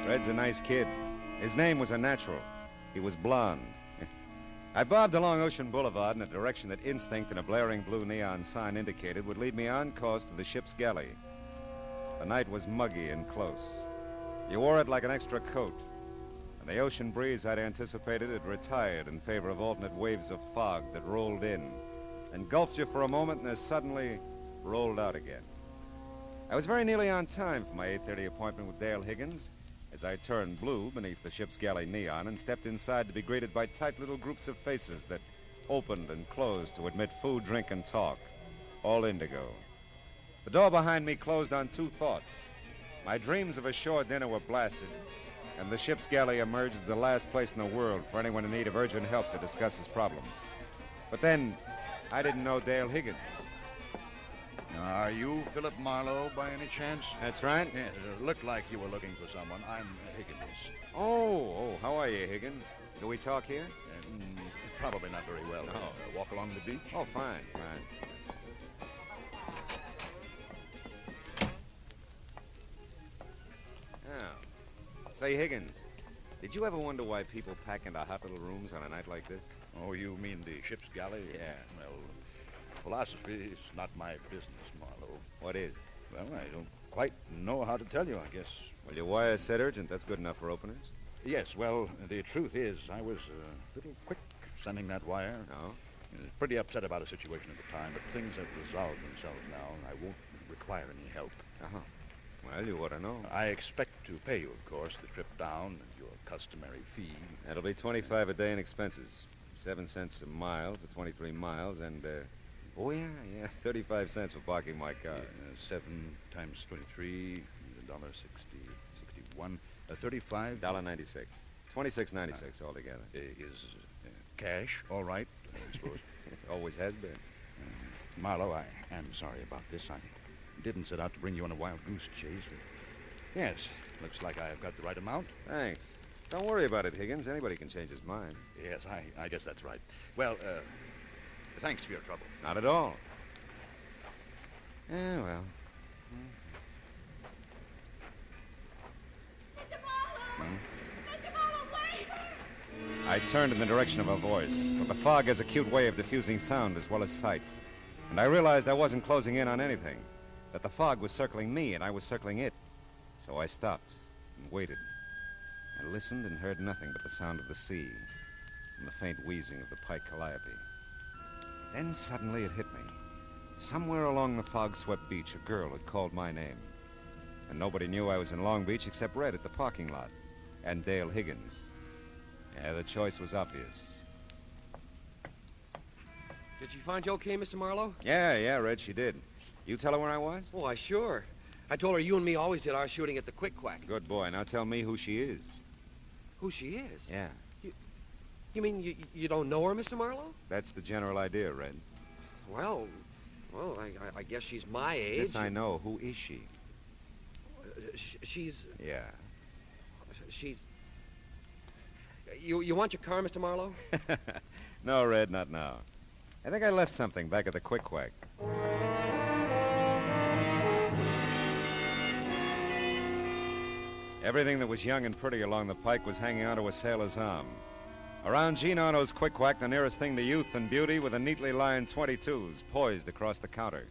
Red's a nice kid. His name was a natural. He was blonde. I bobbed along Ocean Boulevard in a direction that instinct and a blaring blue neon sign indicated would lead me on course to the ship's galley. The night was muggy and close. You wore it like an extra coat. And the ocean breeze I'd anticipated had retired in favor of alternate waves of fog that rolled in, engulfed you for a moment, and as suddenly rolled out again. I was very nearly on time for my 8:30 appointment with Dale Higgins as I turned blue beneath the ship's galley neon and stepped inside to be greeted by tight little groups of faces that opened and closed to admit food, drink, and talk, all indigo. The door behind me closed on 2 thoughts. My dreams of a shore dinner were blasted, and the ship's galley emerged as the last place in the world for anyone in need of urgent help to discuss his problems. But then, I didn't know Dale Higgins. Are you Philip Marlowe by any chance? That's right. Yeah, it looked like you were looking for someone. I'm Higgins. Oh, how are you, Higgins? Do we talk here? Probably not very well. No. Walk along the beach? Oh, fine. Oh. Say, Higgins, did you ever wonder why people pack into hot little rooms on a night like this? Oh, you mean the ship's galley? Yeah. Well, philosophy is not my business, Marlowe. What is? Well, I don't quite know how to tell you, I guess. Well, your wire said urgent. That's good enough for openers. Yes, well, the truth is, I was a little quick sending that wire. Oh? I was pretty upset about a situation at the time, but things have resolved themselves now, and I won't require any help. Uh-huh. Well, you ought to know. I expect to pay you, of course, the trip down and your customary fee. That'll be $25 a day in expenses. 7 cents a mile for 23 miles, and, oh, yeah, 35 cents for parking my car. 7 times 23, $1.60, 61, $35. $1.96. $26.96 altogether. Is cash all right, I suppose? Always has been. Marlowe, I am sorry about this. I didn't set out to bring you on a wild goose chase. But yes, looks like I've got the right amount. Thanks. Don't worry about it, Higgins. Anybody can change his mind. Yes, I guess that's right. Well, thanks for your trouble. Not at all. Yeah, well. I turned in the direction of her voice, but the fog has a cute way of diffusing sound as well as sight. And I realized I wasn't closing in on anything, that the fog was circling me and I was circling it. So I stopped and waited. I listened and heard nothing but the sound of the sea and the faint wheezing of the Pike Calliope. Then suddenly it hit me. Somewhere along the fog-swept beach, a girl had called my name. And nobody knew I was in Long Beach except Red at the parking lot and Dale Higgins. Yeah, the choice was obvious. Did she find you okay, Mr. Marlowe? Yeah, Red, she did. You tell her where I was? Oh, I sure. I told her you and me always did our shooting at the Quick Quack. Good boy. Now tell me who she is. Who she is? Yeah. You mean you don't know her, Mr. Marlowe? That's the general idea, Red. Well, Well, I guess she's my age. This I know. Who is she? She's... Yeah. She's... You want your car, Mr. Marlowe? No, Red, not now. I think I left something back at the Quick Quack. Everything that was young and pretty along the pike was hanging onto a sailor's arm. Around Gene Arno's Quick Quack, the nearest thing to youth and beauty were the neatly lined 22s poised across the counter.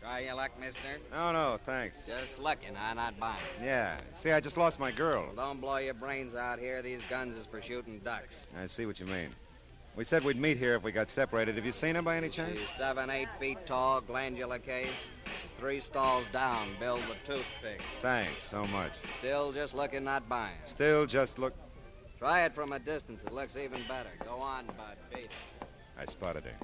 Try your luck, mister? No, thanks. Just looking, not buying. Yeah. See, I just lost my girl. Well, don't blow your brains out here. These guns is for shooting ducks. I see what you mean. We said we'd meet here if we got separated. Have you seen her by any chance? She's 7, 8 feet tall, glandular case. She's 3 stalls down, billed with toothpick. Thanks so much. Still just looking, not buying. Still just look... Try it from a distance. It looks even better. Go on, bud. Beat it. I spotted her.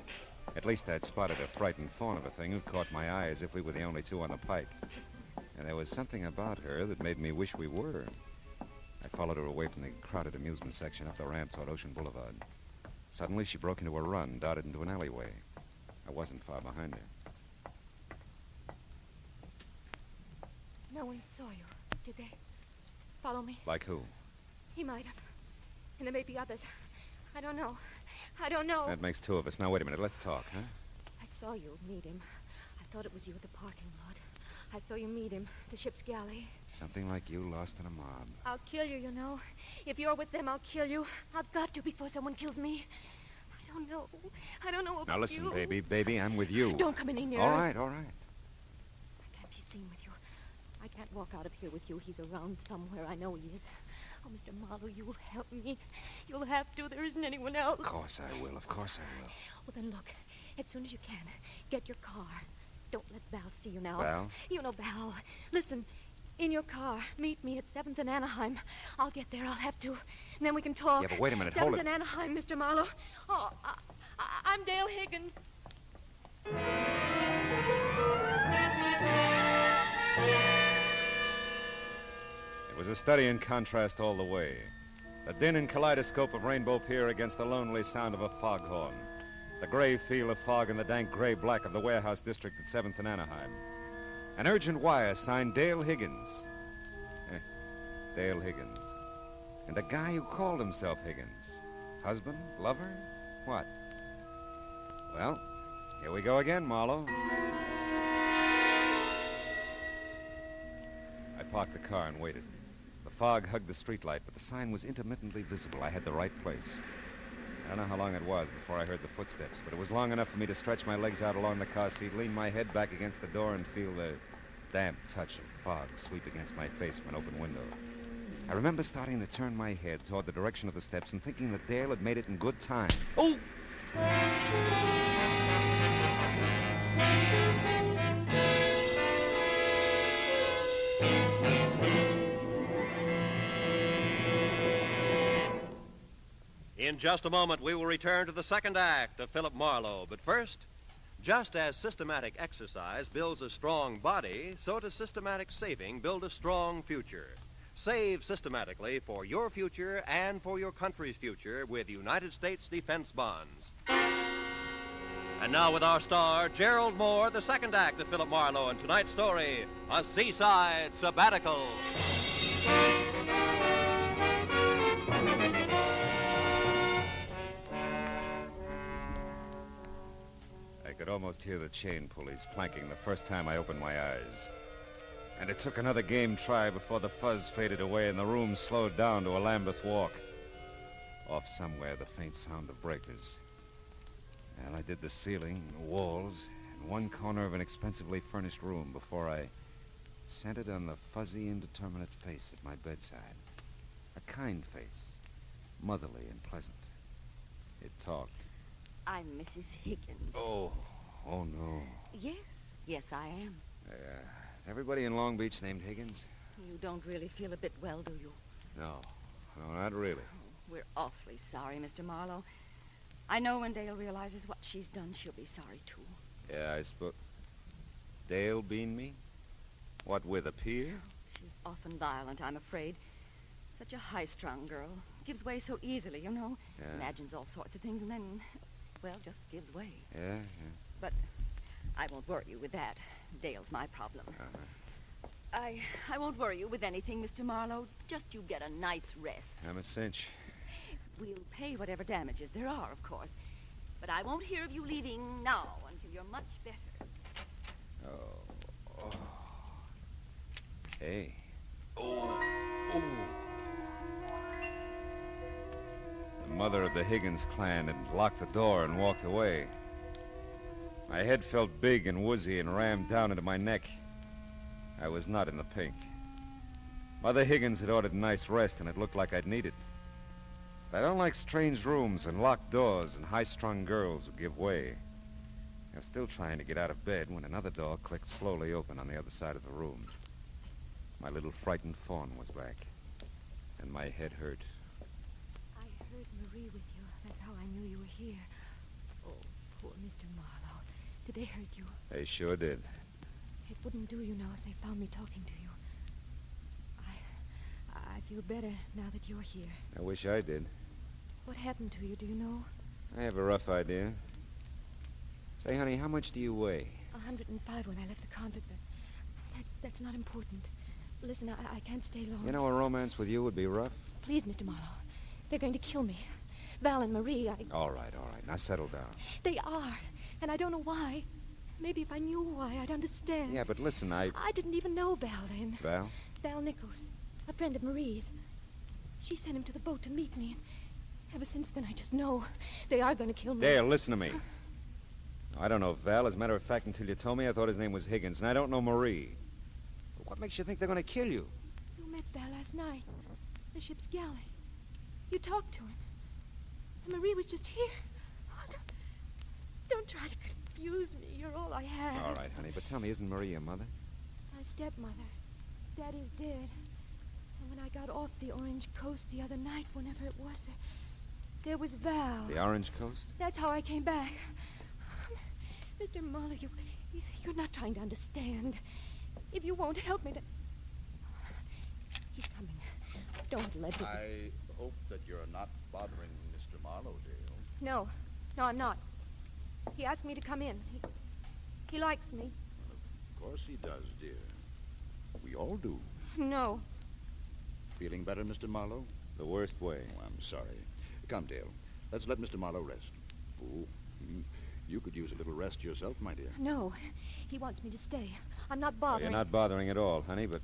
At least I'd spotted a frightened fawn of a thing who caught my eye as if we were the only two on the pike. And there was something about her that made me wish we were. I followed her away from the crowded amusement section up the ramp toward Ocean Boulevard. Suddenly, she broke into a run, darted into an alleyway. I wasn't far behind her. No one saw you, did they? Follow me. Like who? He might have. And there may be others. I don't know. I don't know. That makes 2 of us. Now, wait a minute. Let's talk, huh? I saw you meet him. I thought it was you at the parking lot. I saw you meet him, the ship's galley. Something like you lost in a mob. I'll kill you, you know. If you're with them, I'll kill you. I've got to before someone kills me. I don't know. I don't know about Now, listen, you. baby, I'm with you. Don't come any nearer. All right. I can't be seen with you. I can't walk out of here with you. He's around somewhere. I know he is. Oh, Mr. Marlowe, you will help me. You'll have to. There isn't anyone else. Of course I will. Well, then look. As soon as you can, get your car. Don't let Val see you now. Val? You know Val. Listen, in your car. Meet me at 7th and Anaheim. I'll get there. I'll have to. And then we can talk. Yeah, but wait a minute. 7th Hold it. and Anaheim, Mr. Marlowe. Oh, I'm Dale Higgins. It was a study in contrast all the way. The din and kaleidoscope of Rainbow Pier against the lonely sound of a foghorn. The gray feel of fog and the dank gray-black of the warehouse district at 7th and Anaheim. An urgent wire signed Dale Higgins. Dale Higgins. And a guy who called himself Higgins. Husband? Lover? What? Well, here we go again, Marlowe. I parked the car and waited. The fog hugged the streetlight, but the sign was intermittently visible. I had the right place. I don't know how long it was before I heard the footsteps, but it was long enough for me to stretch my legs out along the car seat, lean my head back against the door, and feel the damp touch of fog sweep against my face from an open window. I remember starting to turn my head toward the direction of the steps and thinking that Dale had made it in good time. Oh! In just a moment, we will return to the second act of Philip Marlowe. But first, just as systematic exercise builds a strong body, so does systematic saving build a strong future. Save systematically for your future and for your country's future with United States Defense Bonds. And now with our star, Gerald Moore, the second act of Philip Marlowe, and tonight's story, A Seaside Sabbatical. I could almost hear the chain pulleys clanking the first time I opened my eyes. And it took another game try before the fuzz faded away and the room slowed down to a Lambeth walk. Off somewhere, the faint sound of breakers. And I did the ceiling, the walls, and one corner of an expensively furnished room before I centered on the fuzzy, indeterminate face at my bedside. A kind face, motherly and pleasant. It talked. I'm Mrs. Higgins. Oh no. Yes, I am. Is everybody in Long Beach named Higgins? You don't really feel a bit well, do you? No, not really. We're awfully sorry, Mr. Marlowe. I know when Dale realizes what she's done, she'll be sorry, too. Yeah, I suppose. Dale bean me? What, with a pier? She's often violent, I'm afraid. Such a high-strung girl. Gives way so easily, you know. Yeah. Imagines all sorts of things and then, well, just gives way. Yeah. But I won't worry you with that. Dale's my problem. I won't worry you with anything, Mr. Marlowe. Just you get a nice rest. I'm a cinch. We'll pay whatever damages there are, of course. But I won't hear of you leaving now until you're much better. Oh. Hey. The mother of the Higgins clan had locked the door and walked away. My head felt big and woozy and rammed down into my neck. I was not in the pink. Mother Higgins had ordered a nice rest, and it looked like I'd need it. But I don't like strange rooms and locked doors and high-strung girls who give way. I was still trying to get out of bed when another door clicked slowly open on the other side of the room. My little frightened fawn was back, and my head hurt. I heard Marie with you. That's how I knew you were here. Oh, poor Mr. Marlowe. Did they hurt you? They sure did. It wouldn't do, you know, if they found me talking to you. I feel better now that you're here. I wish I did. What happened to you, do you know? I have a rough idea. Say, honey, how much do you weigh? 105 when I left the convent, but that's not important. Listen, I can't stay long. You know, a romance with you would be rough. Please, Mr. Marlowe. They're going to kill me. Val and Marie, All right. Now settle down. They are, and I don't know why. Maybe if I knew why, I'd understand. Yeah, but listen, I didn't even know Val then. Val? Val Nichols, a friend of Marie's. She sent him to the boat to meet me, and ever since then I just know they are going to kill me. Dale, listen to me. I don't know Val. As a matter of fact, until you told me, I thought his name was Higgins, and I don't know Marie. But what makes you think they're going to kill you? You met Val last night, the ship's galley. You talked to him. And Marie was just here. Oh, don't try to confuse me. You're all I have. All right, honey, but tell me, isn't Marie your mother? My stepmother. Daddy's dead. And when I got off the Orange Coast the other night, whenever it was, there was Val. The Orange Coast? That's how I came back. Mr. Marlowe, you're not trying to understand. If you won't help me, then... He's coming. Don't let him... I hope that you're not bothering Mr. Marlowe, Dale. No, I'm not. He asked me to come in. He likes me. Of course he does, dear. We all do. No. Feeling better, Mr. Marlowe? The worst way. Oh, I'm sorry. Come, Dale. Let's let Mr. Marlowe rest. Oh, you could use a little rest yourself, my dear. No. He wants me to stay. I'm not bothering. Well, you're not bothering at all, honey, but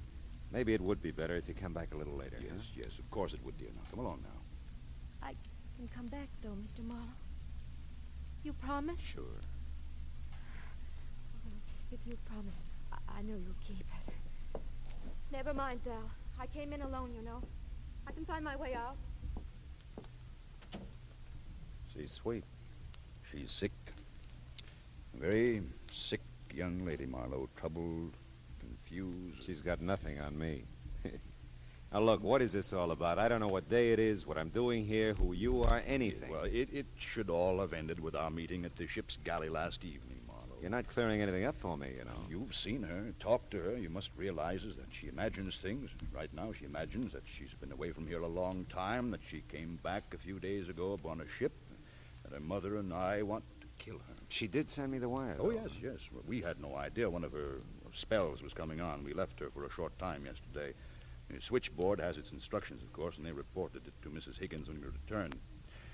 maybe it would be better if you come back a little later. Yes, of course it would, dear. Now, come along now. I can come back, though, Mr. Marlowe. You promise? Sure. If you promise, I know you'll keep it. Never mind, Val. I came in alone, you know. I can find my way out. She's sweet. She's sick. A very sick young lady, Marlowe. Troubled, confused. She's got nothing on me. Now, look, what is this all about? I don't know what day it is, what I'm doing here, who you are, anything. Well, it should all have ended with our meeting at the ship's galley last evening, Marlowe. You're not clearing anything up for me, you know. You've seen her, talked to her. You must realize that she imagines things. Right now, she imagines that she's been away from here a long time, that she came back a few days ago upon a ship, that her mother and I want to kill her. She did send me the wire, Oh, though. yes. Well, we had no idea one of her spells was coming on. We left her for a short time yesterday. The switchboard has its instructions, of course, and they reported it to Mrs. Higgins when we returned.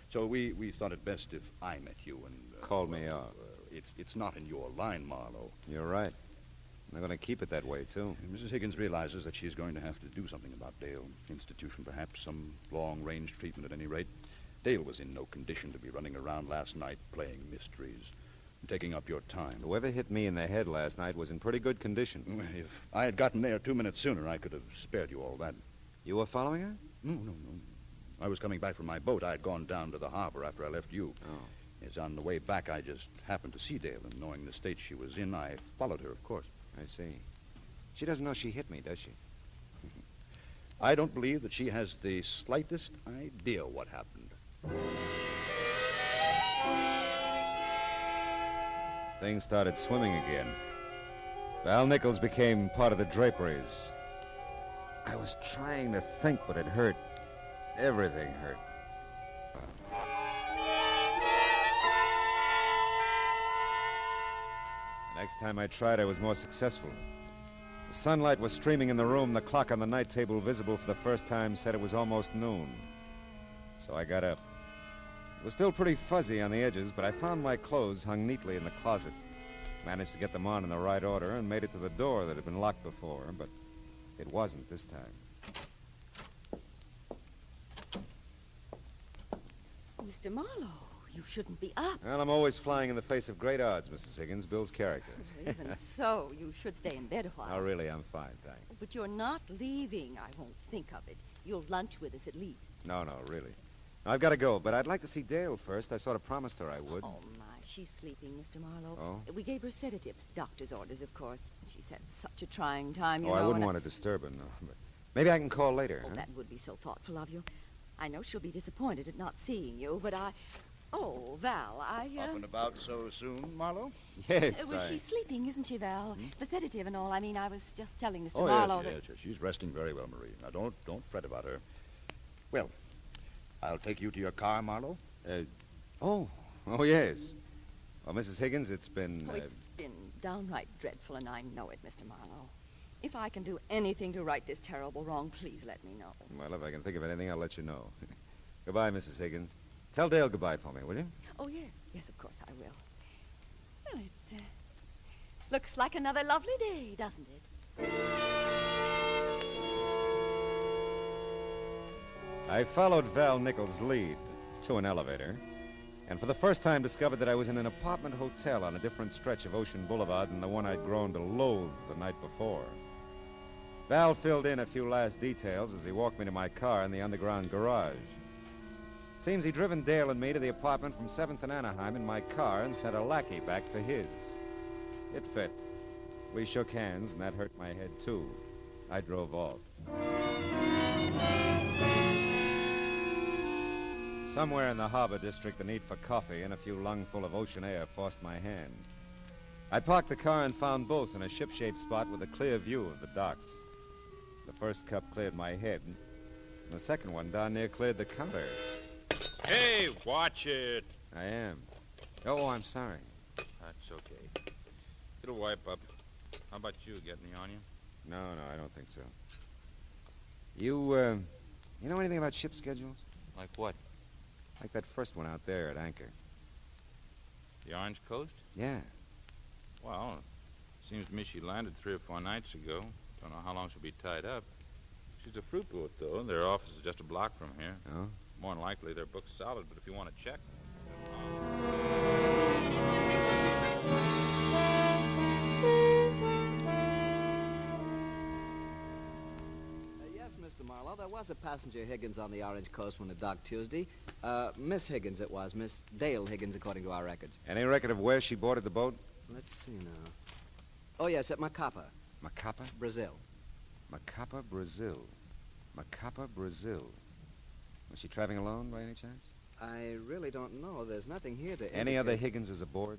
So we thought it best if I met you and... Called me out. It's not in your line, Marlowe. You're right. They're going to keep it that way, too. Mrs. Higgins realizes that she's going to have to do something about Dale. Institution, perhaps, some long-range treatment at any rate. Dale was in no condition to be running around last night playing mysteries, taking up your time. Whoever hit me in the head last night was in pretty good condition. If I had gotten there 2 minutes sooner, I could have spared you all that. You were following her? No. I was coming back from my boat. I had gone down to the harbor after I left you. Oh. Yes, on the way back, I just happened to see Dale, and knowing the state she was in, I followed her, of course. I see. She doesn't know she hit me, does she? I don't believe that she has the slightest idea what happened. Things started swimming again. Val Nichols became part of the draperies. I was trying to think, but it hurt. Everything hurt. Next time I tried, I was more successful. The sunlight was streaming in the room. The clock on the night table, visible for the first time, said it was almost noon. So I got up. It was still pretty fuzzy on the edges, but I found my clothes hung neatly in the closet. Managed to get them on in the right order and made it to the door that had been locked before, but it wasn't this time. Mr. Marlowe, you shouldn't be up. Well, I'm always flying in the face of great odds, Mrs. Higgins. Bill's character. Even so, you should stay in bed a while. Oh, really, I'm fine, thanks. But you're not leaving. I won't think of it. You'll lunch with us at least. No, really. I've got to go, but I'd like to see Dale first. I sort of promised her I would. Oh, my. She's sleeping, Mr. Marlowe. Oh? We gave her sedative. Doctor's orders, of course. She's had such a trying time, you Oh, know. I wouldn't want to disturb her, no. But maybe I can call later. Oh, huh? that would be so thoughtful of you. I know she'll be disappointed at not seeing you, but Oh, Val, Up and about so soon, Marlowe? Yes, Well, she's sleeping, isn't she, Val? The sedative and all. I mean, I was just telling Mr. Oh, Marlowe yes. She's resting very well, Marie. Now, don't fret about her. Well, I'll take you to your car, Marlowe. Oh, yes. Well, Mrs. Higgins, it's been... It's been downright dreadful, and I know it, Mr. Marlowe. If I can do anything to right this terrible wrong, please let me know. Well, if I can think of anything, I'll let you know. Goodbye, Mrs. Higgins. Tell Dale goodbye for me, will you? Oh, yes. Yes, of course I will. Well, it looks like another lovely day, doesn't it? I followed Val Nichols' lead to an elevator, and for the first time discovered that I was in an apartment hotel on a different stretch of Ocean Boulevard than the one I'd grown to loathe the night before. Val filled in a few last details as he walked me to my car in the underground garage. Seems he'd driven Dale and me to the apartment from 7th and Anaheim in my car and sent a lackey back for his. It fit. We shook hands, and that hurt my head, too. I drove off. Somewhere in the harbor district, the need for coffee and a few lungful of ocean air forced my hand. I parked the car and found both in a ship-shaped spot with a clear view of the docks. The first cup cleared my head, and the second one down near cleared the counter. Hey, watch it. I am. Oh, I'm sorry. That's okay. It'll wipe up. How about you? Get any on you? No, I don't think so. You know anything about ship schedules? Like what? Like that first one out there at anchor. The Orange Coast? Yeah. Well, seems to me she landed 3 or 4 nights ago. Don't know how long she'll be tied up. She's a fruit boat, though. Their office is just a block from here. Oh? More than likely, they're booked solid, but if you want to check... Yes, Mr. Marlowe, there was a passenger Higgins on the Orange Coast when it docked Tuesday. Miss Higgins it was, Miss Dale Higgins, according to our records. Any record of where she boarded the boat? Let's see now. Oh, yes, at Macapa. Macapa? Brazil. Macapa, Brazil. Macapa, Brazil. Was she traveling alone by any chance? I really don't know. There's nothing here to Any other Higginses aboard?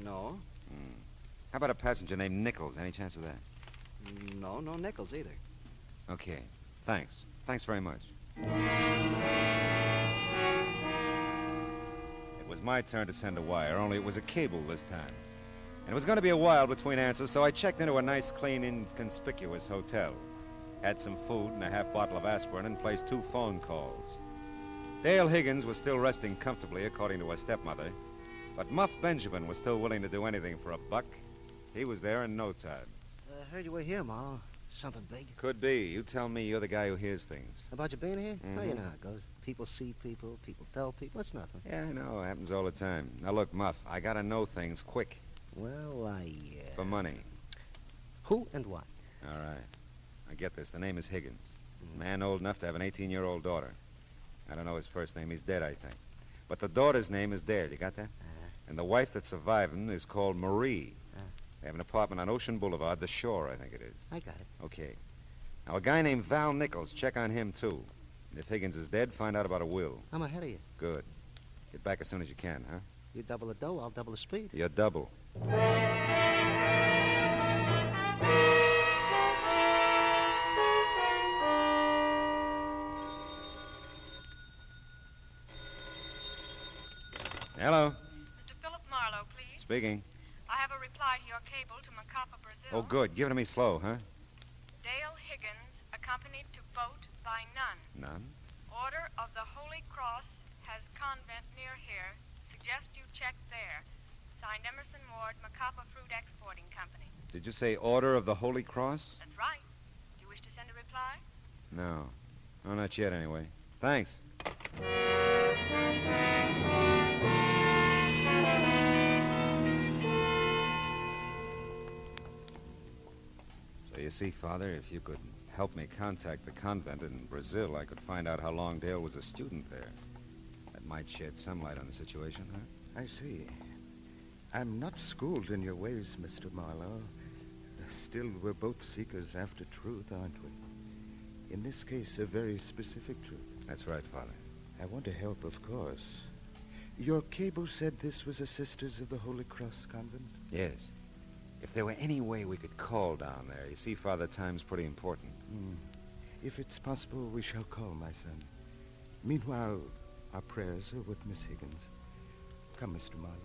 No. How about a passenger named Nichols? Any chance of that? No Nichols either. Okay. Thanks. Thanks very much. It was my turn to send a wire, only it was a cable this time. And it was going to be a while between answers, so I checked into a nice, clean, inconspicuous hotel. Had some food and a half bottle of aspirin and placed 2 phone calls. Dale Higgins was still resting comfortably, according to her stepmother, but Muff Benjamin was still willing to do anything for a buck. He was there in no time. I heard you were here, Marlowe. Something big. Could be. You tell me. You're the guy who hears things. About you being here? Mm-hmm. Well, you know how it goes. People see people, people tell people. It's nothing. Yeah, I know. It happens all the time. Now, look, Muff, I gotta know things quick. Well, For money. Who and what? All right. I get this. The name is Higgins. Man old enough to have an 18-year-old daughter. I don't know his first name. He's dead, I think. But the daughter's name is Dale. You got that? And the wife that's surviving is called Marie. They have an apartment on Ocean Boulevard, the Shore, I think it is. I got it. Okay. Now, a guy named Val Nichols, check on him, too. And if Higgins is dead, find out about a will. I'm ahead of you. Good. Get back as soon as you can, huh? You double the dough, I'll double the speed. You're double. Hello. Mr. Philip Marlowe, please. Speaking. I have a reply to your cable to Macapa, Brazil. Oh, good. Give it to me slow, huh? Dale Higgins, accompanied to boat by nun. None? Order of the Holy Cross has convent near here. Suggest you check there. Signed Emerson Ward, Macapa Fruit Exporting Company. Did you say Order of the Holy Cross? That's right. Do you wish to send a reply? No. Oh, not yet, anyway. Thanks. So you see, Father, if you could help me contact the convent in Brazil, I could find out how long Dale was a student there. That might shed some light on the situation, huh? I see. I'm not schooled in your ways, Mr. Marlowe. Still, we're both seekers after truth, aren't we? In this case, a very specific truth. That's right, Father. I want to help, of course. Your cable said this was a Sisters of the Holy Cross convent? Yes. If there were any way we could call down there. You see, Father, time's pretty important. If it's possible, we shall call, my son. Meanwhile, our prayers are with Miss Higgins. Come, Mr. Marlowe.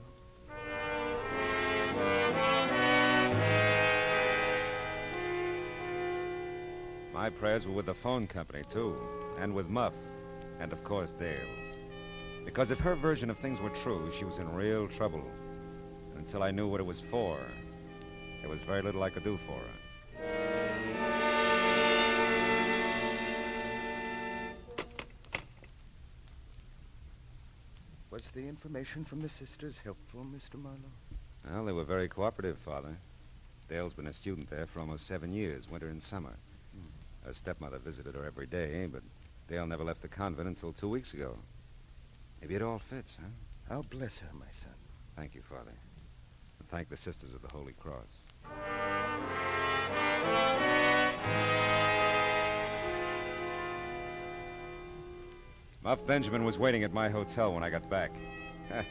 My prayers were with the phone company, too. And with Muff. And, of course, Dale. Because if her version of things were true, she was in real trouble. And until I knew what it was for, there was very little I could do for her. Was the information from the sisters helpful, Mr. Marlowe? Well, they were very cooperative, Father. Dale's been a student there for almost 7 years, winter and summer. Her stepmother visited her every day, but Dale never left the convent until 2 weeks ago. Maybe it all fits, huh? I'll bless her, my son. Thank you, Father. And thank the Sisters of the Holy Cross. Muff Benjamin was waiting at my hotel when I got back. It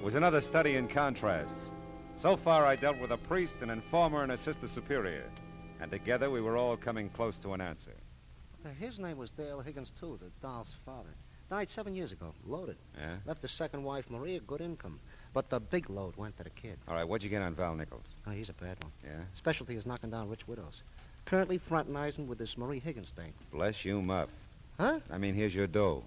was another study in contrasts. So far, I dealt with a priest, an informer, and a sister superior. And together, we were all coming close to an answer. His name was Dale Higgins, too, the doll's father. Died 7 years ago, loaded. Yeah? Left his second wife, Maria, good income. But the big load went to the kid. All right, what'd you get on Val Nichols? Oh, he's a bad one. Yeah? Specialty is knocking down rich widows. Currently fraternizing with this Marie Higgins thing. Bless you, Muff. Huh? I mean, here's your dough.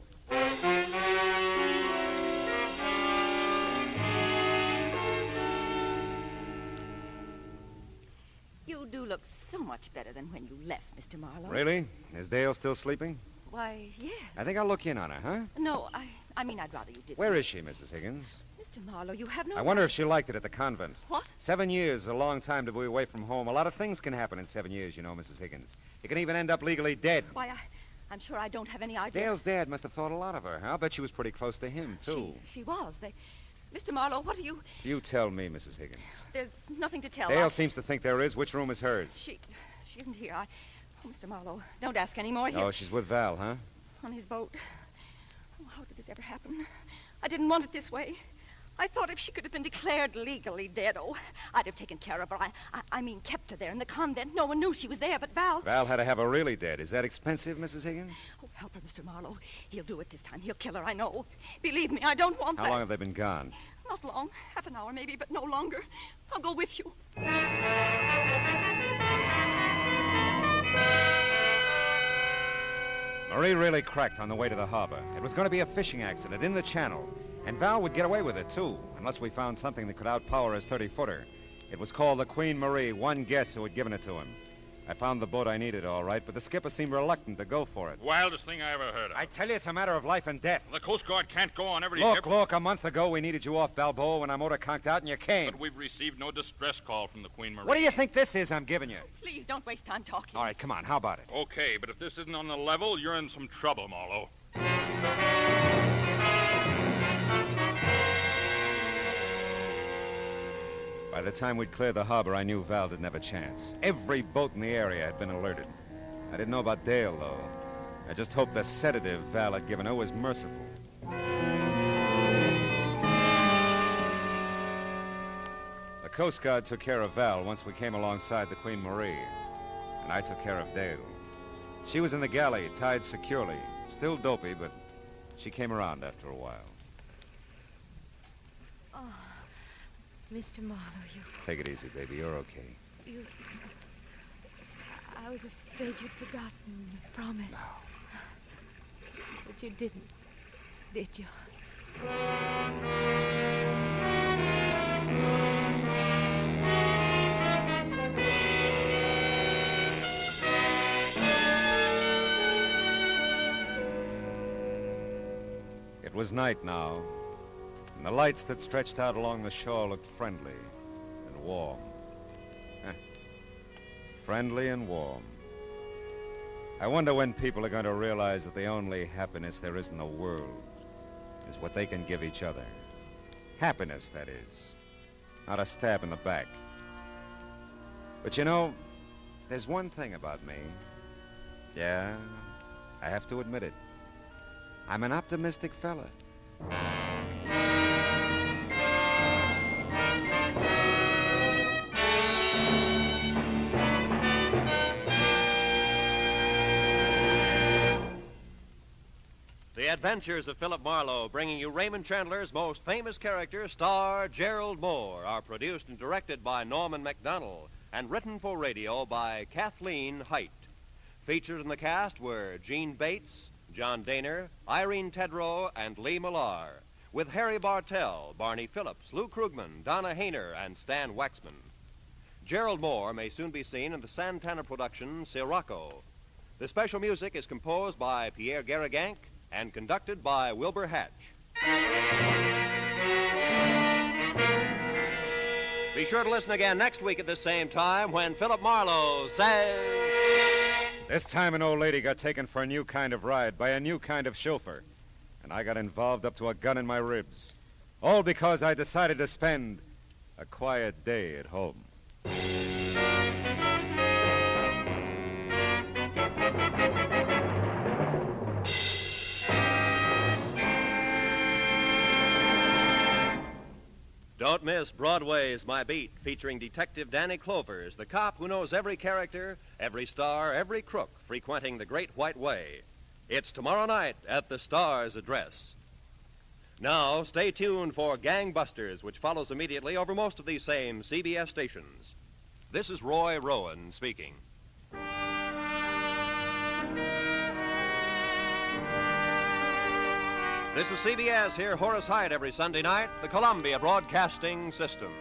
You do look so much better than when you left, Mr. Marlowe. Really? Is Dale still sleeping? Why, yes. I think I'll look in on her, huh? No, I mean, I'd rather you didn't. Where is she, Mrs. Higgins? Mr. Marlowe, you have no... I wonder if she liked it at the convent. What? 7 years is a long time to be away from home. A lot of things can happen in 7 years, you know, Mrs. Higgins. You can even end up legally dead. Why, I'm sure I don't have any idea. Dale's dad must have thought a lot of her. I'll bet she was pretty close to him, too. She was. Mr. Marlowe, what are you... You tell me, Mrs. Higgins. There's nothing to tell. Dale seems to think there is. Which room is hers? She isn't here. Oh, Mr. Marlowe, don't ask any more. Oh, she's with Val, huh? On his boat. Oh, how did this ever happen? I didn't want it this way. I thought if she could have been declared legally dead, I'd have taken care of her. I mean, kept her there in the convent. No one knew she was there but Val. Val had to have her really dead. Is that expensive, Mrs. Higgins? Oh, help her, Mr. Marlowe. He'll do it this time. He'll kill her, I know. Believe me, I don't want that. How long have they been gone? Not long. Half an hour, maybe, but no longer. I'll go with you. Marie really cracked on the way to the harbor. It was going to be a fishing accident in the channel. And Val would get away with it, too, unless we found something that could outpower his 30-footer. It was called the Queen Marie, one guess who had given it to him. I found the boat I needed, all right, but the skipper seemed reluctant to go for it. Wildest thing I ever heard of. I tell you, it's a matter of life and death. The Coast Guard can't go on every... Look, a month ago we needed you off Balboa when our motor conked out and you came. But we've received no distress call from the Queen Marie. What do you think this is I'm giving you? Please, don't waste time talking. All right, come on, how about it? Okay, but if this isn't on the level, you're in some trouble, Marlowe. By the time we'd cleared the harbor, I knew Val didn't have a chance. Every boat in the area had been alerted. I didn't know about Dale, though. I just hoped the sedative Val had given her was merciful. The Coast Guard took care of Val once we came alongside the Queen Marie. And I took care of Dale. She was in the galley, tied securely. Still dopey, but she came around after a while. Mr. Marlowe, you... Take it easy, baby. You're okay. You... I was afraid you'd forgotten your promise. No. But you didn't, did you? It was night now, and the lights that stretched out along the shore looked friendly and warm. Friendly and warm. I wonder when people are going to realize that the only happiness there is in the world is what they can give each other. Happiness, that is. Not a stab in the back. But you know, there's one thing about me. Yeah, I have to admit it. I'm an optimistic fella. The Adventures of Philip Marlowe, bringing you Raymond Chandler's most famous character, star Gerald Moore, are produced and directed by Norman MacDonald and written for radio by Kathleen Height. Featured in the cast were Gene Bates, John Daner, Irene Tedrow, and Lee Millar, with Harry Bartell, Barney Phillips, Lou Krugman, Donna Hayner, and Stan Waxman. Gerald Moore may soon be seen in the Santana production Sirocco. The special music is composed by Pierre Garrigank and conducted by Wilbur Hatch. Be sure to listen again next week at the same time when Philip Marlowe says... This time an old lady got taken for a new kind of ride by a new kind of chauffeur, and I got involved up to a gun in my ribs. All because I decided to spend a quiet day at home. Don't miss Broadway's My Beat, featuring Detective Danny Clovers, the cop who knows every character, every star, every crook frequenting the Great White Way. It's tomorrow night at the Star's address. Now, stay tuned for Gangbusters, which follows immediately over most of these same CBS stations. This is Roy Rowan speaking. This is CBS. Hear Horace Hyde every Sunday night, the Columbia Broadcasting System.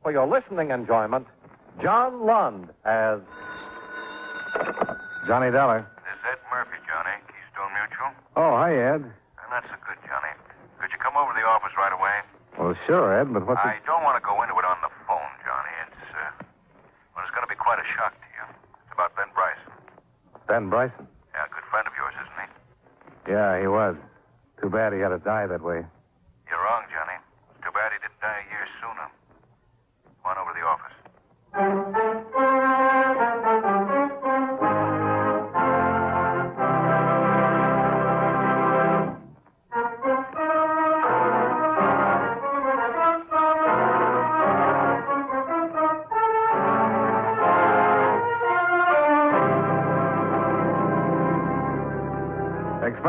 For your listening enjoyment, John Lund as Johnny Dollar. This is Ed Murphy, Johnny. Keystone Mutual. Oh, hi, Ed. That's so good, Johnny. Could you come over to the office right away? Well, sure, Ed, but what's I don't want to go into it on the phone, Johnny. It's going to be quite a shock to you. It's about Ben Bryson. Ben Bryson? Yeah, a good friend of yours, isn't he? Yeah, he was. Too bad he had to die that way. You're wrong, Johnny. It's too bad he didn't die a year sooner. Come on over to the office.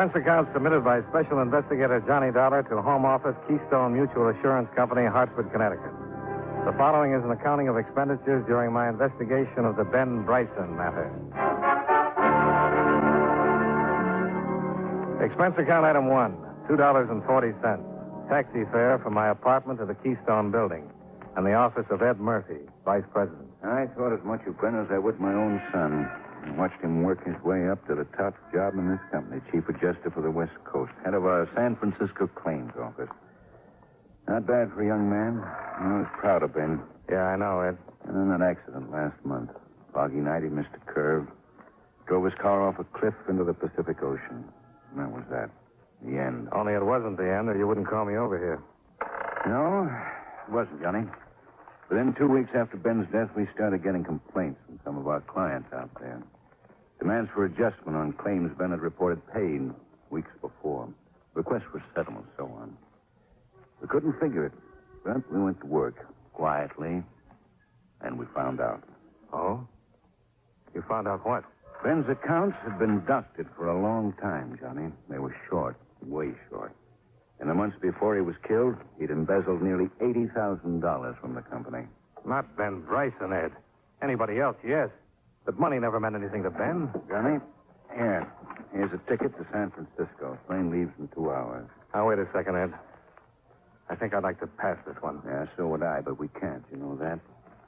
expense account submitted by Special Investigator Johnny Dollar to Home Office, Keystone Mutual Assurance Company, Hartford, Connecticut. The following is an accounting of expenditures during my investigation of the Ben Bryson matter. Expense account item 1, $2.40. Taxi fare from my apartment to the Keystone building and the office of Ed Murphy, Vice President. I thought as much of Ben as I would my own son. I watched him work his way up to the top job in this company, Chief Adjuster for the West Coast, head of our San Francisco Claims Office. Not bad for a young man. I was proud of Ben. Yeah, I know, Ed. And then that accident last month. Foggy night, he missed a curve. Drove his car off a cliff into the Pacific Ocean. And that was that. The end. Only it wasn't the end, or you wouldn't call me over here. No, it wasn't, Johnny. Within 2 weeks after Ben's death, we started getting complaints from some of our clients out there. Demands for adjustment on claims Ben had reported paid weeks before. Requests for settlement, so on. We couldn't figure it, but we went to work quietly, and we found out. Oh? You found out what? Ben's accounts had been doctored for a long time, Johnny. They were short, way short. In the months before he was killed, he'd embezzled nearly $80,000 from the company. Not Ben Bryson, Ed. Anybody else, yes. But money never meant anything to Ben. Johnny, here's a ticket to San Francisco. Plane leaves in 2 hours. Now, wait a second, Ed. I think I'd like to pass this one. Yeah, so would I, but we can't, you know that.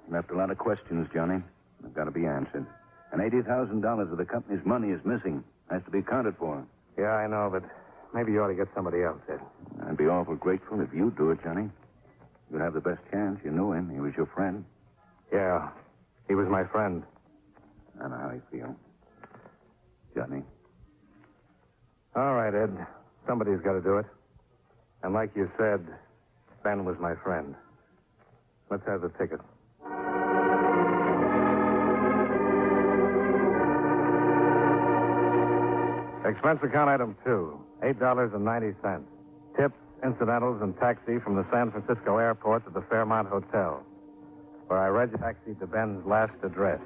Left a lot of questions, Johnny. They've got to be answered. And $80,000 of the company's money is missing. Has to be accounted for. Yeah, I know, but maybe you ought to get somebody else, Ed. I'd be awful grateful if you'd do it, Johnny. You'd have the best chance. You knew him. He was your friend. Yeah, he was my friend. I know how you feel. Johnny. All right, Ed. Somebody's got to do it. And like you said, Ben was my friend. Let's have the ticket. Expense account item 2, $8.90. Tips, incidentals, and taxi from the San Francisco airport to the Fairmont Hotel, where I reg-taxied to Ben's last address,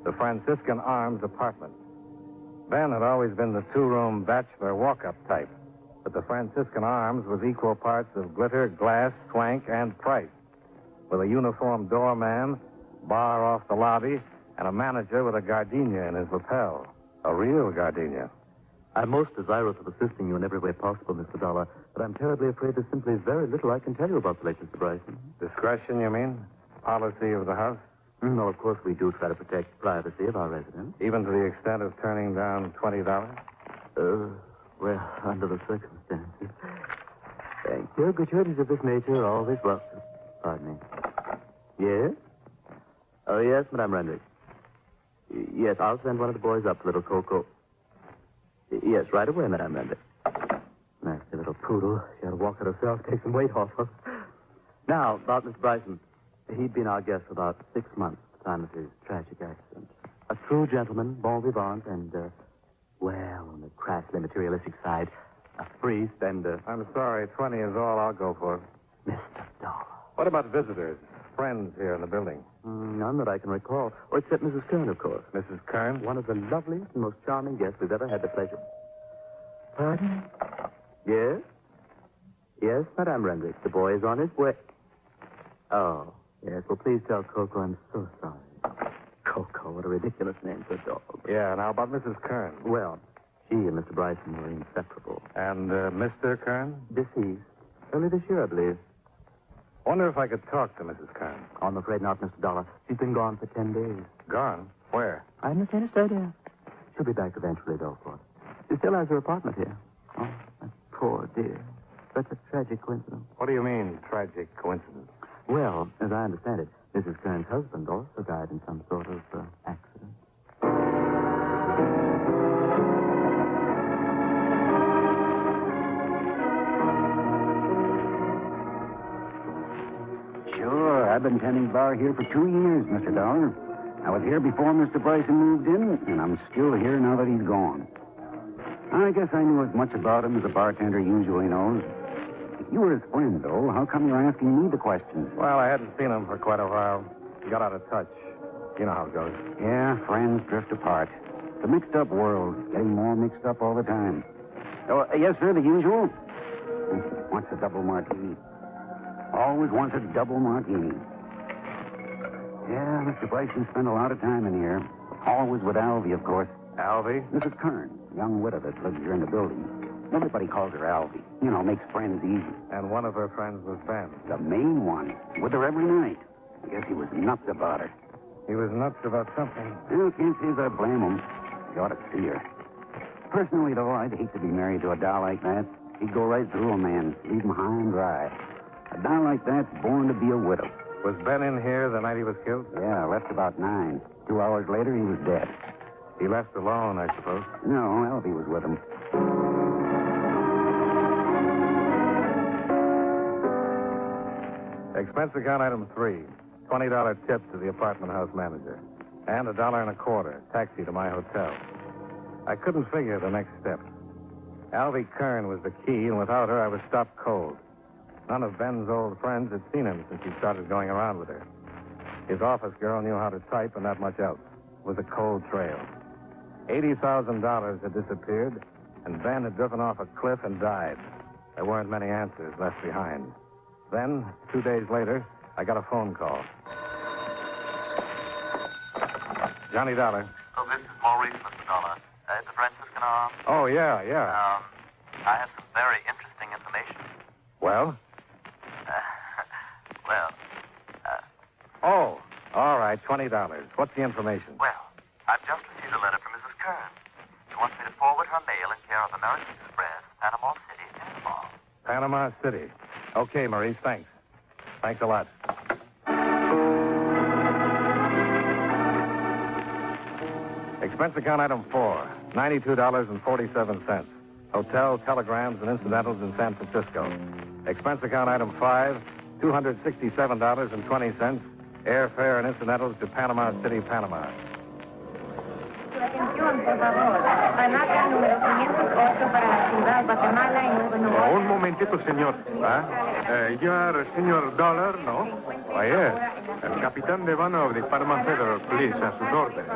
the Franciscan Arms apartment. Ben had always been the two-room bachelor walk-up type, but the Franciscan Arms was equal parts of glitter, glass, swank, and price, with a uniformed doorman, bar off the lobby, and a manager with a gardenia in his lapel. A real gardenia. I'm most desirous of assisting you in every way possible, Mr. Dollar, but I'm terribly afraid there's simply very little I can tell you about the late Mr. Bryson. Discretion, you mean? Policy of the house? No, of course we do try to protect privacy of our residents. Even to the extent of turning down $20? Well, under the circumstances. Thank you. Gratuities of this nature are always welcome. Pardon me. Yes? Oh, yes, Madame Rendrick. Yes, I'll send one of the boys up to Little Coco. Yes, right away, Madame Rendrick. Nasty little poodle. She had to walk it herself, take some weight off her. Now, about Mr. Bryson. He'd been our guest for about 6 months at the time of his tragic accident. A true gentleman, bon vivant, and, well, on the crassly materialistic side, a priest and, I'm sorry, 20 is all I'll go for. Mr. Dollar. What about visitors? Friends here in the building? None that I can recall. Or except Mrs. Kern, of course. Mrs. Kern? One of the loveliest and most charming guests we've ever had the pleasure. Pardon? Yes? Yes, Madame Rendrick. The boy is on his way. Oh, yes. Well, please tell Coco I'm so sorry. Coco, what a ridiculous name for a dog. Yeah, now about Mrs. Kern. Well, she and Mr. Bryson were inseparable. And Mr. Kern? Deceased. Early this year, I believe. Wonder if I could talk to Mrs. Kern. I'm afraid not, Mr. Dollar. She's been gone for 10 days. Gone? Where? I haven't the faintest idea. She'll be back eventually, though, of course. She still has her apartment here. Oh, that poor dear. Such a tragic coincidence. What do you mean, tragic coincidence? Well, as I understand it, Mrs. Kern's husband also died in some sort of accident. Sure, I've been tending bar here for 2 years, Mr. Dollar. I was here before Mr. Bryson moved in, and I'm still here now that he's gone. I guess I knew as much about him as a bartender usually knows. If you were his friend, though, how come you're asking me the questions? Well, I hadn't seen him for quite a while. He got out of touch. You know how it goes. Yeah, friends drift apart. It's a mixed-up world, getting more mixed up all the time. Oh, yes, sir, the usual. Wants a double martini. Always wants a double martini. Yeah, Mr. Bryson spent a lot of time in here. Always with Alvy, of course. Alvy? Mrs. Kern, young widow that lives here in the building. Everybody calls her Alvy. You know, makes friends easy. And one of her friends was Ben. The main one. With her every night. I guess he was nuts about her. He was nuts about something. Well, can't say as I blame him. You ought to see her. Personally, though, I'd hate to be married to a doll like that. He'd go right through a man, leave him high and dry. A doll like that's born to be a widow. Was Ben in here the night he was killed? Yeah, left about 9. 2 hours later, he was dead. He left alone, I suppose. No, Alvy was with him. Expense account item 3, $20 tip to the apartment house manager, and $1.25 taxi to my hotel. I couldn't figure the next step. Alvy Kern was the key, and without her, I was stopped cold. None of Ben's old friends had seen him since he started going around with her. His office girl knew how to type, and not much else. It was a cold trail. $80,000 had disappeared, and Ben had driven off a cliff and died. There weren't many answers left behind. Then, 2 days later, I got a phone call. Johnny Dollar. Oh, this is Maurice, Mr. Dollar. At the Franciscan Arms. Oh, yeah. I have some very interesting information. Well? Well, Oh, all right, $20. What's the information? well, I've just received a letter from Mrs. Kern. She wants me to forward her mail in care of American Express, Panama City, Panama. Panama City. Okay, Maurice, thanks. Thanks a lot. Expense account item 4, $92.47. Hotel, telegrams, and incidentals in San Francisco. Expense account item 5, $267.20. Airfare and incidentals to Panama City, Panama. Un momentito, señor. You are Senor Dollar, no? Why, yes. El Capitán de Vano of the Panama Federal Police, a sus órdenes.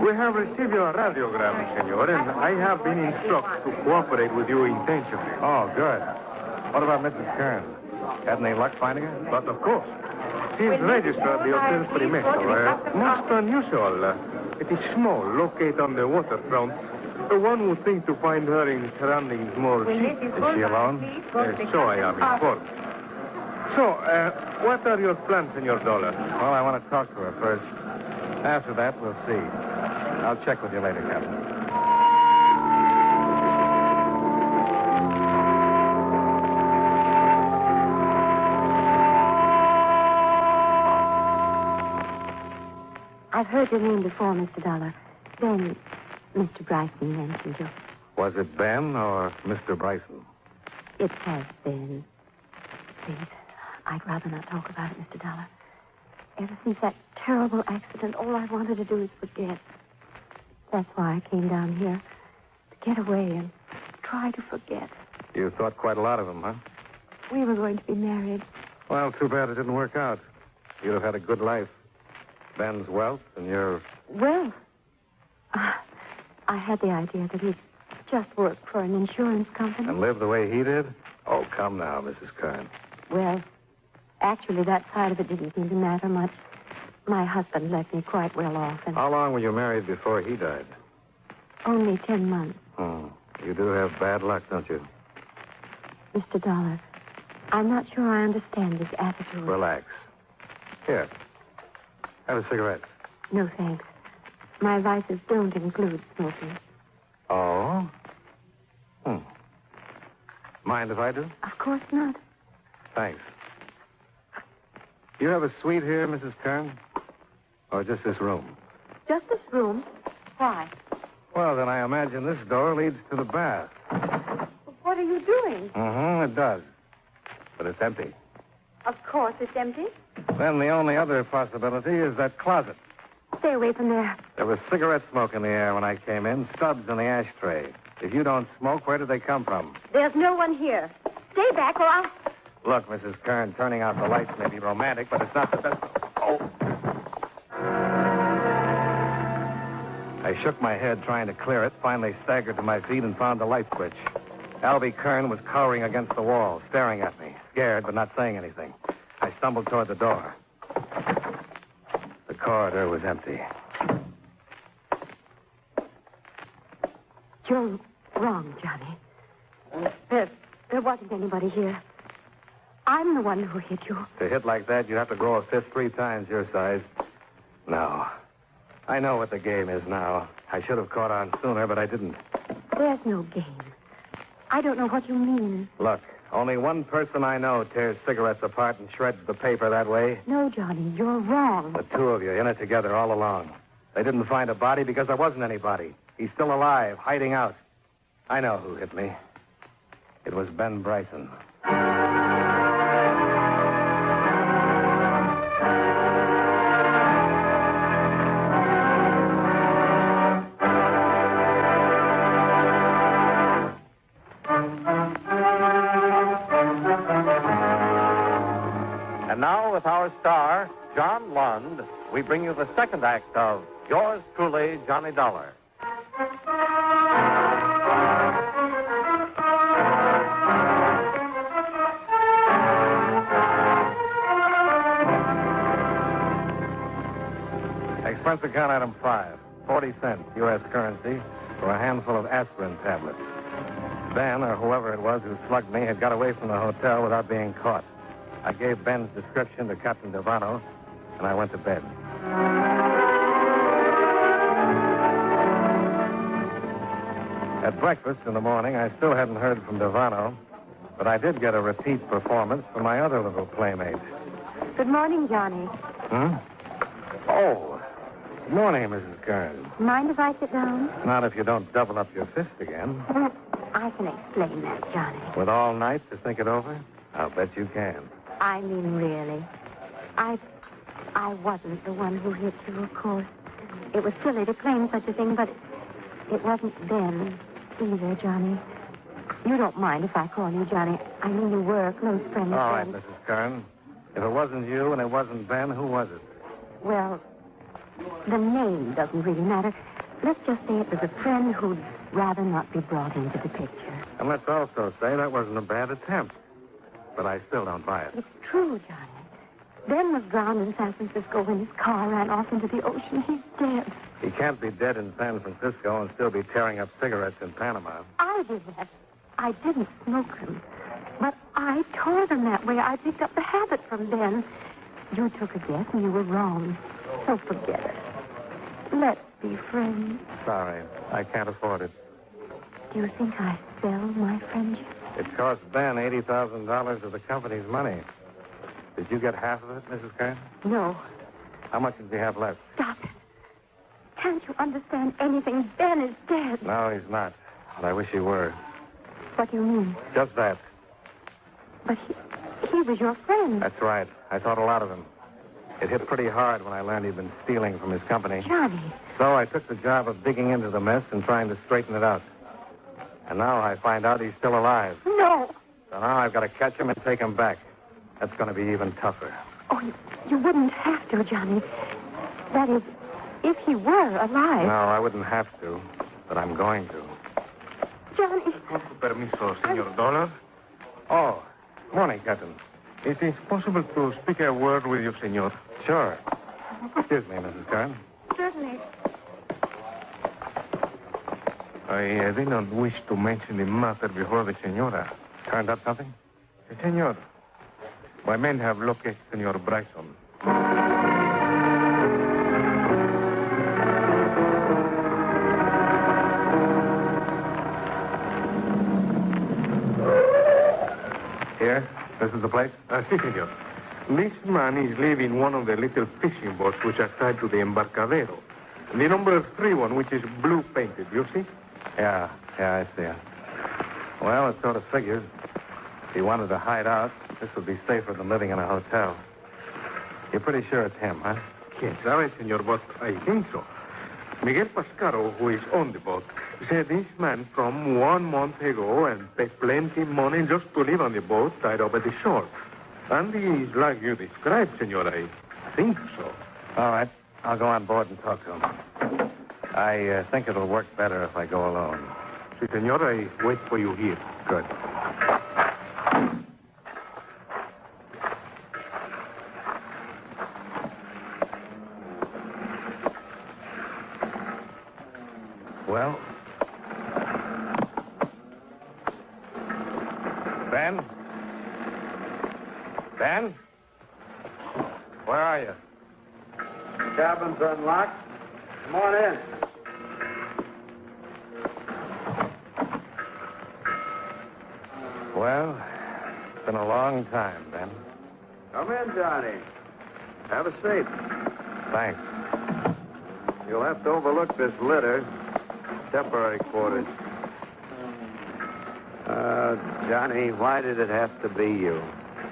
We have received your radiogram, senor, and I have been instructed to cooperate with you intentionally. Oh, good. What about Mrs. Kern? Had any luck finding her? But of course. She's registered at the Hotel Primero. Most unusual. It is small, located on the waterfront. One would think to find her in surroundings more cheap. Is she alone? So I am informed. So, what are your plans, Senor Dollar? Well, I want to talk to her first. After that, we'll see. I'll check with you later, Captain. I've heard your name before, Mr. Dollar. Then Mr. Bryson mentioned you. Was it Ben or Mr. Bryson? It has been. Please, I'd rather not talk about it, Mr. Dollar. Ever since that terrible accident, all I wanted to do is forget. That's why I came down here. To get away and try to forget. You thought quite a lot of him, huh? We were going to be married. Well, too bad it didn't work out. You'd have had a good life. Ben's wealth and your... Well, I had the idea that he'd just work for an insurance company. And live the way he did? Oh, come now, Mrs. Kern. Well, actually, that side of it didn't seem to matter much. My husband left me quite well off, and... How long were you married before he died? Only 10 months. Oh, you do have bad luck, don't you? Mr. Dollar, I'm not sure I understand this attitude. Relax. Here. Have a cigarette. No, thanks. My vices don't include smoking. Oh? Mind if I do? Of course not. Thanks. You have a suite here, Mrs. Kern? Or just this room? Just this room? Why? Well, then I imagine this door leads to the bath. What are you doing? It does. But it's empty. Of course it's empty. Then the only other possibility is that closet. Stay away from there. There was cigarette smoke in the air when I came in, stubs in the ashtray. If you don't smoke, where did they come from? There's no one here. Stay back or I'll... Look, Mrs. Kern, turning out the lights may be romantic, but it's not the best... Oh! I shook my head trying to clear it, finally staggered to my feet and found the light switch. Alvy Kern was cowering against the wall, staring at me, scared but not saying anything. I stumbled toward the door. The corridor was empty. You're wrong, Johnny. There wasn't anybody here. I'm the one who hit you. To hit like that, you'd have to grow a fist 3 times your size. No. I know what the game is now. I should have caught on sooner, but I didn't. There's no game. I don't know what you mean. Look, only one person I know tears cigarettes apart and shreds the paper that way. No, Johnny, you're wrong. The two of you in it together all along. They didn't find a body because there wasn't anybody. He's still alive, hiding out. I know who hit me. It was Ben Bryson. our star, John Lund, we bring you the second act of Yours Truly, Johnny Dollar. Expense account item 5, 40 cents U.S. currency for a handful of aspirin tablets. Ben, or whoever it was who slugged me, had got away from the hotel without being caught. I gave Ben's description to Captain Stefano, and I went to bed. At breakfast in the morning, I still hadn't heard from Stefano, but I did get a repeat performance from my other little playmate. Good morning, Johnny. Oh, good morning, Mrs. Kern. Mind if I sit down? Not if you don't double up your fist again. I can explain that, Johnny. With all night to think it over? I'll bet you can. I mean, really. I wasn't the one who hit you, of course. It was silly to claim such a thing, but it wasn't Ben either, Johnny. You don't mind if I call you Johnny. I mean, you were a close friend. All right, Mrs. Kern. If it wasn't you and it wasn't Ben, who was it? Well, the name doesn't really matter. Let's just say it was a friend who'd rather not be brought into the picture. And let's also say that wasn't a bad attempt. But I still don't buy it. It's true, Johnny. Ben was drowned in San Francisco when his car ran off into the ocean. He's dead. He can't be dead in San Francisco and still be tearing up cigarettes in Panama. I did that. I didn't smoke them. But I tore them that way. I picked up the habit from Ben. You took a guess and you were wrong. So forget it. Let's be friends. Sorry, I can't afford it. Do you think I sell my friendship? It cost Ben $80,000 of the company's money. Did you get half of it, Mrs. Kern? No. How much did you have left? Stop it. Can't you understand anything? Ben is dead. No, he's not. But I wish he were. What do you mean? Just that. But he was your friend. That's right. I thought a lot of him. It hit pretty hard when I learned he'd been stealing from his company. Johnny. So I took the job of digging into the mess and trying to straighten it out. And now I find out he's still alive. No. So now I've got to catch him and take him back. That's going to be even tougher. Oh, you wouldn't have to, Johnny. That is, if he were alive. No, I wouldn't have to, but I'm going to. Johnny. Con su permiso, Senor Dollar. Oh, morning, Captain. It is possible to speak a word with you, Senor. Sure. Excuse me, Mrs. Kern. Certainly. I did not wish to mention the matter before the Senora. Turned up something? Si, Senor. My men have located Senor Bryson. Here? This is the place? Si, Senor. This man is leaving one of the little fishing boats which are tied to the embarcadero. The number 3 one, which is blue painted, you see? Yeah, I see it. Well, it sort of figures. If he wanted to hide out, this would be safer than living in a hotel. You're pretty sure it's him, huh? Yes, sabe, Senor, but I think so. Miguel Pascaro, who is on the boat, said this man from 1 month ago and paid plenty money just to live on the boat tied up at the shore. And he is like you described, Senor. I think so. All right. I'll go on board and talk to him. I think it'll work better if I go alone. Si, Senor, I wait for you here. Good. Well? Ben? Ben? Where are you? Cabin's unlocked. Come on in. Well, it's been a long time, Ben. Come in, Johnny. Have a seat. Thanks. You'll have to overlook this litter. Temporary quarters. Johnny, why did it have to be you?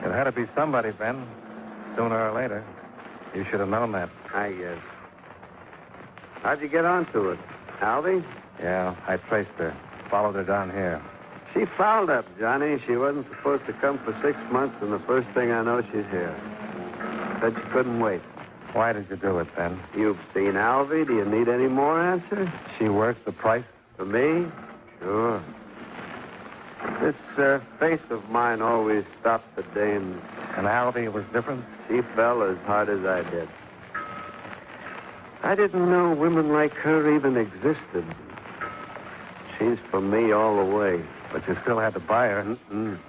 It had to be somebody, Ben. Sooner or later. You should have known that. I guess. How'd you get onto it? Alvy? Yeah, I traced her. Followed her down here. She fouled up, Johnny. She wasn't supposed to come for 6 months, and the first thing I know, she's here. Said she couldn't wait. Why did you do it, Ben? You've seen Alvy. Do you need any more answers? She worth the price? For me? Sure. This face of mine always stops the dames. And Alvy was different? She fell as hard as I did. I didn't know women like her even existed. She's for me all the way. But you still had to buy her. Mm-mm.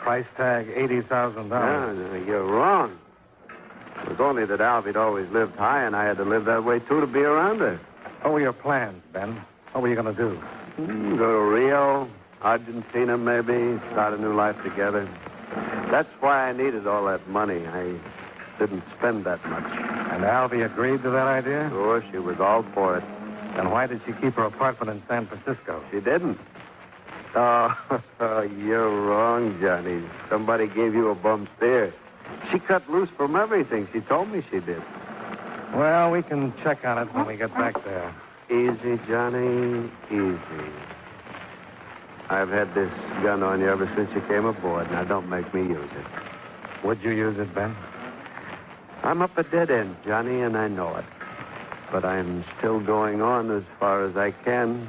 Price tag, $80,000. No, you're wrong. It was only that Alvy'd always lived high, and I had to live that way, too, to be around her. What were your plans, Ben? What were you going to do? Go to Rio, Argentina, maybe, start a new life together. That's why I needed all that money. I didn't spend that much. And Alvy agreed to that idea? Sure, she was all for it. Then why did she keep her apartment in San Francisco? She didn't. Oh, you're wrong, Johnny. Somebody gave you a bum steer. She cut loose from everything. She told me she did. Well, we can check on it when we get back there. Easy, Johnny, easy. I've had this gun on you ever since you came aboard. Now, don't make me use it. Would you use it, Ben? I'm up a dead end, Johnny, and I know it. But I'm still going on as far as I can.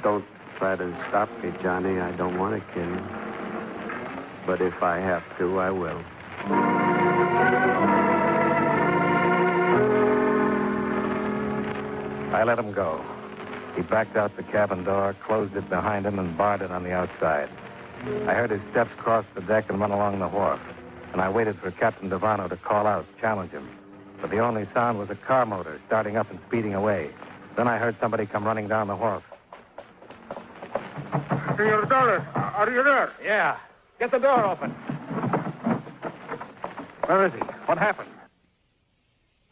Don't try to stop me, Johnny. I don't want to kill you. But if I have to, I will. I let him go. He backed out the cabin door, closed it behind him, and barred it on the outside. I heard his steps cross the deck and run along the wharf, and I waited for Captain Devano to call out, challenge him. But the only sound was a car motor starting up and speeding away. Then I heard somebody come running down the wharf. Senor Dollar, are you there? Yeah. Get the door open. Where is he? What happened?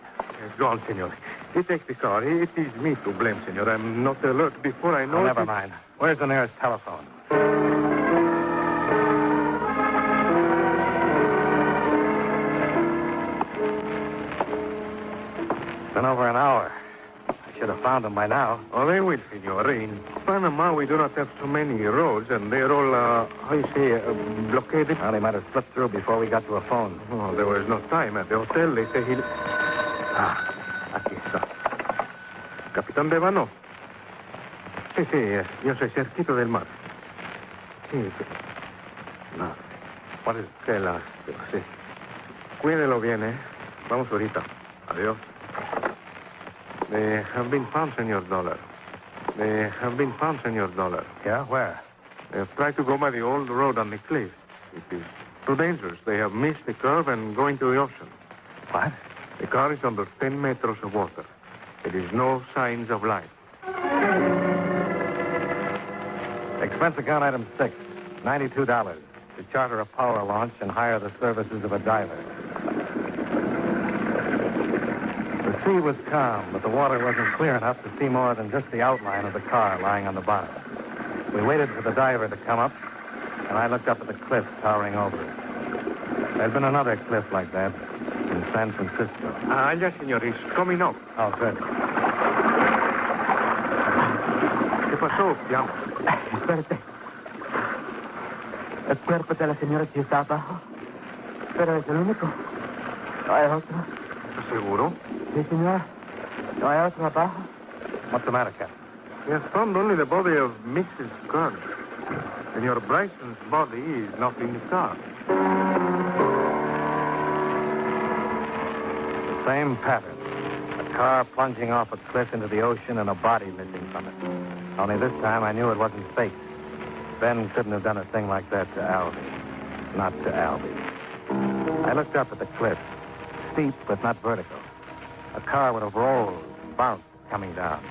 He's gone, senor. He takes the car. It is me to blame, senor. I'm not alert before I know... Oh, never mind. Where's the nearest telephone? It's been over an hour. I should have found him by now. Oh, they will, senor. In Panama, we do not have so many roads, and they're all, how you say, blockaded. Well, he might have slipped through before we got to a phone. Oh, there was no time at the hotel. They say he... aquí está. Capitán Devano. Sí, yo soy cerquito del mar. Sí. No. What is it? Qué lástima, sí. Cuídelo bien, ¿eh? Vamos ahorita. Adiós. They have been found, Senor Dollar. They have been found, Senor Dollar. Yeah? Where? They have tried to go by the old road on the cliff. It is too dangerous. They have missed the curve and go into the ocean. What? The car is under 10 meters of water. There is no signs of life. Expense account item 6, $92 to charter a power launch and hire the services of a diver. The sea was calm, but the water wasn't clear enough to see more than just the outline of the car lying on the bottom. We waited for the diver to come up, and I looked up at the cliff towering over us. There'd been another cliff like that in San Francisco. Yes, senor. He's coming up. Oh, good. ¿Qué pasó, Piamo? Espérate. El cuerpo de la señora sí está abajo, pero es el único. No hay otro. ¿Estás seguro? Sí, señora. No hay otro abajo. What's the matter, Captain? We have found only the body of Mrs. Kern. Senor Bryson's body is not in the car. The same pattern. A car plunging off a cliff into the ocean and a body missing from it. Only this time I knew it wasn't fake. Ben couldn't have done a thing like that to Alvy. Not to Alvy. I looked up at the cliff. Steep, but not vertical. A car would have rolled, bounced, coming down.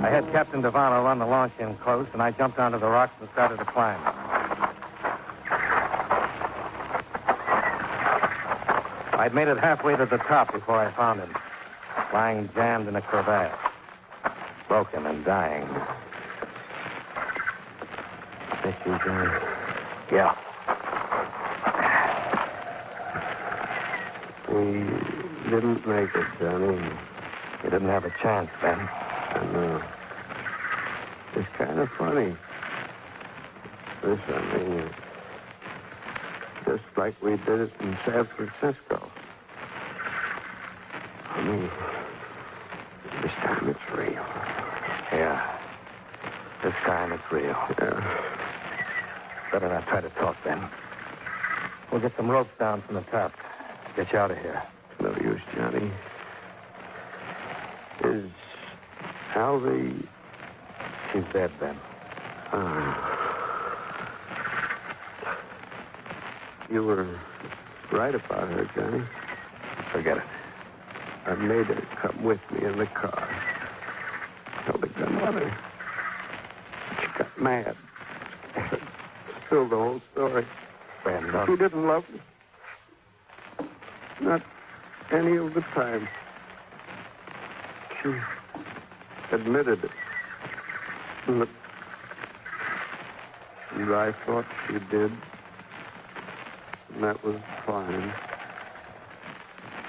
I had Captain Devano run the launch in close, and I jumped onto the rocks and started to climb. I'd made it halfway to the top before I found him, lying jammed in a crevasse, broken and dying. Issues in... Yeah. We didn't make it, Johnny. You didn't have a chance, Ben. I know. It's kind of funny. This, I mean, just like we did it in San Francisco. I mean, this time it's real. Yeah. This time it's real. Yeah. Better not try to talk, Ben. We'll get some ropes down from the top. Get you out of here. No use, Johnny. Is Alvy... She's dead, Ben. You were right about her, Johnny. Forget it. I made her come with me in the car. Held a gun on her. She got mad. Still the whole story. Ben, don't... She didn't love me. Not any of the time. She admitted it. And I thought she did. And that was fine.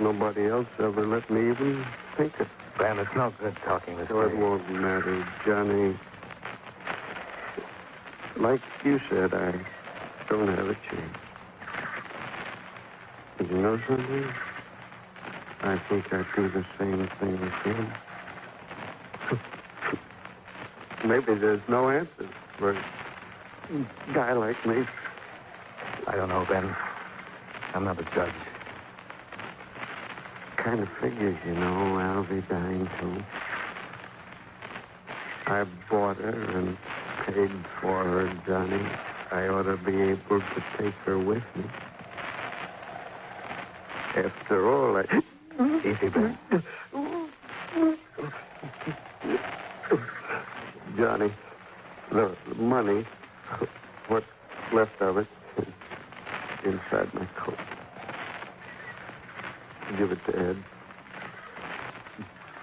Nobody else ever let me even think it. Ben, it's no good talking this way. It won't matter, Johnny. Like you said, I don't have a chance. But you know something? I think I'd do the same thing again. Maybe there's no answer for a guy like me. I don't know, Ben. I'm not a judge. Kind of figures, you know, I'll be dying too. I bought her and paid for her, Johnny. I ought to be able to take her with me. After all, I... Easy, Ben. Johnny, the money, what's left of it, is inside my coat. Give it to Ed.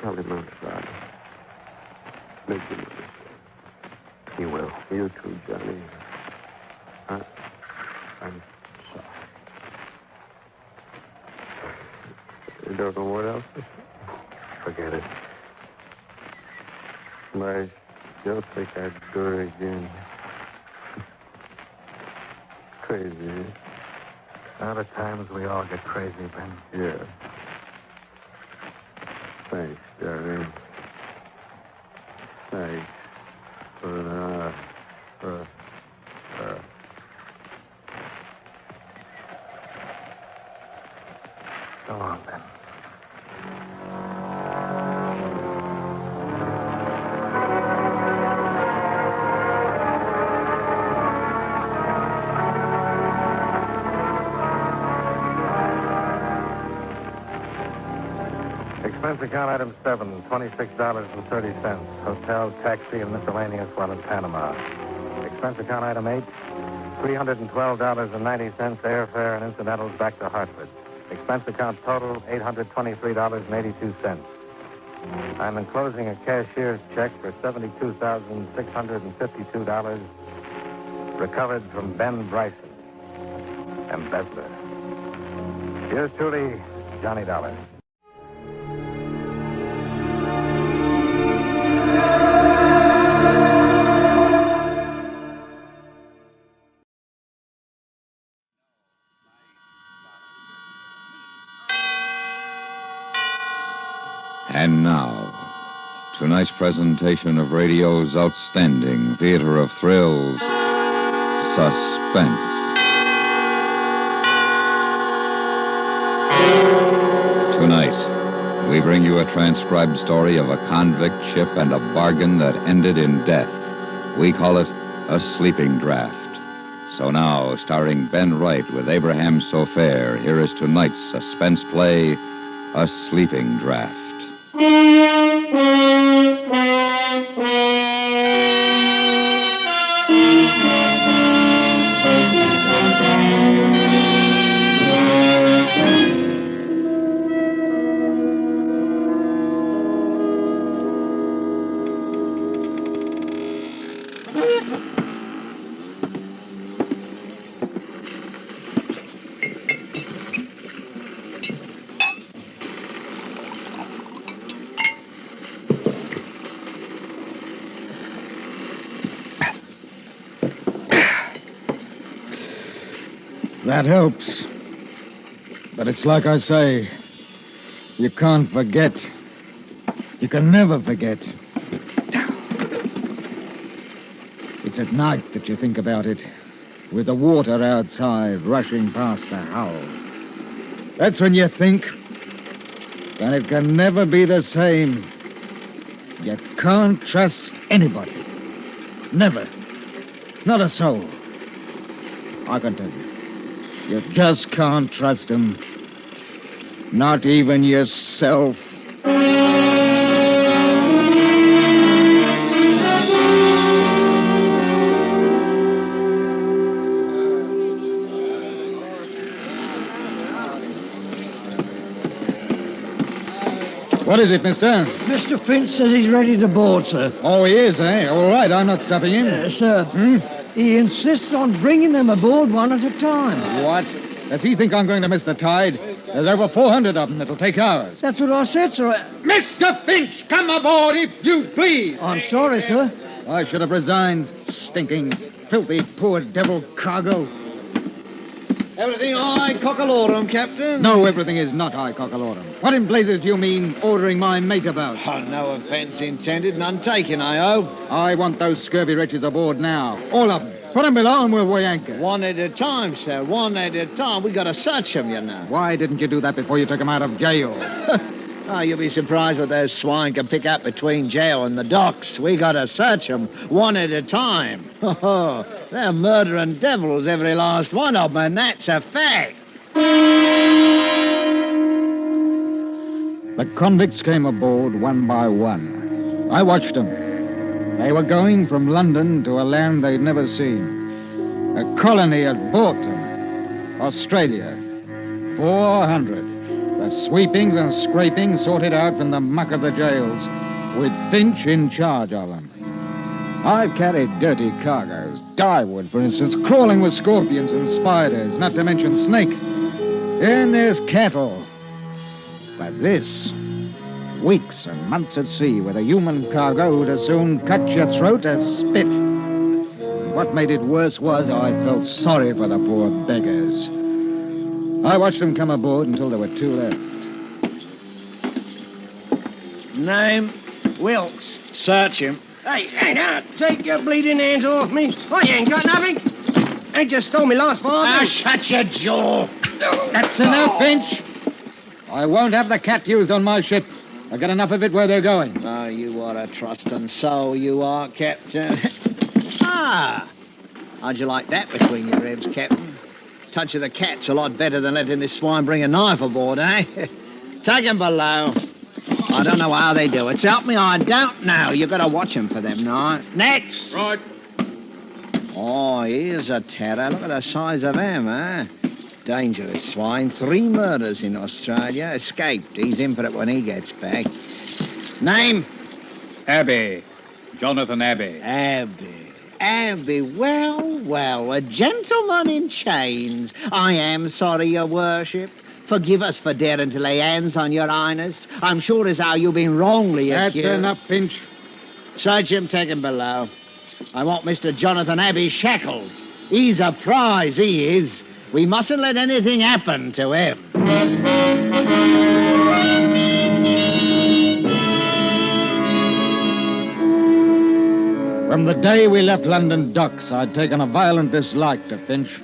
Tell him I'm sorry. Make him understand. He will. You too, Johnny. I'm sorry. You don't know what else to say? Forget it. I still think I'd do it again. Crazy, eh? Other times we all get crazy, Ben. Yeah. Thanks, Johnny. Thanks. Go on, Ben. Expense account item 7, $26.30. Hotel, taxi, and miscellaneous while in Panama. Expense account item 8, $312.90 airfare and incidentals back to Hartford. Expense account total, $823.82. I'm enclosing a cashier's check for $72,652 recovered from Ben Bryson, embezzler. Yours truly, Johnny Dollar. And now, tonight's presentation of radio's outstanding theater of thrills, Suspense. Tonight, we bring you a transcribed story of a convict ship and a bargain that ended in death. We call it A Sleeping Draft. So now, starring Ben Wright with Abraham Sofair, here is tonight's suspense play, A Sleeping Draft. That helps. But it's like I say, you can't forget. You can never forget. It's at night that you think about it, with the water outside rushing past the hull. That's when you think, and it can never be the same. You can't trust anybody. Never. Not a soul. I can tell you. You just can't trust them. Not even yourself. What is it, mister? Mr. Finch says he's ready to board, sir. Oh, he is, eh? All right, I'm not stopping him. Sir, he insists on bringing them aboard one at a time. What? Does he think I'm going to miss the tide? There's over 400 of them. It'll take hours. That's what I said, sir. Mr. Finch, come aboard if you please. I'm sorry, sir. I should have resigned. Stinking, filthy, poor devil cargo. Everything high cockalorum, Captain? No, everything is not high cockalorum. What in blazes do you mean ordering my mate about? Oh, no offence intended, none taken, I hope. I want those scurvy wretches aboard now. All of them. Put them below and we'll weigh anchor. One at a time, sir. One at a time. We got to search them, you know. Why didn't you do that before you took them out of jail? Oh, you'll be surprised what those swine can pick up between jail and the docks. We got to search them one at a time. Oh, they're murdering devils, every last one of them, and that's a fact. The convicts came aboard one by one. I watched them. They were going from London to a land they'd never seen. A colony had bought them. Australia. 400. The sweepings and scrapings sorted out from the muck of the jails, with Finch in charge of them. I've carried dirty cargoes. Dyewood, for instance, crawling with scorpions and spiders, not to mention snakes. And there's cattle. But this, weeks and months at sea with a human cargo would as soon cut your throat as spit. What made it worse was I felt sorry for the poor beggars. I watched them come aboard until there were two left. Name? Wilkes. Search him. Hey, now, take your bleeding hands off me. I ain't got nothing. They just stole me last farthing. Ah, shut your jaw. That's enough, Finch. I won't have the cat used on my ship. I got enough of it where they're going. Oh, you are a trusting soul, you are, Captain. Ah! How'd you like that between your ribs, Captain? Touch of the cat's a lot better than letting this swine bring a knife aboard, eh? Take him below. I don't know how they do it. So help me, I don't know. You've got to watch him for them, now. Next! Right. Oh, here's a terror. Look at the size of him, eh? Dangerous swine. 3 murders in Australia. Escaped. He's in for it when he gets back. Name? Abbey. Jonathan Abbey. Abbey. Well, a gentleman in chains. I am sorry, your worship. Forgive us for daring to lay hands on your highness. I'm sure as how you've been wrongly accused. That's enough, Finch. Search him, take him below. I want Mr. Jonathan Abbey shackled. He's a prize, he is. We mustn't let anything happen to him. From the day we left London docks, I'd taken a violent dislike to Finch.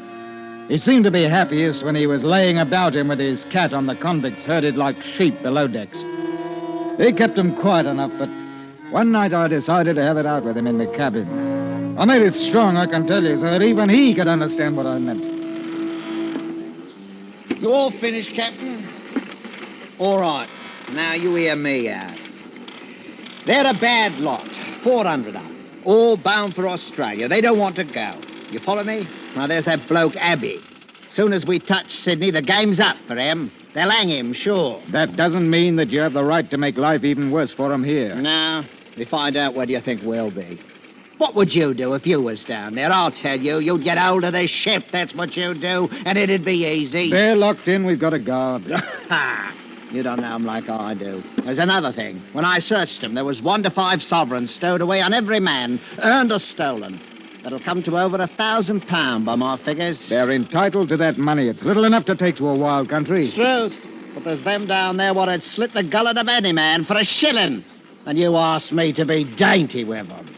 He seemed to be happiest when he was laying about him with his cat on the convicts herded like sheep below decks. He kept them quiet enough, but one night I decided to have it out with him in the cabin. I made it strong, I can tell you, so that even he could understand what I meant. You all finished, Captain? All right. Now you hear me out. They're a bad lot. 400 of them. All bound for Australia. They don't want to go. You follow me? Now, there's that bloke, Abbey. Soon as we touch Sydney, the game's up for him. They'll hang him, sure. That doesn't mean that you have the right to make life even worse for him here. No. We find out where do you think we'll be. What would you do if you was down there? I'll tell you. You'd get hold of the ship, that's what you'd do, and it'd be easy. They're locked in. We've got a guard. You don't know them like I do. There's another thing. When I searched them, there was 1 to 5 sovereigns stowed away on every man, earned or stolen. That'll come to over £1,000 by my figures. They're entitled to that money. It's little enough to take to a wild country. It's truth. But there's them down there what'd slit the gullet of any man for a shilling. And you asked me to be dainty with them.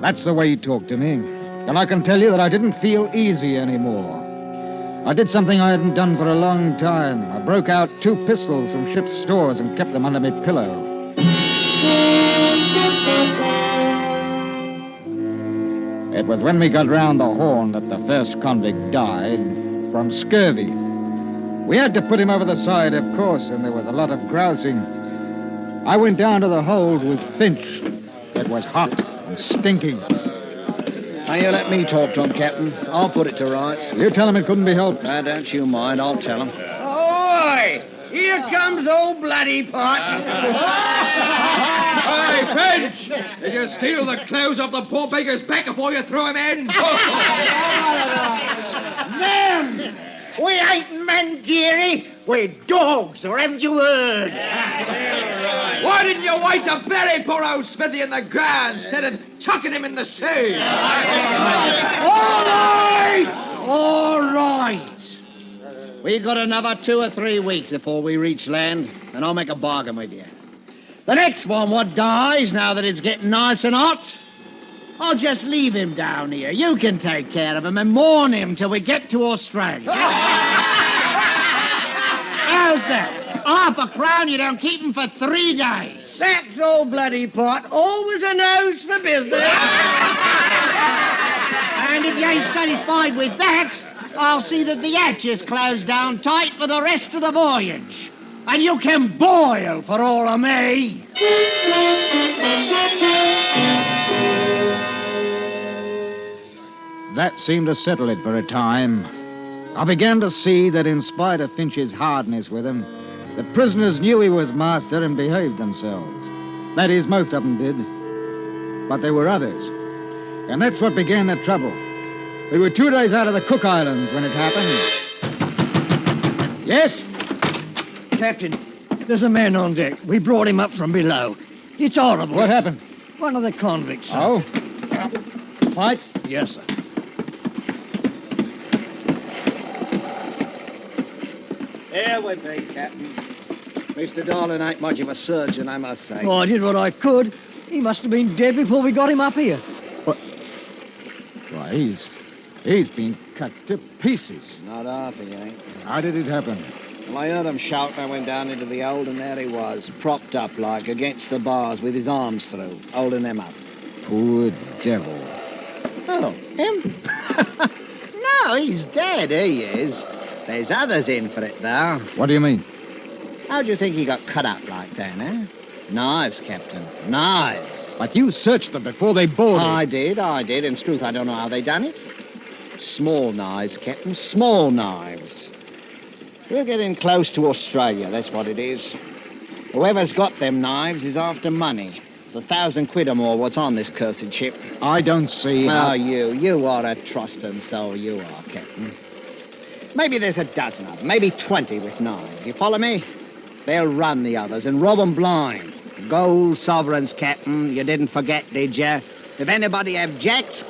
That's the way he talked to me. And I can tell you that I didn't feel easy anymore. I did something I hadn't done for a long time. I broke out 2 pistols from ship's stores and kept them under my pillow. It was when we got round the Horn that the first convict died from scurvy. We had to put him over the side, of course, and there was a lot of grousing. I went down to the hold with Finch. It was hot and stinking. Now, you let me talk to him, Captain. I'll put it to rights. You tell him it couldn't be helped. Don't you mind. I'll tell him. Oi! Here comes old Bloody Pot. Hey, Finch! Did you steal the clothes off the poor beggar's back before you threw him in? Them! We ain't men, dearie. We're dogs, or haven't you heard? Why didn't you wait to bury poor old Smithy in the ground instead of chucking him in the sea? All right! All right. We got another 2 or 3 weeks before we reach land, and I'll make a bargain with you. The next one what dies, now that it's getting nice and hot, I'll just leave him down here. You can take care of him and mourn him till we get to Australia. How's that? £1/4 you don't keep him for 3 days. That's old Bloody Pot. Always a nose for business. And if you ain't satisfied with that, I'll see that the hatch is closed down tight for the rest of the voyage. And you can boil for all of me. That seemed to settle it for a time. I began to see that in spite of Finch's hardness with him, the prisoners knew he was master and behaved themselves. That is, most of them did. But there were others. And that's what began the trouble. We were 2 days out of the Cook Islands when it happened. Yes? Captain, there's a man on deck. We brought him up from below. It's horrible. What happened? One of the convicts, sir. Oh? Fight? Yes, sir. Here we be, Captain. Mr. Darling ain't much of a surgeon, I must say. Oh, I did what I could. He must have been dead before we got him up here. What? Why, he's been cut to pieces. Not half, he ain't. How did it happen? Well, I heard him shout and I went down into the hold, and there he was, propped up like against the bars with his arms through, holding them up. Poor devil. Oh, him? No, he's dead, he is. There's others in for it, though. What do you mean? How do you think he got cut up like that, eh? Knives, Captain. Knives. But you searched them before they boarded. I did. In truth, I don't know how they done it. Small knives, Captain, small knives. We're getting close to Australia, that's what it is. Whoever's got them knives is after money. The £1,000 or more what's on this cursed ship. I don't see how... Oh, you are a trusting soul, you are, Captain. Maybe there's a dozen of them, maybe 20 with knives. You follow me? They'll run the others and rob 'em blind. Gold sovereigns, Captain. You didn't forget, did you? If anybody objects,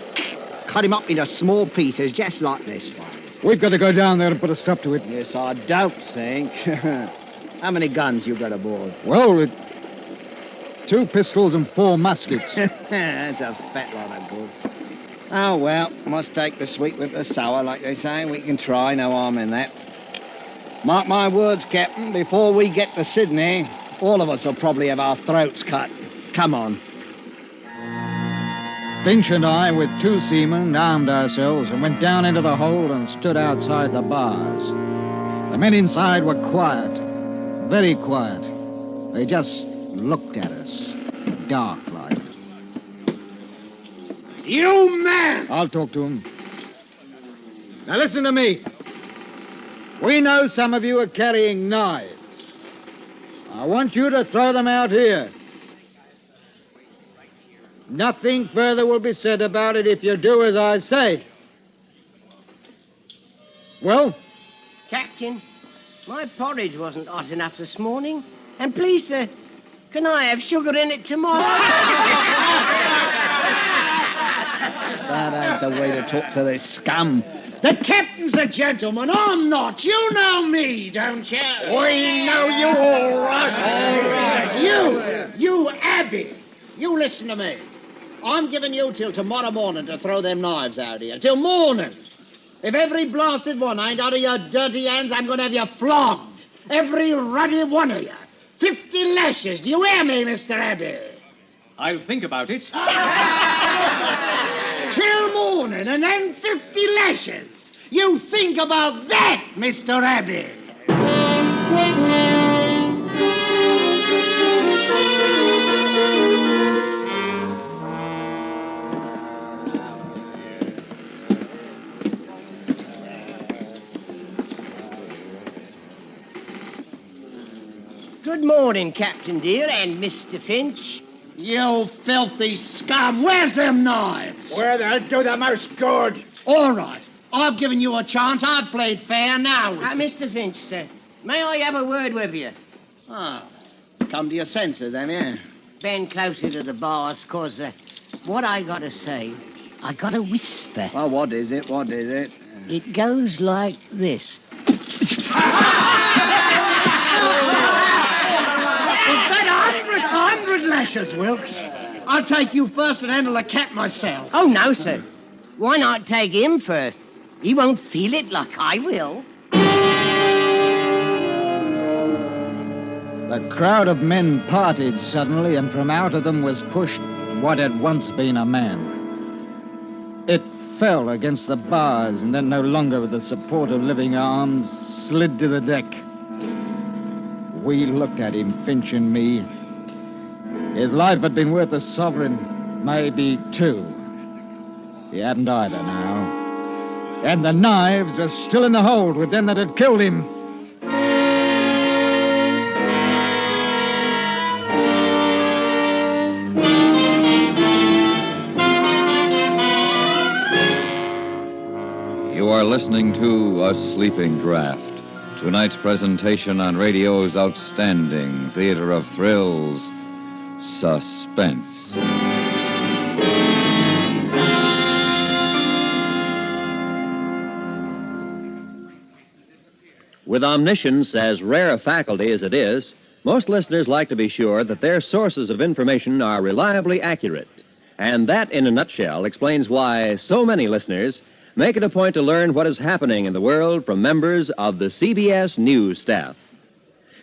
cut him up into small pieces, just like this one. We've got to go down there and put a stop to it. Yes, I don't think. How many guns you got aboard? Well, 2 pistols and 4 muskets. That's a fat lot of good. Oh, well, must take the sweet with the sour, like they say. We can try, no harm in that. Mark my words, Captain, before we get to Sydney, all of us will probably have our throats cut. Come on. Finch and I, with 2 seamen, armed ourselves and went down into the hold and stood outside the bars. The men inside were quiet, very quiet. They just looked at us, dark-like. You man! I'll talk to him. Now listen to me. We know some of you are carrying knives. I want you to throw them out here. Nothing further will be said about it if you do as I say. Well? Captain, my porridge wasn't hot enough this morning. And please, sir, Can I have sugar in it tomorrow? That ain't the way to talk to this scum. The captain's a gentleman. I'm not. You know me, don't you? We know you all right. All right. You, Abby. You listen to me. I'm giving you till tomorrow morning to throw them knives out here. Till morning. If every blasted one ain't out of your dirty hands, I'm going to have you flogged. Every ruddy one of you. 50 lashes. Do you hear me, Mr. Abbey? I'll think about it. Till morning and then 50 lashes. You think about that, Mr. Abbey. Good morning, Captain dear, and Mr. Finch. You filthy scum. Where's them knives? Where they'll do the most good. All right. I've given you a chance. I've played fair now. Mr. Finch, sir, may I have a word with you? Oh, come to your senses, then, yeah? Bend closer to the bars, 'cause what I got to say, I got to whisper. Well, what is it? What is it? It goes like this. That 100 lashes, Wilkes. I'll take you first and handle the cat myself. Oh, no, sir. Why not take him first? He won't feel it like I will. The crowd of men parted suddenly, and from out of them was pushed what had once been a man. It fell against the bars, and then, no longer with the support of living arms, slid to the deck. We looked at him, Finch and me. His life had been worth a sovereign, maybe two. He hadn't either now. And the knives were still in the hold with them that had killed him. You are listening to A Sleeping Draft, tonight's presentation on radio's outstanding theater of thrills, Suspense. With omniscience as rare a faculty as it is, most listeners like to be sure that their sources of information are reliably accurate. And that, in a nutshell, explains why so many listeners make it a point to learn what is happening in the world from members of the CBS News staff.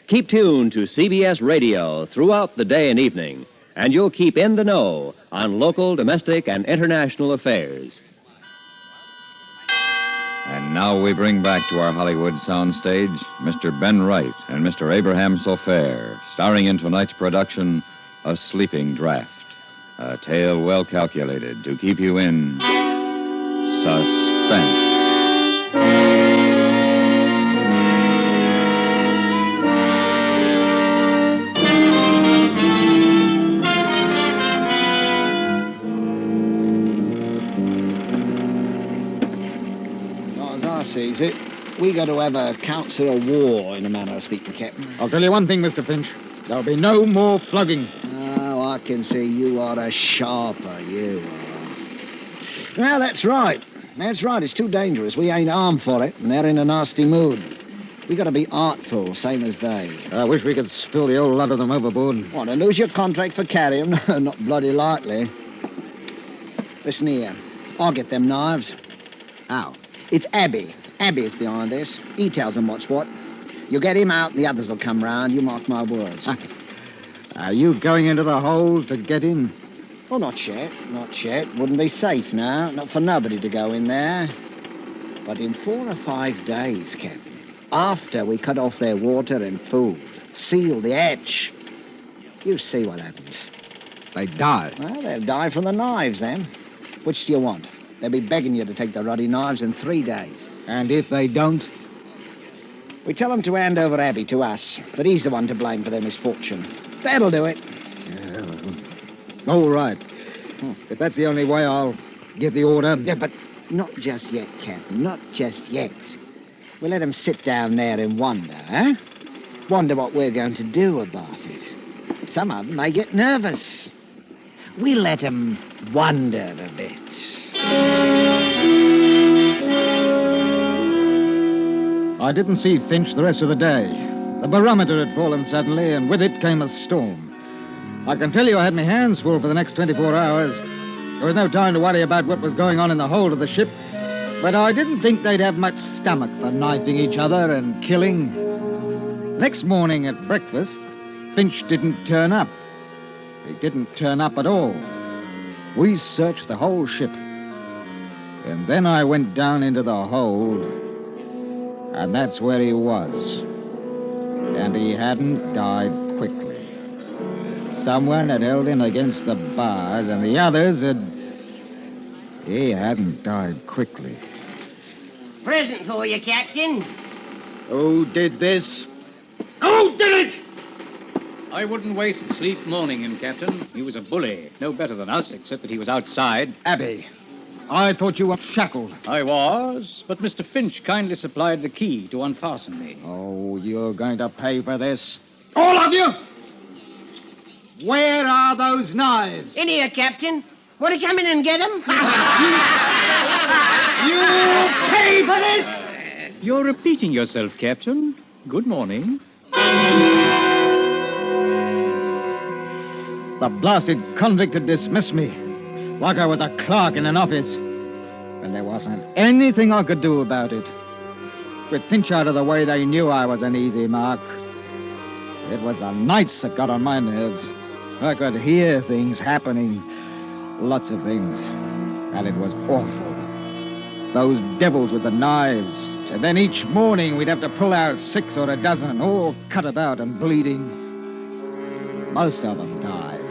Keep tuned to CBS Radio throughout the day and evening, and you'll keep in the know on local, domestic, and international affairs. And now we bring back to our Hollywood soundstage Mr. Ben Wright and Mr. Abraham Sofair, starring in tonight's production, A Sleeping Draft, a tale well calculated to keep you in suspense. Sees it. We got to have a council of war, in a manner of speaking, Captain. I'll tell you one thing, Mr. Finch. There'll be no more flogging. Oh, I can see you are a sharper, you are. Well, that's right. That's right. It's too dangerous. We ain't armed for it, and they're in a nasty mood. We got to be artful, same as they. I wish we could spill the old lot of them overboard. Want to lose your contract for carrying? Not bloody likely. Listen here. I'll get them knives. How? It's Abby. Abby's behind this. He tells them what's what. You get him out, and the others will come round. You mark my words. Are you going into the hole to get him? Oh, not yet. Not yet. Wouldn't be safe now. Not for nobody to go in there. But in 4 or 5 days, Captain, after we cut off their water and food, seal the hatch, you see what happens. They die. Well, they'll die from the knives, then. Which do you want? They'll be begging you to take the ruddy knives in 3 days. And if they don't? We tell them to hand over Abby to us, that he's the one to blame for their misfortune. That'll do it. All right. If that's the only way, I'll give the order. Yeah, but not just yet, Captain. Not just yet. We'll let them sit down there and wonder, huh? Wonder what we're going to do about it. Some of them may get nervous. We let them wander a bit. I didn't see Finch the rest of the day. The barometer had fallen suddenly, and with it came a storm. I can tell you I had my hands full for the next 24 hours. There was no time to worry about what was going on in the hold of the ship, but I didn't think they'd have much stomach for knifing each other and killing. Next morning at breakfast, Finch didn't turn up. He didn't turn up at all. We searched the whole ship. And then I went down into the hold, and that's where he was. And he hadn't died quickly. Someone had held him against the bars, and the others had... He hadn't died quickly. Present for you, Captain. Who did this? Who did it? I wouldn't waste sleep mourning him, Captain. He was a bully. No better than us, except that he was outside. Abby, I thought you were shackled. I was, but Mr. Finch kindly supplied the key to unfasten me. Oh, you're going to pay for this. All of you! Where are those knives? In here, Captain. Want to come in and get them? You pay for this? You're repeating yourself, Captain. Good morning. The blasted convict had dismissed me, like I was a clerk in an office. And there wasn't anything I could do about it. With Finch out of the way, they knew I was an easy mark. It was the nights that got on my nerves. I could hear things happening. Lots of things. And it was awful. Those devils with the knives. And then each morning we'd have to pull out 6 or a dozen, all cut about and bleeding. Most of them died.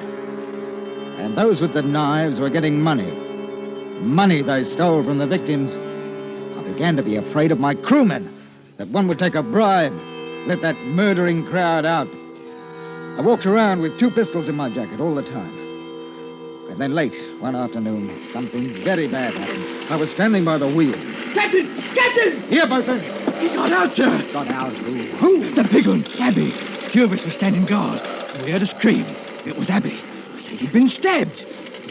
And those with the knives were getting money. Money they stole from the victims. I began to be afraid of my crewmen, that one would take a bribe, let that murdering crowd out. I walked around with 2 pistols in my jacket all the time. And then late one afternoon, something very bad happened. I was standing by the wheel. Captain! Captain! Here, Bryson. He got out, sir. Got out who? Who? The big one, Abby. 2 of us were standing guard. We heard a scream. It was Abby. Said he'd been stabbed.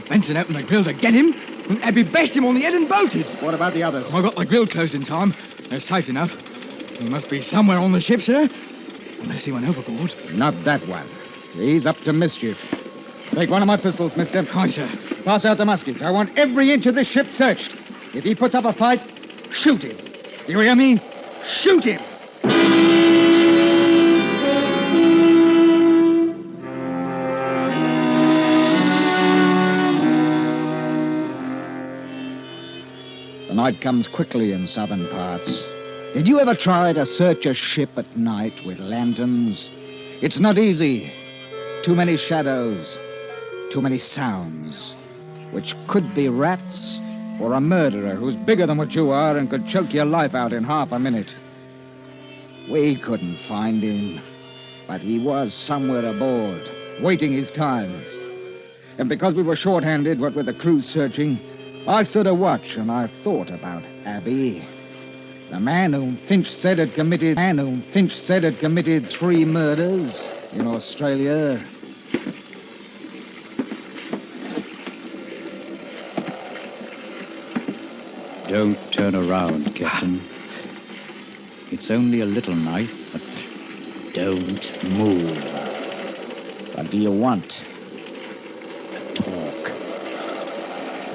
Benson opened the grill to get him, and Abby bashed him on the head and bolted. What about the others? I got the grill closed in time. They're safe enough. He must be somewhere on the ship, sir. Unless he went overboard. Not that one. He's up to mischief. Take one of my pistols, mister. Aye, sir. Pass out the muskets. I want every inch of this ship searched. If he puts up a fight, shoot him. Do you hear me? Shoot him! The night comes quickly in southern parts. Did you ever try to search a ship at night with lanterns? It's not easy. Too many shadows, too many sounds, which could be rats or a murderer who's bigger than what you are and could choke your life out in half a minute. We couldn't find him, but he was somewhere aboard, waiting his time. And because we were short-handed, what with the crew searching, I stood a watch and I thought about Abby. The man whom Finch said had committed 3 murders in Australia. Don't turn around, Captain. It's only a little knife, but don't move. What do you want? Talk.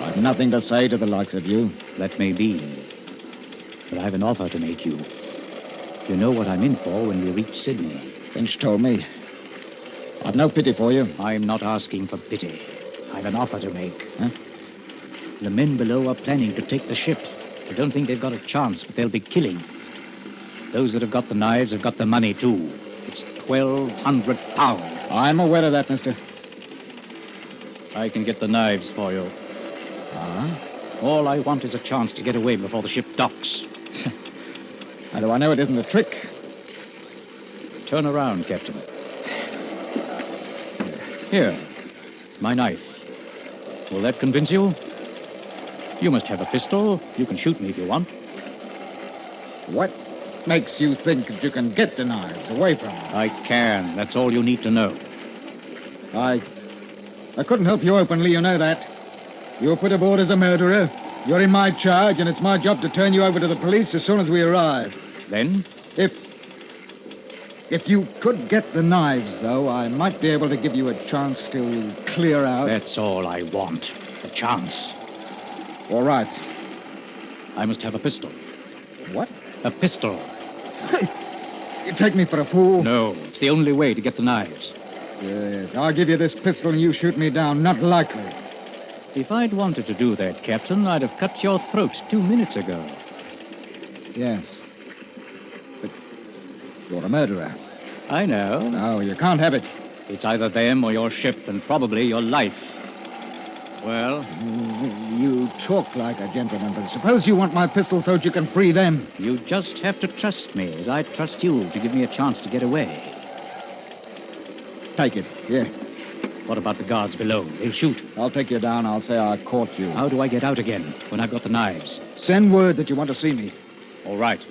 I've nothing to say to the likes of you. That may be. But I've an offer to make you. You know what I'm in for when we reach Sydney. Finch told me. I've no pity for you. I'm not asking for pity. I've an offer to make. Huh? The men below are planning to take the ship. I don't think they've got a chance, but they'll be killing. Those that have got the knives have got the money, too. It's £1,200. I'm aware of that, mister. I can get the knives for you. Ah? All I want is a chance to get away before the ship docks. How do I know it isn't a trick? Turn around, Captain. Here, my knife. Will that convince you? You must have a pistol. You can shoot me if you want. What makes you think that you can get the knives away from me? I can. That's all you need to know. I couldn't help you openly, you know that. You were put aboard as a murderer. You're in my charge, and it's my job to turn you over to the police as soon as we arrive. Then? If you could get the knives, though, I might be able to give you a chance to clear out. That's all I want. A chance. All right. I must have a pistol. What? A pistol. You take me for a fool? No, it's the only way to get the knives. Yes, I'll give you this pistol and you shoot me down. Not likely. If I'd wanted to do that, Captain, I'd have cut your throat 2 minutes ago. Yes. But you're a murderer. I know. No, you can't have it. It's either them or your ship, and probably your life. Well? You talk like a gentleman, but suppose you want my pistol so that you can free them. You just have to trust me, as I trust you, to give me a chance to get away. Take it. Here. What about the guards below? They'll shoot. I'll take you down. I'll say I caught you. How do I get out again when I've got the knives? Send word that you want to see me. All right.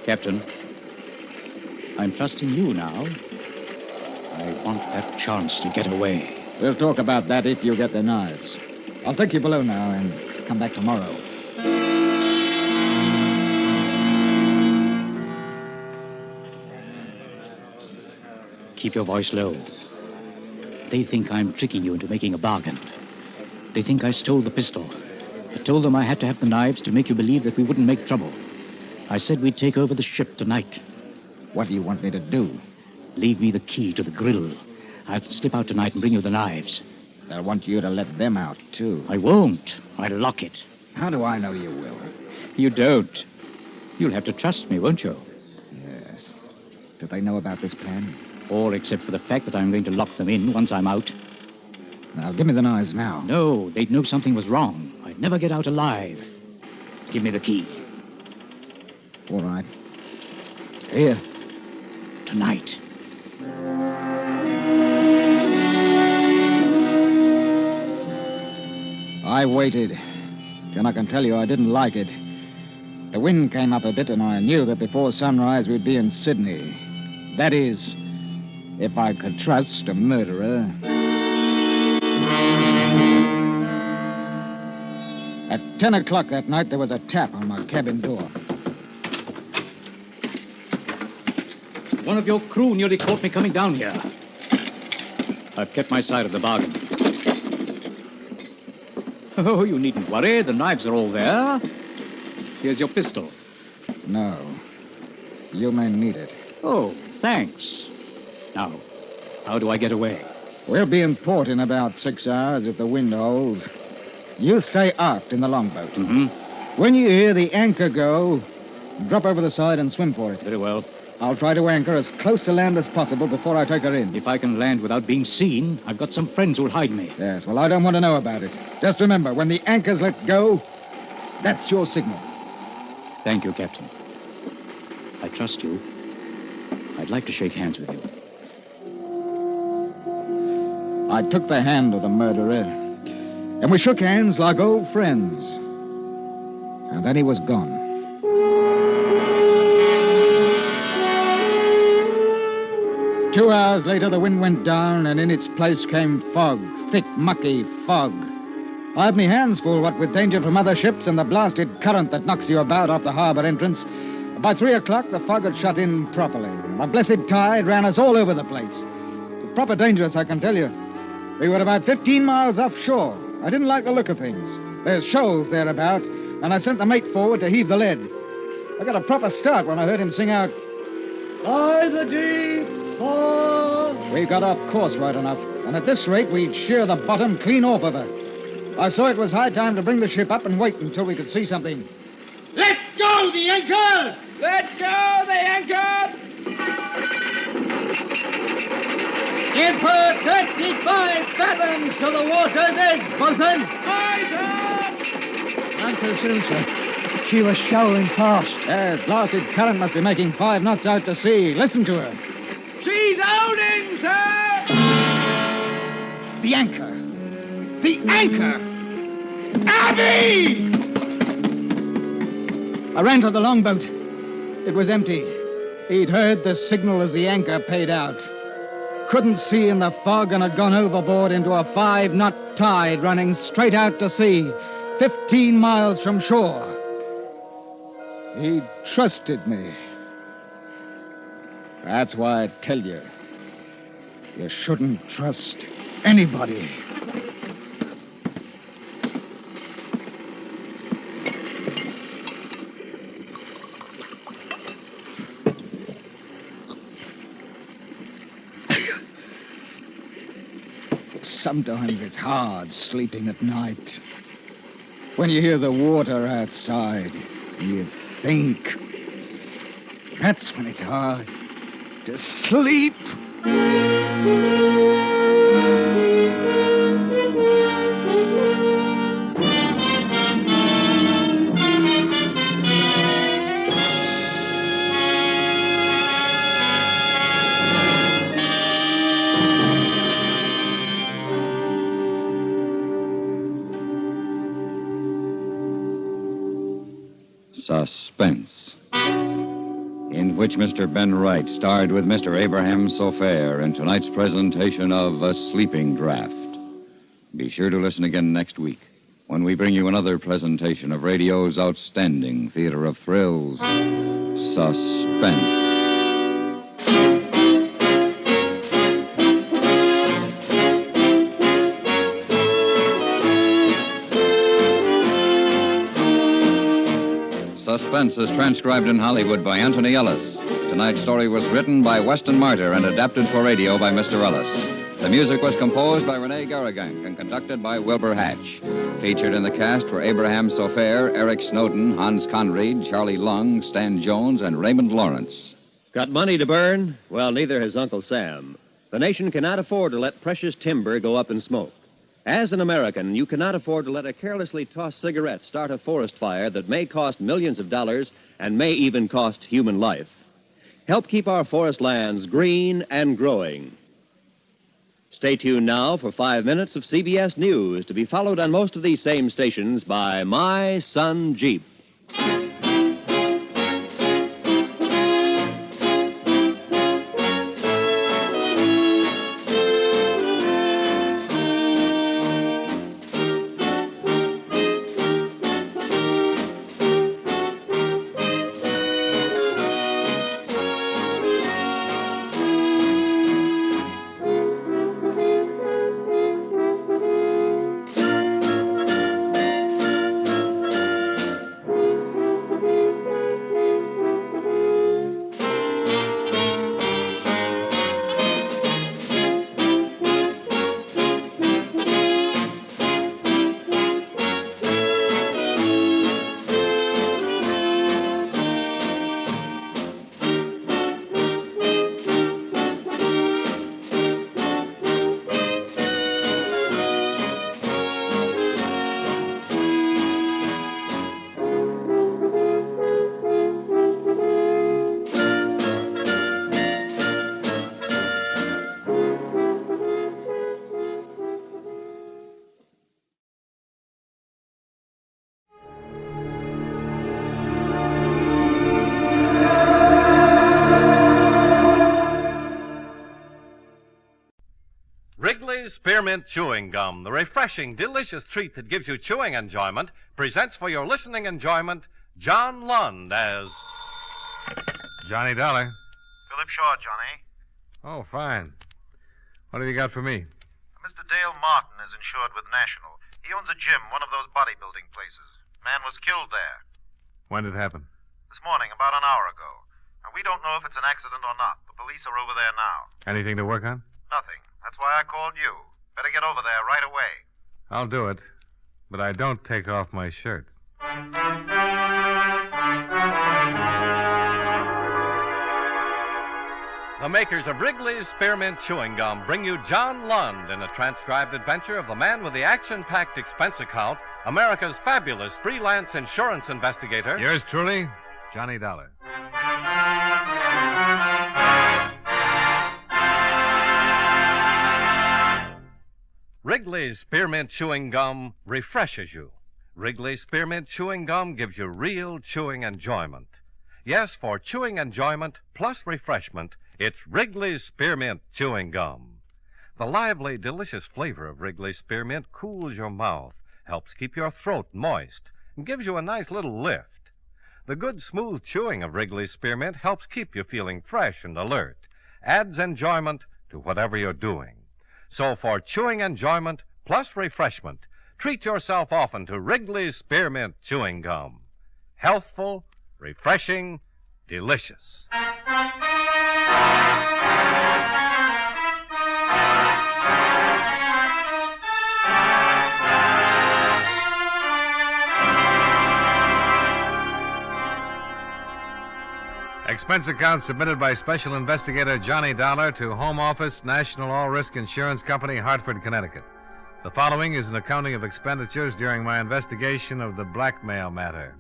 Captain, I'm trusting you now. I want that chance to get away. We'll talk about that if you get the knives. I'll take you below now and come back tomorrow. Keep your voice low. They think I'm tricking you into making a bargain. They think I stole the pistol. I told them I had to have the knives to make you believe that we wouldn't make trouble. I said we'd take over the ship tonight. What do you want me to do? Leave me the key to the grill. I'll slip out tonight and bring you the knives. They'll want you to let them out, too. I won't. I'll lock it. How do I know you will? You don't. You'll have to trust me, won't you? Yes. Do they know about this plan? All except for the fact that I'm going to lock them in once I'm out. Now, give me the knives now. No, they'd know something was wrong. I'd never get out alive. Give me the key. All right. Here. Tonight. I waited. And I can tell you I didn't like it. The wind came up a bit, and I knew that before sunrise we'd be in Sydney. That is, if I could trust a murderer. At 10 o'clock that night, there was a tap on my cabin door. One of your crew nearly caught me coming down here. I've kept my side of the bargain. Oh, you needn't worry. The knives are all there. Here's your pistol. No. You may need it. Oh, thanks. Now, how do I get away? We'll be in port in about 6 hours if the wind holds. You stay aft in the longboat. Mm-hmm. When you hear the anchor go, drop over the side and swim for it. Very well. I'll try to anchor as close to land as possible before I take her in. If I can land without being seen, I've got some friends who'll hide me. Yes, well, I don't want to know about it. Just remember, when the anchor's let go, that's your signal. Thank you, Captain. I trust you. I'd like to shake hands with you. I took the hand of the murderer, and we shook hands like old friends. And then he was gone. Two hours later, the wind went down, and in its place came fog, thick, mucky fog. I had my hands full, what with danger from other ships and the blasted current that knocks you about off the harbor entrance. By 3 o'clock, the fog had shut in properly. A blessed tide ran us all over the place. Proper dangerous, I can tell you. We were about 15 miles offshore. I didn't like the look of things. There's shoals thereabout, and I sent the mate forward to heave the lead. I got a proper start when I heard him sing out, "By the deep fog." We got off course right enough, and at this rate, we'd shear the bottom clean off of her. I saw it was high time to bring the ship up and wait until we could see something. Let go the anchor! Let go the anchor! Give her 35 fathoms to the water's edge, bosun! Eyes up! None too soon, sir. She was shoaling fast. Blasted current must be making 5 knots out to sea. Listen to her. She's holding, sir! The anchor! The anchor! Abby! I ran to the longboat. It was empty. He'd heard the signal as the anchor paid out. couldn't see in the fog and had gone overboard into a 5-knot tide running straight out to sea, 15 miles from shore. He trusted me. That's why I tell you, you shouldn't trust anybody. Sometimes it's hard sleeping at night. When you hear the water outside, you think. That's when it's hard to sleep. Suspense, in which Mr. Ben Wright starred with Mr. Abraham Sofair in tonight's presentation of A Sleeping Draught. Be sure to listen again next week when we bring you another presentation of radio's outstanding theater of thrills, Suspense. Suspense is transcribed in Hollywood by Anthony Ellis. Tonight's story was written by Weston Martyr and adapted for radio by Mr. Ellis. The music was composed by Rene Garrigank and conducted by Wilbur Hatch. Featured in the cast were Abraham Sofair, Eric Snowden, Hans Conried, Charlie Lung, Stan Jones, and Raymond Lawrence. Got money to burn? Well, neither has Uncle Sam. The nation cannot afford to let precious timber go up in smoke. As an American, you cannot afford to let a carelessly tossed cigarette start a forest fire that may cost millions of dollars and may even cost human life. Help keep our forest lands green and growing. Stay tuned now for 5 minutes of CBS News, to be followed on most of these same stations by My Son Jeep. Spearmint Chewing Gum, the refreshing, delicious treat that gives you chewing enjoyment, presents for your listening enjoyment John Lund as Johnny Dollar. Philip Shaw, Johnny. Oh, fine. What have you got for me? Mr. Dale Martin is insured with National. He owns a gym, one of those bodybuilding places. Man was killed there. When did it happen? This morning, about an hour ago. Now, we don't know if it's an accident or not. The police are over there now. Anything to work on? Nothing. That's why I called you. Better get over there right away. I'll do it, but I don't take off my shirt. The makers of Wrigley's Spearmint Chewing Gum bring you John Lund in a transcribed adventure of the man with the action-packed expense account, America's fabulous freelance insurance investigator. Yours truly, Johnny Dollar. Wrigley's Spearmint Chewing Gum refreshes you. Wrigley's Spearmint Chewing Gum gives you real chewing enjoyment. Yes, for chewing enjoyment plus refreshment, It's Wrigley's Spearmint Chewing Gum. The lively, delicious flavor of Wrigley's Spearmint cools your mouth, helps keep your throat moist, and gives you a nice little lift. The good, smooth chewing of Wrigley's Spearmint helps keep you feeling fresh and alert, adds enjoyment to whatever you're doing. So for chewing enjoyment plus refreshment, treat yourself often to Wrigley's Spearmint Chewing Gum. Healthful, refreshing, delicious. Expense account submitted by Special Investigator Johnny Dollar to Home Office, National All-Risk Insurance Company, Hartford, Connecticut. The following is an accounting of expenditures during my investigation of the Blackmail matter.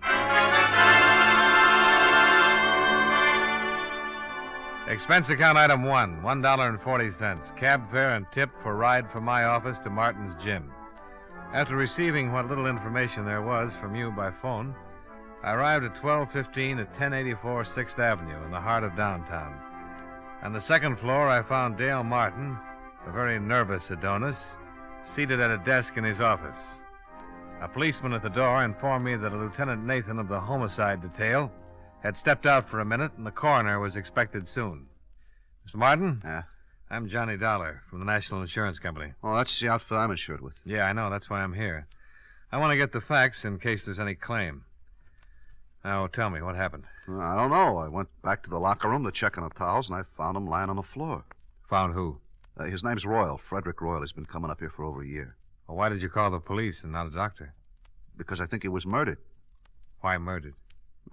Expense account item 1, $1.40, cab fare and tip for ride from my office to Martin's gym. After receiving what little information there was from you by phone, I arrived at 12:15 at 1084 6th Avenue in the heart of downtown. On the second floor, I found Dale Martin, a very nervous Adonis, seated at a desk in his office. A policeman at the door informed me that a Lieutenant Nathan of the homicide detail had stepped out for a minute and the coroner was expected soon. Mr. Martin? Yeah? I'm Johnny Dollar from the National Insurance Company. Oh, that's the outfit I'm insured with. Yeah, I know. That's why I'm here. I want to get the facts in case there's any claim. Now, tell me, what happened? I don't know. I went back to the locker room to check on the towels, and I found him lying on the floor. Found who? His name's Royal, Frederick Royal. He's been coming up here for over a year. Well, why did you call the police and not a doctor? Because I think he was murdered. Why murdered?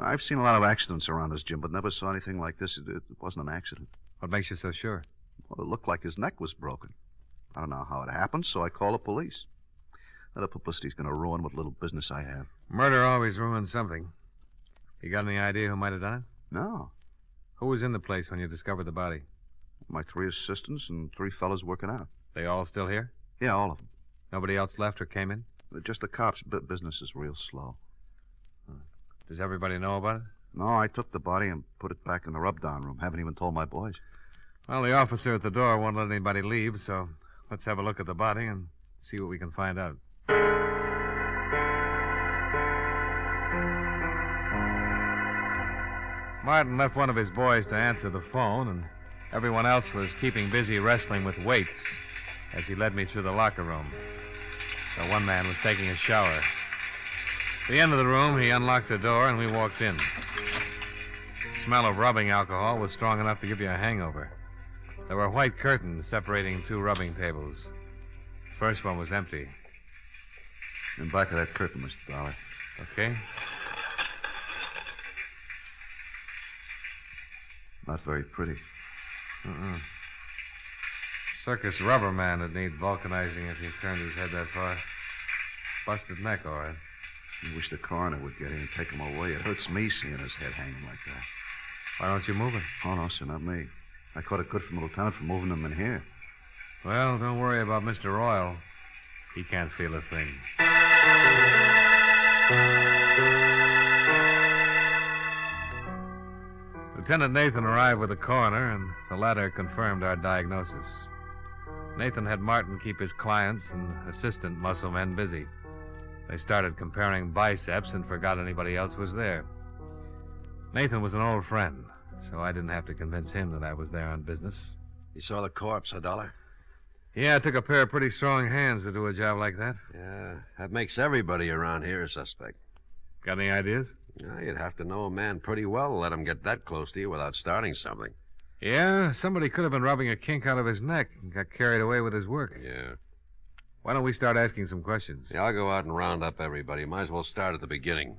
I've seen a lot of accidents around this gym, but never saw anything like this. It wasn't an accident. What makes you so sure? Well, it looked like his neck was broken. I don't know how it happened, so I called the police. Now, the publicity's going to ruin what little business I have. Murder always ruins something. You got any idea who might have done it? No. Who was in the place when you discovered the body? My 3 assistants and 3 fellas working out. They all still here? Yeah, all of them. Nobody else left or came in? Just the cops. Business is real slow. Does everybody know about it? No, I took the body and put it back in the rub-down room. Haven't even told my boys. Well, the officer at the door won't let anybody leave, so let's have a look at the body and see what we can find out. Martin left one of his boys to answer the phone, and everyone else was keeping busy wrestling with weights as he led me through the locker room. The one man was taking a shower. At the end of the room, he unlocked the door, and we walked in. The smell of rubbing alcohol was strong enough to give you a hangover. There were white curtains separating 2 rubbing tables. The first one was empty. In back of that curtain, Mr. Dollar. Okay. Not very pretty. Circus rubber man would need vulcanizing if he turned his head that far. Busted neck, all right. I wish the coroner would get in and take him away. It hurts me seeing his head hanging like that. Why don't you move it? Oh, no, sir, not me. I caught it good from the lieutenant for moving him in here. Well, don't worry about Mr. Royal. He can't feel a thing. Lieutenant Nathan arrived with the coroner, and the latter confirmed our diagnosis. Nathan had Martin keep his clients and assistant muscle men busy. They started comparing biceps and forgot anybody else was there. Nathan was an old friend, so I didn't have to convince him that I was there on business. You saw the corpse, a Dollar? Yeah, it took a pair of pretty strong hands to do a job like that. Yeah, that makes everybody around here a suspect. Got any ideas? You'd have to know a man pretty well to let him get that close to you without starting something. Yeah, somebody could have been rubbing a kink out of his neck and got carried away with his work. Yeah. Why don't we start asking some questions? Yeah, I'll go out and round up everybody. Might as well start at the beginning.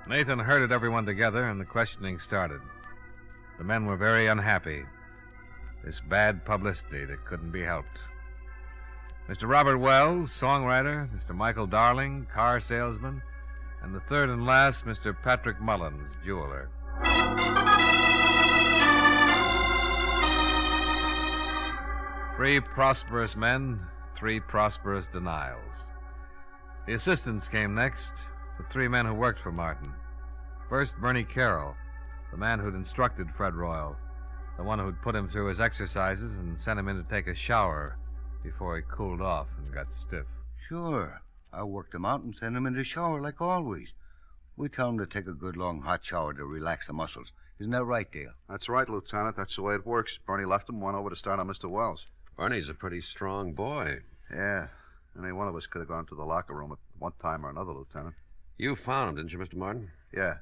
Nathan herded everyone together, and the questioning started. The men were very unhappy. This bad publicity that couldn't be helped. Mr. Robert Wells, songwriter, Mr. Michael Darling, car salesman, and the third and last, Mr. Patrick Mullins, jeweler. 3 prosperous men, 3 prosperous denials. The assistants came next. The three men who worked for Martin. First, Bernie Carroll, the man who'd instructed Fred Royal, the one who'd put him through his exercises and sent him in to take a shower before he cooled off and got stiff. Sure. I worked him out and sent him in the shower like always. We tell him to take a good long hot shower to relax the muscles. Isn't that right, Dale? That's right, Lieutenant. That's the way it works. Bernie left him, went over to start on Mr. Wells. Bernie's a pretty strong boy. Yeah. Any one of us could have gone to the locker room at one time or another, Lieutenant. You found him, didn't you, Mr. Martin? Yeah.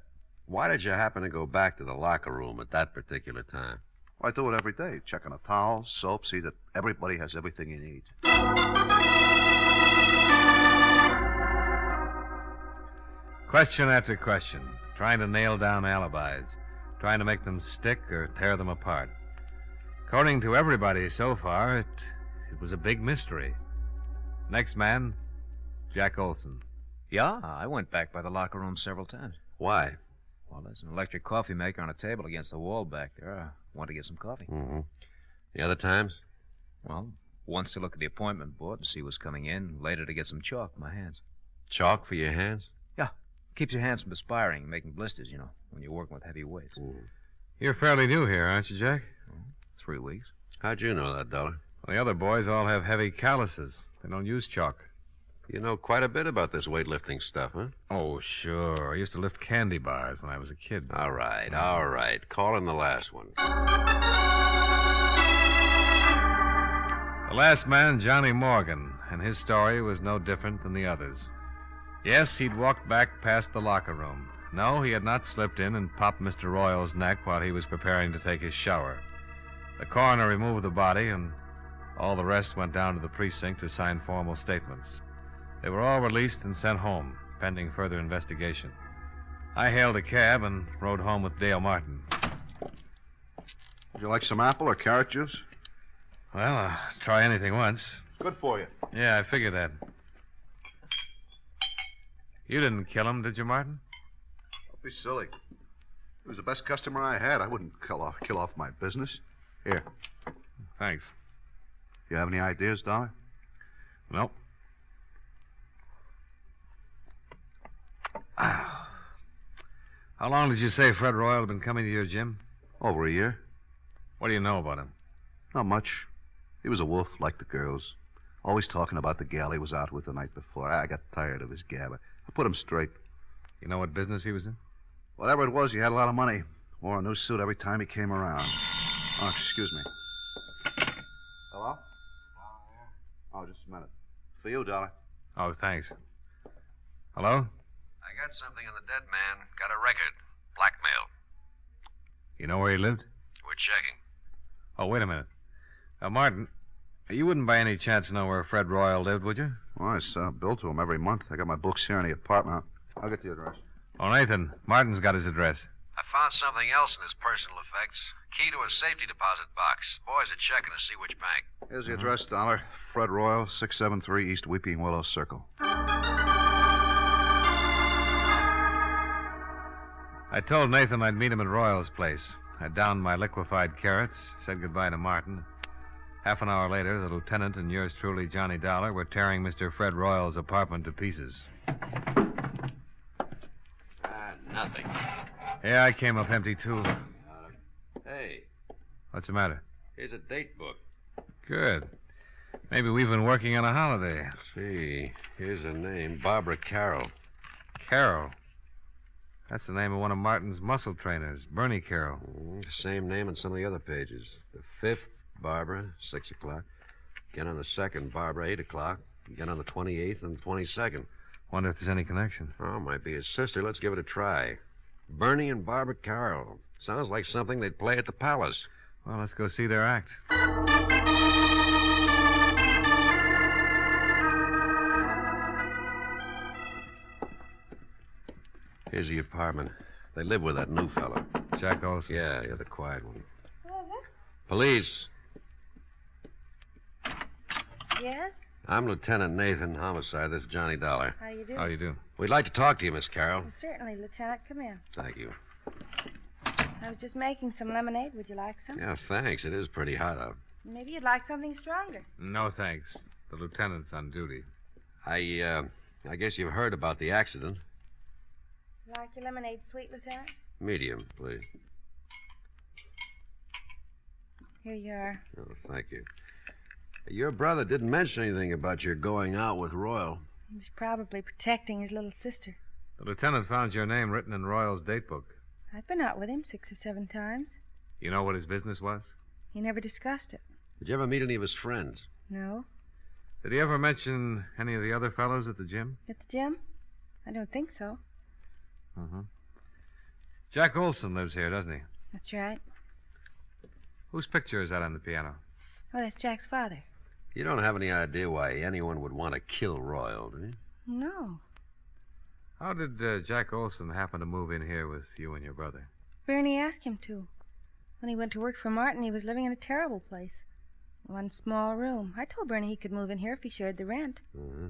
Why did you happen to go back to the locker room at that particular time? Well, I do it every day. Checking a towel, soap, see that everybody has everything he needs. Question after question, trying to nail down alibis, trying to make them stick or tear them apart. According to everybody so far, it was a big mystery. Next man, Jack Olson. Yeah, I went back by the locker room several times. Why? Well, there's an electric coffee maker on a table against the wall back there. I want to get some coffee. Mm-hmm. The other times? Well, once to look at the appointment board to see what's coming in, later to get some chalk in my hands. Chalk for your hands? Yeah. Keeps your hands from perspiring and making blisters, you know, when you're working with heavy weights. You're fairly new here, aren't you, Jack? 3 weeks. How'd you know that, Dollar? Well, the other boys all have heavy calluses. They don't use chalk. You know quite a bit about this weightlifting stuff, huh? Oh, sure. I used to lift candy bars when I was a kid. All right. Call in the last one. The last man, Johnny Morgan, and his story was no different than the others. Yes, he'd walked back past the locker room. No, he had not slipped in and popped Mr. Royal's neck while he was preparing to take his shower. The coroner removed the body, and all the rest went down to the precinct to sign formal statements. They were all released and sent home, pending further investigation. I hailed a cab and rode home with Dale Martin. Would you like some apple or carrot juice? Well, I'll try anything once. Good for you. Yeah, I figured that. You didn't kill him, did you, Martin? Don't be silly. He was the best customer I had. I wouldn't kill off my business. Here. Thanks. You have any ideas, Dollar? Nope. How long did you say Fred Royal had been coming to your gym? Over a year. What do you know about him? Not much. He was a wolf, like the girls. Always talking about the gal he was out with the night before. I got tired of his gab. I put him straight. You know what business he was in? Whatever it was, he had a lot of money. Wore a new suit every time he came around. Oh, excuse me. Hello? Oh, just a minute. For you, Dollar. Oh, thanks. Hello? I got something on the dead man. Got a record. Blackmail. You know where he lived? We're checking. Oh, wait a minute. Martin, you wouldn't by any chance know where Fred Royal lived, would you? Well, I send a bill to him every month. I got my books here in the apartment. I'll get the address. Oh, Nathan, Martin's got his address. I found something else in his personal effects. Key to a safety deposit box. Boys are checking to see which bank. Here's the address, Dollar. Fred Royal, 673 East Weeping Willow Circle. I told Nathan I'd meet him at Royal's place. I downed my liquefied carrots, said goodbye to Martin. Half an hour later, the lieutenant and yours truly, Johnny Dollar, were tearing Mr. Fred Royal's apartment to pieces. Nothing. Yeah, I came up empty, too. Hey, What's the matter? here's a date book. Good. Maybe we've been working on a holiday. See, here's a name. Barbara Carroll. Carroll. That's the name of one of Martin's muscle trainers, Bernie Carroll. Same name on some of the other pages. The 5th, Barbara, 6 o'clock. Again on the 2nd, Barbara, 8 o'clock. Again on the 28th and the 22nd. Wonder if there's any connection. Oh, might be his sister. Let's give it a try. Bernie and Barbara Carroll. Sounds like something they'd play at the Palace. Well, let's go see their act. Here's the apartment. They live with that new fellow. Jack Olson? Yeah, the quiet one. Police. Yes? I'm Lieutenant Nathan, homicide. This is Johnny Dollar. How you do? How you do? We'd like to talk to you, Miss Carroll. Well, certainly, Lieutenant. Come in. Thank you. I was just making some lemonade. Would you like some? Yeah, thanks. It is pretty hot out. Maybe you'd like something stronger. No, thanks. The lieutenant's on duty. I guess you've heard about the accident. Like your lemonade sweet, Lieutenant? Medium, please. Here you are. Oh, thank you. Your brother didn't mention anything about your going out with Royal. He was probably protecting his little sister. The lieutenant found your name written in Royal's date book. I've been out with him 6 or 7 times. You know what his business was? He never discussed it. Did you ever meet any of his friends? No. Did he ever mention any of the other fellows at the gym? At the gym? I don't think so. Mm-hmm. Jack Olson lives here, doesn't he? That's right. Whose picture is that on the piano? Oh, that's Jack's father. You don't have any idea why anyone would want to kill Royal, do you? No. How did Jack Olson happen to move in here with you and your brother? Bernie asked him to. When he went to work for Martin, he was living in a terrible place. One small room. I told Bernie he could move in here if he shared the rent. Mm-hmm.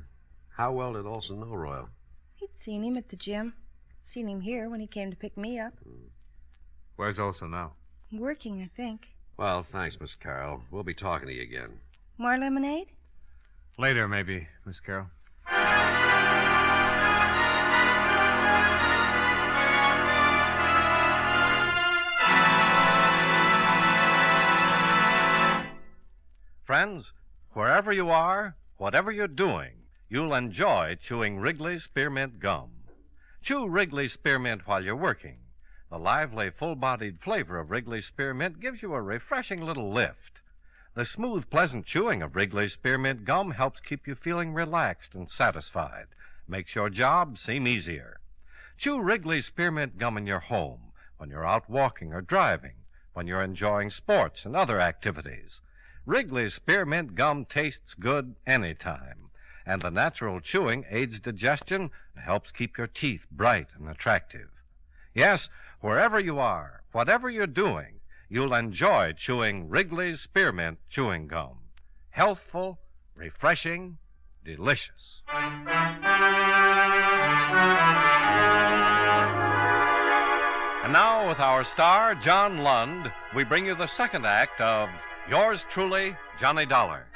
How well did Olson know Royal? He'd seen him at the gym. Seen him here when he came to pick me up. Where's Olson now? Working, I think. Well, thanks, Miss Carroll. We'll be talking to you again. More lemonade? Later, maybe, Miss Carroll. Friends, wherever you are, whatever you're doing, you'll enjoy chewing Wrigley's Spearmint Gum. Chew Wrigley's Spearmint while you're working. The lively, full-bodied flavor of Wrigley's Spearmint gives you a refreshing little lift. The smooth, pleasant chewing of Wrigley's Spearmint Gum helps keep you feeling relaxed and satisfied. Makes your job seem easier. Chew Wrigley's Spearmint Gum in your home, when you're out walking or driving, when you're enjoying sports and other activities. Wrigley's Spearmint Gum tastes good anytime, and the natural chewing aids digestion and helps keep your teeth bright and attractive. Yes, wherever you are, whatever you're doing, you'll enjoy chewing Wrigley's Spearmint Chewing Gum. Healthful, refreshing, delicious. And now, with our star, John Lund, we bring you the second act of Yours Truly, Johnny Dollar.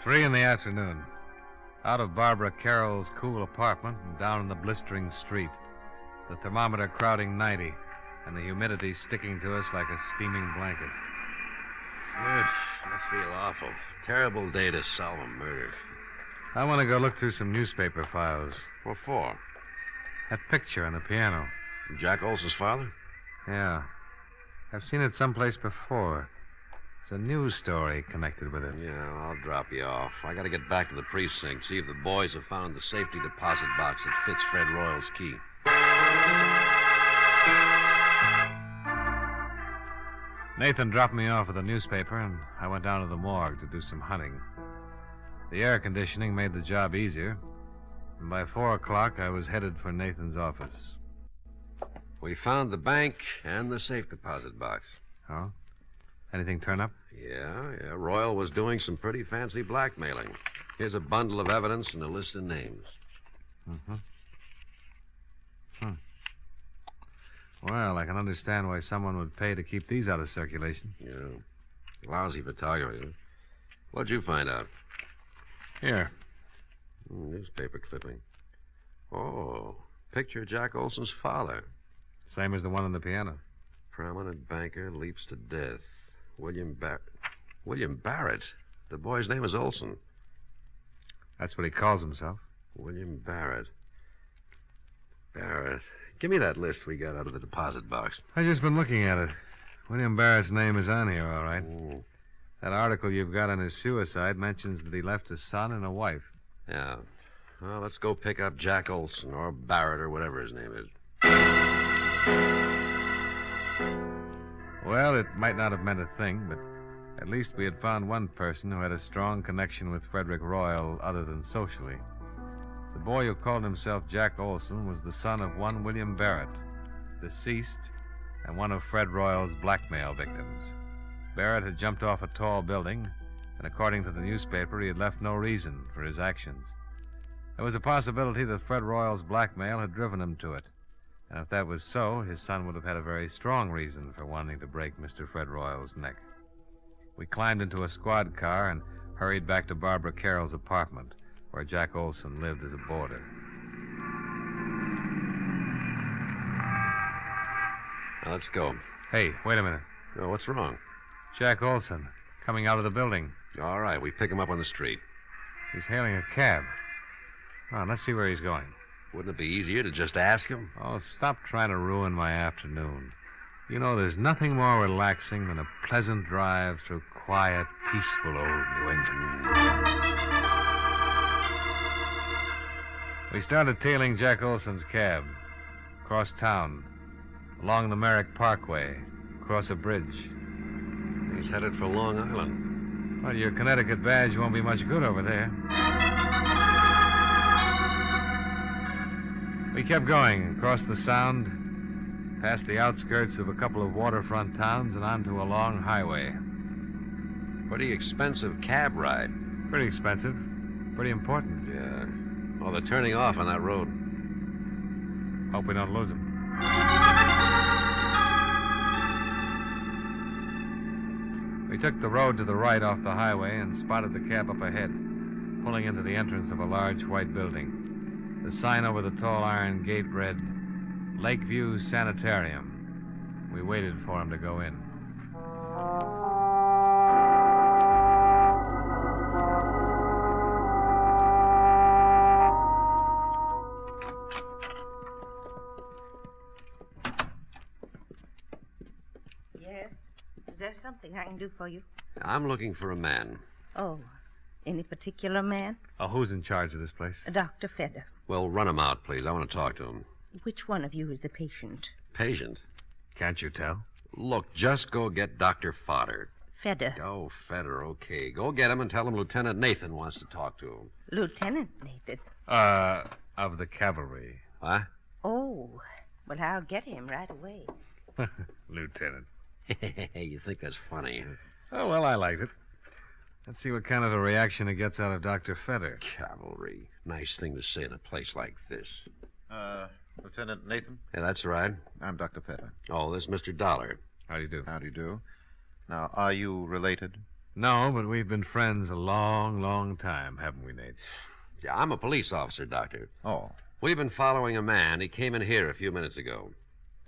Three in the afternoon. Out of Barbara Carroll's cool apartment and down in the blistering street. The thermometer crowding 90 and the humidity sticking to us like a steaming blanket. I feel awful. Terrible day to solve a murder. I want to go look through some newspaper files. What for? That picture on the piano. Jack Olson's father? Yeah. I've seen it someplace before. There's a news story connected with it. Yeah, I'll drop you off. I got to get back to the precinct, see if the boys have found the safety deposit box that fits Fred Royal's key. Nathan dropped me off at the newspaper, and I went down to the morgue to do some hunting. The air conditioning made the job easier, and by 4 o'clock I was headed for Nathan's office. We found the bank and the safe deposit box. Oh? Anything turn up? Yeah. Royal was doing some pretty fancy blackmailing. Here's a bundle of evidence and a list of names. Mm-hmm. Well, I can understand why someone would pay to keep these out of circulation. Yeah. Lousy photography. What'd you find out? Here. Newspaper clipping. Oh, picture of Jack Olson's father. Same as the one on the piano. Prominent banker leaps to death. William Barrett. The boy's name is Olson. That's what he calls himself. William Barrett. Barrett. Give me that list we got out of the deposit box. I've just been looking at it. William Barrett's name is on here, all right. That article you've got on his suicide mentions that he left a son and a wife. Yeah. Well, let's go pick up Jack Olson or Barrett or whatever his name is. Well, it might not have meant a thing, but at least we had found one person who had a strong connection with Frederick Royal other than socially. The boy who called himself Jack Olson was the son of one William Barrett, deceased, and one of Fred Royal's blackmail victims. Barrett had jumped off a tall building, and according to the newspaper, he had left no reason for his actions. There was a possibility that Fred Royal's blackmail had driven him to it, And if that was so, his son would have had a very strong reason for wanting to break Mr. Fred Royal's neck. We climbed into a squad car and hurried back to Barbara Carroll's apartment, where Jack Olson lived as a boarder. Now, let's go. Hey, wait a minute. Oh, what's wrong? Jack Olson, coming out of the building. All right, we pick him up on the street. He's hailing a cab. Come on, let's see where he's going. Wouldn't it be easier to just ask him? Oh, stop trying to ruin my afternoon. You know, there's nothing more relaxing than a pleasant drive through quiet, peaceful old New England. We started tailing Jack Olson's cab. Across town, along the Merrick Parkway, across a bridge. He's headed for Long Island. Well, your Connecticut badge won't be much good over there. We kept going across the Sound, past the outskirts of a couple of waterfront towns and onto a long highway. Pretty expensive cab ride. Pretty expensive. Pretty important. Yeah. Well, they're turning off on that road. Hope we don't lose them. We took the road to the right off the highway and spotted the cab up ahead, pulling into the entrance of a large white building. The sign over the tall iron gate read, Lakeview Sanitarium. We waited for him to go in. Yes? Is there something I can do for you? I'm looking for a man. Oh, any particular man? Oh, who's in charge of this place? Dr. Fedder. Well, run him out, please. I want to talk to him. Which one of you is the patient? Patient? Can't you tell? Look, just go get Dr. Fodder. Fedder. Oh, Fedder, okay. Go get him and tell him Lieutenant Nathan wants to talk to him. Lieutenant Nathan? Of the cavalry. What? Oh, well, I'll get him right away. Lieutenant. You think that's funny? Oh, well, I liked it. Let's see what kind of a reaction it gets out of Dr. Fedder. Cavalry. Nice thing to say in a place like this. Lieutenant Nathan? Yeah, that's right. I'm Dr. Fedder. Oh, this is Mr. Dollar. How do you do? How do you do? Now, are you related? No, but we've been friends a long, long time, haven't we, Nate? Yeah, I'm a police officer, Doctor. Oh. We've been following a man. He came in here a few minutes ago.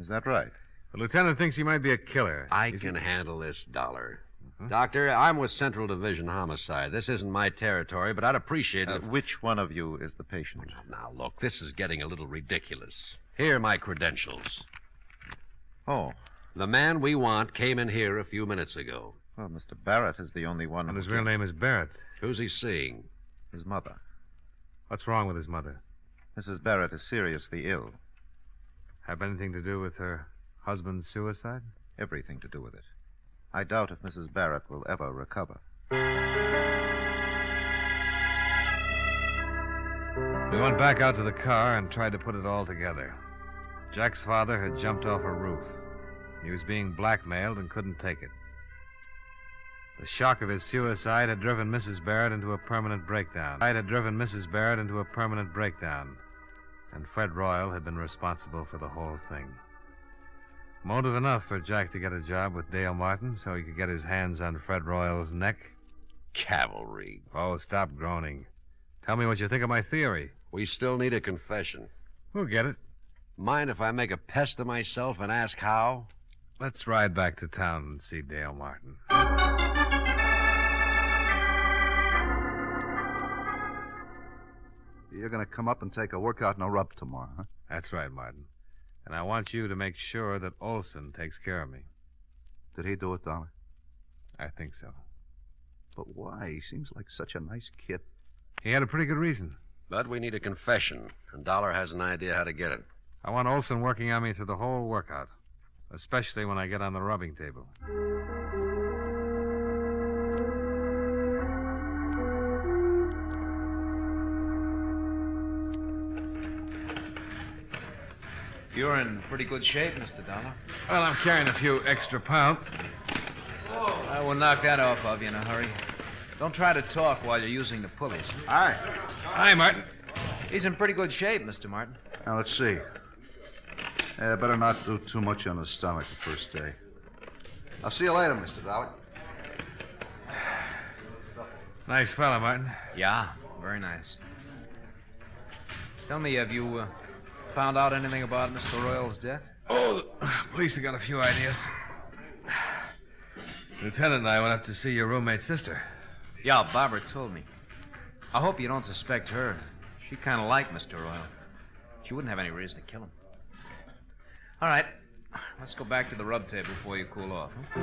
Is that right? The lieutenant thinks he might be a killer. I can handle this, Dollar. Doctor, I'm with Central Division Homicide. This isn't my territory, but I'd appreciate it. Which one of you is the patient? Now, look, this is getting a little ridiculous. Here are my credentials. Oh. The man we want came in here a few minutes ago. Well, Mr. Barrett is the only one. And his real name is Barrett. Who's he seeing? His mother. What's wrong with his mother? Mrs. Barrett is seriously ill. Have anything to do with her husband's suicide? Everything to do with it. I doubt if Mrs. Barrett will ever recover. We went back out to the car and tried to put it all together. Jack's father had jumped off a roof. He was being blackmailed and couldn't take it. The shock of his suicide had driven Mrs. Barrett into a permanent breakdown. And Fred Royal had been responsible for the whole thing. Motive enough for Jack to get a job with Dale Martin so he could get his hands on Fred Royal's neck. Cavalry. Oh, stop groaning. Tell me what you think of my theory. We still need a confession. We'll get it. Mind if I make a pest of myself and ask how? Let's ride back to town and see Dale Martin. You're going to come up and take a workout and a rub tomorrow, huh? That's right, Martin. And I want you to make sure that Olson takes care of me. Did he do it, Dollar? I think so. But why? He seems like such a nice kid. He had a pretty good reason. But we need a confession, and Dollar has an idea how to get it. I want Olson working on me through the whole workout, especially when I get on the rubbing table. You're in pretty good shape, Mr. Dollar. Well, I'm carrying a few extra pounds. I will knock that off of you in a hurry. Don't try to talk while you're using the pulleys. Hi. Hi, Martin. He's in pretty good shape, Mr. Martin. Now, let's see. Better not do too much on the stomach the first day. I'll see you later, Mr. Dollar. Nice fella, Martin. Yeah, very nice. Tell me, have you found out anything about Mr. Royal's death? Oh, the police have got a few ideas. Lieutenant and I went up to see your roommate's sister. Yeah, Barbara told me. I hope you don't suspect her. She kind of liked Mr. Royal. She wouldn't have any reason to kill him. All right, let's go back to the rub table before you cool off. Huh?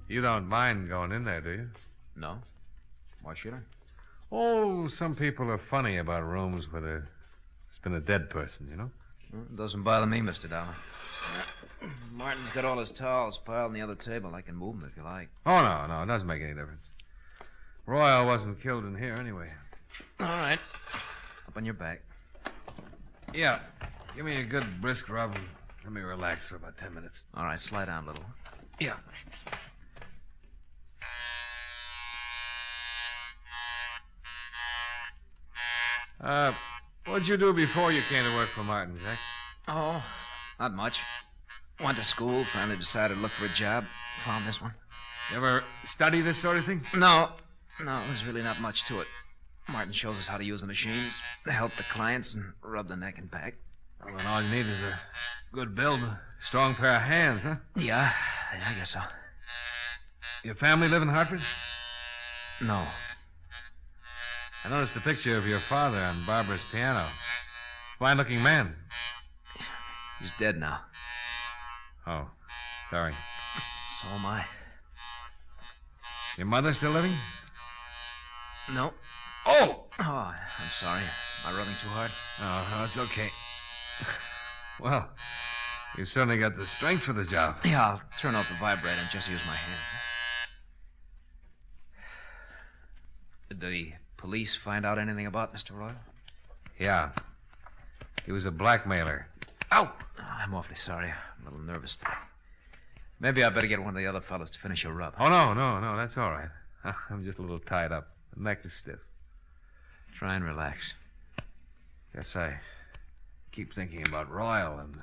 You don't mind going in there, do you? No. Why should I? Oh, some people are funny about rooms where there's been a dead person, you know? Well, it doesn't bother me, Mr. Dollar. Martin's got all his towels piled on the other table. I can move them if you like. Oh, no, it doesn't make any difference. Royal wasn't killed in here anyway. All right. Up on your back. Yeah. Give me a good brisk rub and let me relax for about 10 minutes. All right, slide down a little. Yeah. What'd you do before you came to work for Martin, Jack? Oh, not much. Went to school, finally decided to look for a job. Found this one. You ever study this sort of thing? No, there's really not much to it. Martin shows us how to use the machines, help the clients, and rub the neck and back. Well, then all you need is a good build, a strong pair of hands, huh? Yeah, I guess so. Your family live in Hartford? No. I noticed a picture of your father on Barbara's piano. Fine-looking man. He's dead now. Oh, sorry. So am I. Your mother still living? No. Oh, I'm sorry. Am I rubbing too hard? Oh, that's okay. Well, you certainly got the strength for the job. Yeah, I'll turn off the vibrator and just use my hands. Did the police find out anything about Mr. Royal? Yeah. He was a blackmailer. Ow! I'm awfully sorry. I'm a little nervous today. Maybe I better get one of the other fellas to finish your rub. Oh, no, that's all right. I'm just a little tied up. The neck is stiff. Try and relax. Guess I keep thinking about Royal and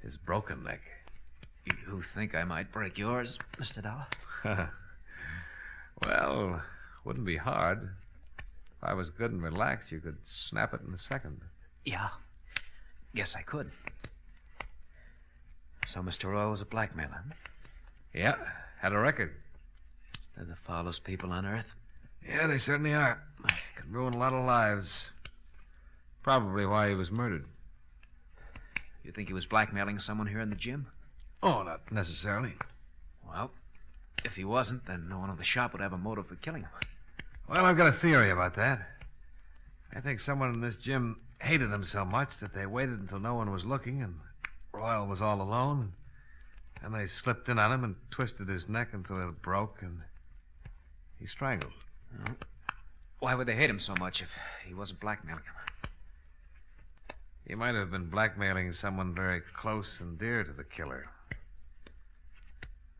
his broken neck. You think I might break yours, Mr. Dollar? Well, wouldn't be hard. If I was good and relaxed, you could snap it in a second. Yeah. Guess I could. So Mr. Royal was a blackmailer, huh? Yeah, had a record. They're the foulest people on earth. Yeah, they certainly are. Could ruin a lot of lives. Probably why he was murdered. You think he was blackmailing someone here in the gym? Oh, not necessarily. Well, if he wasn't, then no one in the shop would have a motive for killing him. Well, I've got a theory about that. I think someone in this gym hated him so much that they waited until no one was looking and Royal was all alone. And they slipped in on him and twisted his neck until it broke and he strangled. Well, why would they hate him so much if he wasn't blackmailing him? He might have been blackmailing someone very close and dear to the killer.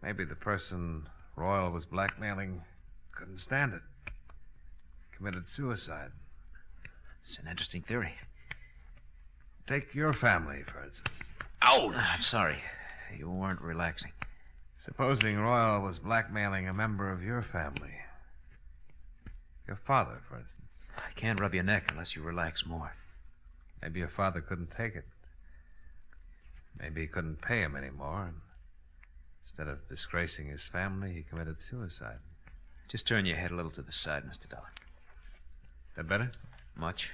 Maybe the person Royal was blackmailing couldn't stand it. Committed suicide. It's an interesting theory. Take your family, for instance. Ouch! I'm sorry. You weren't relaxing. Supposing Royal was blackmailing a member of your family. Your father, for instance. I can't rub your neck unless you relax more. Maybe your father couldn't take it. Maybe he couldn't pay him anymore, and instead of disgracing his family, he committed suicide. Just turn your head a little to the side, Mr. Dollar. That better? Much.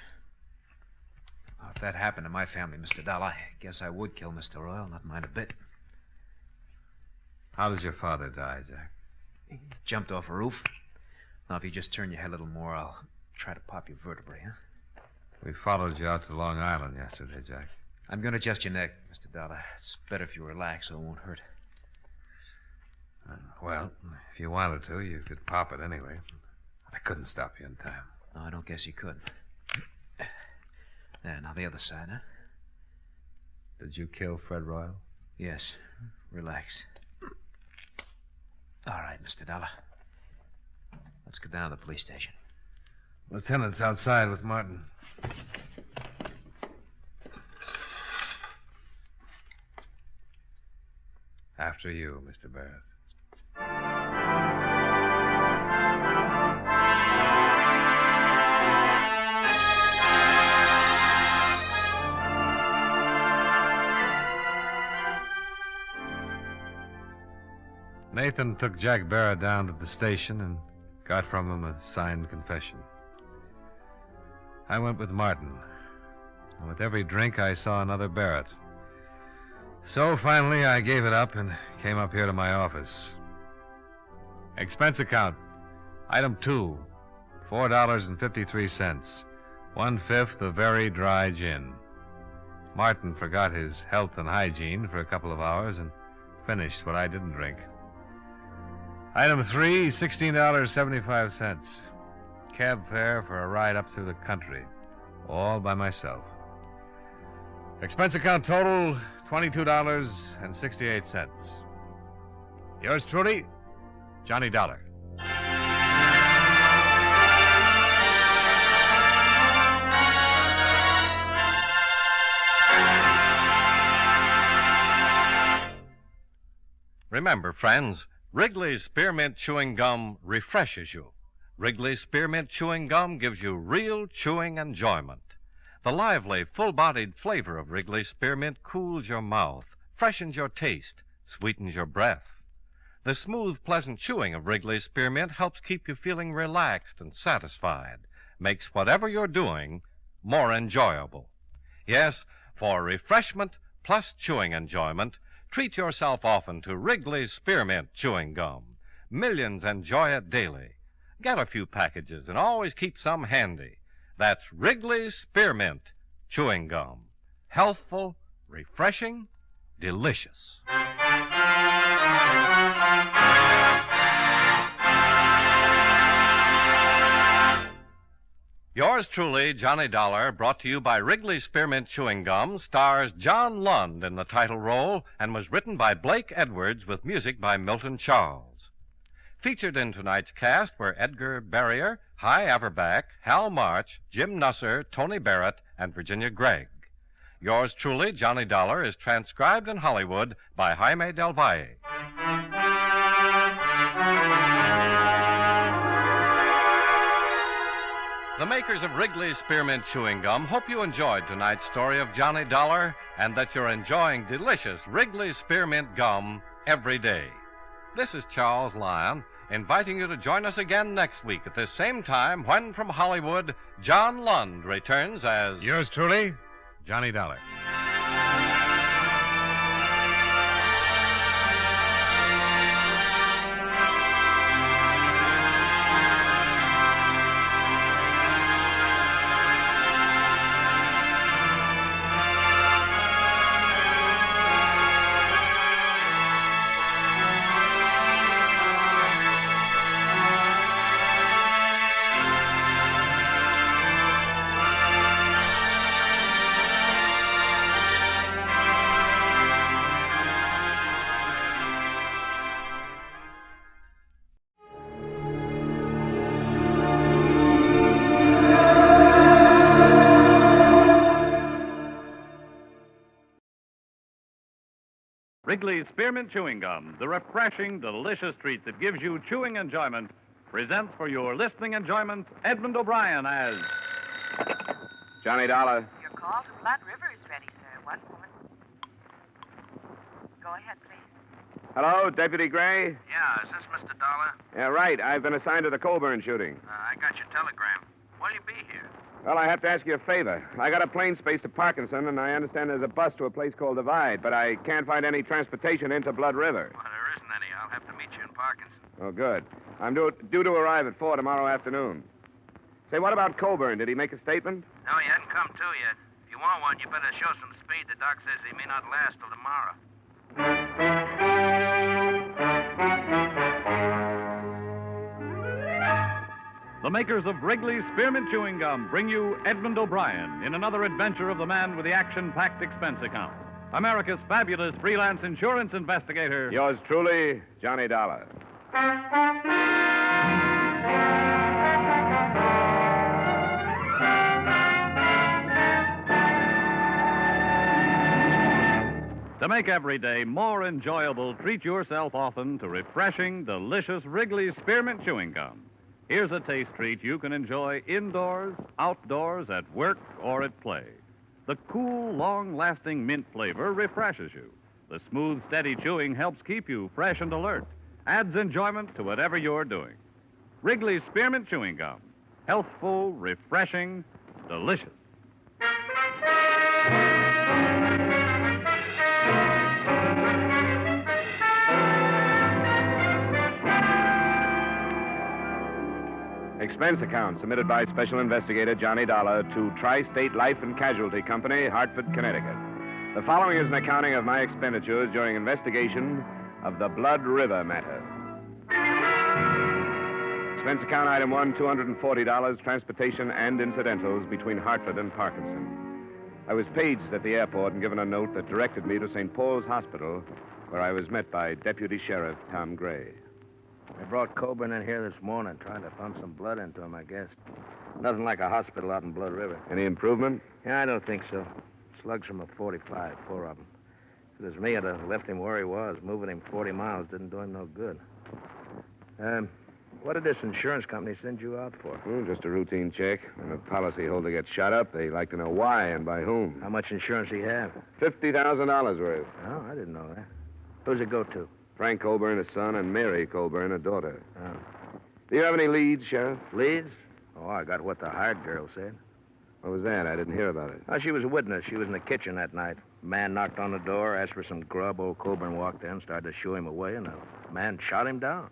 Well, if that happened to my family, Mr. Dollar, I guess I would kill Mr. Royal, not mind a bit. How does your father die, Jack? He jumped off a roof. Now, if you just turn your head a little more, I'll try to pop your vertebrae, huh? We followed you out to Long Island yesterday, Jack. I'm going to adjust your neck, Mr. Dollar. It's better if you relax so it won't hurt. Well, if you wanted to, you could pop it anyway. I couldn't stop you in time. No, I don't guess you could. There, now the other side, huh? Did you kill Fred Royal? Yes. Relax. All right, Mr. Dollar. Let's go down to the police station. Lieutenant's outside with Martin. After you, Mr. Barrett. Nathan took Jack Barrett down to the station and got from him a signed confession. I went with Martin, and with every drink I saw another Barrett. So finally I gave it up and came up here to my office. Expense account. Item 2, $4.53, 1/5 of very dry gin. Martin forgot his health and hygiene for a couple of hours and finished what I didn't drink. Item 3, $16.75. Cab fare for a ride up through the country, all by myself. Expense account total, $22.68. Yours truly, Johnny Dollar. Remember, friends, Wrigley's Spearmint Chewing Gum refreshes you. Wrigley's Spearmint Chewing Gum gives you real chewing enjoyment. The lively, full-bodied flavor of Wrigley's Spearmint cools your mouth, freshens your taste, sweetens your breath. The smooth, pleasant chewing of Wrigley's Spearmint helps keep you feeling relaxed and satisfied, makes whatever you're doing more enjoyable. Yes, for refreshment plus chewing enjoyment, treat yourself often to Wrigley's Spearmint Chewing Gum. Millions enjoy it daily. Get a few packages and always keep some handy. That's Wrigley's Spearmint Chewing Gum. Healthful, refreshing, delicious. Yours truly, Johnny Dollar, brought to you by Wrigley's Spearmint Chewing Gum, stars John Lund in the title role and was written by Blake Edwards with music by Milton Charles. Featured in tonight's cast were Edgar Barrier, Hy Averback, Hal March, Jim Nusser, Tony Barrett, and Virginia Gregg. Yours truly, Johnny Dollar, is transcribed in Hollywood by Jaime Del Valle. The makers of Wrigley's Spearmint Chewing Gum hope you enjoyed tonight's story of Johnny Dollar and that you're enjoying delicious Wrigley's Spearmint Gum every day. This is Charles Lyon, inviting you to join us again next week at this same time when, from Hollywood, John Lund returns as... Yours truly, Johnny Dollar. Wrigley's Spearmint Chewing Gum, the refreshing, delicious treat that gives you chewing enjoyment, presents for your listening enjoyment Edmund O'Brien as... Johnny Dollar. Your call to Blood River is ready, sir. 1 moment. Go ahead, please. Hello, Deputy Gray? Yeah, is this Mr. Dollar? Yeah, right. I've been assigned to the Colburn shooting. I got your telegram. When'll you be here? Well, I have to ask you a favor. I got a plane space to Parkinson, and I understand there's a bus to a place called Divide, but I can't find any transportation into Blood River. Well, there isn't any. I'll have to meet you in Parkinson. Oh, good. I'm due to arrive at 4 tomorrow afternoon. Say, what about Colburn? Did he make a statement? No, he hadn't come to yet. If you want one, you better show some speed. The doc says he may not last till tomorrow. The makers of Wrigley's Spearmint Chewing Gum bring you Edmund O'Brien in another adventure of the man with the action-packed expense account. America's fabulous freelance insurance investigator. Yours truly, Johnny Dollar. To make every day more enjoyable, treat yourself often to refreshing, delicious Wrigley's Spearmint Chewing Gum. Here's a taste treat you can enjoy indoors, outdoors, at work, or at play. The cool, long-lasting mint flavor refreshes you. The smooth, steady chewing helps keep you fresh and alert, adds enjoyment to whatever you're doing. Wrigley's Spearmint Chewing Gum. Healthful, refreshing, delicious. Expense account submitted by Special Investigator Johnny Dollar to Tri-State Life and Casualty Company, Hartford, Connecticut. The following is an accounting of my expenditures during investigation of the Blood River matter. Expense account item 1, $240, transportation and incidentals between Hartford and Parkinson. I was paged at the airport and given a note that directed me to St. Paul's Hospital, where I was met by Deputy Sheriff Tom Gray. They brought Coburn in here this morning, trying to pump some blood into him, I guess. Nothing like a hospital out in Blood River. Any improvement? Yeah, I don't think so. Slugs from a 45, 4 of them. If it was me, I'd have left him where he was. Moving him 40 miles didn't do him no good. What did this insurance company send you out for? Just a routine check. When a policyholder gets shot up, they like to know why and by whom. How much insurance do you have? $50,000 worth. Oh, I didn't know that. Who's it go to? Frank Colburn, a son, and Mary Colburn, a daughter. Oh. Do you have any leads, Sheriff? Leads? Oh, I got what the hired girl said. What was that? I didn't hear about it. Oh, she was a witness. She was in the kitchen that night. A man knocked on the door, asked for some grub. Old Colburn walked in, started to shoo him away, and the man shot him down.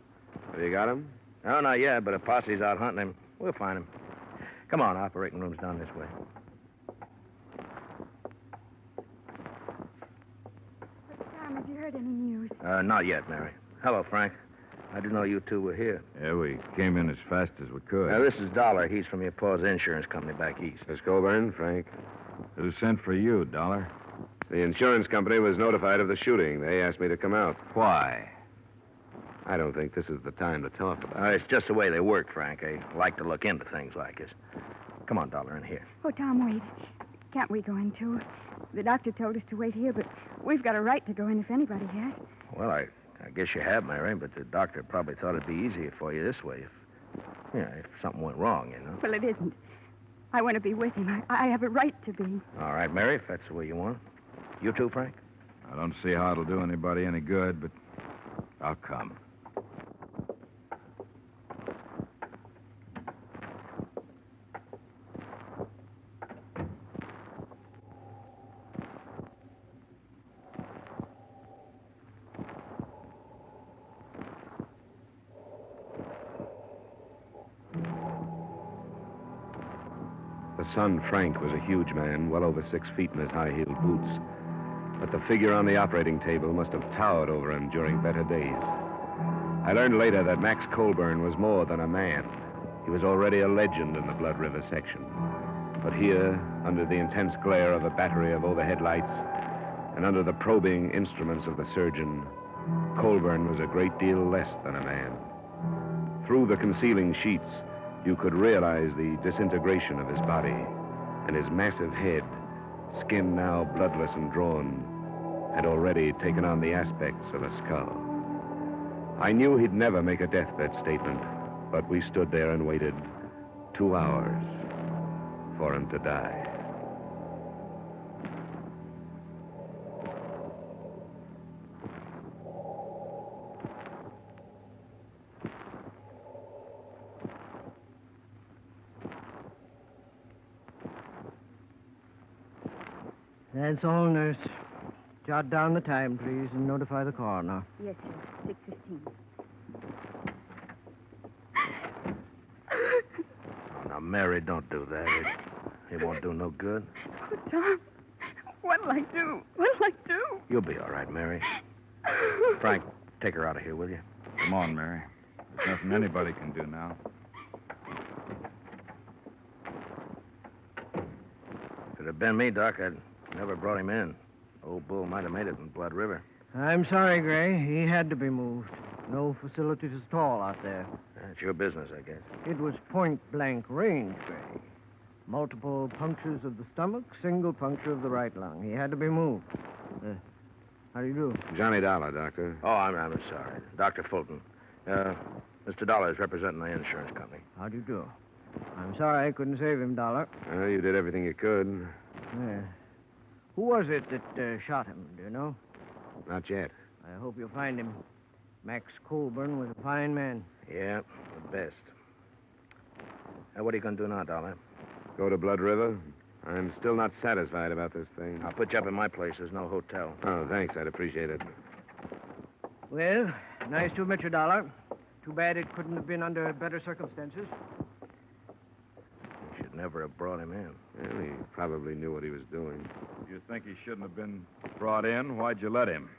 Have you got him? No, not yet, but a posse's out hunting him. We'll find him. Come on, operating room's down this way. Tom, have you heard any news? Not yet, Mary. Hello, Frank. I didn't know you two were here. Yeah, we came in as fast as we could. Now, this is Dollar. He's from your pa's insurance company back east. Miss Colburn, Frank. Who sent for you, Dollar? The insurance company was notified of the shooting. They asked me to come out. Why? I don't think this is the time to talk about it. It's just the way they work, Frank. They like to look into things like this. Come on, Dollar, in here. Oh, Tom, wait. Can't we go in, too? The doctor told us to wait here, but we've got a right to go in if anybody has. Well, I guess you have, Mary, but the doctor probably thought it'd be easier for you this way if something went wrong, you know. Well, it isn't. I want to be with him. I have a right to be. All right, Mary, if that's the way you want. You too, Frank? I don't see how it'll do anybody any good, but I'll come. The son, Frank, was a huge man, well over 6 feet in his high-heeled boots. But the figure on the operating table must have towered over him during better days. I learned later that Max Colburn was more than a man. He was already a legend in the Blood River section. But here, under the intense glare of a battery of overhead lights, and under the probing instruments of the surgeon, Colburn was a great deal less than a man. Through the concealing sheets, you could realize the disintegration of his body, and his massive head, skin now bloodless and drawn, had already taken on the aspects of a skull. I knew he'd never make a deathbed statement, but we stood there and waited 2 hours for him to die. That's all, nurse. Jot down the time, please, and notify the coroner. Yes, sir. 6:15. Oh, now, Mary, don't do that. It won't do no good. Oh, Tom, what'll I do? What'll I do? You'll be all right, Mary. Frank, take her out of here, will you? Come on, Mary. There's nothing anybody can do now. If it had been me, Doc, I'd never brought him in. Old Bull might have made it in Blood River. I'm sorry, Gray. He had to be moved. No facilities at all out there. That's your business, I guess. It was point-blank range, Gray. Multiple punctures of the stomach, single puncture of the right lung. He had to be moved. How do you do? Johnny Dollar, Doctor. Oh, I'm sorry. Dr. Fulton. Mr. Dollar is representing the insurance company. How do you do? I'm sorry I couldn't save him, Dollar. Well, you did everything you could. Yeah. Who was it that shot him? Do you know? Not yet. I hope you'll find him. Max Colburn was a fine man. Yeah, the best. What are you going to do now, Dollar? Go to Blood River? I'm still not satisfied about this thing. I'll put you up in my place. There's no hotel. Oh, thanks. I'd appreciate it. Well, nice to meet you, Dollar. Too bad it couldn't have been under better circumstances. You should never have brought him in. Well, he probably knew what he was doing. You think he shouldn't have been brought in? Why'd you let him?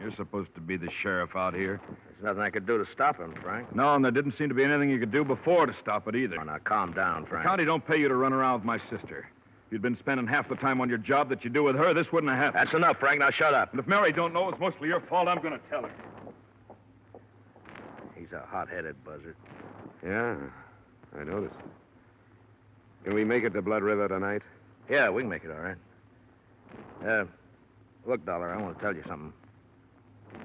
You're supposed to be the sheriff out here. There's nothing I could do to stop him, Frank. No, and there didn't seem to be anything you could do before to stop it either. Oh, now, calm down, Frank. The county don't pay you to run around with my sister. If you'd been spending half the time on your job that you do with her, this wouldn't have happened. That's enough, Frank. Now, shut up. And if Mary don't know it's mostly your fault, I'm going to tell her. He's a hot-headed buzzard. Yeah, I noticed. Can we make it to Blood River tonight? Yeah, we can make it all right. Look, Dollar, I want to tell you something.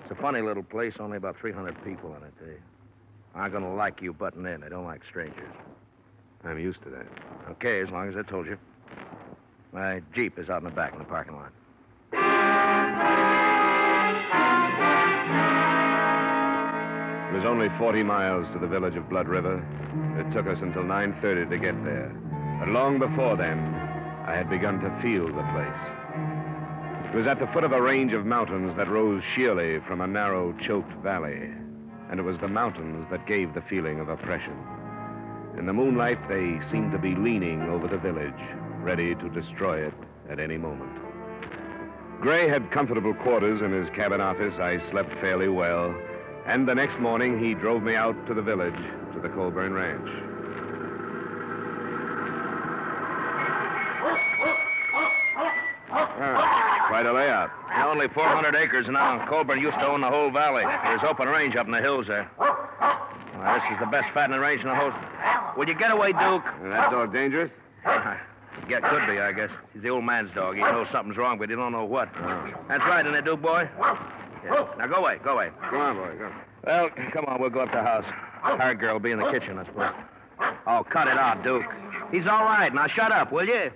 It's a funny little place, only about 300 people in it. They aren't going to like you butting in. They don't like strangers. I'm used to that. Okay, as long as I told you. My Jeep is out in the back in the parking lot. It was only 40 miles to the village of Blood River. It took us until 9:30 to get there. But long before then, I had begun to feel the place. It was at the foot of a range of mountains that rose sheerly from a narrow, choked valley. And it was the mountains that gave the feeling of oppression. In the moonlight, they seemed to be leaning over the village, ready to destroy it at any moment. Gray had comfortable quarters in his cabin office. I slept fairly well. And the next morning, he drove me out to the village, to the Colburn Ranch. Quite a layout. Only 400 acres now. Colburn used to own the whole valley. There's open range up in the hills there. Well, this is the best fattening range in the whole... Will you get away, Duke? That dog dangerous? Yeah, could be, I guess. He's the old man's dog. He knows something's wrong, but he don't know what. That's right, isn't it, Duke, boy? Yeah. Now, go away, go away. Come on, boy, go. Well, come on, we'll go up to the house. Hired girl will be in the kitchen, I suppose. Oh, cut it out, Duke. He's all right. Now, shut up, will you?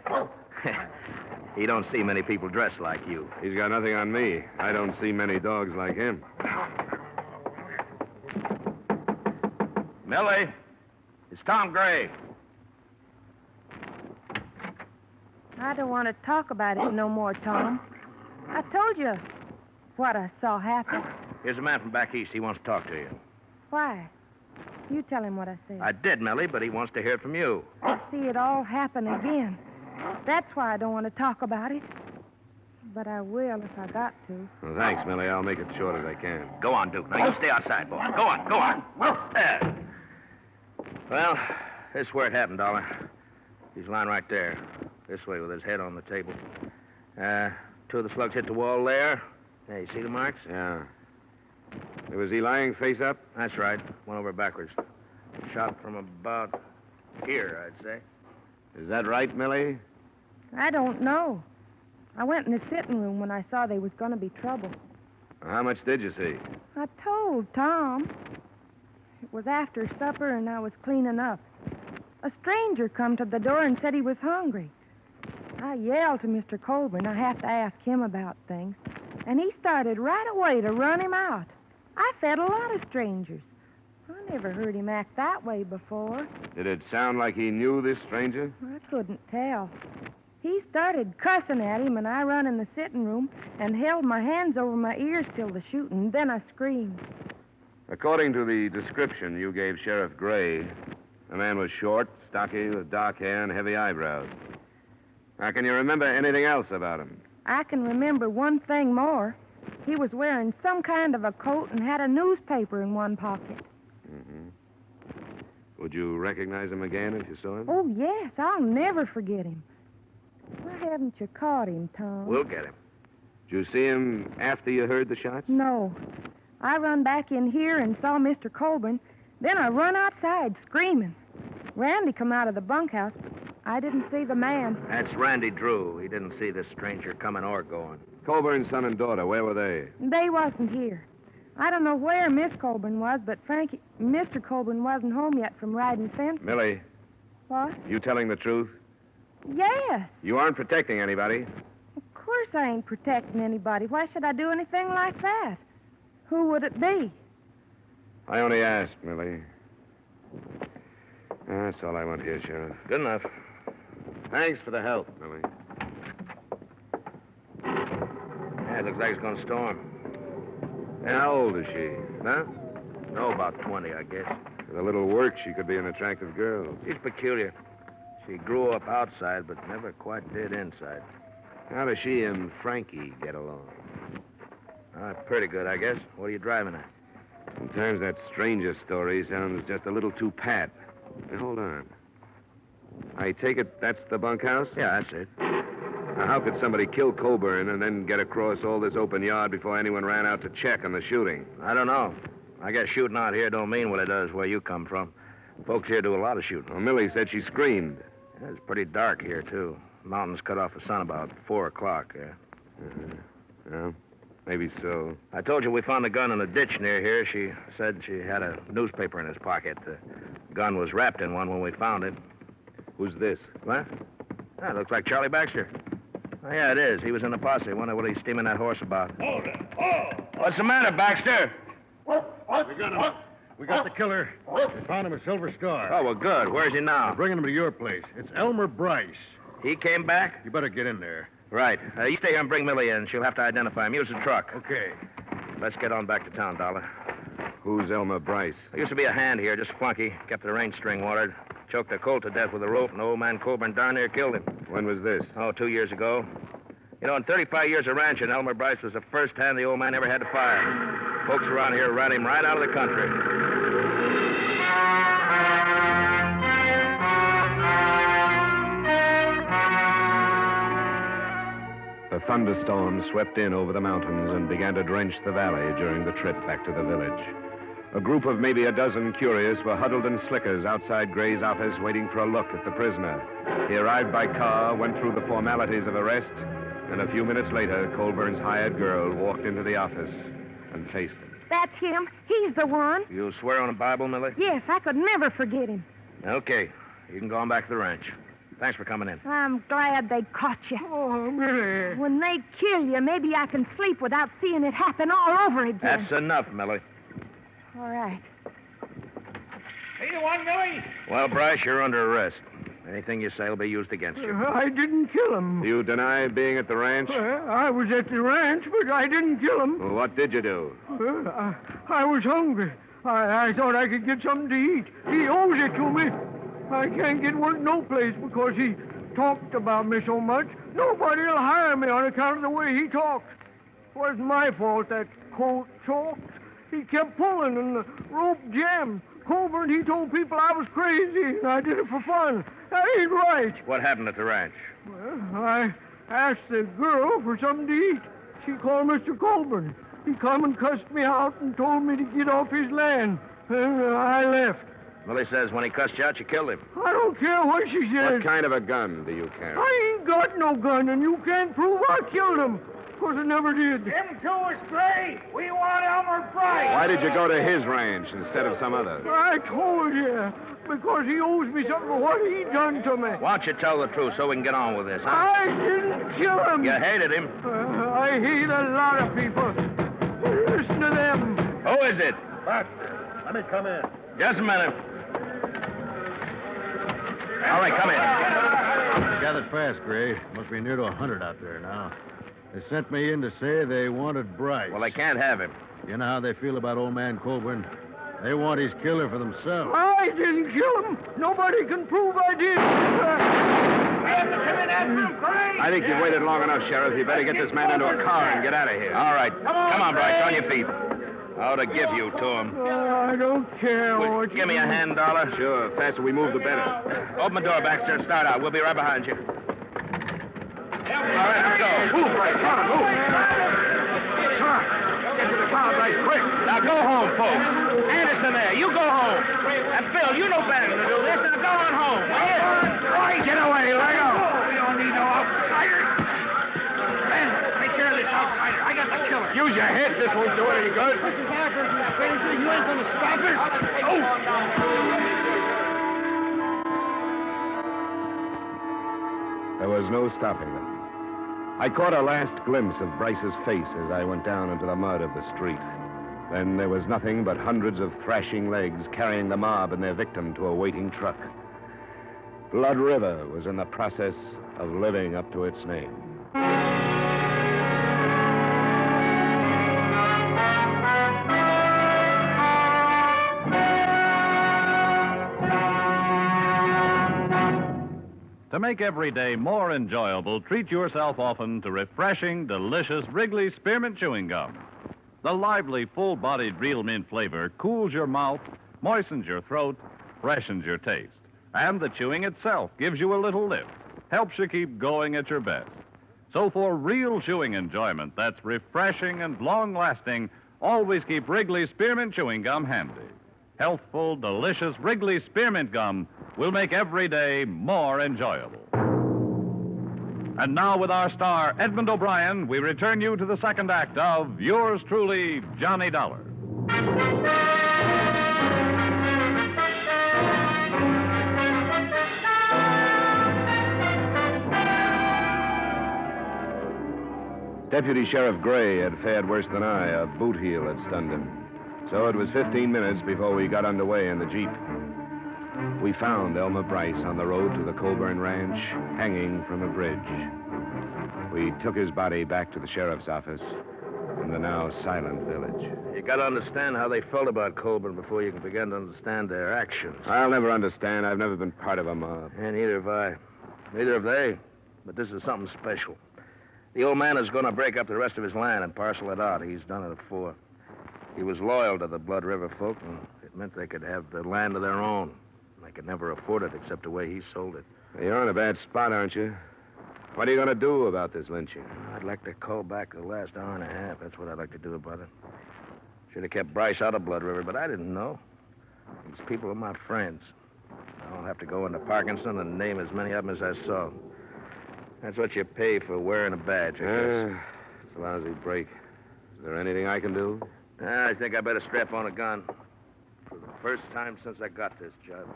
He don't see many people dressed like you. He's got nothing on me. I don't see many dogs like him. Millie, it's Tom Gray. I don't want to talk about it no more, Tom. I told you what I saw happen. Here's a man from back east. He wants to talk to you. Why? You tell him what I said. I did, Millie, but he wants to hear it from you. I see it all happen again. That's why I don't want to talk about it. But I will if I got to. Well, thanks, Millie. I'll make it short as I can. Go on, Duke. Now, you stay outside, boy. Go on, go on. There. Well, this is where it happened, Dollar. He's lying right there. This way with his head on the table. Two of the slugs hit the wall there. Hey, you see the marks? Yeah. Was he lying face up? That's right. Went over backwards. Shot from about here, I'd say. Is that right, Millie? I don't know. I went in the sitting room when I saw there was going to be trouble. How much did you see? I told Tom. It was after supper and I was cleaning up. A stranger come to the door and said he was hungry. I yelled to Mr. Colburn. I have to ask him about things. And he started right away to run him out. I fed a lot of strangers. I never heard him act that way before. Did it sound like he knew this stranger? I couldn't tell. He started cussing at him, and I run in the sitting room and held my hands over my ears till the shooting. Then I screamed. According to the description you gave Sheriff Gray, the man was short, stocky, with dark hair and heavy eyebrows. Now, can you remember anything else about him? I can remember one thing more. He was wearing some kind of a coat and had a newspaper in one pocket. Mm-hmm. Would you recognize him again if you saw him? Oh, yes. I'll never forget him. Why haven't you caught him, Tom? We'll get him. Did you see him after you heard the shots? No. I run back in here and saw Mr. Colburn. Then I run outside screaming. Randy come out of the bunkhouse. I didn't see the man. That's Randy Drew. He didn't see this stranger coming or going. Colburn's son and daughter, where were they? They wasn't here. I don't know where Miss Colburn was, but Mr. Colburn wasn't home yet from riding fence. Millie, What? you telling the truth? Yes. You aren't protecting anybody. Of course I ain't protecting anybody. Why should I do anything like that? Who would it be? I only asked, Millie. That's all I want here, Sheriff. Good enough. Thanks for the help. Millie. Yeah, it looks like it's going to storm. And how old is she? Huh? No, about 20, I guess. With a little work, she could be an attractive girl. She's peculiar. She grew up outside, but never quite did inside. How does she and Frankie get along? Pretty good, I guess. What are you driving at? Sometimes that stranger story sounds just a little too pat. Now, hold on. I take it that's the bunkhouse? Yeah, that's it. Now, how could somebody kill Coburn and then get across all this open yard before anyone ran out to check on the shooting? I don't know. I guess shooting out here don't mean what it does where you come from. Folks here do a lot of shooting. Well, Millie said she screamed. Yeah, it's pretty dark here, too. Mountains cut off the sun about 4 o'clock. Well, maybe so. I told you we found a gun in a ditch near here. She said she had a newspaper in his pocket. The gun was wrapped in one when we found it. Who's this? What? That looks like Charlie Baxter. Oh, yeah, it is. He was in the posse. Wonder what he's steaming that horse about. Hold it. Oh! What's the matter, Baxter? We got him. We got the killer. We found him at Silver Star. Oh, well, good. Where's he now? We're bringing him to your place. It's Elmer Bryce. He came back? You better get in there. Right. You stay here and bring Millie in. She'll have to identify him. Use the truck. Okay. Let's get on back to town, Dollar. Who's Elmer Bryce? There used to be a hand here, just flunky. Kept the range string watered. Choked the colt to death with a rope, and old man Colburn darn near killed him. When was this? Oh, 2 years ago. You know, in 35 years of ranching, Elmer Bryce was the first hand the old man ever had to fire. Folks around here ran him right out of the country. The thunderstorm swept in over the mountains and began to drench the valley during the trip back to the village. A group of maybe a dozen curious were huddled in slickers outside Gray's office waiting for a look at the prisoner. He arrived by car, went through the formalities of arrest, and a few minutes later, Colburn's hired girl walked into the office and faced him. That's him. He's the one. You swear on the Bible, Millie? Yes, I could never forget him. Okay. You can go on back to the ranch. Thanks for coming in. I'm glad they caught you. Oh, Millie. When they kill you, maybe I can sleep without seeing it happen all over again. That's enough, Millie. All right. Hey, the one, Millie? Well, Bryce, you're under arrest. Anything you say will be used against you. I didn't kill him. Do you deny being at the ranch? I was at the ranch, but I didn't kill him. Well, what did you do? I was hungry. I thought I could get something to eat. He owes it to me. I can't get work no place because he talked about me so much. Nobody will hire me on account of the way he talks. It wasn't my fault that colt choked. He kept pulling and the rope jammed. Colburn, he told people I was crazy and I did it for fun. That ain't right. What happened at the ranch? Well, I asked the girl for something to eat. She called Mr. Colburn. He come and cussed me out and told me to get off his land. And I left. Millie says when he cussed you out, you killed him. I don't care what she says. What kind of a gun do you carry? I ain't got no gun, and you can't prove I killed him. Because I never did. Him too is Gray. We want Elmer Bryce. Why did you go to his ranch instead of some other? I told you. Because he owes me something for what he done to me. Why don't you tell the truth so we can get on with this, huh? I didn't kill him. You hated him. I hate a lot of people. Listen to them. Who is it? Baxter. Let me come in. Just a minute. All right, come in. Gathered fast, Gray. Must be near to 100 out there now. They sent me in to say they wanted Bryce. Well, they can't have him. You know how they feel about old man Colburn? They want his killer for themselves. I didn't kill him. Nobody can prove I did. I think you've waited long enough, Sheriff. You better get this man into a car and get out of here. All right. Come on, Bryce. On your feet. I ought to give you to him. I don't care what Give me a hand, Dollar. Sure. The faster we move, the better. Open the door, Baxter, and start out. We'll be right behind you. All right, let's go. Move, Bryce. Come on, move. Come on. Get to the car, Bryce, quick. Now go home, folks. Anderson, in there. You go home. And Phil, you know better than to do this. Now go on home. Boy, get away, let go. We don't need no outsiders. Ben, take care of this outsider. I got the killer. Use your head. This won't do any good. This is Arthur, you stranger. You ain't gonna stop it. Oh! There was no stopping them. I caught a last glimpse of Bryce's face as I went down into the mud of the street. Then there was nothing but hundreds of thrashing legs carrying the mob and their victim to a waiting truck. Blood River was in the process of living up to its name. To make every day more enjoyable, treat yourself often to refreshing, delicious Wrigley Spearmint Chewing Gum. The lively, full-bodied real mint flavor cools your mouth, moistens your throat, freshens your taste. And the chewing itself gives you a little lift, helps you keep going at your best. So for real chewing enjoyment that's refreshing and long-lasting, always keep Wrigley Spearmint Chewing Gum handy. Healthful, delicious Wrigley Spearmint Gum will make every day more enjoyable. And now, with our star, Edmund O'Brien, we return you to the second act of yours truly, Johnny Dollar. Deputy Sheriff Gray had fared worse than I. A boot heel had stunned him. So it was 15 minutes before we got underway in the Jeep. We found Elmer Bryce on the road to the Colburn Ranch, hanging from a bridge. We took his body back to the sheriff's office in the now silent village. You got to understand how they felt about Colburn before you can begin to understand their actions. I'll never understand. I've never been part of a mob. And neither have I. Neither have they. But this is something special. The old man is going to break up the rest of his land and parcel it out. He's done it before. He was loyal to the Blood River folk, and it meant they could have the land of their own. They could never afford it except the way he sold it. You're in a bad spot, aren't you? What are you going to do about this lynching? I'd like to call back the last hour and a half. That's what I'd like to do about it. Should have kept Bryce out of Blood River, but I didn't know. These people are my friends. I'll have to go into Parkinson and name as many of them as I saw. That's what you pay for wearing a badge, I guess. It's a lousy break. Is there anything I can do? I think I better strap on a gun. For the first time since I got this job.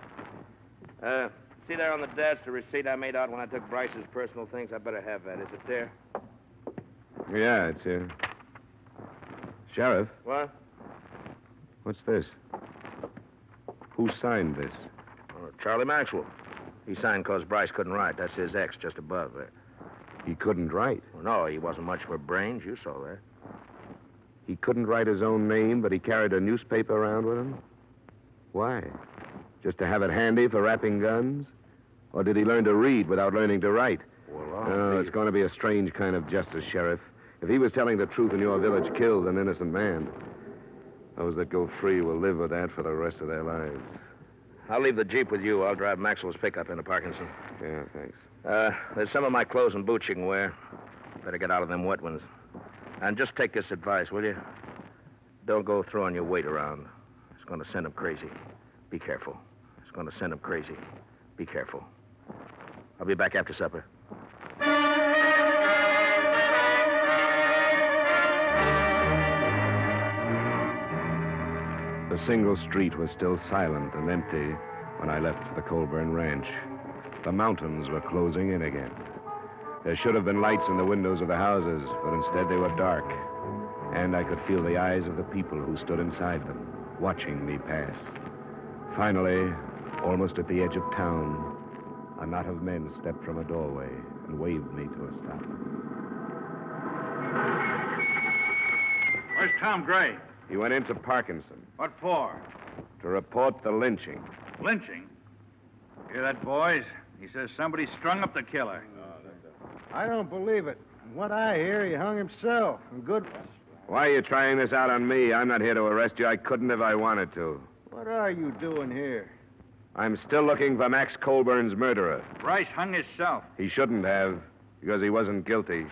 See there on the desk the receipt I made out when I took Bryce's personal things? I better have that. Is it there? Yeah, it's here. Sheriff? What? What's this? Who signed this? Charlie Maxwell. He signed because Bryce couldn't write. That's his X just above there. He couldn't write? Well, no, he wasn't much for brains. You saw that. He couldn't write his own name, but he carried a newspaper around with him? Why? Just to have it handy for wrapping guns? Or did he learn to read without learning to write? Well, it's going to be a strange kind of justice, Sheriff. If he was telling the truth and your village killed an innocent man, those that go free will live with that for the rest of their lives. I'll leave the Jeep with you. I'll drive Maxwell's pickup into Parkinson. Yeah, thanks. There's some of my clothes and boots you can wear. Better get out of them wet ones. And just take this advice, will you? Don't go throwing your weight around. It's going to send him crazy. Be careful. It's going to send him crazy. Be careful. I'll be back after supper. The single street was still silent and empty when I left for the Colburn Ranch. The mountains were closing in again. There should have been lights in the windows of the houses, but instead they were dark. And I could feel the eyes of the people who stood inside them, watching me pass. Finally, almost at the edge of town, a knot of men stepped from a doorway and waved me to a stop. Where's Tom Gray? He went into Parkinson. What for? To report the lynching. Lynching? Hear that, boys? He says somebody strung up the killer. I don't believe it. From what I hear, he hung himself. And good. Why are you trying this out on me? I'm not here to arrest you. I couldn't if I wanted to. What are you doing here? I'm still looking for Max Colburn's murderer. Bryce hung himself. He shouldn't have, because he wasn't guilty.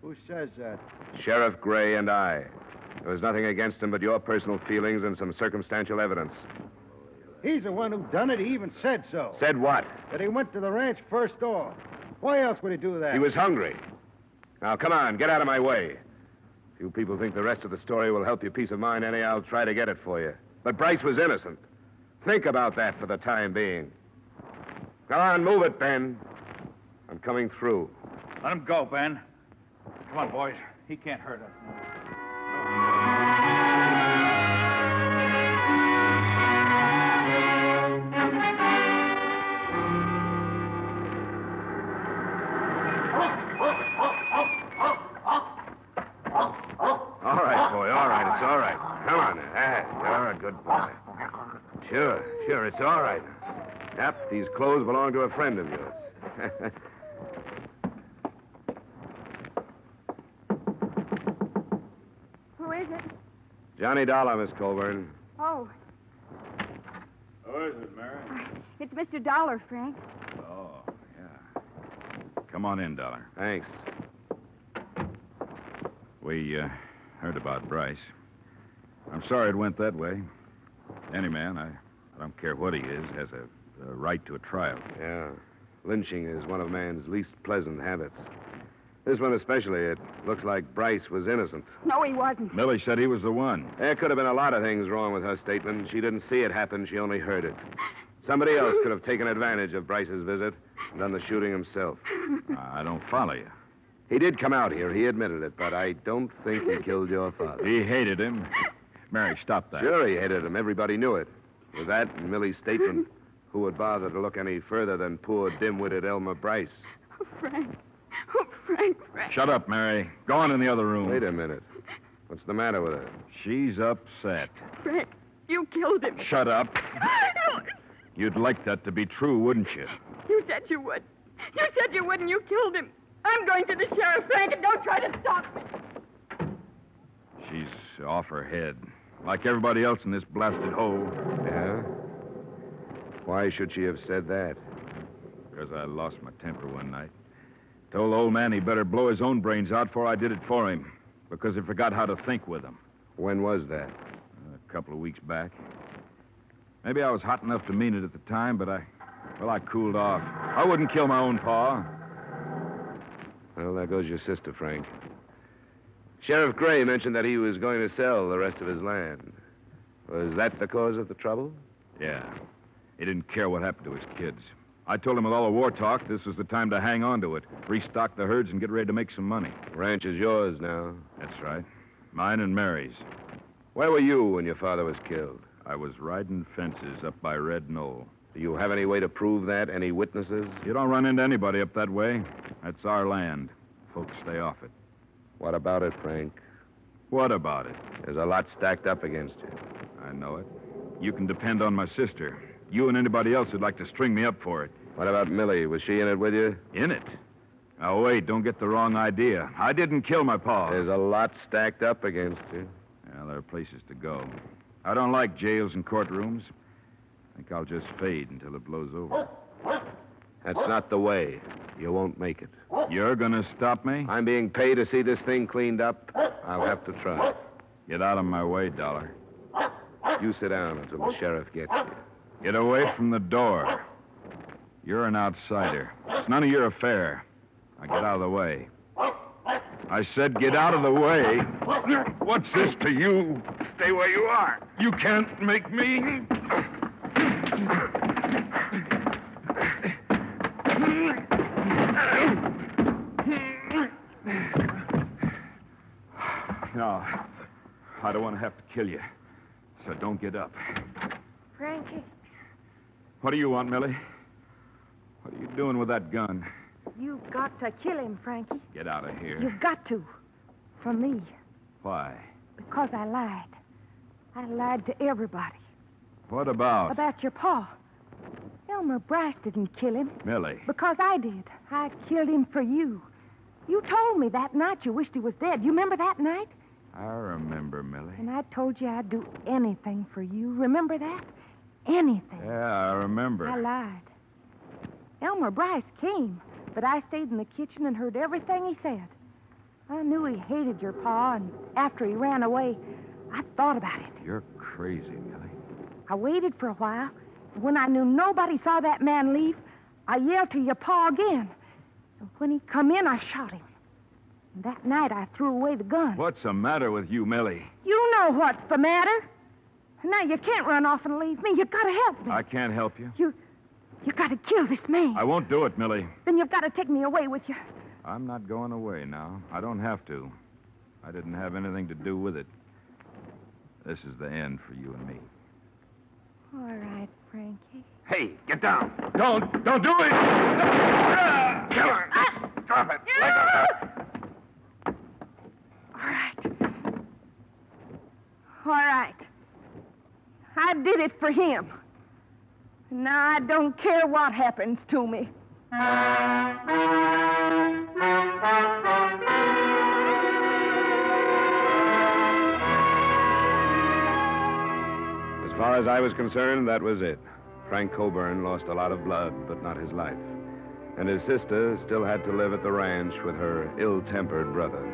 Who says that? Sheriff Gray and I. There was nothing against him but your personal feelings and some circumstantial evidence. He's the one who done it. He even said so. Said what? That he went to the ranch first off. Why else would he do that? He was hungry. Now, come on, get out of my way. If you people think the rest of the story will help your peace of mind any, I'll try to get it for you. But Bryce was innocent. Think about that for the time being. Come on, move it, Ben. I'm coming through. Let him go, Ben. Come on, boys. He can't hurt us. All right, boy, all right. It's all right. Come on. You're a good boy. Sure, it's all right. Yep, these clothes belong to a friend of yours. Who is it? Johnny Dollar, Miss Colburn. Oh, Who is it, Mary? it's Mr. Dollar, Frank. Oh, yeah. Come on in, Dollar. Thanks. We heard about Bryce. I'm sorry it went that way. Any man, I don't care what he is, has a right to a trial. Yeah. Lynching is one of man's least pleasant habits. This one especially, it looks like Bryce was innocent. No, he wasn't. Millie said he was the one. There could have been a lot of things wrong with her statement. She didn't see it happen, she only heard it. Somebody else could have taken advantage of Bryce's visit and done the shooting himself. I don't follow you. He did come out here, he admitted it, but I don't think he killed your father. He hated him. Mary, stop that. Sure, he hated him. Everybody knew it. With that and Millie's statement, who would bother to look any further than poor, dim-witted Elmer Bryce? Oh, Frank. Oh, Frank. Shut up, Mary. Go on in the other room. Wait a minute. What's the matter with her? She's upset. Frank, you killed him. Shut up. You'd like that to be true, wouldn't you? You said you would. You said you would, and you killed him. I'm going to the sheriff, Frank, and don't try to stop me. She's off her head. Like everybody else in this blasted hole. Yeah? Why should she have said that? Because I lost my temper one night. Told the old man he better blow his own brains out before I did it for him. Because he forgot how to think with them. When was that? A couple of weeks back. Maybe I was hot enough to mean it at the time, but I cooled off. I wouldn't kill my own pa. Well, there goes your sister, Frank. Sheriff Gray mentioned that he was going to sell the rest of his land. Was that the cause of the trouble? Yeah. He didn't care what happened to his kids. I told him with all the war talk, this was the time to hang on to it, restock the herds, and get ready to make some money. The ranch is yours now. That's right. Mine and Mary's. Where were you when your father was killed? I was riding fences up by Red Knoll. Do you have any way to prove that? Any witnesses? You don't run into anybody up that way. That's our land. Folks stay off it. What about it, Frank? What about it? There's a lot stacked up against you. I know it. You can depend on my sister. You and anybody else who'd like to string me up for it. What about Millie? Was she in it with you? In it? Now, wait, don't get the wrong idea. I didn't kill my pa. There's a lot stacked up against you. Yeah, there are places to go. I don't like jails and courtrooms. I think I'll just fade until it blows over. That's not the way. You won't make it. You're gonna stop me? I'm being paid to see this thing cleaned up. I'll have to try. Get out of my way, Dollar. You sit down until the sheriff gets you. Get away from the door. You're an outsider. It's none of your affair. Now get out of the way. I said get out of the way. What's this to you? Stay where you are. You can't make me. No, I don't want to have to kill you. So don't get up. Frankie, What do you want, Millie? What are you doing with that gun? you've got to kill him, Frankie. Get out of here. You've got to. For me. Why? Because I lied. I lied to everybody. What about? About your pa. Elmer Bryce didn't kill him. Millie. Because I did. I killed him for you. You told me that night you wished he was dead. You remember that night? I remember, Millie. And I told you I'd do anything for you. Remember that? Anything. Yeah, I remember. I lied. Elmer Bryce came, but I stayed in the kitchen and heard everything he said. I knew he hated your pa, and after he ran away, I thought about it. You're crazy, Millie. I waited for a while, and when I knew nobody saw that man leave, I yelled to your pa again. And when he come in, I shot him. And that night, I threw away the gun. What's the matter with you, Millie? You know what's the matter. Now, you can't run off and leave me. You've got to help me. I can't help you. You got to kill this man. I won't do it, Millie. Then you've got to take me away with you. I'm not going away now. I don't have to. I didn't have anything to do with it. This is the end for you and me. All right, Frankie. Hey, get down. Don't do it. Kill her. Drop it. Let go. All right. I did it for him. Now I don't care what happens to me. As far as I was concerned, that was it. Frank Coburn lost a lot of blood, but not his life. And his sister still had to live at the ranch with her ill-tempered brother.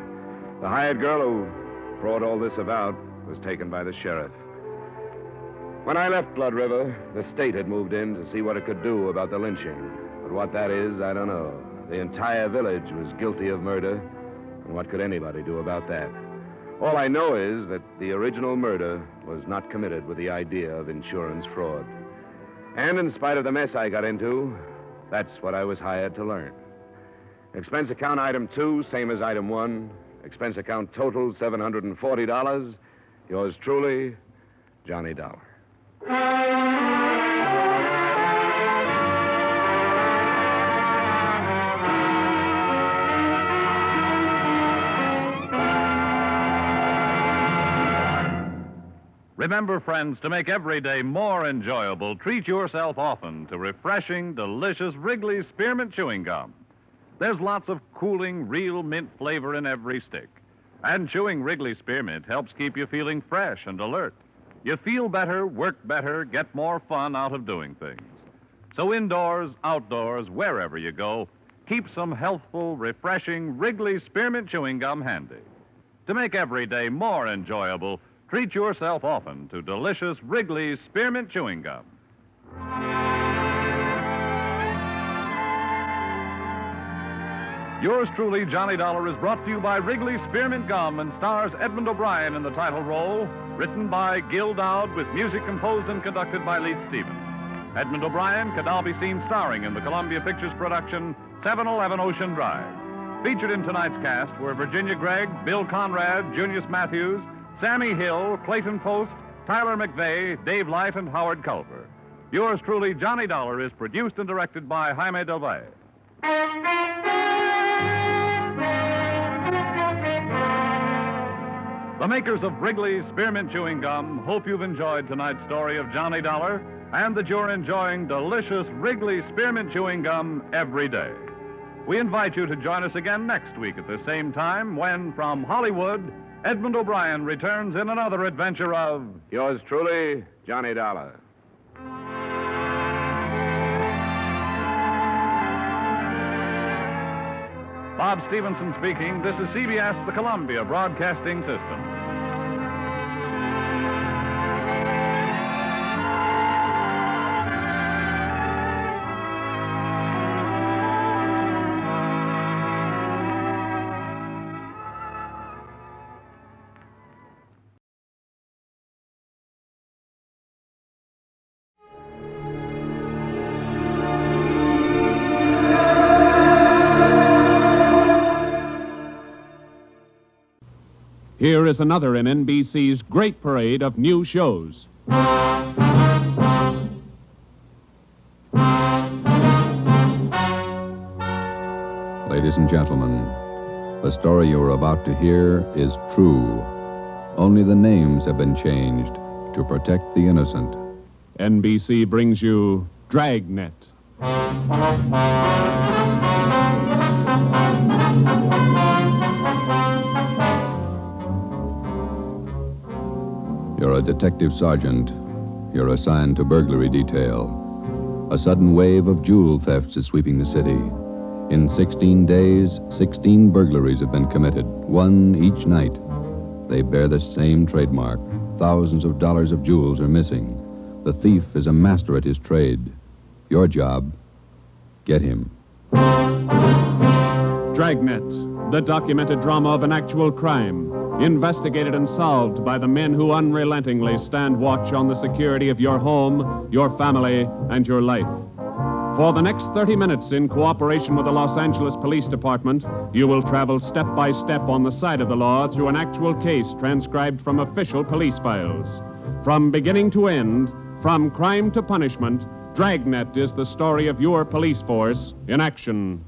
The hired girl who brought all this about was taken by the sheriff. When I left Blood River, the state had moved in to see what it could do about the lynching. But what that is, I don't know. The entire village was guilty of murder, and what could anybody do about that? All I know is that the original murder was not committed with the idea of insurance fraud. And in spite of the mess I got into, that's what I was hired to learn. Expense account item 2, same as item 1. Expense account total, $740. Yours truly, Johnny Dollar. Remember, friends, to make every day more enjoyable, treat yourself often to refreshing, delicious Wrigley's Spearmint Chewing Gum. There's lots of cooling, real mint flavor in every stick. And chewing Wrigley Spearmint helps keep you feeling fresh and alert. You feel better, work better, get more fun out of doing things. So indoors, outdoors, wherever you go, keep some healthful, refreshing Wrigley Spearmint Chewing Gum handy. To make every day more enjoyable, treat yourself often to delicious Wrigley's Spearmint Chewing Gum. Yours truly, Johnny Dollar, is brought to you by Wrigley's Spearmint Gum and stars Edmund O'Brien in the title role, written by Gil Dowd with music composed and conducted by Leith Stevens. Edmund O'Brien could now be seen starring in the Columbia Pictures production 711 Ocean Drive. Featured in tonight's cast were Virginia Gregg, Bill Conrad, Junius Matthews, Sammy Hill, Clayton Post, Tyler McVeigh, Dave Light, and Howard Culver. Yours truly, Johnny Dollar, is produced and directed by Jaime Del Valle. The makers of Wrigley's Spearmint Chewing Gum hope you've enjoyed tonight's story of Johnny Dollar and that you're enjoying delicious Wrigley's Spearmint Chewing Gum every day. We invite you to join us again next week at the same time when, from Hollywood, Edmund O'Brien returns in another adventure of... Yours truly, Johnny Dollar. Bob Stevenson speaking. This is CBS, the Columbia Broadcasting System. Here is another in NBC's great parade of new shows. Ladies and gentlemen, the story you are about to hear is true. Only the names have been changed to protect the innocent. NBC brings you Dragnet. You're a detective sergeant. You're assigned to burglary detail. A sudden wave of jewel thefts is sweeping the city. In 16 days, 16 burglaries have been committed, one each night. They bear the same trademark. Thousands of dollars of jewels are missing. The thief is a master at his trade. Your job, get him. Dragnet, the documented drama of an actual crime, investigated and solved by the men who unrelentingly stand watch on the security of your home, your family, and your life. For the next 30 minutes, in cooperation with the Los Angeles Police Department, you will travel step by step on the side of the law through an actual case transcribed from official police files. From beginning to end, from crime to punishment, Dragnet is the story of your police force in action.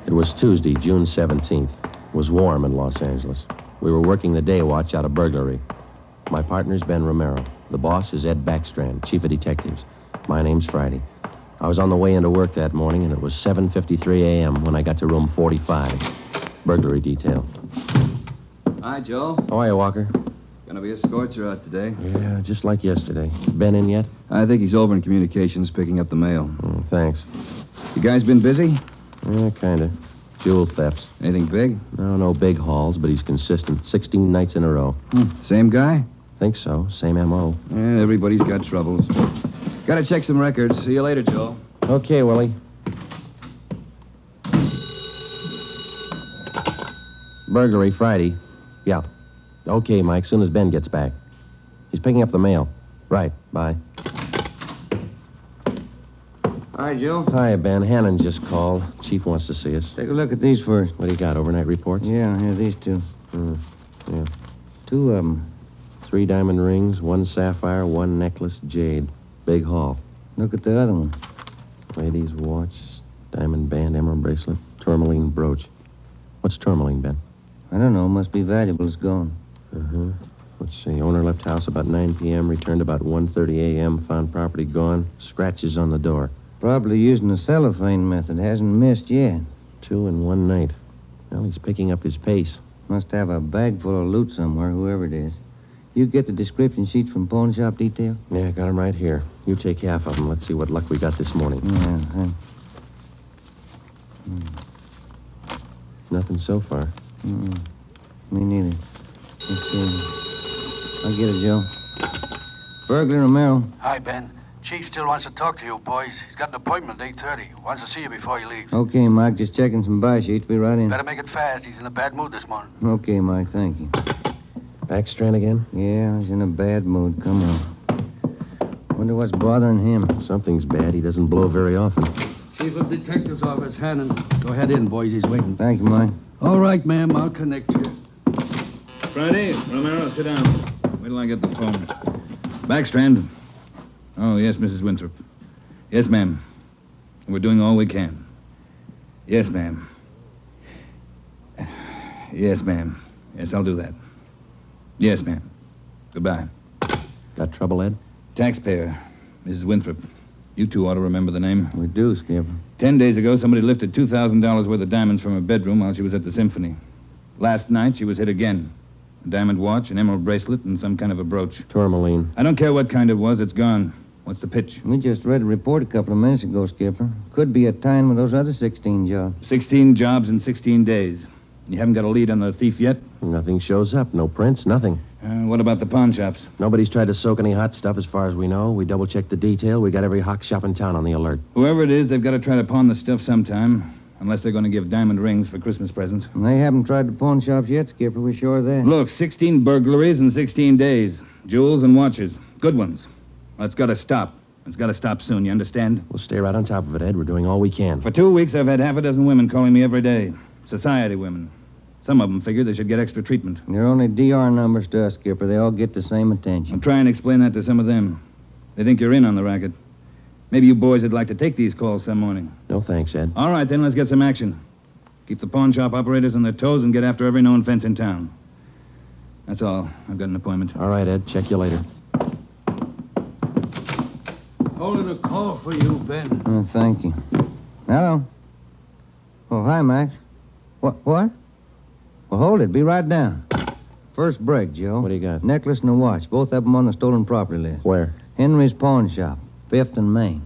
It was Tuesday, June 17th. It was warm in Los Angeles. We were working the day watch out of burglary. My partner's Ben Romero. The boss is Ed Backstrand, chief of detectives. My name's Friday. I was on the way into work that morning, and it was 7:53 a.m. when I got to room 45. Burglary detail. Hi, Joe. How are you, Walker? Gonna be a scorcher out today. Yeah, just like yesterday. Ben in yet? I think he's over in communications picking up the mail. Thanks. You guys been busy? Yeah, kind of. Jewel thefts. Anything big? No big hauls, but he's consistent. 16 nights in a row. Same guy? Think so. Same M.O. Yeah, everybody's got troubles. Gotta check some records. See you later, Joe. Okay, Willie. Burglary Friday. Yeah. Okay, Mike, soon as Ben gets back. He's picking up the mail. Right, bye. Hi, Joe. Hi, Ben. Hannon just called. Chief wants to see us. Take a look at these first. What do you got, overnight reports? Yeah, these two. Yeah. 2 of them. 3 diamond rings, 1 sapphire, 1 necklace, jade. Big haul. Look at the other one. Lady's watch, diamond band, emerald bracelet, tourmaline brooch. What's tourmaline, Ben? I don't know. Must be valuable. It's gone. Let's see. Owner left house about 9 p.m., returned about 1:30 a.m., found property gone, scratches on the door. Probably using the cellophane method. Hasn't missed yet. 2 in 1 night. Well, he's picking up his pace. Must have a bag full of loot somewhere, whoever it is. You get the description sheets from pawn shop detail? Yeah, got them right here. You take half of them. Let's see what luck we got this morning. Yeah. Nothing so far. Me neither. Let's see. I'll get it, Joe. Burglar Romero. Hi, Ben. Chief still wants to talk to you, boys. He's got an appointment at 8:30. Wants to see you before he leaves. Okay, Mike. Just checking some buy sheets. Be right in. Better make it fast. He's in a bad mood this morning. Okay, Mike. Thank you. Backstrand again? Yeah, he's in a bad mood. Come on. Wonder what's bothering him. Something's bad. He doesn't blow very often. Chief of Detective's Office, Hannon. Go ahead in, boys. He's waiting. Thank you, Mike. All right, ma'am. I'll connect you. Friday, Romero, sit down. Wait till I get the phone. Backstrand. Oh, yes, Mrs. Winthrop. Yes, ma'am. We're doing all we can. Yes, ma'am. Yes, ma'am. Yes, I'll do that. Yes, ma'am. Goodbye. Got trouble, Ed? Taxpayer, Mrs. Winthrop. You two ought to remember the name. We do, Skipper. 10 days ago, somebody lifted $2,000 worth of diamonds from her bedroom while she was at the symphony. Last night, she was hit again. A diamond watch, an emerald bracelet, and some kind of a brooch. Tourmaline. I don't care what kind it was. It's gone. What's the pitch? We just read a report a couple of minutes ago, Skipper. Could be a tie-in with those other 16 jobs. 16 jobs in 16 days. You haven't got a lead on the thief yet? Nothing shows up. No prints, nothing. What about the pawn shops? Nobody's tried to soak any hot stuff as far as we know. We double-checked the detail. We got every hock shop in town on the alert. Whoever it is, they've got to try to pawn the stuff sometime. Unless they're going to give diamond rings for Christmas presents. And they haven't tried the pawn shops yet, Skipper. We're sure of that. Look, 16 burglaries in 16 days. Jewels and watches. Good ones. Well, it's got to stop. It's got to stop soon, you understand? We'll stay right on top of it, Ed. We're doing all we can. For 2 weeks, I've had half a dozen women calling me every day. Society women. Some of them figure they should get extra treatment. They're only DR numbers to us, Skipper. They all get the same attention. I'll try and explain that to some of them. They think you're in on the racket. Maybe you boys would like to take these calls some morning. No thanks, Ed. All right, then, let's get some action. Keep the pawn shop operators on their toes and get after every known fence in town. That's all. I've got an appointment. All right, Ed. Check you later. Holding a call for you, Ben. Oh, thank you. Hello. Oh, hi, Max. What? Well, hold it. Be right down. First break, Joe. What do you got? Necklace and a watch. Both of them on the stolen property list. Where? Henry's pawn shop. 5th and Main.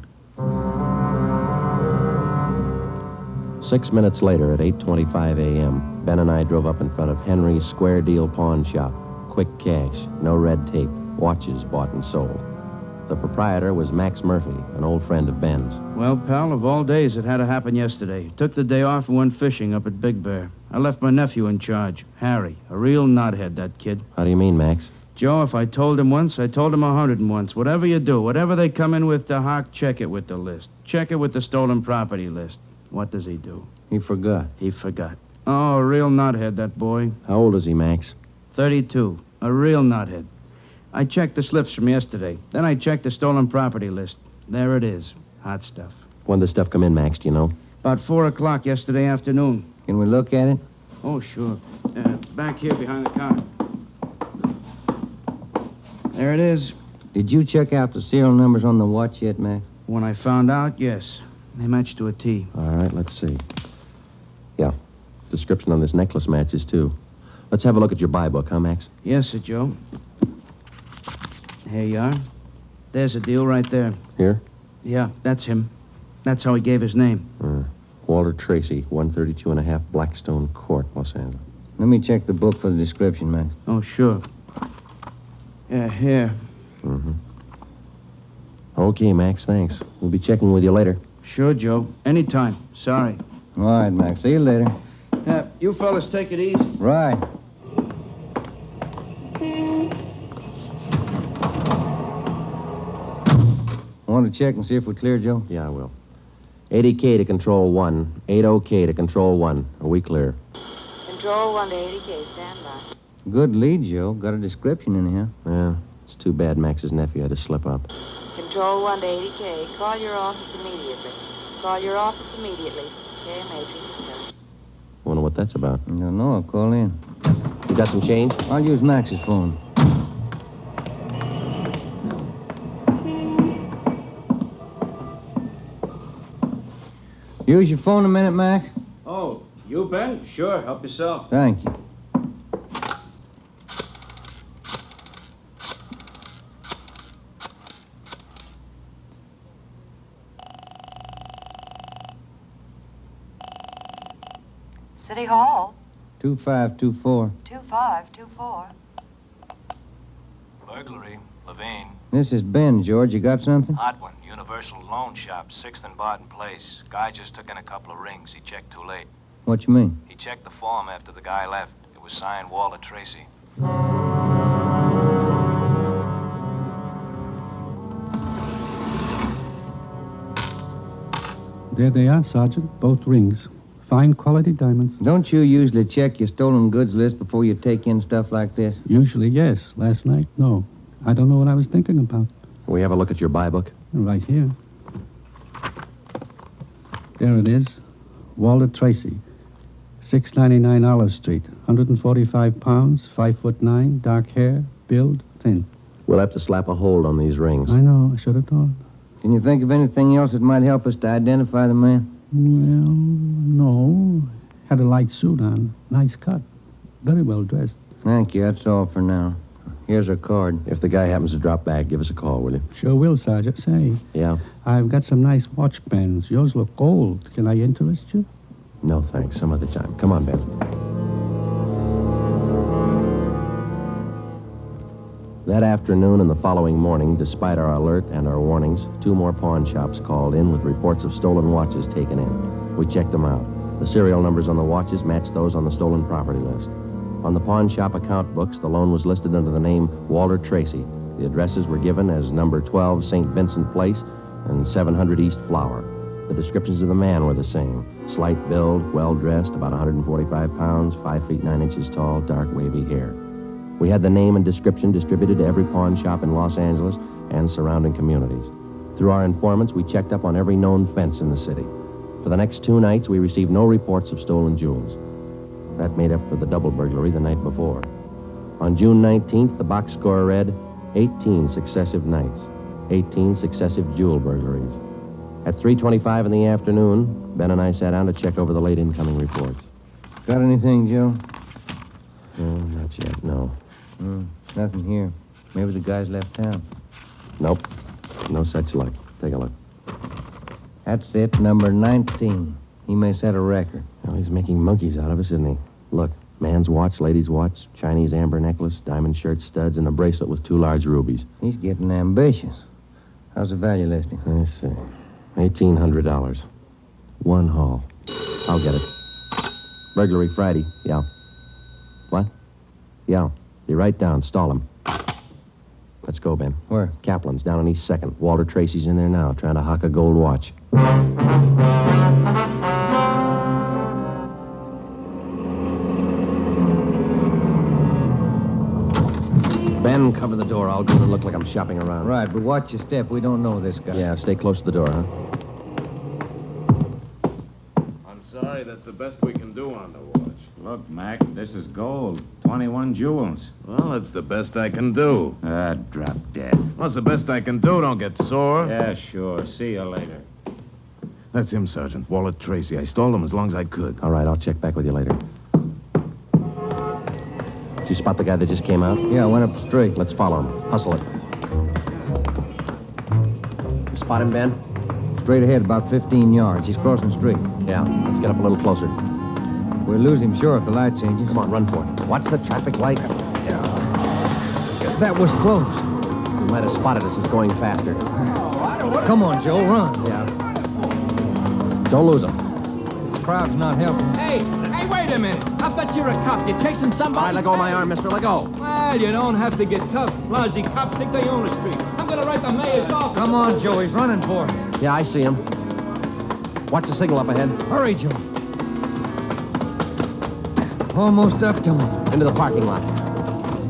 6 minutes later, at 8:25 a.m., Ben and I drove up in front of Henry's Square Deal Pawn Shop. Quick cash, no red tape, watches bought and sold. The proprietor was Max Murphy, an old friend of Ben's. Well, pal, of all days, it had to happen yesterday. Took the day off and went fishing up at Big Bear. I left my nephew in charge, Harry. A real knothead, that kid. How do you mean, Max? Joe, if I told him once, I told him 101. Whatever you do, whatever they come in with to Hawk, check it with the list. Check it with the stolen property list. What does he do? He forgot. He forgot. Oh, a real knothead, that boy. How old is he, Max? 32. A real knothead. I checked the slips from yesterday. Then I checked the stolen property list. There it is. Hot stuff. When did the stuff come in, Max, do you know? About 4 o'clock yesterday afternoon. Can we look at it? Oh, sure. Back here behind the counter. There it is. Did you check out the serial numbers on the watch yet, Max? When I found out, yes. They match to a T. All right, let's see. Yeah. Description on this necklace matches, too. Let's have a look at your buy book, huh, Max? Yes, sir, Joe. Here you are. There's a deal right there. Here? Yeah, that's him. That's how he gave his name. Walter Tracy, 132 and a half Blackstone Court, Los Angeles. Let me check the book for the description, Max. Oh, sure. Yeah, here. Mm-hmm. Okay, Max, thanks. We'll be checking with you later. Sure, Joe. Anytime. Sorry. All right, Max. See you later. You fellas take it easy. Right. Want to check and see if we're clear, Joe? Yeah, I will. 80K to Control 1. 80K to Control 1. Are we clear? Control 1 to 80K. Stand by. Good lead, Joe. Got a description in here. Yeah. It's too bad Max's nephew had to slip up. Control 1 to 80K. Call your office immediately. Call your office immediately. KMA 367. Wonder what that's about. I don't know. I'll call in. You got some change? I'll use Max's phone. Use your phone a minute, Max? Oh, you, Ben? Sure. Help yourself. Thank you. City Hall. 2524. 2524. Burglary. Levine. This is Ben, George. You got something? Hot one. Universal Loan Shop, 6th and Barton Place. Guy just took in a couple of rings. He checked too late. What you mean? He checked the form after the guy left. It was signed Walter Tracy. There they are, Sergeant. Both rings. Fine quality diamonds. Don't you usually check your stolen goods list before you take in stuff like this? Usually, yes. Last night, no. I don't know what I was thinking about. Can we have a look at your buy book? Right here. There it is. Walter Tracy. 699 Olive Street. 145 pounds, 5'9", dark hair, build, thin. We'll have to slap a hold on these rings. I know. I should have thought. Can you think of anything else that might help us to identify the man? Well, no. Had a light suit on. Nice cut. Very well dressed. Thank you. That's all for now. Here's our card. If the guy happens to drop back, give us a call, will you? Sure will, Sergeant. Say, Yeah? I've got some nice watch bands. Yours look old. Can I interest you? No, thanks. Some other time. Come on, Ben. That afternoon and the following morning, despite our alert and our warnings, 2 more pawn shops called in with reports of stolen watches taken in. We checked them out. The serial numbers on the watches matched those on the stolen property list. On the pawn shop account books, the loan was listed under the name Walter Tracy. The addresses were given as number 12 St. Vincent Place and 700 East Flower. The descriptions of the man were the same. Slight build, well-dressed, about 145 pounds, 5 feet 9 inches tall, dark wavy hair. We had the name and description distributed to every pawn shop in Los Angeles and surrounding communities. Through our informants, we checked up on every known fence in the city. For the next 2 nights, we received no reports of stolen jewels. That made up for the double burglary the night before. On June 19th, the box score read 18 successive nights, 18 successive jewel burglaries. At 3:25 in the afternoon, Ben and I sat down to check over the late incoming reports. Got anything, Joe? No, not yet, no. Nothing here. Maybe the guys left town. Nope. No such luck. Take a look. That's it, number 19. He may set a record. Well, he's making monkeys out of us, isn't he? Look, man's watch, lady's watch, Chinese amber necklace, diamond shirt studs, and a bracelet with 2 large rubies. He's getting ambitious. How's the value listing? Let's see. $1,800. One haul. I'll get it. Burglary Friday. Yeah. What? Yeah. Be right down. Stall him. Let's go, Ben. Where? Kaplan's down on East 2nd. Walter Tracy's in there now, trying to hock a gold watch. Ben, cover the door. I'll go and look like I'm shopping around. Right, but watch your step. We don't know this guy. Yeah, stay close to the door, huh? I'm sorry, that's the best we can do on the watch. Look, Mac, this is gold. 21 jewels. Well, that's the best I can do. Drop dead. What's the best I can do? Don't get sore. Yeah, sure. See you later. That's him, Sergeant. Walter Tracy. I stalled him as long as I could. All right, I'll check back with you later. Did you spot the guy that just came out? Yeah, I went up the street. Let's follow him. Hustle it. You spot him, Ben? Straight ahead, about 15 yards. He's crossing the street. Yeah, let's get up a little closer. We'll lose him, sure, if the light changes. Come on, run for it. Watch the traffic light. That was close. You might have spotted us as going faster. Come on, Joe, run. Yeah. Don't lose him. This crowd's not helping. Hey, wait a minute. I bet you're a cop. You're chasing somebody. All right, let go of my arm, mister. Let go. Well, you don't have to get tough. Lousy cops think they own the street. I'm going to write the mayor's office. Come on, Joe. He's running for it. Yeah, I see him. Watch the signal up ahead. Hurry, Joe. Almost up to him. Into the parking lot.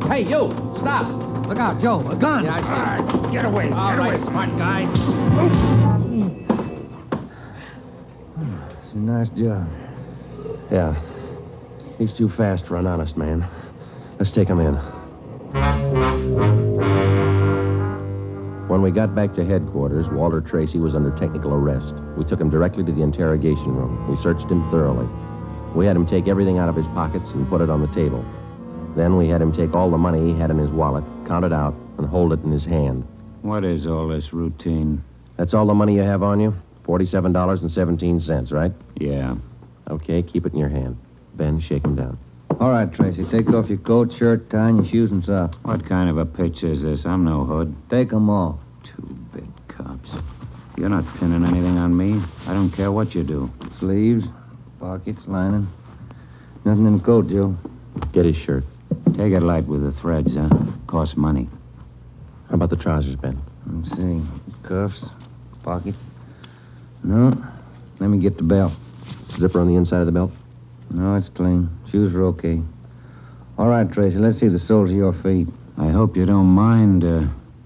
Hey, you! Stop! Look out, Joe. A gun. Yeah, I see him. All right, get away. All right, smart guy. It's a nice job. Yeah. He's too fast for an honest man. Let's take him in. When we got back to headquarters, Walter Tracy was under technical arrest. We took him directly to the interrogation room. We searched him thoroughly. We had him take everything out of his pockets and put it on the table. Then we had him take all the money he had in his wallet, count it out, and hold it in his hand. What is all this routine? That's all the money you have on you? $47.17, right? Yeah. Okay, keep it in your hand. Ben, shake him down. All right, Tracy. Take off your coat, shirt, tie, and your shoes and socks. What kind of a pitch is this? I'm no hood. Take them off. Two-bit cops. You're not pinning anything on me. I don't care what you do. Sleeves, pockets, lining. Nothing in the coat, Joe. Get his shirt. Take it light with the threads, huh? Costs money. How about the trousers, Ben? Let's see. Cuffs, pockets. No. Let me get the belt. Zipper on the inside of the belt? No, it's clean. Shoes are okay. All right, Tracy, let's see the soles of your feet. I hope you don't mind.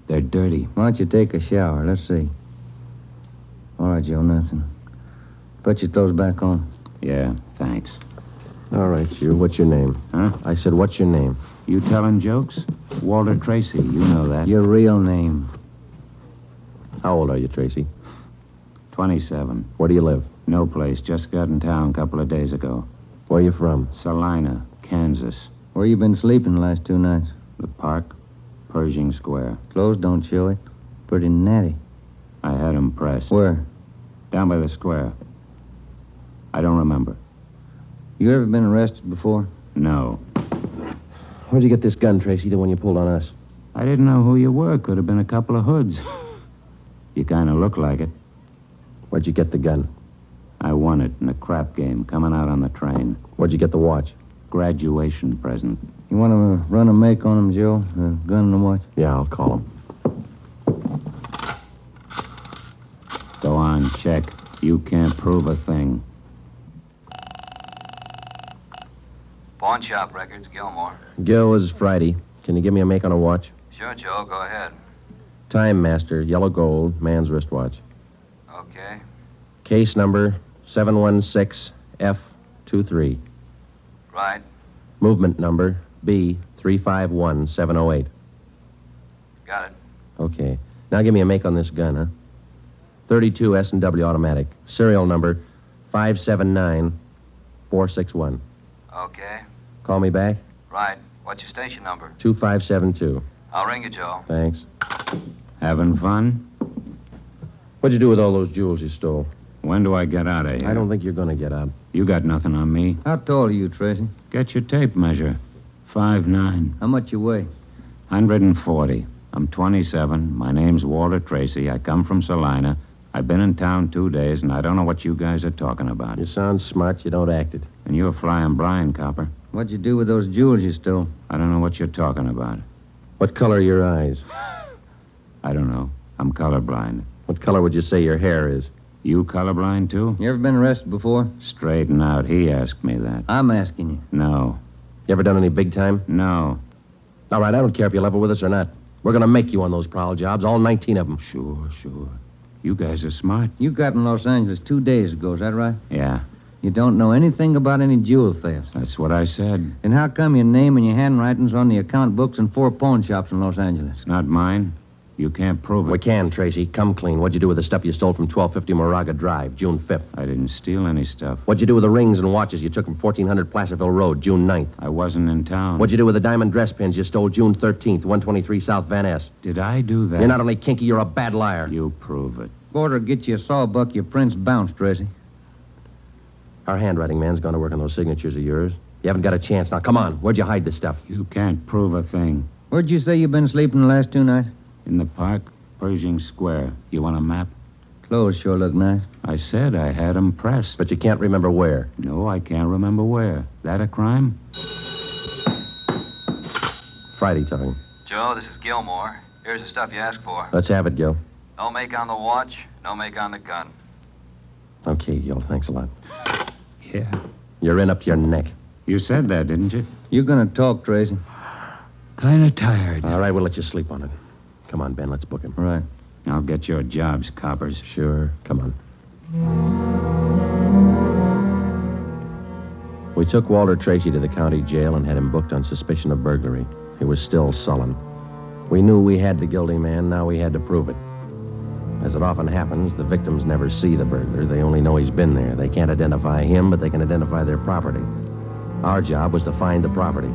They're dirty. Why don't you take a shower? Let's see. All right, Joe, nothing. Put your clothes back on. Yeah, thanks. All right, you. What's your name? Huh? I said, what's your name? You telling jokes? Walter Tracy, you know that. Your real name. How old are you, Tracy? 27. Where do you live? No place. Just got in town a couple of days ago. Where are you from? Salina, Kansas. Where you been sleeping the last 2 nights? The park, Pershing Square. Clothes don't show it. Pretty natty. I had 'em pressed. Where? Down by the square. I don't remember. You ever been arrested before? No. Where'd you get this gun, Tracy, the one you pulled on us? I didn't know who you were. Could have been a couple of hoods. You kind of look like it. Where'd you get the gun? I won it in a crap game coming out on the train. Where'd you get the watch? Graduation present. You want to run a make on him, Joe? The gun and the watch? Yeah, I'll call him. Go on, check. You can't prove a thing. Pawn shop records, Gilmore. Gil, is Friday. Can you give me a make on a watch? Sure, Joe, go ahead. Time Master, yellow gold, man's wristwatch. Okay. Case number 716F23. Right. Movement number B351708. Got it. Okay. Now give me a make on this gun, huh? 32 S&W automatic. Serial number 579461. Okay. Call me back? Right. What's your station number? 2572. I'll ring you, Joe. Thanks. Having fun? What'd you do with all those jewels you stole? When do I get out of here? I don't think you're going to get out. You got nothing on me. How tall are you, Tracy? Get your tape measure. 5'9". How much you weigh? 140. I'm 27. My name's Walter Tracy. I come from Salina. I've been in town 2 days, and I don't know what you guys are talking about. You sound smart. You don't act it. And you're flying blind, copper. What'd you do with those jewels you stole? I don't know what you're talking about. What color are your eyes? I don't know. I'm colorblind. What color would you say your hair is? You colorblind, too? You ever been arrested before? Straighten out. He asked me that. I'm asking you. No. You ever done any big time? No. All right, I don't care if you level with us or not. We're going to make you on those prowl jobs, all 19 of them. Sure. You guys are smart. You got in Los Angeles 2 days ago, is that right? Yeah. You don't know anything about any jewel thefts. That's what I said. Then how come your name and your handwriting's on the account books in 4 pawn shops in Los Angeles? It's not mine. You can't prove it. We can, Tracy. Come clean. What'd you do with the stuff you stole from 1250 Moraga Drive, June 5th? I didn't steal any stuff. What'd you do with the rings and watches you took from 1400 Placerville Road, June 9th? I wasn't in town. What'd you do with the diamond dress pins you stole June 13th, 123 South Van Ness? Did I do that? You're not only kinky, you're a bad liar. You prove it. Order get you a sawbuck, your prints bounced, Tracy. Our handwriting man's gone to work on those signatures of yours. You haven't got a chance. Now, come on. Where'd you hide this stuff? You can't prove a thing. Where'd you say you've been sleeping the last 2 nights? In the park, Pershing Square. You want a map? Clothes sure look nice. I said I had them pressed. But you can't remember where. No, I can't remember where. That a crime? Friday talking. Joe, this is Gilmore. Here's the stuff you asked for. Let's have it, Gil. No make on the watch, no make on the gun. Okay, Gil. Thanks a lot. Yeah. You're in up to your neck. You said that, didn't you? You're gonna talk, Tracy. Kind of tired. All right, we'll let you sleep on it. Come on, Ben. Let's book him. Right. I'll get your jobs, coppers. Sure. Come on. We took Walter Tracy to the county jail and had him booked on suspicion of burglary. He was still sullen. We knew we had the guilty man. Now we had to prove it. As it often happens, the victims never see the burglar. They only know he's been there. They can't identify him, but they can identify their property. Our job was to find the property.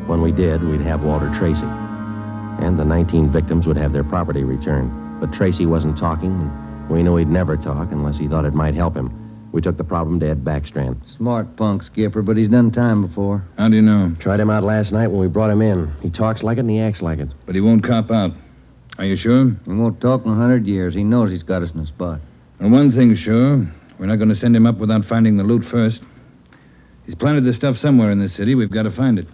When we did, we'd have Walter Tracy. And the 19 victims would have their property returned. But Tracy wasn't talking, and we knew he'd never talk unless he thought it might help him. We took the problem to Ed Backstrand. Smart punk, Skipper, but he's done time before. How do you know? Tried him out last night when we brought him in. He talks like it and he acts like it. But he won't cop out. Are you sure? He won't talk in 100 years. He knows he's got us in a spot. Well, one thing's sure. We're not going to send him up without finding the loot first. He's planted this stuff somewhere in this city. We've got to find it.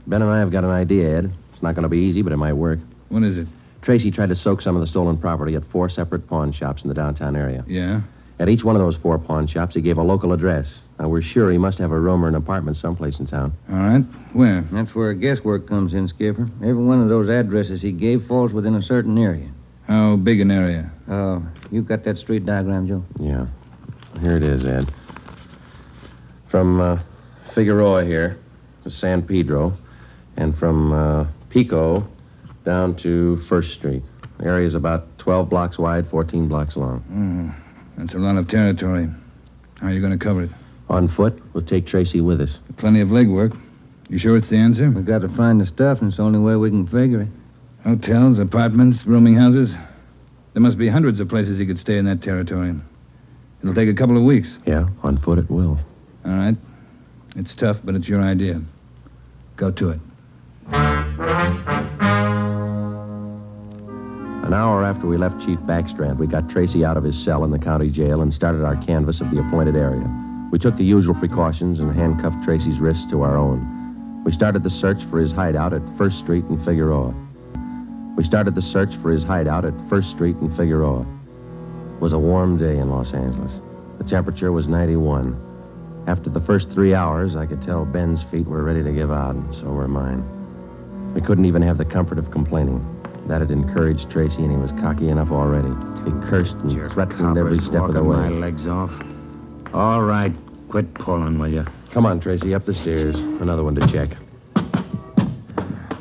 Ben and I have got an idea, Ed. It's not going to be easy, but it might work. What is it? Tracy tried to soak some of the stolen property at 4 separate pawn shops in the downtown area. Yeah? At each one of those 4 pawn shops, he gave a local address. Now, we're sure he must have a room or an apartment someplace in town. All right. Where? That's where guesswork comes in, Skipper. Every one of those addresses he gave falls within a certain area. How big an area? Oh, you got that street diagram, Joe? Yeah. Here it is, Ed. From Figueroa here to San Pedro, and from Pico down to 1st Street. The area's about 12 blocks wide, 14 blocks long. That's a lot of territory. How are you going to cover it? On foot. We'll take Tracy with us. Plenty of legwork. You sure it's the answer? We've got to find the stuff, and it's the only way we can figure it. Hotels, apartments, rooming houses. There must be hundreds of places he could stay in that territory. It'll take a couple of weeks. Yeah, on foot it will. All right. It's tough, but it's your idea. Go to it. An hour after we left Chief Backstrand, we got Tracy out of his cell in the county jail and started our canvass of the appointed area. We took the usual precautions and handcuffed Tracy's wrists to our own. We started the search for his hideout at 1st Street in Figueroa. It was a warm day in Los Angeles. The temperature was 91. After the first 3 hours, I could tell Ben's feet were ready to give out, and so were mine. We couldn't even have the comfort of complaining. That had encouraged Tracy, and he was cocky enough already. He cursed and threatened every step of the way. My legs off. All right, quit pulling, will you? Come on, Tracy, up the stairs. Another one to check.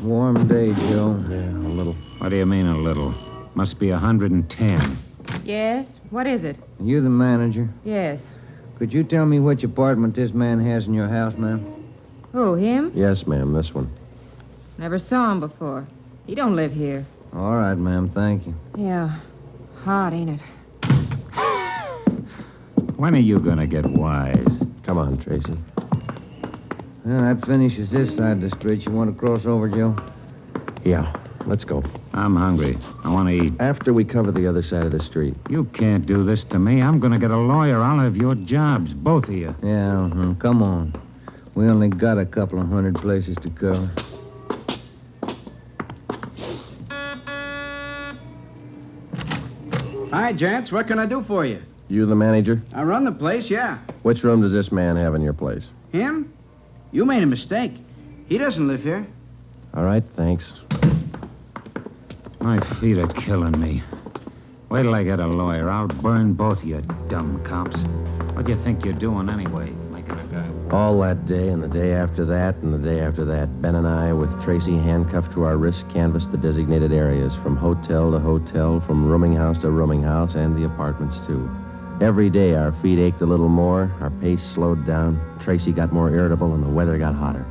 Warm day, Joe. Yeah, a little. What do you mean, a little? Must be 110. Yes? What is it? You the manager? Yes. Could you tell me which apartment this man has in your house, ma'am? Who, him? Yes, ma'am, this one. Never saw him before. He don't live here. All right, ma'am, thank you. Yeah. Hot, ain't it? When are you going to get wise? Come on, Tracy. Well, that finishes this side of the street. You want to cross over, Joe? Yeah, let's go. I'm hungry. I want to eat. After we cover the other side of the street. You can't do this to me. I'm going to get a lawyer. I'll have your jobs, both of you. Yeah, come on. We only got a couple of hundred places to cover. Hi, gents. What can I do for you? You the manager? I run the place, yeah. Which room does this man have in your place? Him? You made a mistake. He doesn't live here. All right, thanks. My feet are killing me. Wait till I get a lawyer. I'll burn both of you dumb cops. What do you think you're doing anyway? Making a guy... All that day and the day after that and the day after that, Ben and I, with Tracy handcuffed to our wrists, canvassed the designated areas, from hotel to hotel, from rooming house to rooming house, and the apartments, too. Every day our feet ached a little more, our pace slowed down, Tracy got more irritable, and the weather got hotter.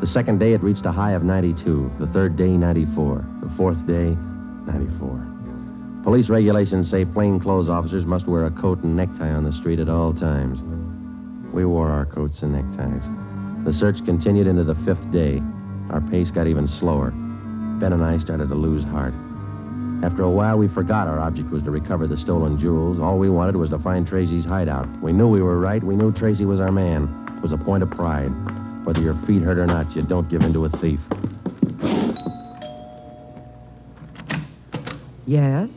The second day it reached a high of 92, the third day 94, the fourth day 94. Police regulations say plainclothes officers must wear a coat and necktie on the street at all times. We wore our coats and neckties. The search continued into the fifth day. Our pace got even slower. Ben and I started to lose heart. After a while, we forgot our object was to recover the stolen jewels. All we wanted was to find Tracy's hideout. We knew we were right. We knew Tracy was our man. It was a point of pride. Whether your feet hurt or not, you don't give in to a thief. Yes?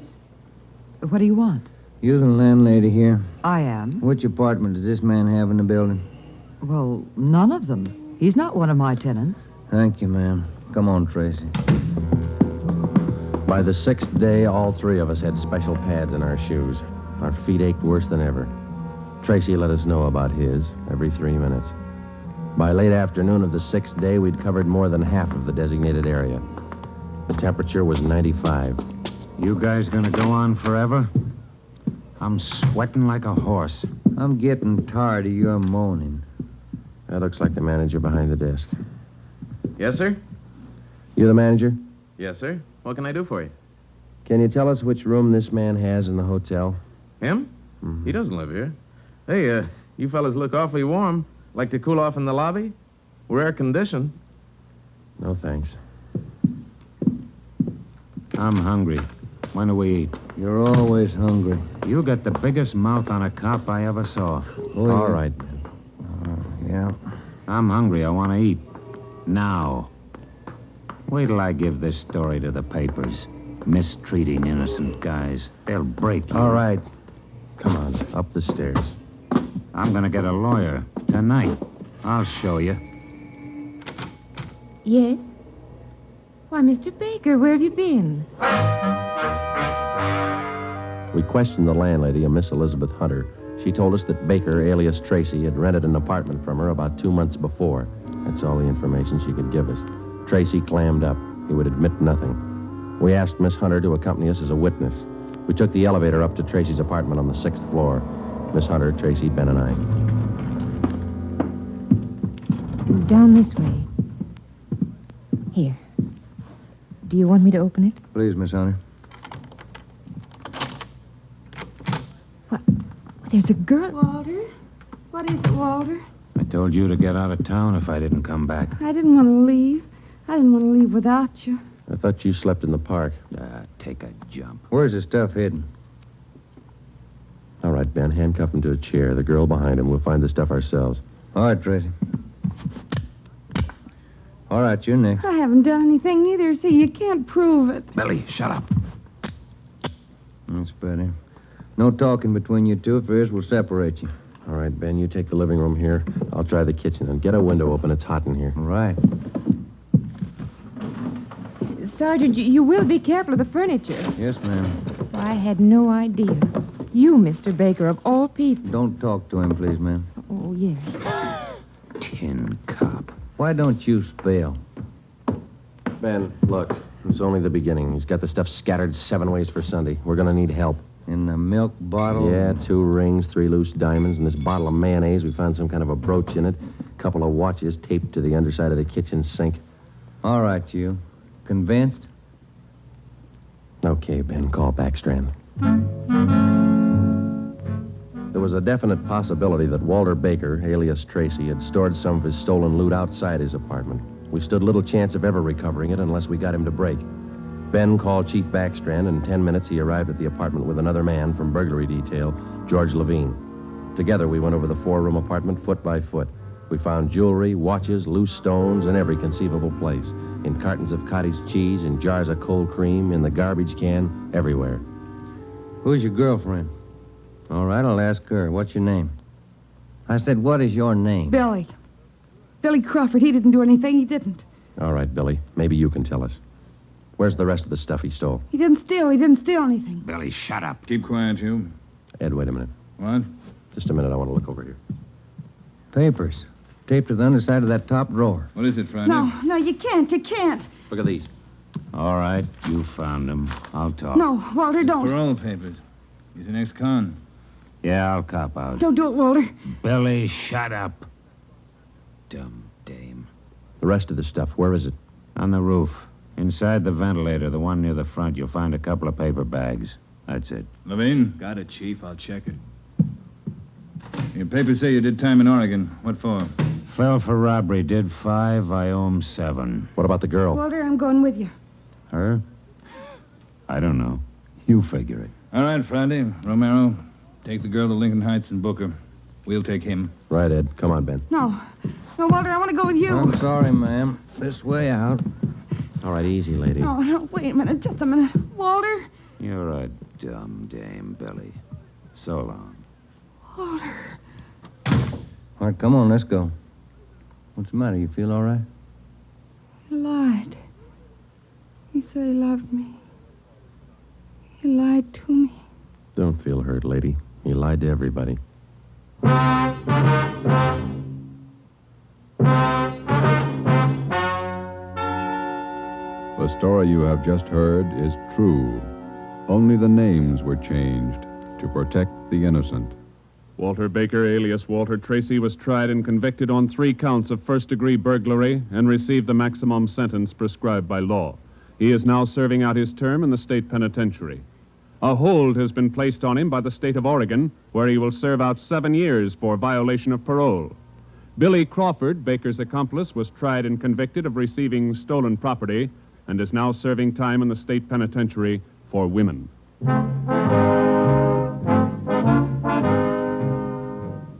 What do you want? You the landlady here? I am. Which apartment does this man have in the building? Well, none of them. He's not one of my tenants. Thank you, ma'am. Come on, Tracy. By the sixth day, all three of us had special pads in our shoes. Our feet ached worse than ever. Tracy let us know about his every 3 minutes. By late afternoon of the sixth day, we'd covered more than half of the designated area. The temperature was 95. You guys gonna go on forever? I'm sweating like a horse. I'm getting tired of your moaning. That looks like the manager behind the desk. Yes, sir? You the manager? Yes, sir. What can I do for you? Can you tell us which room this man has in the hotel? Him? Mm-hmm. He doesn't live here. Hey, you fellas look awfully warm. Like to cool off in the lobby? We're air-conditioned. No, thanks. I'm hungry. When do we eat? You're always hungry. You got the biggest mouth on a cop I ever saw. Oh, All yeah. right. Yeah. I'm hungry. I want to eat. Now. Wait till I give this story to the papers. Mistreating innocent guys. They'll break you. All right. Come on, up the stairs. I'm going to get a lawyer tonight. I'll show you. Yes? Why, Mr. Baker, where have you been? We questioned the landlady, a Miss Elizabeth Hunter. She told us that Baker, alias Tracy, had rented an apartment from her about 2 months before. That's all the information she could give us. Tracy clammed up. He would admit nothing. We asked Miss Hunter to accompany us as a witness. We took the elevator up to Tracy's apartment on the 6th floor. Miss Hunter, Tracy, Ben, and I. Down this way. Here. Do you want me to open it? Please, Miss Hunter. What? There's a girl. Walter? What is it, Walter? I told you to get out of town if I didn't come back. I didn't want to leave. I didn't want to leave without you. I thought you slept in the park. Take a jump. Where's the stuff hidden? All right, Ben, handcuff him to a chair. The girl behind him. We'll find the stuff ourselves. All right, Tracy. All right, you're next. I haven't done anything neither, so you can't prove it. Billy, shut up. That's better. No talking between you two. If there is, we'll separate you. All right, Ben, you take the living room here. I'll try the kitchen, and get a window open. It's hot in here. All right. Sergeant, you will be careful of the furniture. Yes, ma'am. I had no idea. You, Mr. Baker, of all people. Don't talk to him, please, ma'am. Oh, yes. Tin cop. Why don't you spell? Ben, look, it's only the beginning. He's got the stuff scattered 7 ways for Sunday. We're going to need help. In the milk bottle? Yeah, 2 rings, 3 loose diamonds, and this bottle of mayonnaise. We found some kind of a brooch in it. A couple of watches taped to the underside of the kitchen sink. All right, you. Convinced? Okay, Ben, call Backstrand. There was a definite possibility that Walter Baker, alias Tracy, had stored some of his stolen loot outside his apartment. We stood little chance of ever recovering it unless we got him to break. Ben called Chief Backstrand, and in 10 minutes he arrived at the apartment with another man from burglary detail, George Levine. Together we went over the four-room apartment foot by foot. We found jewelry, watches, loose stones in every conceivable place. In cartons of cottage cheese, in jars of cold cream, in the garbage can, everywhere. Who's your girlfriend? All right, I'll ask her. What's your name? I said, what is your name? Billy. Billy Crawford. He didn't do anything. He didn't. All right, Billy. Maybe you can tell us. Where's the rest of the stuff he stole? He didn't steal. He didn't steal anything. Billy, shut up. Keep quiet, you. Ed, wait a minute. What? Just a minute. I want to look over here. Papers. Taped to the underside of that top drawer. What is it, Friday? No, you can't. You can't. Look at these. All right, you found them. I'll talk. No, Walter, don't. Parole papers. He's an ex-con. Yeah, I'll cop out. Don't do it, Walter. Billy, shut up. Dumb dame. The rest of the stuff, where is it? On the roof. Inside the ventilator, the one near the front, you'll find a couple of paper bags. That's it. Levine? Got it, Chief. I'll check it. Your papers say you did time in Oregon. What for? Fell for robbery. Did 5. I owe him 7. What about the girl? Walter, I'm going with you. Her? I don't know. You figure it. All right, Friday. Romero, take the girl to Lincoln Heights and book her. We'll take him. Right, Ed. Come on, Ben. No, Walter, I want to go with you. I'm sorry, ma'am. This way out. All right, easy, lady. No, wait a minute. Just a minute. Walter? You're a dumb dame, Billy. So long. Walter. All right, come on, let's go. What's the matter? You feel all right? He lied. He said he loved me. He lied to me. Don't feel hurt, lady. He lied to everybody. The story you have just heard is true. Only the names were changed to protect the innocent. Walter Baker, alias Walter Tracy, was tried and convicted on 3 counts of first-degree burglary and received the maximum sentence prescribed by law. He is now serving out his term in the state penitentiary. A hold has been placed on him by the state of Oregon, where he will serve out 7 years for violation of parole. Billy Crawford, Baker's accomplice, was tried and convicted of receiving stolen property and is now serving time in the state penitentiary for women.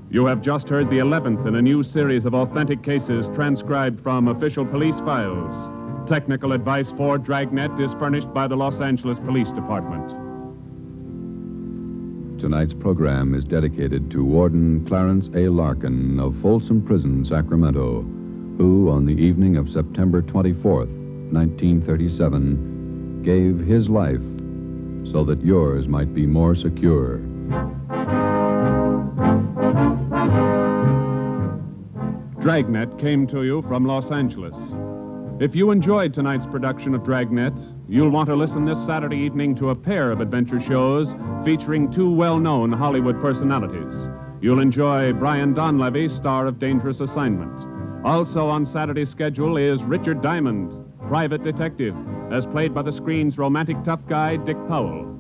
You have just heard the 11th in a new series of authentic cases transcribed from official police files. Technical advice for Dragnet is furnished by the Los Angeles Police Department. Tonight's program is dedicated to Warden Clarence A. Larkin of Folsom Prison, Sacramento, who, on the evening of September 24th, 1937, gave his life so that yours might be more secure. Dragnet came to you from Los Angeles. If you enjoyed tonight's production of Dragnet, you'll want to listen this Saturday evening to a pair of adventure shows featuring 2 well-known Hollywood personalities. You'll enjoy Brian Donlevy, star of Dangerous Assignment. Also on Saturday's schedule is Richard Diamond, private detective, as played by the screen's romantic tough guy, Dick Powell.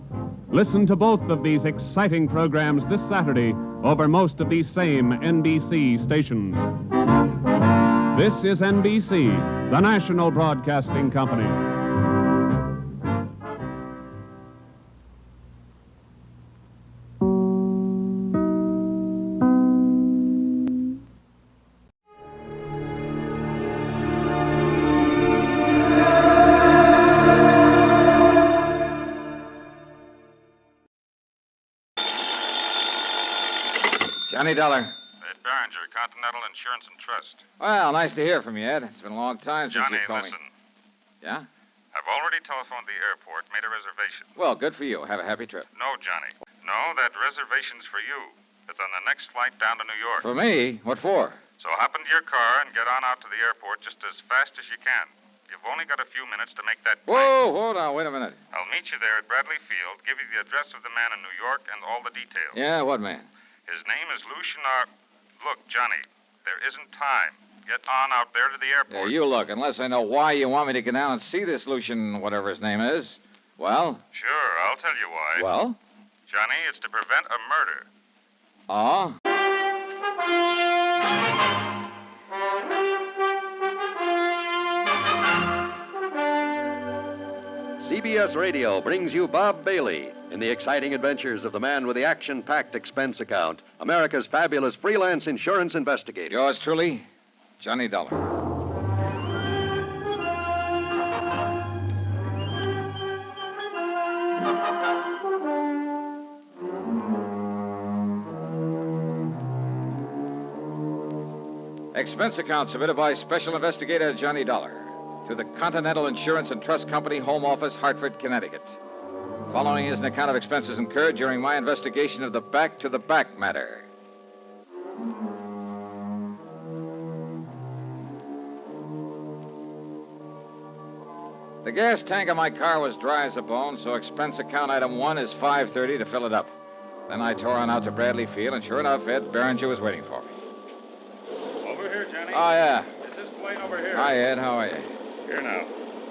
Listen to both of these exciting programs this Saturday over most of these same NBC stations. This is NBC, the national broadcasting company. Johnny Dollar. Ed Barringer, Continental Insurance and Trust. Well, nice to hear from you, Ed. It's been a long time since Johnny, you called listen. me. Yeah? I've already telephoned the airport, made a reservation. Well, good for you. Have a happy trip. No, Johnny. No, that reservation's for you. It's on the next flight down to New York. For me? What for? So hop into your car and get on out to the airport just as fast as you can. You've only got a few minutes to make that plane. Whoa, hold on. Wait a minute. I'll meet you there at Bradley Field, give you the address of the man in New York and all the details. Yeah, what man? His name is Lucian R. Look, Johnny, there isn't time. Get on out there to the airport. Yeah, you look. Unless I know why you want me to get down and see this Lucian, whatever his name is. Well? Sure, I'll tell you why. Well? Johnny, it's to prevent a murder. Oh? CBS Radio brings you Bob Bailey in the exciting adventures of the man with the action-packed expense account, America's fabulous freelance insurance investigator. Yours truly, Johnny Dollar. Expense account submitted by Special Investigator Johnny Dollar to the Continental Insurance and Trust Company, Home Office, Hartford, Connecticut. Following is an account of expenses incurred during my investigation of the back-to-the-back matter. The gas tank of my car was dry as a bone, so expense account item 1 is $5.30 to fill it up. Then I tore on out to Bradley Field, and sure enough, Ed Behringer was waiting for me. Over here, Johnny. Oh, yeah. Is this plane over here? Hi, Ed. How are you? Here now.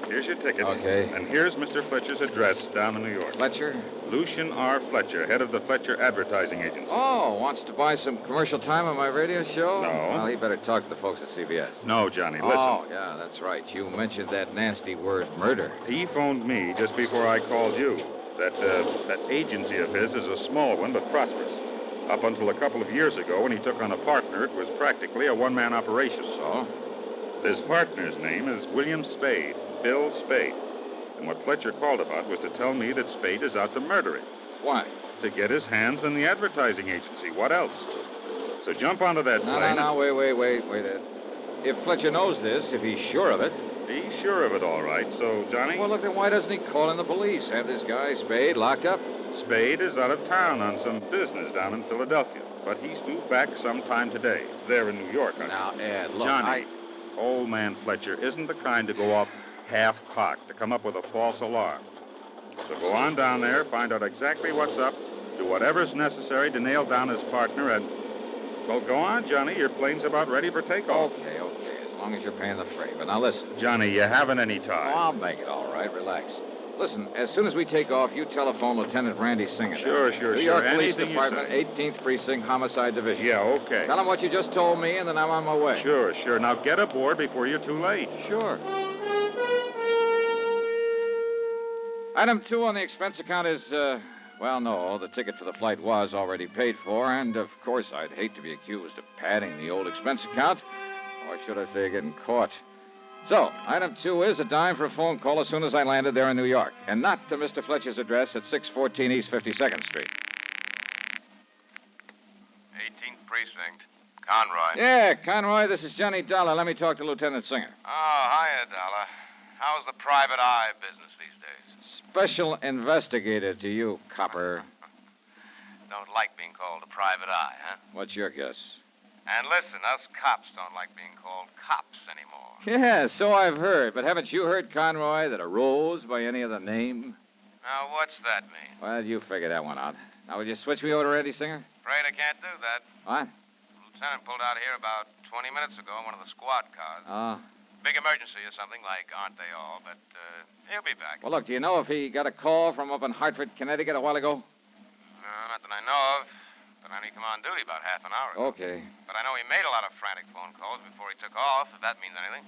Here's your ticket. Okay. And here's Mr. Fletcher's address down in New York. Fletcher? Lucian R. Fletcher, head of the Fletcher Advertising Agency. Oh, wants to buy some commercial time on my radio show? No. Well, he better talk to the folks at CBS. No, Johnny, listen. Oh, yeah, that's right. You mentioned that nasty word, murder. He phoned me just before I called you. That agency of his is a small one, but prosperous. Up until a couple of years ago, when he took on a partner, it was practically a one-man operation. So? This partner's name is William Spade, Bill Spade. And what Fletcher called about was to tell me that Spade is out to murder him. Why? To get his hands on the advertising agency. What else? So jump onto that plane. No, wait, Ed. If Fletcher knows this, if he's sure of it... He's sure of it, all right. So, Johnny... Well, look, then why doesn't he call in the police? Have this guy, Spade, locked up? Spade is out of town on some business down in Philadelphia. But he's due back sometime today. There in New York. Now, Ed, look, Johnny, old man Fletcher isn't the kind to go off half-cocked, to come up with a false alarm. So go on down there, find out exactly what's up, do whatever's necessary to nail down his partner, and... Well, go on, Johnny. Your plane's about ready for takeoff. Okay. As long as you're paying the freight. But now listen. Johnny, you haven't any time. Oh, I'll make it all right. Relax. Listen, as soon as we take off, you telephone Lieutenant Randy Singer. Sure. New York Police Anything Department, you say. 18th Precinct, Homicide Division. Yeah, okay. Tell him what you just told me, and then I'm on my way. Sure. Now get aboard before you're too late. Sure. Item 2 on the expense account is, well, no, the ticket for the flight was already paid for, and of course I'd hate to be accused of padding the old expense account, or should I say getting caught. So, item 2 is a dime for a phone call as soon as I landed there in New York, and not to Mr. Fletcher's address at 614 East 52nd Street. 18th Precinct. Conroy. Yeah, Conroy, this is Johnny Dollar. Let me talk to Lieutenant Singer. Oh, hiya, Dollar. How's the private eye business these days? Special investigator to you, copper. Don't like being called a private eye, huh? What's your guess? And listen, us cops don't like being called cops anymore. Yeah, so I've heard. But haven't you heard, Conroy, that a rose by any other name? Now, what's that mean? Well, you figure that one out. Now, will you switch me over to Randy Singer? Afraid I can't do that. What? The lieutenant pulled out here about 20 minutes ago in one of the squad cars. Oh. Big emergency or something like Aren't They All, but he'll be back. Well, look, do you know if he got a call from up in Hartford, Connecticut a while ago? No, not that I know of. But I only come on duty about half an hour ago. Okay. But I know he made a lot of frantic phone calls before he took off, if that means anything.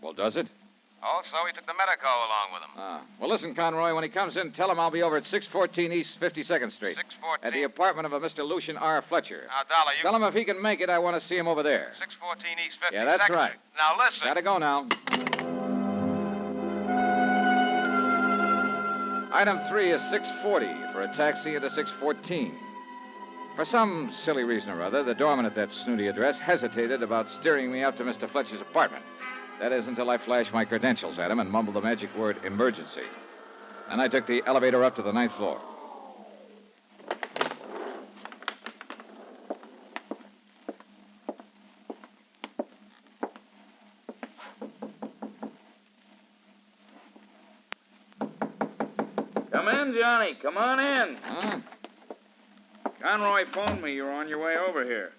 Well, does it? Also, he took the medico along with him. Well, listen, Conroy, when he comes in, tell him I'll be over at 614 East 52nd Street. 614? At the apartment of a Mr. Lucian R. Fletcher. Now, Dollar, you... Tell him if he can make it, I want to see him over there. 614 East 52nd. Yeah, that's right. Now, listen. Gotta go now. Item 3 is 640 for a taxi into 614. For some silly reason or other, the doorman at that snooty address hesitated about steering me up to Mr. Fletcher's apartment. That is until I flashed my credentials at him and mumbled the magic word emergency. Then I took the elevator up to the 9th floor. Come in, Johnny. Come on in. Huh? Conroy phoned me you were on your way over here.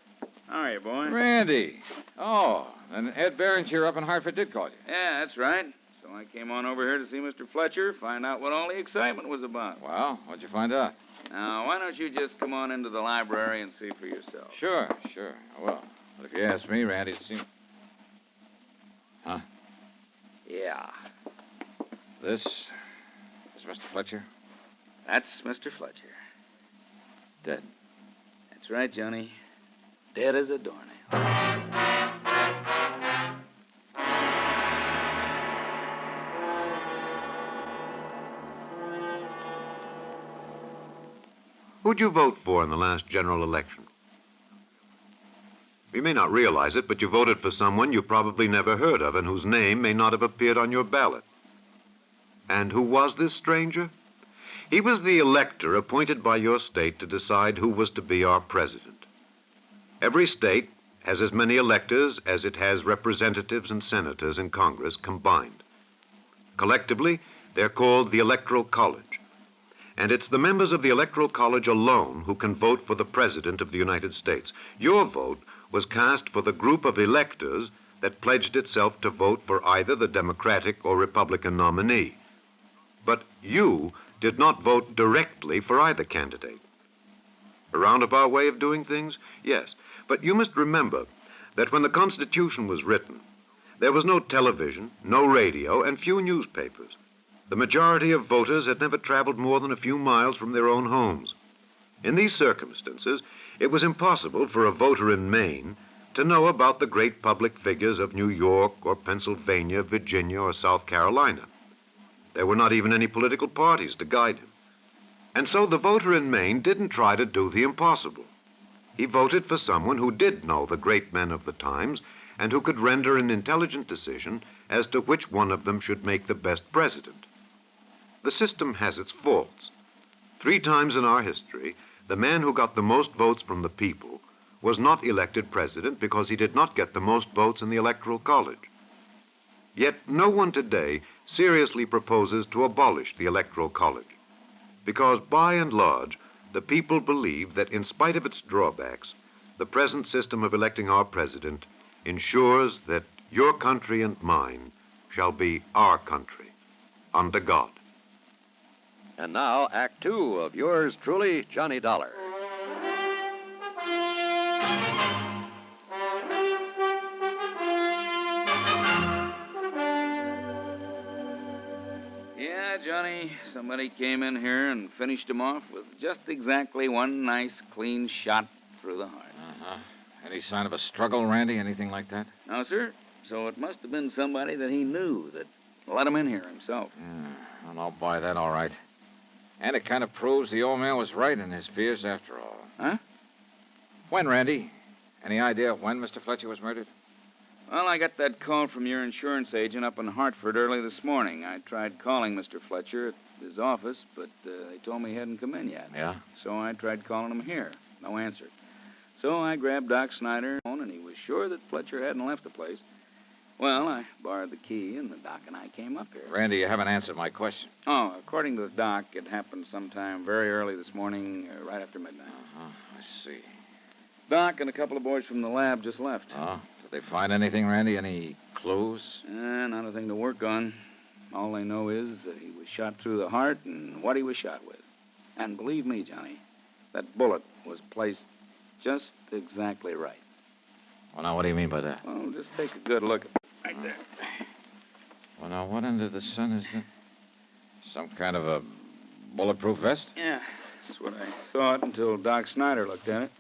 How are you, boy? Randy. Oh, and Ed Behringer up in Hartford did call you. Yeah, that's right. So I came on over here to see Mr. Fletcher, find out what all the excitement was about. Well, what'd you find out? Now, why don't you just come on into the library and see for yourself? Sure, I will. But if you ask me, Randy seems... Huh? Yeah. This is Mr. Fletcher? That's Mr. Fletcher. Dead. That's right, Johnny. Dead as a doornail. Who'd you vote for in the last general election? You may not realize it, but you voted for someone you probably never heard of and whose name may not have appeared on your ballot. And who was this stranger? He was the elector appointed by your state to decide who was to be our president. Every state has as many electors as it has representatives and senators in Congress combined. Collectively, they're called the Electoral College. And it's the members of the Electoral College alone who can vote for the President of the United States. Your vote was cast for the group of electors that pledged itself to vote for either the Democratic or Republican nominee. But you did not vote directly for either candidate. A roundabout way of doing things? Yes. But you must remember that when the Constitution was written, there was no television, no radio, and few newspapers. The majority of voters had never traveled more than a few miles from their own homes. In these circumstances, it was impossible for a voter in Maine to know about the great public figures of New York or Pennsylvania, Virginia, or South Carolina. There were not even any political parties to guide him. And so the voter in Maine didn't try to do the impossible. He voted for someone who did know the great men of the times and who could render an intelligent decision as to which one of them should make the best president. The system has its faults. 3 times in our history, the man who got the most votes from the people was not elected president because he did not get the most votes in the Electoral College. Yet no one today seriously proposes to abolish the Electoral College, because by and large, the people believe that in spite of its drawbacks, the present system of electing our president ensures that your country and mine shall be our country, under God. And now, Act 2 of yours truly, Johnny Dollar. Yeah, Johnny, somebody came in here and finished him off with just exactly one nice, clean shot through the heart. Uh-huh. Any sign of a struggle, Randy? Anything like that? No, sir. So it must have been somebody that he knew that let him in here himself. Yeah, and I'll buy that all right. And it kind of proves the old man was right in his fears after all. Huh? When, Randy? Any idea when Mr. Fletcher was murdered? Well, I got that call from your insurance agent up in Hartford early this morning. I tried calling Mr. Fletcher at his office, but they told me he hadn't come in yet. Yeah? So I tried calling him here. No answer. So I grabbed Doc Snyder, and he was sure that Fletcher hadn't left the place. Well, I borrowed the key, and the doc and I came up here. Randy, you haven't answered my question. Oh, according to the doc, it happened sometime very early this morning, right after midnight. Uh-huh, I see. Doc and a couple of boys from the lab just left. Oh, did they find anything, Randy? Any clues? Not a thing to work on. All they know is that he was shot through the heart and what he was shot with. And believe me, Johnny, that bullet was placed just exactly right. Well, now, what do you mean by that? Well, just take a good look at it. Right there. Well, now, what under the sun is that? Some kind of a bulletproof vest? Yeah, that's what I thought until Doc Snyder looked at it.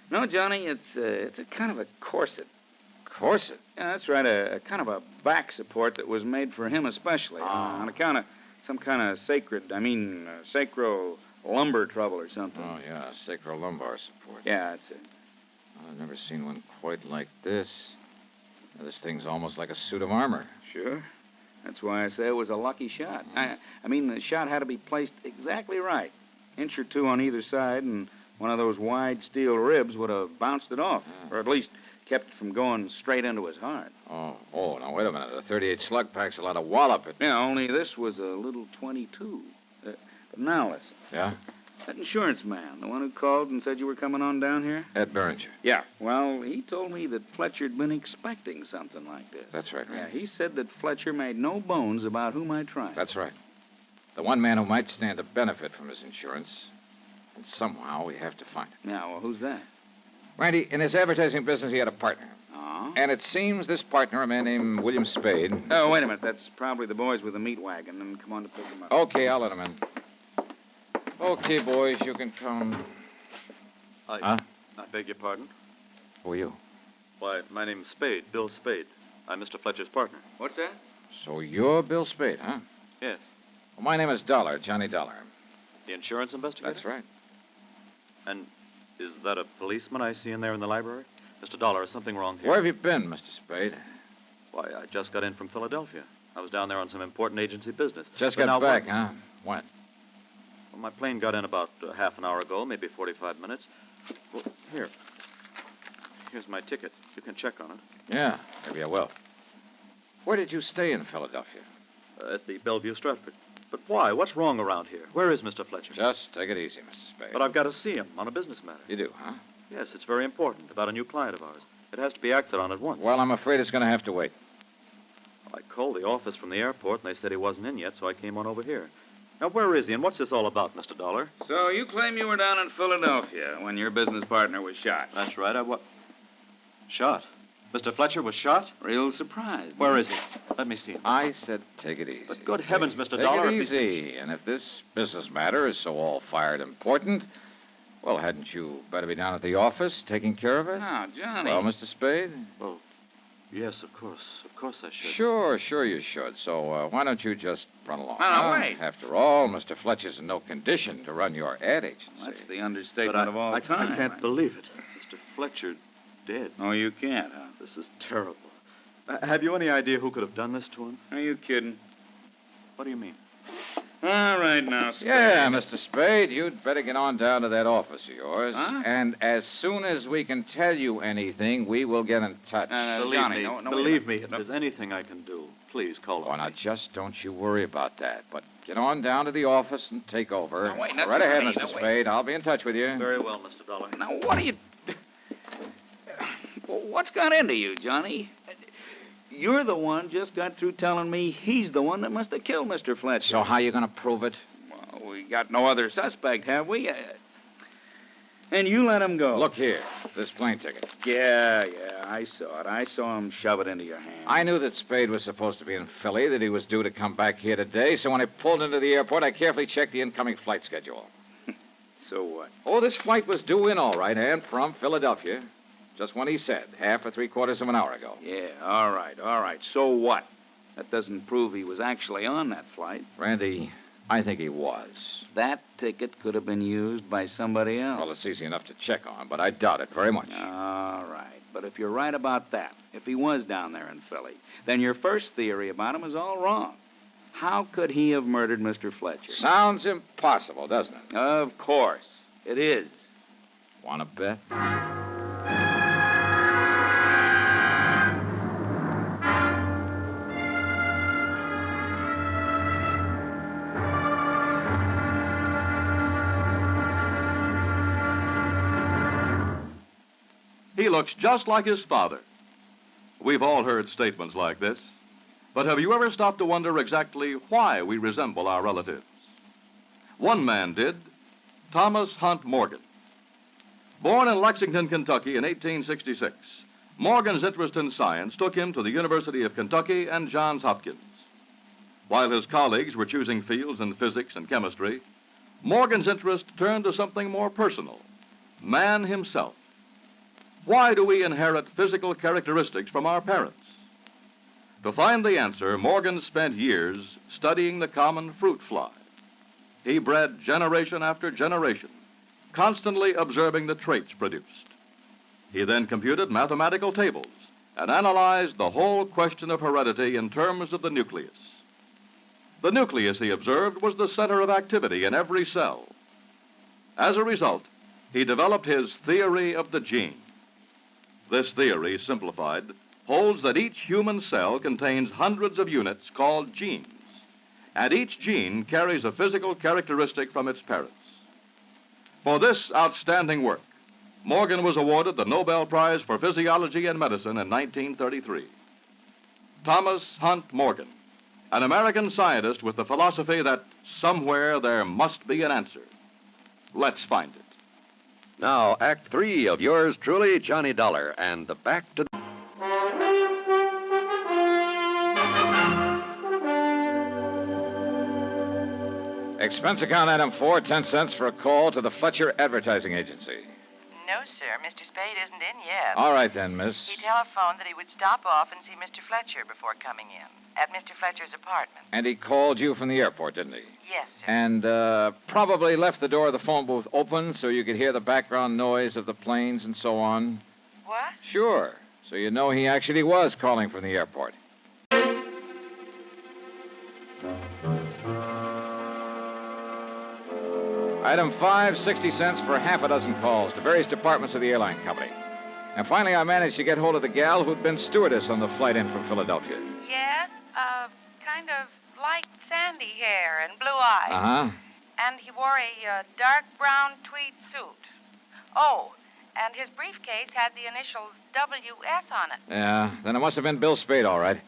No, Johnny, it's a kind of a corset. Corset? Yeah, that's right, a kind of a back support that was made for him especially, on account of some kind of sacro lumbar trouble or something. Oh, yeah, sacrolumbar support. Yeah, that's it. I've never seen one quite like this. This thing's almost like a suit of armor. Sure. That's why I say it was a lucky shot. I mean, the shot had to be placed exactly right. Inch or two on either side, and one of those wide steel ribs would have bounced it off, or at least kept it from going straight into his heart. Oh, now, wait a minute. A .38 slug pack's a lot of wallop. Yeah, only this was a little .22. But now listen. Yeah? That insurance man, the one who called and said you were coming on down here? Ed Beringer. Yeah. Well, he told me that Fletcher'd been expecting something like this. That's right, Yeah, he said that Fletcher made no bones about who might try. That's right. The one man who might stand to benefit from his insurance And somehow we have to find him. Yeah, well, who's that? Randy, in his advertising business, he had a partner. Oh? And it seems this partner, a man named William Spade... Oh, wait a minute. That's probably the boys with the meat wagon. And come on to pick them up. Okay, I'll let him in. Okay, boys, you can come. I beg your pardon? Who are you? Why, my name's Spade, Bill Spade. I'm Mr. Fletcher's partner. What's that? So you're Bill Spade, huh? Yes. Well, my name is Dollar, Johnny Dollar. The insurance investigator? That's right. And is that a policeman I see in there in the library? Mr. Dollar, is something wrong here? Where have you been, Mr. Spade? Why, I just got in from Philadelphia. I was down there on some important agency business. Just But got now back, what- huh? When? Well, my plane got in about half an hour ago, maybe 45 minutes. Well, here. Here's my ticket. You can check on it. Yeah, maybe I will. Where did you stay in Philadelphia? At the Bellevue Stratford. But why? What's wrong around here? Where is Mr. Fletcher? Just take it easy, Mr. Spade. But I've got to see him on a business matter. You do, huh? Yes, it's very important, about a new client of ours. It has to be acted on at once. Well, I'm afraid it's going to have to wait. I called the office from the airport, and they said he wasn't in yet, so I came on over here. Now, where is he, and what's this all about, Mr. Dollar? So you claim you were down in Philadelphia when your business partner was shot? That's right, Shot? Mr. Fletcher was shot? Real surprised. Where is he? Let me see him. I said take it easy. But good heavens, Mr. Take Dollar. it easy. And if this business matter is so all-fired important, well, hadn't you better be down at the office taking care of it? Now, Johnny. Well, Mr. Spade? Well, yes, of course. Of course I should. Sure you should. So why don't you just run along? No, wait. After all, Mr. Fletcher's in no condition to run your ad agency. That's the understatement of all time. I can't believe it. Mr. Fletcher dead. Oh, you can't, huh? This is terrible. Have you any idea who could have done this to him? Are you kidding? What do you mean? All right, now, Spade. Yeah, Mr. Spade, you'd better get on down to that office of yours. Huh? And as soon as we can tell you anything, we will get in touch. Believe me, if there's anything I can do, please call Oh, on now, me. just don't you worry about that. But get on down to the office and take over. Now, wait, now, right ahead, Johnny, Mr. now, wait. Spade. I'll be in touch with you. Very well, Mr. Dollar. Now, what are you... What's got into you, Johnny? You're the one just got through telling me he's the one that must have killed Mr. Fletcher. So how you going to prove it? Well, we got no other suspect, have we? And you let him go. Look here, this plane ticket. Yeah, I saw it. I saw him shove it into your hand. I knew that Spade was supposed to be in Philly, that he was due to come back here today, so when I pulled into the airport, I carefully checked the incoming flight schedule. So what? Oh, this flight was due in all right, and from Philadelphia. Just when he said, half or 3/4 of an hour ago. Yeah, all right. So what? That doesn't prove he was actually on that flight. Randy, I think he was. That ticket could have been used by somebody else. Well, it's easy enough to check on, but I doubt it very much. All right. But if you're right about that, if he was down there in Philly, then your first theory about him is all wrong. How could he have murdered Mr. Fletcher? Sounds impossible, doesn't it? Of course. It is. Want to bet? He looks just like his father. We've all heard statements like this, but have you ever stopped to wonder exactly why we resemble our relatives? One man did, Thomas Hunt Morgan. Born in Lexington, Kentucky in 1866, Morgan's interest in science took him to the University of Kentucky and Johns Hopkins. While his colleagues were choosing fields in physics and chemistry, Morgan's interest turned to something more personal, man himself. Why do we inherit physical characteristics from our parents? To find the answer, Morgan spent years studying the common fruit fly. He bred generation after generation, constantly observing the traits produced. He then computed mathematical tables and analyzed the whole question of heredity in terms of the nucleus. The nucleus, he observed, was the center of activity in every cell. As a result, he developed his theory of the gene. This theory, simplified, holds that each human cell contains hundreds of units called genes, and each gene carries a physical characteristic from its parents. For this outstanding work, Morgan was awarded the Nobel Prize for Physiology and Medicine in 1933. Thomas Hunt Morgan, an American scientist with the philosophy that somewhere there must be an answer. Let's find it. Now, Act 3 of yours truly, Johnny Dollar, and the Back to... Expense account item 4, 10 cents for a call to the Fletcher Advertising Agency. No, sir. Mr. Spade isn't in yet. All right, then, miss. He telephoned that he would stop off and see Mr. Fletcher before coming in at Mr. Fletcher's apartment. And he called you from the airport, didn't he? Yes, sir. And probably left the door of the phone booth open so you could hear the background noise of the planes and so on. What? Sure. So you know he actually was calling from the airport. Item 5, 60 cents for half a dozen calls to various departments of the airline company. And finally, I managed to get hold of the gal who'd been stewardess on the flight in from Philadelphia. Yes, kind of light sandy hair and blue eyes. Uh-huh. And he wore a dark brown tweed suit. Oh, and his briefcase had the initials WS on it. Yeah, then it must have been Bill Spade, all right.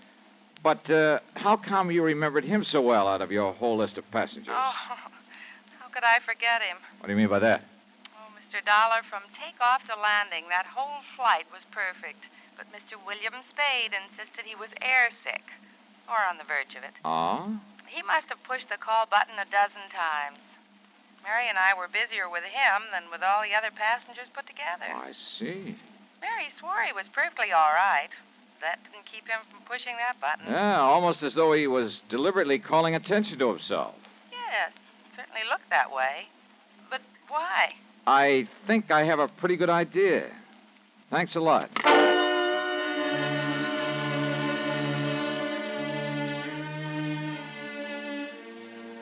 But how come you remembered him so well out of your whole list of passengers? Oh, how could I forget him? What do you mean by that? Oh, Mr. Dollar, from takeoff to landing, that whole flight was perfect. But Mr. William Spade insisted he was airsick, or on the verge of it. Oh? He must have pushed the call button a dozen times. Mary and I were busier with him than with all the other passengers put together. Oh, I see. Mary swore he was perfectly all right. That didn't keep him from pushing that button. Yeah, almost as though he was deliberately calling attention to himself. Yes, certainly looked that way. But why? I think I have a pretty good idea. Thanks a lot.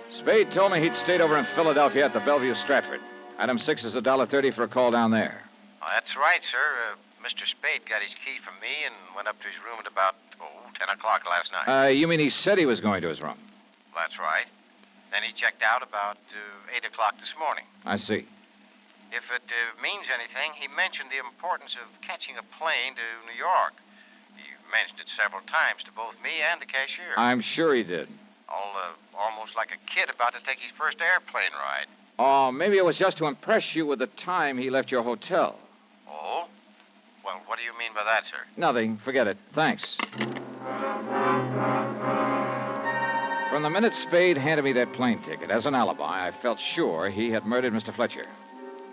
Spade told me he'd stayed over in Philadelphia at the Bellevue Stratford. Item 6 is $1.30 for a call down there. Oh, that's right, sir. Mr. Spade got his key from me and went up to his room at about, 10 o'clock last night. You mean he said he was going to his room? That's right. Then he checked out about 8 o'clock this morning. I see. If it means anything, he mentioned the importance of catching a plane to New York. He mentioned it several times to both me and the cashier. I'm sure he did. Almost like a kid about to take his first airplane ride. Oh, maybe it was just to impress you with the time he left your hotel. Oh? Well, what do you mean by that, sir? Nothing. Forget it. Thanks. From the minute Spade handed me that plane ticket as an alibi, I felt sure he had murdered Mr. Fletcher.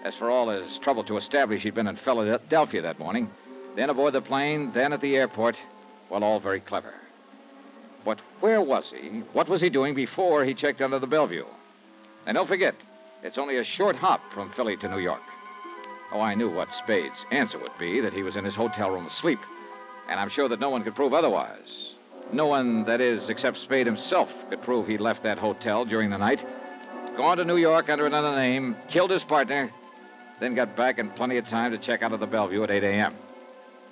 As for all his trouble to establish he'd been in Philadelphia that morning, then aboard the plane, then at the airport, well, all very clever. But where was he? What was he doing before he checked out of the Bellevue? And don't forget, it's only a short hop from Philly to New York. Oh, I knew what Spade's answer would be, that he was in his hotel room asleep. And I'm sure that no one could prove otherwise. No one, that is, except Spade himself, could prove he left that hotel during the night, gone to New York under another name, killed his partner, then got back in plenty of time to check out of the Bellevue at 8 a.m.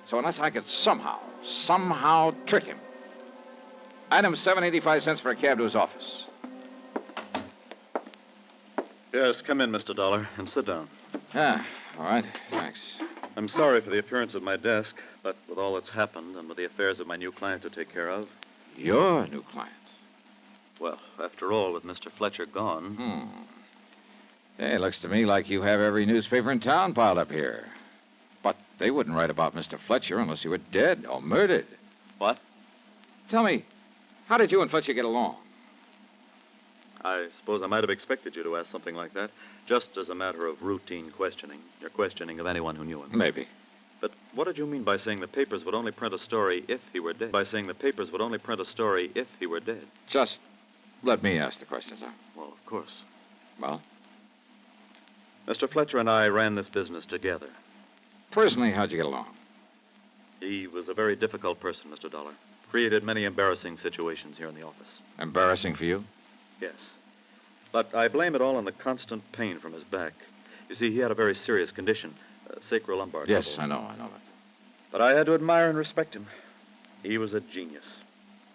So unless I could somehow trick him. Item 7.85 cents for a cab to his office. Yes, come in, Mr. Dollar, and sit down. Ah, all right. Thanks. I'm sorry for the appearance of my desk, but with all that's happened and with the affairs of my new client to take care of... Your new client? Well, after all, with Mr. Fletcher gone... Hey, it looks to me like you have every newspaper in town piled up here. But they wouldn't write about Mr. Fletcher unless he were dead or murdered. What? Tell me, how did you and Fletcher get along? I suppose I might have expected you to ask something like that, just as a matter of routine questioning. Your questioning of anyone who knew him. Maybe. But what did you mean by saying the papers would only print a story if he were dead? By saying the papers would only print a story if he were dead? Just let me ask the questions, huh? Well, of course. Well? Mr. Fletcher and I ran this business together. Personally, how'd you get along? He was a very difficult person, Mr. Dollar. Created many embarrassing situations here in the office. Embarrassing for you? Yes. But I blame it all on the constant pain from his back. You see, he had a very serious condition, sacrolumbar. Yes, trouble. I know that. But I had to admire and respect him. He was a genius.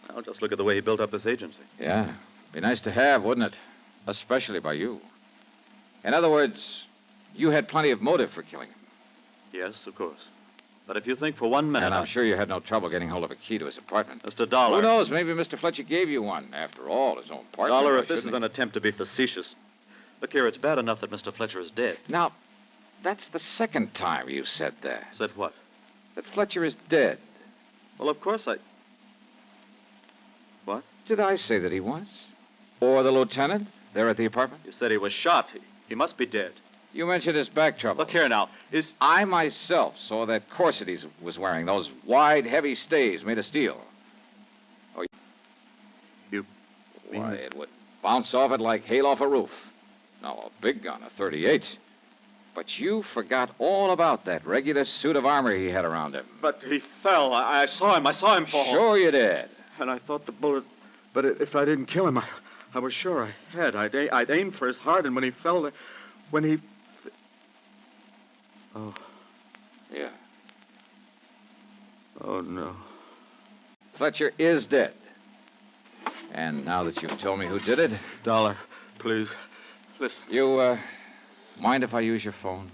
Now, just look at the way he built up this agency. Yeah. Be nice to have, wouldn't it? Especially by you. In other words, you had plenty of motive for killing him. Yes, of course. But if you think for 1 minute... And I'm sure you had no trouble getting hold of a key to his apartment. Mr. Dollar... Who knows? Maybe Mr. Fletcher gave you one. After all, his own partner... Dollar, if this is an attempt to be facetious... Look here, it's bad enough that Mr. Fletcher is dead. Now, that's the second time you've said that. Said what? That Fletcher is dead. Well, of course I... What? Did I say that he was? Or the lieutenant there at the apartment? You said he was shot. He must be dead. You mentioned his back trouble. Look here now. I myself saw that corset he was wearing, those wide, heavy stays made of steel. Oh, you... Why, it would bounce off it like hail off a roof. Now, a big gun, a .38. But you forgot all about that regular suit of armor he had around him. But he fell. I saw him. I saw him fall. Sure you did. And I thought the bullet... But if I didn't kill him, I was sure I had. I'd aimed for his heart, and when he fell... When he... Oh. Yeah. Oh, no. Fletcher is dead. And now that you've told me who did it... Dollar, please. Listen. You, mind if I use your phone?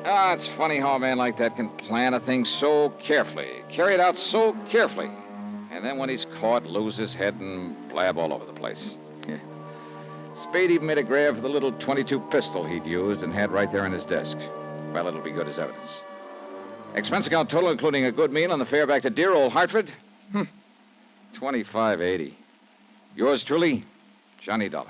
Ah, it's funny how a man like that can plan a thing so carefully, carry it out so carefully, and then when he's caught, lose his head and blab all over the place. Yeah. Spade even made a grab for the little .22 pistol he'd used and had right there in his desk. Well, it'll be good as evidence. Expense account total, including a good meal and the fare back to dear old Hartford? $25.80. Yours truly, Johnny Dollar.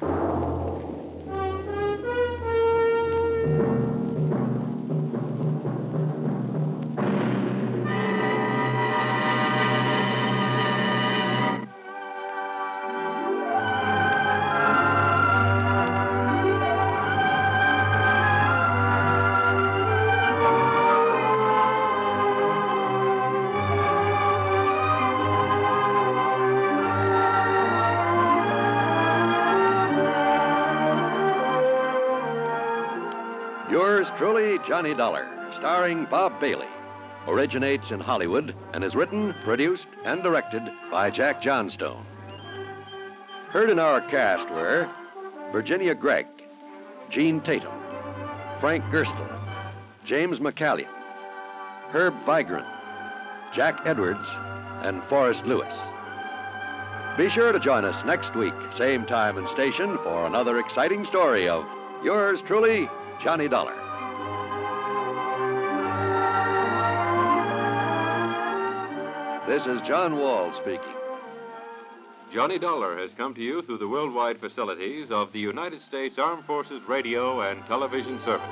Yours truly, Johnny Dollar, starring Bob Bailey. Originates in Hollywood and is written, produced, and directed by Jack Johnstone. Heard in our cast were Virginia Gregg, Gene Tatum, Frank Gerstle, James McCallion, Herb Vigran, Jack Edwards, and Forrest Lewis. Be sure to join us next week, same time and station, for another exciting story of yours truly, Johnny Dollar. This is John Wall speaking. Johnny Dollar has come to you through the worldwide facilities of the United States Armed Forces Radio and Television Service.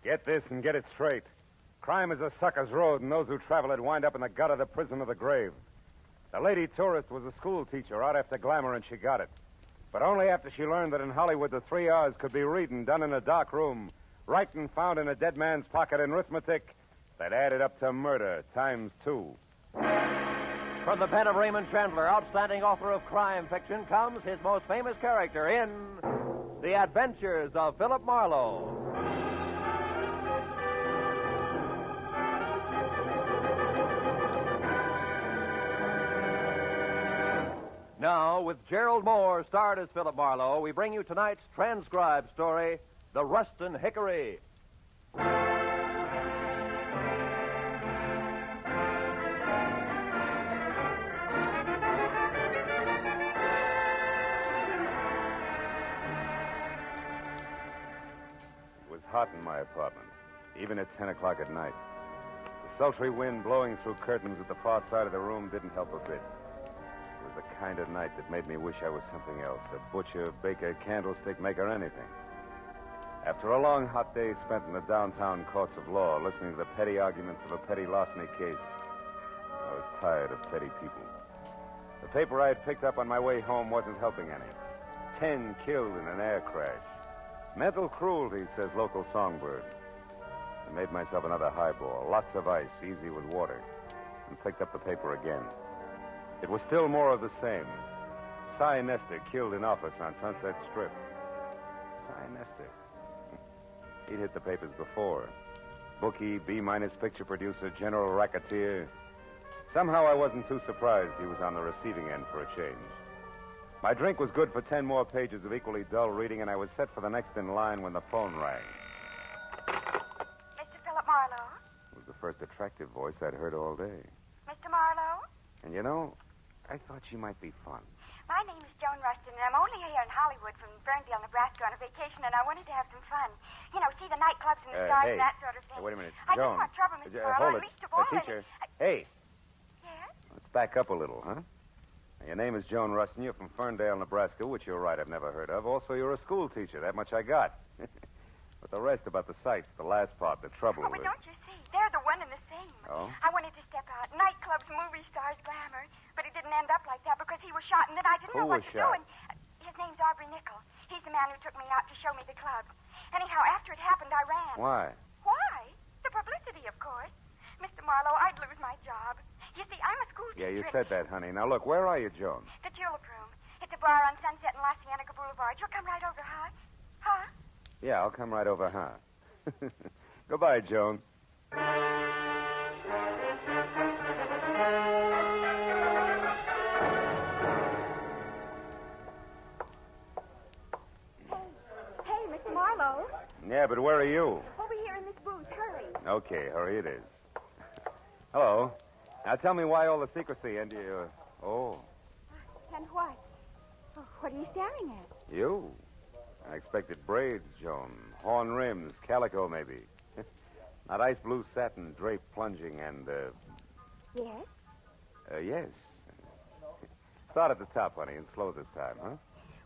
Get this and get it straight. Crime is a sucker's road, and those who travel it wind up in the gut of the prison of the grave. The lady tourist was a school teacher out after glamour, and she got it. But only after she learned that in Hollywood the 3 R's could be reading done in a dark room, writing found in a dead man's pocket, and arithmetic that added up to murder times 2. From the pen of Raymond Chandler, outstanding author of crime fiction, comes his most famous character in The Adventures of Philip Marlowe. Now, with Gerald Moore starred as Philip Marlowe, we bring you tonight's transcribed story, The Rushton Hickory. It was hot in my apartment, even at 10 o'clock at night. The sultry wind blowing through curtains at the far side of the room didn't help a bit. It was the kind of night that made me wish I was something else, a butcher, baker, candlestick maker, anything. After a long, hot day spent in the downtown courts of law, listening to the petty arguments of a petty larceny case, I was tired of petty people. The paper I had picked up on my way home wasn't helping any. 10 killed in an air crash. Mental cruelty, says local songbird. I made myself another highball, lots of ice, easy with water, and picked up the paper again. It was still more of the same. Cy Nestor killed in office on Sunset Strip. Cy Nestor. He'd hit the papers before. Bookie, B-minus picture producer, general racketeer. Somehow I wasn't too surprised he was on the receiving end for a change. My drink was good for 10 more pages of equally dull reading, and I was set for the next in line when the phone rang. Mr. Philip Marlowe? It was the first attractive voice I'd heard all day. Mr. Marlowe? And you know, I thought she might be fun. My name is Joan Rushton, and I'm only here in Hollywood from Ferndale, Nebraska on a vacation, and I wanted to have some fun. You know, see the nightclubs and the stars hey. and that sort of thing. Hey, wait a minute. I Joan. don't want trouble, Mr. Marlowe. Hold and it. least of all, Teacher. Hey. Yes? Let's back up a little, huh? Now, your name is Joan Rushton. You're from Ferndale, Nebraska, which you're right, I've never heard of. Also, you're a school teacher. That much I got. But the rest about the sights, the last part, the trouble Oh, but with... don't you see? They're the one and the same. Oh? I wanted to step out. Nightclubs, movie stars, glamour. But it didn't end up like that because he was shot, and then I didn't Who know what was to shot? do. And his name's Aubrey Nickel. He's the man who took me out to show me the club. Anyhow, after it happened, I ran. Why? Why? The publicity, of course. Mr. Marlowe, I'd lose my job. You see, I'm a school Yeah, you teacher. said that, honey. Now, look, where are you, Joan? The Tulip Room. It's a bar on Sunset and La Cienega Boulevard. You'll come right over, huh? Huh? Yeah, I'll come right over, huh? Goodbye, Joan. Hey, Mr. Marlowe. Yeah, but where are you? Over here in this booth. Hurry. Okay, hurry it is. Hello. Now tell me why all the secrecy and you... Oh, And what? Oh, what are you staring at? you. I expected braids, Joan. Horn rims, calico, maybe. Not ice blue satin, draped, plunging, and, Yes? yes. Start at the top, honey, and slow this time, huh?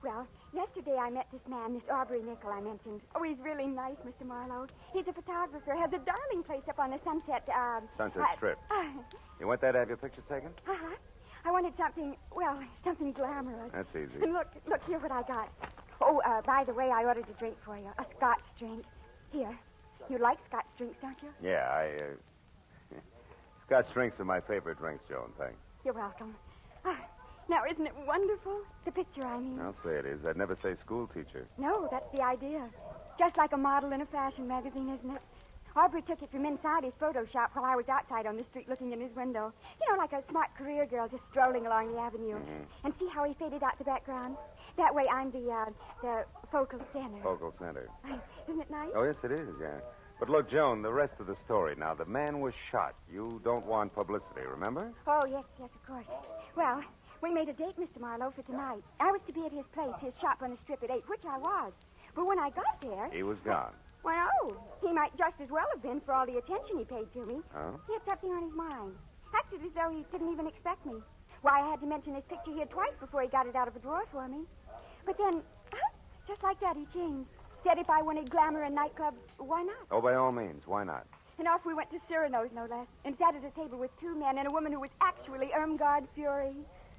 Well, yesterday I met this man, this Aubrey Nickel I mentioned. Oh, he's really nice, Mr. Marlowe. He's a photographer, has a darling place up on the Sunset, Sunset Strip. You went there to have your pictures taken? Uh-huh. I wanted something, well, something glamorous. That's easy. And look here what I got. Oh, by the way, I ordered a drink for you, a Scotch drink. Here. You like Scotch drinks, don't you? Yeah, Scotch drinks are my favorite drinks, Joan, thanks. You're welcome. Now, isn't it wonderful? The picture, I mean. I'll say it is. I'd never say school teacher. No, that's the idea. Just like a model in a fashion magazine, isn't it? Aubrey took it from inside his photo shop while I was outside on the street looking in his window. You know, like a smart career girl just strolling along the avenue. Mm-hmm. And see how he faded out the background? That way I'm the focal center. Focal center. Isn't it nice? Oh, yes, it is, yeah. But look, Joan, the rest of the story. Now, the man was shot. You don't want publicity, remember? Oh, yes, of course. Well, we made a date, Mr. Marlowe, for tonight. I was to be at his place, his shop on the strip at 8, which I was. But when I got there... He was gone. Well, no. He might just as well have been for all the attention he paid to me. Oh? He had something on his mind. Acted as though he didn't even expect me. Why, I had to mention his picture here twice before he got it out of a drawer for me. But then, just like that, he changed. Said if I wanted glamour in nightclubs, why not? Oh, by all means. Why not? And off we went to Cyrano's, no less, and sat at a table with two men and a woman who was actually Irmgard Fury.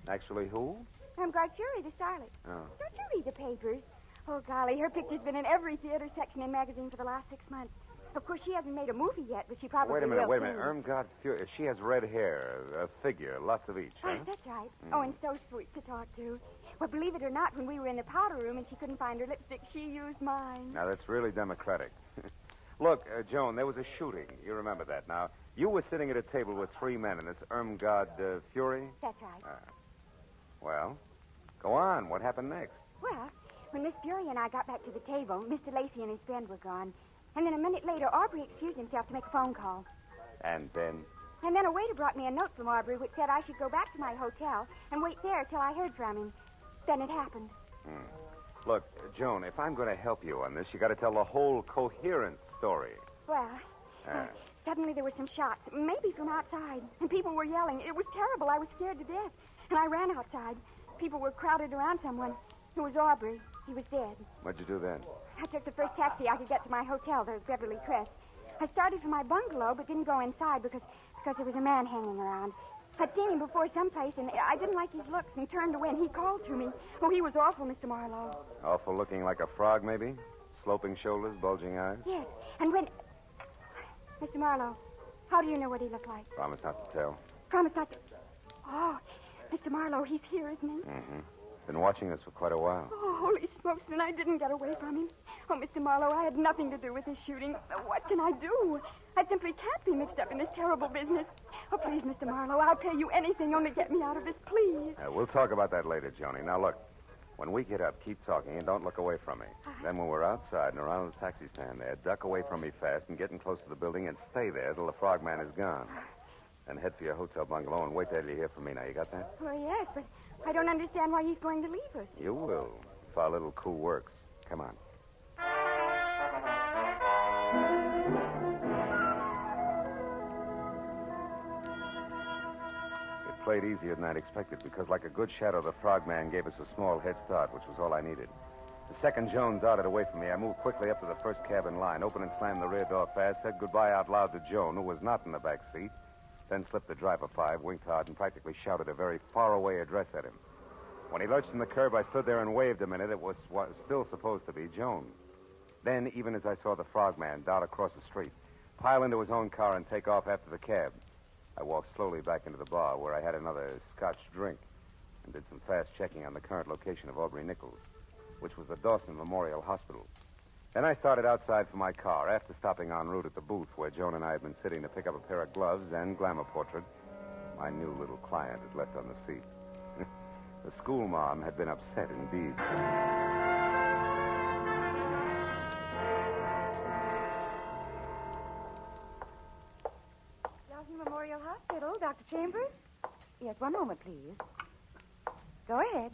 Actually, who? Irmgard Fury, the starlet. Oh. Don't you read the papers? Oh, golly, her picture's been in every theater section and magazine for the last 6 months. Of course, she hasn't made a movie yet, but she probably Wait a will. minute. Irmgard Fury. She has red hair, a figure, lots of each, huh? That's right. Oh, and so sweet to talk to. Well, believe it or not, when we were in the powder room and she couldn't find her lipstick, she used mine. Now, that's really democratic. Look, Joan, there was a shooting. You remember that. Now, you were sitting at a table with 3 men, and this Irmgard Fury? That's right. Well, Go on. What happened next? Well, when Miss Fury and I got back to the table, Mr. Lacey and his friend were gone. And then a minute later, Aubrey excused himself to make a phone call. And then? And then a waiter brought me a note from Aubrey which said I should go back to my hotel and wait there till I heard from him. Then it happened. Look, Joan, if I'm going to help you on this, you got to tell the whole coherent story. Well, suddenly there were some shots, maybe from outside, and people were yelling. It was terrible. I was scared to death. And I ran outside. People were crowded around someone. It was Aubrey. He was dead. What'd you do then? I took the first taxi I could get to my hotel, the Beverly Crest. I started for my bungalow, but didn't go inside because there was a man hanging around. I'd seen him before someplace, and I didn't like his looks and turned away, and he called to me. Oh, he was awful, Mr. Marlowe. Awful looking like a frog, maybe? Sloping shoulders, bulging eyes? Yes, and when... Mr. Marlowe, how do you know what he looked like? Promise not to tell. Promise not to... Oh, Mr. Marlowe, he's here, isn't he? Mm-hmm. Been watching us for quite a while. Oh, holy smokes, and I didn't get away from him. Oh, Mr. Marlowe, I had nothing to do with this shooting. What can I do? I simply can't be mixed up in this terrible business. Oh, please, Mr. Marlowe, I'll pay you anything, only get me out of this, please. We'll talk about that later, Joni. Now, look, when we get up, keep talking and don't look away from me. Then when we're outside and around the taxi stand there, duck away from me fast and get in close to the building and stay there till the frogman is gone. Then head for your hotel bungalow and wait there till you hear from me. Now, you got that? Well, yes, but I don't understand why he's going to leave us. You will, if our little coup works. Come on. It played easier than I'd expected because, like a good shadow, the frogman gave us a small head start, which was all I needed. The second Joan darted away from me, I moved quickly up to the first cab in line, opened and slammed the rear door fast, said goodbye out loud to Joan, who was not in the back seat, then slipped the driver 5, winked hard, and practically shouted a very far-away address at him. When he lurched from the curb, I stood there and waved a minute. It was what was still supposed to be Joan. Then, even as I saw the frogman dart across the street, pile into his own car and take off after the cab, I walked slowly back into the bar where I had another Scotch drink and did some fast checking on the current location of Aubrey Nichols, which was the Dawson Memorial Hospital. Then I started outside for my car. After stopping en route at the booth where Joan and I had been sitting to pick up a pair of gloves and glamour portrait, my new little client had left on the seat. The school mom had been upset indeed. Dawson Memorial Hospital, Dr. Chambers? Yes, one moment, please. Go ahead.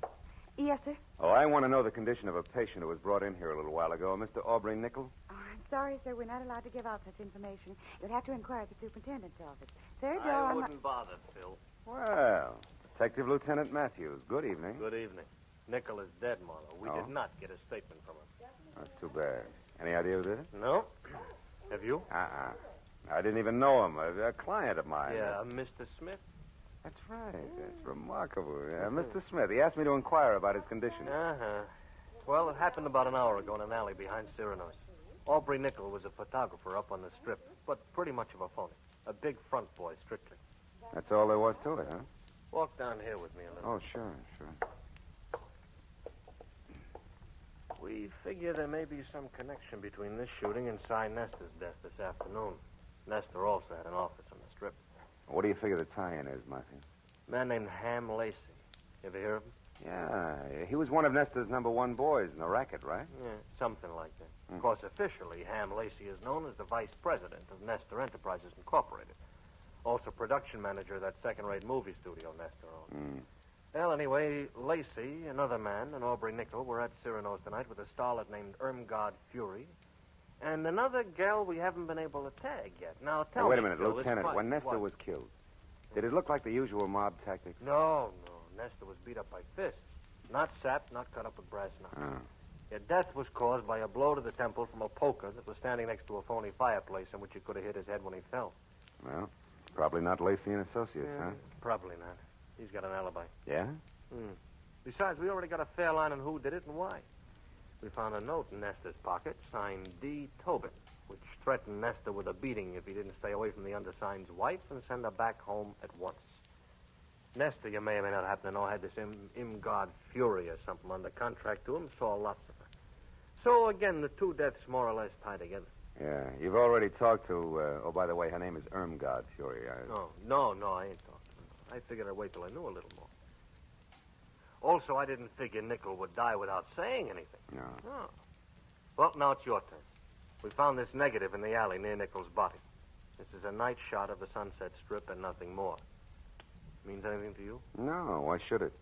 Yes, sir. Oh, I want to know the condition of a patient who was brought in here a little while ago, Mr. Aubrey Nichols. Oh, I'm sorry, sir. We're not allowed to give out such information. You'll have to inquire at the superintendent's office. Sir, Joe, I wouldn't bother, Phil. Well, Detective Lieutenant Matthews, good evening. Good evening. Nickel is dead, Marlowe. We did not get a statement from him. That's too bad. Any idea who did it? No. Have you? I didn't even know him. A client of mine. Yeah, Mr. Smith? That's right. That's remarkable. Mr. Smith, he asked me to inquire about his condition. Uh-huh. Well, it happened about an hour ago in an alley behind Cyrano's. Aubrey Nichols was a photographer up on the strip, but pretty much of a phony. A big front boy, strictly. That's all there was to it, huh? Walk down here with me a little. Oh, sure. We figure there may be some connection between this shooting and Cy Nestor's death this afternoon. Nestor also had an office on the strip. What do you figure the tie-in is, Matthew? A man named Ham Lacey. You ever hear of him? Yeah, he was one of Nestor's #1 boys in the racket, right? Yeah, something like that. Of course, officially, Ham Lacey is known as the vice president of Nestor Enterprises Incorporated. Also production manager of that second-rate movie studio Nestor owns. Well, anyway, Lacey, another man, and Aubrey Nichols were at Cyrano's tonight with a starlet named Irmgard Fury and another gal we haven't been able to tag yet. Now, tell me, wait a minute, Phil, Lieutenant. When Nestor was killed, did it look like the usual mob tactics? No. Nestor was beat up by fists. Not sapped, not cut up with brass knuckles. His death was caused by a blow to the temple from a poker that was standing next to a phony fireplace in which he could have hit his head when he fell. Well, probably not Lacey and Associates, huh? Probably not. He's got an alibi. Yeah? Besides, we already got a fair line on who did it and why. We found a note in Nestor's pocket signed D. Tobin, which threatened Nestor with a beating if he didn't stay away from the undersigned's wife and send her back home at once. Nestor, you may or may not happen to know, had this Irmgard Fury or something under contract to him, saw lots of her. So, again, the two deaths more or less tie together. Yeah, you've already talked to, oh, by the way, her name is Irmgard Fury. No, I ain't talking to her. I figured I'd wait till I knew a little more. Also, I didn't figure Nickel would die without saying anything. No. Oh. Well, now it's your turn. We found this negative in the alley near Nickel's body. This is a night shot of the Sunset Strip and nothing more. Means anything to you? No, why should it?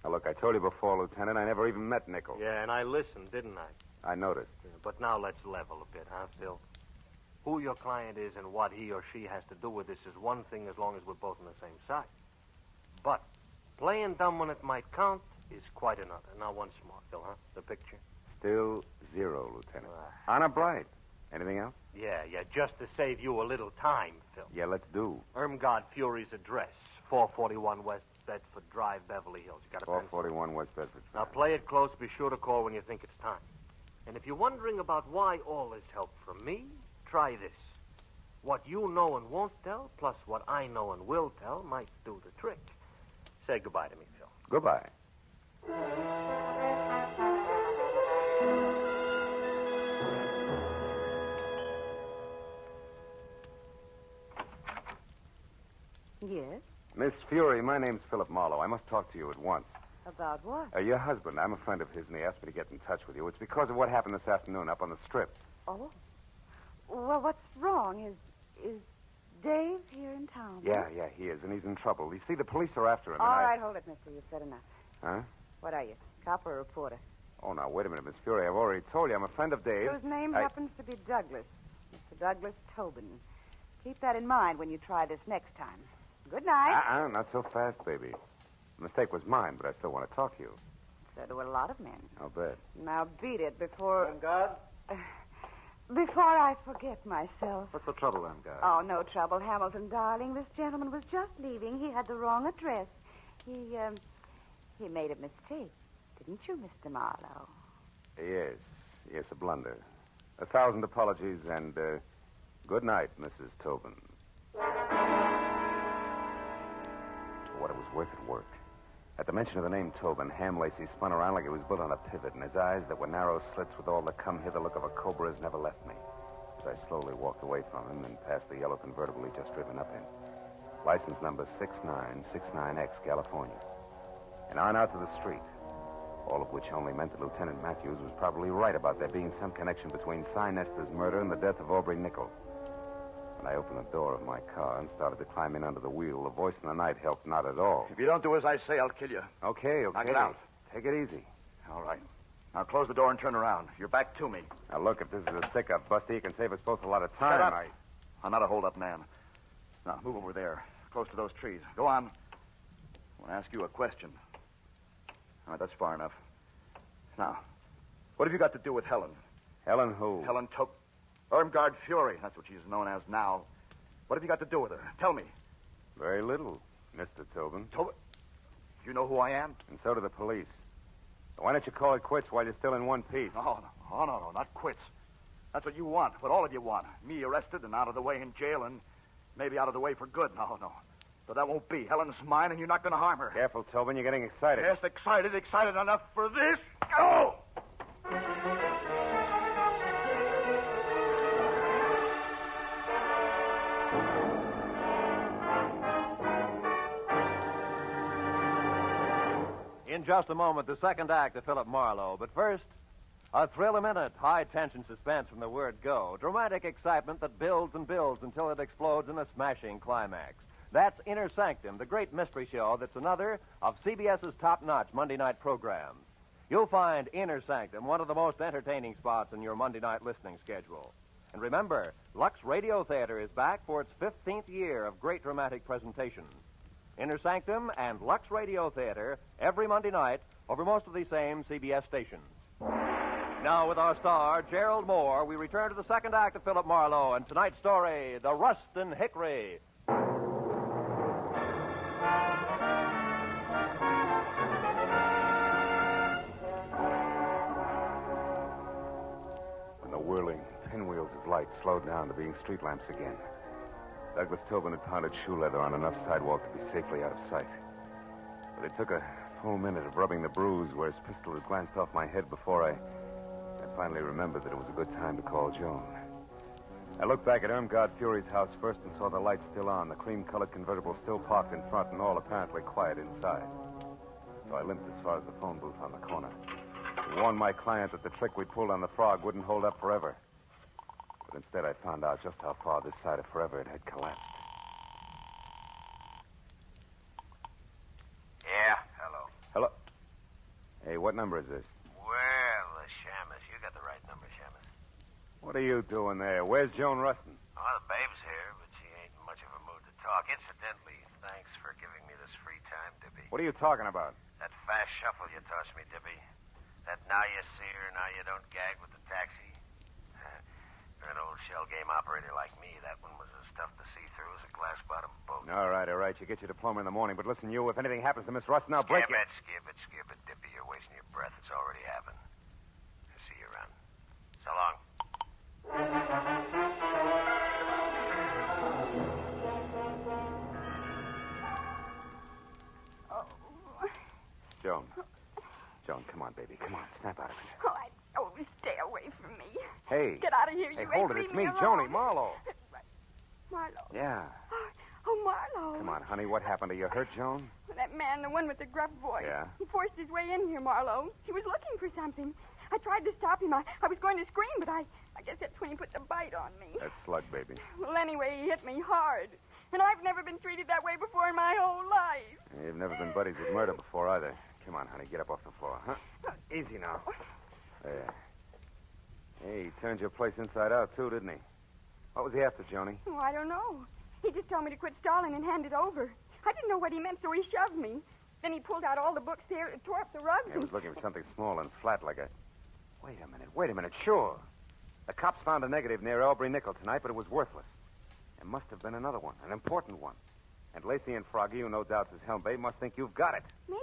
Now, look, I told you before, Lieutenant, I never even met Nickel. Yeah, and I listened, didn't I? I noticed. Yeah, but now let's level a bit, huh, Phil? Who your client is and what he or she has to do with this is one thing as long as we're both on the same side. But playing dumb when it might count is quite another. Now, once more, Phil, huh? The picture? Still 0, Lieutenant. Honor bright. Anything else? Yeah, just to save you a little time, Phil. Yeah, let's do. Irmgard Fury's address, 441 West Bedford Drive, Beverly Hills. You got a pencil? 441 West Bedford Now, Drive. play it close. Be sure to call when you think it's time. And if you're wondering about why all this help from me, try this. What you know and won't tell, plus what I know and will tell, might do the trick. Say goodbye to me, Phil. Goodbye. Yes? Miss Fury, my name's Philip Marlowe. I must talk to you at once. About what? Your husband, I'm a friend of his, and he asked me to get in touch with you. It's because of what happened this afternoon up on the Strip. Oh. Well, what's wrong? Is Dave here in town? Yeah, he is, and he's in trouble. You see, the police are after him. All and right, hold it, mister. You've said enough. Huh? What are you, cop or reporter? Oh, now, wait a minute, Miss Fury. I've already told you I'm a friend of Dave's. Whose name happens to be Douglas. Mr. Douglas Tobin. Keep that in mind when you try this next time. Good night. Not so fast, baby. The mistake was mine, but I still want to talk to you. So do a lot of men. I'll bet. Now beat it before... God? Before I forget myself. What's the trouble, then, God? Oh, no trouble, Hamilton, darling. This gentleman was just leaving. He had the wrong address. He made a mistake. Didn't you, Mr. Marlowe? Yes, a blunder. 1,000 apologies, and good night, Mrs. Tobin. For what it was worth, it worked. At the mention of the name Tobin, Ham Lacey spun around like he was built on a pivot, and his eyes that were narrow slits with all the come-hither look of a cobra's never left me. As I slowly walked away from him and past the yellow convertible he'd just driven up in. License number 6969X, California. And on out to the street. All of which only meant that Lieutenant Matthews was probably right about there being some connection between Cy Nestor's murder and the death of Aubrey Nickel. When I opened the door of my car and started to climb in under the wheel, the voice in the night helped not at all. If you don't do as I say, I'll kill you. Okay. Knock it out. Take it easy. All right. Now close the door and turn around. You're back to me. Now, look, if this is a stick-up, Busty, you can save us both a lot of time. Shut up. I'm not a hold-up man. Now, move over there, close to those trees. Go on. I want to ask you a question. All right, that's far enough. Now, what have you got to do with Helen? Helen who? Helen Irmgard Fury. That's what she's known as now. What have you got to do with her? Tell me. Very little, Mr. Tobin. Tobin? You know who I am? And so do the police. Why don't you call it quits while you're still in one piece? No, not quits. That's what you want, what all of you want. Me arrested and out of the way in jail and maybe out of the way for good. No. But that won't be. Helen's mine and you're not going to harm her. Careful, Tobin. You're getting excited. Yes, excited enough for this. Go! In just a moment, the second act of Philip Marlowe. But first, a thrill-a-minute, high-tension suspense from the word go. Dramatic excitement that builds and builds until it explodes in a smashing climax. That's Inner Sanctum, the great mystery show that's another of CBS's top-notch Monday night programs. You'll find Inner Sanctum one of the most entertaining spots in your Monday night listening schedule. And remember, Lux Radio Theater is back for its 15th year of great dramatic presentations. Inner Sanctum and Lux Radio Theater every Monday night over most of these same CBS stations. Now, with our star, Gerald Moore, we return to the second act of Philip Marlowe and tonight's story, The Rushton Hickory. When the whirling pinwheels of light slowed down to being street lamps again, Douglas Tobin had pounded shoe leather on enough sidewalk to be safely out of sight. But it took a full minute of rubbing the bruise where his pistol had glanced off my head before I finally remembered that it was a good time to call Joan. I looked back at Irmgard Fury's house first and saw the lights still on, the cream-colored convertible still parked in front, and all apparently quiet inside. So I limped as far as the phone booth on the corner. I warned my client that the trick we pulled on the frog wouldn't hold up forever. But instead, I found out just how far this side of forever it had collapsed. Yeah, hello. Hello? Hey, what number is this? Well, Shamus, you got the right number, Shamus. What are you doing there? Where's Joan Rushton? Oh, the babe's here, but she ain't in much of a mood to talk. Incidentally, thanks for giving me this free time, Dippy. What are you talking about? That fast shuffle you tossed me, Dippy. That now you see her, now you don't gag with the taxi. For an old shell game operator like me, that one was as tough to see through as a glass-bottom boat. All right. You get your diploma in the morning. But listen, you, if anything happens to Miss Rushton, I'll break you. Skip it, Dippy. You're wasting your breath. It's already happened. I'll see you around. So long. Joan, come on, baby. Come on, snap out of it. Oh, stay away from me. Hey. Get out of here, Hey, you hold ain't it. It's leave me, alone. Joni, Marlowe. Marlowe. Yeah. Oh, Marlowe. Come on, honey. What happened? Are you hurt, Joan? That man, the one with the gruff voice. Yeah? He forced his way in here, Marlowe. He was looking for something. I tried to stop him. I was going to scream, but I guess that's when he put the bite on me. That slug, baby. Well, anyway, he hit me hard. And I've never been treated that way before in my whole life. You've never been buddies with murder before, either. Come on, honey. Get up off the floor, huh? Easy now. There. Hey, he turned your place inside out, too, didn't he? What was he after, Joni? Oh, I don't know. He just told me to quit stalling and hand it over. I didn't know what he meant, so he shoved me. Then he pulled out all the books there, tore up the rugs. He was looking for something small and flat like a... Wait a minute. Sure. The cops found a negative near Aubrey Nickel tonight, but it was worthless. There must have been another one, an important one. And Lacey and Froggy, who no doubt is Helmbay, must think you've got it. Me?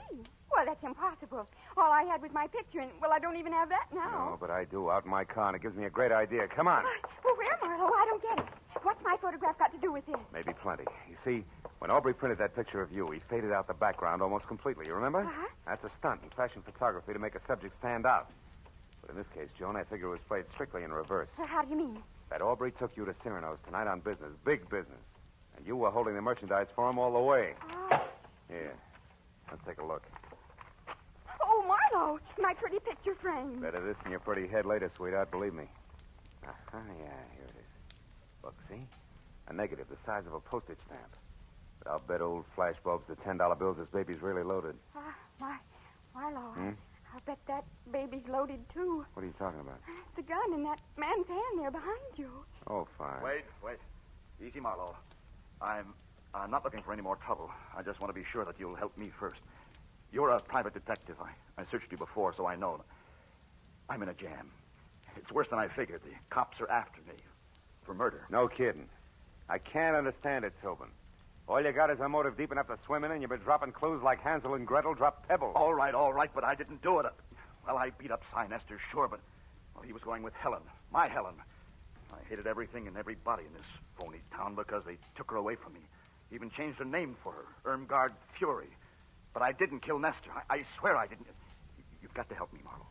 Well, that's impossible. All I had was my picture, and, well, I don't even have that now. No, but I do, out in my car, and it gives me a great idea. Come on. Well, where, Marlowe? I don't get it. What's my photograph got to do with this? Maybe plenty. You see, when Aubrey printed that picture of you, he faded out the background almost completely. You remember? Uh-huh. That's a stunt in fashion photography to make a subject stand out. But in this case, Joan, I figure it was played strictly in reverse. Well, how do you mean? That Aubrey took you to Cyrano's tonight on business, big business. And you were holding the merchandise for him all the way. Oh. Here, let's take a look. Oh, Marlowe, my pretty picture frame. Better this than your pretty head later, sweetheart, believe me. Yeah, here it is. Look, see? A negative the size of a postage stamp. But I'll bet old flash bulbs the $10 bills this baby's really loaded. Marlowe, Hmm? I'll bet that baby's loaded, too. What are you talking about? The gun in that man's hand there behind you. Oh, fine. Wait. Easy, Marlowe. I'm not looking for any more trouble. I just want to be sure that you'll help me first. You're a private detective. I searched you before, so I know. I'm in a jam. It's worse than I figured. The cops are after me for murder. No kidding. I can't understand it, Tobin. All you got is a motive deep enough to swim in, and you've been dropping clues like Hansel and Gretel drop pebbles. All right, but I didn't do it. Well, I beat up Cy Nestor, sure, but he was going with Helen, my Helen. I hated everything and everybody in this phony town because they took her away from me. Even changed her name for her, Irmgard Fury. But I didn't kill Nestor. I swear I didn't. You've got to help me, Marlowe.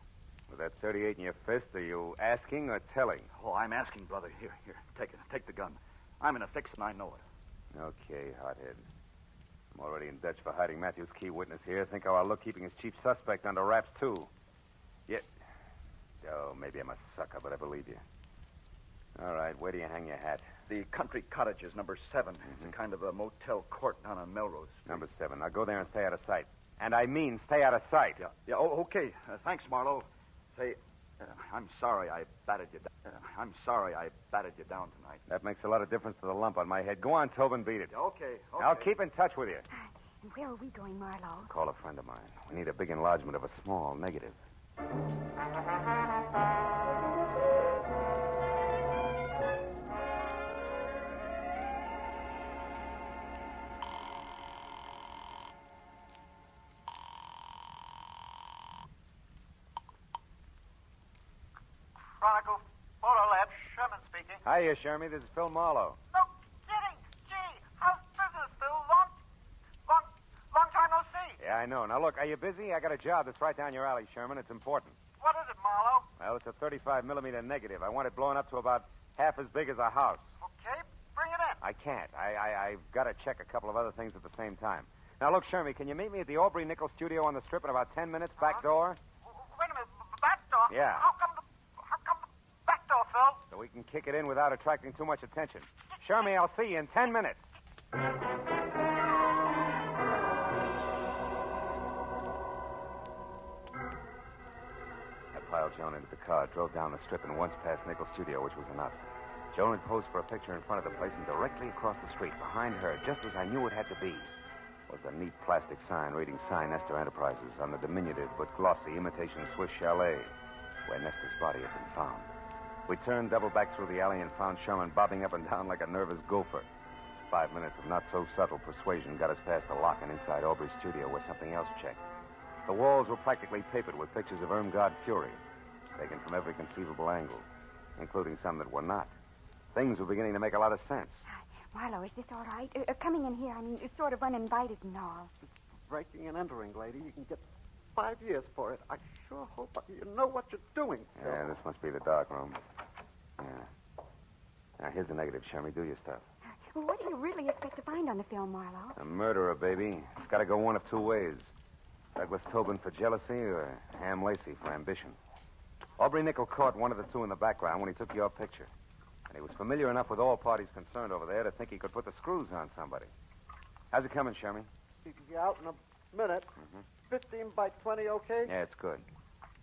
With that 38 in your fist, are you asking or telling? Oh, I'm asking, brother. Here, take it. Take the gun. I'm in a fix, and I know it. Okay, hothead. I'm already in Dutch for hiding Matthew's key witness here. Think how I'll look keeping his chief suspect under wraps, too. Yet, maybe I'm a sucker, but I believe you. All right, where do you hang your hat? The Country Cottages, number 7. It's a kind of a motel court down on Melrose Street. Number 7. Now go there and stay out of sight. And I mean stay out of sight. Yeah. Oh, okay. Thanks, Marlowe. Say, I'm sorry I batted you down. Down tonight. That makes a lot of difference to the lump on my head. Go on, Tobin, beat it. Okay. I'll keep in touch with you. And where are we going, Marlowe? Call a friend of mine. We need a big enlargement of a small negative. Chronicle Photo Lab, Sherman speaking. Hiya, Shermy. This is Phil Marlowe. No kidding. Gee, how's business, Phil? Long time no see. Yeah, I know. Now, look, are you busy? I got a job that's right down your alley, Sherman. It's important. What is it, Marlowe? Well, it's a 35-millimeter negative. I want it blown up to about half as big as a house. Okay, bring it in. I can't. I've got to check a couple of other things at the same time. Now, look, Shermy, can you meet me at the Aubrey Nickel studio on the Strip in about 10 minutes, back door? Wait a minute. Back door? Yeah. How come the back door, Phil? So we can kick it in without attracting too much attention. Shermy, I'll see you in 10 minutes. I piled Joan into the car, drove down the Strip, and once past Nickel studio, which was enough. Joan had posed for a picture in front of the place, and directly across the street, behind her, just as I knew it had to be, was a neat plastic sign reading Sign Nestor Enterprises on the diminutive but glossy imitation Swiss chalet where Nestor's body had been found. We turned double back through the alley and found Sherman bobbing up and down like a nervous gopher. 5 minutes of not-so-subtle persuasion got us past the lock and inside Aubrey's studio where something else checked. The walls were practically papered with pictures of Irmgard Fury, taken from every conceivable angle, including some that were not. Things were beginning to make a lot of sense. Marlowe, is this all right? Coming in here, I mean, sort of uninvited and all. Breaking and entering, lady. You can get 5 years for it. I sure hope you know what you're doing. Yeah, this must be the dark room. Yeah. Now, here's the negative, Shermy. Do your stuff. Well, what do you really expect to find on the film, Marlowe? A murderer, baby. It's got to go one of two ways. Douglas Tobin for jealousy or Ham Lacey for ambition. Aubrey Nickel caught one of the two in the background when he took your picture. And he was familiar enough with all parties concerned over there to think he could put the screws on somebody. How's it coming, Shermy? He can be out in a minute. 15 by 20, okay? Yeah, it's good.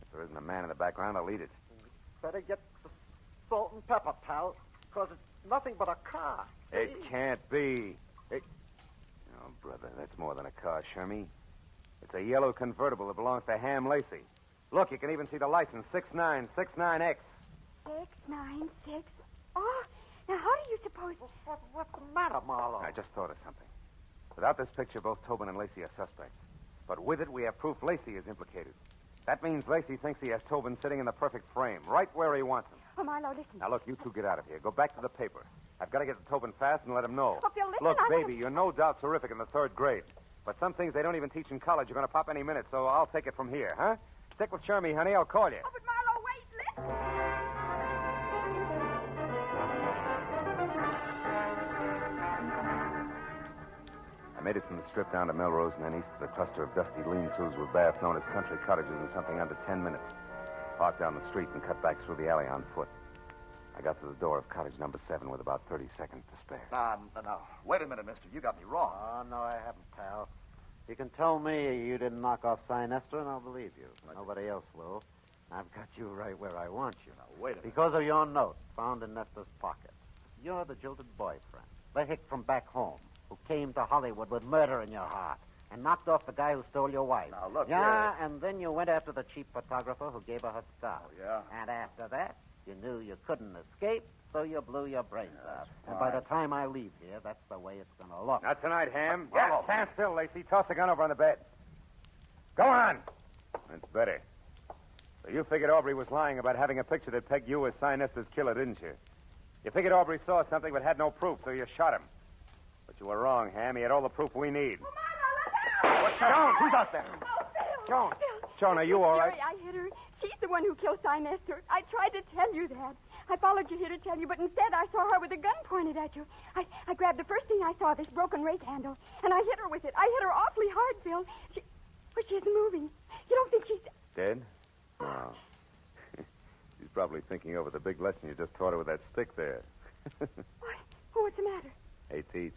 If there isn't a man in the background, I'll eat it. Better get the salt and pepper, pal, because it's nothing but a car. It can't be. Oh, brother, that's more than a car, Shermy. It's a yellow convertible that belongs to Ham Lacey. Look, you can even see the license, 6969X. 696. Oh, now how do you suppose... What's the matter, Marlowe? I just thought of something. Without this picture, both Tobin and Lacey are suspects. But with it, we have proof Lacey is implicated. That means Lacey thinks he has Tobin sitting in the perfect frame, right where he wants him. Oh, Marlowe, listen. Now, look, you two get out of here. Go back to the paper. I've got to get to Tobin fast and let him know. Oh, Phil, listen, Look, baby, you're no doubt terrific in the 3rd grade. But some things they don't even teach in college are going to pop any minute, so I'll take it from here, huh? Stick with Shermy, honey. I'll call you. Oh, but Marlowe, wait, listen. I made it from the Strip down to Melrose and then east to the cluster of dusty lean-tos with baths known as country cottages in something under 10 minutes. Parked down the street and cut back through the alley on foot. I got to the door of cottage number 7 with about 30 seconds to spare. Now, wait a minute, mister. You got me wrong. Oh, no, I haven't, pal. You can tell me you didn't knock off Sign Nestor, and I'll believe you. Nobody else will. I've got you right where I want you. Now, wait a minute. Because of your note found in Nestor's pocket. You're the jilted boyfriend, the hick from back home, who came to Hollywood with murder in your heart and knocked off the guy who stole your wife. Now, look, yeah, and then you went after the cheap photographer who gave her scar. Oh, yeah? And after that, you knew you couldn't escape, so you blew your brains out. And by the time I leave here, that's the way it's going to look. Not tonight, Ham. Yeah, stand still, Lacey. Toss the gun over on the bed. Go on. That's better. So you figured Aubrey was lying about having a picture that pegged you as Sign Nestor's killer, didn't you? You figured Aubrey saw something but had no proof, so you shot him. But you were wrong, Ham. He had all the proof we need. What's Joan, who's out there? Oh, Phil. Joan. Phil. Joan, are you all right? Sorry, I hit her. She's the one who killed Sign Nestor. I tried to tell you that. I followed you here to tell you, but instead I saw her with a gun pointed at you. I grabbed the first thing I saw, this broken rake handle, and I hit her with it. I hit her awfully hard, Phil. She isn't moving. You don't think she's... Dead? No. She's probably thinking over the big lesson you just taught her with that stick there. What? Oh, what's the matter? Hey, Teach.